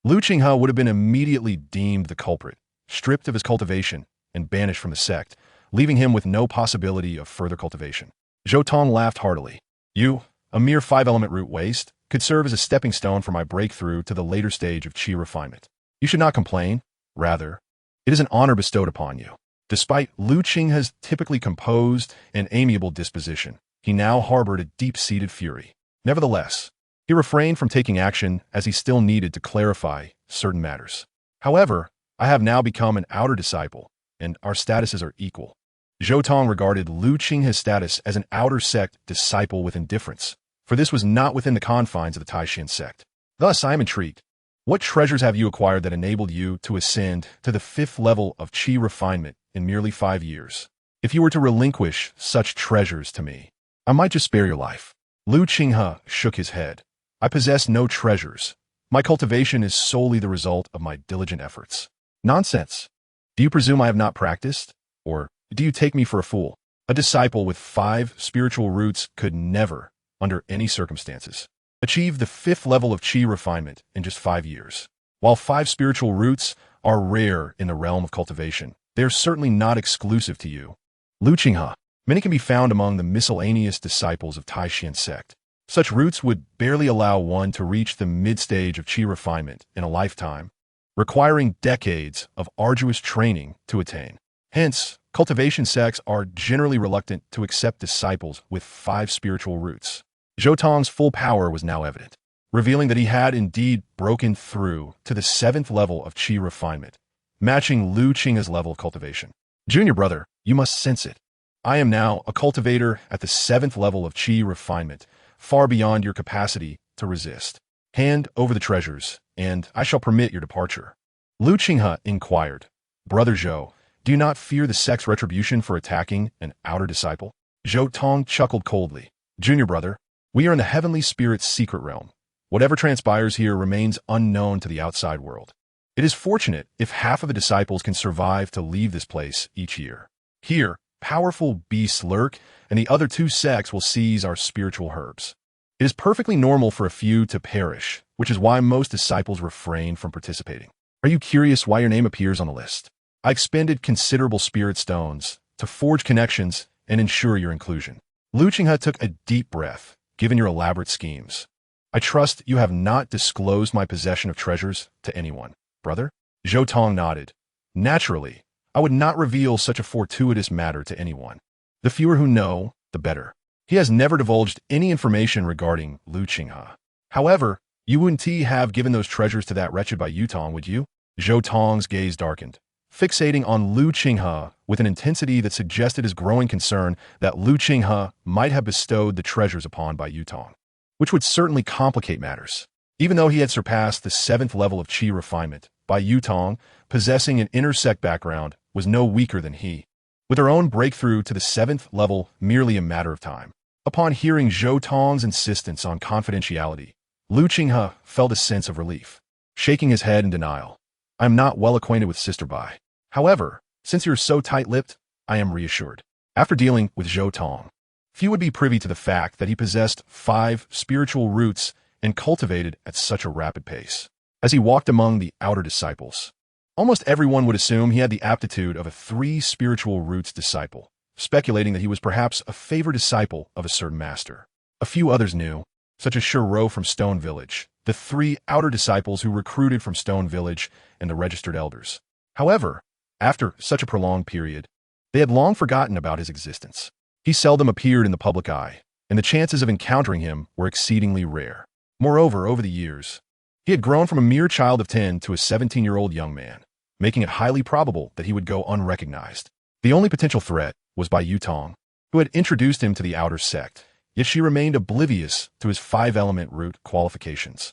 Qinghe would have been immediately deemed the culprit, stripped of his cultivation, and banished from the sect, leaving him with no possibility of further cultivation. Zhou Tong laughed heartily. You, a mere 5-element root waste, could serve as a stepping stone for my breakthrough to the later stage of Qi refinement. You should not complain. Rather, it is an honor bestowed upon you. Despite Qinghe's typically composed and amiable disposition, he now harbored a deep-seated fury. Nevertheless, he refrained from taking action as he still needed to clarify certain matters. However, I have now become an outer disciple, and our statuses are equal. Zhou Tong regarded Qinghe's status as an outer sect disciple with indifference, for this was not within the confines of the Taishan sect. Thus, I am intrigued. What treasures have you acquired that enabled you to ascend to the 5th level of Qi refinement in merely 5 years? If you were to relinquish such treasures to me, I might just spare your life. Qinghe shook his head. I possess no treasures. My cultivation is solely the result of my diligent efforts. Nonsense. Do you presume I have not practiced? Or do you take me for a fool? A disciple with 5 spiritual roots could never, under any circumstances, achieve the 5th level of Qi refinement in just 5 years. While 5 spiritual roots are rare in the realm of cultivation, they are certainly not exclusive to you. Qinghe, many can be found among the miscellaneous disciples of Taishan sect. Such roots would barely allow one to reach the mid-stage of Qi refinement in a lifetime, requiring decades of arduous training to attain. Hence, cultivation sects are generally reluctant to accept disciples with 5 spiritual roots. Zhou Tong's full power was now evident, revealing that he had indeed broken through to the 7th level of Qi refinement, matching Qinghe's level of cultivation. Junior brother, you must sense it. I am now a cultivator at the 7th level of Qi refinement, far beyond your capacity to resist. Hand over the treasures, and I shall permit your departure. Qinghe inquired. Brother Zhou, Do you not fear the sect's retribution for attacking an outer disciple? Zhou Tong chuckled coldly. Junior brother, we are in the heavenly spirit's secret realm. Whatever transpires here remains unknown to the outside world. It is fortunate if half of the disciples can survive to leave this place each year. Here, powerful beasts lurk, and the other two sects will seize our spiritual herbs. It is perfectly normal for a few to perish, which is why most disciples refrain from participating. Are you curious why your name appears on the list? I expended considerable spirit stones to forge connections and ensure your inclusion. Lu Qinghe took a deep breath, given your elaborate schemes. I trust you have not disclosed my possession of treasures to anyone, brother? Zhou Tong nodded. Naturally, I would not reveal such a fortuitous matter to anyone. The fewer who know, the better. He has never divulged any information regarding Lu Qinghe. However, you wouldn't have given those treasures to that wretched by Yutong, would you? Zhou Tong's gaze darkened, fixating on Lu Qinghe with an intensity that suggested his growing concern that Lu Qinghe might have bestowed the treasures upon by Yutong, which would certainly complicate matters. Even though he had surpassed the 7th level of Qi refinement, Bai Yutong, possessing an inner sect background, was no weaker than he. With her own breakthrough to the 7th level merely a matter of time. Upon hearing Zhou Tong's insistence on confidentiality, Lu Qinghe felt a sense of relief, shaking his head in denial. I am not well acquainted with Sister Bai. However, since you're so tight-lipped, I am reassured. After dealing with Zhou Tong, few would be privy to the fact that he possessed 5 spiritual roots and cultivated at such a rapid pace. As he walked among the outer disciples, almost everyone would assume he had the aptitude of a 3 spiritual roots disciple, speculating that he was perhaps a favored disciple of a certain master. A few others knew, such as Shiro from Stone Village, the 3 outer disciples who recruited from Stone Village and the registered elders. However, after such a prolonged period, they had long forgotten about his existence. He seldom appeared in the public eye, and the chances of encountering him were exceedingly rare. Moreover, over the years, he had grown from a mere child of 10 to a 17-year-old young man, making it highly probable that he would go unrecognized. The only potential threat was by Yutong, who had introduced him to the outer sect, yet she remained oblivious to his 5-element root qualifications.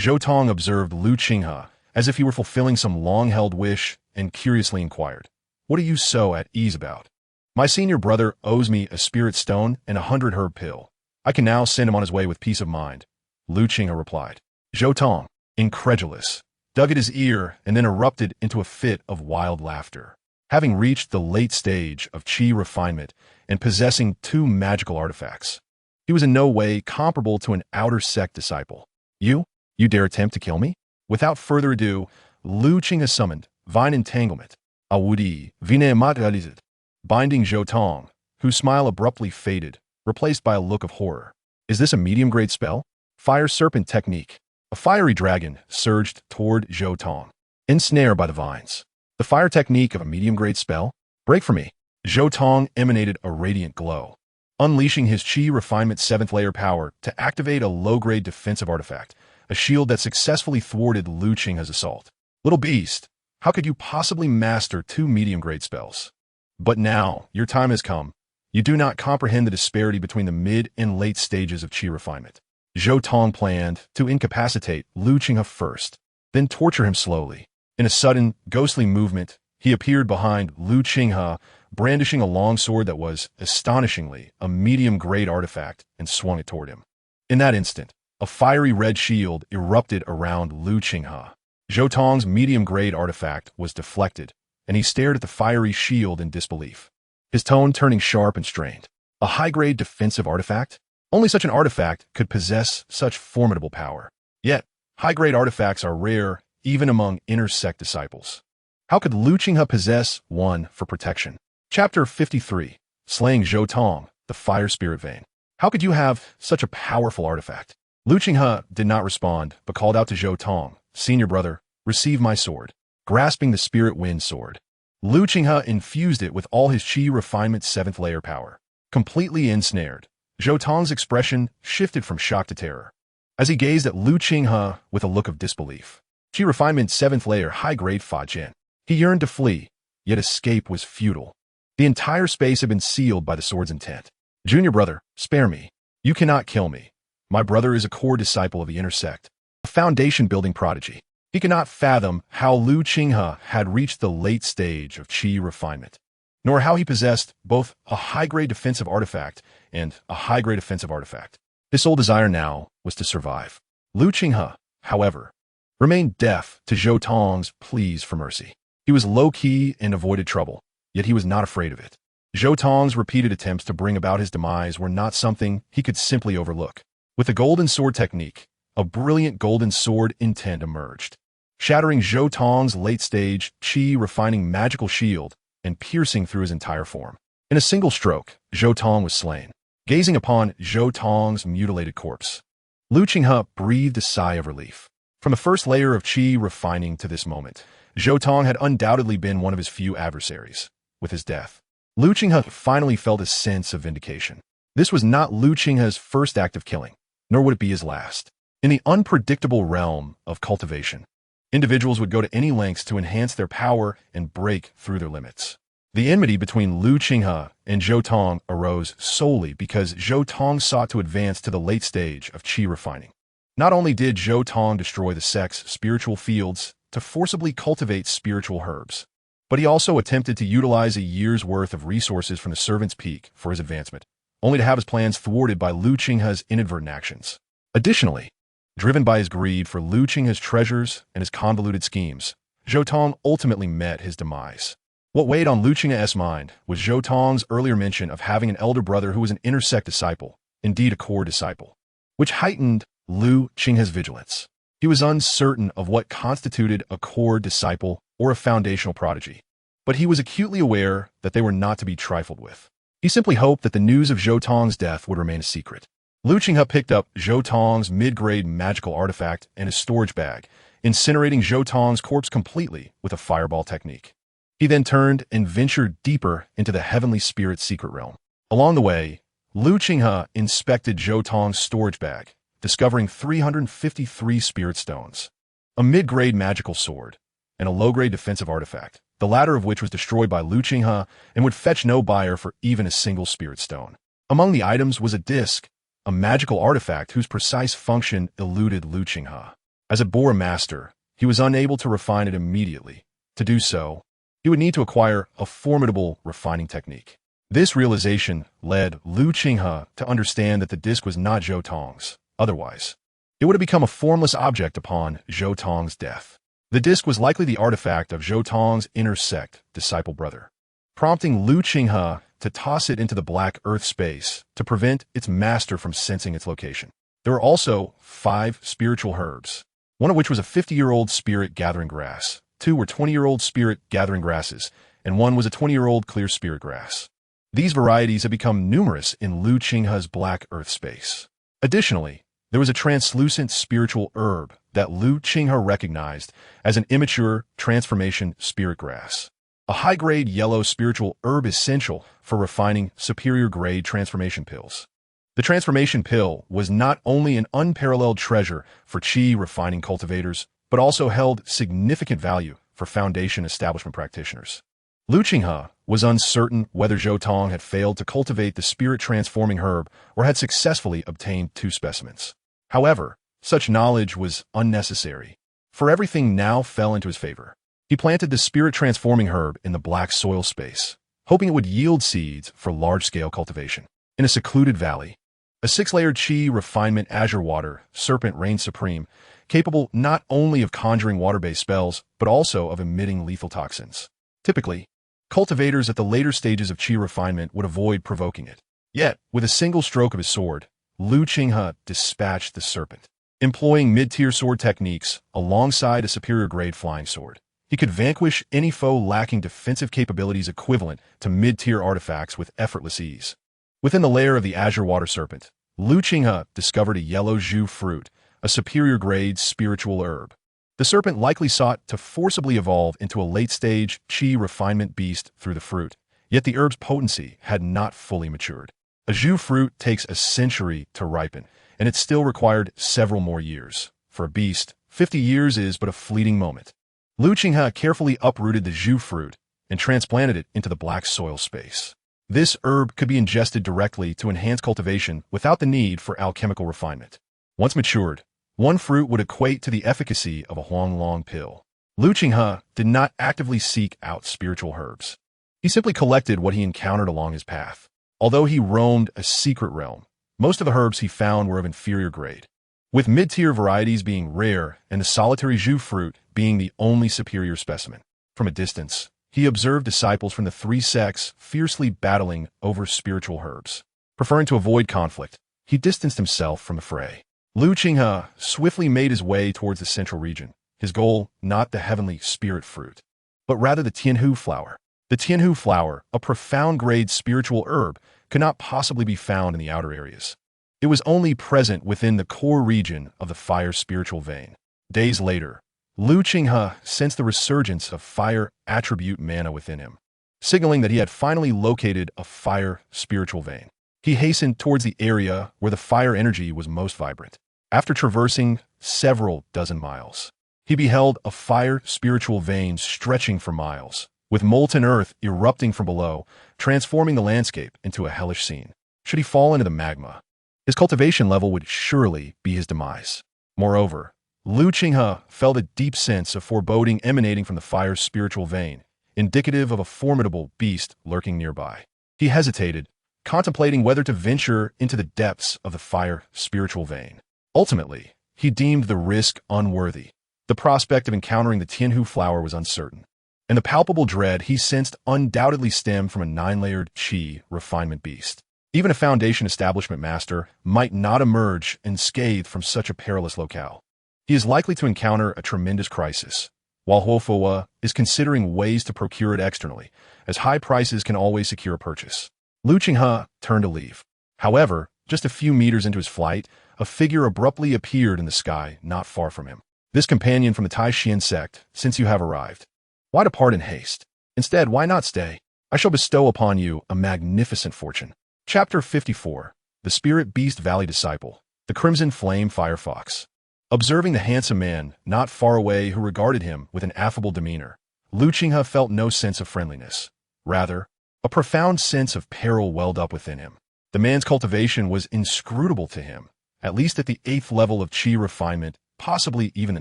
Zhou Tong observed Lu Qinghe as if he were fulfilling some long-held wish and curiously inquired, "What are you so at ease about?" "My senior brother owes me a spirit stone and a 100-herb pill. I can now send him on his way with peace of mind," Lu Qinghe replied. Zhou Tong, incredulous, dug at his ear and then erupted into a fit of wild laughter. Having reached the late stage of Qi refinement and possessing 2 magical artifacts, he was in no way comparable to an outer sect disciple. You dare attempt to kill me?" Without further ado, Lu Qinghe summoned Vine Entanglement, Awudi, Vine Materialized, binding Zhou Tong, whose smile abruptly faded, replaced by a look of horror. "Is this a medium-grade spell?" Fire Serpent Technique. A fiery dragon surged toward Zhou Tong, ensnared by the vines. The fire technique of a medium-grade spell? Break for me. Zhou Tong emanated a radiant glow, unleashing his Qi refinement 7th layer power to activate a low-grade defensive artifact, a shield that successfully thwarted Lu Qinghe's assault. Little beast, how could you possibly master 2 medium-grade spells? But now, your time has come. You do not comprehend the disparity between the mid and late stages of Qi refinement. Zhou Tong planned to incapacitate Lu Qinghe first, then torture him slowly. In a sudden, ghostly movement, he appeared behind Lu Qinghe, brandishing a long sword that was, astonishingly, a medium-grade artifact, and swung it toward him. In that instant, a fiery red shield erupted around Lu Qinghe. Zhou Tong's medium-grade artifact was deflected, and he stared at the fiery shield in disbelief, his tone turning sharp and strained. A high-grade defensive artifact? Only such an artifact could possess such formidable power. Yet, high-grade artifacts are rare even among inner sect disciples. How could Lu Qinghe possess one for protection? Chapter 53. Slaying Zhou Tong, the Fire Spirit Vein. How could you have such a powerful artifact? Lu Qinghe did not respond, but called out to Zhou Tong, "Senior brother, receive my sword." Grasping the Spirit Wind sword, Lu Qinghe infused it with all his Qi refinement 7th layer power. Completely ensnared, Zhou Tong's expression shifted from shock to terror, as he gazed at Lu Qinghe with a look of disbelief. Qi refinement 7th layer high-grade Fa Jian. He yearned to flee, yet escape was futile. The entire space had been sealed by the sword's intent. "Junior brother, spare me. You cannot kill me. My brother is a core disciple of the inner sect, a foundation-building prodigy. He could not fathom how Lu Qinghe had reached the late stage of qi refinement, nor how he possessed both a high-grade defensive artifact and a high-grade offensive artifact. His sole desire now was to survive. Lu Qinghe, however, remained deaf to Zhou Tong's pleas for mercy. He was low-key and avoided trouble, yet he was not afraid of it. Zhou Tong's repeated attempts to bring about his demise were not something he could simply overlook. With the golden sword technique, a brilliant golden sword intent emerged, shattering Zhou Tong's late-stage qi refining magical shield and piercing through his entire form. In a single stroke, Zhou Tong was slain. Gazing upon Zhou Tong's mutilated corpse, Lu Qinghe breathed a sigh of relief. From the first layer of qi refining to this moment, Zhou Tong had undoubtedly been one of his few adversaries. With his death, Lu Qinghe finally felt a sense of vindication. This was not Lu Qinghe's first act of killing, nor would it be his last. In the unpredictable realm of cultivation, individuals would go to any lengths to enhance their power and break through their limits. The enmity between Lu Qinghe and Zhou Tong arose solely because Zhou Tong sought to advance to the late stage of qi refining. Not only did Zhou Tong destroy the sect's spiritual fields to forcibly cultivate spiritual herbs, but he also attempted to utilize a year's worth of resources from the Servant's Peak for his advancement, only to have his plans thwarted by Lu Qinghe's inadvertent actions. Additionally, driven by his greed for Lu Qinghe's treasures and his convoluted schemes, Zhou Tong ultimately met his demise. What weighed on Lu Qinghe's mind was Zhou Tong's earlier mention of having an elder brother who was an inner sect disciple, indeed a core disciple, which heightened Lu Qinghe's vigilance. He was uncertain of what constituted a core disciple or a foundational prodigy, but he was acutely aware that they were not to be trifled with. He simply hoped that the news of Zhou Tong's death would remain a secret. Lu Qinghe picked up Zhou Tong's mid-grade magical artifact and his storage bag, incinerating Zhou Tong's corpse completely with a fireball technique. He then turned and ventured deeper into the heavenly spirit secret realm. Along the way, Lu Qinghe inspected Zhou Tong's storage bag, discovering 353 spirit stones, a mid-grade magical sword, and a low-grade defensive artifact, the latter of which was destroyed by Lu Qinghe and would fetch no buyer for even a single spirit stone. Among the items was a disc, a magical artifact whose precise function eluded Lu Qinghe. As it bore a master, he was unable to refine it immediately. To do so, he would need to acquire a formidable refining technique. This realization led Lu Qinghe to understand that the disc was not Zhou Tong's. Otherwise, it would have become a formless object upon Zhou Tong's death. The disc was likely the artifact of Zhou Tong's inner sect disciple brother, prompting Lu Qinghe to toss it into the black earth space to prevent its master from sensing its location. There were also 5 spiritual herbs, one of which was a 50-year-old spirit gathering grass, 2 were 20-year-old spirit gathering grasses, and 1 was a 20-year-old clear spirit grass. These varieties have become numerous in Lu Qinghe's black earth space. Additionally, there was a translucent spiritual herb that Lu Qinghe recognized as an immature transformation spirit grass. A high-grade yellow spiritual herb essential for refining superior-grade transformation pills. The transformation pill was not only an unparalleled treasure for qi refining cultivators, but also held significant value for foundation establishment practitioners. Lu Qinghe was uncertain whether Zhou Tong had failed to cultivate the spirit-transforming herb or had successfully obtained 2 specimens. However, such knowledge was unnecessary, for everything now fell into his favor. He planted the spirit-transforming herb in the black soil space, hoping it would yield seeds for large-scale cultivation. In a secluded valley, a 6-layered qi refinement azure water serpent reigned supreme, capable not only of conjuring water-based spells, but also of emitting lethal toxins. Typically, cultivators at the later stages of qi refinement would avoid provoking it. Yet, with a single stroke of his sword, Lu Qinghe dispatched the serpent. Employing mid-tier sword techniques alongside a superior-grade flying sword, he could vanquish any foe lacking defensive capabilities equivalent to mid-tier artifacts with effortless ease. Within the lair of the azure water serpent, Lu Qinghe discovered a yellow zhu fruit, a superior-grade spiritual herb. The serpent likely sought to forcibly evolve into a late-stage qi refinement beast through the fruit, yet the herb's potency had not fully matured. A zhu fruit takes a century to ripen, and it still required several more years. For a beast, 50 years is but a fleeting moment. Lu Qinghe carefully uprooted the zhu fruit and transplanted it into the black soil space. This herb could be ingested directly to enhance cultivation without the need for alchemical refinement. Once matured, One fruit would equate to the efficacy of a Huanglong pill. Lu Qinghe did not actively seek out spiritual herbs. He simply collected what he encountered along his path. Although he roamed a secret realm, most of the herbs he found were of inferior grade, with mid-tier varieties being rare and the solitary Zhu fruit being the only superior specimen. From a distance, he observed disciples from the three sects fiercely battling over spiritual herbs. Preferring to avoid conflict, he distanced himself from the fray. Lu Qinghe swiftly made his way towards the central region, his goal not the heavenly spirit fruit, but rather the Tianhu flower. The Tianhu flower, a profound-grade spiritual herb, could not possibly be found in the outer areas. It was only present within the core region of the fire spiritual vein. Days later, Lu Qinghe sensed the resurgence of fire attribute mana within him, signaling that he had finally located a fire spiritual vein. He hastened towards the area where the fire energy was most vibrant. After traversing several dozen miles, he beheld a fire spiritual vein stretching for miles, with molten earth erupting from below, transforming the landscape into a hellish scene. Should he fall into the magma, his cultivation level would surely be his demise. Moreover, Lu Qinghe felt a deep sense of foreboding emanating from the fire's spiritual vein, indicative of a formidable beast lurking nearby. He hesitated, contemplating whether to venture into the depths of the fire spiritual vein. Ultimately, he deemed the risk unworthy. The prospect of encountering the Tianhu flower was uncertain, and the palpable dread he sensed undoubtedly stemmed from a 9-layered qi refinement beast. Even a foundation establishment master might not emerge unscathed from such a perilous locale. He is likely to encounter a tremendous crisis, while Huofua is considering ways to procure it externally, as high prices can always secure a purchase. Lu Qinghe turned to leave. However, just a few meters into his flight, a figure abruptly appeared in the sky not far from him. This companion from the Taishan sect, since you have arrived, why depart in haste? Instead, why not stay? I shall bestow upon you a magnificent fortune. Chapter 54. The Spirit Beast Valley Disciple, the Crimson Flame Firefox. Observing the handsome man not far away who regarded him with an affable demeanor, Lu Qinghe felt no sense of friendliness. Rather, a profound sense of peril welled up within him. The man's cultivation was inscrutable to him, at least at the 8th level of qi refinement, possibly even the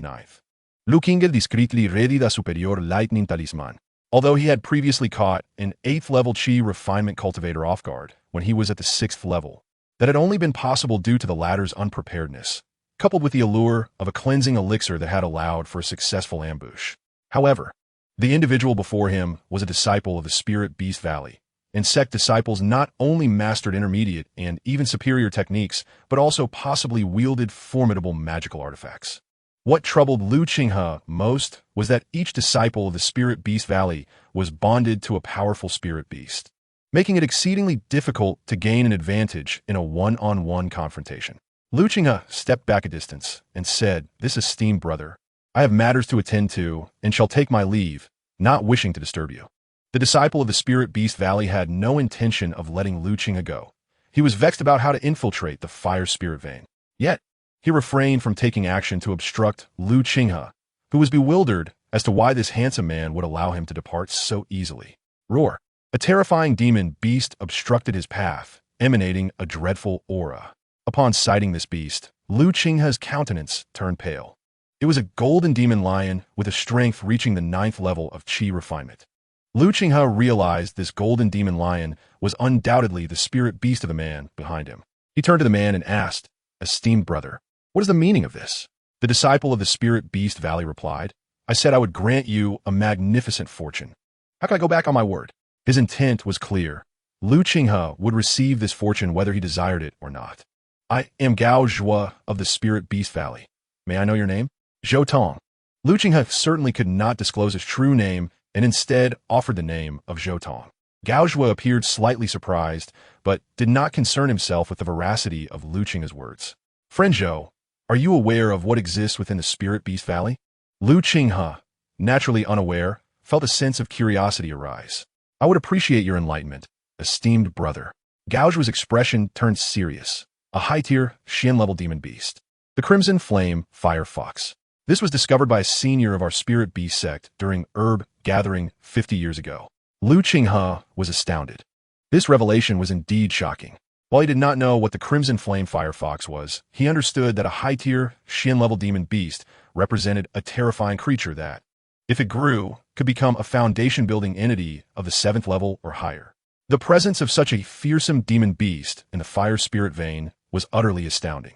9th. Lu Qinghe discreetly readied a superior lightning talisman. Although he had previously caught an 8th level qi refinement cultivator off guard when he was at the 6th level, that had only been possible due to the latter's unpreparedness, coupled with the allure of a cleansing elixir that had allowed for a successful ambush. However, the individual before him was a disciple of the Spirit Beast Valley, and sect disciples not only mastered intermediate and even superior techniques, but also possibly wielded formidable magical artifacts. What troubled Lu Qinghe most was that each disciple of the Spirit Beast Valley was bonded to a powerful spirit beast, making it exceedingly difficult to gain an advantage in a one-on-one confrontation. Lu Qinghe stepped back a distance and said, "This esteemed brother, I have matters to attend to and shall take my leave, not wishing to disturb you." The disciple of the Spirit Beast Valley had no intention of letting Lu Qinghe go. He was vexed about how to infiltrate the fire spirit vein. Yet, he refrained from taking action to obstruct Lu Qinghe, who was bewildered as to why this handsome man would allow him to depart so easily. Roar! A terrifying demon beast obstructed his path, emanating a dreadful aura. Upon sighting this beast, Lu Qinghe's countenance turned pale. It was a golden demon lion with a strength reaching the 9th level of qi refinement. Lu Qinghe realized this golden demon lion was undoubtedly the spirit beast of the man behind him. He turned to the man and asked, "Esteemed brother, what is the meaning of this?" The disciple of the Spirit Beast Valley replied, "I said I would grant you a magnificent fortune. How can I go back on my word?" His intent was clear. Lu Qinghe would receive this fortune whether he desired it or not. "I am Gao Zhuo of the Spirit Beast Valley. May I know your name?" "Zhou Tong." Lu Qinghe certainly could not disclose his true name and instead offered the name of Zhou Tong. Gao Zhuo appeared slightly surprised, but did not concern himself with the veracity of Lu Qinghe's words. "Friend Zhou, are you aware of what exists within the Spirit Beast Valley?" Lu Qinghe, naturally unaware, felt a sense of curiosity arise. "I would appreciate your enlightenment, esteemed brother." Gao Zhuo's expression turned serious. A high-tier, Xian-level demon beast. The Crimson Flame Firefox. This was discovered by a senior of our Spirit Beast sect during herb gathering 50 years ago. Lu Qinghe was astounded. This revelation was indeed shocking. While he did not know what the Crimson Flame Firefox was, he understood that a high-tier, Xian-level demon beast represented a terrifying creature that, if it grew, could become a foundation-building entity of the 7th level or higher. The presence of such a fearsome demon beast in the fire spirit vein was utterly astounding.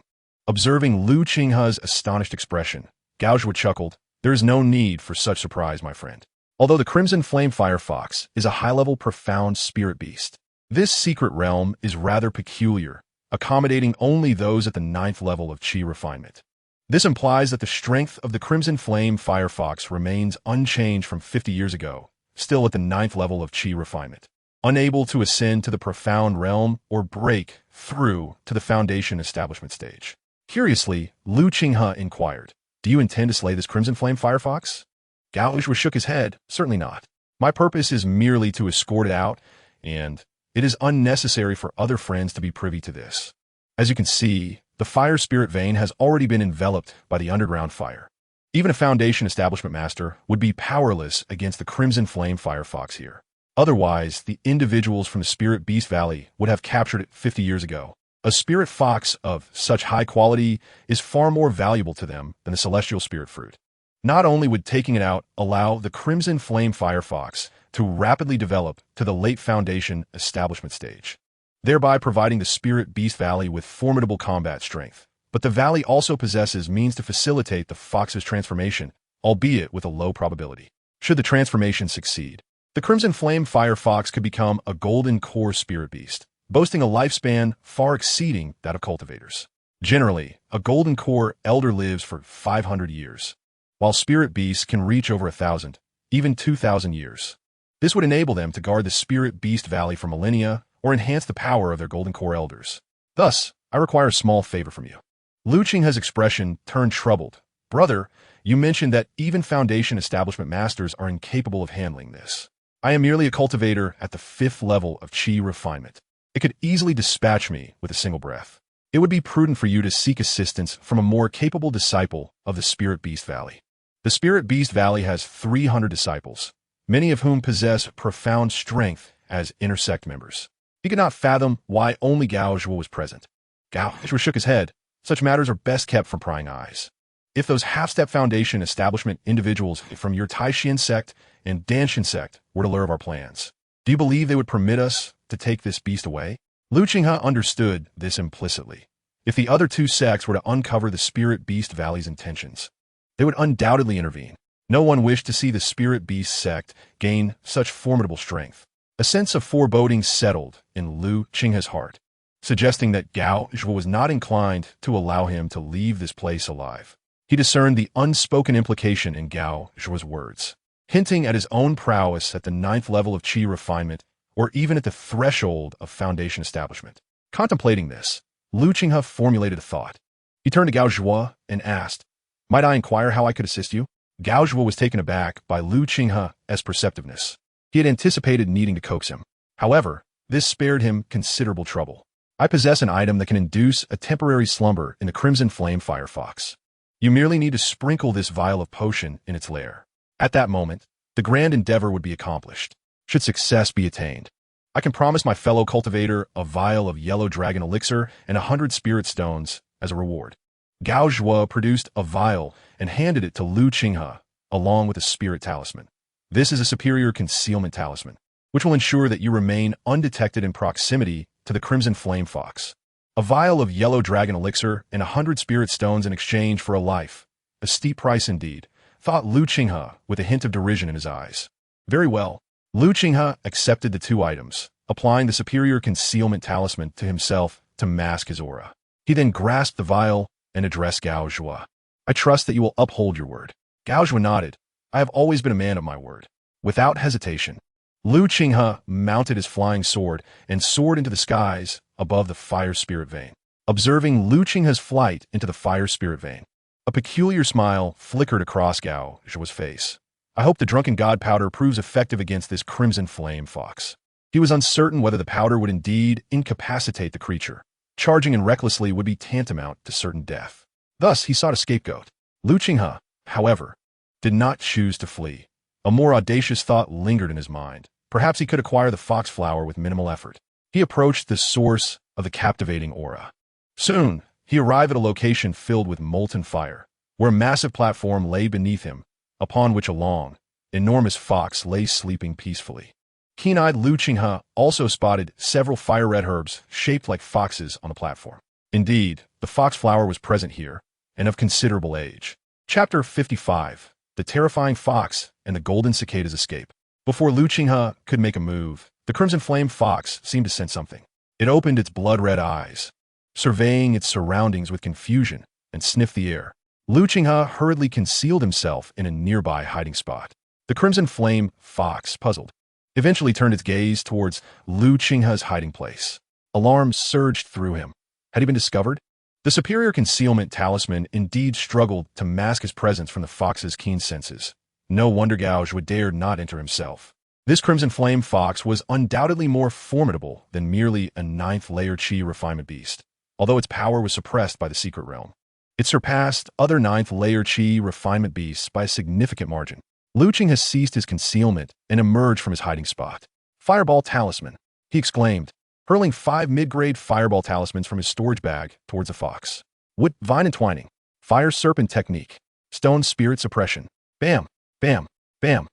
Observing Lu Qinghe's astonished expression, Gao Zhuo chuckled, "There is no need for such surprise, my friend. Although the Crimson Flame Firefox is a high-level profound spirit beast, this secret realm is rather peculiar, accommodating only those at the 9th level of Qi refinement. This implies that the strength of the Crimson Flame Firefox remains unchanged from 50 years ago, still at the 9th level of Qi refinement, unable to ascend to the profound realm or break through to the foundation establishment stage." Curiously, Lu Qinghe inquired, "Do you intend to slay this Crimson Flame Firefox?" Gao Zhuo shook his head, "Certainly not. My purpose is merely to escort it out, and it is unnecessary for other friends to be privy to this. As you can see, the fire spirit vein has already been enveloped by the underground fire. Even a foundation establishment master would be powerless against the Crimson Flame Firefox here. Otherwise, the individuals from the Spirit Beast Valley would have captured it 50 years ago. A spirit fox of such high quality is far more valuable to them than the celestial spirit fruit. Not only would taking it out allow the Crimson Flame Firefox to rapidly develop to the late foundation establishment stage, thereby providing the Spirit Beast Valley with formidable combat strength, but the valley also possesses means to facilitate the fox's transformation, albeit with a low probability. Should the transformation succeed, the Crimson Flame Firefox could become a golden core spirit beast, boasting a lifespan far exceeding that of cultivators. Generally, a golden core elder lives for 500 years, while spirit beasts can reach over 1,000, even 2,000 years. This would enable them to guard the Spirit Beast Valley for millennia or enhance the power of their golden core elders. Thus, I require a small favor from you." Lu Qinghe's expression turned troubled. "Brother, you mentioned that even foundation establishment masters are incapable of handling this. I am merely a cultivator at the 5th level of Qi refinement. It could easily dispatch me with a single breath. It would be prudent for you to seek assistance from a more capable disciple of the Spirit Beast Valley. The Spirit Beast Valley has 300 disciples, many of whom possess profound strength as inner sect members." He could not fathom why only Gao Zhuo was present. Gao Zhuo shook his head. "Such matters are best kept from prying eyes. If those half-step foundation establishment individuals from your Taishan sect and Danshan sect were to learn of our plans, do you believe they would permit us to take this beast away?" Lu Qinghe understood this implicitly. If the other two sects were to uncover the Spirit Beast Valley's intentions, they would undoubtedly intervene. No one wished to see the Spirit Beast sect gain such formidable strength. A sense of foreboding settled in Lu Qinghe's heart, suggesting that Gao Zhuo was not inclined to allow him to leave this place alive. He discerned the unspoken implication in Gao Zhuo's words, hinting at his own prowess at the 9th level of Qi refinement or even at the threshold of foundation establishment. Contemplating this, Lu Qinghe formulated a thought. He turned to Gao Zhuo and asked, "Might I inquire how I could assist you?" Gao Zhuo was taken aback by Lu Qinghe's perceptiveness. He had anticipated needing to coax him. However, this spared him considerable trouble. "I possess an item that can induce a temporary slumber in the Crimson Flame Firefox. You merely need to sprinkle this vial of potion in its lair. At that moment, the grand endeavor would be accomplished, should success be attained. I can promise my fellow cultivator a vial of yellow dragon elixir and 100 spirit stones as a reward." Gao Zhuo produced a vial and handed it to Lu Qinghe, along with a spirit talisman. "This is a superior concealment talisman, which will ensure that you remain undetected in proximity to the Crimson Flame Fox. A vial of yellow dragon elixir and 100 spirit stones in exchange for a life. A steep price indeed," thought Lu Qinghe with a hint of derision in his eyes. Very well. Lu Qinghe accepted the two items, applying the superior concealment talisman to himself to mask his aura. He then grasped the vial and addressed Gao Zhuo. "I trust that you will uphold your word." Gao Zhuo nodded. "I have always been a man of my word." Without hesitation, Lu Qinghe mounted his flying sword and soared into the skies above the fire spirit vein. Observing Lu Qinghe's flight into the fire spirit vein, a peculiar smile flickered across Gao Zhuo's face. "I hope the drunken god powder proves effective against this Crimson Flame Fox." He was uncertain whether the powder would indeed incapacitate the creature. Charging in recklessly would be tantamount to certain death. Thus, he sought a scapegoat. Lu Qinghe, however, did not choose to flee. A more audacious thought lingered in his mind. Perhaps he could acquire the fox flower with minimal effort. He approached the source of the captivating aura. Soon, he arrived at a location filled with molten fire, where a massive platform lay beneath him, upon which a long, enormous fox lay sleeping peacefully. Keen-eyed Qinghe also spotted several fire-red herbs shaped like foxes on the platform. Indeed, the fox flower was present here, and of considerable age. Chapter 55. The Terrifying Fox and the Golden Cicada's Escape. Before Qinghe could make a move, the crimson flame fox seemed to sense something. It opened its blood-red eyes, surveying its surroundings with confusion, and sniffed the air. Qinghe hurriedly concealed himself in a nearby hiding spot. The crimson flame fox, puzzled, eventually turned its gaze towards Qinghe's hiding place. Alarm surged through him. Had he been discovered? The superior concealment talisman indeed struggled to mask his presence from the fox's keen senses. No wonder Gouge would dare not enter himself. This crimson flame fox was undoubtedly more formidable than merely a 9th-layer Qi refinement beast, although its power was suppressed by the secret realm. It surpassed other 9th-layer Qi refinement beasts by a significant margin. Qinghe ceased his concealment and emerged from his hiding spot. Fireball talisman, he exclaimed, hurling 5 mid-grade fireball talismans from his storage bag towards the fox. Wood vine entwining, fire serpent technique, stone spirit suppression. Bam, bam, bam.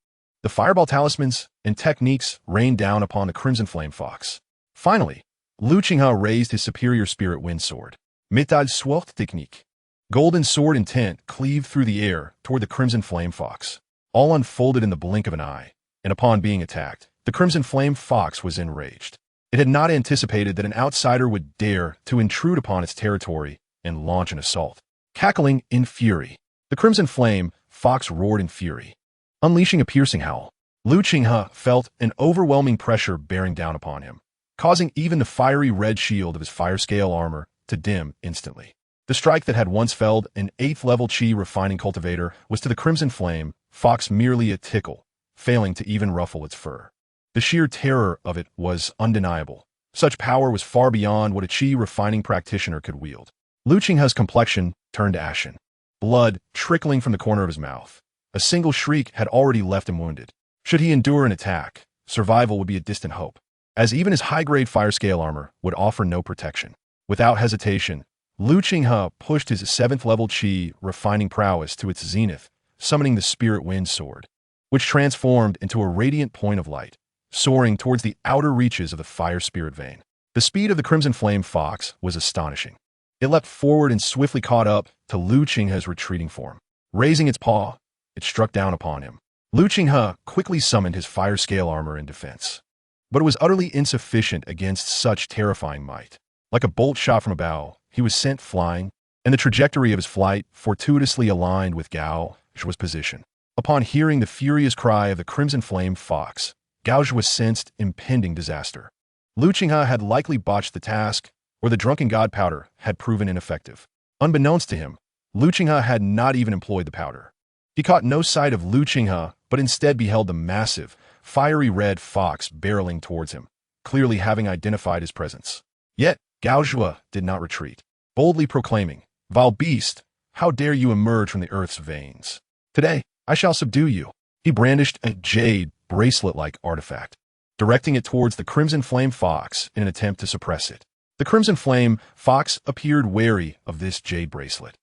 The fireball talismans and techniques rained down upon the crimson flame fox. Finally, Qinghe raised his superior spirit wind sword. Méthode sword technique. Golden sword intent cleaved through the air toward the crimson flame fox. All unfolded in the blink of an eye, and upon being attacked, the crimson flame fox was enraged. It had not anticipated that an outsider would dare to intrude upon its territory and launch an assault. Cackling in fury, the crimson flame fox roared in fury, unleashing a piercing howl. Qinghe felt an overwhelming pressure bearing down upon him, causing even the fiery red shield of his fire scale armor to dim instantly. The strike that had once felled an 8th-level Qi refining cultivator was to the crimson flame fox merely a tickle, failing to even ruffle its fur. The sheer terror of it was undeniable. Such power was far beyond what a Qi refining practitioner could wield. Qinghe's complexion turned ashen, blood trickling from the corner of his mouth. A single shriek had already left him wounded. Should he endure an attack, survival would be a distant hope, as even his high-grade fire scale armor would offer no protection. Without hesitation, Qinghe pushed his 7th-level Qi refining prowess to its zenith, summoning the spirit wind sword, which transformed into a radiant point of light, soaring towards the outer reaches of the fire spirit vein. The speed of the crimson flame fox was astonishing. It leapt forward and swiftly caught up to Qinghe's retreating form. Raising its paw, it struck down upon him. Qinghe quickly summoned his fire scale armor in defense, but it was utterly insufficient against such terrifying might. Like a bolt shot from a bow, he was sent flying, and the trajectory of his flight fortuitously aligned with Gouge's position. Upon hearing the furious cry of the crimson flame fox, Gouge was sensed impending disaster. Qinghe had likely botched the task, or the drunken god powder had proven ineffective. Unbeknownst to him, Qinghe had not even employed the powder. He caught no sight of Qinghe, but instead beheld the massive, fiery red fox barreling towards him, clearly having identified his presence. Yet, Gouge did not retreat, boldly proclaiming, "Vile beast, how dare you emerge from the earth's veins? Today, I shall subdue you." He brandished a jade bracelet-like artifact, directing it towards the crimson flame fox in an attempt to suppress it. The crimson flame fox appeared wary of this jade bracelet,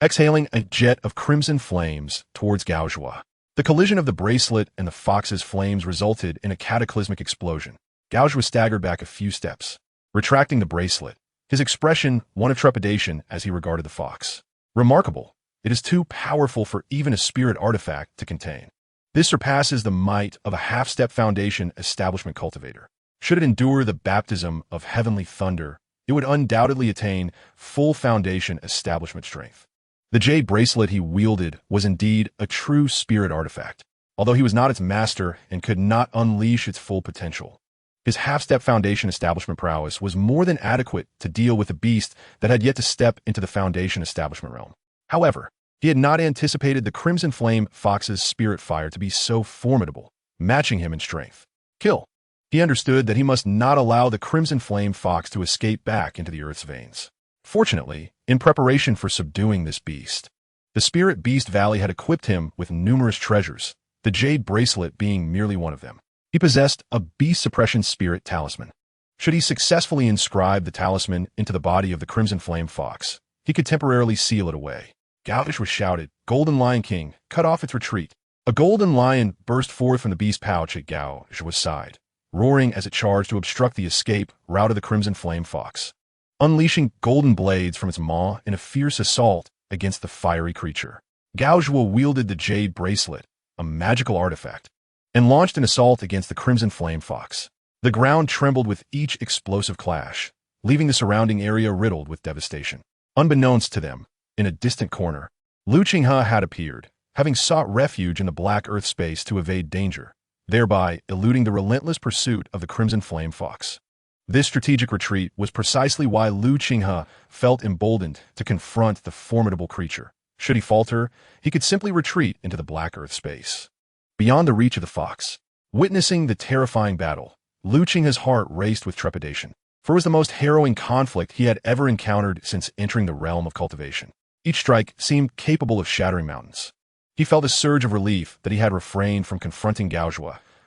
exhaling a jet of crimson flames towards Gouge. The collision of the bracelet and the fox's flames resulted in a cataclysmic explosion. Gouge staggered back a few steps, retracting the bracelet, his expression one of trepidation as he regarded the fox. Remarkable, it is too powerful for even a spirit artifact to contain. This surpasses the might of a half-step foundation establishment cultivator. Should it endure the baptism of heavenly thunder, it would undoubtedly attain full foundation establishment strength. The jade bracelet he wielded was indeed a true spirit artifact, although he was not its master and could not unleash its full potential. His half-step foundation establishment prowess was more than adequate to deal with a beast that had yet to step into the foundation establishment realm. However, he had not anticipated the Crimson Flame Fox's spirit fire to be so formidable, matching him in strength. Kill. He understood that he must not allow the Crimson Flame Fox to escape back into the earth's veins. Fortunately, in preparation for subduing this beast, the Spirit Beast Valley had equipped him with numerous treasures, the jade bracelet being merely one of them. He possessed a beast suppression spirit talisman, Should he successfully inscribe the talisman into the body of the Crimson Flame Fox, he could temporarily seal it away. Gauge was shouted, "Golden Lion King, cut off its retreat." A golden lion burst forth from the beast pouch at Gauge's side, roaring as it charged to obstruct the escape route of the Crimson Flame Fox, unleashing golden blades from its maw in a fierce assault against the fiery creature. Gauge wielded the jade bracelet, a magical artifact, and launched an assault against the Crimson Flame Fox. The ground trembled with each explosive clash, leaving the surrounding area riddled with devastation. Unbeknownst to them, in a distant corner, Qinghe had appeared, having sought refuge in the Black Earth space to evade danger, thereby eluding the relentless pursuit of the Crimson Flame Fox. This strategic retreat was precisely why Qinghe felt emboldened to confront the formidable creature. Should he falter, he could simply retreat into the Black Earth space, beyond the reach of the fox. Witnessing the terrifying battle, Qinghe's heart raced with trepidation, for it was the most harrowing conflict he had ever encountered since entering the realm of cultivation. Each strike seemed capable of shattering mountains. He felt a surge of relief that he had refrained from confronting Gauge,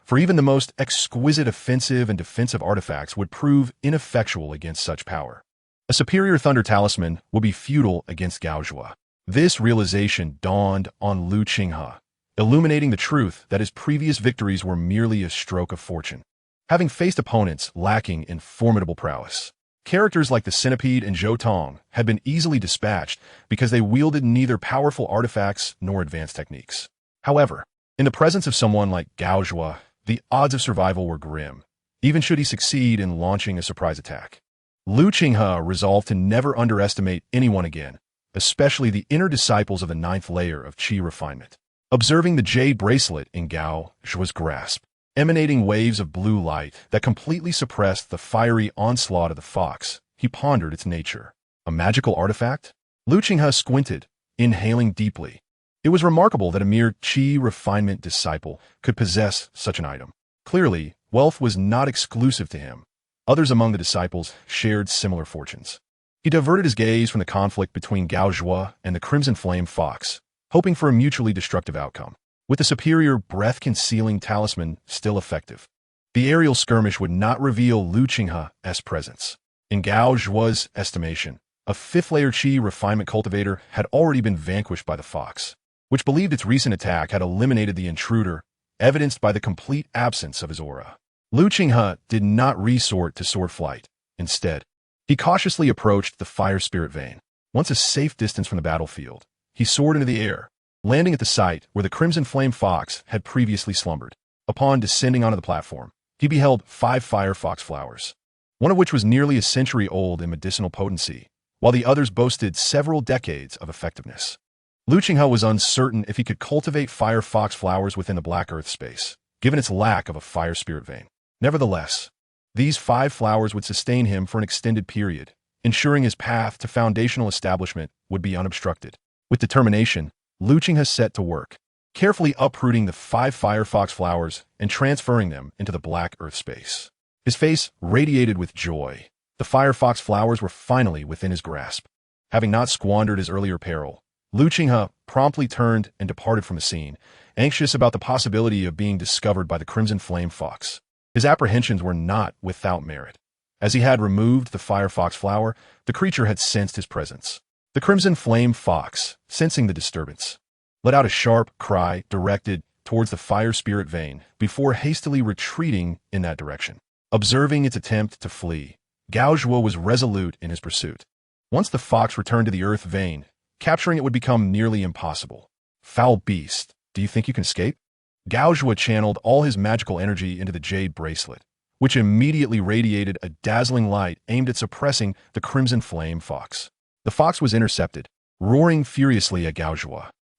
for even the most exquisite offensive and defensive artifacts would prove ineffectual against such power. A superior thunder talisman would be futile against Gauge. This realization dawned on Qinghe, illuminating the truth that his previous victories were merely a stroke of fortune. Having faced opponents lacking in formidable prowess, characters like the Centipede and Zhou Tong had been easily dispatched because they wielded neither powerful artifacts nor advanced techniques. However, in the presence of someone like Gauge, the odds of survival were grim, even should he succeed in launching a surprise attack. Qinghe resolved to never underestimate anyone again, especially the inner disciples of the 9th layer of Qi refinement. Observing the jade bracelet in Gauge's grasp, emanating waves of blue light that completely suppressed the fiery onslaught of the fox, he pondered its nature. A magical artifact? Qinghe squinted, inhaling deeply. It was remarkable that a mere Qi refinement disciple could possess such an item. Clearly, wealth was not exclusive to him. Others among the disciples shared similar fortunes. He diverted his gaze from the conflict between Gauge and the Crimson Flame Fox, hoping for a mutually destructive outcome. With the superior breath-concealing talisman still effective, the aerial skirmish would not reveal Qinghe's presence. In Gauge's estimation, a 5th-layer Qi refinement cultivator had already been vanquished by the fox, which believed its recent attack had eliminated the intruder, evidenced by the complete absence of his aura. Qinghe did not resort to sword flight. Instead, he cautiously approached the fire spirit vein. Once a safe distance from the battlefield, he soared into the air, landing at the site where the Crimson Flame Fox had previously slumbered. Upon descending onto the platform, he beheld 5 fire fox flowers, one of which was nearly a century old in medicinal potency, while the others boasted several decades of effectiveness. Qinghe was uncertain if he could cultivate fire fox flowers within the Black Earth space, given its lack of a fire spirit vein. Nevertheless, these 5 flowers would sustain him for an extended period, ensuring his path to foundational establishment would be unobstructed. With determination, Qinghe set to work, carefully uprooting the 5 fire fox flowers and transferring them into the Black Earth space. His face radiated with joy. The fire fox flowers were finally within his grasp. Having not squandered his earlier peril, Qinghe promptly turned and departed from the scene, anxious about the possibility of being discovered by the Crimson Flame Fox. His apprehensions were not without merit. As he had removed the fire fox flower, the creature had sensed his presence. The Crimson Flame Fox, sensing the disturbance, let out a sharp cry directed towards the fire spirit vein before hastily retreating in that direction. Observing its attempt to flee, Gauge was resolute in his pursuit. Once the fox returned to the earth vein, capturing it would become nearly impossible. Foul beast, do you think you can escape? Gauge channeled all his magical energy into the jade bracelet, which immediately radiated a dazzling light aimed at suppressing the Crimson Flame Fox. The fox was intercepted, roaring furiously at Gauge.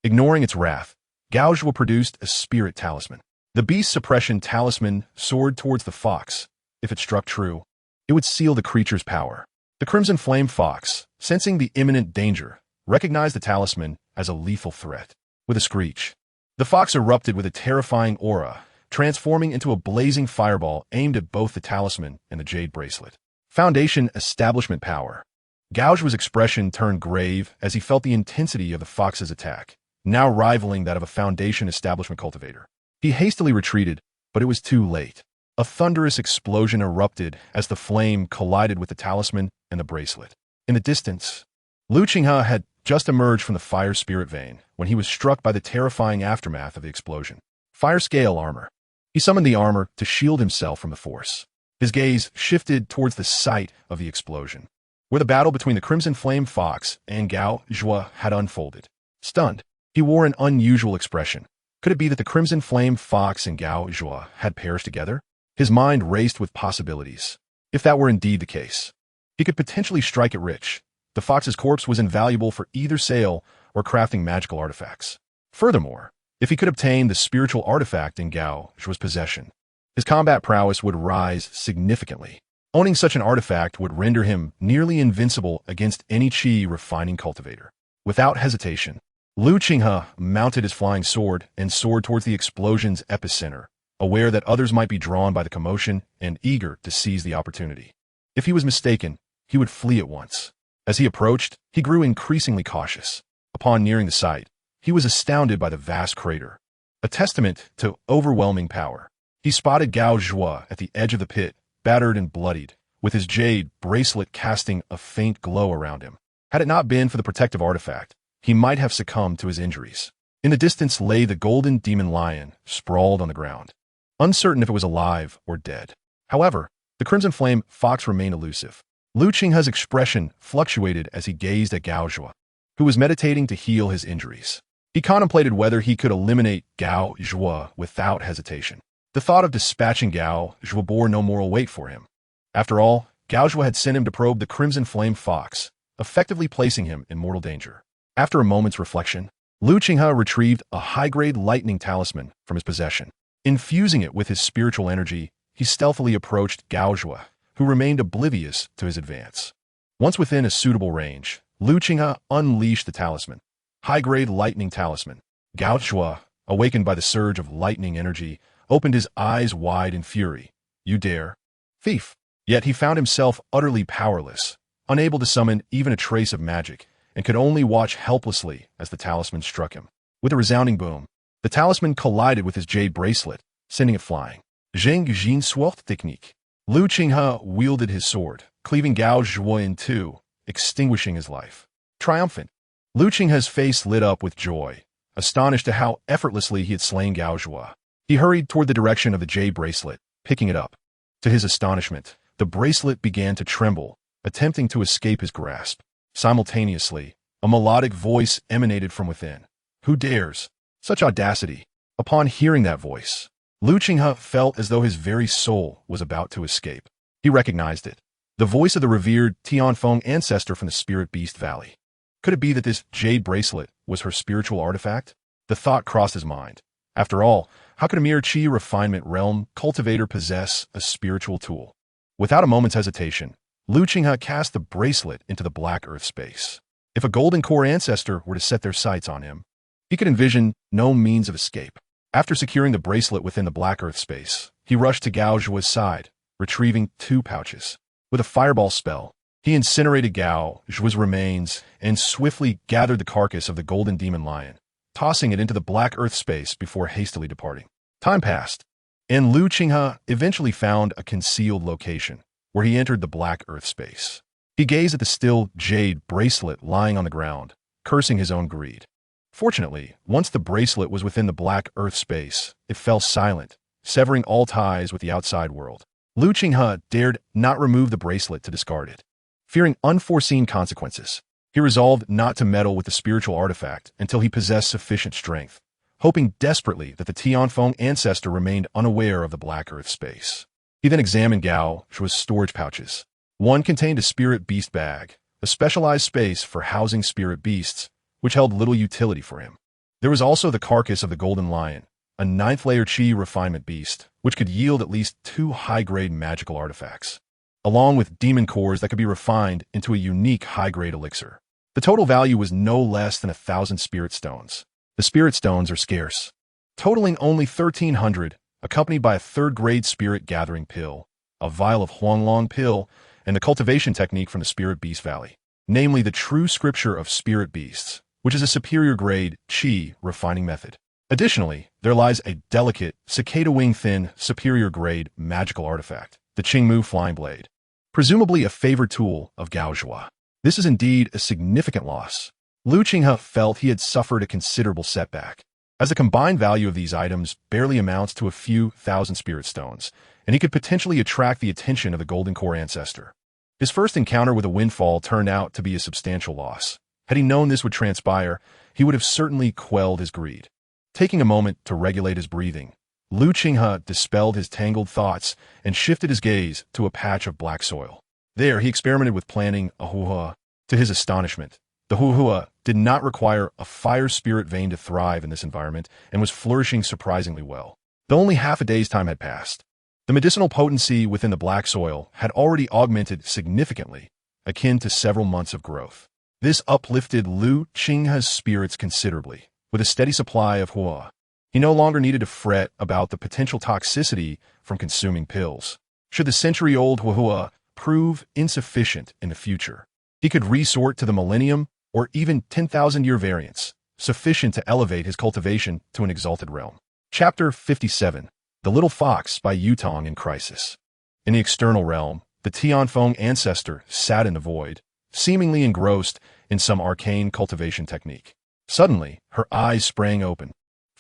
Ignoring its wrath, Gauge produced a spirit talisman. The beast suppression talisman soared towards the fox. If it struck true, it would seal the creature's power. The Crimson Flame Fox, sensing the imminent danger, recognized the talisman as a lethal threat. With a screech, the fox erupted with a terrifying aura, transforming into a blazing fireball aimed at both the talisman and the jade bracelet. Foundation establishment power. Gauge's expression turned grave as he felt the intensity of the fox's attack, now rivaling that of a foundation establishment cultivator. He hastily retreated, but it was too late. A thunderous explosion erupted as the flame collided with the talisman and the bracelet. In the distance, Qinghe had just emerged from the fire spirit vein when he was struck by the terrifying aftermath of the explosion. Fire scale armor. He summoned the armor to shield himself from the force. His gaze shifted towards the site of the explosion, where the battle between the Crimson Flame Fox and Gao Zhua had unfolded. Stunned, he wore an unusual expression. Could it be that the Crimson Flame Fox and Gao Zhua had perished together? His mind raced with possibilities. If that were indeed the case, he could potentially strike it rich. The fox's corpse was invaluable for either sale or crafting magical artifacts. Furthermore, if he could obtain the spiritual artifact in Gao Zhua's possession, his combat prowess would rise significantly. Owning such an artifact would render him nearly invincible against any Qi refining cultivator. Without hesitation, Qinghe mounted his flying sword and soared towards the explosion's epicenter, aware that others might be drawn by the commotion and eager to seize the opportunity. If he was mistaken, he would flee at once. As he approached, he grew increasingly cautious. Upon nearing the site, he was astounded by the vast crater, a testament to overwhelming power. He spotted Gao Zhua at the edge of the pit, battered and bloodied, with his jade bracelet casting a faint glow around him. Had it not been for the protective artifact, he might have succumbed to his injuries. In the distance lay the golden demon lion, sprawled on the ground, uncertain if it was alive or dead. However, the Crimson Flame Fox remained elusive. Qinghe's expression fluctuated as he gazed at Gao Zhua, who was meditating to heal his injuries. He contemplated whether he could eliminate Gao Zhua without hesitation. The thought of dispatching Gao Zhua bore no moral weight for him. After all, Gao Zhua had sent him to probe the Crimson Flame Fox, effectively placing him in mortal danger. After a moment's reflection, Qinghe retrieved a high-grade lightning talisman from his possession. Infusing it with his spiritual energy, he stealthily approached Gao Zhua, who remained oblivious to his advance. Once within a suitable range, Qinghe unleashed the talisman. High-grade lightning talisman. Gao Zhua, awakened by the surge of lightning energy, opened his eyes wide in fury. You dare? Thief! Yet he found himself utterly powerless, unable to summon even a trace of magic, and could only watch helplessly as the talisman struck him. With a resounding boom, the talisman collided with his jade bracelet, sending it flying. Zheng Sword technique. Qinghe wielded his sword, cleaving Gao Zhua in two, extinguishing his life. Triumphant, Qinghe's face lit up with joy, astonished at how effortlessly he had slain Gao Zhua. He hurried toward the direction of the jade bracelet, picking it up. To his astonishment, the bracelet began to tremble, attempting to escape his grasp. Simultaneously, a melodic voice emanated from within. Who dares? Such audacity! Upon hearing that voice, Qinghe felt as though his very soul was about to escape. He recognized it. The voice of the revered Tianfeng ancestor from the Spirit Beast Valley. Could it be that this jade bracelet was her spiritual artifact? The thought crossed his mind. After all, how could a mere Qi refinement realm cultivator possess a spiritual tool? Without a moment's hesitation, Qinghe cast the bracelet into the black earth space. If a golden core ancestor were to set their sights on him, he could envision no means of escape. After securing the bracelet within the black earth space, he rushed to Gao Zhua's side, retrieving 2 pouches. With a fireball spell, he incinerated Gao Zhua's remains and swiftly gathered the carcass of the golden demon lion, tossing it into the black earth space before hastily departing. Time passed, and Qinghe eventually found a concealed location, where he entered the black earth space. He gazed at the still jade bracelet lying on the ground, cursing his own greed. Fortunately, once the bracelet was within the black earth space, it fell silent, severing all ties with the outside world. Qinghe dared not remove the bracelet to discard it. Fearing unforeseen consequences, he resolved not to meddle with the spiritual artifact until he possessed sufficient strength, hoping desperately that the Tianfeng ancestor remained unaware of the black earth space. He then examined Gao Zhua's storage pouches. One contained a spirit beast bag, a specialized space for housing spirit beasts, which held little utility for him. There was also the carcass of the golden lion, a 9th-layer Qi refinement beast, which could yield at least 2 high-grade magical artifacts, along with demon cores that could be refined into a unique high-grade elixir. The total value was no less than 1,000 spirit stones. The spirit stones are scarce, totaling only 1,300, accompanied by a 3rd-grade spirit gathering pill, a vial of Huanglong pill, and the cultivation technique from the Spirit Beast Valley, namely the true scripture of spirit beasts, which is a superior grade Qi refining method. Additionally, there lies a delicate, cicada-wing-thin, superior-grade magical artifact, the Qinghe Flying Blade. Presumably a favored tool of Gaozhua. This is indeed a significant loss. Lu Qinghe felt he had suffered a considerable setback, as the combined value of these items barely amounts to a few thousand spirit stones, and he could potentially attract the attention of the Golden Core ancestor. His first encounter with a windfall turned out to be a substantial loss. Had he known this would transpire, he would have certainly quelled his greed. Taking a moment to regulate his breathing, Lu Qinghe dispelled his tangled thoughts and shifted his gaze to a patch of black soil. There, he experimented with planting a huhua. To his astonishment, the huhua did not require a fire spirit vein to thrive in this environment and was flourishing surprisingly well. Though only half a day's time had passed, the medicinal potency within the black soil had already augmented significantly, akin to several months of growth. This uplifted Lu Qinghe's spirits considerably. With a steady supply of hua, he no longer needed to fret about the potential toxicity from consuming pills. Should the century-old hua prove insufficient in the future, he could resort to the millennium or even 10,000-year variants, sufficient to elevate his cultivation to an exalted realm. Chapter 57. The Little Fox by Yutong in Crisis. In the external realm, the Tianfeng ancestor sat in the void, seemingly engrossed in some arcane cultivation technique. Suddenly, her eyes sprang open.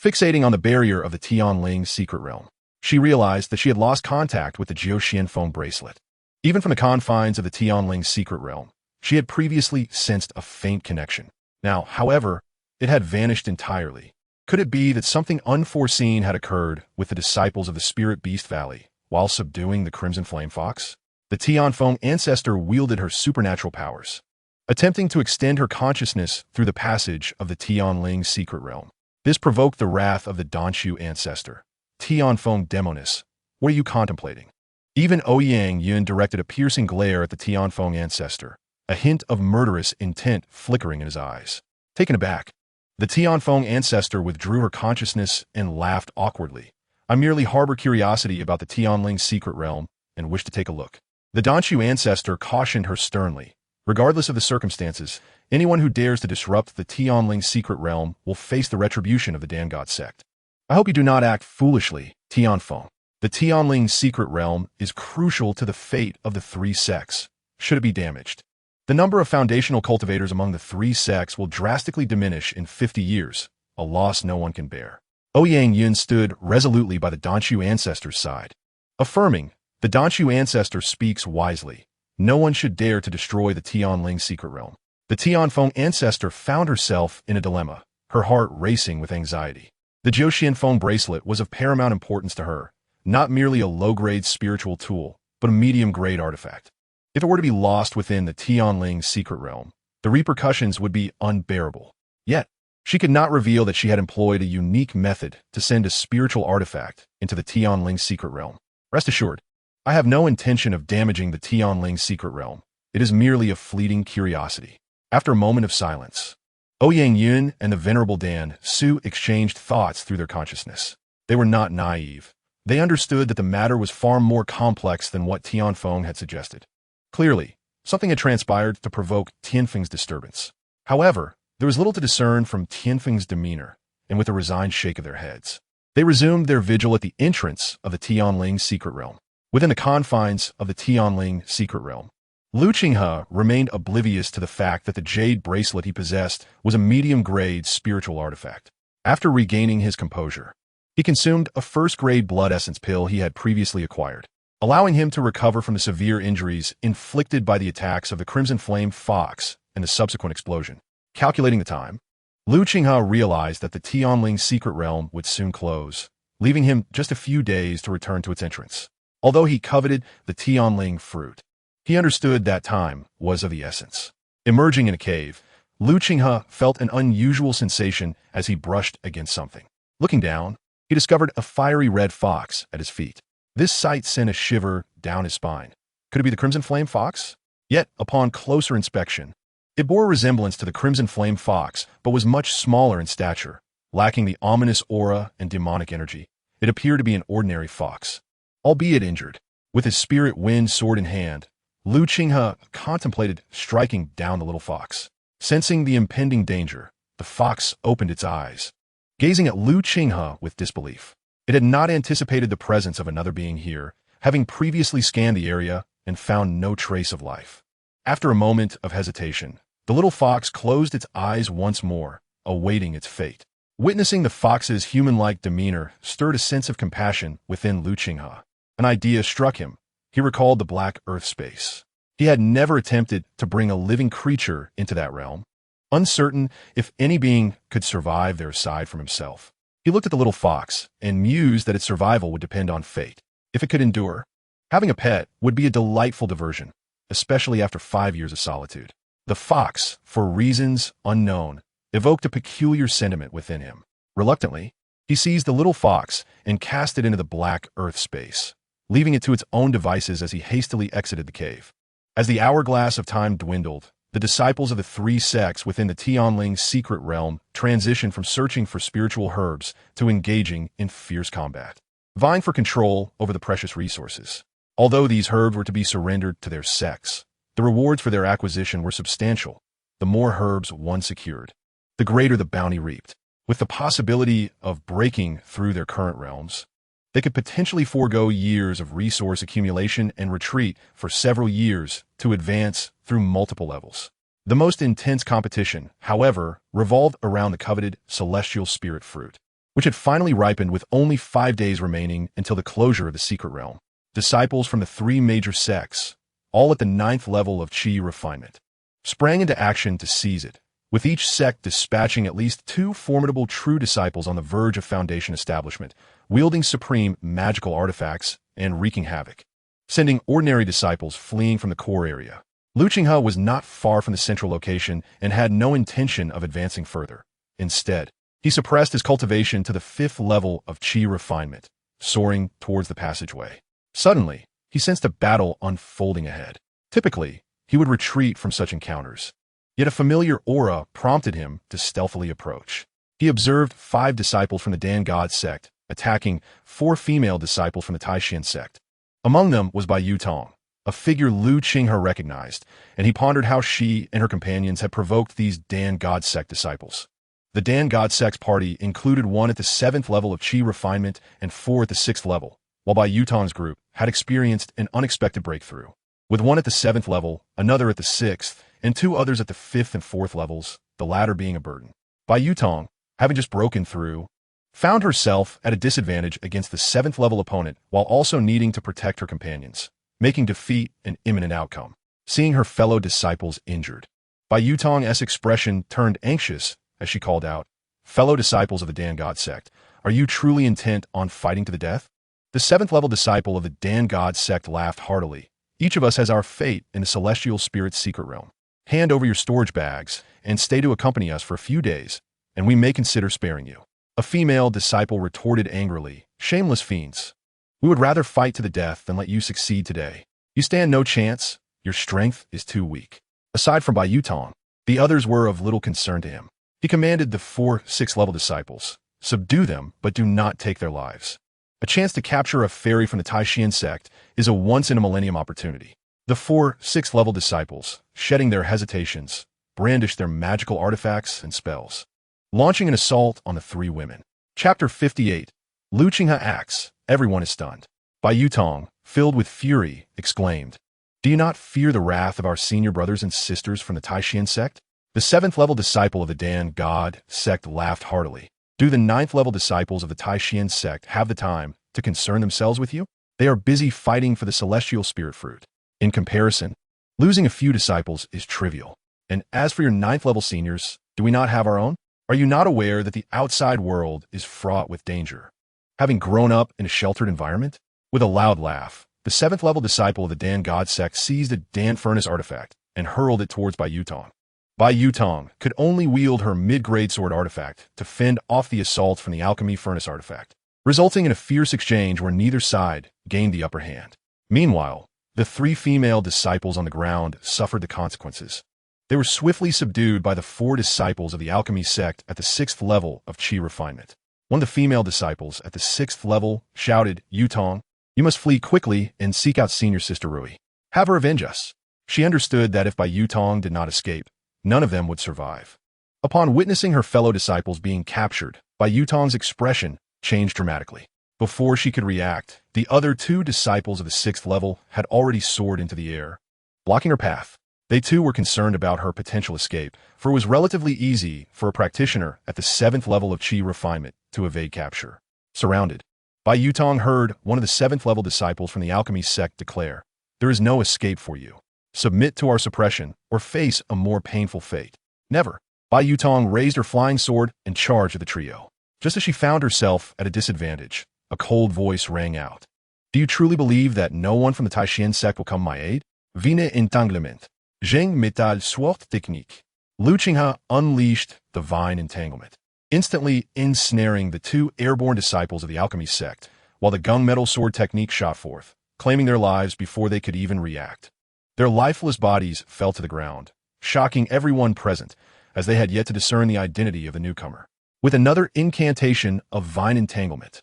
Fixating on the barrier of the Tianling's secret realm, she realized that she had lost contact with the Jiuxianfeng bracelet. Even from the confines of the Tianling's secret realm, she had previously sensed a faint connection. Now, however, it had vanished entirely. Could it be that something unforeseen had occurred with the disciples of the Spirit Beast Valley while subduing the Crimson Flame Fox? The Tianfeng ancestor wielded her supernatural powers, attempting to extend her consciousness through the passage of the Tianling's secret realm. This provoked the wrath of the Danshu ancestor. Tianfeng Demonis, what are you contemplating? Even Ouyang Yun directed a piercing glare at the Tianfeng ancestor, a hint of murderous intent flickering in his eyes. Taken aback, the Tianfeng ancestor withdrew her consciousness and laughed awkwardly. I merely harbor curiosity about the Tianling's secret realm and wish to take a look. The Danshu ancestor cautioned her sternly. Regardless of the circumstances, anyone who dares to disrupt the Tianling's secret realm will face the retribution of the Dangod sect. I hope you do not act foolishly, Tianfeng. The Tianling's secret realm is crucial to the fate of the three sects, should it be damaged. The number of foundational cultivators among the three sects will drastically diminish in 50 years, a loss no one can bear. Ouyang Yun stood resolutely by the Danshu ancestor's side, affirming, the Danshu ancestor speaks wisely. No one should dare to destroy the Tianling's secret realm. The Tianfeng ancestor found herself in a dilemma, her heart racing with anxiety. The Jiuxianfeng bracelet was of paramount importance to her, not merely a low-grade spiritual tool, but a medium-grade artifact. If it were to be lost within the Tianling's secret realm, the repercussions would be unbearable. Yet, she could not reveal that she had employed a unique method to send a spiritual artifact into the Tianling's secret realm. Rest assured, I have no intention of damaging the Tianling's secret realm. It is merely a fleeting curiosity. After a moment of silence, Ouyang Yun and the Venerable Dan Su exchanged thoughts through their consciousness. They were not naive. They understood that the matter was far more complex than what Tianfeng had suggested. Clearly, something had transpired to provoke Tianfeng's disturbance. However, there was little to discern from Tianfeng's demeanor, and with a resigned shake of their heads, they resumed their vigil at the entrance of the Tianling's secret realm. Within the confines of the Tianling's secret realm, Lu Qinghe remained oblivious to the fact that the jade bracelet he possessed was a medium-grade spiritual artifact. After regaining his composure, he consumed a first-grade blood essence pill he had previously acquired, allowing him to recover from the severe injuries inflicted by the attacks of the Crimson Flame Fox and the subsequent explosion. Calculating the time, Lu Qinghe realized that the Tianling's secret realm would soon close, leaving him just a few days to return to its entrance. Although he coveted the Tianling fruit, he understood that time was of the essence. Emerging in a cave, Lu Qinghe felt an unusual sensation as he brushed against something. Looking down, he discovered a fiery red fox at his feet. This sight sent a shiver down his spine. Could it be the Crimson Flame Fox? Yet, upon closer inspection, it bore a resemblance to the Crimson Flame Fox, but was much smaller in stature, lacking the ominous aura and demonic energy. It appeared to be an ordinary fox. Albeit injured, with his spirit wind sword in hand, Lu Qinghe contemplated striking down the little fox. Sensing the impending danger, the fox opened its eyes. gazing at Qinghe with disbelief. It had not anticipated the presence of another being here, having previously scanned the area and found no trace of life. After a moment of hesitation, the little fox closed its eyes once more, awaiting its fate. Witnessing the fox's human-like demeanor stirred a sense of compassion within Qinghe. An idea struck him. He recalled the black earth space. He had never attempted to bring a living creature into that realm. Uncertain if any being could survive there aside from himself, he looked at the little fox and mused that its survival would depend on fate. If it could endure, having a pet would be a delightful diversion, especially after 5 years of solitude. The fox, for reasons unknown, evoked a peculiar sentiment within him. Reluctantly, he seized the little fox and cast it into the black earth space, leaving it to its own devices as he hastily exited the cave. As the hourglass of time dwindled, the disciples of the 3 sects within the Tianling's secret realm transitioned from searching for spiritual herbs to engaging in fierce combat, vying for control over the precious resources. Although these herbs were to be surrendered to their sects, the rewards for their acquisition were substantial. The more herbs one secured, the greater the bounty reaped. With the possibility of breaking through their current realms, they could potentially forego years of resource accumulation and retreat for several years to advance through multiple levels. The most intense competition, however, revolved around the coveted celestial spirit fruit, which had finally ripened with only 5 days remaining until the closure of the secret realm. Disciples from the 3 major sects, all at the 9th level of Qi refinement, sprang into action to seize it, with each sect dispatching at least 2 formidable true disciples on the verge of foundation establishment, wielding supreme magical artifacts and wreaking havoc, sending ordinary disciples fleeing from the core area. Qinghe was not far from the central location and had no intention of advancing further. Instead, he suppressed his cultivation to the 5th level of Qi refinement, soaring towards the passageway. Suddenly, he sensed a battle unfolding ahead. Typically, he would retreat from such encounters. Yet a familiar aura prompted him to stealthily approach. He observed 5 disciples from the Dan God sect attacking 4 female disciples from the Taishan sect. Among them was Bai Yutong, a figure Qinghe recognized, and he pondered how she and her companions had provoked these Dan God sect disciples. The Dan God sect's party included 1 at the 7th level of Qi refinement and 4 at the 6th level, while Bai Yutong's group had experienced an unexpected breakthrough. With 1 at the 7th level, another at the 6th, and 2 others at the 5th and 4th levels, the latter being a burden. Bai Yutong, having just broken through, found herself at a disadvantage against the 7th level opponent while also needing to protect her companions, making defeat an imminent outcome. Seeing her fellow disciples injured, Bai Yutong's expression turned anxious as she called out, "Fellow disciples of the Dan God sect, are you truly intent on fighting to the death?" The 7th level disciple of the Dan God sect laughed heartily. "Each of us has our fate in the celestial spirit's secret realm. Hand over your storage bags and stay to accompany us for a few days, and we may consider sparing you." A female disciple retorted angrily, "Shameless fiends. We would rather fight to the death than let you succeed today. You stand no chance. Your strength is too weak." Aside from Bai Yutong, the others were of little concern to him. He commanded the 4 6th level disciples, "Subdue them, but do not take their lives. A chance to capture a fairy from the Taishan sect is a once-in-a-millennium opportunity." The 4 6th level disciples, shedding their hesitations, brandished their magical artifacts and spells, launching an assault on the 3 women. Chapter 58. Qinghe acts. Everyone is stunned. Bai Yutong, filled with fury, exclaimed, "Do you not fear the wrath of our senior brothers and sisters from the Taishan sect?" The 7th level disciple of the Dan God sect laughed heartily. "Do the 9th level disciples of the Taishan sect have the time to concern themselves with you? They are busy fighting for the celestial spirit fruit. In comparison, losing a few disciples is trivial. And as for your 9th level seniors, do we not have our own? Are you not aware that the outside world is fraught with danger? Having grown up in a sheltered environment?" With a loud laugh, the 7th level disciple of the Dan God sect seized a Dan furnace artifact and hurled it towards Bai Yutong. Bai Yutong could only wield her mid-grade sword artifact to fend off the assault from the alchemy furnace artifact, resulting in a fierce exchange where neither side gained the upper hand. Meanwhile, the 3 female disciples on the ground suffered the consequences. They were swiftly subdued by the 4 disciples of the alchemy sect at the 6th level of Qi refinement. One of the female disciples at the 6th level shouted, "Yutong, you must flee quickly and seek out senior sister Rui. Have her avenge us." She understood that if Bai Yutong did not escape, none of them would survive. Upon witnessing her fellow disciples being captured, Bai Yutong's expression changed dramatically. Before she could react, the other two disciples of the 6th level had already soared into the air, blocking her path. They too were concerned about her potential escape, for it was relatively easy for a practitioner at the 7th level of Qi refinement to evade capture. Surrounded, Bai Yutong heard one of the 7th level disciples from the alchemy sect declare, "There is no escape for you. Submit to our suppression or face a more painful fate." Never. Bai Yutong raised her flying sword and charged at the trio. Just as she found herself at a disadvantage, a cold voice rang out. "Do you truly believe that no one from the Taishan sect will come my aid? Vine entanglement. Zheng metal sword technique." Lu Qinghe unleashed divine entanglement, instantly ensnaring the two airborne disciples of the alchemy sect, while the gunmetal sword technique shot forth, claiming their lives before they could even react. Their lifeless bodies fell to the ground, shocking everyone present, as they had yet to discern the identity of the newcomer. With another incantation of vine entanglement,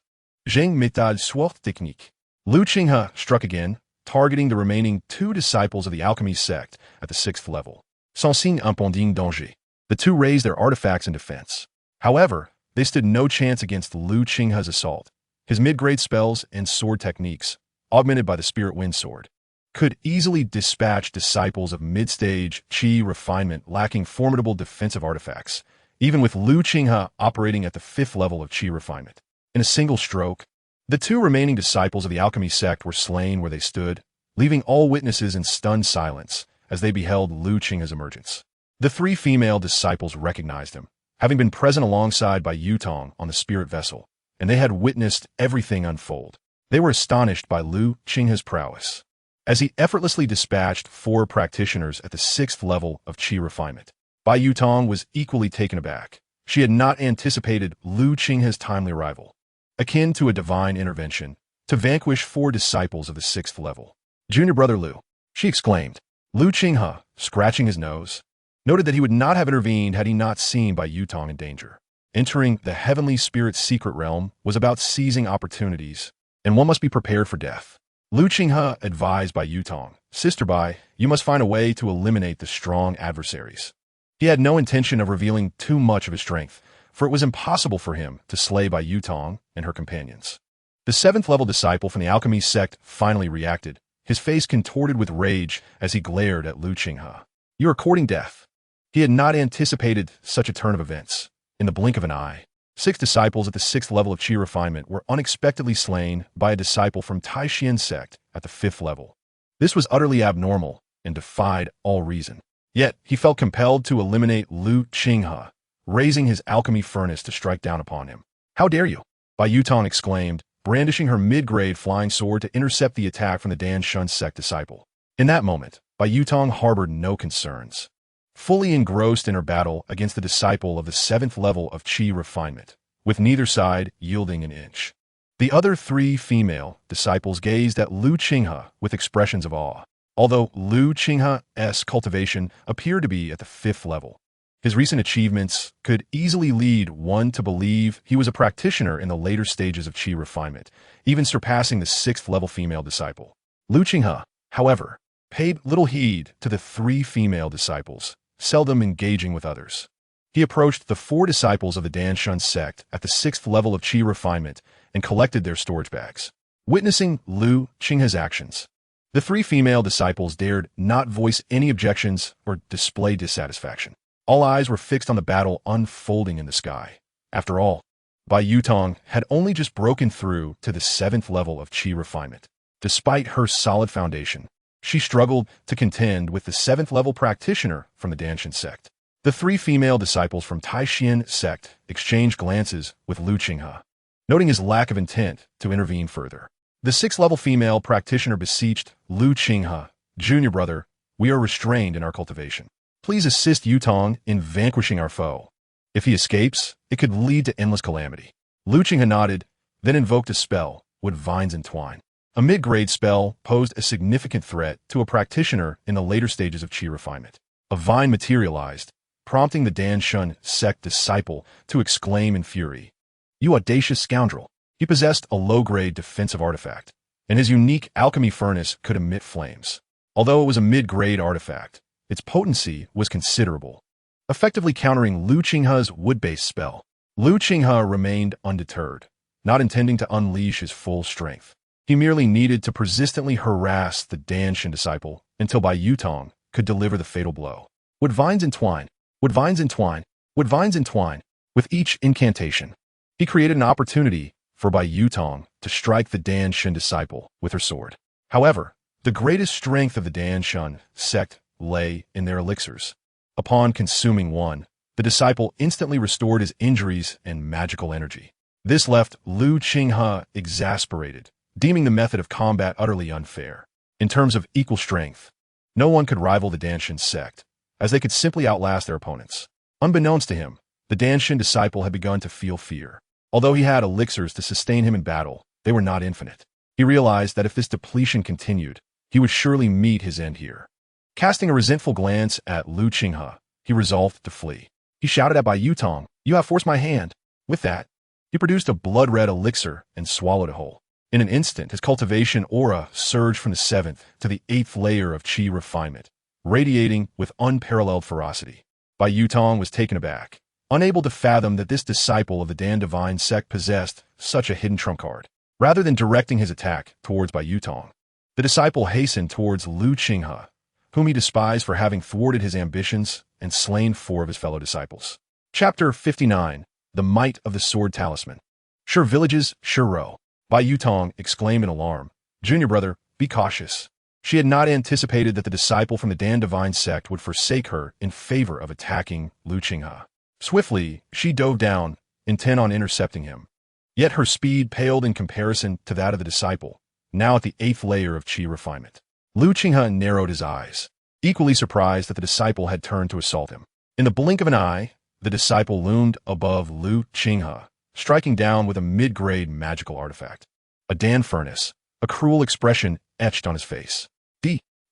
Zheng metal sword technique, Lu Qinghe struck again, targeting the remaining two disciples of the alchemy sect at the 6th level. Sans signe impending danger. The two raised their artifacts in defense. However, they stood no chance against Lu Qinghe's assault. His mid-grade spells and sword techniques, augmented by the Spirit Wind Sword, could easily dispatch disciples of mid-stage Qi refinement lacking formidable defensive artifacts, even with Lu Qinghe operating at the 5th level of Qi refinement. In a single stroke, the two remaining disciples of the alchemy sect were slain where they stood, leaving all witnesses in stunned silence as they beheld Lu Qinghe's emergence. The three female disciples recognized him, having been present alongside Bai Yutong on the spirit vessel, and they had witnessed everything unfold. They were astonished by Lu Qinghe's prowess, as he effortlessly dispatched 4 practitioners at the 6th level of Qi refinement. Bai Yutong was equally taken aback. She had not anticipated Lu Qinghe's timely arrival, akin to a divine intervention, to vanquish 4 disciples of the 6th level. "Junior brother Lu," she exclaimed. Lu Qinghe, scratching his nose, noted that he would not have intervened had he not seen Bai Yutong in danger. Entering the heavenly spirit's secret realm was about seizing opportunities, and one must be prepared for death. Lu Qinghe advised Bai Yutong, "Sister Bai, you must find a way to eliminate the strong adversaries." He had no intention of revealing too much of his strength, for it was impossible for him to slay Bai Yutong and her companions. The 7th level disciple from the alchemy sect finally reacted, his face contorted with rage as he glared at Lu Qinghe. "You are courting death." He had not anticipated such a turn of events. In the blink of an eye, 6 disciples at the 6th level of Qi refinement were unexpectedly slain by a disciple from Taishan sect at the 5th level. This was utterly abnormal and defied all reason. Yet, he felt compelled to eliminate Lu Qinghe, raising his alchemy furnace to strike down upon him. "How dare you?" Bai Yutong exclaimed, brandishing her mid-grade flying sword to intercept the attack from the Danshan sect disciple. In that moment, Bai Yutong harbored no concerns, fully engrossed in her battle against the disciple of the 7th level of Qi refinement, with neither side yielding an inch. The other 3 female disciples gazed at Lu Qinghe with expressions of awe. Although Lu Qinghe's cultivation appeared to be at the 5th level, his recent achievements could easily lead one to believe he was a practitioner in the later stages of Qi refinement, even surpassing the 6th level female disciple. Lu Qinghe, however, paid little heed to the 3 female disciples, seldom engaging with others. He approached the 4 disciples of the Danshan sect at the 6th level of Qi refinement and collected their storage bags. Witnessing Lu Qinghe's actions, the 3 female disciples dared not voice any objections or display dissatisfaction. All eyes were fixed on the battle unfolding in the sky. After all, Bai Yutong had only just broken through to the 7th level of Qi refinement. Despite her solid foundation, she struggled to contend with the 7th level practitioner from the Danshan sect. The 3 female disciples from Taishan sect exchanged glances with Lu Qinghe, noting his lack of intent to intervene further. The 6th level female practitioner beseeched Lu Qinghe, "Junior brother, we are restrained in our cultivation. Please assist Yutong in vanquishing our foe. If he escapes, it could lead to endless calamity." Lu Qinghe nodded, then invoked a spell, Would Vines Entwine. A mid-grade spell posed a significant threat to a practitioner in the later stages of Qi refinement. A vine materialized, prompting the Danshan sect disciple to exclaim in fury, "You audacious scoundrel!" He possessed a low-grade defensive artifact, and his unique alchemy furnace could emit flames. Although it was a mid-grade artifact, its potency was considerable, effectively countering Lu Qinghe's wood-based spell. Lu Qinghe remained undeterred, not intending to unleash his full strength. He merely needed to persistently harass the Danshin disciple until Bai Yutong could deliver the fatal blow. Would vines entwine? Would vines entwine? Would vines entwine? With each incantation, he created an opportunity for Bai Yutong to strike the Danshin disciple with her sword. However, the greatest strength of the Danshin sect lay in their elixirs. Upon consuming one, the disciple instantly restored his injuries and magical energy. This left Lu Qinghe exasperated, deeming the method of combat utterly unfair. In terms of equal strength, no one could rival the Danshin sect, as they could simply outlast their opponents. Unbeknownst to him, the Danshin disciple had begun to feel fear. Although he had elixirs to sustain him in battle, they were not infinite. He realized that if this depletion continued, he would surely meet his end here. Casting a resentful glance at Lu Qinghe, he resolved to flee. He shouted at Bai Yutong, "You have forced my hand." With that, he produced a blood-red elixir and swallowed it whole. In an instant, his cultivation aura surged from the 7th to the 8th layer of Qi refinement, radiating with unparalleled ferocity. Bai Yutong was taken aback, unable to fathom that this disciple of the Dan Divine sect possessed such a hidden trump card. Rather than directing his attack towards Bai Yutong, the disciple hastened towards Lu Qinghe, whom he despised for having thwarted his ambitions and slain 4 of his fellow disciples. Chapter 59. The Might of the Sword Talisman. "Sure villages, sure row." Bai Yutong exclaimed in alarm. "Junior brother, be cautious." She had not anticipated that the disciple from the Dan Divine sect would forsake her in favor of attacking Lu Qinghe. Swiftly, she dove down, intent on intercepting him. Yet her speed paled in comparison to that of the disciple, now at the 8th layer of Qi refinement. Lu Qinghe narrowed his eyes, equally surprised that the disciple had turned to assault him. In the blink of an eye, the disciple loomed above Lu Qinghe, striking down with a mid-grade magical artifact. A Dan furnace, a cruel expression etched on his face.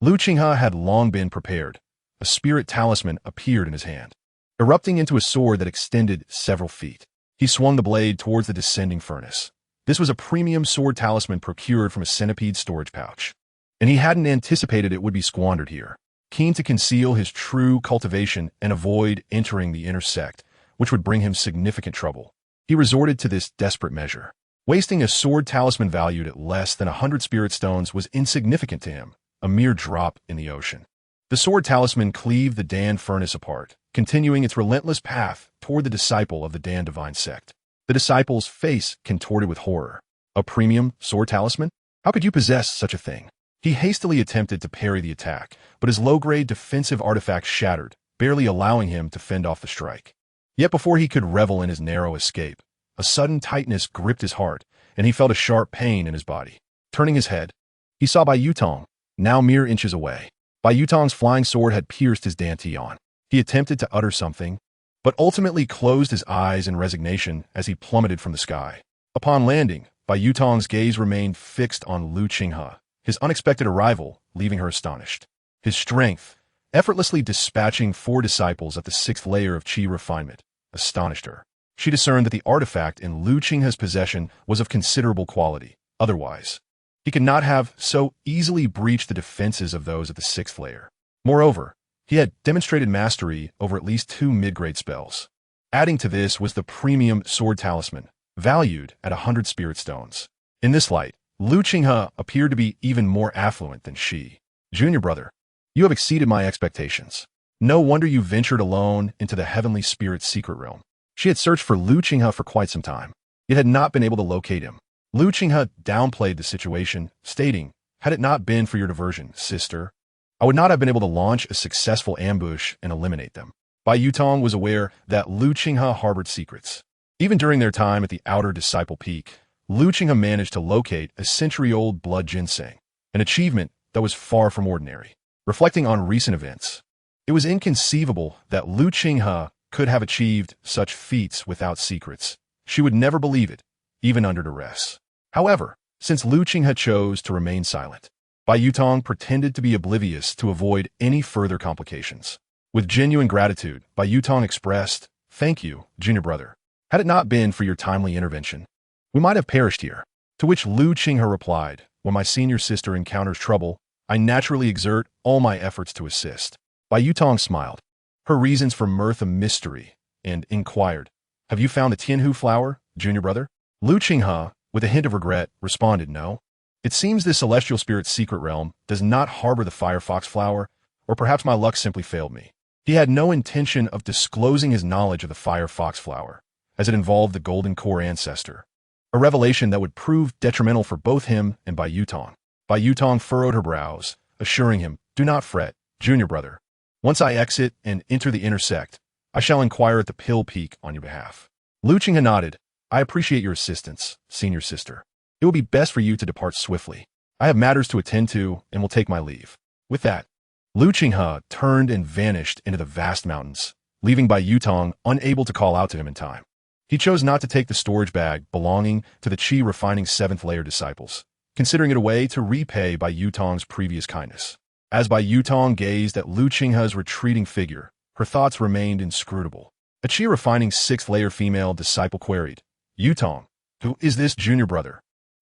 Lu Qinghe had long been prepared. A spirit talisman appeared in his hand, erupting into a sword that extended several feet. He swung the blade towards the descending furnace. This was a premium sword talisman procured from a centipede storage pouch, and he hadn't anticipated it would be squandered here. Keen to conceal his true cultivation and avoid entering the inner sect, which would bring him significant trouble, he resorted to this desperate measure. Wasting a sword talisman valued at less than 100 spirit stones was insignificant to him, a mere drop in the ocean. The sword talisman cleaved the Dan furnace apart, continuing its relentless path toward the disciple of the Dan Divine sect. The disciple's face contorted with horror. A premium sword talisman? How could you possess such a thing? He hastily attempted to parry the attack, but his low-grade defensive artifact shattered, barely allowing him to fend off the strike. Yet before he could revel in his narrow escape, a sudden tightness gripped his heart, and he felt a sharp pain in his body. Turning his head, he saw Bai Yutong, now mere inches away. Bai Yutong's flying sword had pierced his dantian. He attempted to utter something, but ultimately closed his eyes in resignation as he plummeted from the sky. Upon landing, Bai Yutong's gaze remained fixed on Lu Qinghe, his unexpected arrival leaving her astonished. His strength, effortlessly dispatching 4 disciples at the 6th layer of Qi refinement, astonished her. She discerned that the artifact in Lu Qinghe's possession was of considerable quality. Otherwise, he could not have so easily breached the defenses of those at the 6th layer. Moreover, he had demonstrated mastery over at least 2 mid-grade spells. Adding to this was the premium sword talisman, valued at 100 spirit stones. In this light, Lu Qinghe appeared to be even more affluent than she. "Junior brother, you have exceeded my expectations. No wonder you ventured alone into the heavenly spirit's secret realm." She had searched for Lu Qinghe for quite some time, yet had not been able to locate him. Lu Qinghe downplayed the situation, stating, "Had it not been for your diversion, sister, I would not have been able to launch a successful ambush and eliminate them." Bai Yutong was aware that Lu Qinghe harbored secrets. Even during their time at the outer disciple peak, Lu Qinghe managed to locate a century-old blood ginseng, an achievement that was far from ordinary. Reflecting on recent events, it was inconceivable that Lu Qinghe could have achieved such feats without secrets. She would never believe it, even under duress. However, since Lu Qinghe chose to remain silent, Bai Yutong pretended to be oblivious to avoid any further complications. With genuine gratitude, Bai Yutong expressed, "Thank you, junior brother. Had it not been for your timely intervention, we might have perished here." To which Lu Qinghe replied, "When my senior sister encounters trouble, I naturally exert all my efforts to assist." Bai Yutong smiled, her reasons for mirth a mystery, and inquired, Have you found the Qinghe flower, junior brother? Lu Qinghe, with a hint of regret, responded no. It seems this celestial spirit's secret realm does not harbor the firefox flower, or perhaps my luck simply failed me. He had no intention of disclosing his knowledge of the firefox flower, as it involved the golden core ancestor, a revelation that would prove detrimental for both him and Bai Yutong. Bai Yutong furrowed her brows, assuring him, do not fret, junior brother. Once I exit and enter the inner sect, I shall inquire at the Pill Peak on your behalf. Lu Qinghe nodded. I appreciate your assistance, senior sister. It will be best for you to depart swiftly. I have matters to attend to and will take my leave. With that, Lu Qinghe turned and vanished into the vast mountains, leaving Bai Yutong unable to call out to him in time. He chose not to take the storage bag belonging to the Qi refining 7th layer disciples, considering it a way to repay Bai Yutong's previous kindness. As Bai Yutong gazed at Lu Qinghe's retreating figure, her thoughts remained inscrutable. A Qi refining 6th layer female disciple queried, Yutong, who is this junior brother?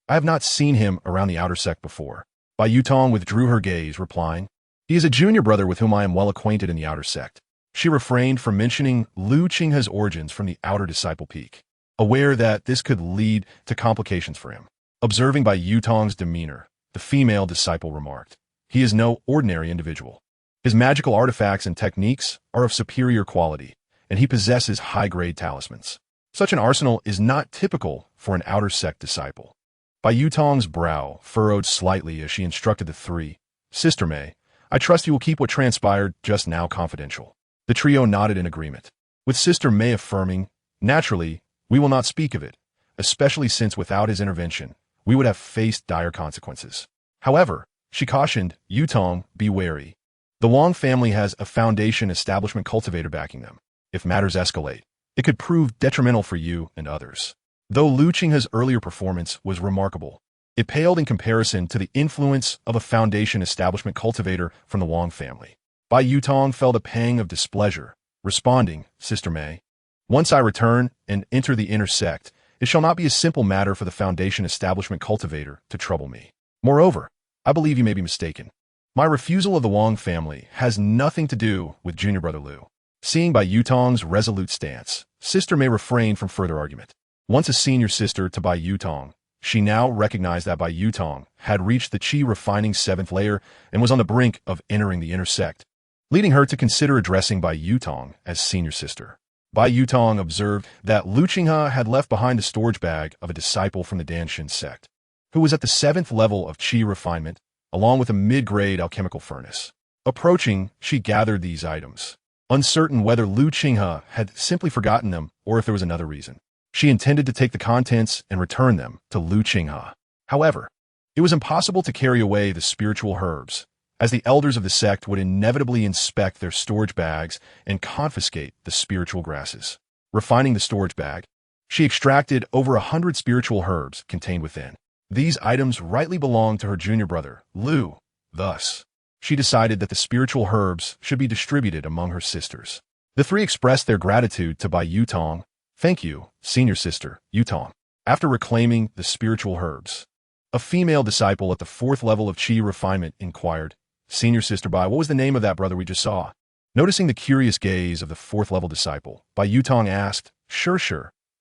I have not seen him around the outer sect before. Bai Yutong withdrew her gaze, replying, he is a junior brother with whom I am well acquainted in the outer sect. She refrained from mentioning Lu Qinghe's origins from the outer disciple peak, aware that this could lead to complications for him. Observing Bai Yutong's demeanor, the female disciple remarked, he is no ordinary individual. His magical artifacts and techniques are of superior quality, and he possesses high-grade talismans. Such an arsenal is not typical for an outer sect disciple. Bai Yutong's brow furrowed slightly as she instructed the three, Sister May, I trust you will keep what transpired just now confidential. The trio nodded in agreement, with Sister May affirming, naturally, we will not speak of it, especially since without his intervention, we would have faced dire consequences. However, she cautioned, Yutong, be wary. The Wang family has a foundation establishment cultivator backing them. If matters escalate, it could prove detrimental for you and others. Though Lu Qinghe's earlier performance was remarkable, it paled in comparison to the influence of a foundation establishment cultivator from the Wang family. Bai Yutong felt a pang of displeasure, responding, Sister May, once I return and enter the inner sect, it shall not be a simple matter for the foundation establishment cultivator to trouble me. Moreover, I believe you may be mistaken. My refusal of the Wang family has nothing to do with junior brother Lu. Seeing Bai Yutong's resolute stance, Sister May refrained from further argument. Once a senior sister to Bai Yutong, she now recognized that Bai Yutong had reached the Qi refining 7th layer and was on the brink of entering the inner sect, leading her to consider addressing Bai Yutong as senior sister. Bai Yutong observed that Lu Qinghe had left behind the storage bag of a disciple from the Danshin sect, who was at the 7th level of Qi refinement, along with a mid-grade alchemical furnace. Approaching, she gathered these items, uncertain whether Lu Qinghe had simply forgotten them or if there was another reason. She intended to take the contents and return them to Lu Qinghe. However, it was impossible to carry away the spiritual herbs, as the elders of the sect would inevitably inspect their storage bags and confiscate the spiritual grasses. Refining the storage bag, she extracted over 100 spiritual herbs contained within. These items rightly belonged to her junior brother, Lu. Thus, she decided that the spiritual herbs should be distributed among her sisters. The three expressed their gratitude to Bai Yutong. Thank you, senior sister, Yutong. After reclaiming the spiritual herbs, a female disciple at the 4th level of Qi refinement inquired, Senior sister Bai, what was the name of that brother we just saw? Noticing the curious gaze of the 4th level disciple, Bai Yutong asked, Sure.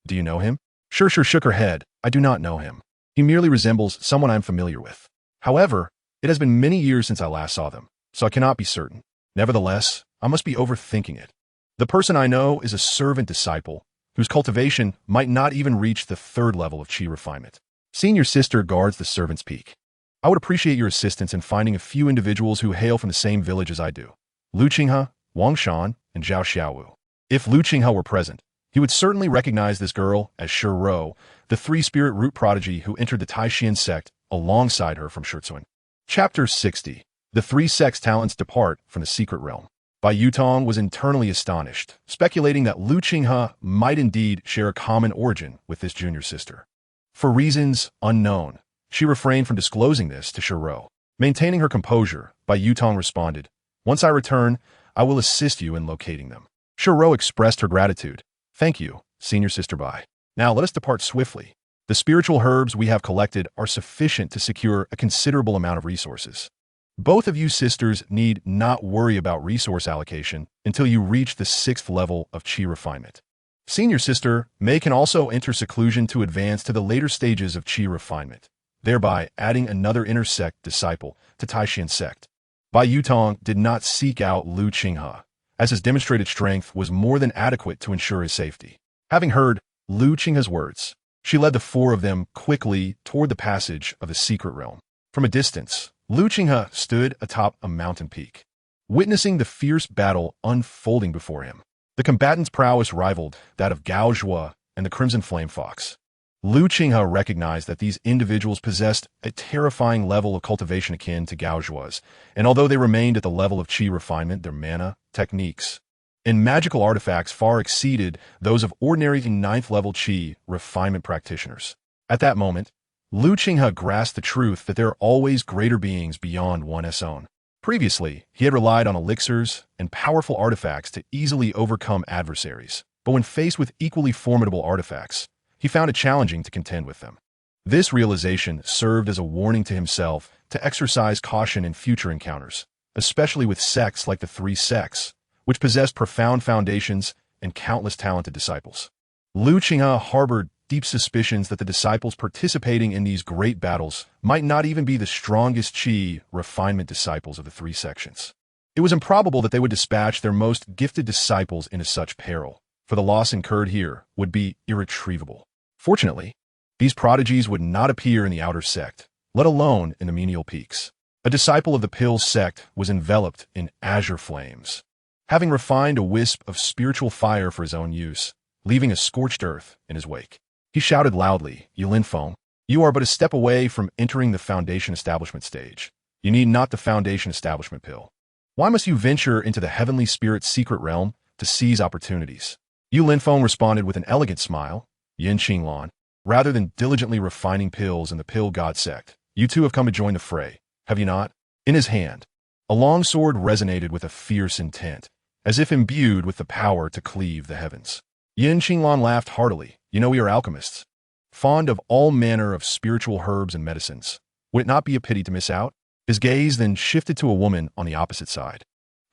Do you know him? Sure shook her head. I do not know him. He merely resembles someone I'm familiar with. However, it has been many years since I last saw them, so I cannot be certain. Nevertheless, I must be overthinking it. The person I know is a servant disciple, whose cultivation might not even reach the 3rd level of Qi refinement. Senior sister guards the servant's peak. I would appreciate your assistance in finding a few individuals who hail from the same village as I do. Lu Qinghe, Wang Shan, and Zhao Xiaowu. If Lu Qinghe were present, he would certainly recognize this girl as Shi Ro, the 3-spirit root prodigy who entered the Taishan sect alongside her from Shurtsuan. Chapter 60. The 3 sects' talents depart from the secret realm. Bai Yutong was internally astonished, speculating that Lu Qinghe might indeed share a common origin with this junior sister. For reasons unknown, she refrained from disclosing this to Shi Ro. Maintaining her composure, Bai Yutong responded, Once I return, I will assist you in locating them. Shi Ro expressed her gratitude. Thank you, senior sister Bai. Now let us depart swiftly. The spiritual herbs we have collected are sufficient to secure a considerable amount of resources. Both of you sisters need not worry about resource allocation until you reach the 6th level of Qi refinement. Senior sister Mei can also enter seclusion to advance to the later stages of Qi refinement, thereby adding another inner sect disciple to Taishan sect. Bai Yutong did not seek out Lu Qinghe, as his demonstrated strength was more than adequate to ensure his safety. Having heard Lu Qinghe's words, she led the four of them quickly toward the passage of the secret realm. From a distance, Lu Qinghe stood atop a mountain peak, witnessing the fierce battle unfolding before him. The combatants' prowess rivaled that of Gao Zhuo and the Crimson Flame Fox. Lu Qinghe recognized that these individuals possessed a terrifying level of cultivation akin to Gao Zhuo's, and although they remained at the level of Qi refinement, their mana, techniques, and magical artifacts far exceeded those of ordinary 9th-level Qi refinement practitioners. At that moment, Lu Qinghe grasped the truth that there are always greater beings beyond one's own. Previously, he had relied on elixirs and powerful artifacts to easily overcome adversaries, but when faced with equally formidable artifacts, he found it challenging to contend with them. This realization served as a warning to himself to exercise caution in future encounters, especially with sects like the three sects, which possessed profound foundations and countless talented disciples. Lu Qinghe harbored deep suspicions that the disciples participating in these great battles might not even be the strongest Qi refinement disciples of the three sections. It was improbable that they would dispatch their most gifted disciples into such peril, for the loss incurred here would be irretrievable. Fortunately, these prodigies would not appear in the outer sect, let alone in the menial peaks. A disciple of the Pill sect was enveloped in azure flames, having refined a wisp of spiritual fire for his own use, leaving a scorched earth in his wake. He shouted loudly, "Yulinfeng, you are but a step away from entering the Foundation Establishment stage. You need not the Foundation Establishment pill. Why must you venture into the Heavenly Spirit's secret realm to seize opportunities?" Yulinfeng responded with an elegant smile, "Yin Qinglan, rather than diligently refining pills in the Pill God sect, you two have come to join the fray, have you not?" In his hand, a long sword resonated with a fierce intent, as if imbued with the power to cleave the heavens. Yin Qinglan laughed heartily. "You know we are alchemists, fond of all manner of spiritual herbs and medicines. Would it not be a pity to miss out?" His gaze then shifted to a woman on the opposite side,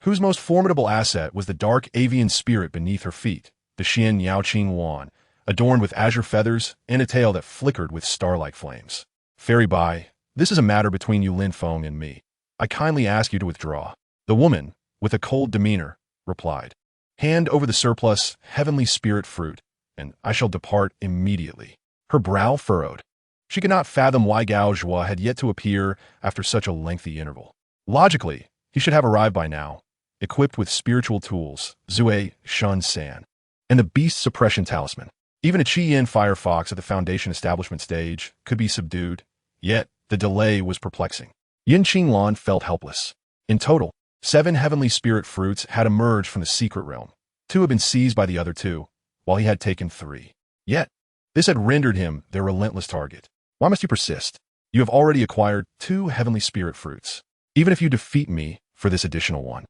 whose most formidable asset was the dark avian spirit beneath her feet, the Xian Yaoqing Wan, adorned with azure feathers and a tail that flickered with star-like flames. "Fairy Bai, this is a matter between Yulinfeng and me. I kindly ask you to withdraw." The woman, with a cold demeanor, replied, "Hand over the surplus heavenly spirit fruit, and I shall depart immediately." Her brow furrowed. She could not fathom why Gao Zhuo had yet to appear after such a lengthy interval. Logically, he should have arrived by now, equipped with spiritual tools, Zue Shun San, and the beast suppression talisman. Even a Qi-Yin firefox at the Foundation Establishment stage could be subdued, yet the delay was perplexing. Yin Qinglan felt helpless. In total, 7 heavenly spirit fruits had emerged from the secret realm. 2 had been seized by the other 2, while he had taken 3. Yet, this had rendered him their relentless target. Why must you persist? You have already acquired 2 heavenly spirit fruits. Even if you defeat me for this additional one,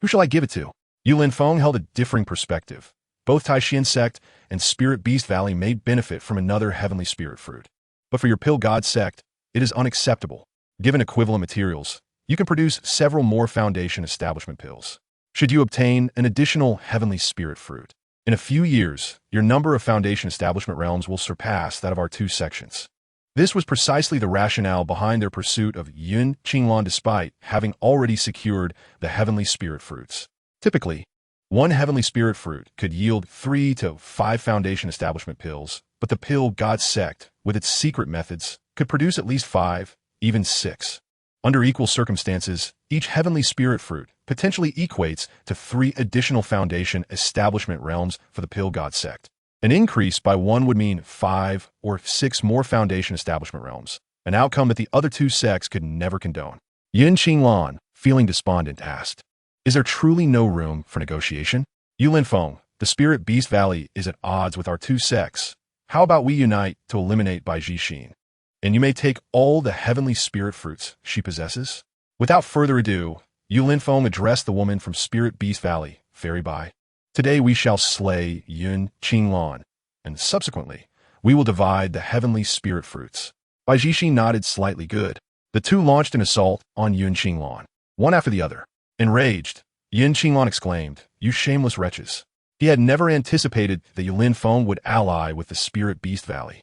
who shall I give it to? Yulinfeng held a differing perspective. Both Taishan sect and Spirit Beast Valley may benefit from another heavenly spirit fruit. But for your Pill God sect, it is unacceptable. Given equivalent materials, you can produce several more Foundation Establishment pills. Should you obtain an additional heavenly spirit fruit, in a few years, your number of Foundation Establishment realms will surpass that of our 2 sections. This was precisely the rationale behind their pursuit of Yin Qinglan despite having already secured the heavenly spirit fruits. Typically, 1 heavenly spirit fruit could yield 3 to 5 Foundation Establishment pills, but the Pill God sect, with its secret methods, could produce at least 5, even 6. Under equal circumstances, each heavenly spirit fruit potentially equates to 3 additional Foundation Establishment realms for the Pill God sect. An increase by 1 would mean 5 or 6 more Foundation Establishment realms, an outcome that the other 2 sects could never condone. Yin Qinglan, feeling despondent, asked, "Is there truly no room for negotiation?" Yulinfeng, the Spirit Beast Valley is at odds with our 2 sects. How about we unite to eliminate Bai Jixin? And you may take all the heavenly spirit fruits she possesses? Without further ado, Yulinfeng addressed the woman from Spirit Beast Valley, "Fairy Bai. Today we shall slay Yin Qinglan, and subsequently, we will divide the heavenly spirit fruits." Bai Jixin nodded slightly. Good. The 2 launched an assault on Yin Qinglan, one after the other. Enraged, Yin Qinglan exclaimed, "You shameless wretches! He had never anticipated that Yulin Feng would ally with the Spirit Beast Valley,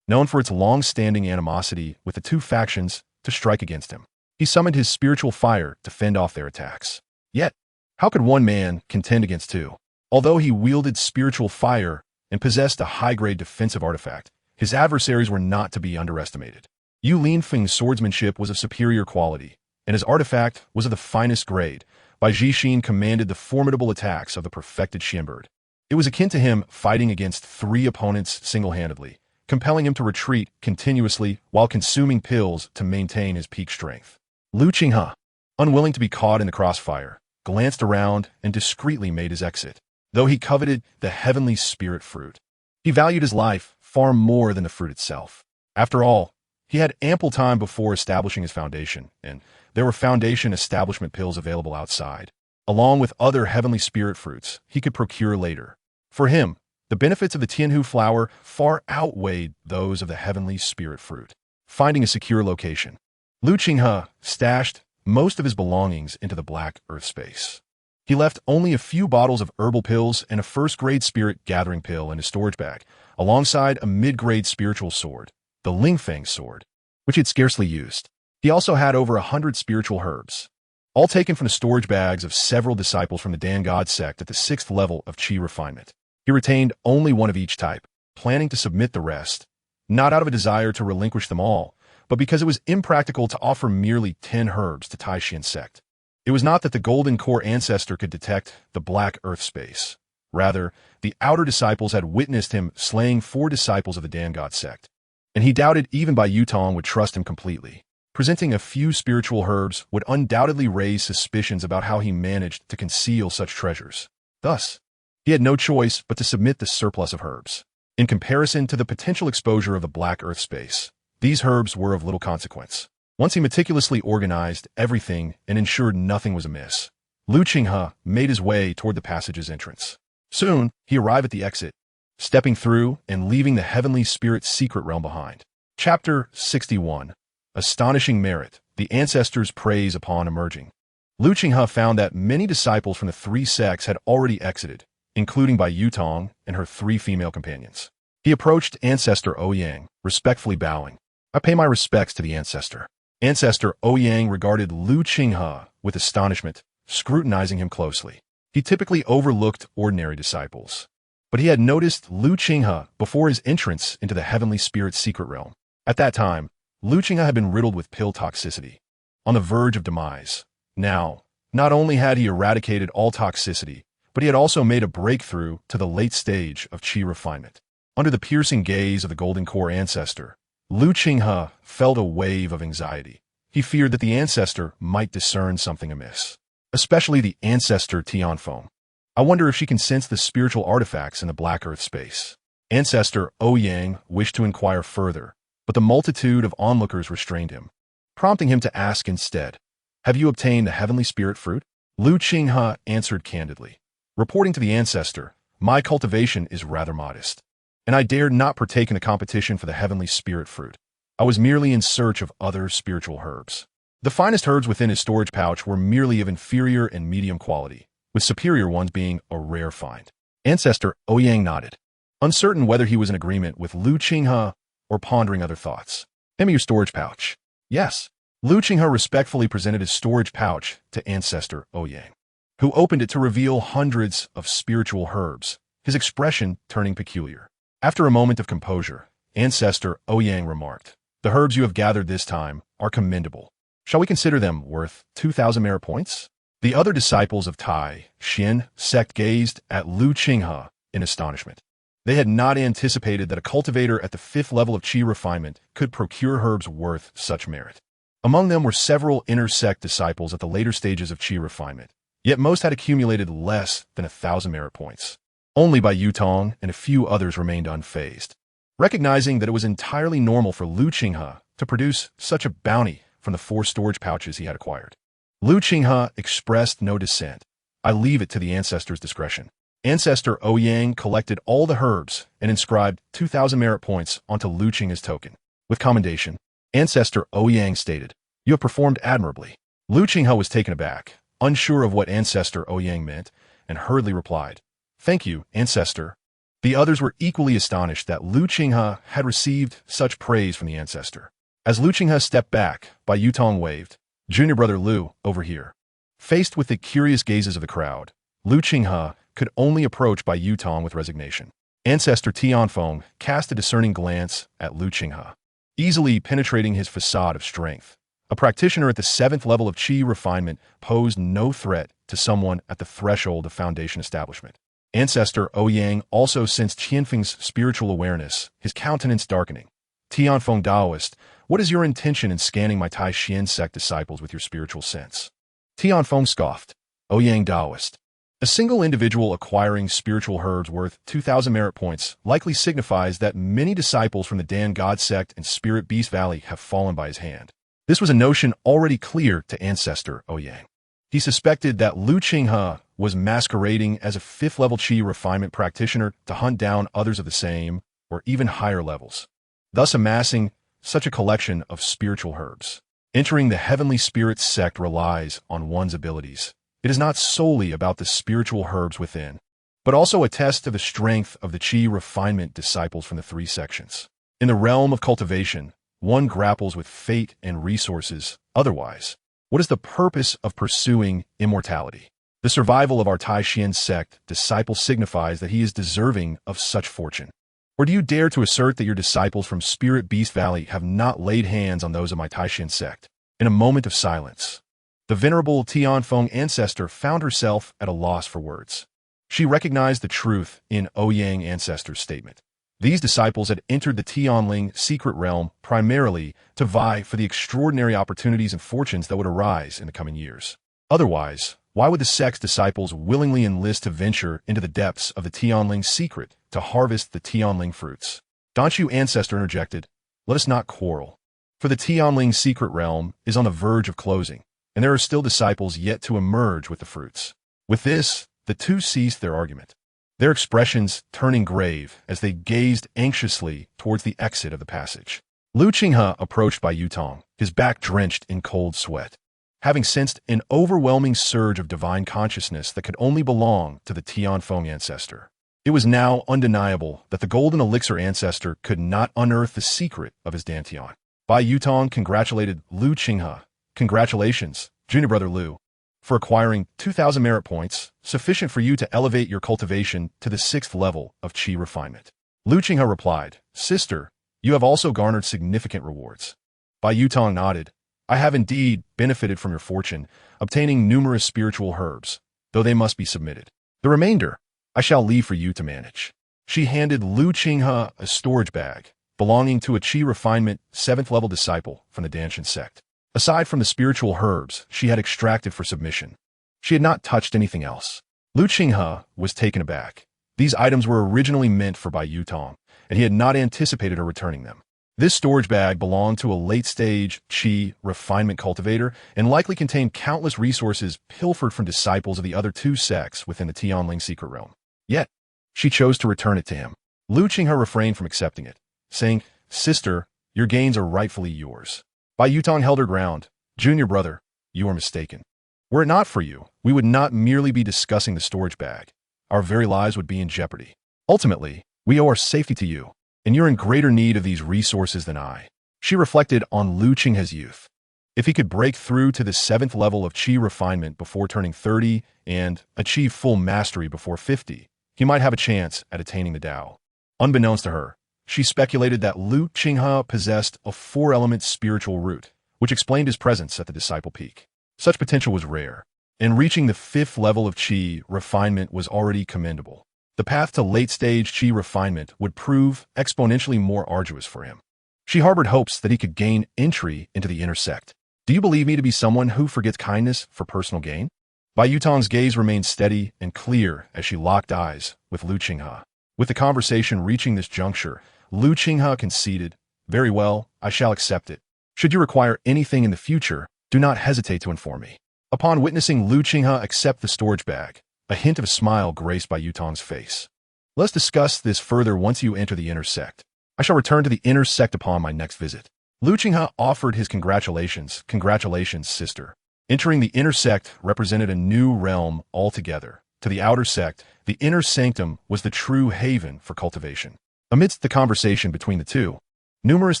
known for its long-standing animosity with the two factions, to strike against him. He summoned his spiritual fire to fend off their attacks. Yet, how could one man contend against two? Although he wielded spiritual fire and possessed a high-grade defensive artifact, his adversaries were not to be underestimated. Yu Linfeng's swordsmanship was of superior quality, and his artifact was of the finest grade. Bai Jixin commanded the formidable attacks of the perfected Xianbird. It was akin to him fighting against 3 opponents single-handedly, compelling him to retreat continuously while consuming pills to maintain his peak strength. Lu Qinghe, unwilling to be caught in the crossfire, glanced around and discreetly made his exit. Though he coveted the heavenly spirit fruit, he valued his life far more than the fruit itself. After all, he had ample time before establishing his foundation, and there were foundation establishment pills available outside, along with other heavenly spirit fruits he could procure later. For him, the benefits of the Tianhu flower far outweighed those of the heavenly spirit fruit. Finding a secure location, Lu Qinghe stashed most of his belongings into the black earth space. He left only a few bottles of herbal pills and a first-grade spirit gathering pill in his storage bag, alongside a mid-grade spiritual sword, the Lingfeng sword, which he had scarcely used. He also had over 100 spiritual herbs, all taken from the storage bags of several disciples from the Dan God sect at the 6th level of Qi refinement. He retained only one of each type, planning to submit the rest, not out of a desire to relinquish them all, but because it was impractical to offer merely 10 herbs to Taishan sect. It was not that the Golden Core ancestor could detect the black earth space. Rather, the outer disciples had witnessed him slaying 4 disciples of the Dan God sect, and he doubted even Bai Yutong would trust him completely. Presenting a few spiritual herbs would undoubtedly raise suspicions about how he managed to conceal such treasures. Thus, he had no choice but to submit the surplus of herbs. In comparison to the potential exposure of the black earth space, these herbs were of little consequence. Once he meticulously organized everything and ensured nothing was amiss, Lu Qinghe made his way toward the passage's entrance. Soon, he arrived at the exit, stepping through and leaving the heavenly spirit secret realm behind. Chapter 61. Astonishing Merit, the Ancestors' Praise Upon Emerging. Lu Qinghe found that many disciples from the 3 sects had already exited, including Bai Yutong and her 3 female companions. He approached Ancestor Ouyang, respectfully bowing. "I pay my respects to the Ancestor." Ancestor Ouyang regarded Lu Qinghe with astonishment, scrutinizing him closely. He typically overlooked ordinary disciples, but he had noticed Lu Qinghe before his entrance into the heavenly spirit secret realm. At that time, Lu Qinghe had been riddled with pill toxicity, on the verge of demise. Now, not only had he eradicated all toxicity, but he had also made a breakthrough to the late stage of Qi refinement. Under the piercing gaze of the Golden Core ancestor, Lu Qinghe felt a wave of anxiety. He feared that the ancestor might discern something amiss, especially the ancestor Tianfeng. "I wonder if she can sense the spiritual artifacts in the black earth space." Ancestor Ouyang wished to inquire further, but the multitude of onlookers restrained him, prompting him to ask instead, "Have you obtained the heavenly spirit fruit?" Lu Qinghe answered candidly, reporting to the ancestor, "My cultivation is rather modest, and I dared not partake in the competition for the heavenly spirit fruit. I was merely in search of other spiritual herbs." The finest herbs within his storage pouch were merely of inferior and medium quality, with superior ones being a rare find. Ancestor Ouyang nodded, uncertain whether he was in agreement with Lu Qinghe or pondering other thoughts. "Give me your storage pouch." "Yes." Lu Qinghe respectfully presented his storage pouch to Ancestor Ouyang, who opened it to reveal hundreds of spiritual herbs, his expression turning peculiar. After a moment of composure, Ancestor Ouyang remarked, "The herbs you have gathered this time are commendable. Shall we consider them worth 2,000 merit points?" The other disciples of Tai Xian sect gazed at Lu Qinghe in astonishment. They had not anticipated that a cultivator at the 5th level of Qi refinement could procure herbs worth such merit. Among them were several inner sect disciples at the later stages of Qi refinement, yet most had accumulated less than 1,000 merit points. Only Bai Yutong and a few others remained unfazed, recognizing that it was entirely normal for Lu Qinghe to produce such a bounty from the 4 storage pouches he had acquired. Lu Qinghe expressed no dissent. "I leave it to the ancestor's discretion." Ancestor Ouyang collected all the herbs and inscribed 2,000 merit points onto Lu Qinghe's token. With commendation, Ancestor Ouyang stated, "You have performed admirably." Lu Qinghe was taken aback, unsure of what Ancestor Ouyang meant, and hurriedly replied, Thank you, ancestor. The others were equally astonished that Lu Qinghe had received such praise from the ancestor. As Lu Qinghe stepped back, Bai Yutong waved, "Junior brother Lu, over here." Faced with the curious gazes of the crowd, Lu Qinghe could only approach Bai Yutong with resignation. Ancestor Tianfeng cast a discerning glance at Lu Qinghe, easily penetrating his facade of strength. A practitioner at the 7th level of Qi refinement posed no threat to someone at the threshold of foundation establishment. Ancestor Ouyang also sensed Tianfeng's spiritual awareness, his countenance darkening. "Tianfeng Taoist, what is your intention in scanning my Tai Xian sect disciples with your spiritual sense?" Tianfeng scoffed. "Ouyang Taoist. A single individual acquiring spiritual herbs worth 2,000 merit points likely signifies that many disciples from the Dan God sect and Spirit Beast Valley have fallen by his hand." This was a notion already clear to Ancestor Ouyang. He suspected that Lu Qinghe was masquerading as a 5th level Qi refinement practitioner to hunt down others of the same or even higher levels, thus amassing such a collection of spiritual herbs. Entering the Heavenly Spirit sect relies on one's abilities. It is not solely about the spiritual herbs within, but also attests to the strength of the Qi refinement disciples from the 3 sections. In the realm of cultivation, one grapples with fate and resources. Otherwise, what is the purpose of pursuing immortality? The survival of our Tai Xian sect disciple signifies that he is deserving of such fortune. Or do you dare to assert that your disciples from Spirit Beast Valley have not laid hands on those of my Tai Xian sect? In a moment of silence, the venerable Tianfeng ancestor found herself at a loss for words. She recognized the truth in Ouyang ancestor's statement. These disciples had entered the Tianling secret realm primarily to vie for the extraordinary opportunities and fortunes that would arise in the coming years. Otherwise, why would the sect's disciples willingly enlist to venture into the depths of the Tianling secret to harvest the Tianling fruits? Danshu ancestor interjected, "Let us not quarrel. For the Tianling secret realm is on the verge of closing, and there are still disciples yet to emerge with the fruits." With this, the two ceased their argument, their expressions turning grave as they gazed anxiously towards the exit of the passage. Lu Qinghe approached Bai Yutong, his back drenched in cold sweat, having sensed an overwhelming surge of divine consciousness that could only belong to the Tianfeng ancestor. It was now undeniable that the golden elixir ancestor could not unearth the secret of his Dantian. Bai Yutong congratulated Lu Qinghe. "Congratulations, junior brother Lu, for acquiring 2,000 merit points, sufficient for you to elevate your cultivation to the 6th level of Qi refinement." Lu Qinghe replied, "Sister, you have also garnered significant rewards." Bai Yutong nodded. "I have indeed benefited from your fortune, obtaining numerous spiritual herbs, though they must be submitted. The remainder I shall leave for you to manage." She handed Lu Qinghe a storage bag belonging to a Qi refinement 7th level disciple from the Danshan sect. Aside from the spiritual herbs she had extracted for submission, she had not touched anything else. Lu Qinghe was taken aback. These items were originally meant for Bai Yutong, and he had not anticipated her returning them. This storage bag belonged to a late-stage Qi refinement cultivator and likely contained countless resources pilfered from disciples of the other 2 sects within the Tianling secret realm. Yet, she chose to return it to him. Lu Qinghe refrained from accepting it, saying, "Sister, your gains are rightfully yours." Bai Yutong held her ground. "Junior brother, you are mistaken. Were it not for you, we would not merely be discussing the storage bag. Our very lives would be in jeopardy. Ultimately, we owe our safety to you, and you're in greater need of these resources than I." She reflected on Lu Qinghe's youth. If he could break through to the 7th level of Qi refinement before turning 30 and achieve full mastery before 50, he might have a chance at attaining the Tao. Unbeknownst to her, she speculated that Lu Qinghe possessed a 4-element spiritual root, which explained his presence at the disciple peak. Such potential was rare, and reaching the 5th level of Qi refinement was already commendable. The path to late-stage Qi refinement would prove exponentially more arduous for him. She harbored hopes that he could gain entry into the inner sect. "Do you believe me to be someone who forgets kindness for personal gain?" Bai Yutong's gaze remained steady and clear as she locked eyes with Lu Qinghe. With the conversation reaching this juncture, Lu Qinghe conceded, "Very well, I shall accept it. Should you require anything in the future, do not hesitate to inform me." Upon witnessing Lu Qinghe accept the storage bag, a hint of a smile graced Bai Yutong's face. "Let's discuss this further once you enter the inner sect. I shall return to the inner sect upon my next visit." Lu Qinghe offered his congratulations. "Congratulations, sister." Entering the inner sect represented a new realm altogether, To the outer sect, the inner sanctum was the true haven for cultivation. Amidst the conversation between the two, numerous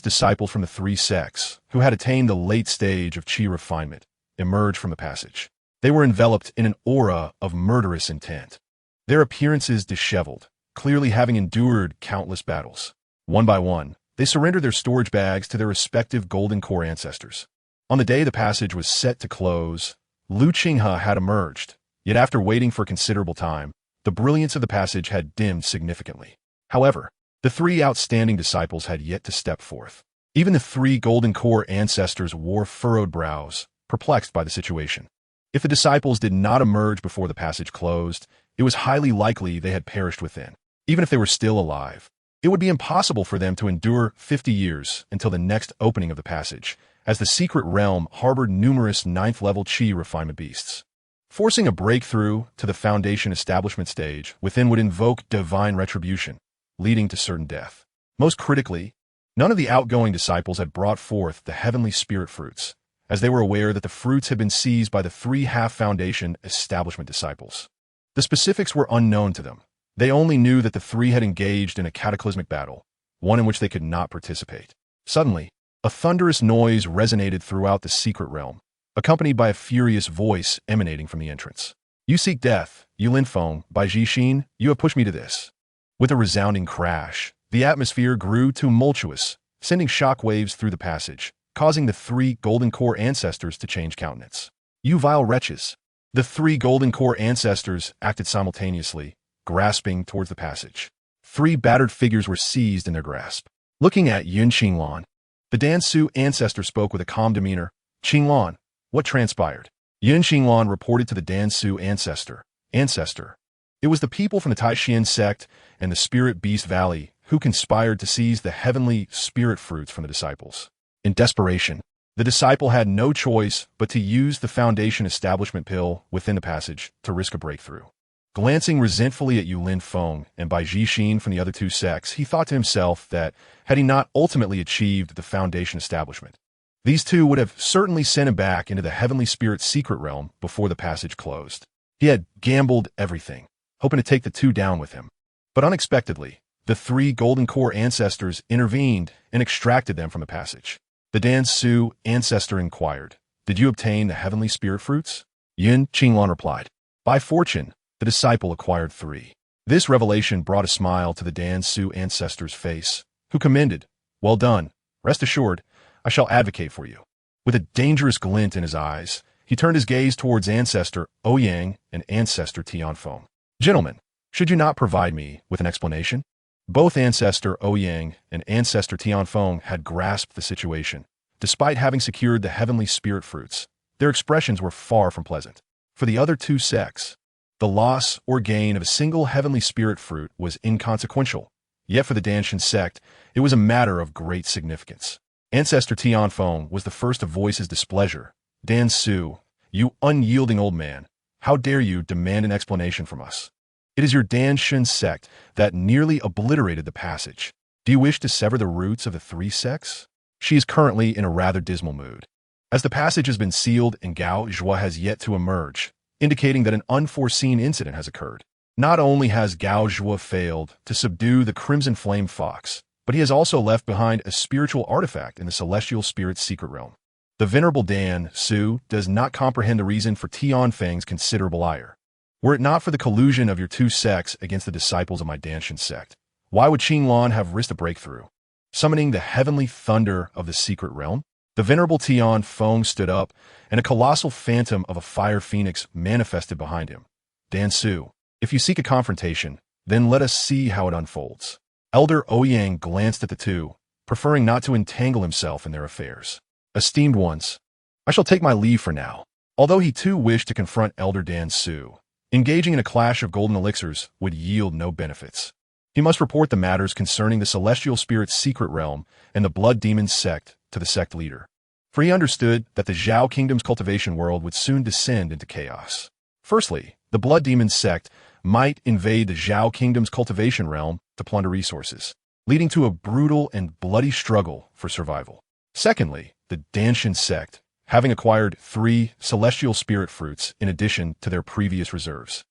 disciples from the three sects, who had attained the late stage of Qi refinement, emerged from the passage. They were enveloped in an aura of murderous intent. Their appearances disheveled, clearly having endured countless battles. One by one, they surrendered their storage bags to their respective golden core ancestors. On the day the passage was set to close, Qinghe had emerged, yet after waiting for considerable time, the brilliance of the passage had dimmed significantly. However, the three outstanding disciples had yet to step forth. Even the three golden core ancestors wore furrowed brows, perplexed by the situation. If the disciples did not emerge before the passage closed, it was highly likely they had perished within. Even if they were still alive, it would be impossible for them to endure 50 years until the next opening of the passage, as the secret realm harbored numerous ninth-level Qi refinement beasts. Forcing a breakthrough to the Foundation establishment stage within would invoke divine retribution, leading to certain death. Most critically, none of the outgoing disciples had brought forth the heavenly spirit fruits, as they were aware that the fruits had been seized by the three half-Foundation establishment disciples. The specifics were unknown to them. They only knew that the three had engaged in a cataclysmic battle, one in which they could not participate. Suddenly, a thunderous noise resonated throughout the secret realm, accompanied by a furious voice emanating from the entrance. "You seek death, Yulin Feng, by Jixin, you have pushed me to this." With a resounding crash, the atmosphere grew tumultuous, sending shock waves through the passage, causing the three golden core ancestors to change countenance. "You vile wretches!" The three golden core ancestors acted simultaneously, grasping towards the passage. Three battered figures were seized in their grasp. Looking at Yun Qinglan, the Dansu ancestor spoke with a calm demeanor. "Qinglan, what transpired?" Yun Qinglan reported to the Dansu ancestor. "Ancestor, it was the people from the Taishan sect and the Spirit Beast Valley who conspired to seize the heavenly spirit fruits from the disciples." In desperation, the disciple had no choice but to use the Foundation establishment pill within the passage to risk a breakthrough. Glancing resentfully at Yulin Feng and Bai Jixin from the other two sects, he thought to himself that, had he not ultimately achieved the Foundation establishment, these two would have certainly sent him back into the heavenly spirit's secret realm before the passage closed. He had gambled everything, hoping to take the two down with him. But unexpectedly, the three golden core ancestors intervened and extracted them from the passage. The Dansu ancestor inquired, "Did you obtain the heavenly spirit fruits?" Yun Qinglan replied, "By fortune, the disciple acquired 3. This revelation brought a smile to the Dansu ancestor's face, who commended, "Well done. Rest assured, I shall advocate for you." With a dangerous glint in his eyes, he turned his gaze towards Ancestor Ouyang and Ancestor Tianfeng. "Gentlemen, should you not provide me with an explanation?" Both Ancestor Ouyang and Ancestor Tianfeng had grasped the situation. Despite having secured the heavenly spirit fruits, their expressions were far from pleasant. For the other two sects, the loss or gain of a single heavenly spirit fruit was inconsequential, yet for the Danshan sect, it was a matter of great significance. Ancestor Tianfeng was the first to voice his displeasure. "Dansu, you unyielding old man, how dare you demand an explanation from us? It is your Danshan sect that nearly obliterated the passage. Do you wish to sever the roots of the three sects?" She is currently in a rather dismal mood, as the passage has been sealed and Gao Zhua has yet to emerge, indicating that an unforeseen incident has occurred. Not only has Gao Zhua failed to subdue the Crimson Flame Fox, but he has also left behind a spiritual artifact in the celestial spirit's secret realm. The venerable Dan Su does not comprehend the reason for Tianfeng's considerable ire. Were it not for the collusion of your two sects against the disciples of my Danshan sect, why would Qinglan have risked a breakthrough, summoning the heavenly thunder of the secret realm? The venerable Tianfeng stood up, and a colossal phantom of a fire phoenix manifested behind him. "Dansu, if you seek a confrontation, then let us see how it unfolds." Elder Ouyang glanced at the two, preferring not to entangle himself in their affairs. "Esteemed ones, I shall take my leave for now." Although he too wished to confront Elder Dansu, engaging in a clash of golden elixirs would yield no benefits. He must report the matters concerning the celestial spirit's secret realm and the blood demon sect to the sect leader, for he understood that the Zhao Kingdom's cultivation world would soon descend into chaos. Firstly, the blood demon sect might invade the Zhao Kingdom's cultivation realm to plunder resources, leading to a brutal and bloody struggle for survival. Secondly, the Danshan sect, having acquired 3 celestial spirit fruits in addition to their previous reserves,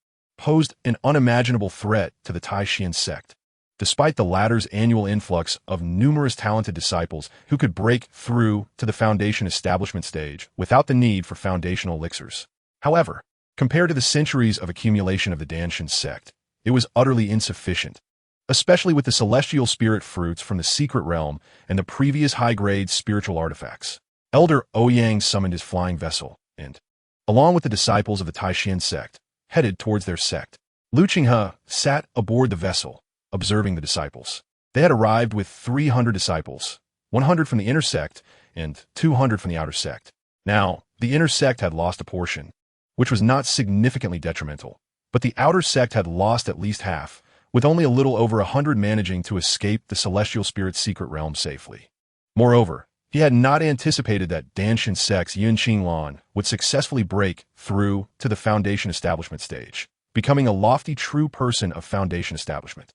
posed an unimaginable threat to the Taishan sect. Despite the latter's annual influx of numerous talented disciples who could break through to the foundation establishment stage without the need for foundational elixirs. However, compared to the centuries of accumulation of the Danshan sect, it was utterly insufficient, especially with the celestial spirit fruits from the secret realm and the previous high-grade spiritual artifacts. Elder Ouyang summoned his flying vessel and, along with the disciples of the Taishan sect, headed towards their sect. Lu Qinghe sat aboard the vessel, observing the disciples. They had arrived with 300 disciples, 100 from the inner sect and 200 from the outer sect. Now, the inner sect had lost a portion, which was not significantly detrimental, but the outer sect had lost at least half, with only a little over 100 managing to escape the celestial spirit's secret realm safely. Moreover, he had not anticipated that Danshan sect's Yun Qinglan would successfully break through to the foundation establishment stage, becoming a lofty true person of foundation establishment.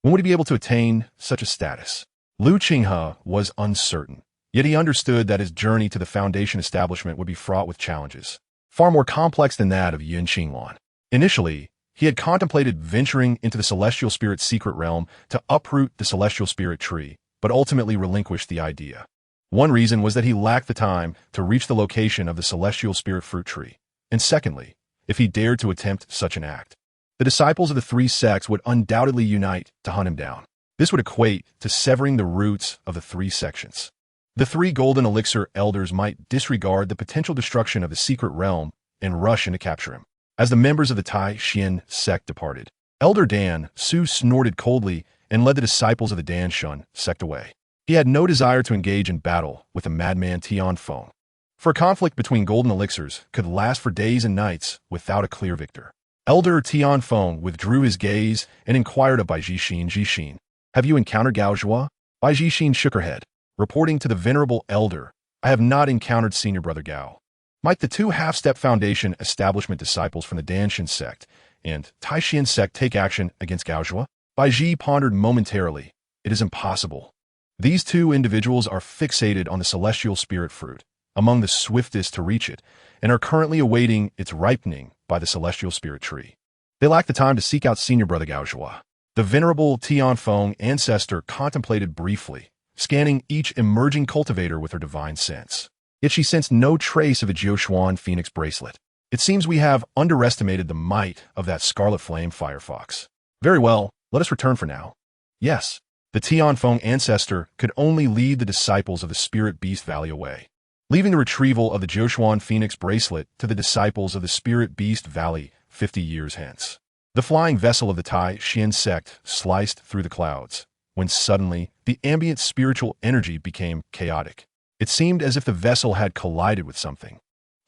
When would he be able to attain such a status? Lu Qinghe was uncertain, yet he understood that his journey to the foundation establishment would be fraught with challenges, far more complex than that of Yun Qinglan. Initially, he had contemplated venturing into the celestial spirit's secret realm to uproot the celestial spirit tree, but ultimately relinquished the idea. One reason was that he lacked the time to reach the location of the celestial spirit fruit tree, and secondly, if he dared to attempt such an act, the disciples of the three sects would undoubtedly unite to hunt him down. This would equate to severing the roots of the three sections. The three golden elixir elders might disregard the potential destruction of the secret realm and rush in to capture him. As the members of the Taishan sect departed, Elder Dan Su snorted coldly and led the disciples of the Danshan sect away. He had no desire to engage in battle with the madman Tianfeng, for a conflict between golden elixirs could last for days and nights without a clear victor. Elder Tianfeng withdrew his gaze and inquired of Bai Jixin, "Have you encountered Gao Zhua?" Bai Jixin shook her head, reporting to the venerable elder, "I have not encountered Senior Brother Gao." Might the two half-step foundation establishment disciples from the Danshan sect and Taishan sect take action against Gao Zhua? Bai Ji pondered momentarily. It is impossible. These two individuals are fixated on the celestial spirit fruit, among the swiftest to reach it, and are currently awaiting its ripening by the celestial spirit tree. They lack the time to seek out Senior Brother Gao Zhua. The venerable Tianfeng ancestor contemplated briefly, scanning each emerging cultivator with her divine sense. Yet she sensed no trace of a Jiuquan phoenix bracelet. It seems we have underestimated the might of that scarlet flame firefox. Very well, let us return for now. Yes, the Tianfeng ancestor could only lead the disciples of the Spirit Beast Valley away, leaving the retrieval of the Jiuquan phoenix bracelet to the disciples of the Spirit Beast Valley 50 years hence. The flying vessel of the Taishan sect sliced through the clouds, when suddenly the ambient spiritual energy became chaotic. It seemed as if the vessel had collided with something.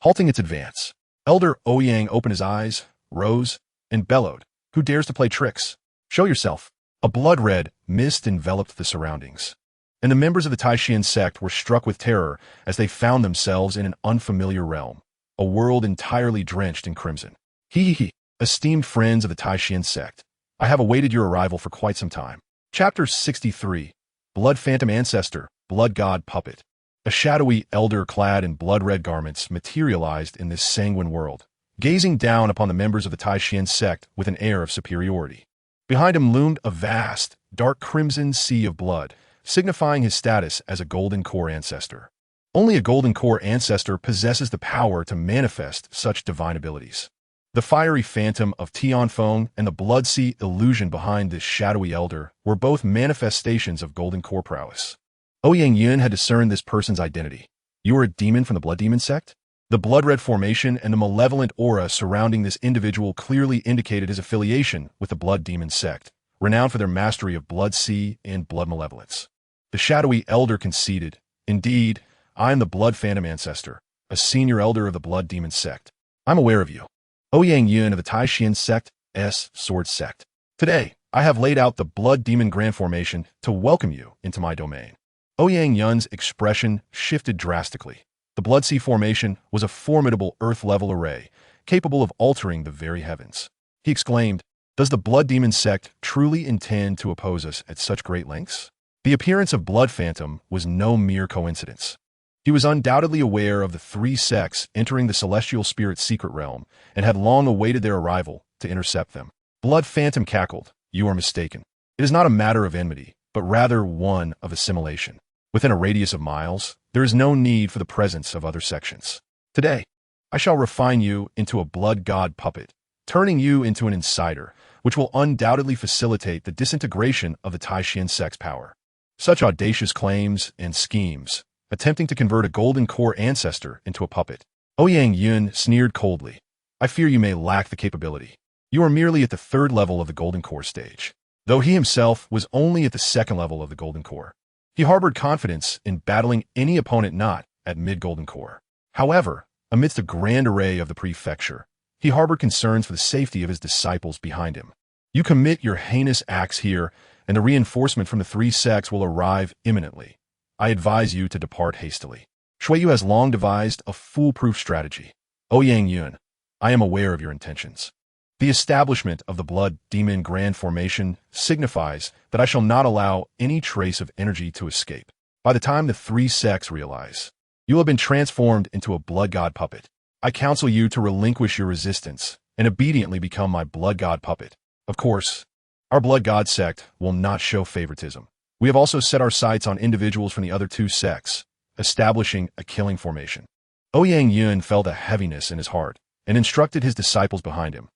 Halting its advance, Elder Ouyang opened his eyes, rose, and bellowed, "Who dares to play tricks? Show yourself." A blood-red mist enveloped the surroundings, and the members of the Taishan sect were struck with terror as they found themselves in an unfamiliar realm, a world entirely drenched in crimson. He, esteemed friends of the Taishan sect, I have awaited your arrival for quite some time. Chapter 63, Blood Phantom Ancestor, Blood God Puppet. A shadowy elder clad in blood-red garments materialized in this sanguine world, gazing down upon the members of the Taishan sect with an air of superiority. Behind him loomed a vast, dark crimson sea of blood, signifying his status as a Golden Core ancestor. Only a Golden Core ancestor possesses the power to manifest such divine abilities. The fiery phantom of Tianfeng and the blood sea illusion behind this shadowy elder were both manifestations of Golden Core prowess. Ouyang Yun had discerned this person's identity. "You are a demon from the Blood Demon sect?" The blood-red formation and the malevolent aura surrounding this individual clearly indicated his affiliation with the Blood Demon sect, renowned for their mastery of blood sea and blood malevolence. The shadowy elder conceded, "Indeed, I am the Blood Phantom Ancestor, a senior elder of the Blood Demon sect. I'm aware of you. Ouyang Yun of the Taishan sect's Sword sect. Today, I have laid out the Blood Demon Grand Formation to welcome you into my domain." Ouyang Yun's expression shifted drastically. The Blood Sea Formation was a formidable Earth-level array, capable of altering the very heavens. He exclaimed, "Does the Blood Demon sect truly intend to oppose us at such great lengths?" The appearance of Blood Phantom was no mere coincidence. He was undoubtedly aware of the three sects entering the celestial spirit's secret realm and had long awaited their arrival to to intercept them. Blood Phantom cackled, "You are mistaken. It is not a matter of enmity, but rather one of assimilation. Within a radius of miles, there is no need for the presence of other sections. Today, I shall refine you into a blood god puppet, turning you into an insider, which will undoubtedly facilitate the disintegration of the Taishan sect's power." Such audacious claims and schemes, attempting to convert a golden core ancestor into a puppet. Ouyang Yun sneered coldly, "I fear you may lack the capability. You are merely at the 3rd level of the golden core stage." Though he himself was only at the 2nd level of the golden core, he harbored confidence in battling any opponent not at mid-golden core. However, amidst a grand array of the prefecture, he harbored concerns for the safety of his disciples behind him. "You commit your heinous acts here, and the reinforcement from the 3 sects will arrive imminently. I advise you to depart hastily." Shuiyu has long devised a foolproof strategy. "Ouyang Yun, I am aware of your intentions. The establishment of the Blood Demon Grand Formation signifies that I shall not allow any trace of energy to escape. By the time the 3 sects realize, you will have been transformed into a blood god puppet. I counsel you to relinquish your resistance and obediently become my blood god puppet. Of course, our blood god sect will not show favoritism. We have also set our sights on individuals from the other 2 sects, establishing a killing formation." Ouyang Yun felt a heaviness in his heart and instructed his disciples behind him,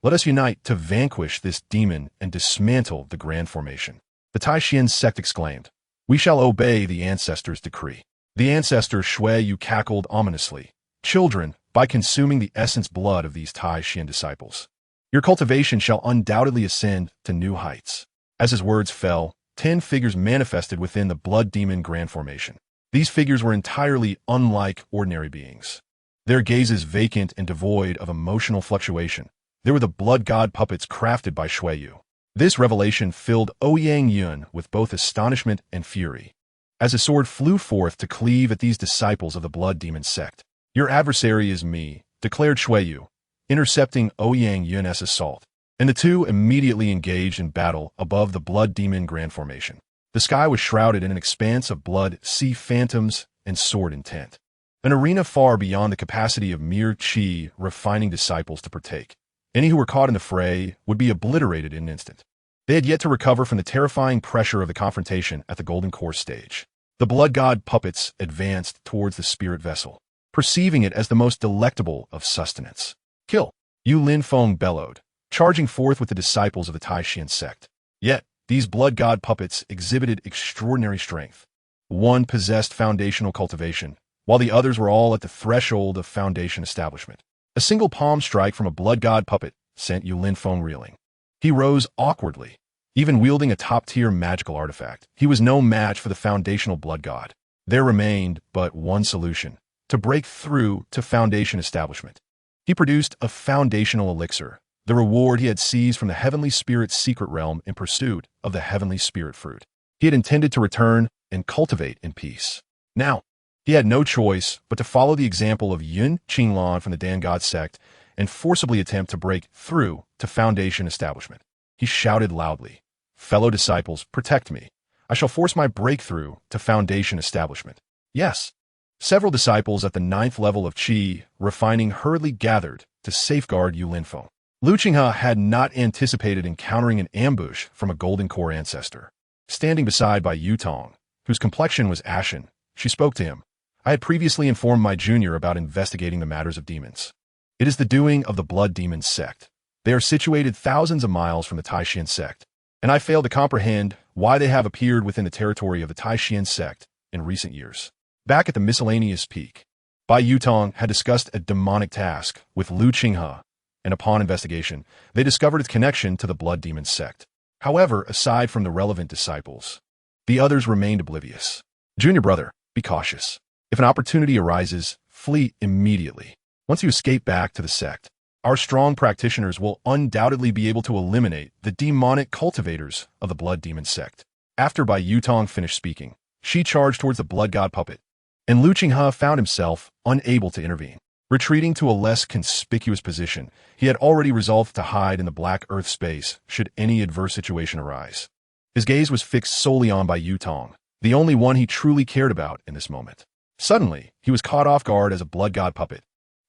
"Let us unite to vanquish this demon and dismantle the grand formation." The Taishan sect exclaimed, "We shall obey the ancestors' decree." The ancestor Shuiyu cackled ominously, "Children, by consuming the essence blood of these Taishan disciples, your cultivation shall undoubtedly ascend to new heights." As his words fell, 10 figures manifested within the blood demon grand formation. These figures were entirely unlike ordinary beings. Their gazes vacant and devoid of emotional fluctuation. They were the blood god puppets crafted by Shuiyu. This revelation filled Ouyang Yun with both astonishment and fury, as his sword flew forth to cleave at these disciples of the blood demon sect. "Your adversary is me," declared Shuiyu, intercepting Ouyang Yun's assault, and the 2 immediately engaged in battle above the blood demon grand formation. The sky was shrouded in an expanse of blood, sea phantoms, and sword intent. An arena far beyond the capacity of mere qi refining disciples to partake. Any who were caught in the fray would be obliterated in an instant. They had yet to recover from the terrifying pressure of the confrontation at the golden core stage. The blood god puppets advanced towards the spirit vessel, perceiving it as the most delectable of sustenance. "Kill!" Yu Linfeng bellowed, charging forth with the disciples of the Taishan sect. Yet, these blood god puppets exhibited extraordinary strength. One possessed foundational cultivation, while the others were all at the threshold of foundation establishment. A single palm strike from a blood god puppet sent Yu Linfeng reeling. He rose awkwardly, even wielding a top-tier magical artifact. He was no match for the foundational blood god. There remained but one solution: to break through to foundation establishment. He produced a foundational elixir, the reward he had seized from the heavenly spirit's secret realm in pursuit of the heavenly spirit fruit. He had intended to return and cultivate in peace. Now, he had no choice but to follow the example of Yun Qinglan from the Dan God sect and forcibly attempt to break through to foundation establishment. He shouted loudly, "Fellow disciples, protect me. I shall force my breakthrough to foundation establishment." Yes. Several disciples at the 9th level of Qi refining hurriedly gathered to safeguard Yu Linfeng. Qinghe had not anticipated encountering an ambush from a golden core ancestor. Standing beside by Yutong, whose complexion was ashen, she spoke to him. "I had previously informed my junior about investigating the matters of demons. It is the doing of the blood demon sect. They are situated thousands of miles from the Taishan sect, and I fail to comprehend why they have appeared within the territory of the Taishan sect in recent years." Back at the miscellaneous peak, Bai Yutong had discussed a demonic task with Qinghe, and upon investigation, they discovered its connection to the blood demon sect. However, aside from the relevant disciples, the others remained oblivious. "Junior brother, be cautious. If an opportunity arises, flee immediately. Once you escape back to the sect, our strong practitioners will undoubtedly be able to eliminate the demonic cultivators of the blood demon sect." After Bai Yutong finished speaking, she charged towards the blood god puppet, and Qinghe found himself unable to intervene. Retreating to a less conspicuous position, he had already resolved to hide in the black earth space should any adverse situation arise. His gaze was fixed solely on Bai Yutong, the only one he truly cared about in this moment. Suddenly, he was caught off guard as a blood god puppet,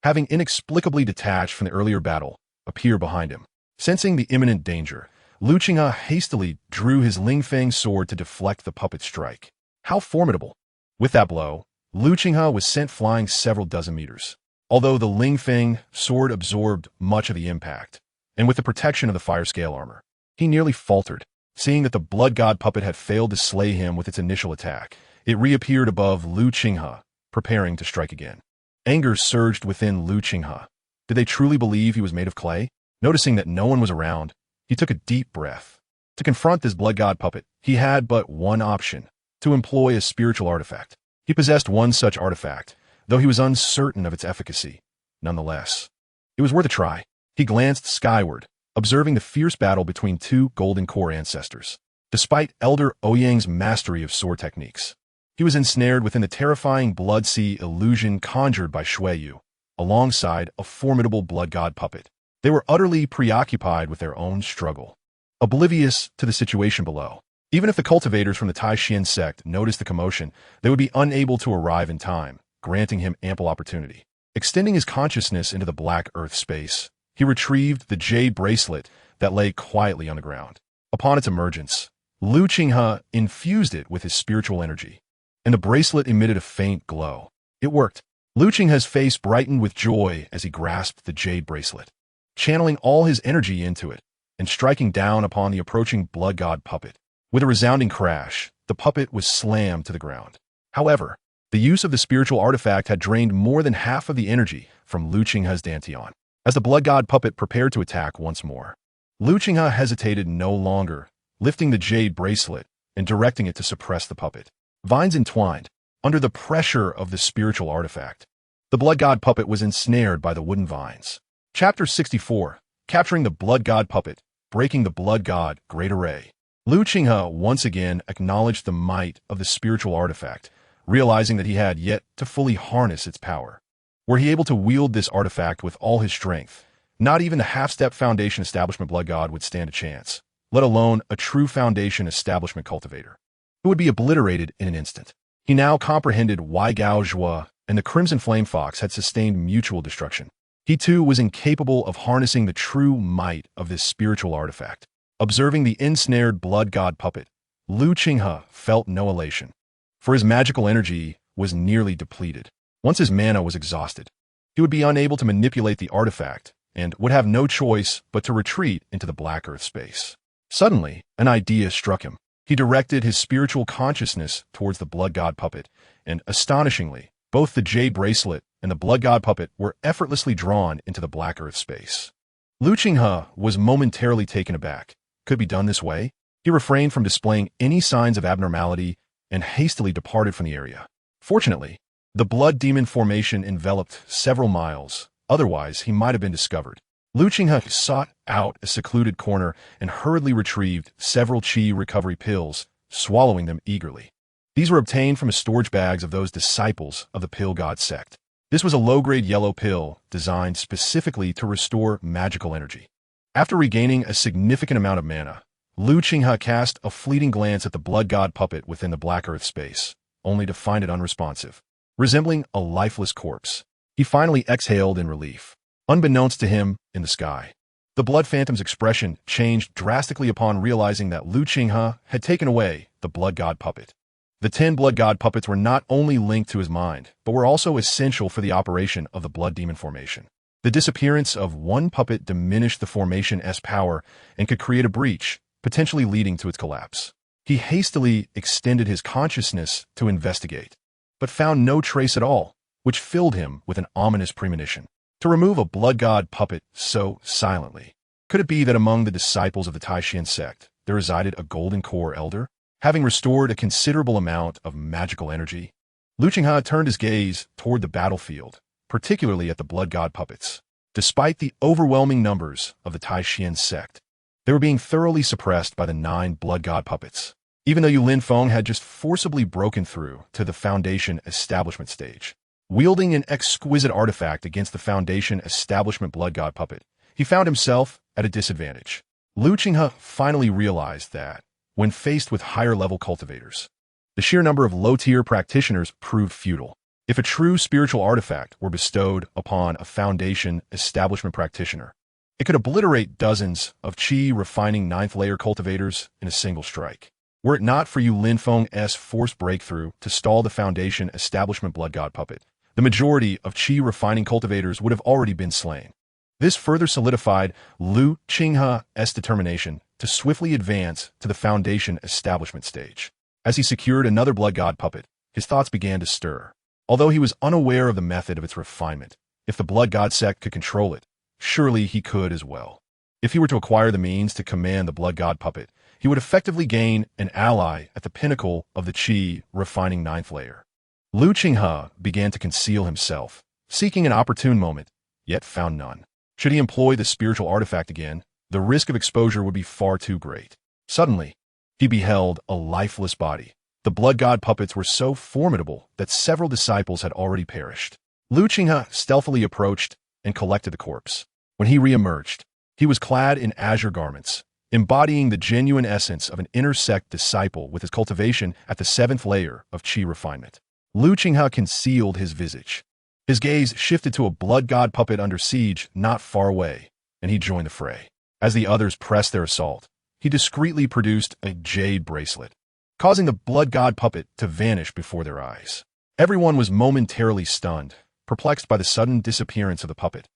having inexplicably detached from the earlier battle, appeared behind him. Sensing the imminent danger, Qinghe hastily drew his Lingfeng sword to deflect the puppet's strike. How formidable! With that blow, Qinghe was sent flying several dozen meters. Although the Lingfeng sword absorbed much of the impact, and with the protection of the fire scale armor, he nearly faltered. Seeing that the blood god puppet had failed to slay him with its initial attack, it reappeared above Qinghe, preparing to strike again. Anger surged within Qinghe. Did they truly believe he was made of clay? Noticing that no one was around, he took a deep breath. To confront this blood god puppet, he had but one option: to employ a spiritual artifact. He possessed one such artifact, though he was uncertain of its efficacy. Nonetheless, it was worth a try. He glanced skyward, observing the fierce battle between two golden core ancestors. Despite Elder Ouyang's mastery of sword techniques, he was ensnared within the terrifying blood sea illusion conjured by Shuiyu, alongside a formidable blood god puppet. They were utterly preoccupied with their own struggle, oblivious to the situation below. Even if the cultivators from the Taishan sect noticed the commotion, they would be unable to arrive in time, granting him ample opportunity. Extending his consciousness into the black earth space, he retrieved the jade bracelet that lay quietly on the ground. Upon its emergence, Qinghe infused it with his spiritual energy, and the bracelet emitted a faint glow. It worked. Qinghe's face brightened with joy as he grasped the jade bracelet, channeling all his energy into it and striking down upon the approaching blood god puppet. With a resounding crash, the puppet was slammed to the ground. However, the use of the spiritual artifact had drained more than half of the energy from Qinghe's dantian. As the blood god puppet prepared to attack once more, Qinghe hesitated no longer, lifting the jade bracelet and directing it to suppress the puppet. Vines entwined. Under the pressure of the spiritual artifact, the blood god puppet was ensnared by the wooden vines. Chapter 64. Capturing the blood god puppet, breaking the blood god great array. Qinghe once again acknowledged the might of the spiritual artifact, realizing that he had yet to fully harness its power. Were he able to wield this artifact with all his strength, not even the half-step foundation establishment blood god would stand a chance, let alone a true foundation establishment cultivator, who would be obliterated in an instant. He now comprehended why Gao Zhua and the Crimson Flame Fox had sustained mutual destruction. He too was incapable of harnessing the true might of this spiritual artifact. Observing the ensnared blood god puppet, Qinghe felt no elation, for his magical energy was nearly depleted. Once his mana was exhausted, he would be unable to manipulate the artifact and would have no choice but to retreat into the black earth space. Suddenly, an idea struck him. He directed his spiritual consciousness towards the blood god puppet, and astonishingly, both the jade bracelet and the blood god puppet were effortlessly drawn into the black earth space. Qinghe was momentarily taken aback. Could be done this way? He refrained from displaying any signs of abnormality and hastily departed from the area. Fortunately, the blood demon formation enveloped several miles, otherwise he might have been discovered. Qinghe sought out a secluded corner and hurriedly retrieved several qi recovery pills, swallowing them eagerly. These were obtained from the storage bags of those disciples of the pill god sect. This was a low-grade yellow pill designed specifically to restore magical energy. After regaining a significant amount of mana, Qinghe cast a fleeting glance at the blood god puppet within the black earth space, only to find it unresponsive. Resembling a lifeless corpse, he finally exhaled in relief. Unbeknownst to him, in the sky, the blood phantom's expression changed drastically upon realizing that Qinghe had taken away the blood god puppet. The 10 blood god puppets were not only linked to his mind, but were also essential for the operation of the blood demon formation. The disappearance of one puppet diminished the formation's power and could create a breach, potentially leading to its collapse. He hastily extended his consciousness to investigate, but found no trace at all, which filled him with an ominous premonition. To remove a blood god puppet so silently, could it be that among the disciples of the Taishan sect there resided a golden core elder? Having restored a considerable amount of magical energy, Qinghe turned his gaze toward the battlefield, particularly at the blood god puppets. Despite the overwhelming numbers of the Taishan sect, they were being thoroughly suppressed by the 9 blood god puppets. Even though Yulin Feng had just forcibly broken through to the Foundation establishment stage, wielding an exquisite artifact against the Foundation establishment blood god puppet, he found himself at a disadvantage. Qinghe finally realized that, when faced with higher-level cultivators, the sheer number of low-tier practitioners proved futile. If a true spiritual artifact were bestowed upon a Foundation establishment practitioner, It could obliterate dozens of Qi refining ninth layer cultivators in a single strike. Were it not for Yu Linfeng's forced breakthrough to stall the Foundation establishment blood god puppet, the majority of Qi refining cultivators would have already been slain. This further solidified Lu Qinghe's determination to swiftly advance to the Foundation establishment stage. As he secured another blood god puppet, his thoughts began to stir. Although he was unaware of the method of its refinement, if the blood god sect could control it, surely he could as well. If he were to acquire the means to command the blood god puppet, he would effectively gain an ally at the pinnacle of the Qi refining ninth layer. Lu Qinghe began to conceal himself, seeking an opportune moment, yet found none. Should he employ the spiritual artifact again, the risk of exposure would be far too great. Suddenly, he beheld a lifeless body. The blood god puppets were so formidable that several disciples had already perished. Lu Qinghe stealthily approached and collected the corpse. When he re-emerged, he was clad in azure garments, embodying the genuine essence of an inner sect disciple with his cultivation at the 7th layer of Qi refinement. Lu Qinghe concealed his visage. His gaze shifted to a blood god puppet under siege not far away, and he joined the fray. As the others pressed their assault, he discreetly produced a jade bracelet, causing the blood god puppet to vanish before their eyes. Everyone was momentarily stunned, perplexed by the sudden disappearance of the puppet.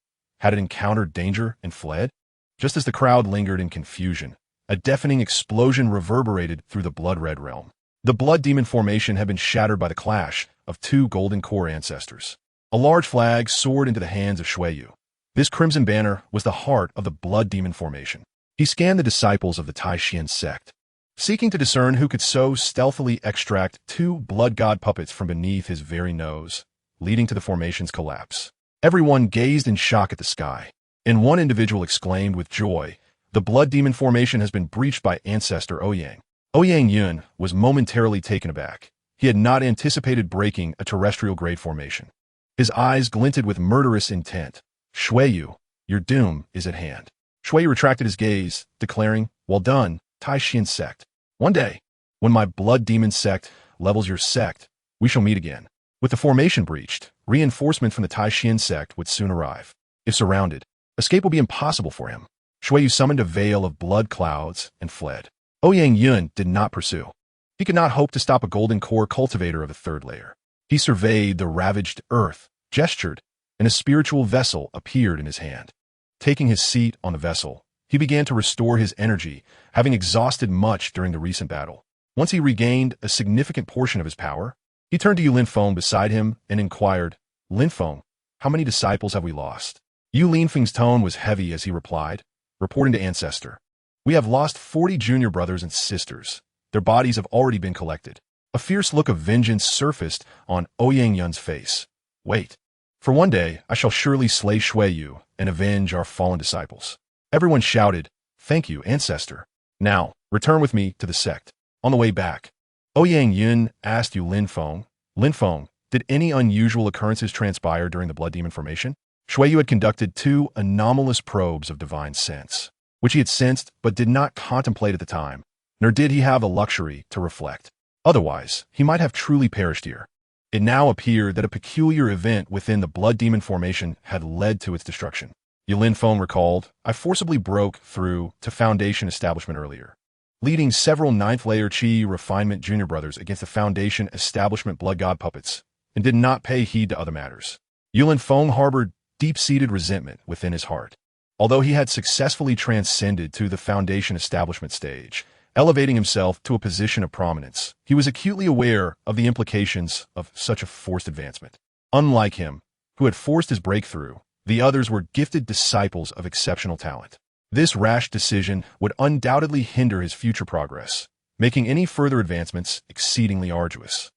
Had it encountered danger and fled? Just as the crowd lingered in confusion, a deafening explosion reverberated through the blood-red realm. The blood demon formation had been shattered by the clash of two golden core ancestors. A large flag soared into the hands of Shuiyu. This crimson banner was the heart of the blood demon formation. He scanned the disciples of the Taishan sect, seeking to discern who could so stealthily extract two blood god puppets from beneath his very nose, leading to the formation's collapse. Everyone gazed in shock at the sky, and one individual exclaimed with joy, "The blood demon formation has been breached by ancestor Ouyang." Ouyang Yun was momentarily taken aback. He had not anticipated breaking a terrestrial-grade formation. His eyes glinted with murderous intent. "Shuiyu, your doom is at hand." Shuiyu retracted his gaze, declaring, "Well done, Taishan sect. One day, when my blood demon sect levels your sect, we shall meet again." With the formation breached, reinforcement from the Taishan sect would soon arrive. If surrounded, escape will be impossible for him. Shuiyu summoned a veil of blood clouds and fled. Ouyang Yun did not pursue. He could not hope to stop a golden core cultivator of the 3rd layer. He surveyed the ravaged earth, gestured, and a spiritual vessel appeared in his hand. Taking his seat on the vessel, he began to restore his energy, having exhausted much during the recent battle. Once he regained a significant portion of his power, he turned to Yu Linfeng beside him and inquired, "Linfeng, how many disciples have we lost?" Yu Linfeng's tone was heavy as he replied, reporting to Ancestor, "We have lost 40 junior brothers and sisters. Their bodies have already been collected." A fierce look of vengeance surfaced on Ouyang Yun's face. "Wait. For one day, I shall surely slay Shuiyu and avenge our fallen disciples." Everyone shouted, "Thank you, Ancestor. Now, return with me to the sect." On the way back, Ouyang Yun asked Yu Linfeng, "Linfeng, did any unusual occurrences transpire during the blood demon formation?" Shuiyu had conducted 2 anomalous probes of divine sense, which he had sensed but did not contemplate at the time, nor did he have the luxury to reflect. Otherwise, he might have truly perished here. It now appeared that a peculiar event within the blood demon formation had led to its destruction. Yu Linfeng recalled, "I forcibly broke through to Foundation establishment earlier, leading several 9th layer Qi refinement junior brothers against the Foundation establishment blood god puppets, and did not pay heed to other matters." Yu Linfeng harbored deep-seated resentment within his heart. Although he had successfully transcended to the Foundation establishment stage, elevating himself to a position of prominence, he was acutely aware of the implications of such a forced advancement. Unlike him, who had forced his breakthrough, the others were gifted disciples of exceptional talent. This rash decision would undoubtedly hinder his future progress, making any further advancements exceedingly arduous.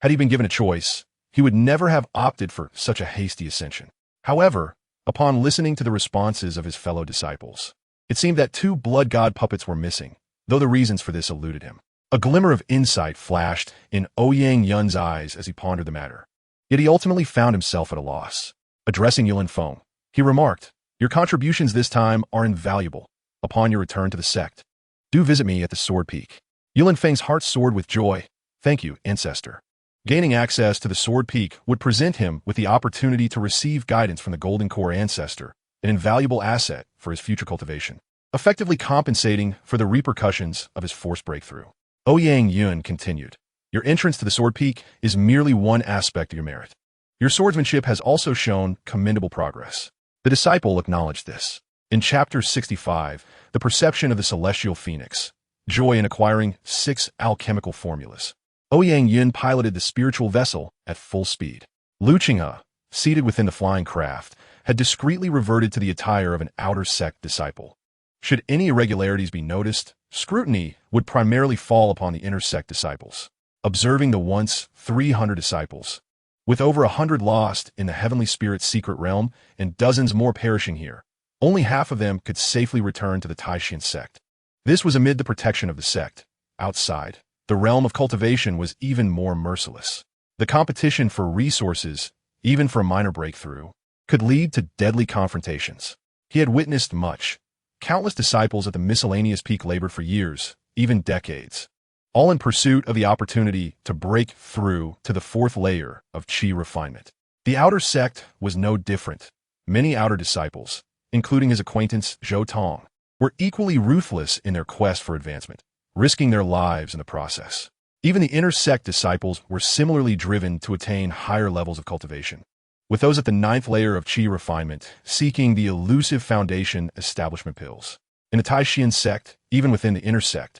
Had he been given a choice, he would never have opted for such a hasty ascension. However, upon listening to the responses of his fellow disciples, it seemed that 2 blood god puppets were missing, though the reasons for this eluded him. A glimmer of insight flashed in Ouyang Yun's eyes as he pondered the matter. Yet he ultimately found himself at a loss. Addressing Yu Linfeng, he remarked, "Your contributions this time are invaluable. Upon your return to the sect, do visit me at the Sword Peak." Yu Linfeng's heart soared with joy. "Thank you, Ancestor." Gaining access to the Sword Peak would present him with the opportunity to receive guidance from the Golden Core Ancestor, an invaluable asset for for his future cultivation, effectively compensating for the repercussions of his forced breakthrough. Ouyang Yun continued, "Your entrance to the sword peak is merely one aspect of your merit. Your swordsmanship has also shown commendable progress." The disciple acknowledged this. In Chapter 65, the perception of the celestial phoenix, joy in acquiring 6 alchemical formulas. Ouyang Yun piloted the spiritual vessel at full speed. Lu Qinghe, seated within the flying craft, had discreetly reverted to the attire of an outer sect disciple. Should any irregularities be noticed, scrutiny would primarily fall upon the inner sect disciples. Observing the once 300 disciples, with over 100 lost in the heavenly spirit's secret realm and dozens more perishing here, only half of them could safely return to the Taishan sect. This was amid the protection of the sect. Outside, the realm of cultivation was even more merciless. The competition for resources, even for a minor breakthrough, could lead to deadly confrontations. He had witnessed much. Countless disciples at the miscellaneous peak labored for years, even decades, all in pursuit of the opportunity to break through to the 4th layer of Qi refinement. The outer sect was no different. Many outer disciples, including his acquaintance Zhou Tong, were equally ruthless in their quest for advancement, risking their lives in the process. Even the inner sect disciples were similarly driven to attain higher levels of cultivation, with those at the 9th layer of Qi refinement seeking the elusive foundation establishment pills. In the Taishan sect, even within the inner sect,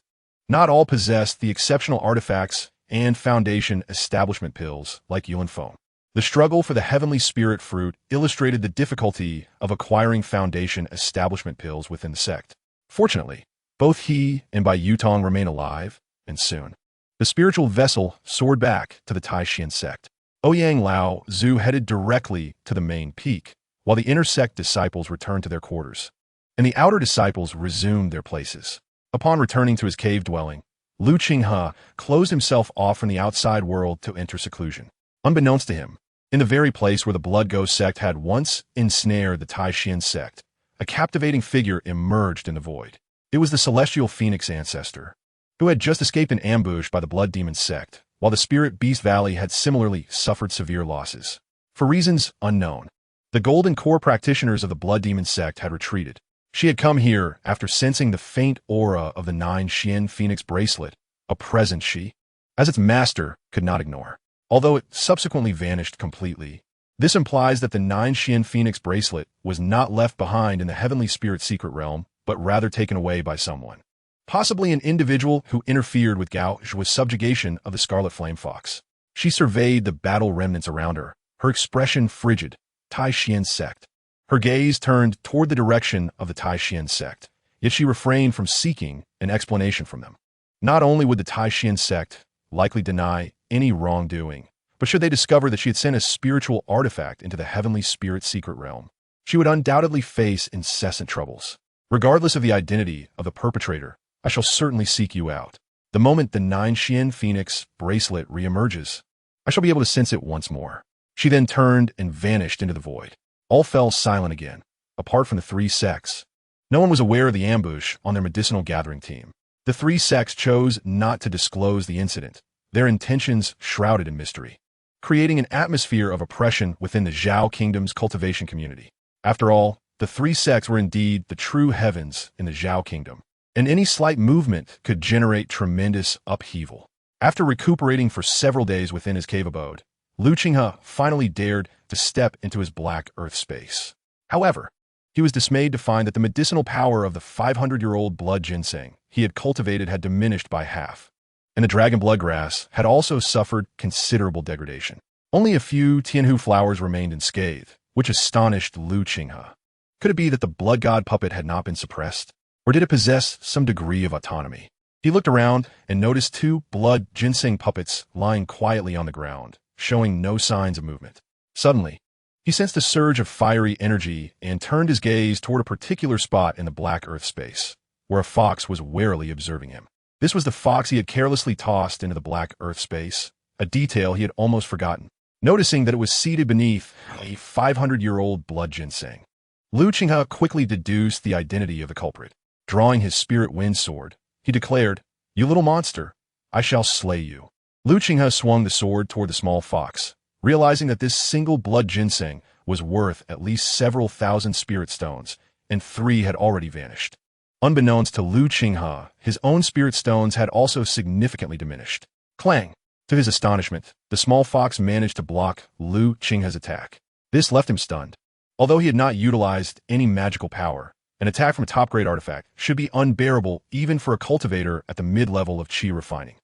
not all possessed the exceptional artifacts and foundation establishment pills like Yuanfeng. The struggle for the heavenly spirit fruit illustrated the difficulty of acquiring foundation establishment pills within the sect. Fortunately, both he and Bai Yutong remain alive, and soon, the spiritual vessel soared back to the Taishan sect. Ouyang Lao Zhu headed directly to the main peak, while the inner sect disciples returned to their quarters, and the outer disciples resumed their places. Upon returning to his cave dwelling, Lu Qinghe closed himself off from the outside world to enter seclusion. Unbeknownst to him, in the very place where the Blood Ghost sect had once ensnared the Taishan sect, a captivating figure emerged in the void. It was the celestial phoenix ancestor, who had just escaped an ambush by the Blood Demon sect, while the Spirit Beast Valley had similarly suffered severe losses. For reasons unknown, the Golden Core practitioners of the Blood Demon sect had retreated. She had come here after sensing the faint aura of the 9 Xian Phoenix bracelet, a presence she, as its master, could not ignore. Although it subsequently vanished completely, this implies that the 9 Xian Phoenix bracelet was not left behind in the heavenly spirit secret realm, but rather taken away by someone. Possibly an individual who interfered with Gao Zhu's subjugation of the Scarlet Flame Fox. She surveyed the battle remnants around her, her expression frigid. Taishan sect. Her gaze turned toward the direction of the Taishan sect, yet she refrained from seeking an explanation from them. Not only would the Taishan sect likely deny any wrongdoing, but should they discover that she had sent a spiritual artifact into the heavenly spirit secret realm, she would undoubtedly face incessant troubles. Regardless of the identity of the perpetrator, I shall certainly seek you out. The moment the 9 Xian Phoenix bracelet reemerges, I shall be able to sense it once more. She then turned and vanished into the void. All fell silent again, apart from the 3 sects. No one was aware of the ambush on their medicinal gathering team. The 3 sects chose not to disclose the incident, their intentions shrouded in mystery, creating an atmosphere of oppression within the Zhao Kingdom's cultivation community. After all, the 3 sects were indeed the true heavens in the Zhao Kingdom, and any slight movement could generate tremendous upheaval. After recuperating for several days within his cave abode, Lu Qinghe finally dared to step into his black earth space. However, he was dismayed to find that the medicinal power of the 500-year-old blood ginseng he had cultivated had diminished by half, and the dragon blood grass had also suffered considerable degradation. Only a few Tianhu flowers remained unscathed, which astonished Lu Qinghe. Could it be that the blood god puppet had not been suppressed? Or did it possess some degree of autonomy? He looked around and noticed 2 blood ginseng puppets lying quietly on the ground, showing no signs of movement. Suddenly, he sensed a surge of fiery energy and turned his gaze toward a particular spot in the black earth space, where a fox was warily observing him. This was the fox he had carelessly tossed into the black earth space, a detail he had almost forgotten, noticing that it was seated beneath a 500-year-old blood ginseng. Lu Qinghe quickly deduced the identity of the culprit. Drawing his spirit wind sword, he declared, "You little monster, I shall slay you." Lu Qinghe swung the sword toward the small fox, realizing that this single blood ginseng was worth at least several thousand spirit stones, and 3 had already vanished. Unbeknownst to Qinghe, his own spirit stones had also significantly diminished. Clang! To his astonishment, the small fox managed to block Qinghe's attack. This left him stunned. Although he had not utilized any magical power, an attack from a top-grade artifact should be unbearable even for a cultivator at the mid-level of Qi refining.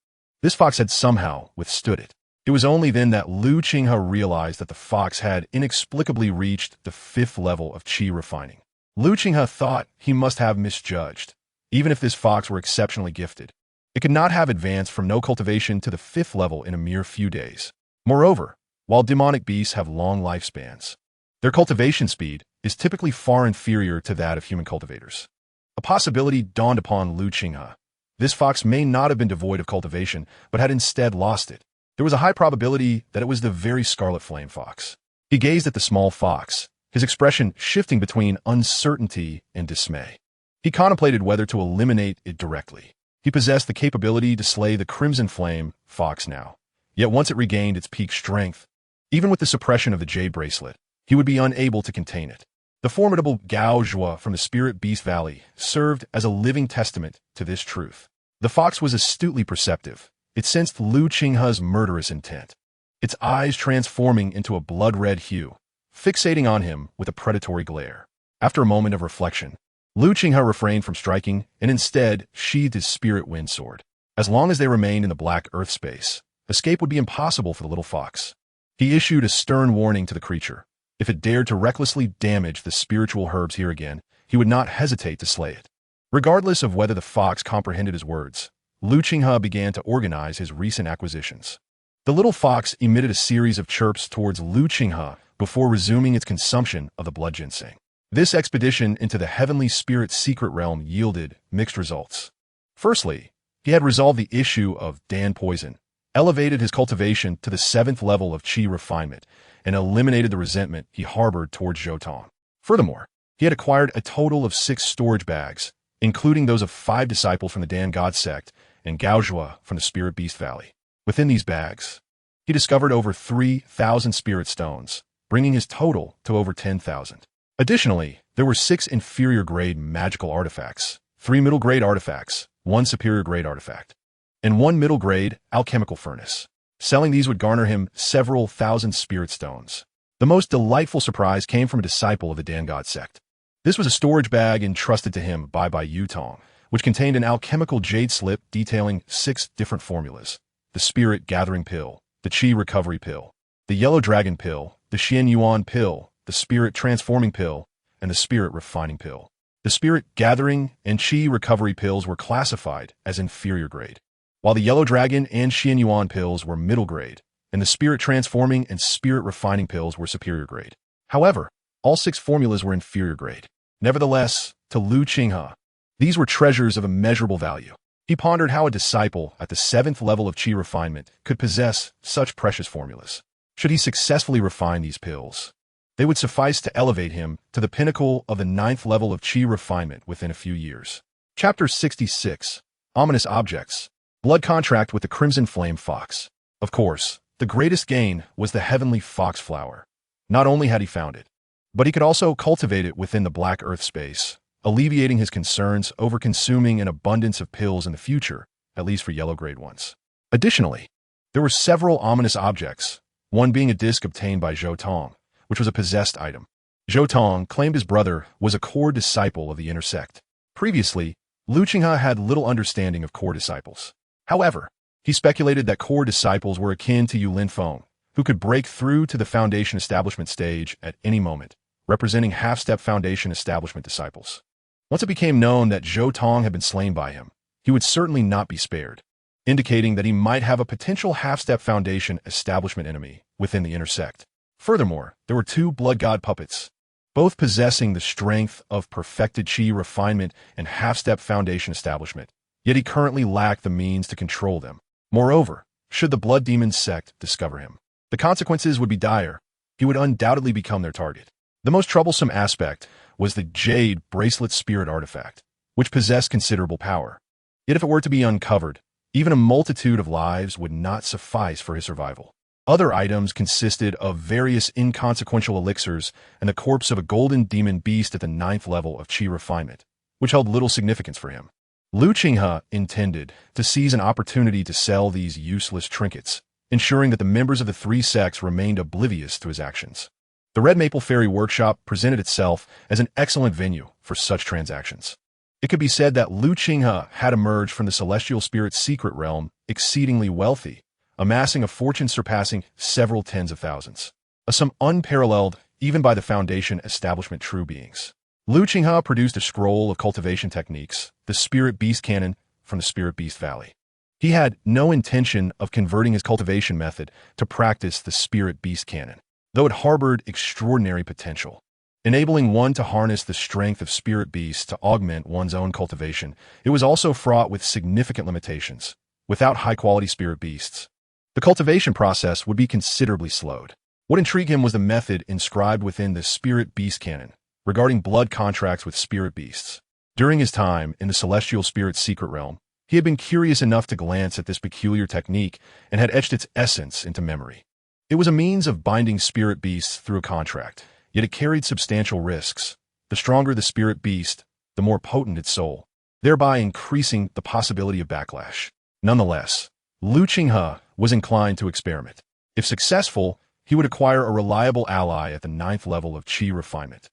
This fox had somehow withstood it. It was only then that Qinghe realized that the fox had inexplicably reached the 5th level of Qi refining. Qinghe thought he must have misjudged, even if this fox were exceptionally gifted. It could not have advanced from no cultivation to the 5th level in a mere few days. Moreover, while demonic beasts have long lifespans, their cultivation speed is typically far inferior to that of human cultivators. A possibility dawned upon Qinghe. This fox may not have been devoid of cultivation, but had instead lost it. There was a high probability that it was the very scarlet flame fox. He gazed at the small fox, his expression shifting between uncertainty and dismay. He contemplated whether to eliminate it directly. He possessed the capability to slay the crimson flame fox now. Yet once it regained its peak strength, even with the suppression of the jade bracelet, he would be unable to contain it. The formidable Qinghe from the Spirit Beast Valley served as a living testament to this truth. The fox was astutely perceptive. It sensed Qinghe's murderous intent, its eyes transforming into a blood-red hue, fixating on him with a predatory glare. After a moment of reflection, Qinghe refrained from striking and instead sheathed his spirit wind sword. As long as they remained in the black earth space, escape would be impossible for the little fox. He issued a stern warning to the creature. If it dared to recklessly damage the spiritual herbs here again, he would not hesitate to slay it. Regardless of whether the fox comprehended his words, Qinghe began to organize his recent acquisitions. The little fox emitted a series of chirps towards Qinghe before resuming its consumption of the blood ginseng. This expedition into the heavenly spirit secret realm yielded mixed results. Firstly, he had resolved the issue of Dan poison, elevated his cultivation to the 7th level of Qi refinement, and eliminated the resentment he harbored towards Zhoutong. Furthermore, he had acquired a total of 6 storage bags, including those of 5 disciples from the Dan God sect and Qinghe from the Spirit Beast Valley. Within these bags, he discovered over 3,000 spirit stones, bringing his total to over 10,000. Additionally, there were 6 inferior-grade magical artifacts, 3 middle-grade artifacts, 1 superior-grade artifact, and 1 middle-grade alchemical furnace. Selling these would garner him several thousand spirit stones. The most delightful surprise came from a disciple of the Dan God sect. This was a storage bag entrusted to him by Yutong, which contained an alchemical jade slip detailing 6 different formulas: the Spirit Gathering Pill, the Qi Recovery Pill, the Yellow Dragon Pill, the Xian Yuan Pill, the Spirit Transforming Pill, and the Spirit Refining Pill. The Spirit Gathering and Qi Recovery Pills were classified as inferior grade, while the Yellow Dragon and Xian Yuan pills were middle grade, and the Spirit Transforming and Spirit Refining pills were superior grade. However, all 6 formulas were inferior grade. Nevertheless, to Qinghe, these were treasures of immeasurable value. He pondered how a disciple at the 7th level of Qi refinement could possess such precious formulas. Should he successfully refine these pills, they would suffice to elevate him to the pinnacle of the 9th level of Qi refinement within a few years. Chapter 66. Ominous Objects. Blood contract with the Crimson Flame Fox. Of course, the greatest gain was the heavenly fox flower. Not only had he found it, but he could also cultivate it within the black earth space, alleviating his concerns over consuming an abundance of pills in the future, at least for yellow-grade ones. Additionally, there were several ominous objects, one being a disc obtained by Zhoutong, which was a possessed item. Zhoutong claimed his brother was a core disciple of the inner sect. Previously, Qinghe had little understanding of core disciples. However, he speculated that core disciples were akin to Yulin Feng, who could break through to the Foundation Establishment stage at any moment, representing half-step Foundation Establishment disciples. Once it became known that Zhoutong had been slain by him, he would certainly not be spared, indicating that he might have a potential half-step Foundation Establishment enemy within the inner sect. Furthermore, there were 2 blood god puppets, both possessing the strength of perfected Qi refinement and half-step Foundation Establishment, yet he currently lacked the means to control them. Moreover, should the Blood Demon sect discover him, the consequences would be dire. He would undoubtedly become their target. The most troublesome aspect was the Jade Bracelet Spirit artifact, which possessed considerable power. Yet if it were to be uncovered, even a multitude of lives would not suffice for his survival. Other items consisted of various inconsequential elixirs and the corpse of a golden demon beast at the 9th level of Qi refinement, which held little significance for him. Qinghe intended to seize an opportunity to sell these useless trinkets, ensuring that the members of the three sects remained oblivious to his actions. The Red Maple Fairy Workshop presented itself as an excellent venue for such transactions. It could be said that Qinghe had emerged from the celestial spirit's secret realm exceedingly wealthy, amassing a fortune surpassing several tens of thousands, a sum unparalleled even by the Foundation establishment true beings. Qinghe produced a scroll of cultivation techniques, the Spirit Beast Canon, from the Spirit Beast Valley. He had no intention of converting his cultivation method to practice the Spirit Beast Canon, though it harbored extraordinary potential. Enabling one to harness the strength of spirit beasts to augment one's own cultivation, it was also fraught with significant limitations. Without high-quality spirit beasts, the cultivation process would be considerably slowed. What intrigued him was the method inscribed within the Spirit Beast Canon regarding blood contracts with spirit beasts. During his time in the celestial spirit's secret realm, he had been curious enough to glance at this peculiar technique and had etched its essence into memory. It was a means of binding spirit beasts through a contract, yet it carried substantial risks. The stronger the spirit beast, the more potent its soul, thereby increasing the possibility of backlash. Nonetheless, Qinghe was inclined to experiment. If successful, he would acquire a reliable ally at the 9th level of Qi refinement,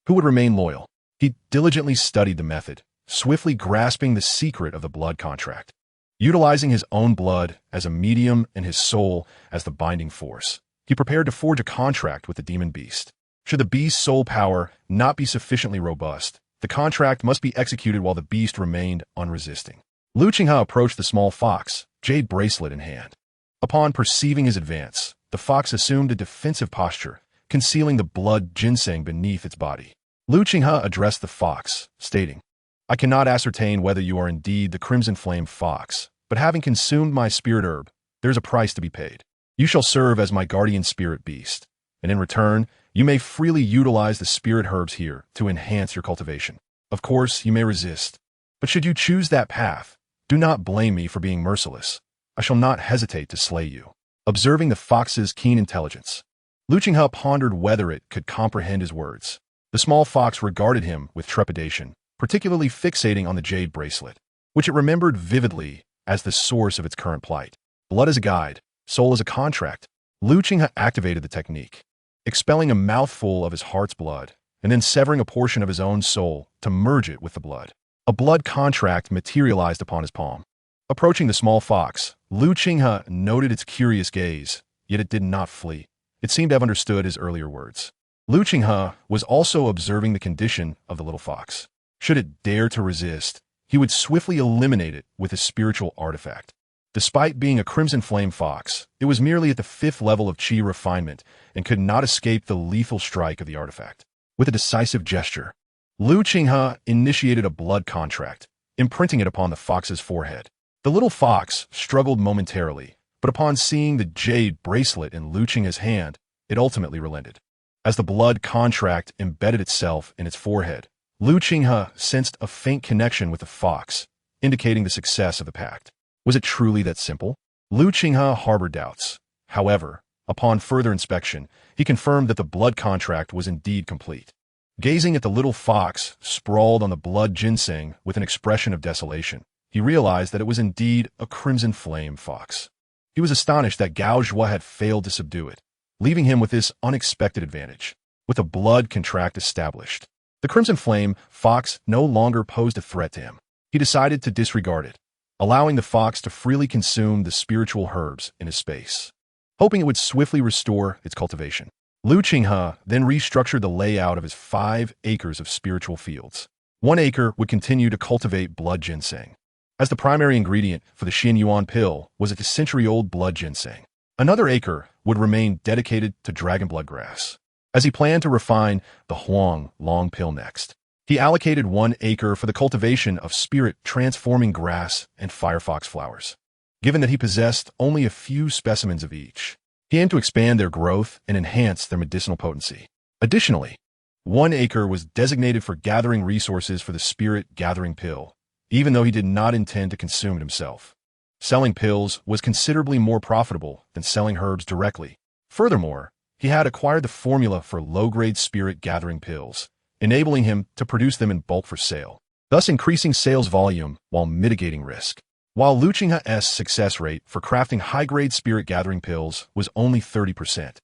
who would remain loyal. He diligently studied the method, swiftly grasping the secret of the blood contract. Utilizing his own blood as a medium and his soul as the binding force, he prepared to forge a contract with the demon beast. Should the beast's soul power not be sufficiently robust, the contract must be executed while the beast remained unresisting. Qinghe approached the small fox, jade bracelet in hand. Upon perceiving his advance, the fox assumed a defensive posture, concealing the blood ginseng beneath its body. Qinghe addressed the fox, stating, "I cannot ascertain whether you are indeed the Crimson Flame Fox, but having consumed my spirit herb, there is a price to be paid. You shall serve as my guardian spirit beast, and in return, you may freely utilize the spirit herbs here to enhance your cultivation. Of course, you may resist, but should you choose that path, do not blame me for being merciless. I shall not hesitate to slay you." Observing the fox's keen intelligence, Qinghe pondered whether it could comprehend his words. The small fox regarded him with trepidation, particularly fixating on the jade bracelet, which it remembered vividly as the source of its current plight. Blood as a guide, soul as a contract. Qinghe activated the technique, expelling a mouthful of his heart's blood, and then severing a portion of his own soul to merge it with the blood. A blood contract materialized upon his palm. Approaching the small fox, Qinghe noted its curious gaze, yet it did not flee. It seemed to have understood his earlier words. Qinghe was also observing the condition of the little fox. Should it dare to resist, he would swiftly eliminate it with his spiritual artifact. Despite being a Crimson Flame Fox, it was merely at the 5th level of Qi refinement and could not escape the lethal strike of the artifact. With a decisive gesture, Qinghe initiated a blood contract, imprinting it upon the fox's forehead. The little fox struggled momentarily, but upon seeing the jade bracelet in Qinghe's hand, it ultimately relented. As the blood contract embedded itself in its forehead, Qinghe sensed a faint connection with the fox, indicating the success of the pact. Was it truly that simple? Qinghe harbored doubts. However, upon further inspection, he confirmed that the blood contract was indeed complete. Gazing at the little fox sprawled on the blood ginseng with an expression of desolation, he realized that it was indeed a Crimson Flame Fox. He was astonished that Gao Zhua had failed to subdue it, leaving him with this unexpected advantage. With a blood contract established, the Crimson Flame Fox no longer posed a threat to him. He decided to disregard it, allowing the fox to freely consume the spiritual herbs in his space, hoping it would swiftly restore its cultivation. Qinghe then restructured the layout of his 5 acres of spiritual fields. 1 acre would continue to cultivate blood ginseng, as the primary ingredient for the Xin Yuan pill was a century-old blood ginseng. Another acre would remain dedicated to dragon blood grass, as he planned to refine the Huang long pill next. He allocated 1 acre for the cultivation of spirit-transforming grass and firefox flowers. Given that he possessed only a few specimens of each, he aimed to expand their growth and enhance their medicinal potency. Additionally, 1 acre was designated for gathering resources for the spirit-gathering pill, even though he did not intend to consume it himself. Selling pills was considerably more profitable than selling herbs directly. Furthermore, he had acquired the formula for low-grade spirit-gathering pills, enabling him to produce them in bulk for sale, thus increasing sales volume while mitigating risk. While Lu Qinghe's success rate for crafting high-grade spirit-gathering pills was only 30%,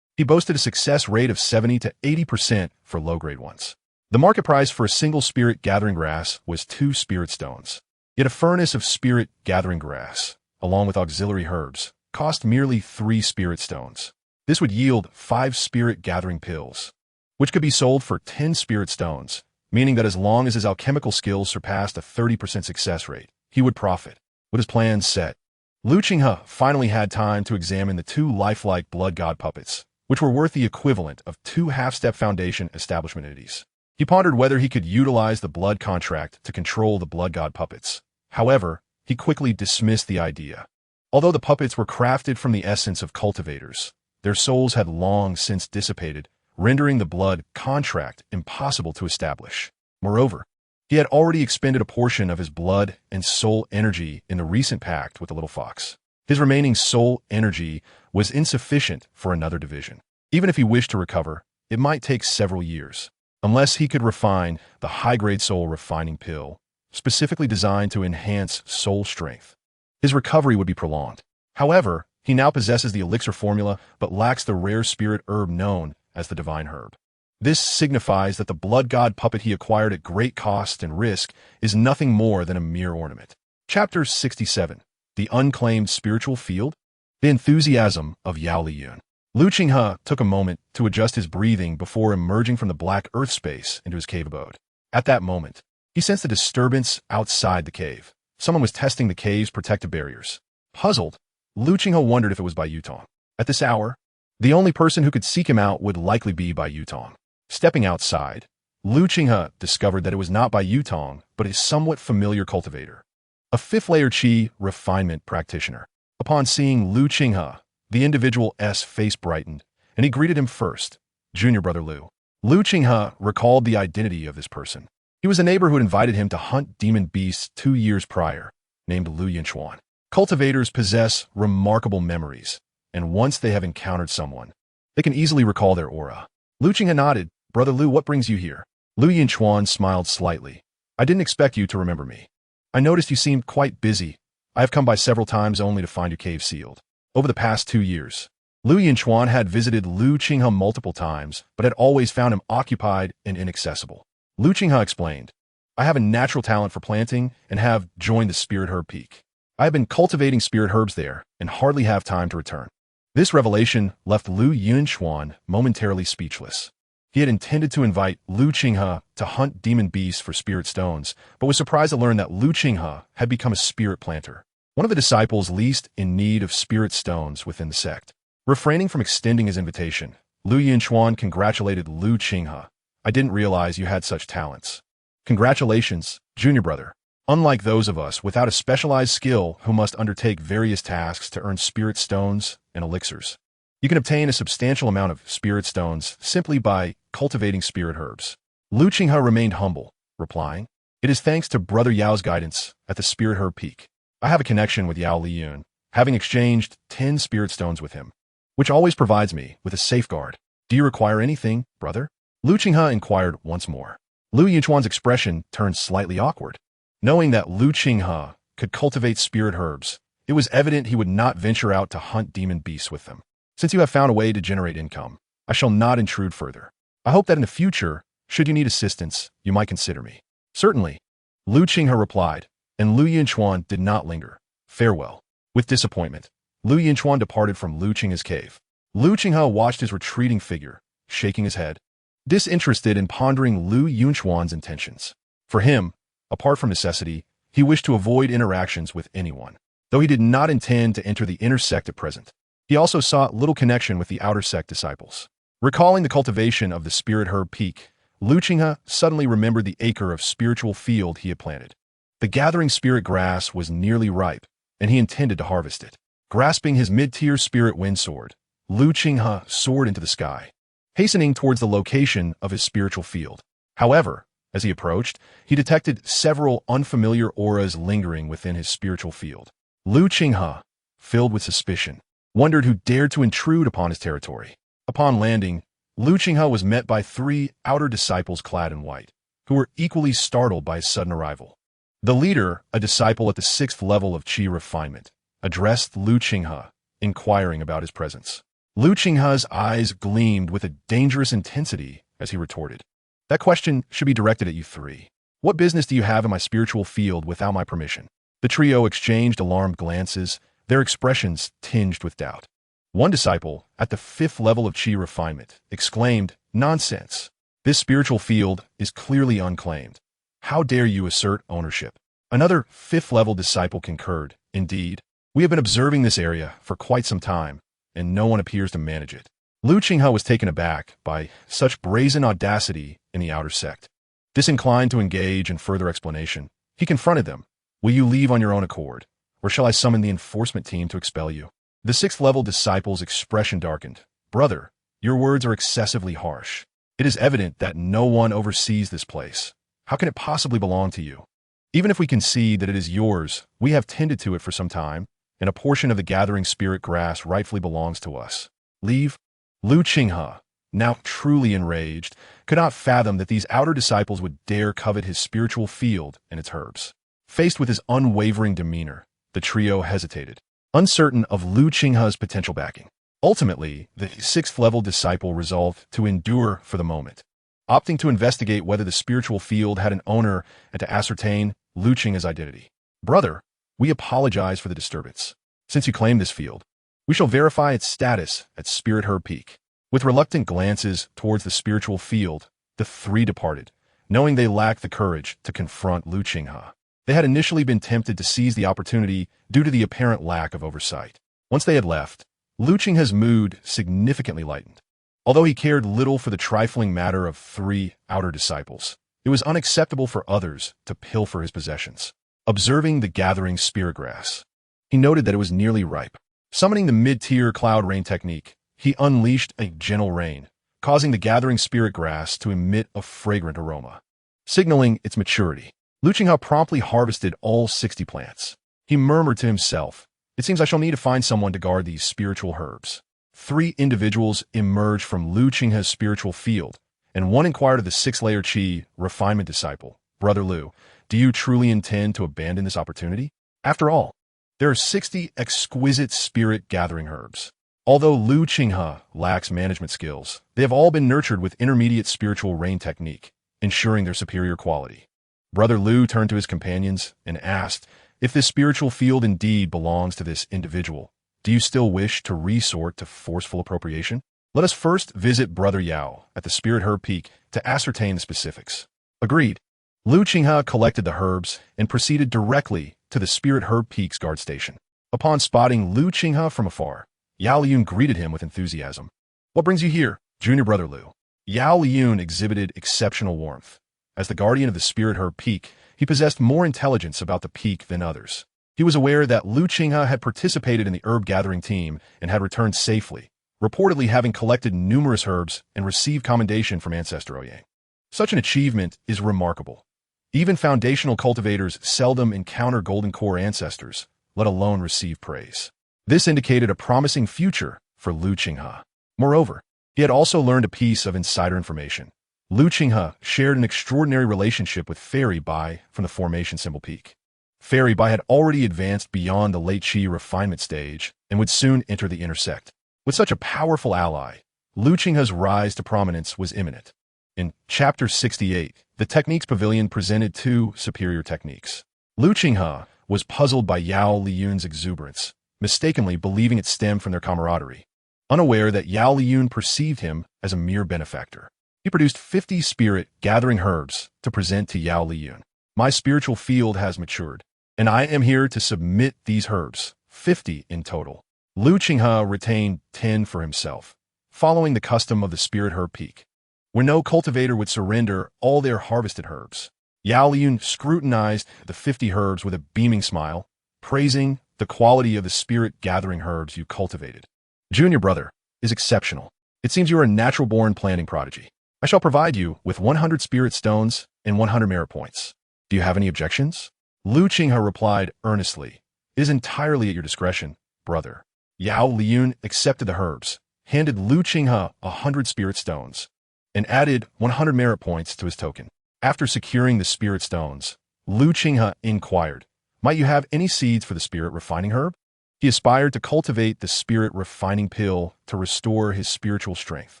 he boasted a success rate of 70 to 80% for low-grade ones. The market price for a single spirit-gathering grass was 2 spirit stones. Yet a furnace of spirit-gathering grass, along with auxiliary herbs, cost merely 3 spirit stones. This would yield 5 spirit-gathering pills, which could be sold for 10 spirit stones, meaning that as long as his alchemical skills surpassed a 30% success rate, he would profit. With his plans set, Lu Qinghe finally had time to examine the 2 lifelike blood god puppets, which were worth the equivalent of 2 half-step foundation establishment entities. He pondered whether he could utilize the blood contract to control the blood god puppets. However, he quickly dismissed the idea. Although the puppets were crafted from the essence of cultivators, their souls had long since dissipated, rendering the blood contract impossible to establish. Moreover, he had already expended a portion of his blood and soul energy in the recent pact with the little fox. His remaining soul energy was insufficient for another division. Even if he wished to recover, it might take several years, unless he could refine the high-grade soul refining pill, specifically designed to enhance soul strength. His recovery would be prolonged. However, he now possesses the elixir formula but lacks the rare spirit herb known as the divine herb. This signifies that the blood god puppet he acquired at great cost and risk is nothing more than a mere ornament. Chapter 67. The Unclaimed Spiritual Field. The enthusiasm of Yao Liyun. Lu Qinghe took a moment to adjust his breathing before emerging from the black earth space into his cave abode. At that moment, he sensed a disturbance outside the cave. Someone was testing the cave's protective barriers. Puzzled, Lu Qinghe wondered if it was Bai Yutong. At this hour, the only person who could seek him out would likely be Bai Yutong. Stepping outside, Lu Qinghe discovered that it was not Bai Yutong, but a somewhat familiar cultivator, a 5th-layer Qi refinement practitioner. Upon seeing Lu Qinghe, the individual's face brightened, and he greeted him first, "Junior brother Lu." Lu Qinghe recalled the identity of this person. He was a neighbor who had invited him to hunt demon beasts 2 years prior, named Lu Yinchuan. Cultivators possess remarkable memories, and once they have encountered someone, they can easily recall their aura. Lu Qinghe nodded. "Brother Lu, what brings you here?" Lu Yinchuan smiled slightly. "I didn't expect you to remember me. I noticed you seemed quite busy. I have come by several times only to find your cave sealed." Over the past 2 years, Lu Yinchuan had visited Lu Qinghe multiple times, but had always found him occupied and inaccessible. Lu Qinghe explained, "I have a natural talent for planting and have joined the Spirit Herb Peak. I have been cultivating spirit herbs there and hardly have time to return." This revelation left Lu Yinchuan momentarily speechless. He had intended to invite Lu Qinghe to hunt demon beasts for spirit stones, but was surprised to learn that Lu Qinghe had become a spirit planter, one of the disciples least in need of spirit stones within the sect. Refraining from extending his invitation, Lu Yinchuan congratulated Lu Qinghe. "I didn't realize you had such talents." "Congratulations, junior brother. Unlike those of us without a specialized skill who must undertake various tasks to earn spirit stones and elixirs, you can obtain a substantial amount of spirit stones simply by cultivating spirit herbs." Lu Qinghe remained humble, replying, "It is thanks to Brother Yao's guidance at the Spirit Herb Peak. I have a connection with Yao Liyun, having exchanged 10 spirit stones with him, which always provides me with a safeguard. Do you require anything, brother?" Lu Qinghe inquired once more. Lu Yinchuan's expression turned slightly awkward. Knowing that Lu Qinghe could cultivate spirit herbs, it was evident he would not venture out to hunt demon beasts with them. "Since you have found a way to generate income, I shall not intrude further. I hope that in the future, should you need assistance, you might consider me." "Certainly," Lu Qinghe replied, and Lu Yinchuan did not linger. "Farewell." With disappointment, Lu Yinchuan departed from Lu Qinghe's cave. Lu Qinghe watched his retreating figure, shaking his head, disinterested in pondering Lu Yinchuan's intentions. For him, apart from necessity, he wished to avoid interactions with anyone, though he did not intend to enter the inner sect at present. He also sought little connection with the outer sect disciples. Recalling the cultivation of the Spirit Herb Peak, Lu Qinghe suddenly remembered the acre of spiritual field he had planted. The gathering spirit grass was nearly ripe, and he intended to harvest it. Grasping his mid-tier spirit wind sword, Lu Qinghe soared into the sky, hastening towards the location of his spiritual field. However, as he approached, he detected several unfamiliar auras lingering within his spiritual field. Lu Qinghe, filled with suspicion, wondered who dared to intrude upon his territory. Upon landing, Lu Qinghe was met by 3 outer disciples clad in white, who were equally startled by his sudden arrival. The leader, a disciple at the 6th level of Qi refinement, addressed Lu Qinghe, inquiring about his presence. Lu Qinghe's eyes gleamed with a dangerous intensity as he retorted, "That question should be directed at you 3. What business do you have in my spiritual field without my permission?" The trio exchanged alarmed glances, their expressions tinged with doubt. One disciple, at the 5th level of Qi refinement, exclaimed, "Nonsense! This spiritual field is clearly unclaimed. How dare you assert ownership?" Another 5th level disciple concurred, "Indeed, we have been observing this area for quite some time, and no one appears to manage it." Lu Qinghe was taken aback by such brazen audacity in the outer sect. Disinclined to engage in further explanation, he confronted them. "Will you leave on your own accord, or shall I summon the enforcement team to expel you?" The 6th level disciple's expression darkened. "Brother, your words are excessively harsh. It is evident that no one oversees this place. How can it possibly belong to you? Even if we concede that it is yours, we have tended to it for some time, and a portion of the gathering spirit grass rightfully belongs to us. Leave." Lu Qinghe, now truly enraged, could not fathom that these outer disciples would dare covet his spiritual field and its herbs. Faced with his unwavering demeanor, the trio hesitated, uncertain of Lu Qinghe's potential backing. Ultimately, the 6th level disciple resolved to endure for the moment, opting to investigate whether the spiritual field had an owner and to ascertain Lu Qinghe's identity. "Brother, we apologize for the disturbance. Since you claim this field, we shall verify its status at Spirit Herb Peak." With reluctant glances towards the spiritual field, the 3 departed, knowing they lacked the courage to confront Lu Qinghe. They had initially been tempted to seize the opportunity due to the apparent lack of oversight. Once they had left, Lu Qinghe's mood significantly lightened. Although he cared little for the trifling matter of 3 outer disciples, it was unacceptable for others to pilfer his possessions. Observing the gathering spirit grass, he noted that it was nearly ripe. Summoning the mid-tier cloud rain technique, he unleashed a gentle rain, causing the gathering spirit grass to emit a fragrant aroma, signaling its maturity. Lu Qinghe promptly harvested all 60 plants. He murmured to himself, "It seems I shall need to find someone to guard these spiritual herbs." 3 individuals emerged from Lu Qinghe's spiritual field, and one inquired of the 6th-layer Qi refinement disciple, "Brother Lu, do you truly intend to abandon this opportunity? After all, there are 60 exquisite spirit-gathering herbs. Although Lu Qinghe lacks management skills, they have all been nurtured with intermediate spiritual rain technique, ensuring their superior quality." Brother Lu turned to his companions and asked, "If this spiritual field indeed belongs to this individual, do you still wish to resort to forceful appropriation? Let us first visit Brother Yao at the Spirit Herb Peak to ascertain the specifics." Agreed. Lu Qinghe collected the herbs and proceeded directly to the Spirit Herb Peak's guard station. Upon spotting Lu Qinghe from afar, Yao Liyun greeted him with enthusiasm. "What brings you here, Junior Brother Lu?" Yao Liyun exhibited exceptional warmth. As the guardian of the Spirit Herb Peak, he possessed more intelligence about the peak than others. He was aware that Lu Qinghe had participated in the herb-gathering team and had returned safely, reportedly having collected numerous herbs and received commendation from Ancestor Ouyang. Such an achievement is remarkable. Even foundational cultivators seldom encounter golden core ancestors, let alone receive praise. This indicated a promising future for Lu Qinghe. Moreover, he had also learned a piece of insider information. Lu Qinghe shared an extraordinary relationship with Fairy Bai from the Formation Symbol Peak. Fairy Bai had already advanced beyond the late Qi refinement stage and would soon enter the inner sect. With such a powerful ally, Lu Qinghe's rise to prominence was imminent. In Chapter 68, the Techniques Pavilion presented 2 superior techniques. Lu Qinghe was puzzled by Yao Liyun's exuberance, mistakenly believing it stemmed from their camaraderie, unaware that Yao Liyun perceived him as a mere benefactor. He produced 50 spirit-gathering herbs to present to Yao Liyun. "My spiritual field has matured, and I am here to submit these herbs, 50 in total." Lu Qinghe retained 10 for himself, following the custom of the Spirit Herb Peak, where no cultivator would surrender all their harvested herbs. Yao Liyun scrutinized the 50 herbs with a beaming smile, praising the quality of the spirit-gathering herbs you cultivated. "Junior brother is exceptional. It seems you are a natural-born planting prodigy. I shall provide you with 100 spirit stones and 100 merit points. Do you have any objections?" Lu Qinghe replied earnestly, It is entirely at your discretion, brother. Yao Liyun accepted the herbs, handed Lu Qinghe 100 spirit stones, and added 100 merit points to his token. After securing the spirit stones, Lu Qinghe inquired, "Might you have any seeds for the spirit refining herb?" He aspired to cultivate the spirit refining pill to restore his spiritual strength.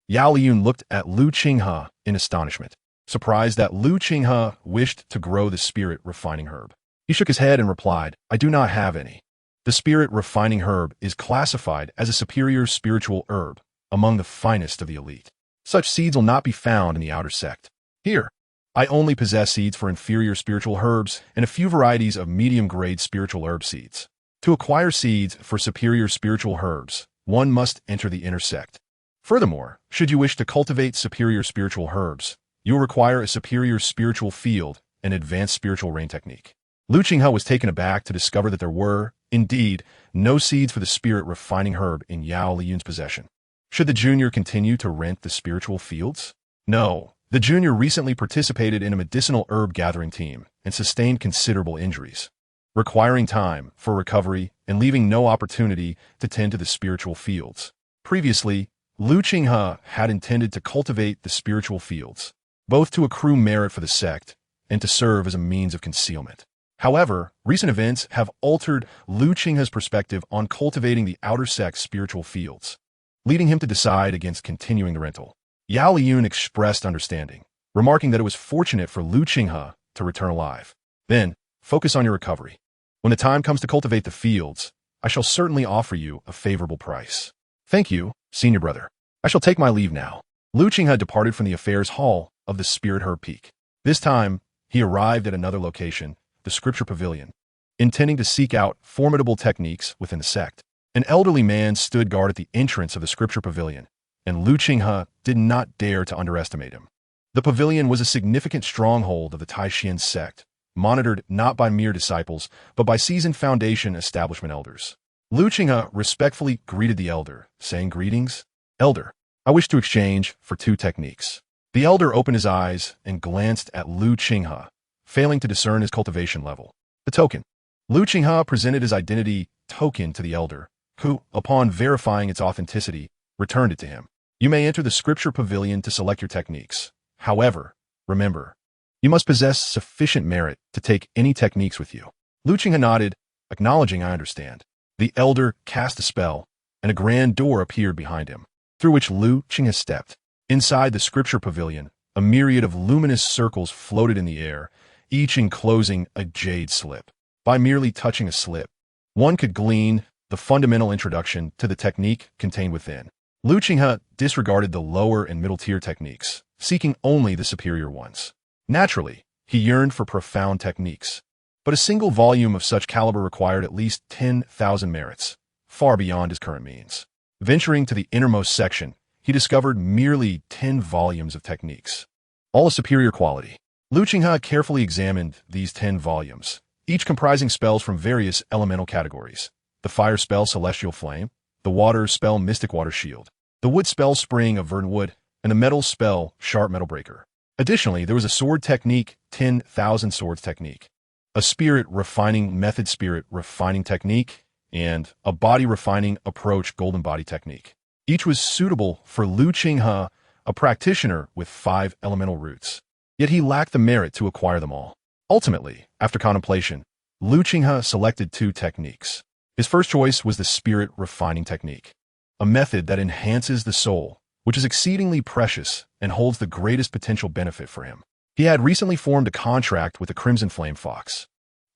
Yao Liyun looked at Lu Qinghe in astonishment, surprised that Lu Qinghe wished to grow the spirit refining herb. He shook his head and replied, "I do not have any. The spirit refining herb is classified as a superior spiritual herb, among the finest of the elite. Such seeds will not be found in the outer sect. Here, I only possess seeds for inferior spiritual herbs and a few varieties of medium-grade spiritual herb seeds. To acquire seeds for superior spiritual herbs, one must enter the inner sect. Furthermore, should you wish to cultivate superior spiritual herbs, you will require a superior spiritual field and advanced spiritual rain technique." Lu Qinghe was taken aback to discover that there were, indeed, no seeds for the spirit refining herb in Yao Liyun's possession. Should the junior continue to rent the spiritual fields? No. The junior recently participated in a medicinal herb gathering team and sustained considerable injuries, requiring time for recovery and leaving no opportunity to tend to the spiritual fields. Previously, Lu Qinghe had intended to cultivate the spiritual fields, both to accrue merit for the sect and to serve as a means of concealment. However, recent events have altered Lu Qinghe's perspective on cultivating the outer sect's spiritual fields, leading him to decide against continuing the rental. Yao Liyun expressed understanding, remarking that it was fortunate for Lu Qinghe to return alive. "Then, focus on your recovery. When the time comes to cultivate the fields, I shall certainly offer you a favorable price." "Thank you, senior brother. I shall take my leave now." Lu Qinghe departed from the affairs hall of the Spirit Herb Peak. This time, he arrived at another location, the Scripture Pavilion, intending to seek out formidable techniques within the sect. An elderly man stood guard at the entrance of the Scripture Pavilion, and Lu Qinghe did not dare to underestimate him. The pavilion was a significant stronghold of the Taishan sect, monitored not by mere disciples, but by seasoned foundation establishment elders. Lu Qinghe respectfully greeted the elder, saying, "Greetings, elder. I wish to exchange for 2 techniques." The elder opened his eyes and glanced at Lu Qinghe, failing to discern his cultivation level. The token. Lu Qinghe presented his identity token to the elder, who, upon verifying its authenticity, returned it to him. "You may enter the Scripture Pavilion to select your techniques. However, remember, you must possess sufficient merit to take any techniques with you." Lu Qinghe nodded, acknowledging, "I understand." The elder cast a spell, and a grand door appeared behind him, through which Lu Qinghe stepped. Inside the Scripture Pavilion, a myriad of luminous circles floated in the air, each enclosing a jade slip. By merely touching a slip, one could glean the fundamental introduction to the technique contained within. Lu Qinghe disregarded the lower and middle-tier techniques, seeking only the superior ones. Naturally, he yearned for profound techniques, but a single volume of such caliber required at least 10,000 merits, far beyond his current means. Venturing to the innermost section, he discovered merely 10 volumes of techniques, all of superior quality. Lu Qinghe carefully examined these 10 volumes, each comprising spells from various elemental categories: the fire spell Celestial Flame, the water spell Mystic Water Shield, the wood spell Spring of Verdant Wood, and the metal spell Sharp Metal Breaker. Additionally, there was a sword technique, 10,000 Swords technique, a spirit refining method spirit refining technique, and a body refining approach golden body technique. Each was suitable for Lu Qinghe, a practitioner with 5 elemental roots. Yet he lacked the merit to acquire them all. Ultimately, after contemplation, Lu Qinghe selected 2 techniques. His first choice was the spirit refining technique, a method that enhances the soul, which is exceedingly precious and holds the greatest potential benefit for him. He had recently formed a contract with the Crimson Flame Fox,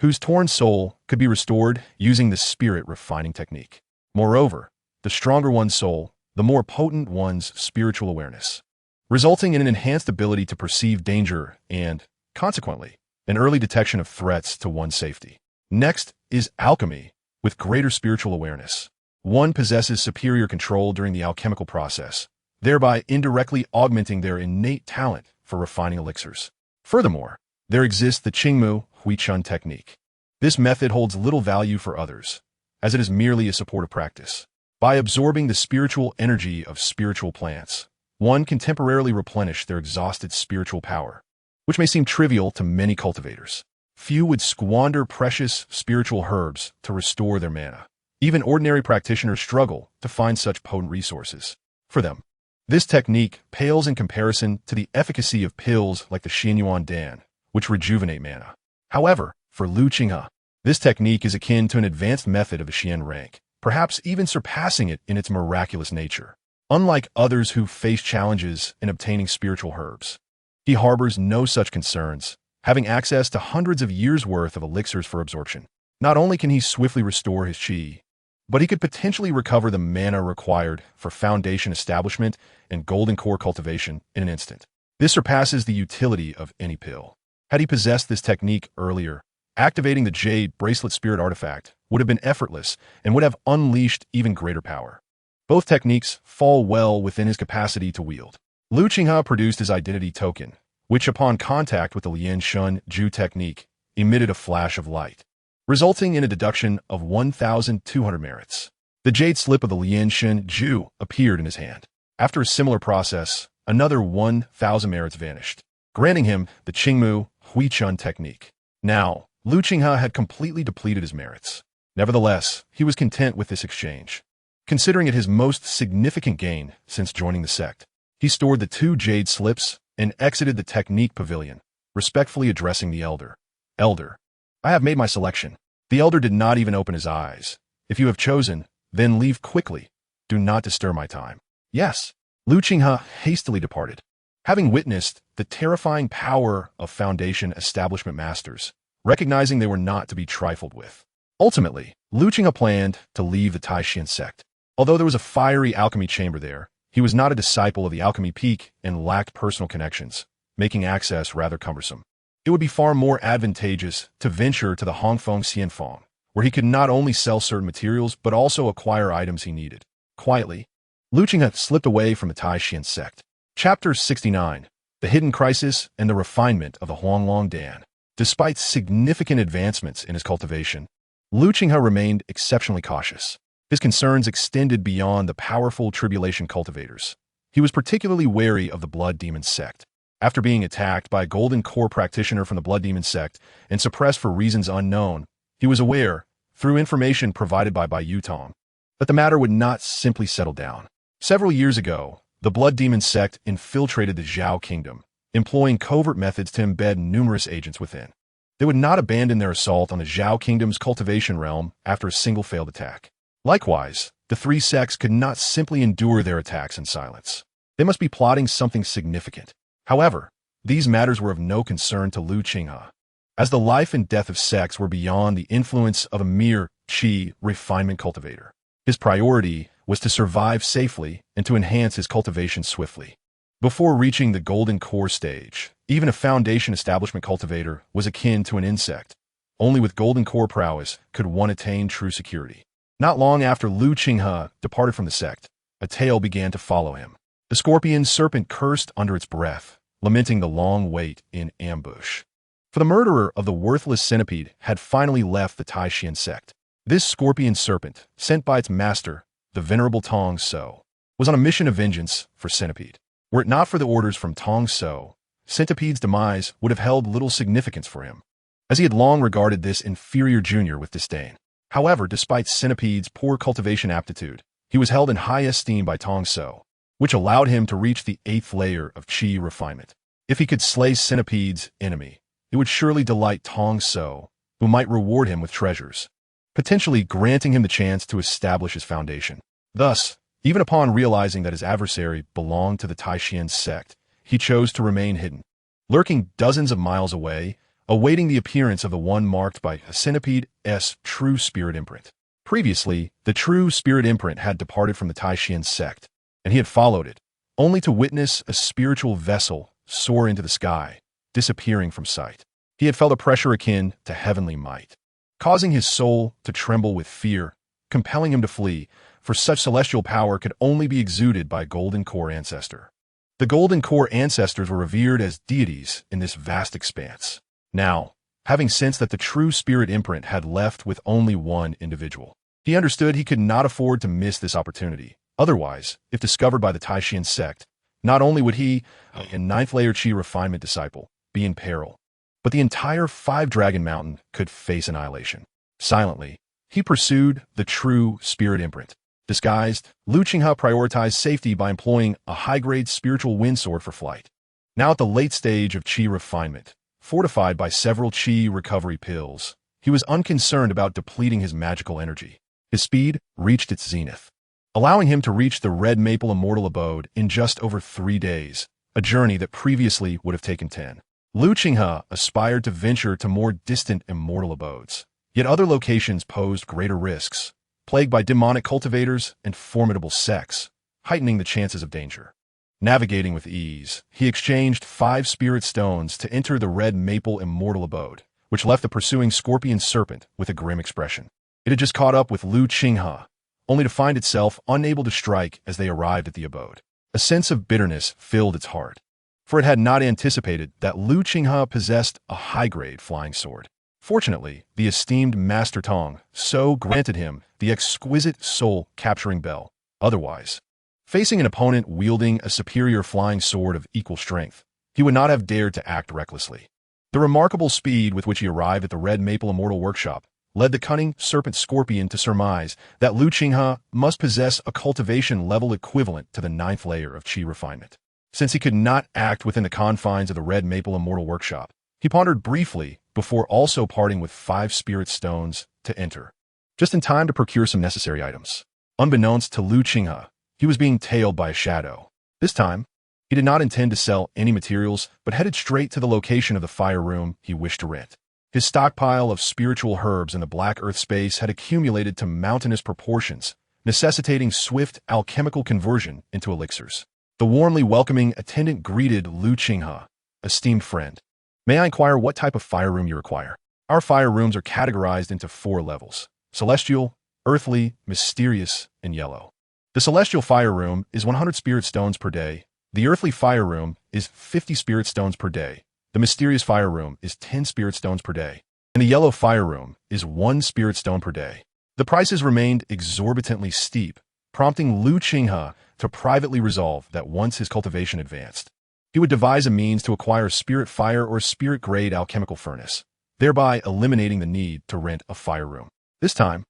whose torn soul could be restored using the spirit refining technique. Moreover, the stronger one's soul, the more potent one's spiritual awareness, resulting in an enhanced ability to perceive danger and, consequently, an early detection of threats to one's safety. Next is alchemy, with greater spiritual awareness. One possesses superior control during the alchemical process, thereby indirectly augmenting their innate talent for refining elixirs. Furthermore, there exists the Qingmu Huichun technique. This method holds little value for others, as it is merely a supportive practice. By absorbing the spiritual energy of spiritual plants, one can temporarily replenish their exhausted spiritual power, which may seem trivial to many cultivators. Few would squander precious spiritual herbs to restore their mana. Even ordinary practitioners struggle to find such potent resources. For them, this technique pales in comparison to the efficacy of pills like the Xianyuan Dan, which rejuvenate mana. However, for Lu Qinghe, this technique is akin to an advanced method of the Xian rank, perhaps even surpassing it in its miraculous nature. Unlike others who face challenges in obtaining spiritual herbs, he harbors no such concerns, having access to hundreds of years' worth of elixirs for absorption. Not only can he swiftly restore his qi, but he could potentially recover the mana required for foundation establishment and golden core cultivation in an instant. This surpasses the utility of any pill. Had he possessed this technique earlier, activating the Jade Bracelet Spirit artifact would have been effortless and would have unleashed even greater power. Both techniques fall well within his capacity to wield. Lu Qinghe produced his identity token, which upon contact with the Lian Shun Ju technique emitted a flash of light, resulting in a deduction of 1,200 merits. The jade slip of the Lian Shun Ju appeared in his hand. After a similar process, another 1,000 merits vanished, granting him the Qingmu Huichun technique. Now, Lu Qinghe had completely depleted his merits. Nevertheless, he was content with this exchange, considering it his most significant gain since joining the sect. He stored the 2 jade slips and exited the technique pavilion, respectfully addressing the elder. Elder, I have made my selection. The elder did not even open his eyes. If you have chosen, then leave quickly. Do not disturb my time. Yes. Lu Qinghe hastily departed. Having witnessed the terrifying power of Foundation establishment masters, recognizing they were not to be trifled with. Ultimately, Lu Qinghe planned to leave the Taishan sect. Although there was a fiery alchemy chamber there, he was not a disciple of the alchemy peak and lacked personal connections, making access rather cumbersome. It would be far more advantageous to venture to the Hongfeng Xianfang, where he could not only sell certain materials but also acquire items he needed. Quietly, Lu Qinghe slipped away from the Taishan sect. Chapter 69. The Hidden Crisis and the Refinement of the Huanglong Dan. Despite significant advancements in his cultivation, Lu Qinghe remained exceptionally cautious. His concerns extended beyond the powerful tribulation cultivators. He was particularly wary of the Blood Demon sect. After being attacked by a golden core practitioner from the Blood Demon sect and suppressed for reasons unknown, he was aware, through information provided by Bai Yutong, that the matter would not simply settle down. Several years ago, the Blood Demon sect infiltrated the Zhao kingdom, employing covert methods to embed numerous agents within. They would not abandon their assault on the Zhao kingdom's cultivation realm after a single failed attack. Likewise, the 3 sects could not simply endure their attacks in silence. They must be plotting something significant. However, these matters were of no concern to Lu Qinghe, as the life and death of sects were beyond the influence of a mere qi refinement cultivator. His priority was to survive safely and to enhance his cultivation swiftly. Before reaching the golden core stage, even a foundation establishment cultivator was akin to an insect. Only with golden core prowess could one attain true security. Not long after Lu Qinghe departed from the sect, a tale began to follow him. The scorpion serpent cursed under its breath, lamenting the long wait in ambush. For the murderer of the worthless centipede had finally left the Taishan sect. This scorpion serpent, sent by its master, the venerable Tong So, was on a mission of vengeance for centipede. Were it not for the orders from Tong So, centipede's demise would have held little significance for him, as he had long regarded this inferior junior with disdain. However, despite centipede's poor cultivation aptitude, he was held in high esteem by Tong So, which allowed him to reach the 8th layer of qi refinement. If he could slay centipede's enemy, it would surely delight Tong So, who might reward him with treasures, potentially granting him the chance to establish his foundation. Thus, even upon realizing that his adversary belonged to the Taishan sect, he chose to remain hidden, lurking dozens of miles away, awaiting the appearance of the one marked by a centipede's true spirit imprint. Previously, the true spirit imprint had departed from the Taishan sect, and he had followed it, only to witness a spiritual vessel soar into the sky, disappearing from sight. He had felt a pressure akin to heavenly might, causing his soul to tremble with fear, compelling him to flee, for such celestial power could only be exuded by a golden core ancestor. The golden core ancestors were revered as deities in this vast expanse. Now, having sensed that the true spirit imprint had left with only one individual, he understood he could not afford to miss this opportunity. Otherwise, if discovered by the Taishan sect, not only would he, a 9th layer qi refinement disciple, be in peril, but the entire five-dragon mountain could face annihilation. Silently, he pursued the true spirit imprint. Disguised, Qinghe prioritized safety by employing a high-grade spiritual wind sword for flight. Now at the late stage of qi refinement, fortified by several qi recovery pills, he was unconcerned about depleting his magical energy. His speed reached its zenith, allowing him to reach the red maple immortal abode in just over 3 days, a journey that previously would have taken 10. Qinghe aspired to venture to more distant immortal abodes, yet other locations posed greater risks, plagued by demonic cultivators and formidable sects, heightening the chances of danger. Navigating with ease, he exchanged 5 spirit stones to enter the red maple immortal abode, which left the pursuing scorpion serpent with a grim expression. It had just caught up with Qinghe, only to find itself unable to strike as they arrived at the abode. A sense of bitterness filled its heart, for it had not anticipated that Qinghe possessed a high-grade flying sword. Fortunately, the esteemed Master Tong so granted him the exquisite soul-capturing bell. Otherwise, facing an opponent wielding a superior flying sword of equal strength, he would not have dared to act recklessly. The remarkable speed with which he arrived at the Red Maple Immortal Workshop led the cunning serpent scorpion to surmise that Qinghe must possess a cultivation level equivalent to the 9th layer of qi refinement. Since he could not act within the confines of the Red Maple Immortal Workshop, he pondered briefly before also parting with 5 spirit stones to enter, just in time to procure some necessary items. Unbeknownst to Qinghe, he was being tailed by a shadow. This time, he did not intend to sell any materials, but headed straight to the location of the fire room he wished to rent. His stockpile of spiritual herbs in the black earth space had accumulated to mountainous proportions, necessitating swift alchemical conversion into elixirs. The warmly welcoming attendant greeted Qinghe, "Esteemed friend, may I inquire what type of fire room you require?" Our fire rooms are categorized into 4 levels: celestial, earthly, mysterious, and yellow. The celestial fire room is 100 spirit stones per day. The earthly fire room is 50 spirit stones per day. The mysterious fire room is 10 spirit stones per day. And the yellow fire room is 1 spirit stone per day. The prices remained exorbitantly steep, prompting Qinghe to privately resolve that once his cultivation advanced, he would devise a means to acquire a spirit fire or spirit-grade alchemical furnace, thereby eliminating the need to rent a fire room. This time,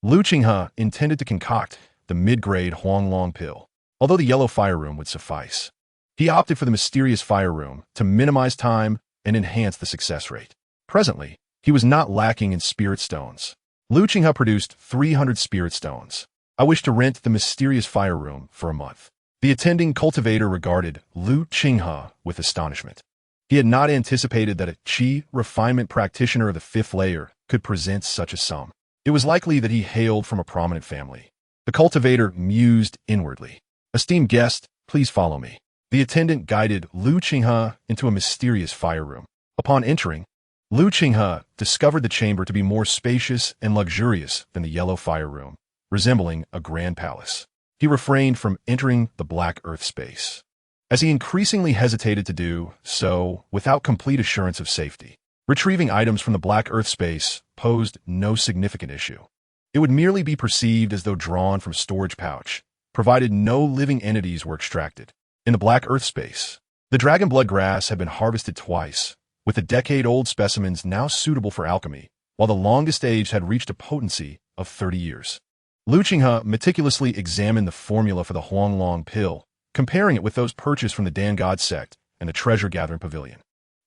Qinghe intended to concoct the mid-grade Huanglong pill, although the yellow fire room would suffice. He opted for the mysterious fire room to minimize time and enhance the success rate. Presently, he was not lacking in spirit stones. Qinghe produced 300 spirit stones. "I wish to rent the mysterious fire room for a month." The attending cultivator regarded Qinghe with astonishment. He had not anticipated that a qi refinement practitioner of the 5th layer could present such a sum. It was likely that he hailed from a prominent family. The cultivator mused inwardly. "Esteemed guest, please follow me." The attendant guided Qinghe into a mysterious fire room. Upon entering, Qinghe discovered the chamber to be more spacious and luxurious than the yellow fire room, resembling a grand palace. He refrained from entering the black earth space, as he increasingly hesitated to do so without complete assurance of safety. Retrieving items from the black earth space posed no significant issue. It would merely be perceived as though drawn from a storage pouch, provided no living entities were extracted. In the black earth space, the dragon blood grass had been harvested twice, with the decade-old specimens now suitable for alchemy, while the longest age had reached a potency of 30 years. Qinghe meticulously examined the formula for the Huanglong pill, comparing it with those purchased from the Dan God sect and the treasure-gathering pavilion.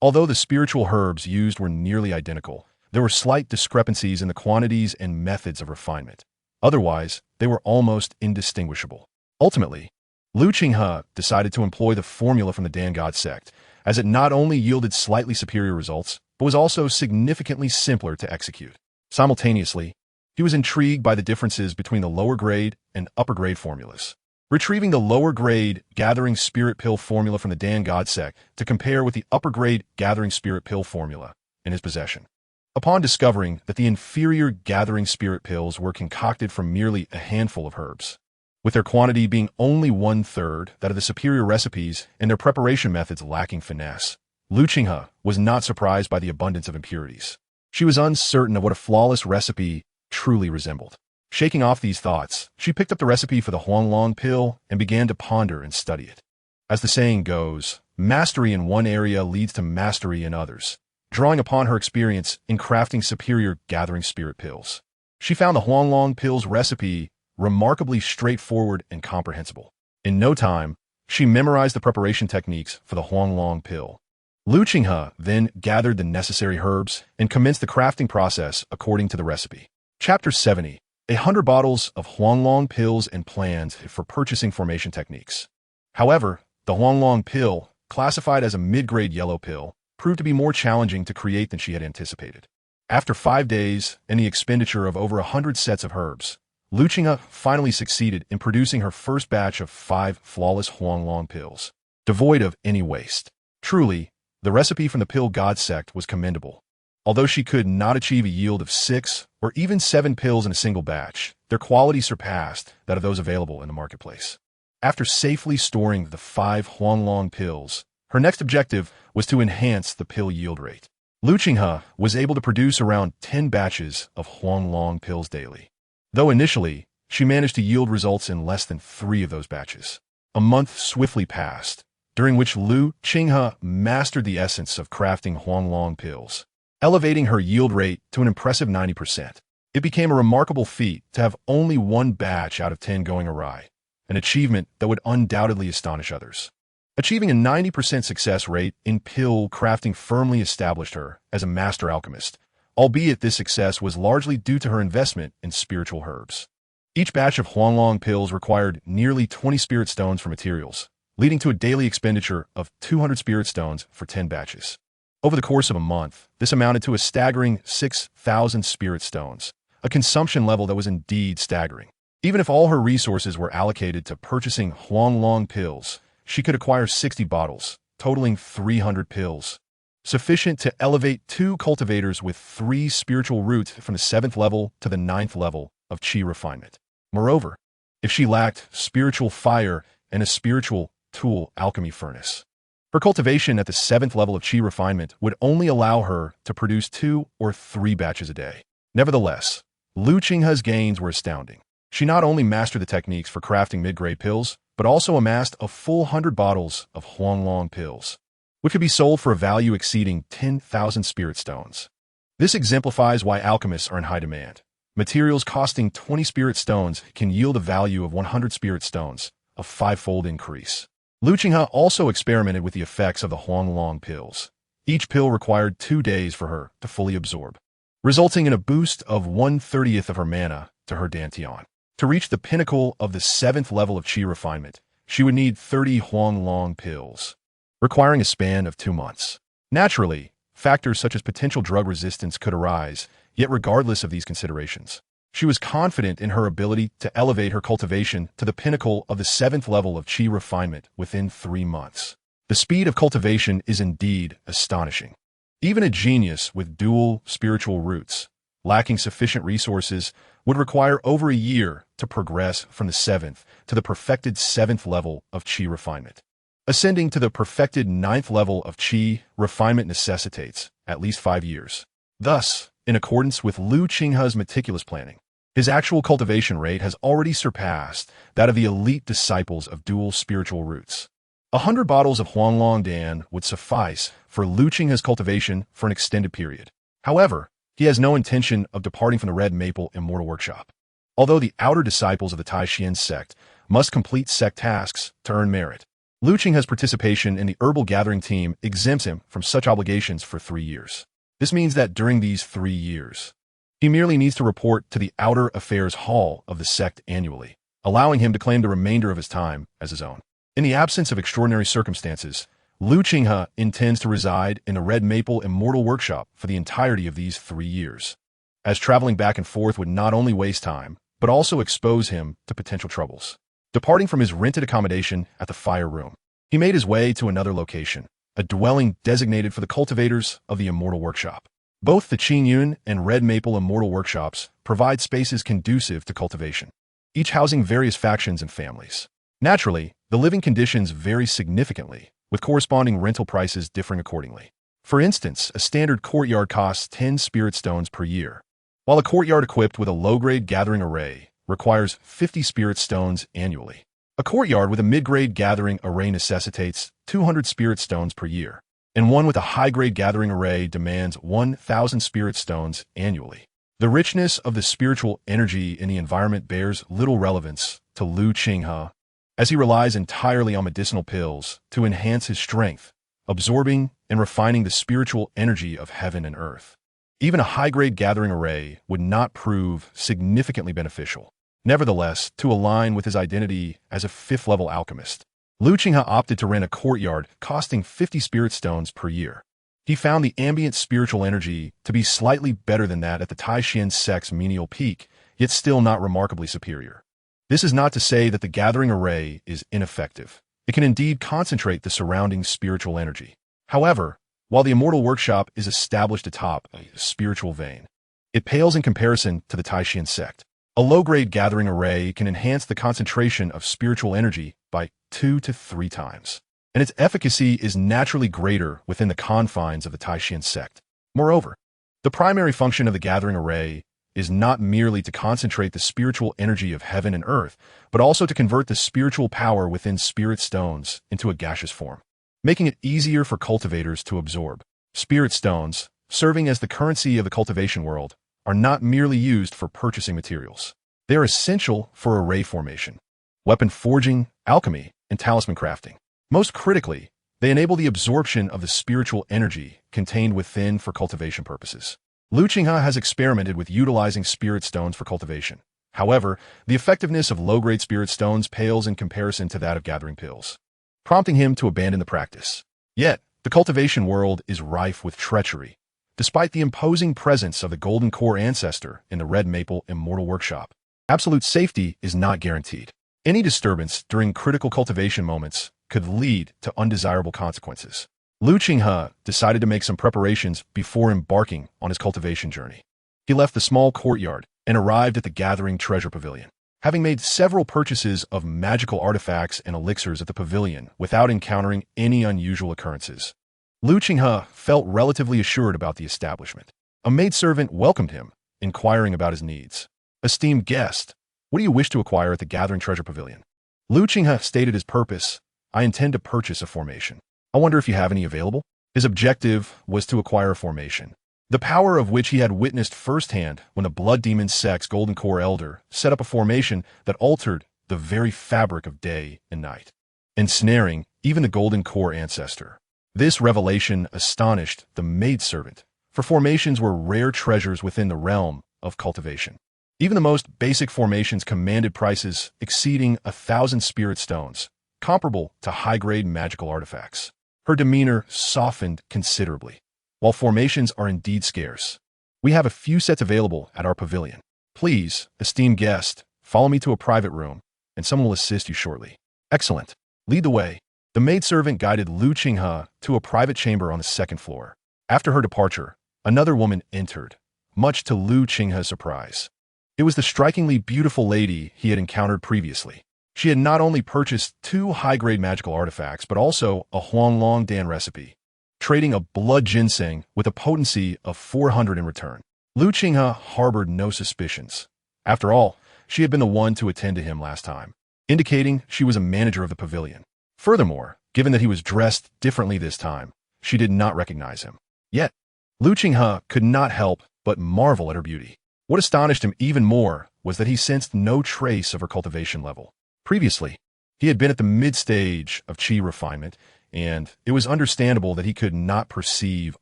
Although the spiritual herbs used were nearly identical, there were slight discrepancies in the quantities and methods of refinement. Otherwise, they were almost indistinguishable. Ultimately, Qinghe decided to employ the formula from the Dan God sect, as it not only yielded slightly superior results, but was also significantly simpler to execute. Simultaneously, he was intrigued by the differences between the lower grade and upper grade formulas. Retrieving the lower grade Gathering Spirit Pill formula from the Dan God sect to compare with the upper grade Gathering Spirit Pill formula in his possession. Upon discovering that the inferior Gathering Spirit Pills were concocted from merely a handful of herbs, with their quantity being only 1/3 that of the superior recipes and their preparation methods lacking finesse, Qinghe was not surprised by the abundance of impurities. She was uncertain of what a flawless recipe truly resembled. Shaking off these thoughts, she picked up the recipe for the Huanglong pill and began to ponder and study it. As the saying goes, mastery in one area leads to mastery in others, drawing upon her experience in crafting superior gathering spirit pills. She found the Huanglong pills recipe remarkably straightforward and comprehensible. In no time, she memorized the preparation techniques for the Huanglong pill. Qinghe then gathered the necessary herbs and commenced the crafting process according to the recipe. Chapter 70. 100 bottles of Huanglong pills and plans for purchasing formation techniques. However, the Huanglong pill, classified as a mid-grade yellow pill, proved to be more challenging to create than she had anticipated. After 5 days and the expenditure of over 100 sets of herbs, Qinghe finally succeeded in producing her first batch of 5 flawless Huanglong pills, devoid of any waste. Truly, the recipe from the pill god sect was commendable. Although she could not achieve a yield of 6 or even 7 pills in a single batch, their quality surpassed that of those available in the marketplace. After safely storing the 5 Huanglong pills, her next objective was to enhance the pill yield rate. Qinghe was able to produce around 10 batches of Huanglong pills daily. Though initially, she managed to yield results in less than 3 of those batches. A month swiftly passed, during which Qinghe mastered the essence of crafting Huanglong pills, elevating her yield rate to an impressive 90%. It became a remarkable feat to have only 1 batch out of 10 going awry, an achievement that would undoubtedly astonish others. Achieving a 90% success rate in pill crafting firmly established her as a master alchemist, albeit this success was largely due to her investment in spiritual herbs. Each batch of Huanglong pills required nearly 20 spirit stones for materials, leading to a daily expenditure of 200 spirit stones for 10 batches. Over the course of a month, this amounted to a staggering 6,000 spirit stones, a consumption level that was indeed staggering. Even if all her resources were allocated to purchasing Huanglong pills, she could acquire 60 bottles, totaling 300 pills, sufficient to elevate 2 cultivators with 3 spiritual roots from the 7th level to the 9th level of Qi refinement. Moreover, if she lacked spiritual fire and a spiritual tool alchemy furnace, her cultivation at the 7th level of Qi refinement would only allow her to produce 2 or 3 batches a day. Nevertheless, Qinghe's gains were astounding. She not only mastered the techniques for crafting mid-grade pills, but also amassed a full 100 bottles of Huanglong pills, which could be sold for a value exceeding 10,000 spirit stones. This exemplifies why alchemists are in high demand. Materials costing 20 spirit stones can yield a value of 100 spirit stones, a 5-fold increase. Qinghe also experimented with the effects of the Huanglong pills. Each pill required 2 days for her to fully absorb, resulting in a boost of 1/30th of her mana to her dantian. To reach the pinnacle of the 7th level of Qi refinement, she would need 30 Huanglong pills, requiring a span of 2 months. Naturally, factors such as potential drug resistance could arise, yet regardless of these considerations, she was confident in her ability to elevate her cultivation to the pinnacle of the 7th level of Qi refinement within 3 months. The speed of cultivation is indeed astonishing. Even a genius with dual spiritual roots, lacking sufficient resources, would require over a year to progress from the 7th to the perfected 7th level of Qi refinement. Ascending to the perfected 9th level of Qi refinement necessitates at least 5 years. Thus, in accordance with Qinghe's meticulous planning, his actual cultivation rate has already surpassed that of the elite disciples of dual spiritual roots. 100 bottles of Huanglong Dan would suffice for Qinghe's cultivation for an extended period. However, he has no intention of departing from the Red Maple Immortal Workshop. Although the outer disciples of the Taishian sect must complete sect tasks to earn merit, Qinghe's participation in the herbal gathering team exempts him from such obligations for 3 years. This means that during these 3 years, he merely needs to report to the Outer Affairs Hall of the sect annually, allowing him to claim the remainder of his time as his own. In the absence of extraordinary circumstances, Qinghe intends to reside in the Red Maple Immortal Workshop for the entirety of these 3 years, as traveling back and forth would not only waste time, but also expose him to potential troubles. Departing from his rented accommodation at the Fire Room, he made his way to another location, a dwelling designated for the cultivators of the Immortal Workshop. Both the Qinghe and Red Maple Immortal Workshops provide spaces conducive to cultivation, each housing various factions and families. Naturally, the living conditions vary significantly, with corresponding rental prices differing accordingly. For instance, a standard courtyard costs 10 spirit stones per year, while a courtyard equipped with a low-grade gathering array requires 50 spirit stones annually. A courtyard with a mid-grade gathering array necessitates 200 spirit stones per year. and one with a high-grade gathering array demands 1,000 spirit stones annually. The richness of the spiritual energy in the environment bears little relevance to Lu Qinghe, as he relies entirely on medicinal pills to enhance his strength, absorbing and refining the spiritual energy of heaven and earth. Even a high-grade gathering array would not prove significantly beneficial. Nevertheless, to align with his identity as a fifth-level alchemist, Lu Qinghe opted to rent a courtyard costing 50 spirit stones per year. He found the ambient spiritual energy to be slightly better than that at the Taishan sect's menial peak, yet still not remarkably superior. This is not to say that the gathering array is ineffective. It can indeed concentrate the surrounding spiritual energy. However, while the immortal workshop is established atop a spiritual vein, it pales in comparison to the Taishan sect. A low-grade gathering array can enhance the concentration of spiritual energy by 2 to 3 times, and its efficacy is naturally greater within the confines of the Taishan sect. Moreover, the primary function of the gathering array is not merely to concentrate the spiritual energy of heaven and earth, but also to convert the spiritual power within spirit stones into a gaseous form, making it easier for cultivators to absorb. Spirit stones, serving as the currency of the cultivation world, are not merely used for purchasing materials. They are essential for array formation, weapon forging, alchemy, and talisman crafting. Most critically, they enable the absorption of the spiritual energy contained within for cultivation purposes. Lu Qinghe has experimented with utilizing spirit stones for cultivation. However, the effectiveness of low-grade spirit stones pales in comparison to that of gathering pills, prompting him to abandon the practice. Yet, the cultivation world is rife with treachery. Despite the imposing presence of the Golden Core ancestor in the Red Maple Immortal Workshop, absolute safety is not guaranteed. Any disturbance during critical cultivation moments could lead to undesirable consequences. Lu Qinghe decided to make some preparations before embarking on his cultivation journey. He left the small courtyard and arrived at the Gathering Treasure Pavilion. Having made several purchases of magical artifacts and elixirs at the pavilion without encountering any unusual occurrences, Lu Qinghe felt relatively assured about the establishment. A maidservant welcomed him, inquiring about his needs. "Esteemed guest, what do you wish to acquire at the Gathering Treasure Pavilion?" Lu Qinghe stated his purpose. "I intend to purchase a formation. I wonder if you have any available?" His objective was to acquire a formation, the power of which he had witnessed firsthand when the Blood Demon sect's Golden Core Elder set up a formation that altered the very fabric of day and night, ensnaring even the Golden Core ancestor. This revelation astonished the maidservant, for formations were rare treasures within the realm of cultivation. Even the most basic formations commanded prices exceeding 1,000 spirit stones, comparable to high-grade magical artifacts. Her demeanor softened considerably. "While formations are indeed scarce, we have a few sets available at our pavilion. Please, esteemed guest, follow me to a private room, and someone will assist you shortly." "Excellent. Lead the way." The maidservant guided Lu Qinghe to a private chamber on the second floor. After her departure, another woman entered, much to Lu Qinghe's surprise. It was the strikingly beautiful lady he had encountered previously. She had not only purchased 2 high-grade magical artifacts, but also a Huanglong Dan recipe, trading a blood ginseng with a potency of 400 in return. Lu Qinghe harbored no suspicions. After all, she had been the one to attend to him last time, indicating she was a manager of the pavilion. Furthermore, given that he was dressed differently this time, she did not recognize him. Yet, Lu Qinghe could not help but marvel at her beauty. What astonished him even more was that he sensed no trace of her cultivation level. Previously, he had been at the mid-stage of Qi refinement, and it was understandable that he could not perceive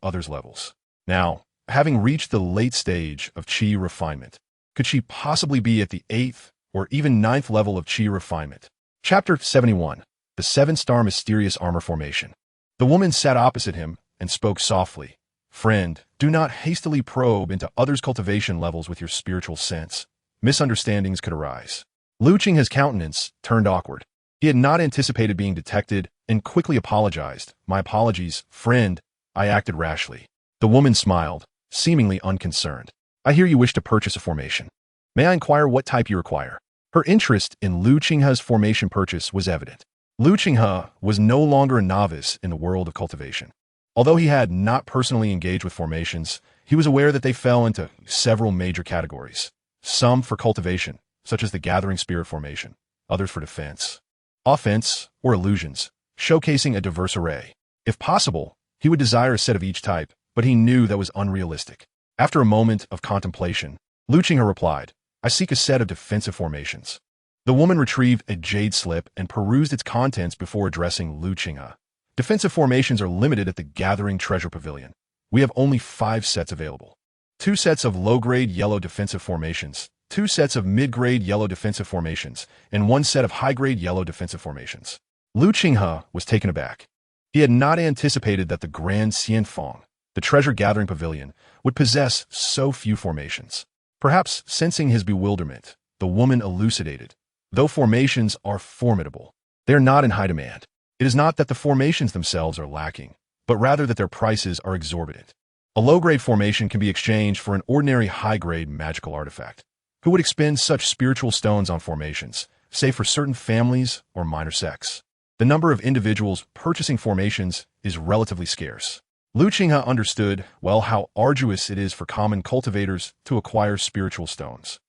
others' levels. Now, having reached the late stage of Qi refinement, could she possibly be at the 8th or even 9th level of Qi refinement? Chapter 71. The 7-Star Mysterious Armor Formation. The woman sat opposite him and spoke softly. "Friend, do not hastily probe into others' cultivation levels with your spiritual sense. Misunderstandings could arise." Lu Qinghe's countenance turned awkward. He had not anticipated being detected and quickly apologized. "My apologies, friend. I acted rashly." The woman smiled, seemingly unconcerned. "I hear you wish to purchase a formation. May I inquire what type you require?" Her interest in Lu Qinghe's formation purchase was evident. Lu Qinghe was no longer a novice in the world of cultivation. Although he had not personally engaged with formations, he was aware that they fell into several major categories. Some for cultivation, such as the Gathering Spirit formation, others for defense, offense, or illusions, showcasing a diverse array. If possible, He would desire a set of each type, but he knew that was unrealistic. After a moment of contemplation, Qinghe replied, I seek a set of defensive formations. The woman retrieved a jade slip and perused its contents before addressing Qinghe. Defensive formations are limited at the Gathering Treasure Pavilion. We have only 5 sets available. 2 sets of low-grade yellow defensive formations, 2 sets of mid-grade yellow defensive formations, and 1 set of high-grade yellow defensive formations. Qinghe was taken aback. He had not anticipated that the Grand Xianfeng, the treasure-gathering pavilion, would possess so few formations. Perhaps sensing his bewilderment, the woman elucidated. Though formations are formidable, they are not in high demand. It is not that the formations themselves are lacking, but rather that their prices are exorbitant. A low-grade formation can be exchanged for an ordinary high-grade magical artifact. Who would expend such spiritual stones on formations, save for certain families or minor sects? The number of individuals purchasing formations is relatively scarce. Qinghe understood well how arduous it is for common cultivators to acquire spiritual stones.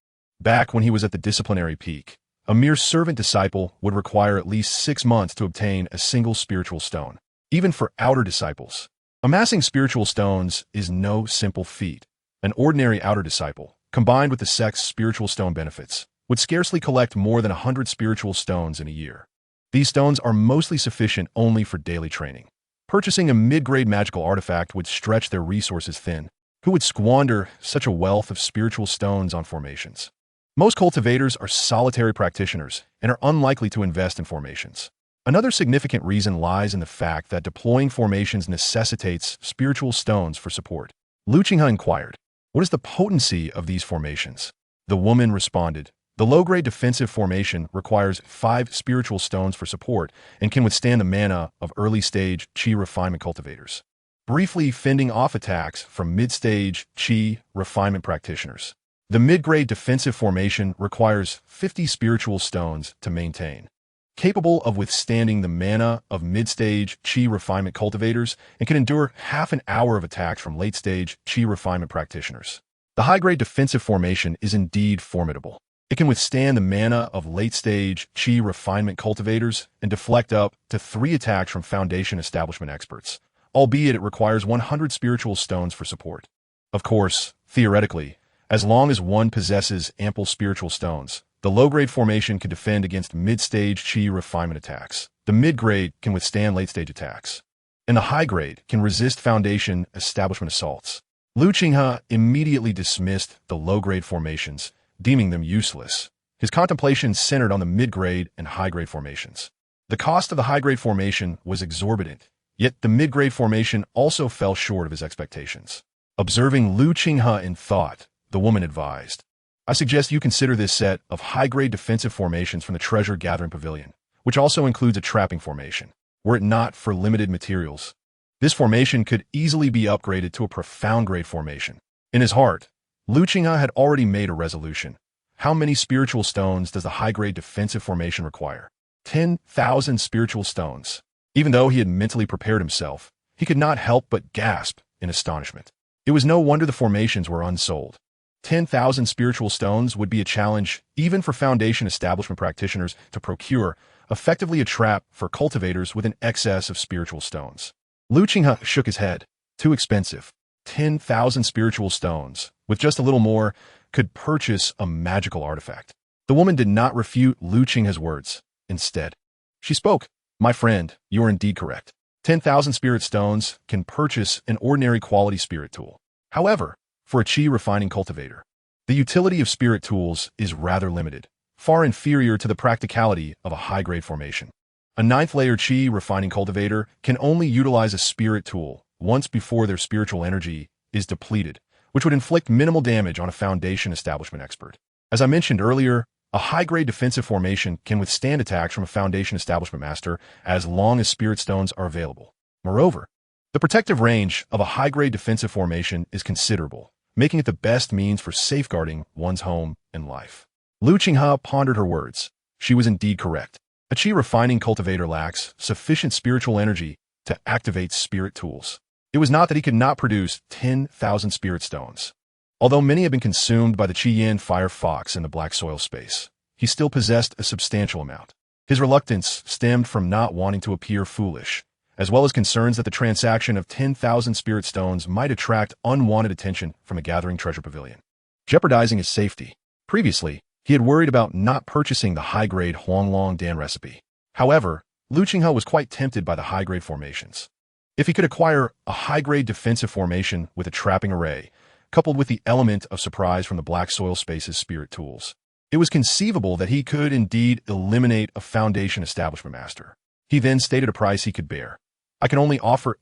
Back when he was at the disciplinary peak, a mere servant disciple would require at least 6 months to obtain a single spiritual stone. Even for outer disciples, amassing spiritual stones is no simple feat. An ordinary outer disciple, combined with the sect's spiritual stone benefits, would scarcely collect more than 100 spiritual stones in a year. These stones are mostly sufficient only for daily training. Purchasing a mid-grade magical artifact would stretch their resources thin. Who would squander such a wealth of spiritual stones on formations? Most cultivators are solitary practitioners and are unlikely to invest in formations. Another significant reason lies in the fact that deploying formations necessitates spiritual stones for support. Qinghe inquired, what is the potency of these formations? The woman responded, the low-grade defensive formation requires 5 spiritual stones for support and can withstand the mana of early-stage Qi refinement cultivators, briefly fending off attacks from mid-stage Qi refinement practitioners. The mid-grade defensive formation requires 50 spiritual stones to maintain, capable of withstanding the mana of mid-stage Qi refinement cultivators and can endure half an hour of attacks from late-stage Qi refinement practitioners. The high-grade defensive formation is indeed formidable. It can withstand the mana of late-stage Qi refinement cultivators and deflect up to 3 attacks from Foundation establishment experts, albeit it requires 100 spiritual stones for support. Of course, theoretically, as long as one possesses ample spiritual stones, the low-grade formation can defend against mid-stage Qi refinement attacks. The mid-grade can withstand late-stage attacks, and the high-grade can resist Foundation establishment assaults. Qinghe immediately dismissed the low-grade formations, deeming them useless. His contemplations centered on the mid-grade and high-grade formations. The cost of the high-grade formation was exorbitant, yet the mid-grade formation also fell short of his expectations. Observing Qinghe in thought, the woman advised, I suggest you consider this set of high-grade defensive formations from the Treasure Gathering Pavilion, which also includes a trapping formation. Were it not for limited materials, this formation could easily be upgraded to a profound-grade formation. In his heart, Qinghe had already made a resolution. How many spiritual stones does the high-grade defensive formation require? 10,000 spiritual stones. Even though he had mentally prepared himself, he could not help but gasp in astonishment. It was no wonder the formations were unsold. 10,000 spiritual stones would be a challenge even for Foundation establishment practitioners to procure, effectively a trap for cultivators with an excess of spiritual stones. Qinghe shook his head. Too expensive. 10,000 spiritual stones, with just a little more, could purchase a magical artifact. The woman did not refute Qinghe's words. Instead, she spoke. My friend, you are indeed correct. 10,000 spirit stones can purchase an ordinary quality spirit tool. However, for a Qi refining cultivator, the utility of spirit tools is rather limited, far inferior to the practicality of a high-grade formation. A 9th-layer Qi refining cultivator can only utilize a spirit tool once before their spiritual energy is depleted, which would inflict minimal damage on a Foundation establishment expert. As I mentioned earlier, a high-grade defensive formation can withstand attacks from a Foundation establishment master as long as spirit stones are available. Moreover, the protective range of a high-grade defensive formation is considerable, making it the best means for safeguarding one's home and life. Qinghe pondered her words. She was indeed correct. A Qi refining cultivator lacks sufficient spiritual energy to activate spirit tools. It was not that he could not produce 10,000 spirit stones. Although many had been consumed by the Qi fire fox in the black soil space, he still possessed a substantial amount. His reluctance stemmed from not wanting to appear foolish, as well as concerns that the transaction of 10,000 spirit stones might attract unwanted attention from a gathering treasure pavilion, jeopardizing his safety. Previously, he had worried about not purchasing the high-grade Huanglong Dan recipe. However, Qinghe was quite tempted by the high-grade formations. If he could acquire a high-grade defensive formation with a trapping array, coupled with the element of surprise from the Black Soil Space's spirit tools, it was conceivable that he could indeed eliminate a Foundation establishment master. He then stated a price he could bear. I can only offer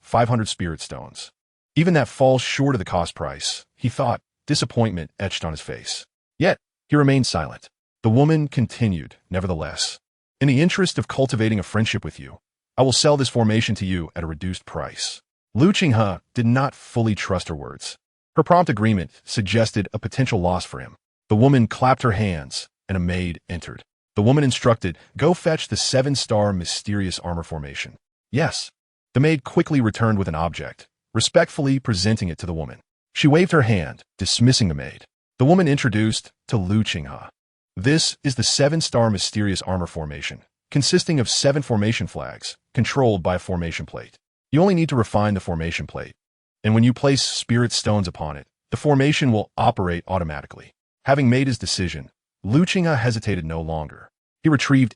500 spirit stones. Even that falls short of the cost price, he thought, disappointment etched on his face. Yet, he remained silent. The woman continued, nevertheless. In the interest of cultivating a friendship with you, I will sell this formation to you at a reduced price. Qinghe did not fully trust her words. Her prompt agreement suggested a potential loss for him. The woman clapped her hands, and a maid entered. The woman instructed, "Go fetch the 7-star mysterious armor formation." Yes. The maid quickly returned with an object, respectfully presenting it to the woman. She waved her hand, dismissing the maid. The woman introduced to Qinghe. This is the 7-star mysterious armor formation, consisting of 7 formation flags, controlled by a formation plate. You only need to refine the formation plate, and when you place spirit stones upon it, the formation will operate automatically. Having made his decision, Qinghe hesitated no longer. He retrieved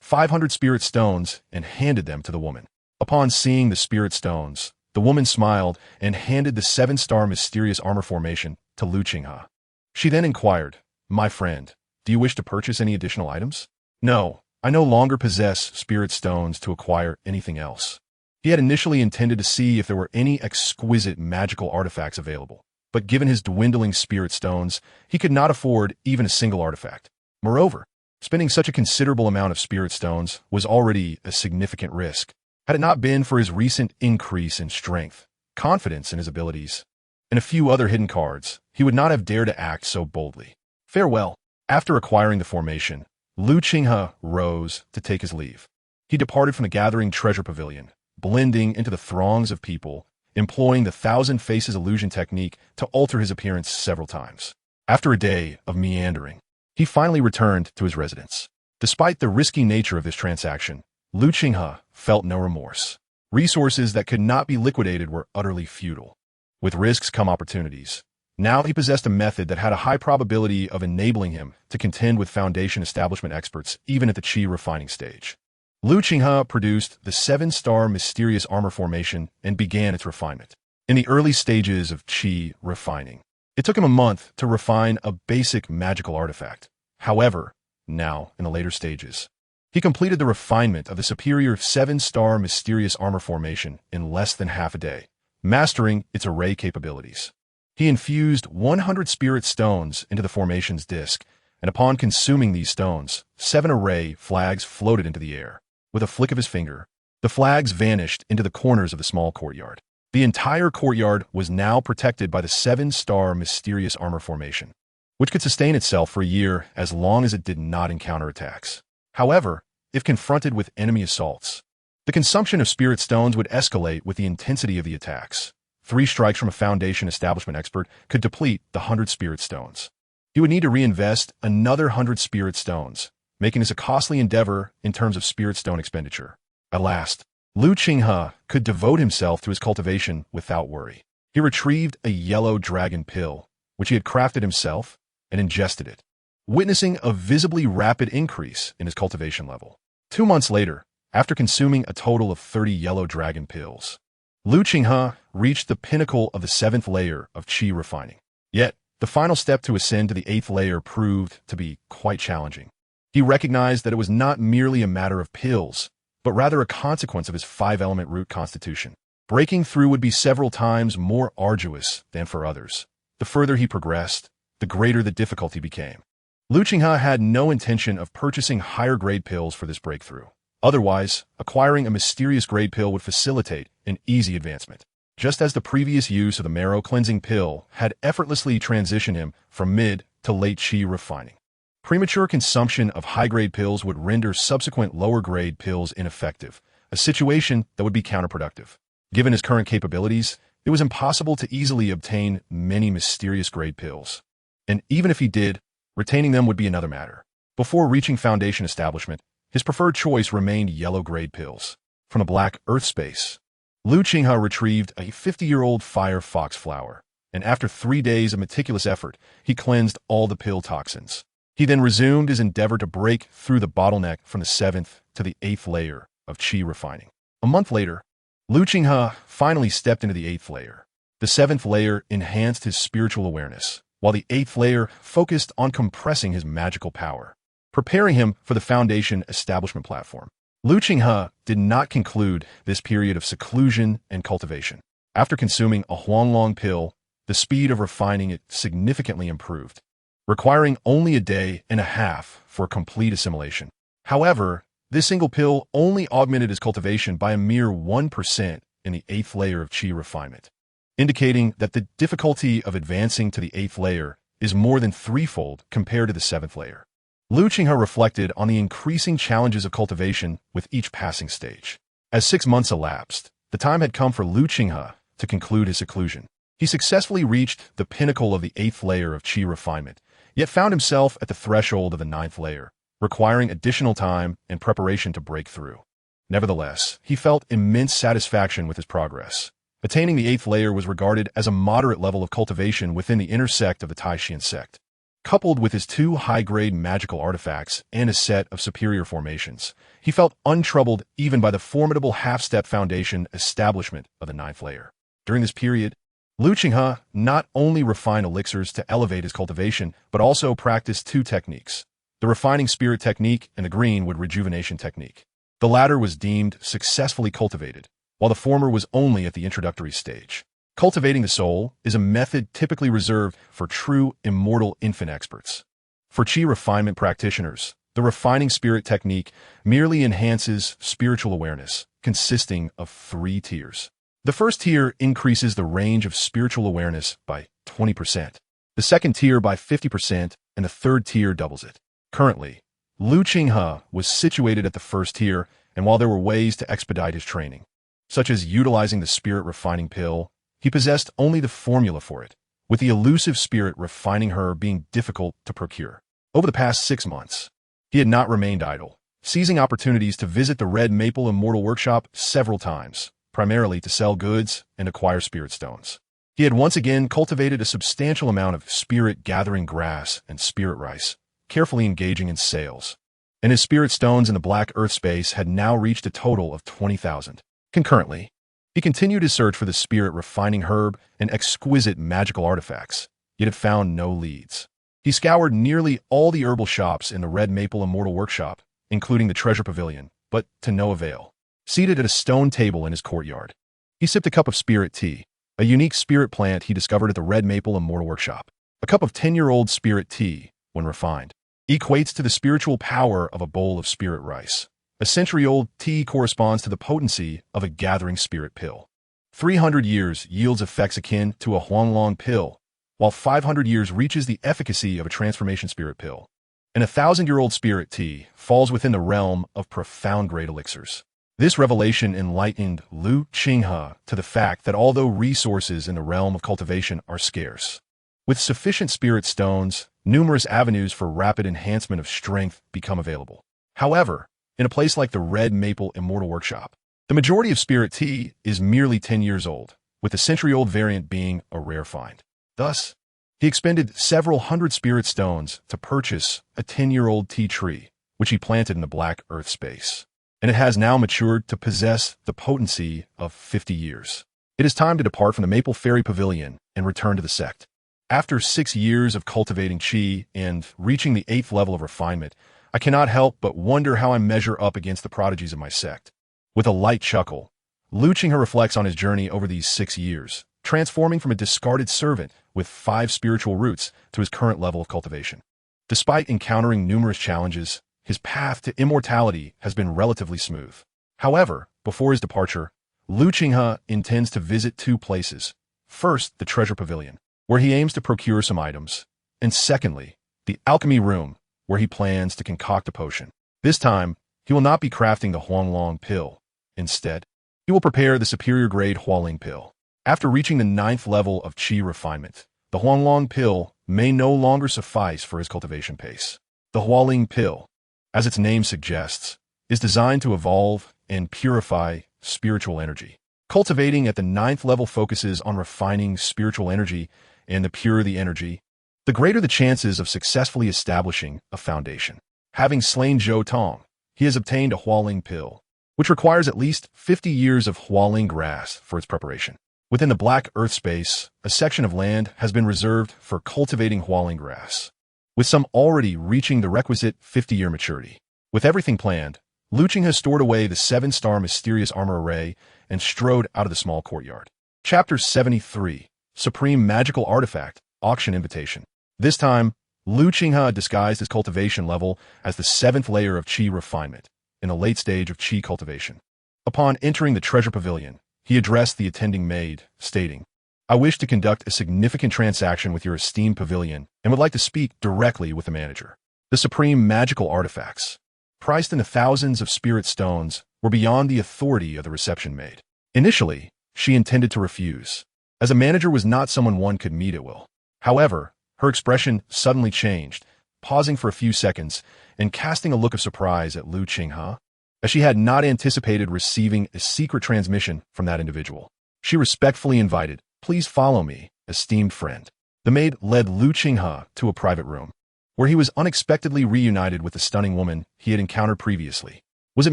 500 spirit stones and handed them to the woman. Upon seeing the spirit stones, the woman smiled and handed the 7-star mysterious armor formation to Qinghe. She then inquired, "My friend, do you wish to purchase any additional items?" "No, I no longer possess spirit stones to acquire anything else." He had initially intended to see if there were any exquisite magical artifacts available, but given his dwindling spirit stones, he could not afford even a single artifact. Moreover, spending such a considerable amount of spirit stones was already a significant risk. Had it not been for his recent increase in strength, confidence in his abilities, and a few other hidden cards, he would not have dared to act so boldly. Farewell. After acquiring the formation, Qinghe rose to take his leave. He departed from the gathering treasure pavilion, blending into the throngs of people, employing the 1,000 faces illusion technique to alter his appearance several times. After a day of meandering, he finally returned to his residence. Despite the risky nature of this transaction, Qinghe felt no remorse. Resources that could not be liquidated were utterly futile. With risks come opportunities. Now he possessed a method that had a high probability of enabling him to contend with Foundation establishment experts even at the Qi refining stage. Qinghe produced the 7-star mysterious armor formation and began its refinement. In the early stages of Qi refining, it took him a month to refine a basic magical artifact. However, now, in the later stages, he completed the refinement of the superior 7-star mysterious armor formation in less than half a day, mastering its array capabilities. He infused 100 spirit stones into the formation's disk, and upon consuming these stones, 7 array flags floated into the air. With a flick of his finger, the flags vanished into the corners of the small courtyard. The entire courtyard was now protected by the 7-star mysterious armor formation, which could sustain itself for a year as long as it did not encounter attacks. However, if confronted with enemy assaults, the consumption of spirit stones would escalate with the intensity of the attacks. 3 strikes from a Foundation establishment expert could deplete the 100 spirit stones. He would need to reinvest another 100 spirit stones, making this a costly endeavor in terms of spirit stone expenditure. At last, Qinghe could devote himself to his cultivation without worry. He retrieved a yellow dragon pill, which he had crafted himself, and ingested it, witnessing a visibly rapid increase in his cultivation level. 2 months later, after consuming a total of 30 yellow dragon pills, Qinghe reached the pinnacle of the 7th layer of Qi refining. Yet, the final step to ascend to the 8th layer proved to be quite challenging. He recognized that it was not merely a matter of pills, but rather a consequence of his 5-element root constitution. Breaking through would be several times more arduous than for others. The further he progressed, the greater the difficulty became. Qinghe had no intention of purchasing higher-grade pills for this breakthrough. Otherwise, acquiring a mysterious grade pill would facilitate an easy advancement. Just as the previous use of the marrow-cleansing pill had effortlessly transitioned him from mid to late Qi refining. Premature consumption of high-grade pills would render subsequent lower-grade pills ineffective, a situation that would be counterproductive. Given his current capabilities, it was impossible to easily obtain many mysterious grade pills. And even if he did, retaining them would be another matter. Before reaching Foundation establishment, his preferred choice remained yellow grade pills. from the black earth space. Qinghe retrieved a 50-year-old fire fox flower, and after 3 days of meticulous effort, he cleansed all the pill toxins. He then resumed his endeavor to break through the bottleneck from the 7th to the 8th layer of qi refining. A month later, Qinghe finally stepped into the 8th layer. The 7th layer enhanced his spiritual awareness, while the 8th layer focused on compressing his magical power, preparing him for the foundation establishment platform. Qinghe did not conclude this period of seclusion and cultivation. After consuming a Huanglong pill, the speed of refining it significantly improved, requiring only a day and a half for complete assimilation. However, this single pill only augmented his cultivation by a mere 1% in the 8th layer of qi refinement, indicating that the difficulty of advancing to the 8th layer is more than threefold compared to the 7th layer. Qinghe reflected on the increasing challenges of cultivation with each passing stage. As 6 months elapsed, the time had come for Qinghe to conclude his seclusion. He successfully reached the pinnacle of the 8th layer of qi refinement, yet found himself at the threshold of the 9th layer, requiring additional time and preparation to break through. Nevertheless, he felt immense satisfaction with his progress. Attaining the 8th layer was regarded as a moderate level of cultivation within the inner sect of the Taishan sect. Coupled with his 2 high-grade magical artifacts and a set of superior formations, he felt untroubled even by the formidable half-step foundation establishment of the 9th layer. During this period, Qinghe not only refined elixirs to elevate his cultivation, but also practiced 2 techniques: the refining spirit technique and the greenwood rejuvenation technique. The latter was deemed successfully cultivated, while the former was only at the introductory stage. Cultivating the soul is a method typically reserved for true immortal infant experts. For qi refinement practitioners, the refining spirit technique merely enhances spiritual awareness, consisting of 3 tiers. The first tier increases the range of spiritual awareness by 20%, the second tier by 50%, and the third tier doubles it. Currently, Qinghe was situated at the first tier, and while there were ways to expedite his training, such as utilizing the spirit refining pill, he possessed only the formula for it, with the elusive spirit refining herb being difficult to procure. Over the past 6 months, he had not remained idle, seizing opportunities to visit the Red Maple Immortal Workshop several times, primarily to sell goods and acquire spirit stones. He had once again cultivated a substantial amount of spirit-gathering grass and spirit rice, carefully engaging in sales, and his spirit stones in the black earth space had now reached a total of 20,000. Concurrently, he continued his search for the spirit refining herb and exquisite magical artifacts, yet had found no leads. He scoured nearly all the herbal shops in the Red Maple Immortal Workshop, including the Treasure Pavilion, but to no avail. Seated at a stone table in his courtyard, he sipped a cup of spirit tea, a unique spirit plant he discovered at the Red Maple Immortal Workshop. A cup of 10-year-old spirit tea, when refined, equates to the spiritual power of a bowl of spirit rice. A century-old tea corresponds to the potency of a gathering spirit pill. 300 years yields effects akin to a Huanglong pill, while 500 years reaches the efficacy of a transformation spirit pill. And a 1,000-year-old spirit tea falls within the realm of profound great elixirs. This revelation enlightened Qinghe to the fact that although resources in the realm of cultivation are scarce, with sufficient spirit stones, numerous avenues for rapid enhancement of strength become available. However, in a place like the Red Maple Immortal Workshop, the majority of spirit tea is merely 10 years old, with the century-old variant being a rare find. Thus, he expended several hundred spirit stones to purchase a 10-year-old tea tree, which he planted in the black earth space, and it has now matured to possess the potency of 50 years. It is time to depart from the Maple Fairy Pavilion and return to the sect. After 6 years of cultivating qi and reaching the 8th level of refinement, I cannot help but wonder how I measure up against the prodigies of my sect. With a light chuckle, Qinghe reflects on his journey over these 6 years, transforming from a discarded servant with 5 spiritual roots to his current level of cultivation. Despite encountering numerous challenges, his path to immortality has been relatively smooth. However, before his departure, Qinghe intends to visit 2 places. First, the Treasure Pavilion, where he aims to procure some items, and secondly, the Alchemy Room, where he plans to concoct a potion. This time, he will not be crafting the Huanglong pill. Instead, he will prepare the superior grade Hualing pill. After reaching the 9th level of qi refinement, the Huanglong pill may no longer suffice for his cultivation pace. The Hualing pill, as its name suggests, is designed to evolve and purify spiritual energy. Cultivating at the 9th level focuses on refining spiritual energy, and the purer the energy, the greater the chances of successfully establishing a foundation. Having slain Zhou Tong, he has obtained a Hualing pill, which requires at least 50 years of Hualing grass for its preparation. Within the Black Earth space, a section of land has been reserved for cultivating Hualing grass, with some already reaching the requisite 50-year maturity. With everything planned, Lu Qinghe has stored away the 7-star mysterious armor array and strode out of the small courtyard. Chapter 73, Supreme Magical Artifact, Auction Invitation. This time, Lu Qinghe disguised his cultivation level as the 7th layer of Qi refinement, in a late stage of Qi cultivation. Upon entering the treasure pavilion, he addressed the attending maid, stating, "I wish to conduct a significant transaction with your esteemed pavilion and would like to speak directly with the manager." The supreme magical artifacts, priced in the thousands of spirit stones, were beyond the authority of the reception maid. Initially, she intended to refuse, as a manager was not someone one could meet at will. However, her expression suddenly changed, pausing for a few seconds and casting a look of surprise at Lu Qinghe, as she had not anticipated receiving a secret transmission from that individual. She respectfully invited, "Please follow me, esteemed friend." The maid led Lu Qinghe to a private room, where he was unexpectedly reunited with the stunning woman he had encountered previously. Was it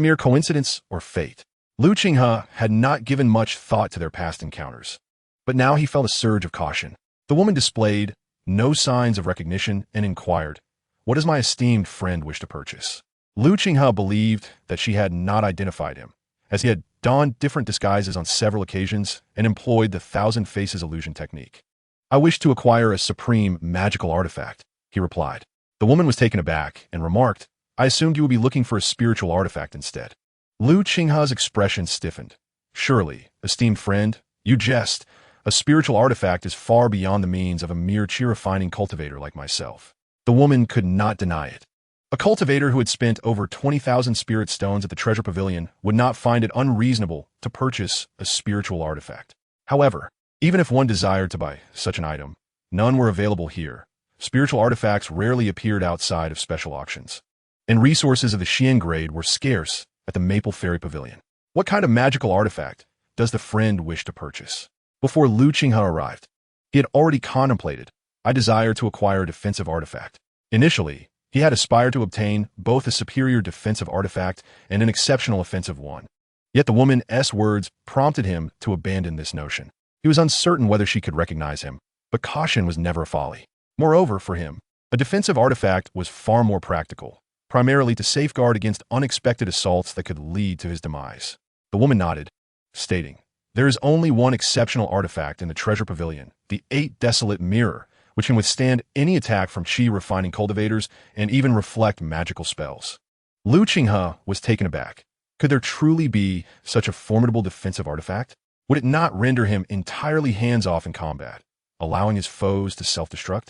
mere coincidence or fate? Lu Qinghe had not given much thought to their past encounters, but now he felt a surge of caution. The woman displayed no signs of recognition and inquired, "What does my esteemed friend wish to purchase?" Lu Qinghe believed that she had not identified him, as he had donned different disguises on several occasions and employed the Thousand Faces illusion technique. "I wish to acquire a supreme magical artifact," he replied. The woman was taken aback and remarked, "I assumed you would be looking for a spiritual artifact instead." Lu Qinghe's expression stiffened. "Surely, esteemed friend, you jest. A spiritual artifact is far beyond the means of a mere Qi-refining cultivator like myself." The woman could not deny it. A cultivator who had spent over 20,000 spirit stones at the treasure pavilion would not find it unreasonable to purchase a spiritual artifact. However, even if one desired to buy such an item, none were available here. Spiritual artifacts rarely appeared outside of special auctions, and resources of the Xian grade were scarce at the Maple Fairy Pavilion. What kind of magical artifact does the friend wish to purchase? Before Lu Qinghe arrived, he had already contemplated, "I desire to acquire a defensive artifact." Initially, he had aspired to obtain both a superior defensive artifact and an exceptional offensive one. Yet the woman's words prompted him to abandon this notion. He was uncertain whether she could recognize him, but caution was never a folly. Moreover, for him, a defensive artifact was far more practical, primarily to safeguard against unexpected assaults that could lead to his demise. The woman nodded, stating, "There is only one exceptional artifact in the treasure pavilion, the 8 Desolate Mirror, which can withstand any attack from Qi refining cultivators and even reflect magical spells." Lu Qinghe was taken aback. Could there truly be such a formidable defensive artifact? Would it not render him entirely hands-off in combat, allowing his foes to self-destruct?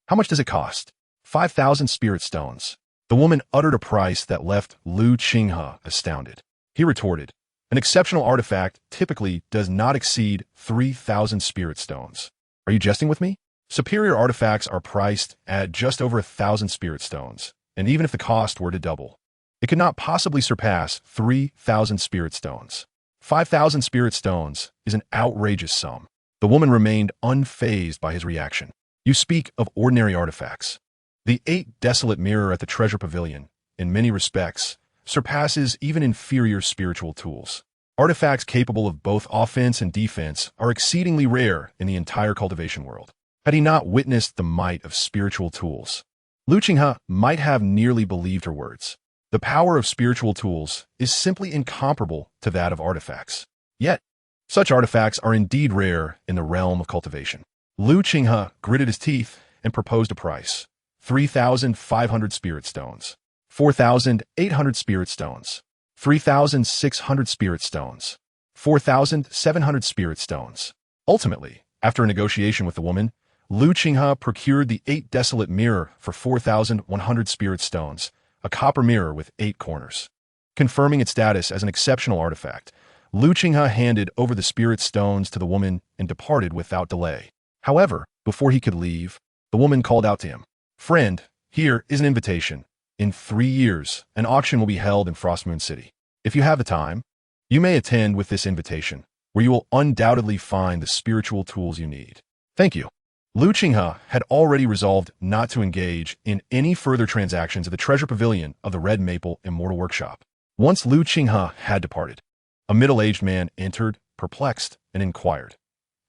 How much does it cost? 5,000 spirit stones. The woman uttered a price that left Lu Qinghe astounded. He retorted, "An exceptional artifact typically does not exceed 3,000 spirit stones. Are you jesting with me? Superior artifacts are priced at just over 1,000 spirit stones, and even if the cost were to double, it could not possibly surpass 3,000 spirit stones. 5,000 spirit stones is an outrageous sum." The woman remained unfazed by his reaction. "You speak of ordinary artifacts. The 8 Desolate Mirror at the treasure pavilion, in many respects, surpasses even inferior spiritual tools. Artifacts capable of both offense and defense are exceedingly rare in the entire cultivation world." Had he not witnessed the might of spiritual tools, Lu Qinghe might have nearly believed her words. The power of spiritual tools is simply incomparable to that of artifacts. Yet, such artifacts are indeed rare in the realm of cultivation. Lu Qinghe gritted his teeth and proposed a price: 3,500 spirit stones, 4,800 spirit stones, 3,600 spirit stones, 4,700 spirit stones. Ultimately, after a negotiation with the woman, Lu Qinghe procured the 8 Desolate Mirror for 4,100 spirit stones, a copper mirror with 8 corners. Confirming its status as an exceptional artifact, Lu Qinghe handed over the spirit stones to the woman and departed without delay. However, before he could leave, the woman called out to him, "Friend, here is an invitation. In 3 years, an auction will be held in Frostmoon City. If you have the time, You may attend with this invitation, where you will undoubtedly find the spiritual tools you need. Thank you. Lu Qinghe had already resolved not to engage in any further transactions at the treasure pavilion of the Red Maple Immortal Workshop. Once Lu Qinghe had departed, a middle-aged man entered, perplexed, and inquired,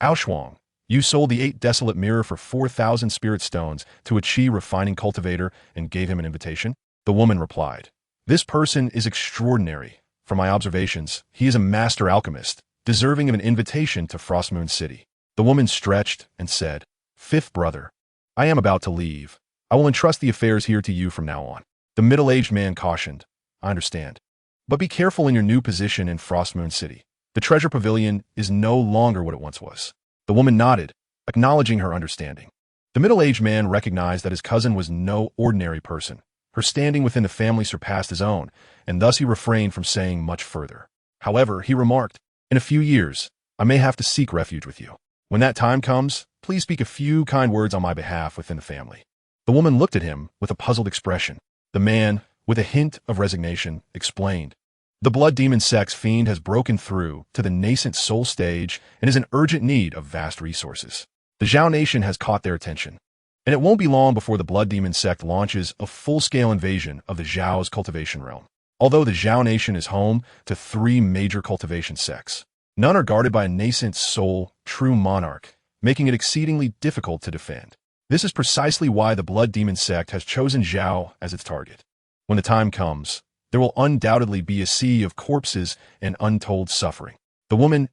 Shuang, you sold the 8 desolate mirror for 4,000 spirit stones to a Qi refining cultivator and gave him an invitation? The woman replied, This person is extraordinary. From my observations, he is a master alchemist, deserving of an invitation to Frostmoon City. The woman stretched and said, Fifth brother, I am about to leave. I will entrust the affairs here to you from now on. The middle-aged man cautioned, I understand. But be careful in your new position in Frostmoon City. The treasure pavilion is no longer what it once was. The woman nodded, acknowledging her understanding. The middle-aged man recognized that his cousin was no ordinary person. Her standing within the family surpassed his own, and thus he refrained from saying much further. However, he remarked, In a few years, I may have to seek refuge with you. When that time comes, please speak a few kind words on my behalf within the family. The woman looked at him with a puzzled expression. The man, with a hint of resignation, explained, The blood demon sect's fiend has broken through to the nascent soul stage and is in urgent need of vast resources. The Zhao Nation has caught their attention, and it won't be long before the blood demon sect launches a full-scale invasion of the Zhao's cultivation realm. Although the Zhao Nation is home to 3 major cultivation sects, none are guarded by a nascent soul, true monarch, making it exceedingly difficult to defend. This is precisely why the blood demon sect has chosen Zhao as its target. When the time comes, there will undoubtedly be a sea of corpses and untold suffering. The woman's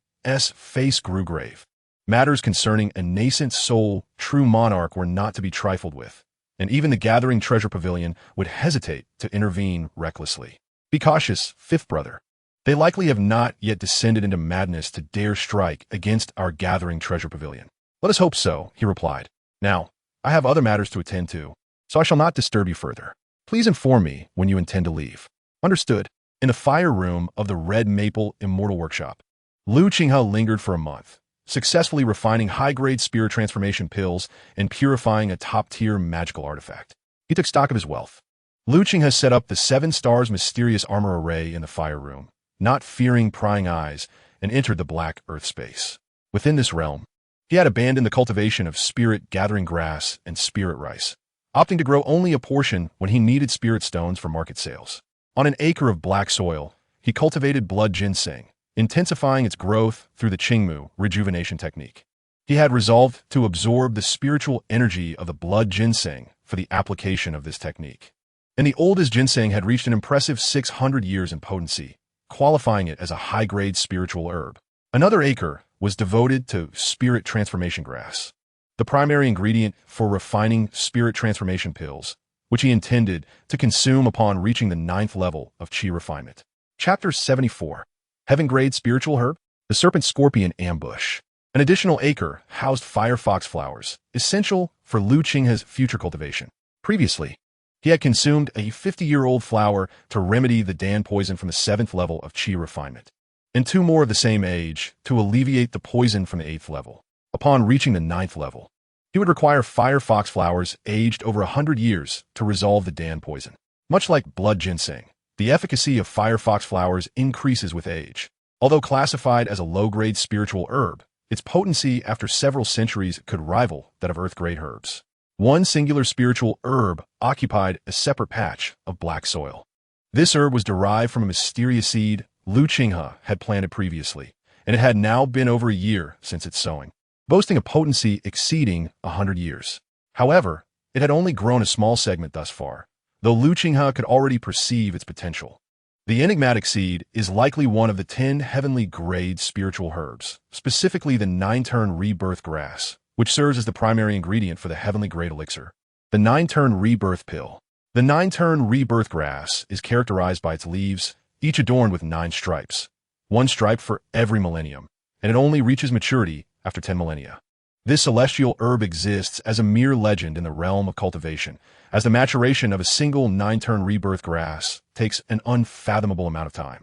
face grew grave. Matters concerning a nascent soul, true monarch were not to be trifled with, and even the gathering treasure pavilion would hesitate to intervene recklessly. Be cautious, fifth brother. They likely have not yet descended into madness to dare strike against our gathering treasure pavilion. Let us hope so, he replied. Now, I have other matters to attend to, so I shall not disturb you further. Please inform me when you intend to leave. Understood. In the fire room of the Red Maple Immortal Workshop, Lu Qinghe lingered for a month, successfully refining high-grade spirit transformation pills and purifying a top-tier magical artifact. He took stock of his wealth. Lu Qinghe set up the 7 stars mysterious armor array in the fire room, not fearing prying eyes, and entered the black earth space. Within this realm, he had abandoned the cultivation of spirit-gathering grass and spirit rice, opting to grow only a portion when he needed spirit stones for market sales. On an acre of black soil, he cultivated blood ginseng, intensifying its growth through the Qinghe rejuvenation technique. He had resolved to absorb the spiritual energy of the blood ginseng for the application of this technique. And the oldest ginseng had reached an impressive 600 years in potency, qualifying it as a high-grade spiritual herb. Another acre was devoted to spirit transformation grass, the primary ingredient for refining spirit transformation pills, which he intended to consume upon reaching the 9th level of Qi refinement. Chapter 74. Heaven-grade spiritual herb? The serpent scorpion ambush. An additional acre housed firefox flowers, essential for Lu Qinghe's future cultivation. Previously, he had consumed a 50-year-old flower to remedy the Dan poison from the 7th level of Qi refinement, and 2 more of the same age to alleviate the poison from the 8th level. Upon reaching the 9th level, he would require firefox flowers aged over 100 years to resolve the Dan poison. Much like blood ginseng, the efficacy of firefox flowers increases with age. Although classified as a low-grade spiritual herb, its potency after several centuries could rival that of earth-grade herbs. One singular spiritual herb occupied a separate patch of black soil. This herb was derived from a mysterious seed Lu Qinghe had planted previously, and it had now been over a year since its sowing, boasting a potency exceeding 100 years. However, it had only grown a small segment thus far, though Lu Qinghe could already perceive its potential. The enigmatic seed is likely one of the 10 heavenly grade spiritual herbs, specifically the 9-turn rebirth grass, which serves as the primary ingredient for the heavenly grade elixir. The 9-turn rebirth pill. The 9-turn rebirth grass is characterized by its leaves, each adorned with 9 stripes, 1 stripe for every millennium, and it only reaches maturity after 10 millennia. This celestial herb exists as a mere legend in the realm of cultivation, as the maturation of a single 9-turn rebirth grass takes an unfathomable amount of time.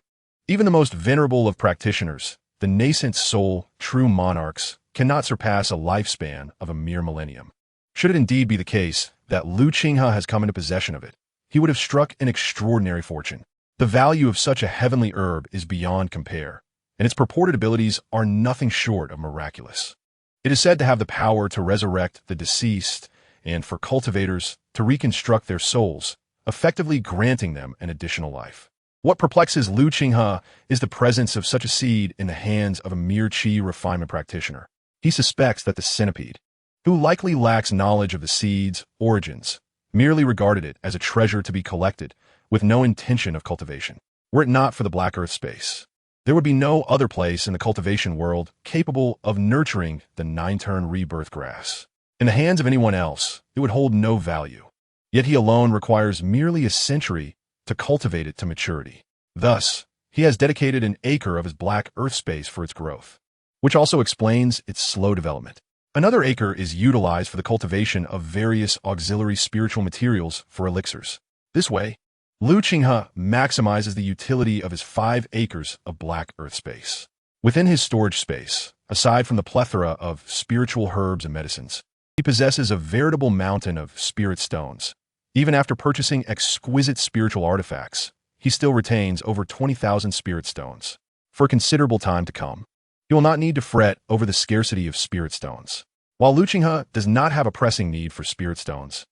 Even the most venerable of practitioners, the nascent soul, true monarchs, cannot surpass a lifespan of a mere millennium. Should it indeed be the case that Lu Qinghe has come into possession of it, he would have struck an extraordinary fortune. The value of such a heavenly herb is beyond compare, and its purported abilities are nothing short of miraculous. It is said to have the power to resurrect the deceased and for cultivators to reconstruct their souls, effectively granting them an additional life. What perplexes Lu Qinghe is the presence of such a seed in the hands of a mere qi refinement practitioner. He suspects that the centipede, who likely lacks knowledge of the seed's origins, merely regarded it as a treasure to be collected, with no intention of cultivation. Were it not for the black earth space, there would be no other place in the cultivation world capable of nurturing the 9-turn rebirth grass. In the hands of anyone else, it would hold no value. Yet he alone requires merely a century to cultivate it to maturity. Thus, he has dedicated an acre of his black earth space for its growth, which also explains its slow development. Another acre is utilized for the cultivation of various auxiliary spiritual materials for elixirs. This way, Lu Qinghe maximizes the utility of his 5 acres of black earth space. Within his storage space, aside from the plethora of spiritual herbs and medicines, he possesses a veritable mountain of spirit stones. Even after purchasing exquisite spiritual artifacts, he still retains over 20,000 spirit stones. For a considerable time to come, he will not need to fret over the scarcity of spirit stones. While Lu Qinghe does not have a pressing need for spirit stones,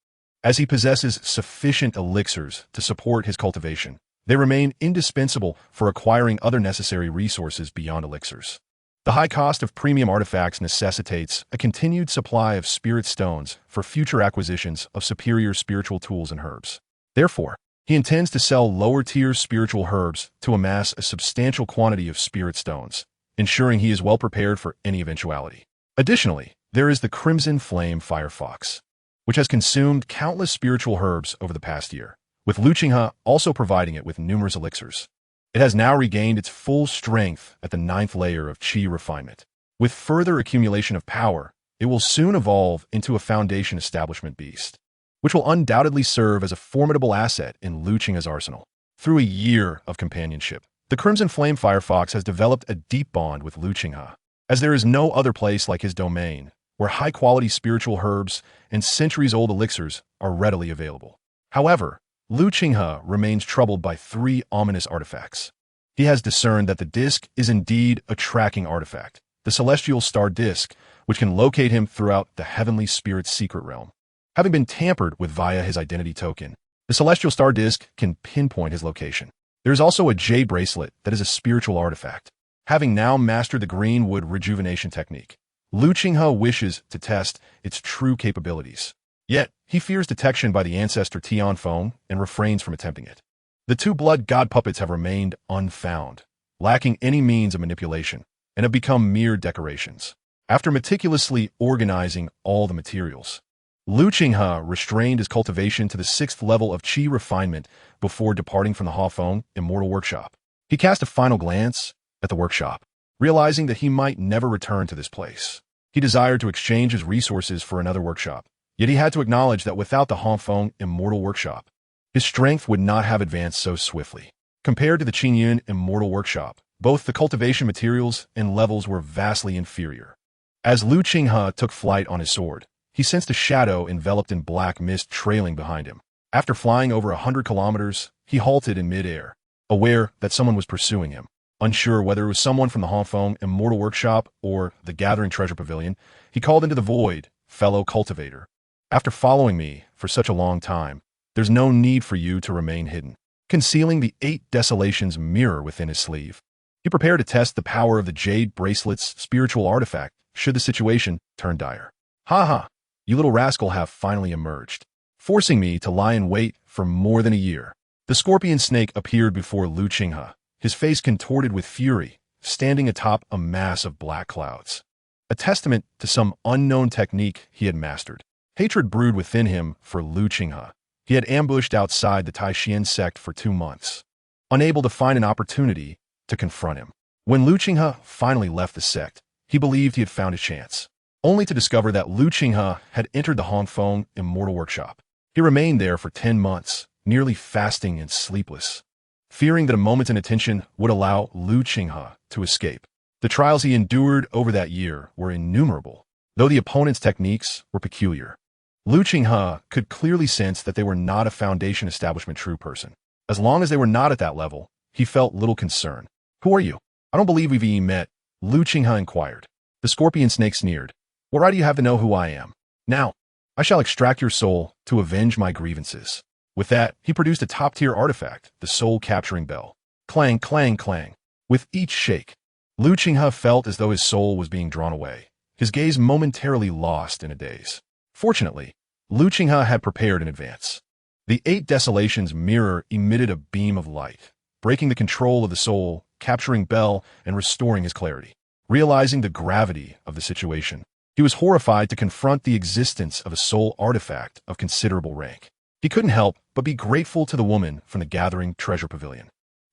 as he possesses sufficient elixirs to support his cultivation, they remain indispensable for acquiring other necessary resources beyond elixirs. The high cost of premium artifacts necessitates a continued supply of spirit stones for future acquisitions of superior spiritual tools and herbs. Therefore, he intends to sell lower-tier spiritual herbs to amass a substantial quantity of spirit stones, ensuring he is well prepared for any eventuality. Additionally, there is the Crimson Flame Firefox, which has consumed countless spiritual herbs over the past year, with Lu Qinghe also providing it with numerous elixirs. It has now regained its full strength at the 9th layer of qi refinement. With further accumulation of power, it will soon evolve into a foundation establishment beast, which will undoubtedly serve as a formidable asset in Lu Qinghe's arsenal. Through a year of companionship, the Crimson Flame Firefox has developed a deep bond with Lu Qinghe, as there is no other place like his domain, where high-quality spiritual herbs and centuries-old elixirs are readily available. However, Lu Qinghe remains troubled by 3 ominous artifacts. He has discerned that the disc is indeed a tracking artifact, the celestial star disc, which can locate him throughout the heavenly spirit's secret realm. Having been tampered with via his identity token, the celestial star disc can pinpoint his location. There is also a jade bracelet that is a spiritual artifact. Having now mastered the greenwood rejuvenation technique, Lu Qinghe wishes to test its true capabilities. Yet, he fears detection by the ancestor Tianfeng and refrains from attempting it. The 2 blood god puppets have remained unfound, lacking any means of manipulation, and have become mere decorations. After meticulously organizing all the materials, Lu Qinghe restrained his cultivation to the 6th level of qi refinement before departing from the Hafeng immortal workshop. He cast a final glance at the workshop, realizing that he might never return to this place. He desired to exchange his resources for another workshop, yet he had to acknowledge that without the Hafeng immortal workshop, his strength would not have advanced so swiftly. Compared to the Qinghe immortal workshop, both the cultivation materials and levels were vastly inferior. As Lu Qinghe took flight on his sword, he sensed a shadow enveloped in black mist trailing behind him. After flying over 100 kilometers, he halted in mid-air, aware that someone was pursuing him. Unsure whether it was someone from the Hafeng immortal workshop or the Gathering Treasure Pavilion, he called into the void, "Fellow cultivator, after following me for such a long time, there's no need for you to remain hidden." Concealing the 8 desolations mirror within his sleeve, he prepared to test the power of the jade bracelet's spiritual artifact should the situation turn dire. "Ha ha, you little rascal have finally emerged, forcing me to lie in wait for more than a year." The scorpion snake appeared before Lu Qinghe, his face contorted with fury, standing atop a mass of black clouds, a testament to some unknown technique he had mastered. Hatred brewed within him for Lu Qinghe. He had ambushed outside the Taishian sect for 2 months, unable to find an opportunity to confront him. When Lu Qinghe finally left the sect, he believed he had found his chance, only to discover that Lu Qinghe had entered the Hafeng immortal workshop. He remained there for 10 months, nearly fasting and sleepless, fearing that a moment's inattention would allow Lu Qinghe to escape. The trials he endured over that year were innumerable, though the opponent's techniques were peculiar. Lu Qinghe could clearly sense that they were not a Foundation establishment true person. As long as they were not at that level, he felt little concern. "Who are you? I don't believe we've even met," Lu Qinghe inquired. The scorpion snake sneered. "What right do you have to know who I am? Now, I shall extract your soul to avenge my grievances." With that, he produced a top-tier artifact, the soul-capturing bell. Clang, clang, clang. With each shake, Lu Qinghe felt as though his soul was being drawn away, his gaze momentarily lost in a daze. Fortunately, Lu Qinghe had prepared in advance. The 8 Desolations mirror emitted a beam of light, breaking the control of the soul, capturing bell, and restoring his clarity. Realizing the gravity of the situation, he was horrified to confront the existence of a soul artifact of considerable rank. He couldn't help but be grateful to the woman from the gathering treasure pavilion.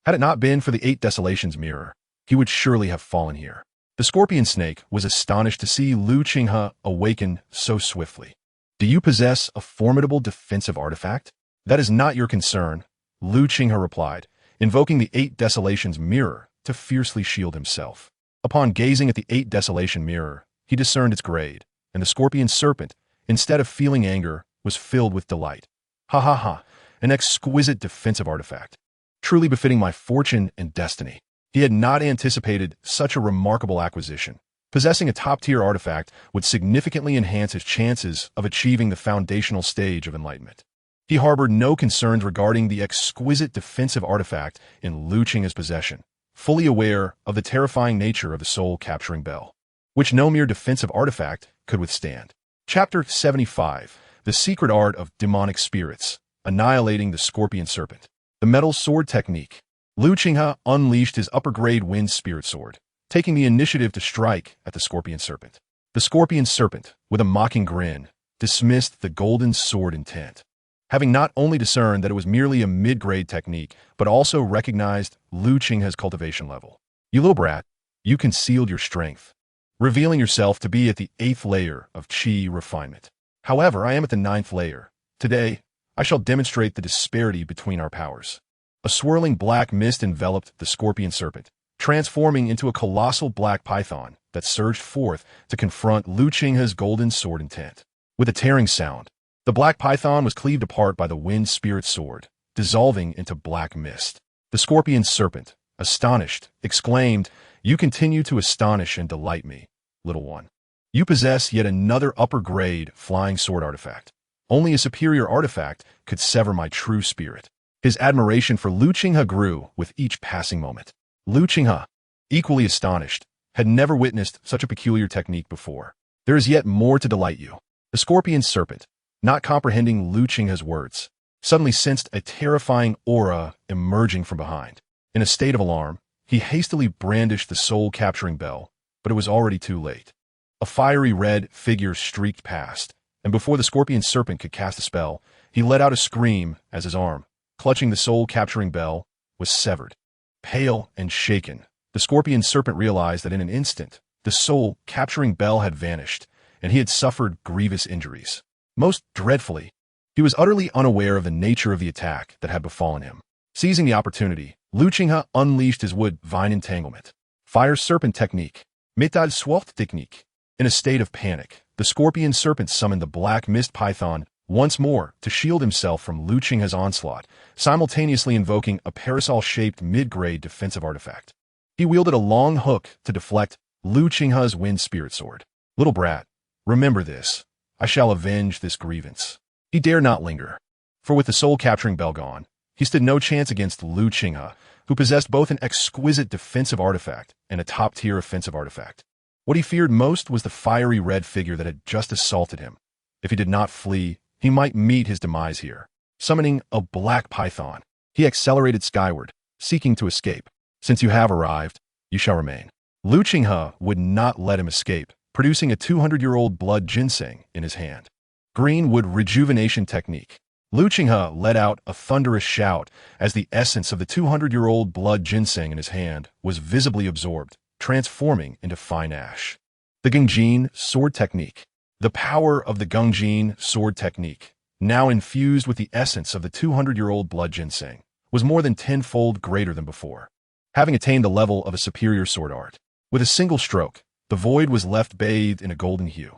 Had it not been for the 8 Desolations mirror, he would surely have fallen here. The scorpion snake was astonished to see Lu Qinghe awaken so swiftly. "Do you possess a formidable defensive artifact?" "That is not your concern," Lu Qinghe replied, invoking the 8 Desolations mirror to fiercely shield himself. Upon gazing at the 8 Desolation mirror, he discerned its grade, and the scorpion serpent, instead of feeling anger, was filled with delight. "Ha ha ha, an exquisite defensive artifact. Truly befitting my fortune and destiny." He had not anticipated such a remarkable acquisition. Possessing a top-tier artifact would significantly enhance his chances of achieving the foundational stage of enlightenment. He harbored no concerns regarding the exquisite defensive artifact in Lu Qinghe's possession, fully aware of the terrifying nature of the soul-capturing bell, which no mere defensive artifact could withstand. Chapter 75. The Secret Art of Demonic Spirits, Annihilating the Scorpion Serpent. The Metal Sword Technique. Lu Qinghe unleashed his upper-grade wind spirit sword, taking the initiative to strike at the scorpion serpent. The scorpion serpent, with a mocking grin, dismissed the golden sword intent. Having not only discerned that it was merely a mid-grade technique, but also recognized Lu Qinghe's cultivation level. "You little brat, you concealed your strength, revealing yourself to be at the 8th layer of Qi refinement. However, I am at the 9th layer. Today, I shall demonstrate the disparity between our powers." A swirling black mist enveloped the scorpion serpent, transforming into a colossal black python that surged forth to confront Lu Qinghe's golden sword intent. With a tearing sound, the black python was cleaved apart by the wind spirit sword, dissolving into black mist. The scorpion serpent, astonished, exclaimed, "You continue to astonish and delight me, little one. You possess yet another upper-grade flying sword artifact. Only a superior artifact could sever my true spirit." His admiration for Lu Qinghe grew with each passing moment. Lu Qinghe, equally astonished, had never witnessed such a peculiar technique before. "There is yet more to delight you." The scorpion serpent, not comprehending Lu Qinghe's words, suddenly sensed a terrifying aura emerging from behind. In a state of alarm, he hastily brandished the soul-capturing bell, but it was already too late. A fiery red figure streaked past, and before the scorpion serpent could cast a spell, he let out a scream as his arm, clutching the soul-capturing bell, was severed. Pale and shaken, the scorpion serpent realized that in an instant, the soul-capturing bell had vanished, and he had suffered grievous injuries. Most dreadfully, he was utterly unaware of the nature of the attack that had befallen him. Seizing the opportunity, Lu Qinghe unleashed his wood vine entanglement. Fire serpent technique. Méthode sword technique. In a state of panic, the scorpion serpent summoned the black mist python once more to shield himself from Lu Qinghe's onslaught, simultaneously invoking a parasol-shaped mid-grade defensive artifact. He wielded a long hook to deflect Lu Qinghe's wind spirit sword. "Little brat, remember this. I shall avenge this grievance." He dared not linger, for with the soul-capturing bell gone, he stood no chance against Lu Qinghe, who possessed both an exquisite defensive artifact and a top-tier offensive artifact. What he feared most was the fiery red figure that had just assaulted him. If he did not flee, he might meet his demise here. Summoning a black python, he accelerated skyward, seeking to escape. "Since you have arrived, you shall remain." Lu Qinghe would not let him escape, producing a 200-year-old blood ginseng in his hand. Greenwood rejuvenation technique. Lu Qinghe let out a thunderous shout as the essence of the 200-year-old blood ginseng in his hand was visibly absorbed, transforming into fine ash. The Qinghe sword technique. The power of the Qinghe sword technique, now infused with the essence of the 200-year-old blood ginseng, was more than tenfold greater than before. Having attained the level of a superior sword art, with a single stroke, the void was left bathed in a golden hue.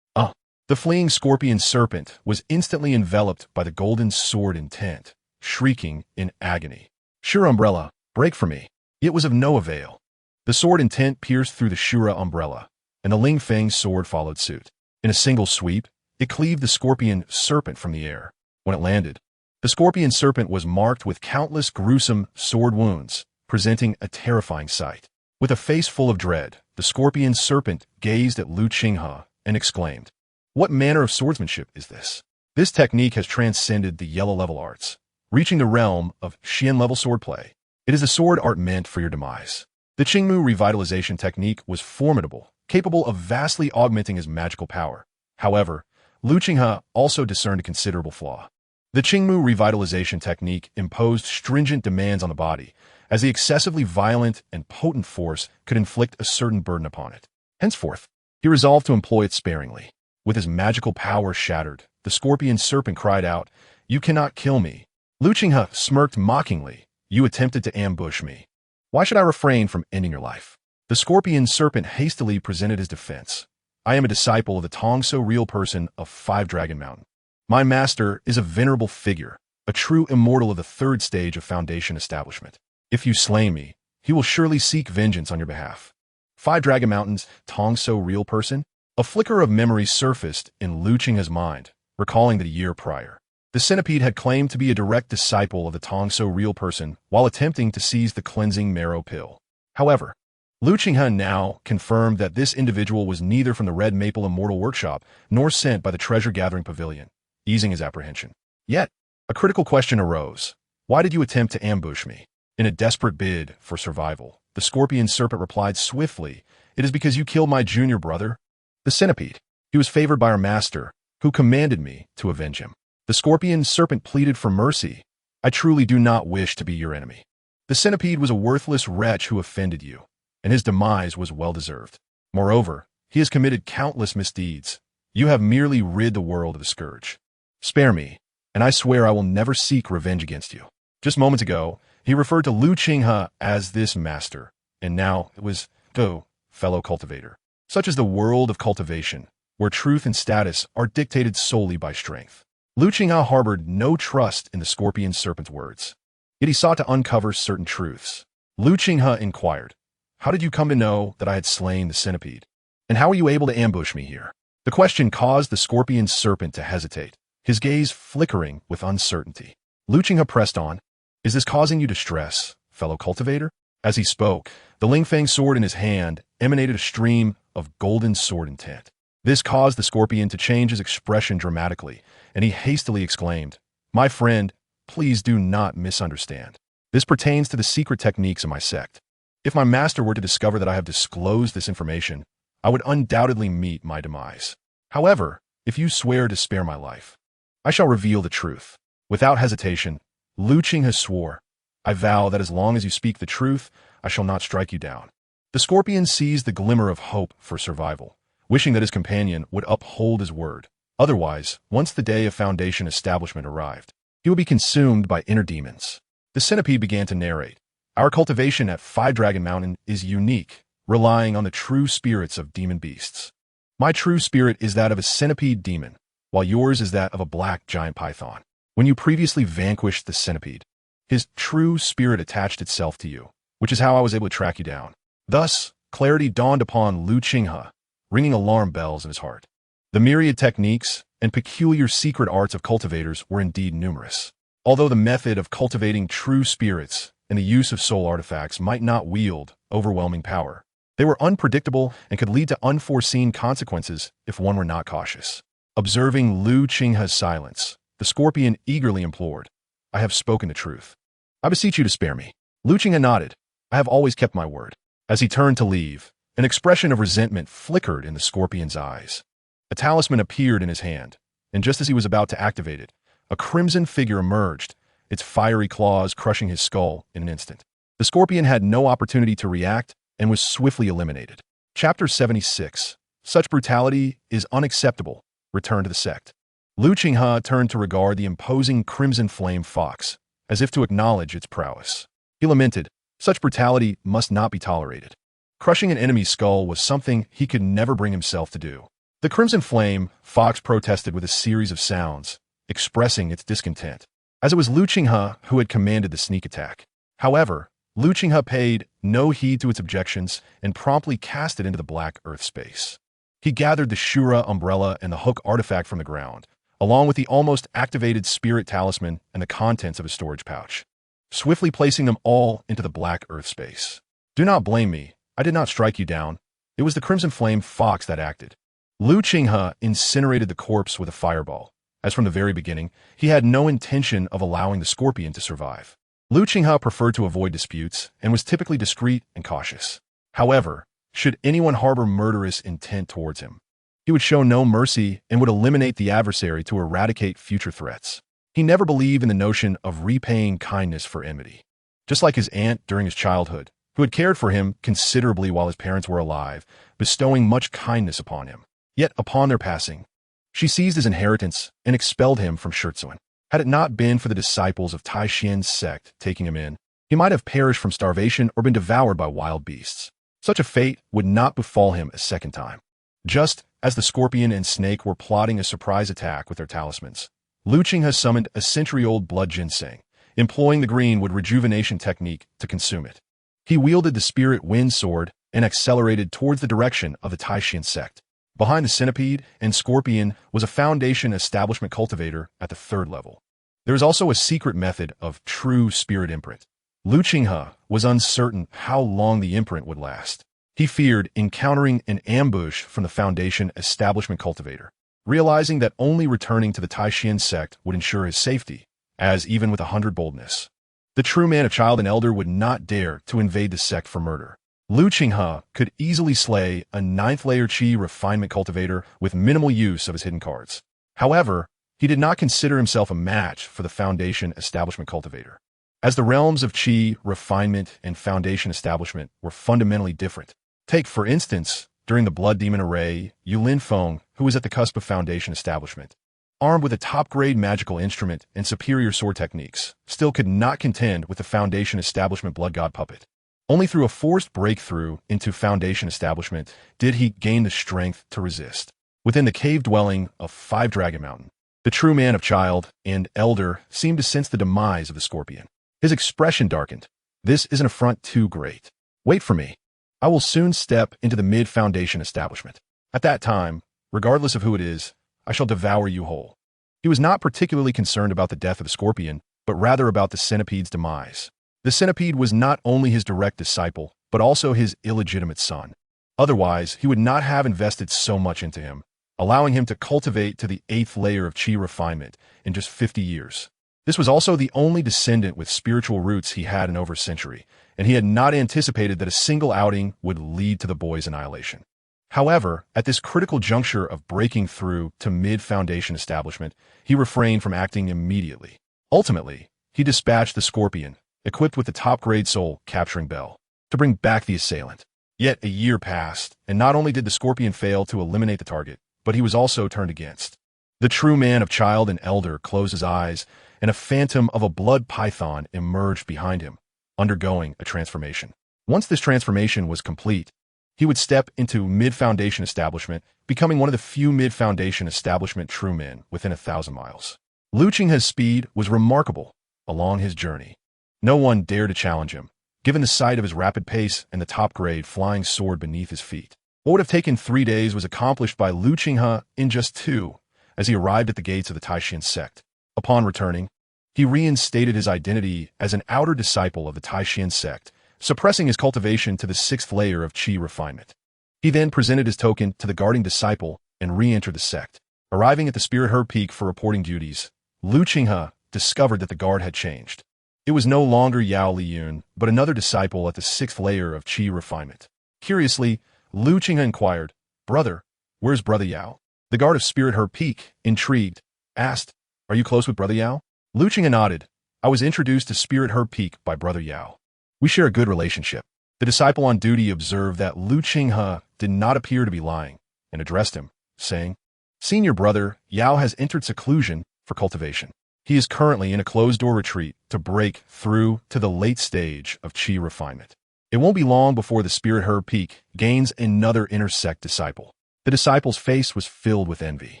The fleeing scorpion serpent was instantly enveloped by the golden sword intent, shrieking in agony. "Shura umbrella, break for me." It was of no avail. The sword intent pierced through the Shura umbrella, and the Ling Feng's sword followed suit. In a single sweep, it cleaved the scorpion serpent from the air. When it landed, the scorpion serpent was marked with countless gruesome sword wounds, presenting a terrifying sight. With a face full of dread, the scorpion serpent gazed at Lu Qinghe and exclaimed, "What manner of swordsmanship is this? This technique has transcended the yellow-level arts, reaching the realm of Xian-level swordplay. It is a sword art meant for your demise." The Qinghe revitalization technique was formidable, capable of vastly augmenting his magical power. However, Lu Qinghe also discerned a considerable flaw. The Qinghe revitalization technique imposed stringent demands on the body, as the excessively violent and potent force could inflict a certain burden upon it. Henceforth, he resolved to employ it sparingly. With his magical power shattered, the scorpion serpent cried out, "You cannot kill me." Lu Qinghe smirked mockingly. "You attempted to ambush me. Why should I refrain from ending your life?" The scorpion serpent hastily presented his defense. "I am a disciple of the Tongso real person of Five Dragon Mountain. My master is a venerable figure, a true immortal of the third stage of Foundation establishment. If you slay me, he will surely seek vengeance on your behalf." Five Dragon Mountain's Tongso real person? A flicker of memory surfaced in Lu Qinghe's mind, recalling that a year prior, the centipede had claimed to be a direct disciple of the Tongso real person while attempting to seize the cleansing marrow pill. However, Lu Qinghe now confirmed that this individual was neither from the Red Maple Immortal Workshop nor sent by the treasure-gathering pavilion, easing his apprehension. Yet, a critical question arose. Why did you attempt to ambush me? In a desperate bid for survival, the scorpion serpent replied swiftly, "It is because you killed my junior brother, the centipede. He was favored by our master, who commanded me to avenge him." The scorpion serpent pleaded for mercy. "I truly do not wish to be your enemy. The centipede was a worthless wretch who offended you, and his demise was well-deserved. Moreover, he has committed countless misdeeds. You have merely rid the world of the scourge. Spare me, and I swear I will never seek revenge against you." Just moments ago, he referred to Lu Qinghe as this master, and now it was, "Oh, fellow cultivator." Such is the world of cultivation, where truth and status are dictated solely by strength. Lu Qinghe harbored no trust in the scorpion serpent's words. Yet he sought to uncover certain truths. Lu Qinghe inquired, "How did you come to know that I had slain the centipede? And how were you able to ambush me here?" The question caused the scorpion serpent to hesitate, his gaze flickering with uncertainty. Lu Qinghe pressed on, "Is this causing you distress, fellow cultivator?" As he spoke, the Ling Feng sword in his hand emanated a stream of golden sword intent. This caused the scorpion to change his expression dramatically, and he hastily exclaimed, "My friend, please do not misunderstand. This pertains to the secret techniques of my sect. If my master were to discover that I have disclosed this information, I would undoubtedly meet my demise. However, if you swear to spare my life, I shall reveal the truth." Without hesitation, Lu Qinghe swore, "I vow that as long as you speak the truth, I shall not strike you down." The scorpion seized the glimmer of hope for survival, wishing that his companion would uphold his word. Otherwise, once the day of Foundation establishment arrived, he would be consumed by inner demons. The centipede began to narrate, "Our cultivation at Five Dragon Mountain is unique, relying on the true spirits of demon beasts. My true spirit is that of a centipede demon, while yours is that of a black giant python. When you previously vanquished the centipede, his true spirit attached itself to you, which is how I was able to track you down." Thus, clarity dawned upon Lu Qinghe, ringing alarm bells in his heart. The myriad techniques and peculiar secret arts of cultivators were indeed numerous. Although the method of cultivating true spirits and the use of soul artifacts might not wield overwhelming power, they were unpredictable and could lead to unforeseen consequences if one were not cautious. Observing Lu Qinghe's silence, the scorpion eagerly implored, "I have spoken the truth. I beseech you to spare me." Lu Qinghe nodded, "I have always kept my word." As he turned to leave, an expression of resentment flickered in the scorpion's eyes. A talisman appeared in his hand, and just as he was about to activate it, a crimson figure emerged, its fiery claws crushing his skull in an instant. The scorpion had no opportunity to react and was swiftly eliminated. Chapter 76. Such brutality is unacceptable. Return to the sect. Lu Qinghe turned to regard the imposing crimson flame fox, as if to acknowledge its prowess. He lamented, such brutality must not be tolerated. Crushing an enemy's skull was something he could never bring himself to do. The crimson flame fox protested with a series of sounds, expressing its discontent. as it was Lu Qinghe who had commanded the sneak attack. However, Lu Qinghe paid no heed to its objections and promptly cast it into the black earth space. He gathered the Shura umbrella and the hook artifact from the ground, along with the almost activated spirit talisman and the contents of his storage pouch, swiftly placing them all into the black earth space. Do not blame me. I did not strike you down. It was the Crimson Flame Fox that acted. Lu Qinghe incinerated the corpse with a fireball, as from the very beginning, he had no intention of allowing the scorpion to survive. Lu Qinghe preferred to avoid disputes and was typically discreet and cautious. However, should anyone harbor murderous intent towards him, he would show no mercy and would eliminate the adversary to eradicate future threats. He never believed in the notion of repaying kindness for enmity. Just like his aunt during his childhood, who had cared for him considerably while his parents were alive, bestowing much kindness upon him. Yet upon their passing, she seized his inheritance and expelled him from Scherzuan. Had it not been for the disciples of Tai Xian's sect taking him in, he might have perished from starvation or been devoured by wild beasts. Such a fate would not befall him a second time. Just as the scorpion and snake were plotting a surprise attack with their talismans, Lu Qinghe summoned a century-old blood ginseng, employing the greenwood rejuvenation technique to consume it. He wielded the spirit wind sword and accelerated towards the direction of the Tai Xian sect. Behind the centipede and scorpion was a foundation establishment cultivator at the 3rd level. There is also a secret method of true spirit imprint. Lu Qinghe was uncertain how long the imprint would last. He feared encountering an ambush from the foundation establishment cultivator, realizing that only returning to the Tai Xian sect would ensure his safety, as even with 100 boldness, the true man of child and elder would not dare to invade the sect for murder. Lu Qinghe could easily slay a 9th-layer Qi refinement cultivator with minimal use of his hidden cards. However, he did not consider himself a match for the foundation establishment cultivator, as the realms of Qi refinement and foundation establishment were fundamentally different. Take, for instance, during the Blood Demon Array, Yulin Feng, who was at the cusp of foundation establishment, armed with a top-grade magical instrument and superior sword techniques, still could not contend with the foundation establishment blood god puppet. Only through a forced breakthrough into foundation establishment did he gain the strength to resist. Within the cave dwelling of 5 Dragon Mountain, the true man of child and elder seemed to sense the demise of the scorpion. His expression darkened. This is an affront too great. Wait for me. I will soon step into the mid-foundation establishment. At that time, regardless of who it is, I shall devour you whole. He was not particularly concerned about the death of the scorpion, but rather about the centipede's demise. The centipede was not only his direct disciple, but also his illegitimate son. Otherwise, he would not have invested so much into him, allowing him to cultivate to the 8th layer of Qi refinement in just 50 years. This was also the only descendant with spiritual roots he had in over a century, and he had not anticipated that a single outing would lead to the boy's annihilation. However, at this critical juncture of breaking through to mid-foundation establishment, he refrained from acting immediately. Ultimately, he dispatched the scorpion, equipped with the top-grade soul capturing bell, to bring back the assailant. Yet a year passed, and not only did the scorpion fail to eliminate the target, but he was also turned against. The true man of child and elder closed his eyes, and a phantom of a blood python emerged behind him, undergoing a transformation. Once this transformation was complete, he would step into mid-foundation establishment, becoming one of the few mid-foundation establishment true men within 1,000 miles. Lu Qinghe's speed was remarkable along his journey. No one dared to challenge him, given the sight of his rapid pace and the top-grade flying sword beneath his feet. What would have taken 3 days was accomplished by Lu Qinghe in just 2, as he arrived at the gates of the Tai Xian sect. Upon returning, he reinstated his identity as an outer disciple of the Tai Xian sect, suppressing his cultivation to the 6th layer of Qi refinement. He then presented his token to the guarding disciple and re-entered the sect. Arriving at the Spirit Herb Peak for reporting duties, Lu Qinghe discovered that the guard had changed. It was no longer Yao Liyun, but another disciple at the 6th layer of Qi refinement. Curiously, Lu Qinghe inquired, "Brother, where's Brother Yao?" The guard of Spirit Herb Peak, intrigued, asked, "Are you close with Brother Yao?" Lu Qinghe nodded. "I was introduced to Spirit Herb Peak by Brother Yao. We share a good relationship." The disciple on duty observed that Lu Qinghe did not appear to be lying, and addressed him, saying, "Senior brother, Yao has entered seclusion for cultivation. He is currently in a closed-door retreat to break through to the late stage of Qi refinement. It won't be long before the Spirit Herb Peak gains another inner sect disciple." The disciple's face was filled with envy.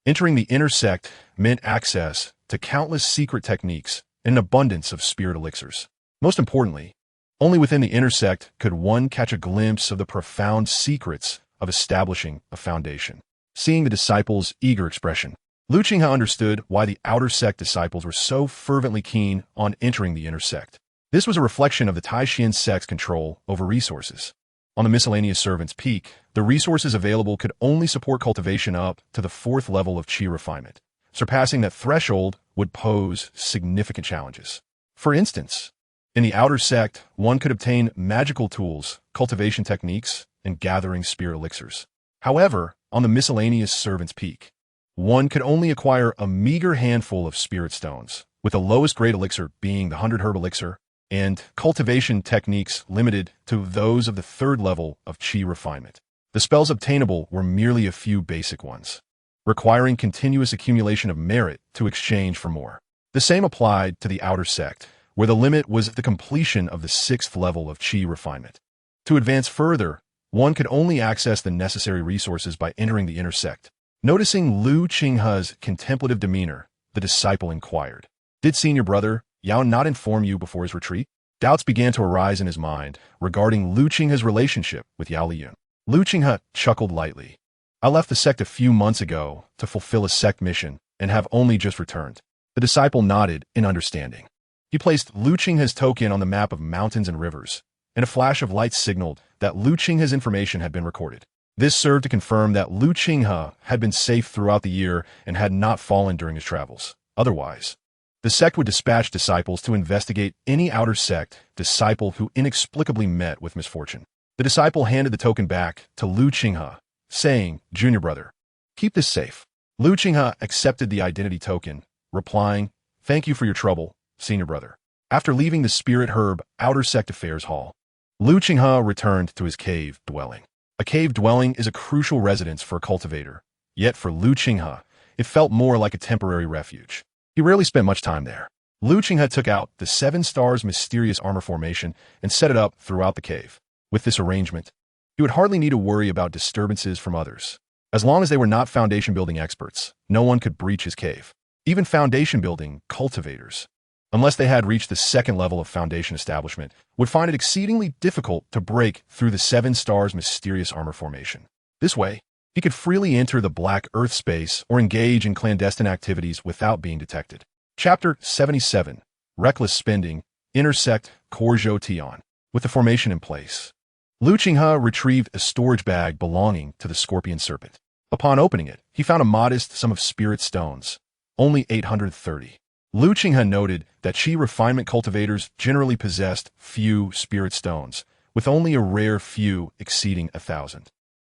Entering the inner sect meant access to countless secret techniques and an abundance of spirit elixirs. Most importantly, only within the inner sect could one catch a glimpse of the profound secrets of establishing a foundation. Seeing the disciples' eager expression, Qinghe understood why the outer sect disciples were so fervently keen on entering the inner sect. This was a reflection of the Taishan sect's control over resources. On the miscellaneous servant's peak, the resources available could only support cultivation up to the 4th level of Qi refinement. Surpassing that threshold would pose significant challenges. For instance, in the outer sect, one could obtain magical tools, cultivation techniques, and gathering spirit elixirs. However, on the miscellaneous servant's peak, one could only acquire a meager handful of spirit stones, with the lowest grade elixir being the 100 herb elixir, and cultivation techniques limited to those of the 3rd level of Qi refinement. The spells obtainable were merely a few basic ones, requiring continuous accumulation of merit to exchange for more. The same applied to the outer sect, where the limit was the completion of the 6th level of Qi refinement. To advance further, one could only access the necessary resources by entering the inner sect. Noticing Qinghe's contemplative demeanor, the disciple inquired, "Did senior brother Yao not inform you before his retreat?" Doubts began to arise in his mind regarding Qinghe's relationship with Yao Liyun. Qinghe chuckled lightly. "I left the sect a few months ago to fulfill a sect mission and have only just returned." The disciple nodded in understanding. He placed Qinghe's token on the map of mountains and rivers, and a flash of light signaled that Qinghe's information had been recorded. This served to confirm that Qinghe had been safe throughout the year and had not fallen during his travels. Otherwise, the sect would dispatch disciples to investigate any outer sect disciple who inexplicably met with misfortune. The disciple handed the token back to Qinghe, saying, "Junior brother, keep this safe." Qinghe accepted the identity token, replying, "Thank you for your trouble, senior brother." After leaving the Spirit Herb Outer Sect Affairs Hall, Qinghe returned to his cave dwelling. A cave dwelling is a crucial residence for a cultivator, yet for Qinghe, it felt more like a temporary refuge. He rarely spent much time there. Qinghe took out the 7 Stars Mysterious Armor Formation and set it up throughout the cave. With this arrangement, he would hardly need to worry about disturbances from others. As long as they were not foundation-building experts, no one could breach his cave. Even foundation-building cultivators, unless they had reached the 2nd level of foundation establishment, would find it exceedingly difficult to break through the 7 Stars Mysterious Armor Formation. This way, he could freely enter the Black Earth space or engage in clandestine activities without being detected. Chapter 77, Reckless Spending, Intersect Korjo Tion. With the formation in place, Qinghe retrieved a storage bag belonging to the Scorpion Serpent. Upon opening it, he found a modest sum of spirit stones, only 830. Qinghe noted that Qi refinement cultivators generally possessed few spirit stones, with only a rare few exceeding 1,000.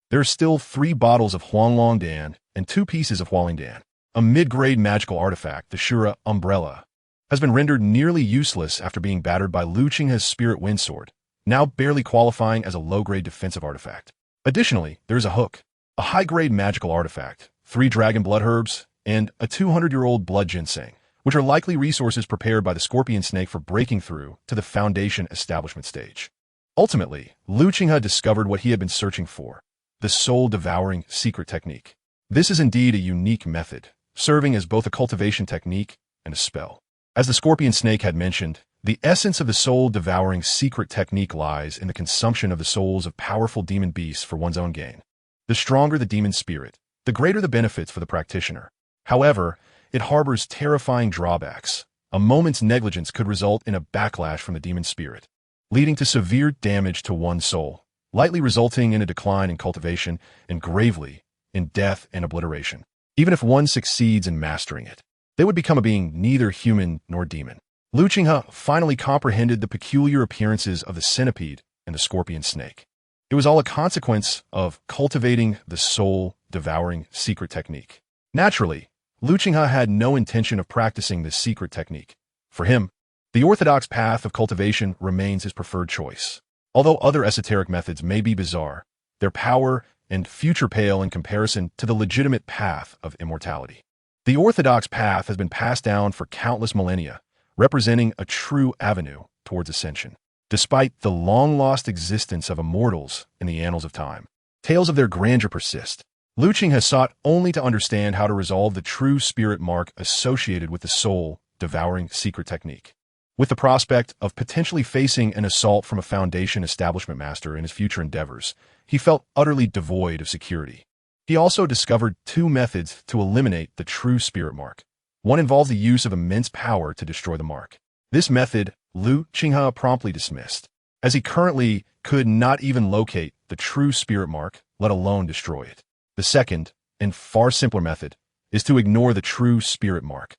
There are still 3 bottles of Huanglong Dan and 2 pieces of Hualing Dan. A mid-grade magical artifact, the Shura Umbrella, has been rendered nearly useless after being battered by Qinghe's Spirit Windsword, now barely qualifying as a low-grade defensive artifact. Additionally, there is a hook, a high-grade magical artifact, 3 dragon blood herbs, and a 200-year-old blood ginseng, which are likely resources prepared by the scorpion snake for breaking through to the foundation establishment stage. Ultimately, Qinghe discovered what he had been searching for, the soul-devouring secret technique. This is indeed a unique method, serving as both a cultivation technique and a spell. As the scorpion snake had mentioned, the essence of the soul-devouring secret technique lies in the consumption of the souls of powerful demon beasts for one's own gain. The stronger the demon spirit, the greater the benefits for the practitioner. However, it harbors terrifying drawbacks. A moment's negligence could result in a backlash from the demon spirit, leading to severe damage to one's soul, lightly resulting in a decline in cultivation, and gravely in death and obliteration. Even if one succeeds in mastering it, they would become a being neither human nor demon. Qinghe finally comprehended the peculiar appearances of the centipede and the scorpion snake. It was all a consequence of cultivating the soul-devouring secret technique. Naturally, Qinghe had no intention of practicing this secret technique. For him, the orthodox path of cultivation remains his preferred choice. Although other esoteric methods may be bizarre, their power and future pale in comparison to the legitimate path of immortality. The orthodox path has been passed down for countless millennia, representing a true avenue towards ascension. Despite the long-lost existence of immortals in the annals of time, tales of their grandeur persist. Lu Qinghe sought only to understand how to resolve the true spirit mark associated with the soul-devouring secret technique. With the prospect of potentially facing an assault from a Foundation establishment master in his future endeavors, he felt utterly devoid of security. He also discovered two methods to eliminate the true spirit mark. One involved the use of immense power to destroy the mark. This method, Lu Qinghe promptly dismissed, as he currently could not even locate the true spirit mark, let alone destroy it. The second, and far simpler method, is to ignore the true spirit mark,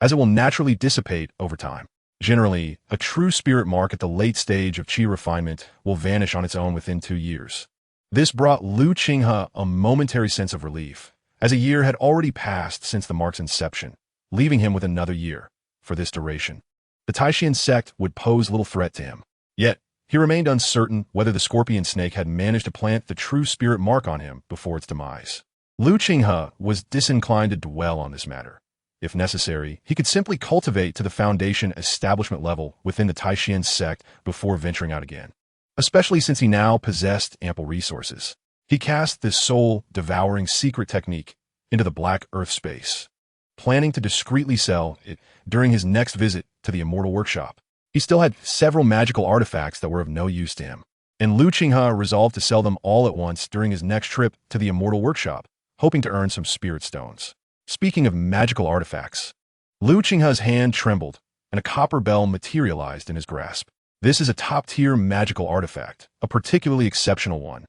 as it will naturally dissipate over time. Generally, a true spirit mark at the late stage of Qi refinement will vanish on its own within 2 years. This brought Lu Qinghe a momentary sense of relief, as a year had already passed since the mark's inception, leaving him with another year. For this duration, the Taishan sect would pose little threat to him. Yet, he remained uncertain whether the scorpion snake had managed to plant the true spirit mark on him before its demise. Lu Qinghe was disinclined to dwell on this matter. If necessary, he could simply cultivate to the Foundation establishment level within the Taishan sect before venturing out again, especially since he now possessed ample resources. He cast this soul-devouring secret technique into the black earth space, planning to discreetly sell it during his next visit to the immortal workshop. He still had several magical artifacts that were of no use to him, and Lu Qinghe resolved to sell them all at once during his next trip to the immortal workshop, hoping to earn some spirit stones. Speaking of magical artifacts, Lu Qinghe's hand trembled, and a copper bell materialized in his grasp. This is a top-tier magical artifact, a particularly exceptional one,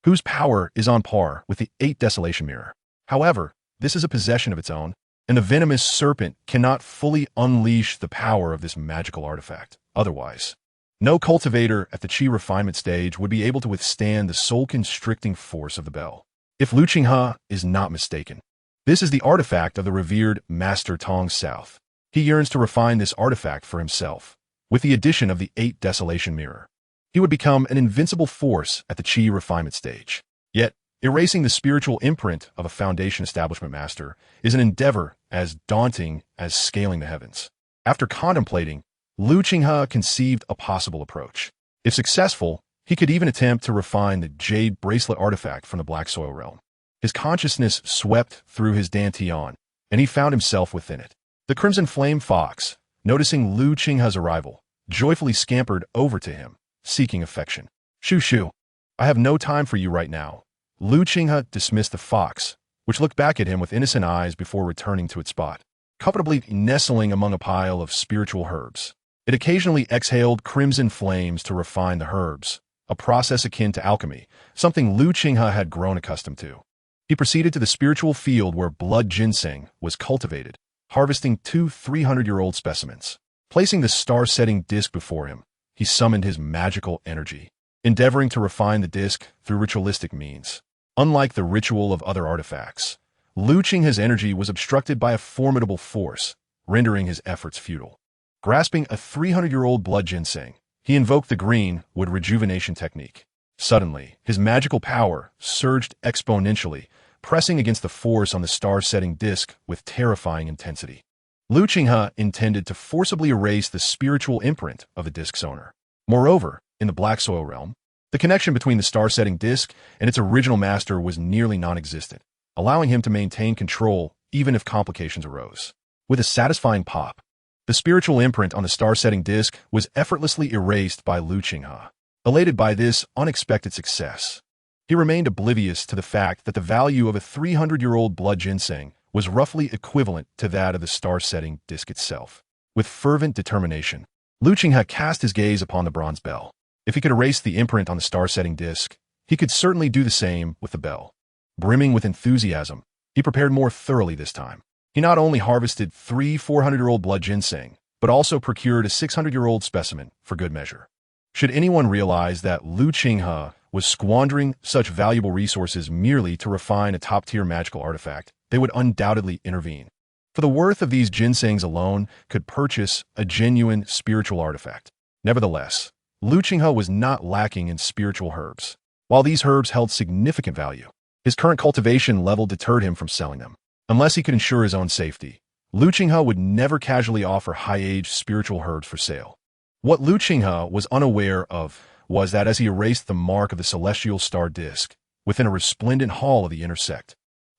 whose power is on par with the 8 Desolation Mirror. However, this is a possession of its own, and the venomous serpent cannot fully unleash the power of this magical artifact. Otherwise, no cultivator at the Qi refinement stage would be able to withstand the soul-constricting force of the bell. If Lu Qinghe is not mistaken, this is the artifact of the revered Master Tong South. He yearns to refine this artifact for himself. With the addition of the 8 Desolation Mirror, he would become an invincible force at the Qi refinement stage. Yet, erasing the spiritual imprint of a Foundation establishment master is an endeavor as daunting as scaling the heavens. After contemplating, Lu Qinghe conceived a possible approach. If successful, he could even attempt to refine the jade bracelet artifact from the Black Soil realm. His consciousness swept through his dantian, and he found himself within it. The Crimson Flame Fox, noticing Lu Qinghe's arrival, joyfully scampered over to him, seeking affection. "Shoo shoo, I have no time for you right now." Lu Qinghe dismissed the fox, which looked back at him with innocent eyes before returning to its spot, comfortably nestling among a pile of spiritual herbs. It occasionally exhaled crimson flames to refine the herbs, a process akin to alchemy, something Lu Qinghe had grown accustomed to. He proceeded to the spiritual field where blood ginseng was cultivated, harvesting 2 300-year-old specimens. Placing the star-setting disc before him, he summoned his magical energy, endeavoring to refine the disc through ritualistic means. Unlike the ritual of other artifacts, Lu Qinghe's energy was obstructed by a formidable force, rendering his efforts futile. Grasping a 300-year-old blood ginseng, he invoked the green wood rejuvenation technique. Suddenly, his magical power surged exponentially, pressing against the force on the star-setting disc with terrifying intensity. Lu Qinghe intended to forcibly erase the spiritual imprint of the disc's owner. Moreover, in the Black Soil realm, the connection between the star-setting disc and its original master was nearly non-existent, allowing him to maintain control even if complications arose. With a satisfying pop, the spiritual imprint on the star-setting disc was effortlessly erased by Lu Qinghe. Elated by this unexpected success, he remained oblivious to the fact that the value of a 300-year-old blood ginseng was roughly equivalent to that of the star-setting disc itself. With fervent determination, Lu Qinghe cast his gaze upon the bronze bell. If he could erase the imprint on the star-setting disc, he could certainly do the same with the bell. Brimming with enthusiasm, he prepared more thoroughly this time. He not only harvested 3 400-year-old blood ginseng, but also procured a 600-year-old specimen for good measure. Should anyone realize that Lu Qinghe was squandering such valuable resources merely to refine a top-tier magical artifact, they would undoubtedly intervene. For the worth of these ginsengs alone could purchase a genuine spiritual artifact. Nevertheless, Lu Qinghe was not lacking in spiritual herbs. While these herbs held significant value, his current cultivation level deterred him from selling them. Unless he could ensure his own safety, Lu Qinghe would never casually offer high-aged spiritual herbs for sale. What Lu Qinghe was unaware of was that as he erased the mark of the celestial star disk within a resplendent hall of the inner sect,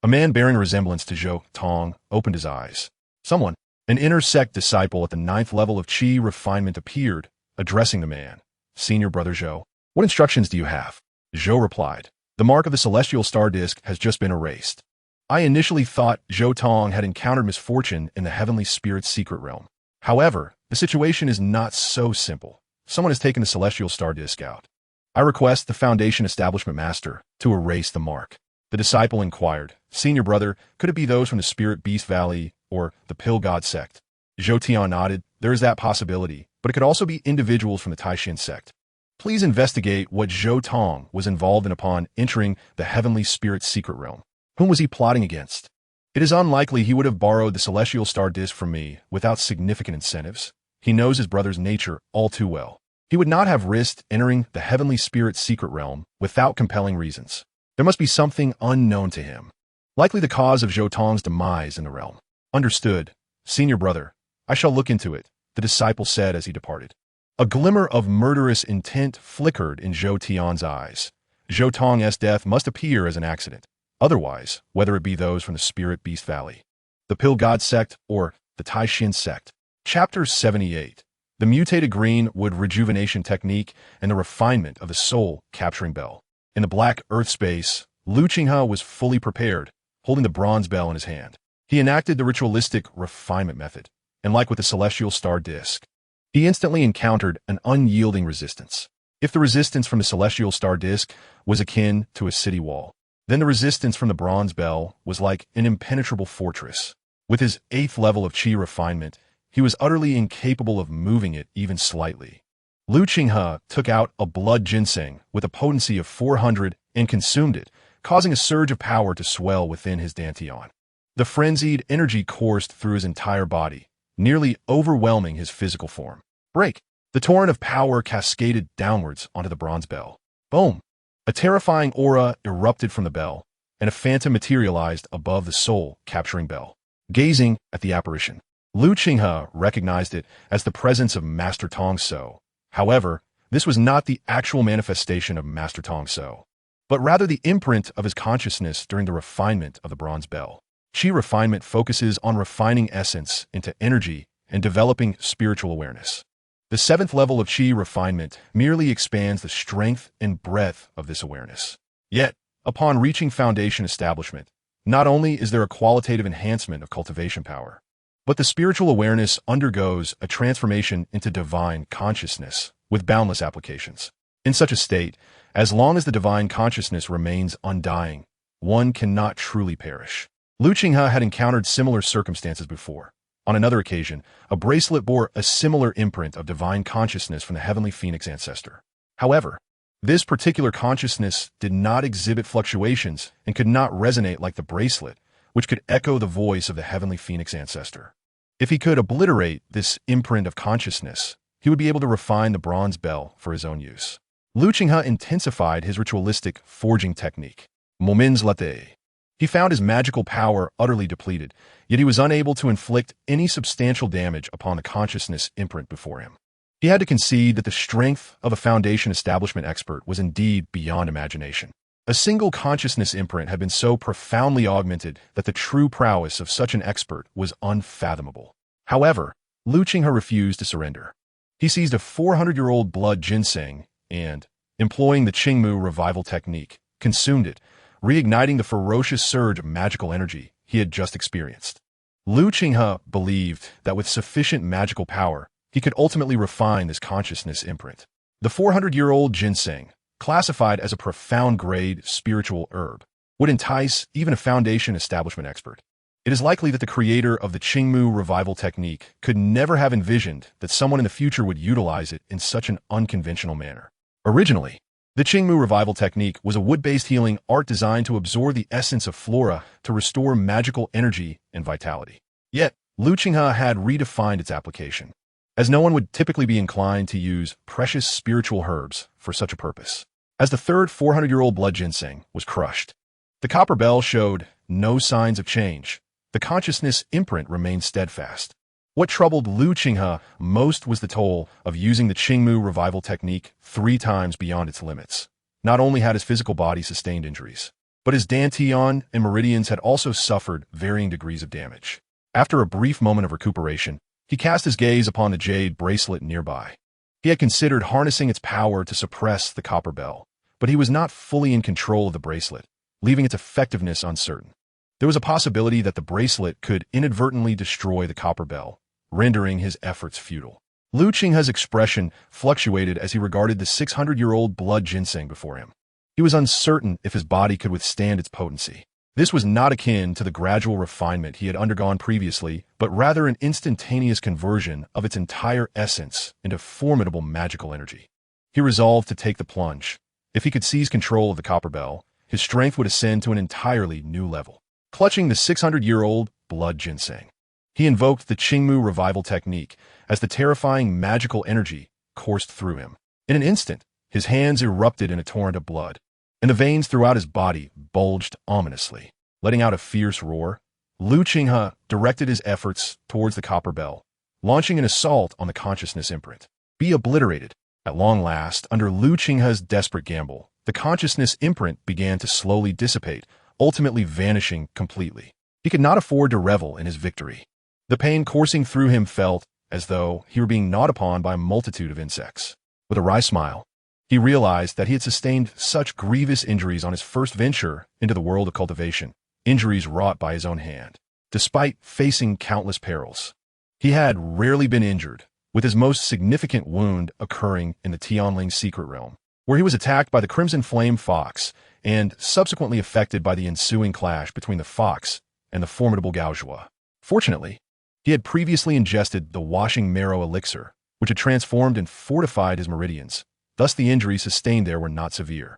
A man bearing a resemblance to Zhou Tong opened his eyes. Someone, an inner sect disciple at the 9th level of Qi refinement, appeared, addressing the man. Senior Brother Zhou, what instructions do you have? Zhou replied. The mark of the celestial star disk has just been erased. I initially thought Zhou Tong had encountered misfortune in the heavenly spirit's secret realm. However, the situation is not so simple. Someone has taken the celestial star disk out. I request the Foundation Establishment Master to erase the mark. The disciple inquired, Senior Brother, could it be those from the Spirit Beast Valley or the Pill God sect? Zhou Tian nodded. There is that possibility, but it could also be individuals from the Taishan sect. Please investigate what Zhou Tong was involved in upon entering the heavenly spirit's secret realm. Whom was he plotting against? It is unlikely he would have borrowed the celestial star disk from me without significant incentives. He knows his brother's nature all too well. He would not have risked entering the heavenly spirit's secret realm without compelling reasons. There must be something unknown to him. Likely the cause of Zhou Tong's demise in the realm. Understood. Senior Brother, I shall look into it, the disciple said as he departed. A glimmer of murderous intent flickered in Zhou Tian's eyes. Zhou Tong's death must appear as an accident. Otherwise, whether it be those from the Spirit Beast Valley, the Pill God sect, or the Taishan sect. Chapter 78. The mutated green wood rejuvenation technique and the refinement of the soul capturing bell. In the black earth space, Lu Qinghe was fully prepared, holding the bronze bell in his hand. He enacted the ritualistic refinement method, and like with the celestial star disk, he instantly encountered an unyielding resistance. If the resistance from the celestial star disk was akin to a city wall, then the resistance from the bronze bell was like an impenetrable fortress. With his 8th level of Qi refinement, he was utterly incapable of moving it even slightly. Lu Qinghe took out a blood ginseng with a potency of 400 and consumed it, causing a surge of power to swell within his dantian. The frenzied energy coursed through his entire body, nearly overwhelming his physical form. Break! The torrent of power cascaded downwards onto the bronze bell. Boom! A terrifying aura erupted from the bell, and a phantom materialized above the soul-capturing bell. Gazing at the apparition, Lu Qinghe recognized it as the presence of Master Tong So. However, this was not the actual manifestation of Master Tong So, but rather the imprint of his consciousness during the refinement of the bronze bell. Qi refinement focuses on refining essence into energy and developing spiritual awareness. The 7th level of Qi refinement merely expands the strength and breadth of this awareness. Yet, upon reaching foundation establishment, not only is there a qualitative enhancement of cultivation power, but the spiritual awareness undergoes a transformation into divine consciousness with boundless applications. In such a state, as long as the divine consciousness remains undying, one cannot truly perish. Lu Qinghe had encountered similar circumstances before. On another occasion, a bracelet bore a similar imprint of divine consciousness from the heavenly phoenix ancestor. However, this particular consciousness did not exhibit fluctuations and could not resonate like the bracelet, which could echo the voice of the heavenly phoenix ancestor. If he could obliterate this imprint of consciousness, he would be able to refine the bronze bell for his own use. Lu Qinghe intensified his ritualistic forging technique, moments latte. He found his magical power utterly depleted, yet he was unable to inflict any substantial damage upon the consciousness imprint before him. He had to concede that the strength of a foundation establishment expert was indeed beyond imagination. A single consciousness imprint had been so profoundly augmented that the true prowess of such an expert was unfathomable. However, Lu Qinghe refused to surrender. He seized a 400-year-old blood ginseng and, employing the Qinghe revival technique, consumed it, reigniting the ferocious surge of magical energy he had just experienced. Lu Qinghe believed that with sufficient magical power, he could ultimately refine this consciousness imprint. The 400-year-old ginseng, classified as a profound-grade spiritual herb, would entice even a foundation establishment expert. It is likely that the creator of the Qinghe revival technique could never have envisioned that someone in the future would utilize it in such an unconventional manner. Originally, the Qinghe revival technique was a wood-based healing art designed to absorb the essence of flora to restore magical energy and vitality. Yet, Lu Qinghe had redefined its application, as no one would typically be inclined to use precious spiritual herbs for such a purpose. As the third 400-year-old blood ginseng was crushed, the copper bell showed no signs of change. The consciousness imprint remained steadfast. What troubled Lu Qinghe most was the toll of using the Qinghe revival technique 3 times beyond its limits. Not only had his physical body sustained injuries, But his dantian and meridians had also suffered varying degrees of damage. After a brief moment of recuperation, he cast his gaze upon the jade bracelet nearby. He had considered harnessing its power to suppress the copper bell, but he was not fully in control of the bracelet, leaving its effectiveness uncertain. There was a possibility that the bracelet could inadvertently destroy the copper bell, rendering his efforts futile. Lu Qinghe's expression fluctuated as he regarded the 600-year-old blood ginseng before him. He was uncertain if his body could withstand its potency. This was not akin to the gradual refinement he had undergone previously, but rather an instantaneous conversion of its entire essence into formidable magical energy. He resolved to take the plunge. If he could seize control of the copper bell, his strength would ascend to an entirely new level. Clutching the 600-year-old blood ginseng, he invoked the Qinghe revival technique as the terrifying magical energy coursed through him. In an instant, his hands erupted in a torrent of blood, and the veins throughout his body bulged ominously. Letting out a fierce roar, Lu Qinghe directed his efforts towards the copper bell, launching an assault on the consciousness imprint. Be obliterated. At long last, under Lu Qinghe's desperate gamble, the consciousness imprint began to slowly dissipate, ultimately vanishing completely. He could not afford to revel in his victory. The pain coursing through him felt as though he were being gnawed upon by a multitude of insects. With a wry smile, he realized that he had sustained such grievous injuries on his first venture into the world of cultivation, injuries wrought by his own hand. Despite facing countless perils, he had rarely been injured, with his most significant wound occurring in the Tianling secret realm, where he was attacked by the Crimson Flame Fox and subsequently affected by the ensuing clash between the fox and the formidable Gaozhua. Fortunately, he had previously ingested the washing marrow elixir, which had transformed and fortified his meridians. Thus the injuries sustained there were not severe.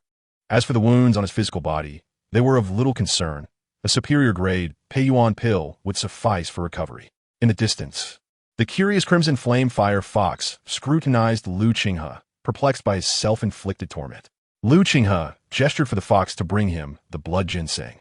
As for the wounds on his physical body, they were of little concern. A superior grade Peiyuan pill would suffice for recovery. In the distance, the curious Crimson Flame Fire Fox scrutinized Lu Qinghe, perplexed by his self-inflicted torment. Lu Qinghe gestured for the fox to bring him the blood ginseng.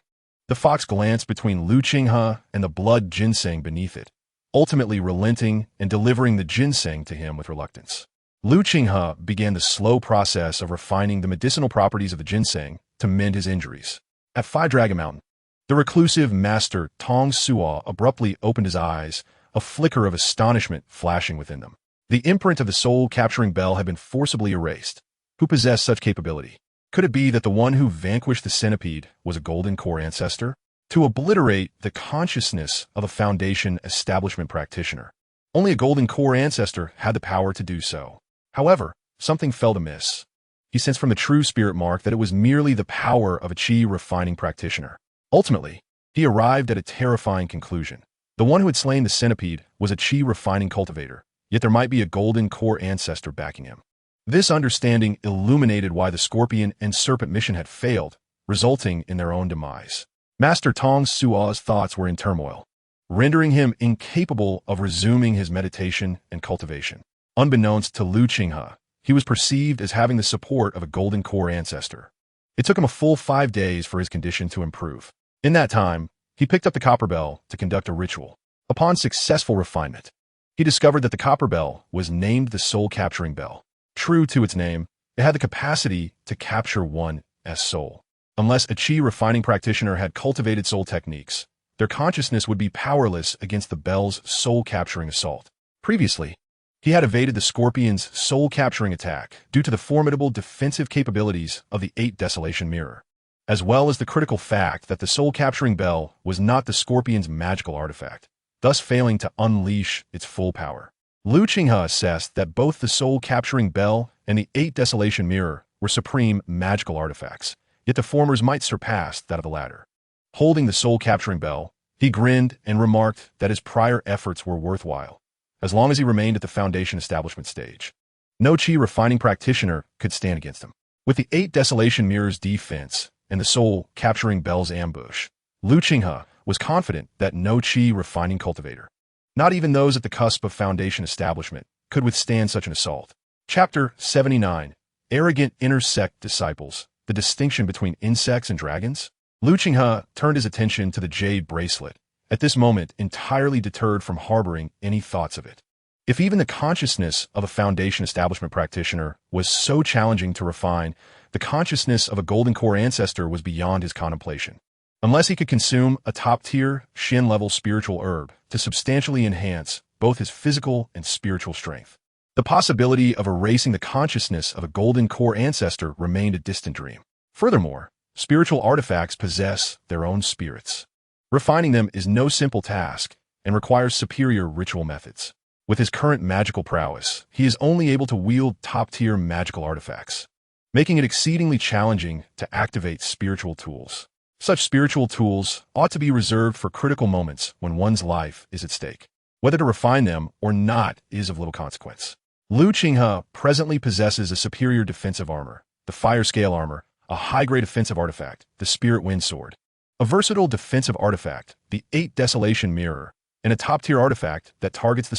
The fox glanced between Lu Qinghe and the blood ginseng beneath it, ultimately relenting and delivering the ginseng to him with reluctance. Lu Qinghe began the slow process of refining the medicinal properties of the ginseng to mend his injuries. At Phi Dragon Mountain, the reclusive master Tong Suo abruptly opened his eyes, a flicker of astonishment flashing within them. The imprint of the soul-capturing bell had been forcibly erased. Who possessed such capability? Could it be that the one who vanquished the centipede was a golden core ancestor? To obliterate the consciousness of a foundation establishment practitioner, only a golden core ancestor had the power to do so. However, something felt amiss. He sensed from the true spirit mark that it was merely the power of a Qi refining practitioner. Ultimately, he arrived at a terrifying conclusion. The one who had slain the centipede was a Qi refining cultivator, yet there might be a golden core ancestor backing him. This understanding illuminated why the scorpion and serpent mission had failed, resulting in their own demise. Master Tong Suo's thoughts were in turmoil, rendering him incapable of resuming his meditation and cultivation. Unbeknownst to Lu Qinghe, he was perceived as having the support of a golden core ancestor. It took him a full 5 days for his condition to improve. In that time, he picked up the copper bell to conduct a ritual. Upon successful refinement, he discovered that the copper bell was named the soul-capturing bell. True to its name, it had the capacity to capture one's soul. Unless a Qi refining practitioner had cultivated soul techniques, their consciousness would be powerless against the bell's soul-capturing assault. Previously, he had evaded the scorpion's soul-capturing attack due to the formidable defensive capabilities of the 8 Desolation Mirror, as well as the critical fact that the soul-capturing bell was not the scorpion's magical artifact, thus failing to unleash its full power. Lu Qinghe assessed that both the soul-capturing bell and the 8 Desolation Mirror were supreme magical artifacts, yet the formers might surpass that of the latter. Holding the soul-capturing bell, he grinned and remarked that his prior efforts were worthwhile, as long as he remained at the foundation establishment stage. No Qi refining practitioner could stand against him. With the 8 Desolation Mirror's defense and the soul-capturing bell's ambush, Lu Qinghe was confident that no Qi refining cultivator, not even those at the cusp of foundation establishment, could withstand such an assault. Chapter 79. Arrogant Inner Sect Disciples, the Distinction Between Insects and Dragons? Lu Qinghe turned his attention to the jade bracelet, at this moment entirely deterred from harboring any thoughts of it. If even the consciousness of a foundation establishment practitioner was so challenging to refine, the consciousness of a golden core ancestor was beyond his contemplation. Unless he could consume a top-tier, Shin-level spiritual herb to substantially enhance both his physical and spiritual strength, the possibility of erasing the consciousness of a golden core ancestor remained a distant dream. Furthermore, spiritual artifacts possess their own spirits. Refining them is no simple task and requires superior ritual methods. With his current magical prowess, he is only able to wield top-tier magical artifacts, making it exceedingly challenging to activate spiritual tools. Such spiritual tools ought to be reserved for critical moments when one's life is at stake. Whether to refine them or not is of little consequence. Lu Qinghe presently possesses a superior defensive armor, the Fire Scale Armor, a high-grade offensive artifact, the Spirit Wind Sword, a versatile defensive artifact, the 8 Desolation Mirror, and a top-tier artifact that targets the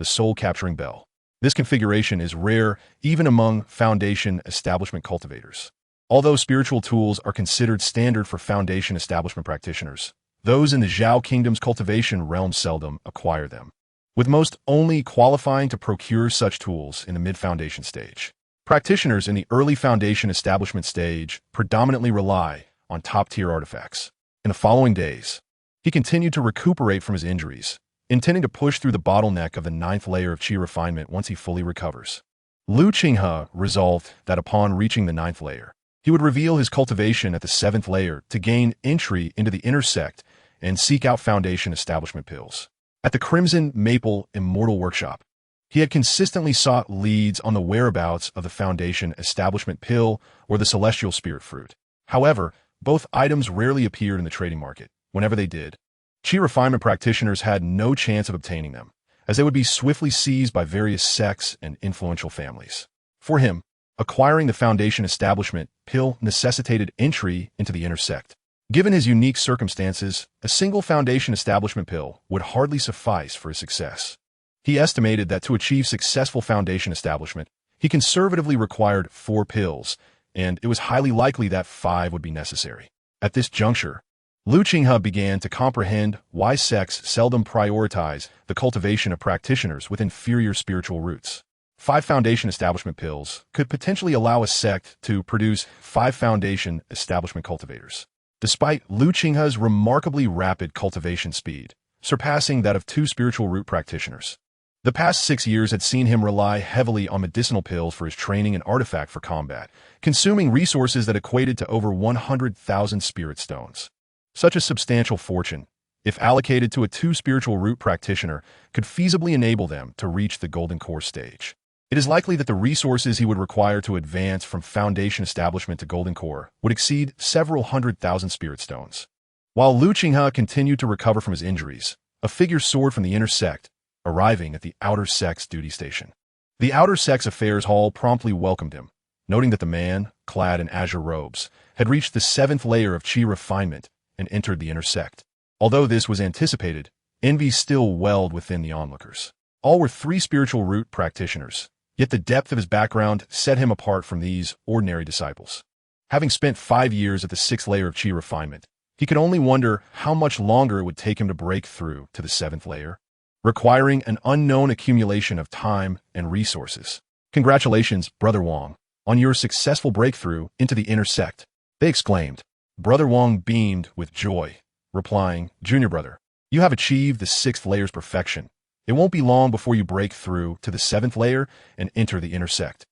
soul-capturing bell. This configuration is rare even among Foundation establishment cultivators. Although spiritual tools are considered standard for Foundation establishment practitioners, those in the Zhao Kingdom's cultivation realm seldom acquire them, with most only qualifying to procure such tools in the mid-Foundation stage. Practitioners in the early Foundation establishment stage predominantly rely on top-tier artifacts. In the following days, he continued to recuperate from his injuries, intending to push through the bottleneck of the 9th layer of Qi refinement once he fully recovers. Lu Qinghe resolved that upon reaching the 9th layer, he would reveal his cultivation at the 7th layer to gain entry into the inner sect and seek out Foundation establishment pills. At the Crimson Maple Immortal Workshop, he had consistently sought leads on the whereabouts of the Foundation establishment pill or the Celestial Spirit Fruit. However, both items rarely appeared in the trading market. Whenever they did, Qi refinement practitioners had no chance of obtaining them, as they would be swiftly seized by various sects and influential families. For him, acquiring the Foundation establishment pill necessitated entry into the inner sect. Given his unique circumstances, a single Foundation establishment pill would hardly suffice for his success. He estimated that to achieve successful Foundation establishment, he conservatively required 4 pills, and it was highly likely that 5 would be necessary. At this juncture, Lu Qinghe began to comprehend why sects seldom prioritize the cultivation of practitioners with inferior spiritual roots. 5 Foundation establishment pills could potentially allow a sect to produce 5 Foundation establishment cultivators. Despite Lu Qinghe's remarkably rapid cultivation speed, surpassing that of 2 spiritual root practitioners, the past 6 years had seen him rely heavily on medicinal pills for his training and artifact for combat, consuming resources that equated to over 100,000 spirit stones. Such a substantial fortune, if allocated to a 2 spiritual root practitioner, could feasibly enable them to reach the Golden Core stage. It is likely that the resources he would require to advance from Foundation establishment to Golden Core would exceed several 100,000 spirit stones. While Lu Qinghe continued to recover from his injuries, a figure soared from the inner sect, arriving at the outer sect's duty station. The outer sect's affairs hall promptly welcomed him, noting that the man, clad in azure robes, had reached the 7th layer of Qi refinement and entered the inner sect. Although this was anticipated, envy still welled within the onlookers. All were 3 spiritual root practitioners, yet the depth of his background set him apart from these ordinary disciples. Having spent 5 years at the 6th layer of Qi refinement, he could only wonder how much longer it would take him to break through to the 7th layer, requiring an unknown accumulation of time and resources. Congratulations, Brother Wang, on your successful breakthrough into the inner sect, they exclaimed. Brother Wang beamed with joy, replying, Junior brother, you have achieved the 6th layer's perfection. It won't be long before you break through to the 7th layer and enter the inner sect.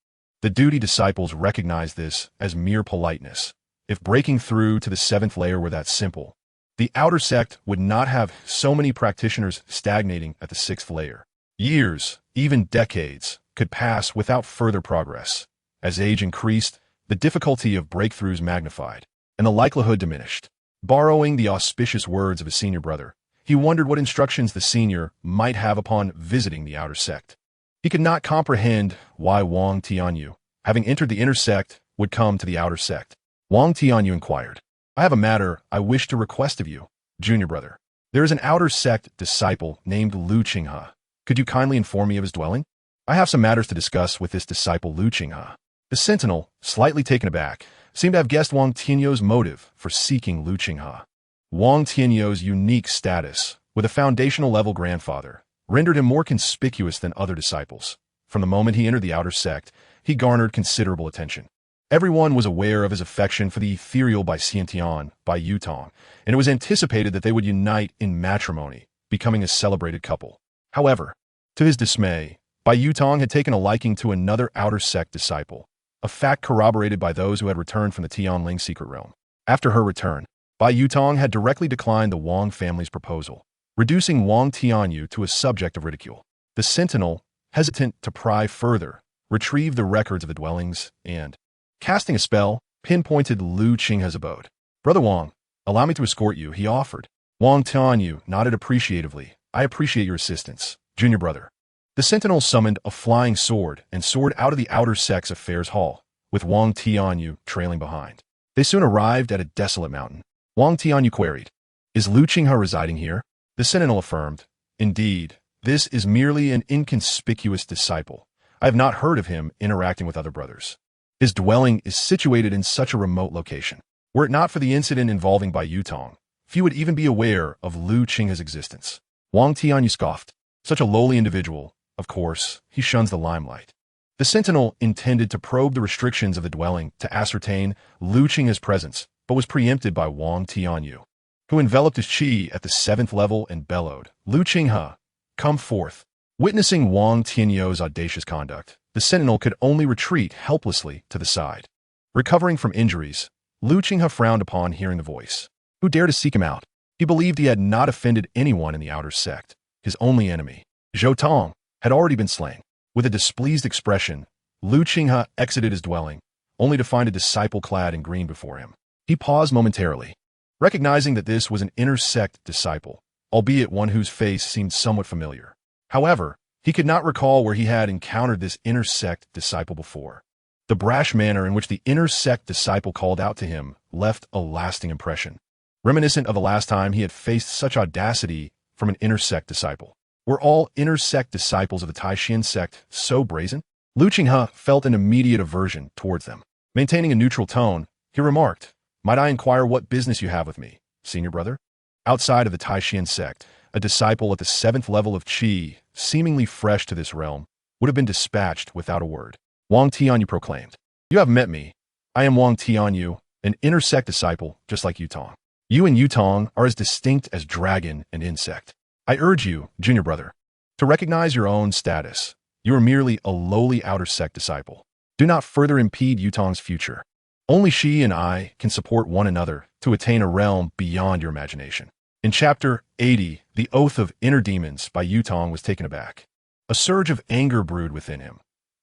The duty disciples recognized this as mere politeness. If breaking through to the 7th layer were that simple, the outer sect would not have so many practitioners stagnating at the 6th layer. Years, even decades, could pass without further progress. As age increased, the difficulty of breakthroughs magnified, and the likelihood diminished. Borrowing the auspicious words of his senior brother, he wondered what instructions the senior might have upon visiting the outer sect. He could not comprehend why Wang Tianyu, having entered the inner sect, would come to the outer sect. Wang Tianyu inquired, I have a matter I wish to request of you, junior brother. There is an outer sect disciple named Lu Qinghe. Could you kindly inform me of his dwelling? I have some matters to discuss with this disciple Lu Qinghe. The sentinel, slightly taken aback, seemed to have guessed Wang Tianyu's motive for seeking Lu Qinghe. Wang Tianyu's unique status, with a foundational level grandfather, rendered him more conspicuous than other disciples. From the moment he entered the outer sect, he garnered considerable attention. Everyone was aware of his affection for the ethereal Bai Xiantian, Bai Yutong, and it was anticipated that they would unite in matrimony, becoming a celebrated couple. However, to his dismay, Bai Yutong had taken a liking to another outer sect disciple, a fact corroborated by those who had returned from the Tianling secret realm. After her return, Bai Yutong had directly declined the Wang family's proposal, reducing Wang Tianyu to a subject of ridicule. The sentinel, hesitant to pry further, retrieved the records of the dwellings and, casting a spell, pinpointed Lu Qinghe's abode. "Brother Wang, allow me to escort you," he offered. Wang Tianyu nodded appreciatively. "I appreciate your assistance, junior brother." The sentinel summoned a flying sword and soared out of the outer sect's affairs hall, with Wang Tianyu trailing behind. They soon arrived at a desolate mountain. Wang Tianyu queried, "Is Lu Qinghe residing here?" The sentinel affirmed, "Indeed, this is merely an inconspicuous disciple. I have not heard of him interacting with other brothers. His dwelling is situated in such a remote location. Were it not for the incident involving Bai Yutong, few would even be aware of Lu Qinghe's existence." Wang Tianyu scoffed. "Such a lowly individual, of course, he shuns the limelight." The sentinel intended to probe the restrictions of the dwelling to ascertain Lu Qinghe's presence, but was preempted by Wang Tianyu, who enveloped his qi at the 7th level and bellowed, "Lu Qinghe, come forth." Witnessing Wang Tianyu's audacious conduct, the sentinel could only retreat helplessly to the side. Recovering from injuries, Lu Qinghe frowned upon hearing the voice. Who dared to seek him out? He believed he had not offended anyone in the outer sect. His only enemy, Zhou Tong, had already been slain. With a displeased expression, Lu Qinghe exited his dwelling, only to find a disciple clad in green before him. He paused momentarily, recognizing that this was an inner sect disciple, albeit one whose face seemed somewhat familiar. However, he could not recall where he had encountered this inner sect disciple before. The brash manner in which the inner sect disciple called out to him left a lasting impression, reminiscent of the last time he had faced such audacity from an inner sect disciple. Were all inner sect disciples of the Taishan sect so brazen? Lu Qinghe felt an immediate aversion towards them. Maintaining a neutral tone, he remarked, "Might I inquire what business you have with me, senior brother?" Outside of the Taishan sect, a disciple at the 7th level of Qi, seemingly fresh to this realm, would have been dispatched without a word. Wang Tianyu proclaimed, "You have met me. I am Wang Tianyu, an inner sect disciple, just like Yutong. You and Yutong are as distinct as dragon and insect. I urge you, junior brother, to recognize your own status. You are merely a lowly outer sect disciple. Do not further impede Yutong's future. Only she and I can support one another to attain a realm beyond your imagination." In Chapter 80, The Oath of Inner Demons, Bai Yutong was taken aback. A surge of anger brewed within him.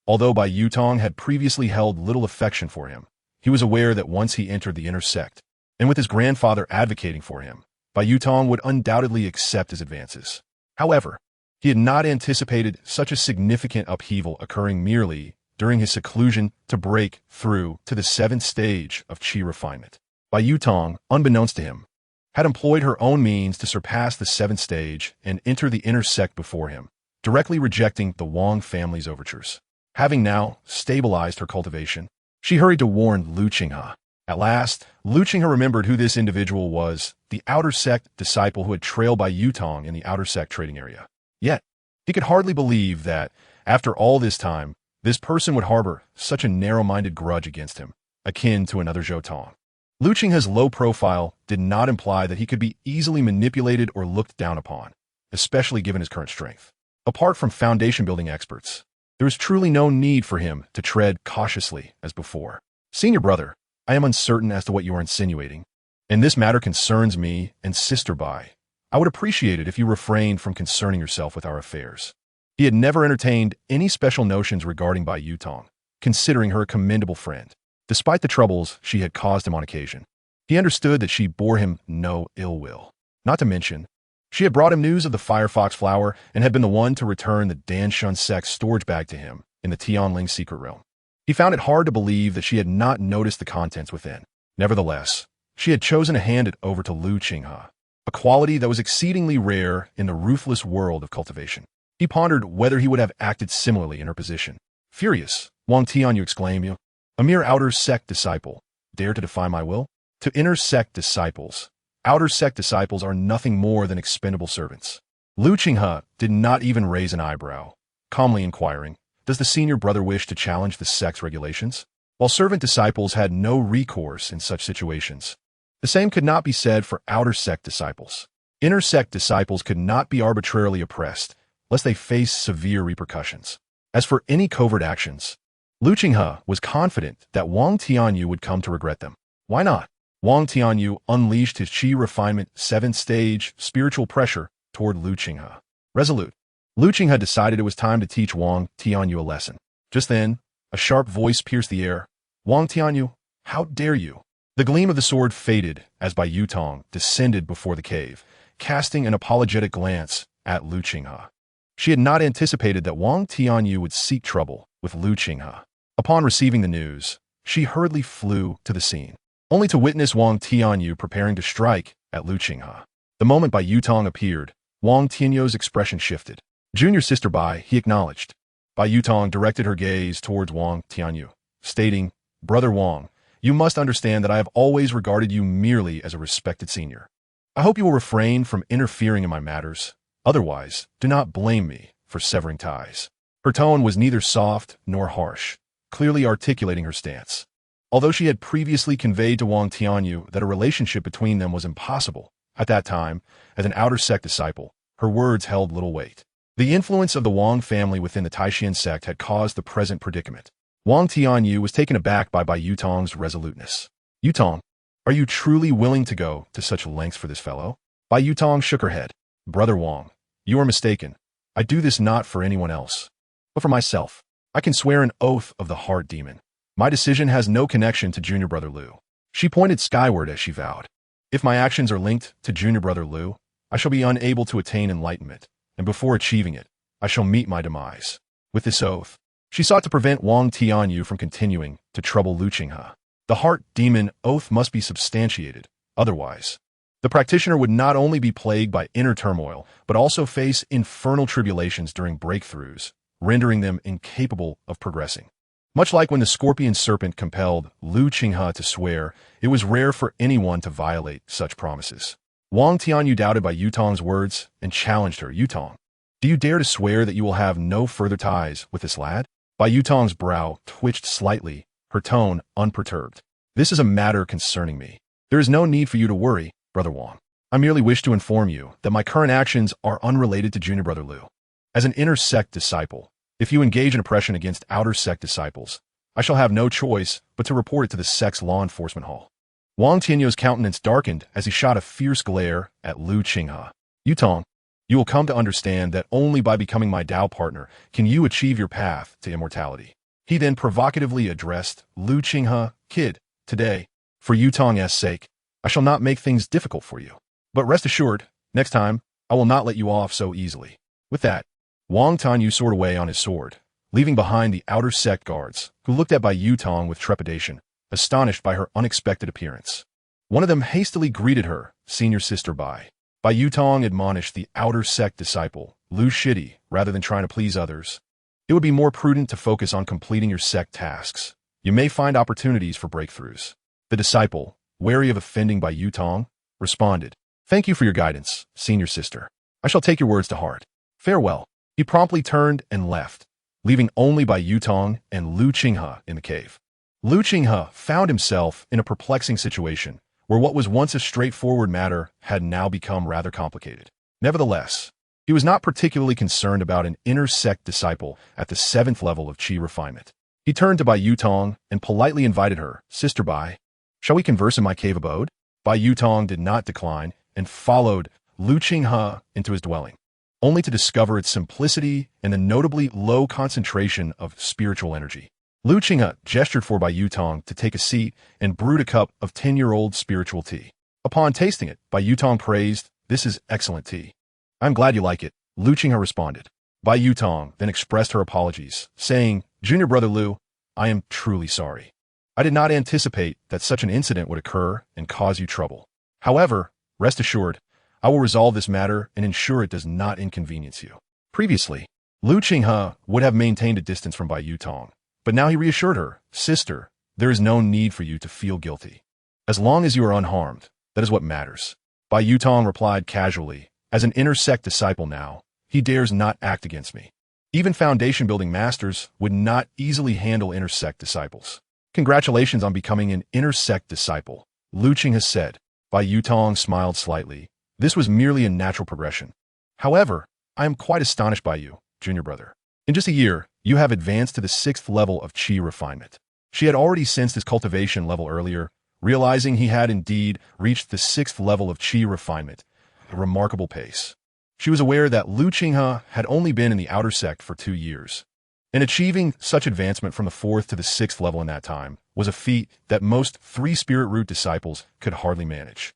Although Bai Yutong had previously held little affection for him, he was aware that once he entered the inner sect, and with his grandfather advocating for him, Bai Yutong would undoubtedly accept his advances. However, he had not anticipated such a significant upheaval occurring merely during his seclusion to break through to the 7th stage of Qi refinement. Bai Yutong, unbeknownst to him, had employed her own means to surpass the 7th stage and enter the inner sect before him, directly rejecting the Wang family's overtures. Having now stabilized her cultivation, she hurried to warn Lu Qinghe. At last, Lu Qinghe remembered who this individual was, the outer sect disciple who had trailed Bai Yutong in the outer sect trading area. Yet, he could hardly believe that, after all this time, this person would harbor such a narrow-minded grudge against him, akin to another Zhou Tong. Lu Qinghe's low profile did not imply that he could be easily manipulated or looked down upon, especially given his current strength. Apart from foundation-building experts, there is truly no need for him to tread cautiously as before. "Senior brother, I am uncertain as to what you are insinuating, and this matter concerns me and Sister Bai. I would appreciate it if you refrained from concerning yourself with our affairs." He had never entertained any special notions regarding Bai Yutong, considering her a commendable friend, despite the troubles she had caused him on occasion. He understood that she bore him no ill will. Not to mention, she had brought him news of the Firefox flower and had been the one to return the Danshun sect's storage bag to him in the Tianling secret realm. He found it hard to believe that she had not noticed the contents within. Nevertheless, she had chosen to hand it over to Lu Qinghe, a quality that was exceedingly rare in the ruthless world of cultivation. He pondered whether he would have acted similarly in her position. Furious, Wang Tianyu exclaimed, "A mere outer sect disciple, dare to defy my will?" To inner sect disciples, outer sect disciples are nothing more than expendable servants. Lu Qinghe did not even raise an eyebrow, calmly inquiring, "Does the senior brother wish to challenge the sect's regulations?" While servant disciples had no recourse in such situations, the same could not be said for outer sect disciples. Inner sect disciples could not be arbitrarily oppressed, lest they face severe repercussions. As for any covert actions, Lu Qinghe was confident that Wang Tianyu would come to regret them. Why not? Wang Tianyu unleashed his Qi refinement 7th-stage spiritual pressure toward Lu Qinghe. Resolute, Lu Qinghe decided it was time to teach Wang Tianyu a lesson. Just then, a sharp voice pierced the air. "Wang Tianyu, how dare you?" The gleam of the sword faded as Bai Yutong descended before the cave, casting an apologetic glance at Lu Qinghe. She had not anticipated that Wang Tianyu would seek trouble with Lu Qinghe. Upon receiving the news, she hurriedly flew to the scene, only to witness Wang Tianyu preparing to strike at Lu Qinghe. The moment Bai Yutong appeared, Wang Tianyu's expression shifted. "Junior sister Bai," he acknowledged. Bai Yutong directed her gaze towards Wang Tianyu, stating, "Brother Wang, you must understand that I have always regarded you merely as a respected senior. I hope you will refrain from interfering in my matters. Otherwise, do not blame me for severing ties." Her tone was neither soft nor harsh, clearly articulating her stance. Although she had previously conveyed to Wang Tianyu that a relationship between them was impossible, at that time, as an outer sect disciple, her words held little weight. The influence of the Wang family within the Taishan sect had caused the present predicament. Wang Tianyu was taken aback by Bai Yutong's resoluteness. "Yutong, are you truly willing to go to such lengths for this fellow?" Bai Yutong shook her head. "Brother Wang, you are mistaken. I do this not for anyone else, but for myself. I can swear an oath of the heart demon. My decision has no connection to Junior Brother Lu." She pointed skyward as she vowed. "If my actions are linked to Junior Brother Lu, I shall be unable to attain enlightenment, and before achieving it, I shall meet my demise." With this oath, she sought to prevent Wang Tianyu from continuing to trouble Lu Qinghe. The heart demon oath must be substantiated, otherwise, the practitioner would not only be plagued by inner turmoil, but also face infernal tribulations during breakthroughs, rendering them incapable of progressing. Much like when the scorpion serpent compelled Lu Qinghe to swear, it was rare for anyone to violate such promises. Wang Tianyu doubted Bai Yutong's words and challenged her. "Yutong, do you dare to swear that you will have no further ties with this lad?" Bai Yutong's brow twitched slightly, her tone unperturbed. "This is a matter concerning me. There is no need for you to worry, Brother Wang. I merely wish to inform you that my current actions are unrelated to Junior Brother Lu. As an inner sect disciple, if you engage in oppression against outer sect disciples, I shall have no choice but to report it to the sect's law enforcement hall." Wang Tianyu's countenance darkened as he shot a fierce glare at Lu Qinghe. "Yutong, you will come to understand that only by becoming my Tao partner can you achieve your path to immortality." He then provocatively addressed Lu Qinghe. "Kid, today, for Yutong's sake, I shall not make things difficult for you. But rest assured, next time, I will not let you off so easily." With that, Wang Tianyu soared away on his sword, leaving behind the outer sect guards, who looked at Bai Yutong with trepidation, astonished by her unexpected appearance. One of them hastily greeted her, "Senior Sister Bai." Bai Yutong admonished the outer sect disciple, "Lu Shidi, rather than trying to please others, it would be more prudent to focus on completing your sect tasks. You may find opportunities for breakthroughs." The disciple, wary of offending Bai Yutong, responded, "Thank you for your guidance, Senior Sister. I shall take your words to heart. Farewell." He promptly turned and left, leaving only Bai Yutong and Lu Qinghe in the cave. Lu Qinghe found himself in a perplexing situation where what was once a straightforward matter had now become rather complicated. Nevertheless, he was not particularly concerned about an inner sect disciple at the 7th level of Qi refinement. He turned to Bai Yutong and politely invited her, "Sister Bai, shall we converse in my cave abode?" Bai Yutong did not decline and followed Lu Qinghe into his dwelling, only to discover its simplicity and the notably low concentration of spiritual energy. Lu Qinghe gestured for Bai Yutong to take a seat and brewed a cup of 10-year-old spiritual tea. Upon tasting it, Bai Yutong praised, "This is excellent tea." "I'm glad you like it," Lu Qinghe responded. Bai Yutong then expressed her apologies, saying, "Junior Brother Lu, I am truly sorry. I did not anticipate that such an incident would occur and cause you trouble. However, rest assured, I will resolve this matter and ensure it does not inconvenience you." Previously, Lu Qinghe would have maintained a distance from Bai Yutong, but now he reassured her, "Sister, there is no need for you to feel guilty. As long as you are unharmed, that is what matters." Bai Yutong replied casually, As an inner sect disciple now, he dares not act against me. Even foundation-building masters would not easily handle inner sect disciples. Congratulations on becoming an inner sect disciple, Lu Qinghe said. Bai Yutong smiled slightly. This was merely a natural progression. However, I am quite astonished by you, junior brother. In just a year, you have advanced to the 6th level of Qi refinement. She had already sensed his cultivation level earlier, realizing he had indeed reached the 6th level of Qi refinement, a remarkable pace. She was aware that Lu Qinghe had only been in the outer sect for 2 years, and achieving such advancement from the 4th to the 6th level in that time was a feat that most 3 spirit root disciples could hardly manage.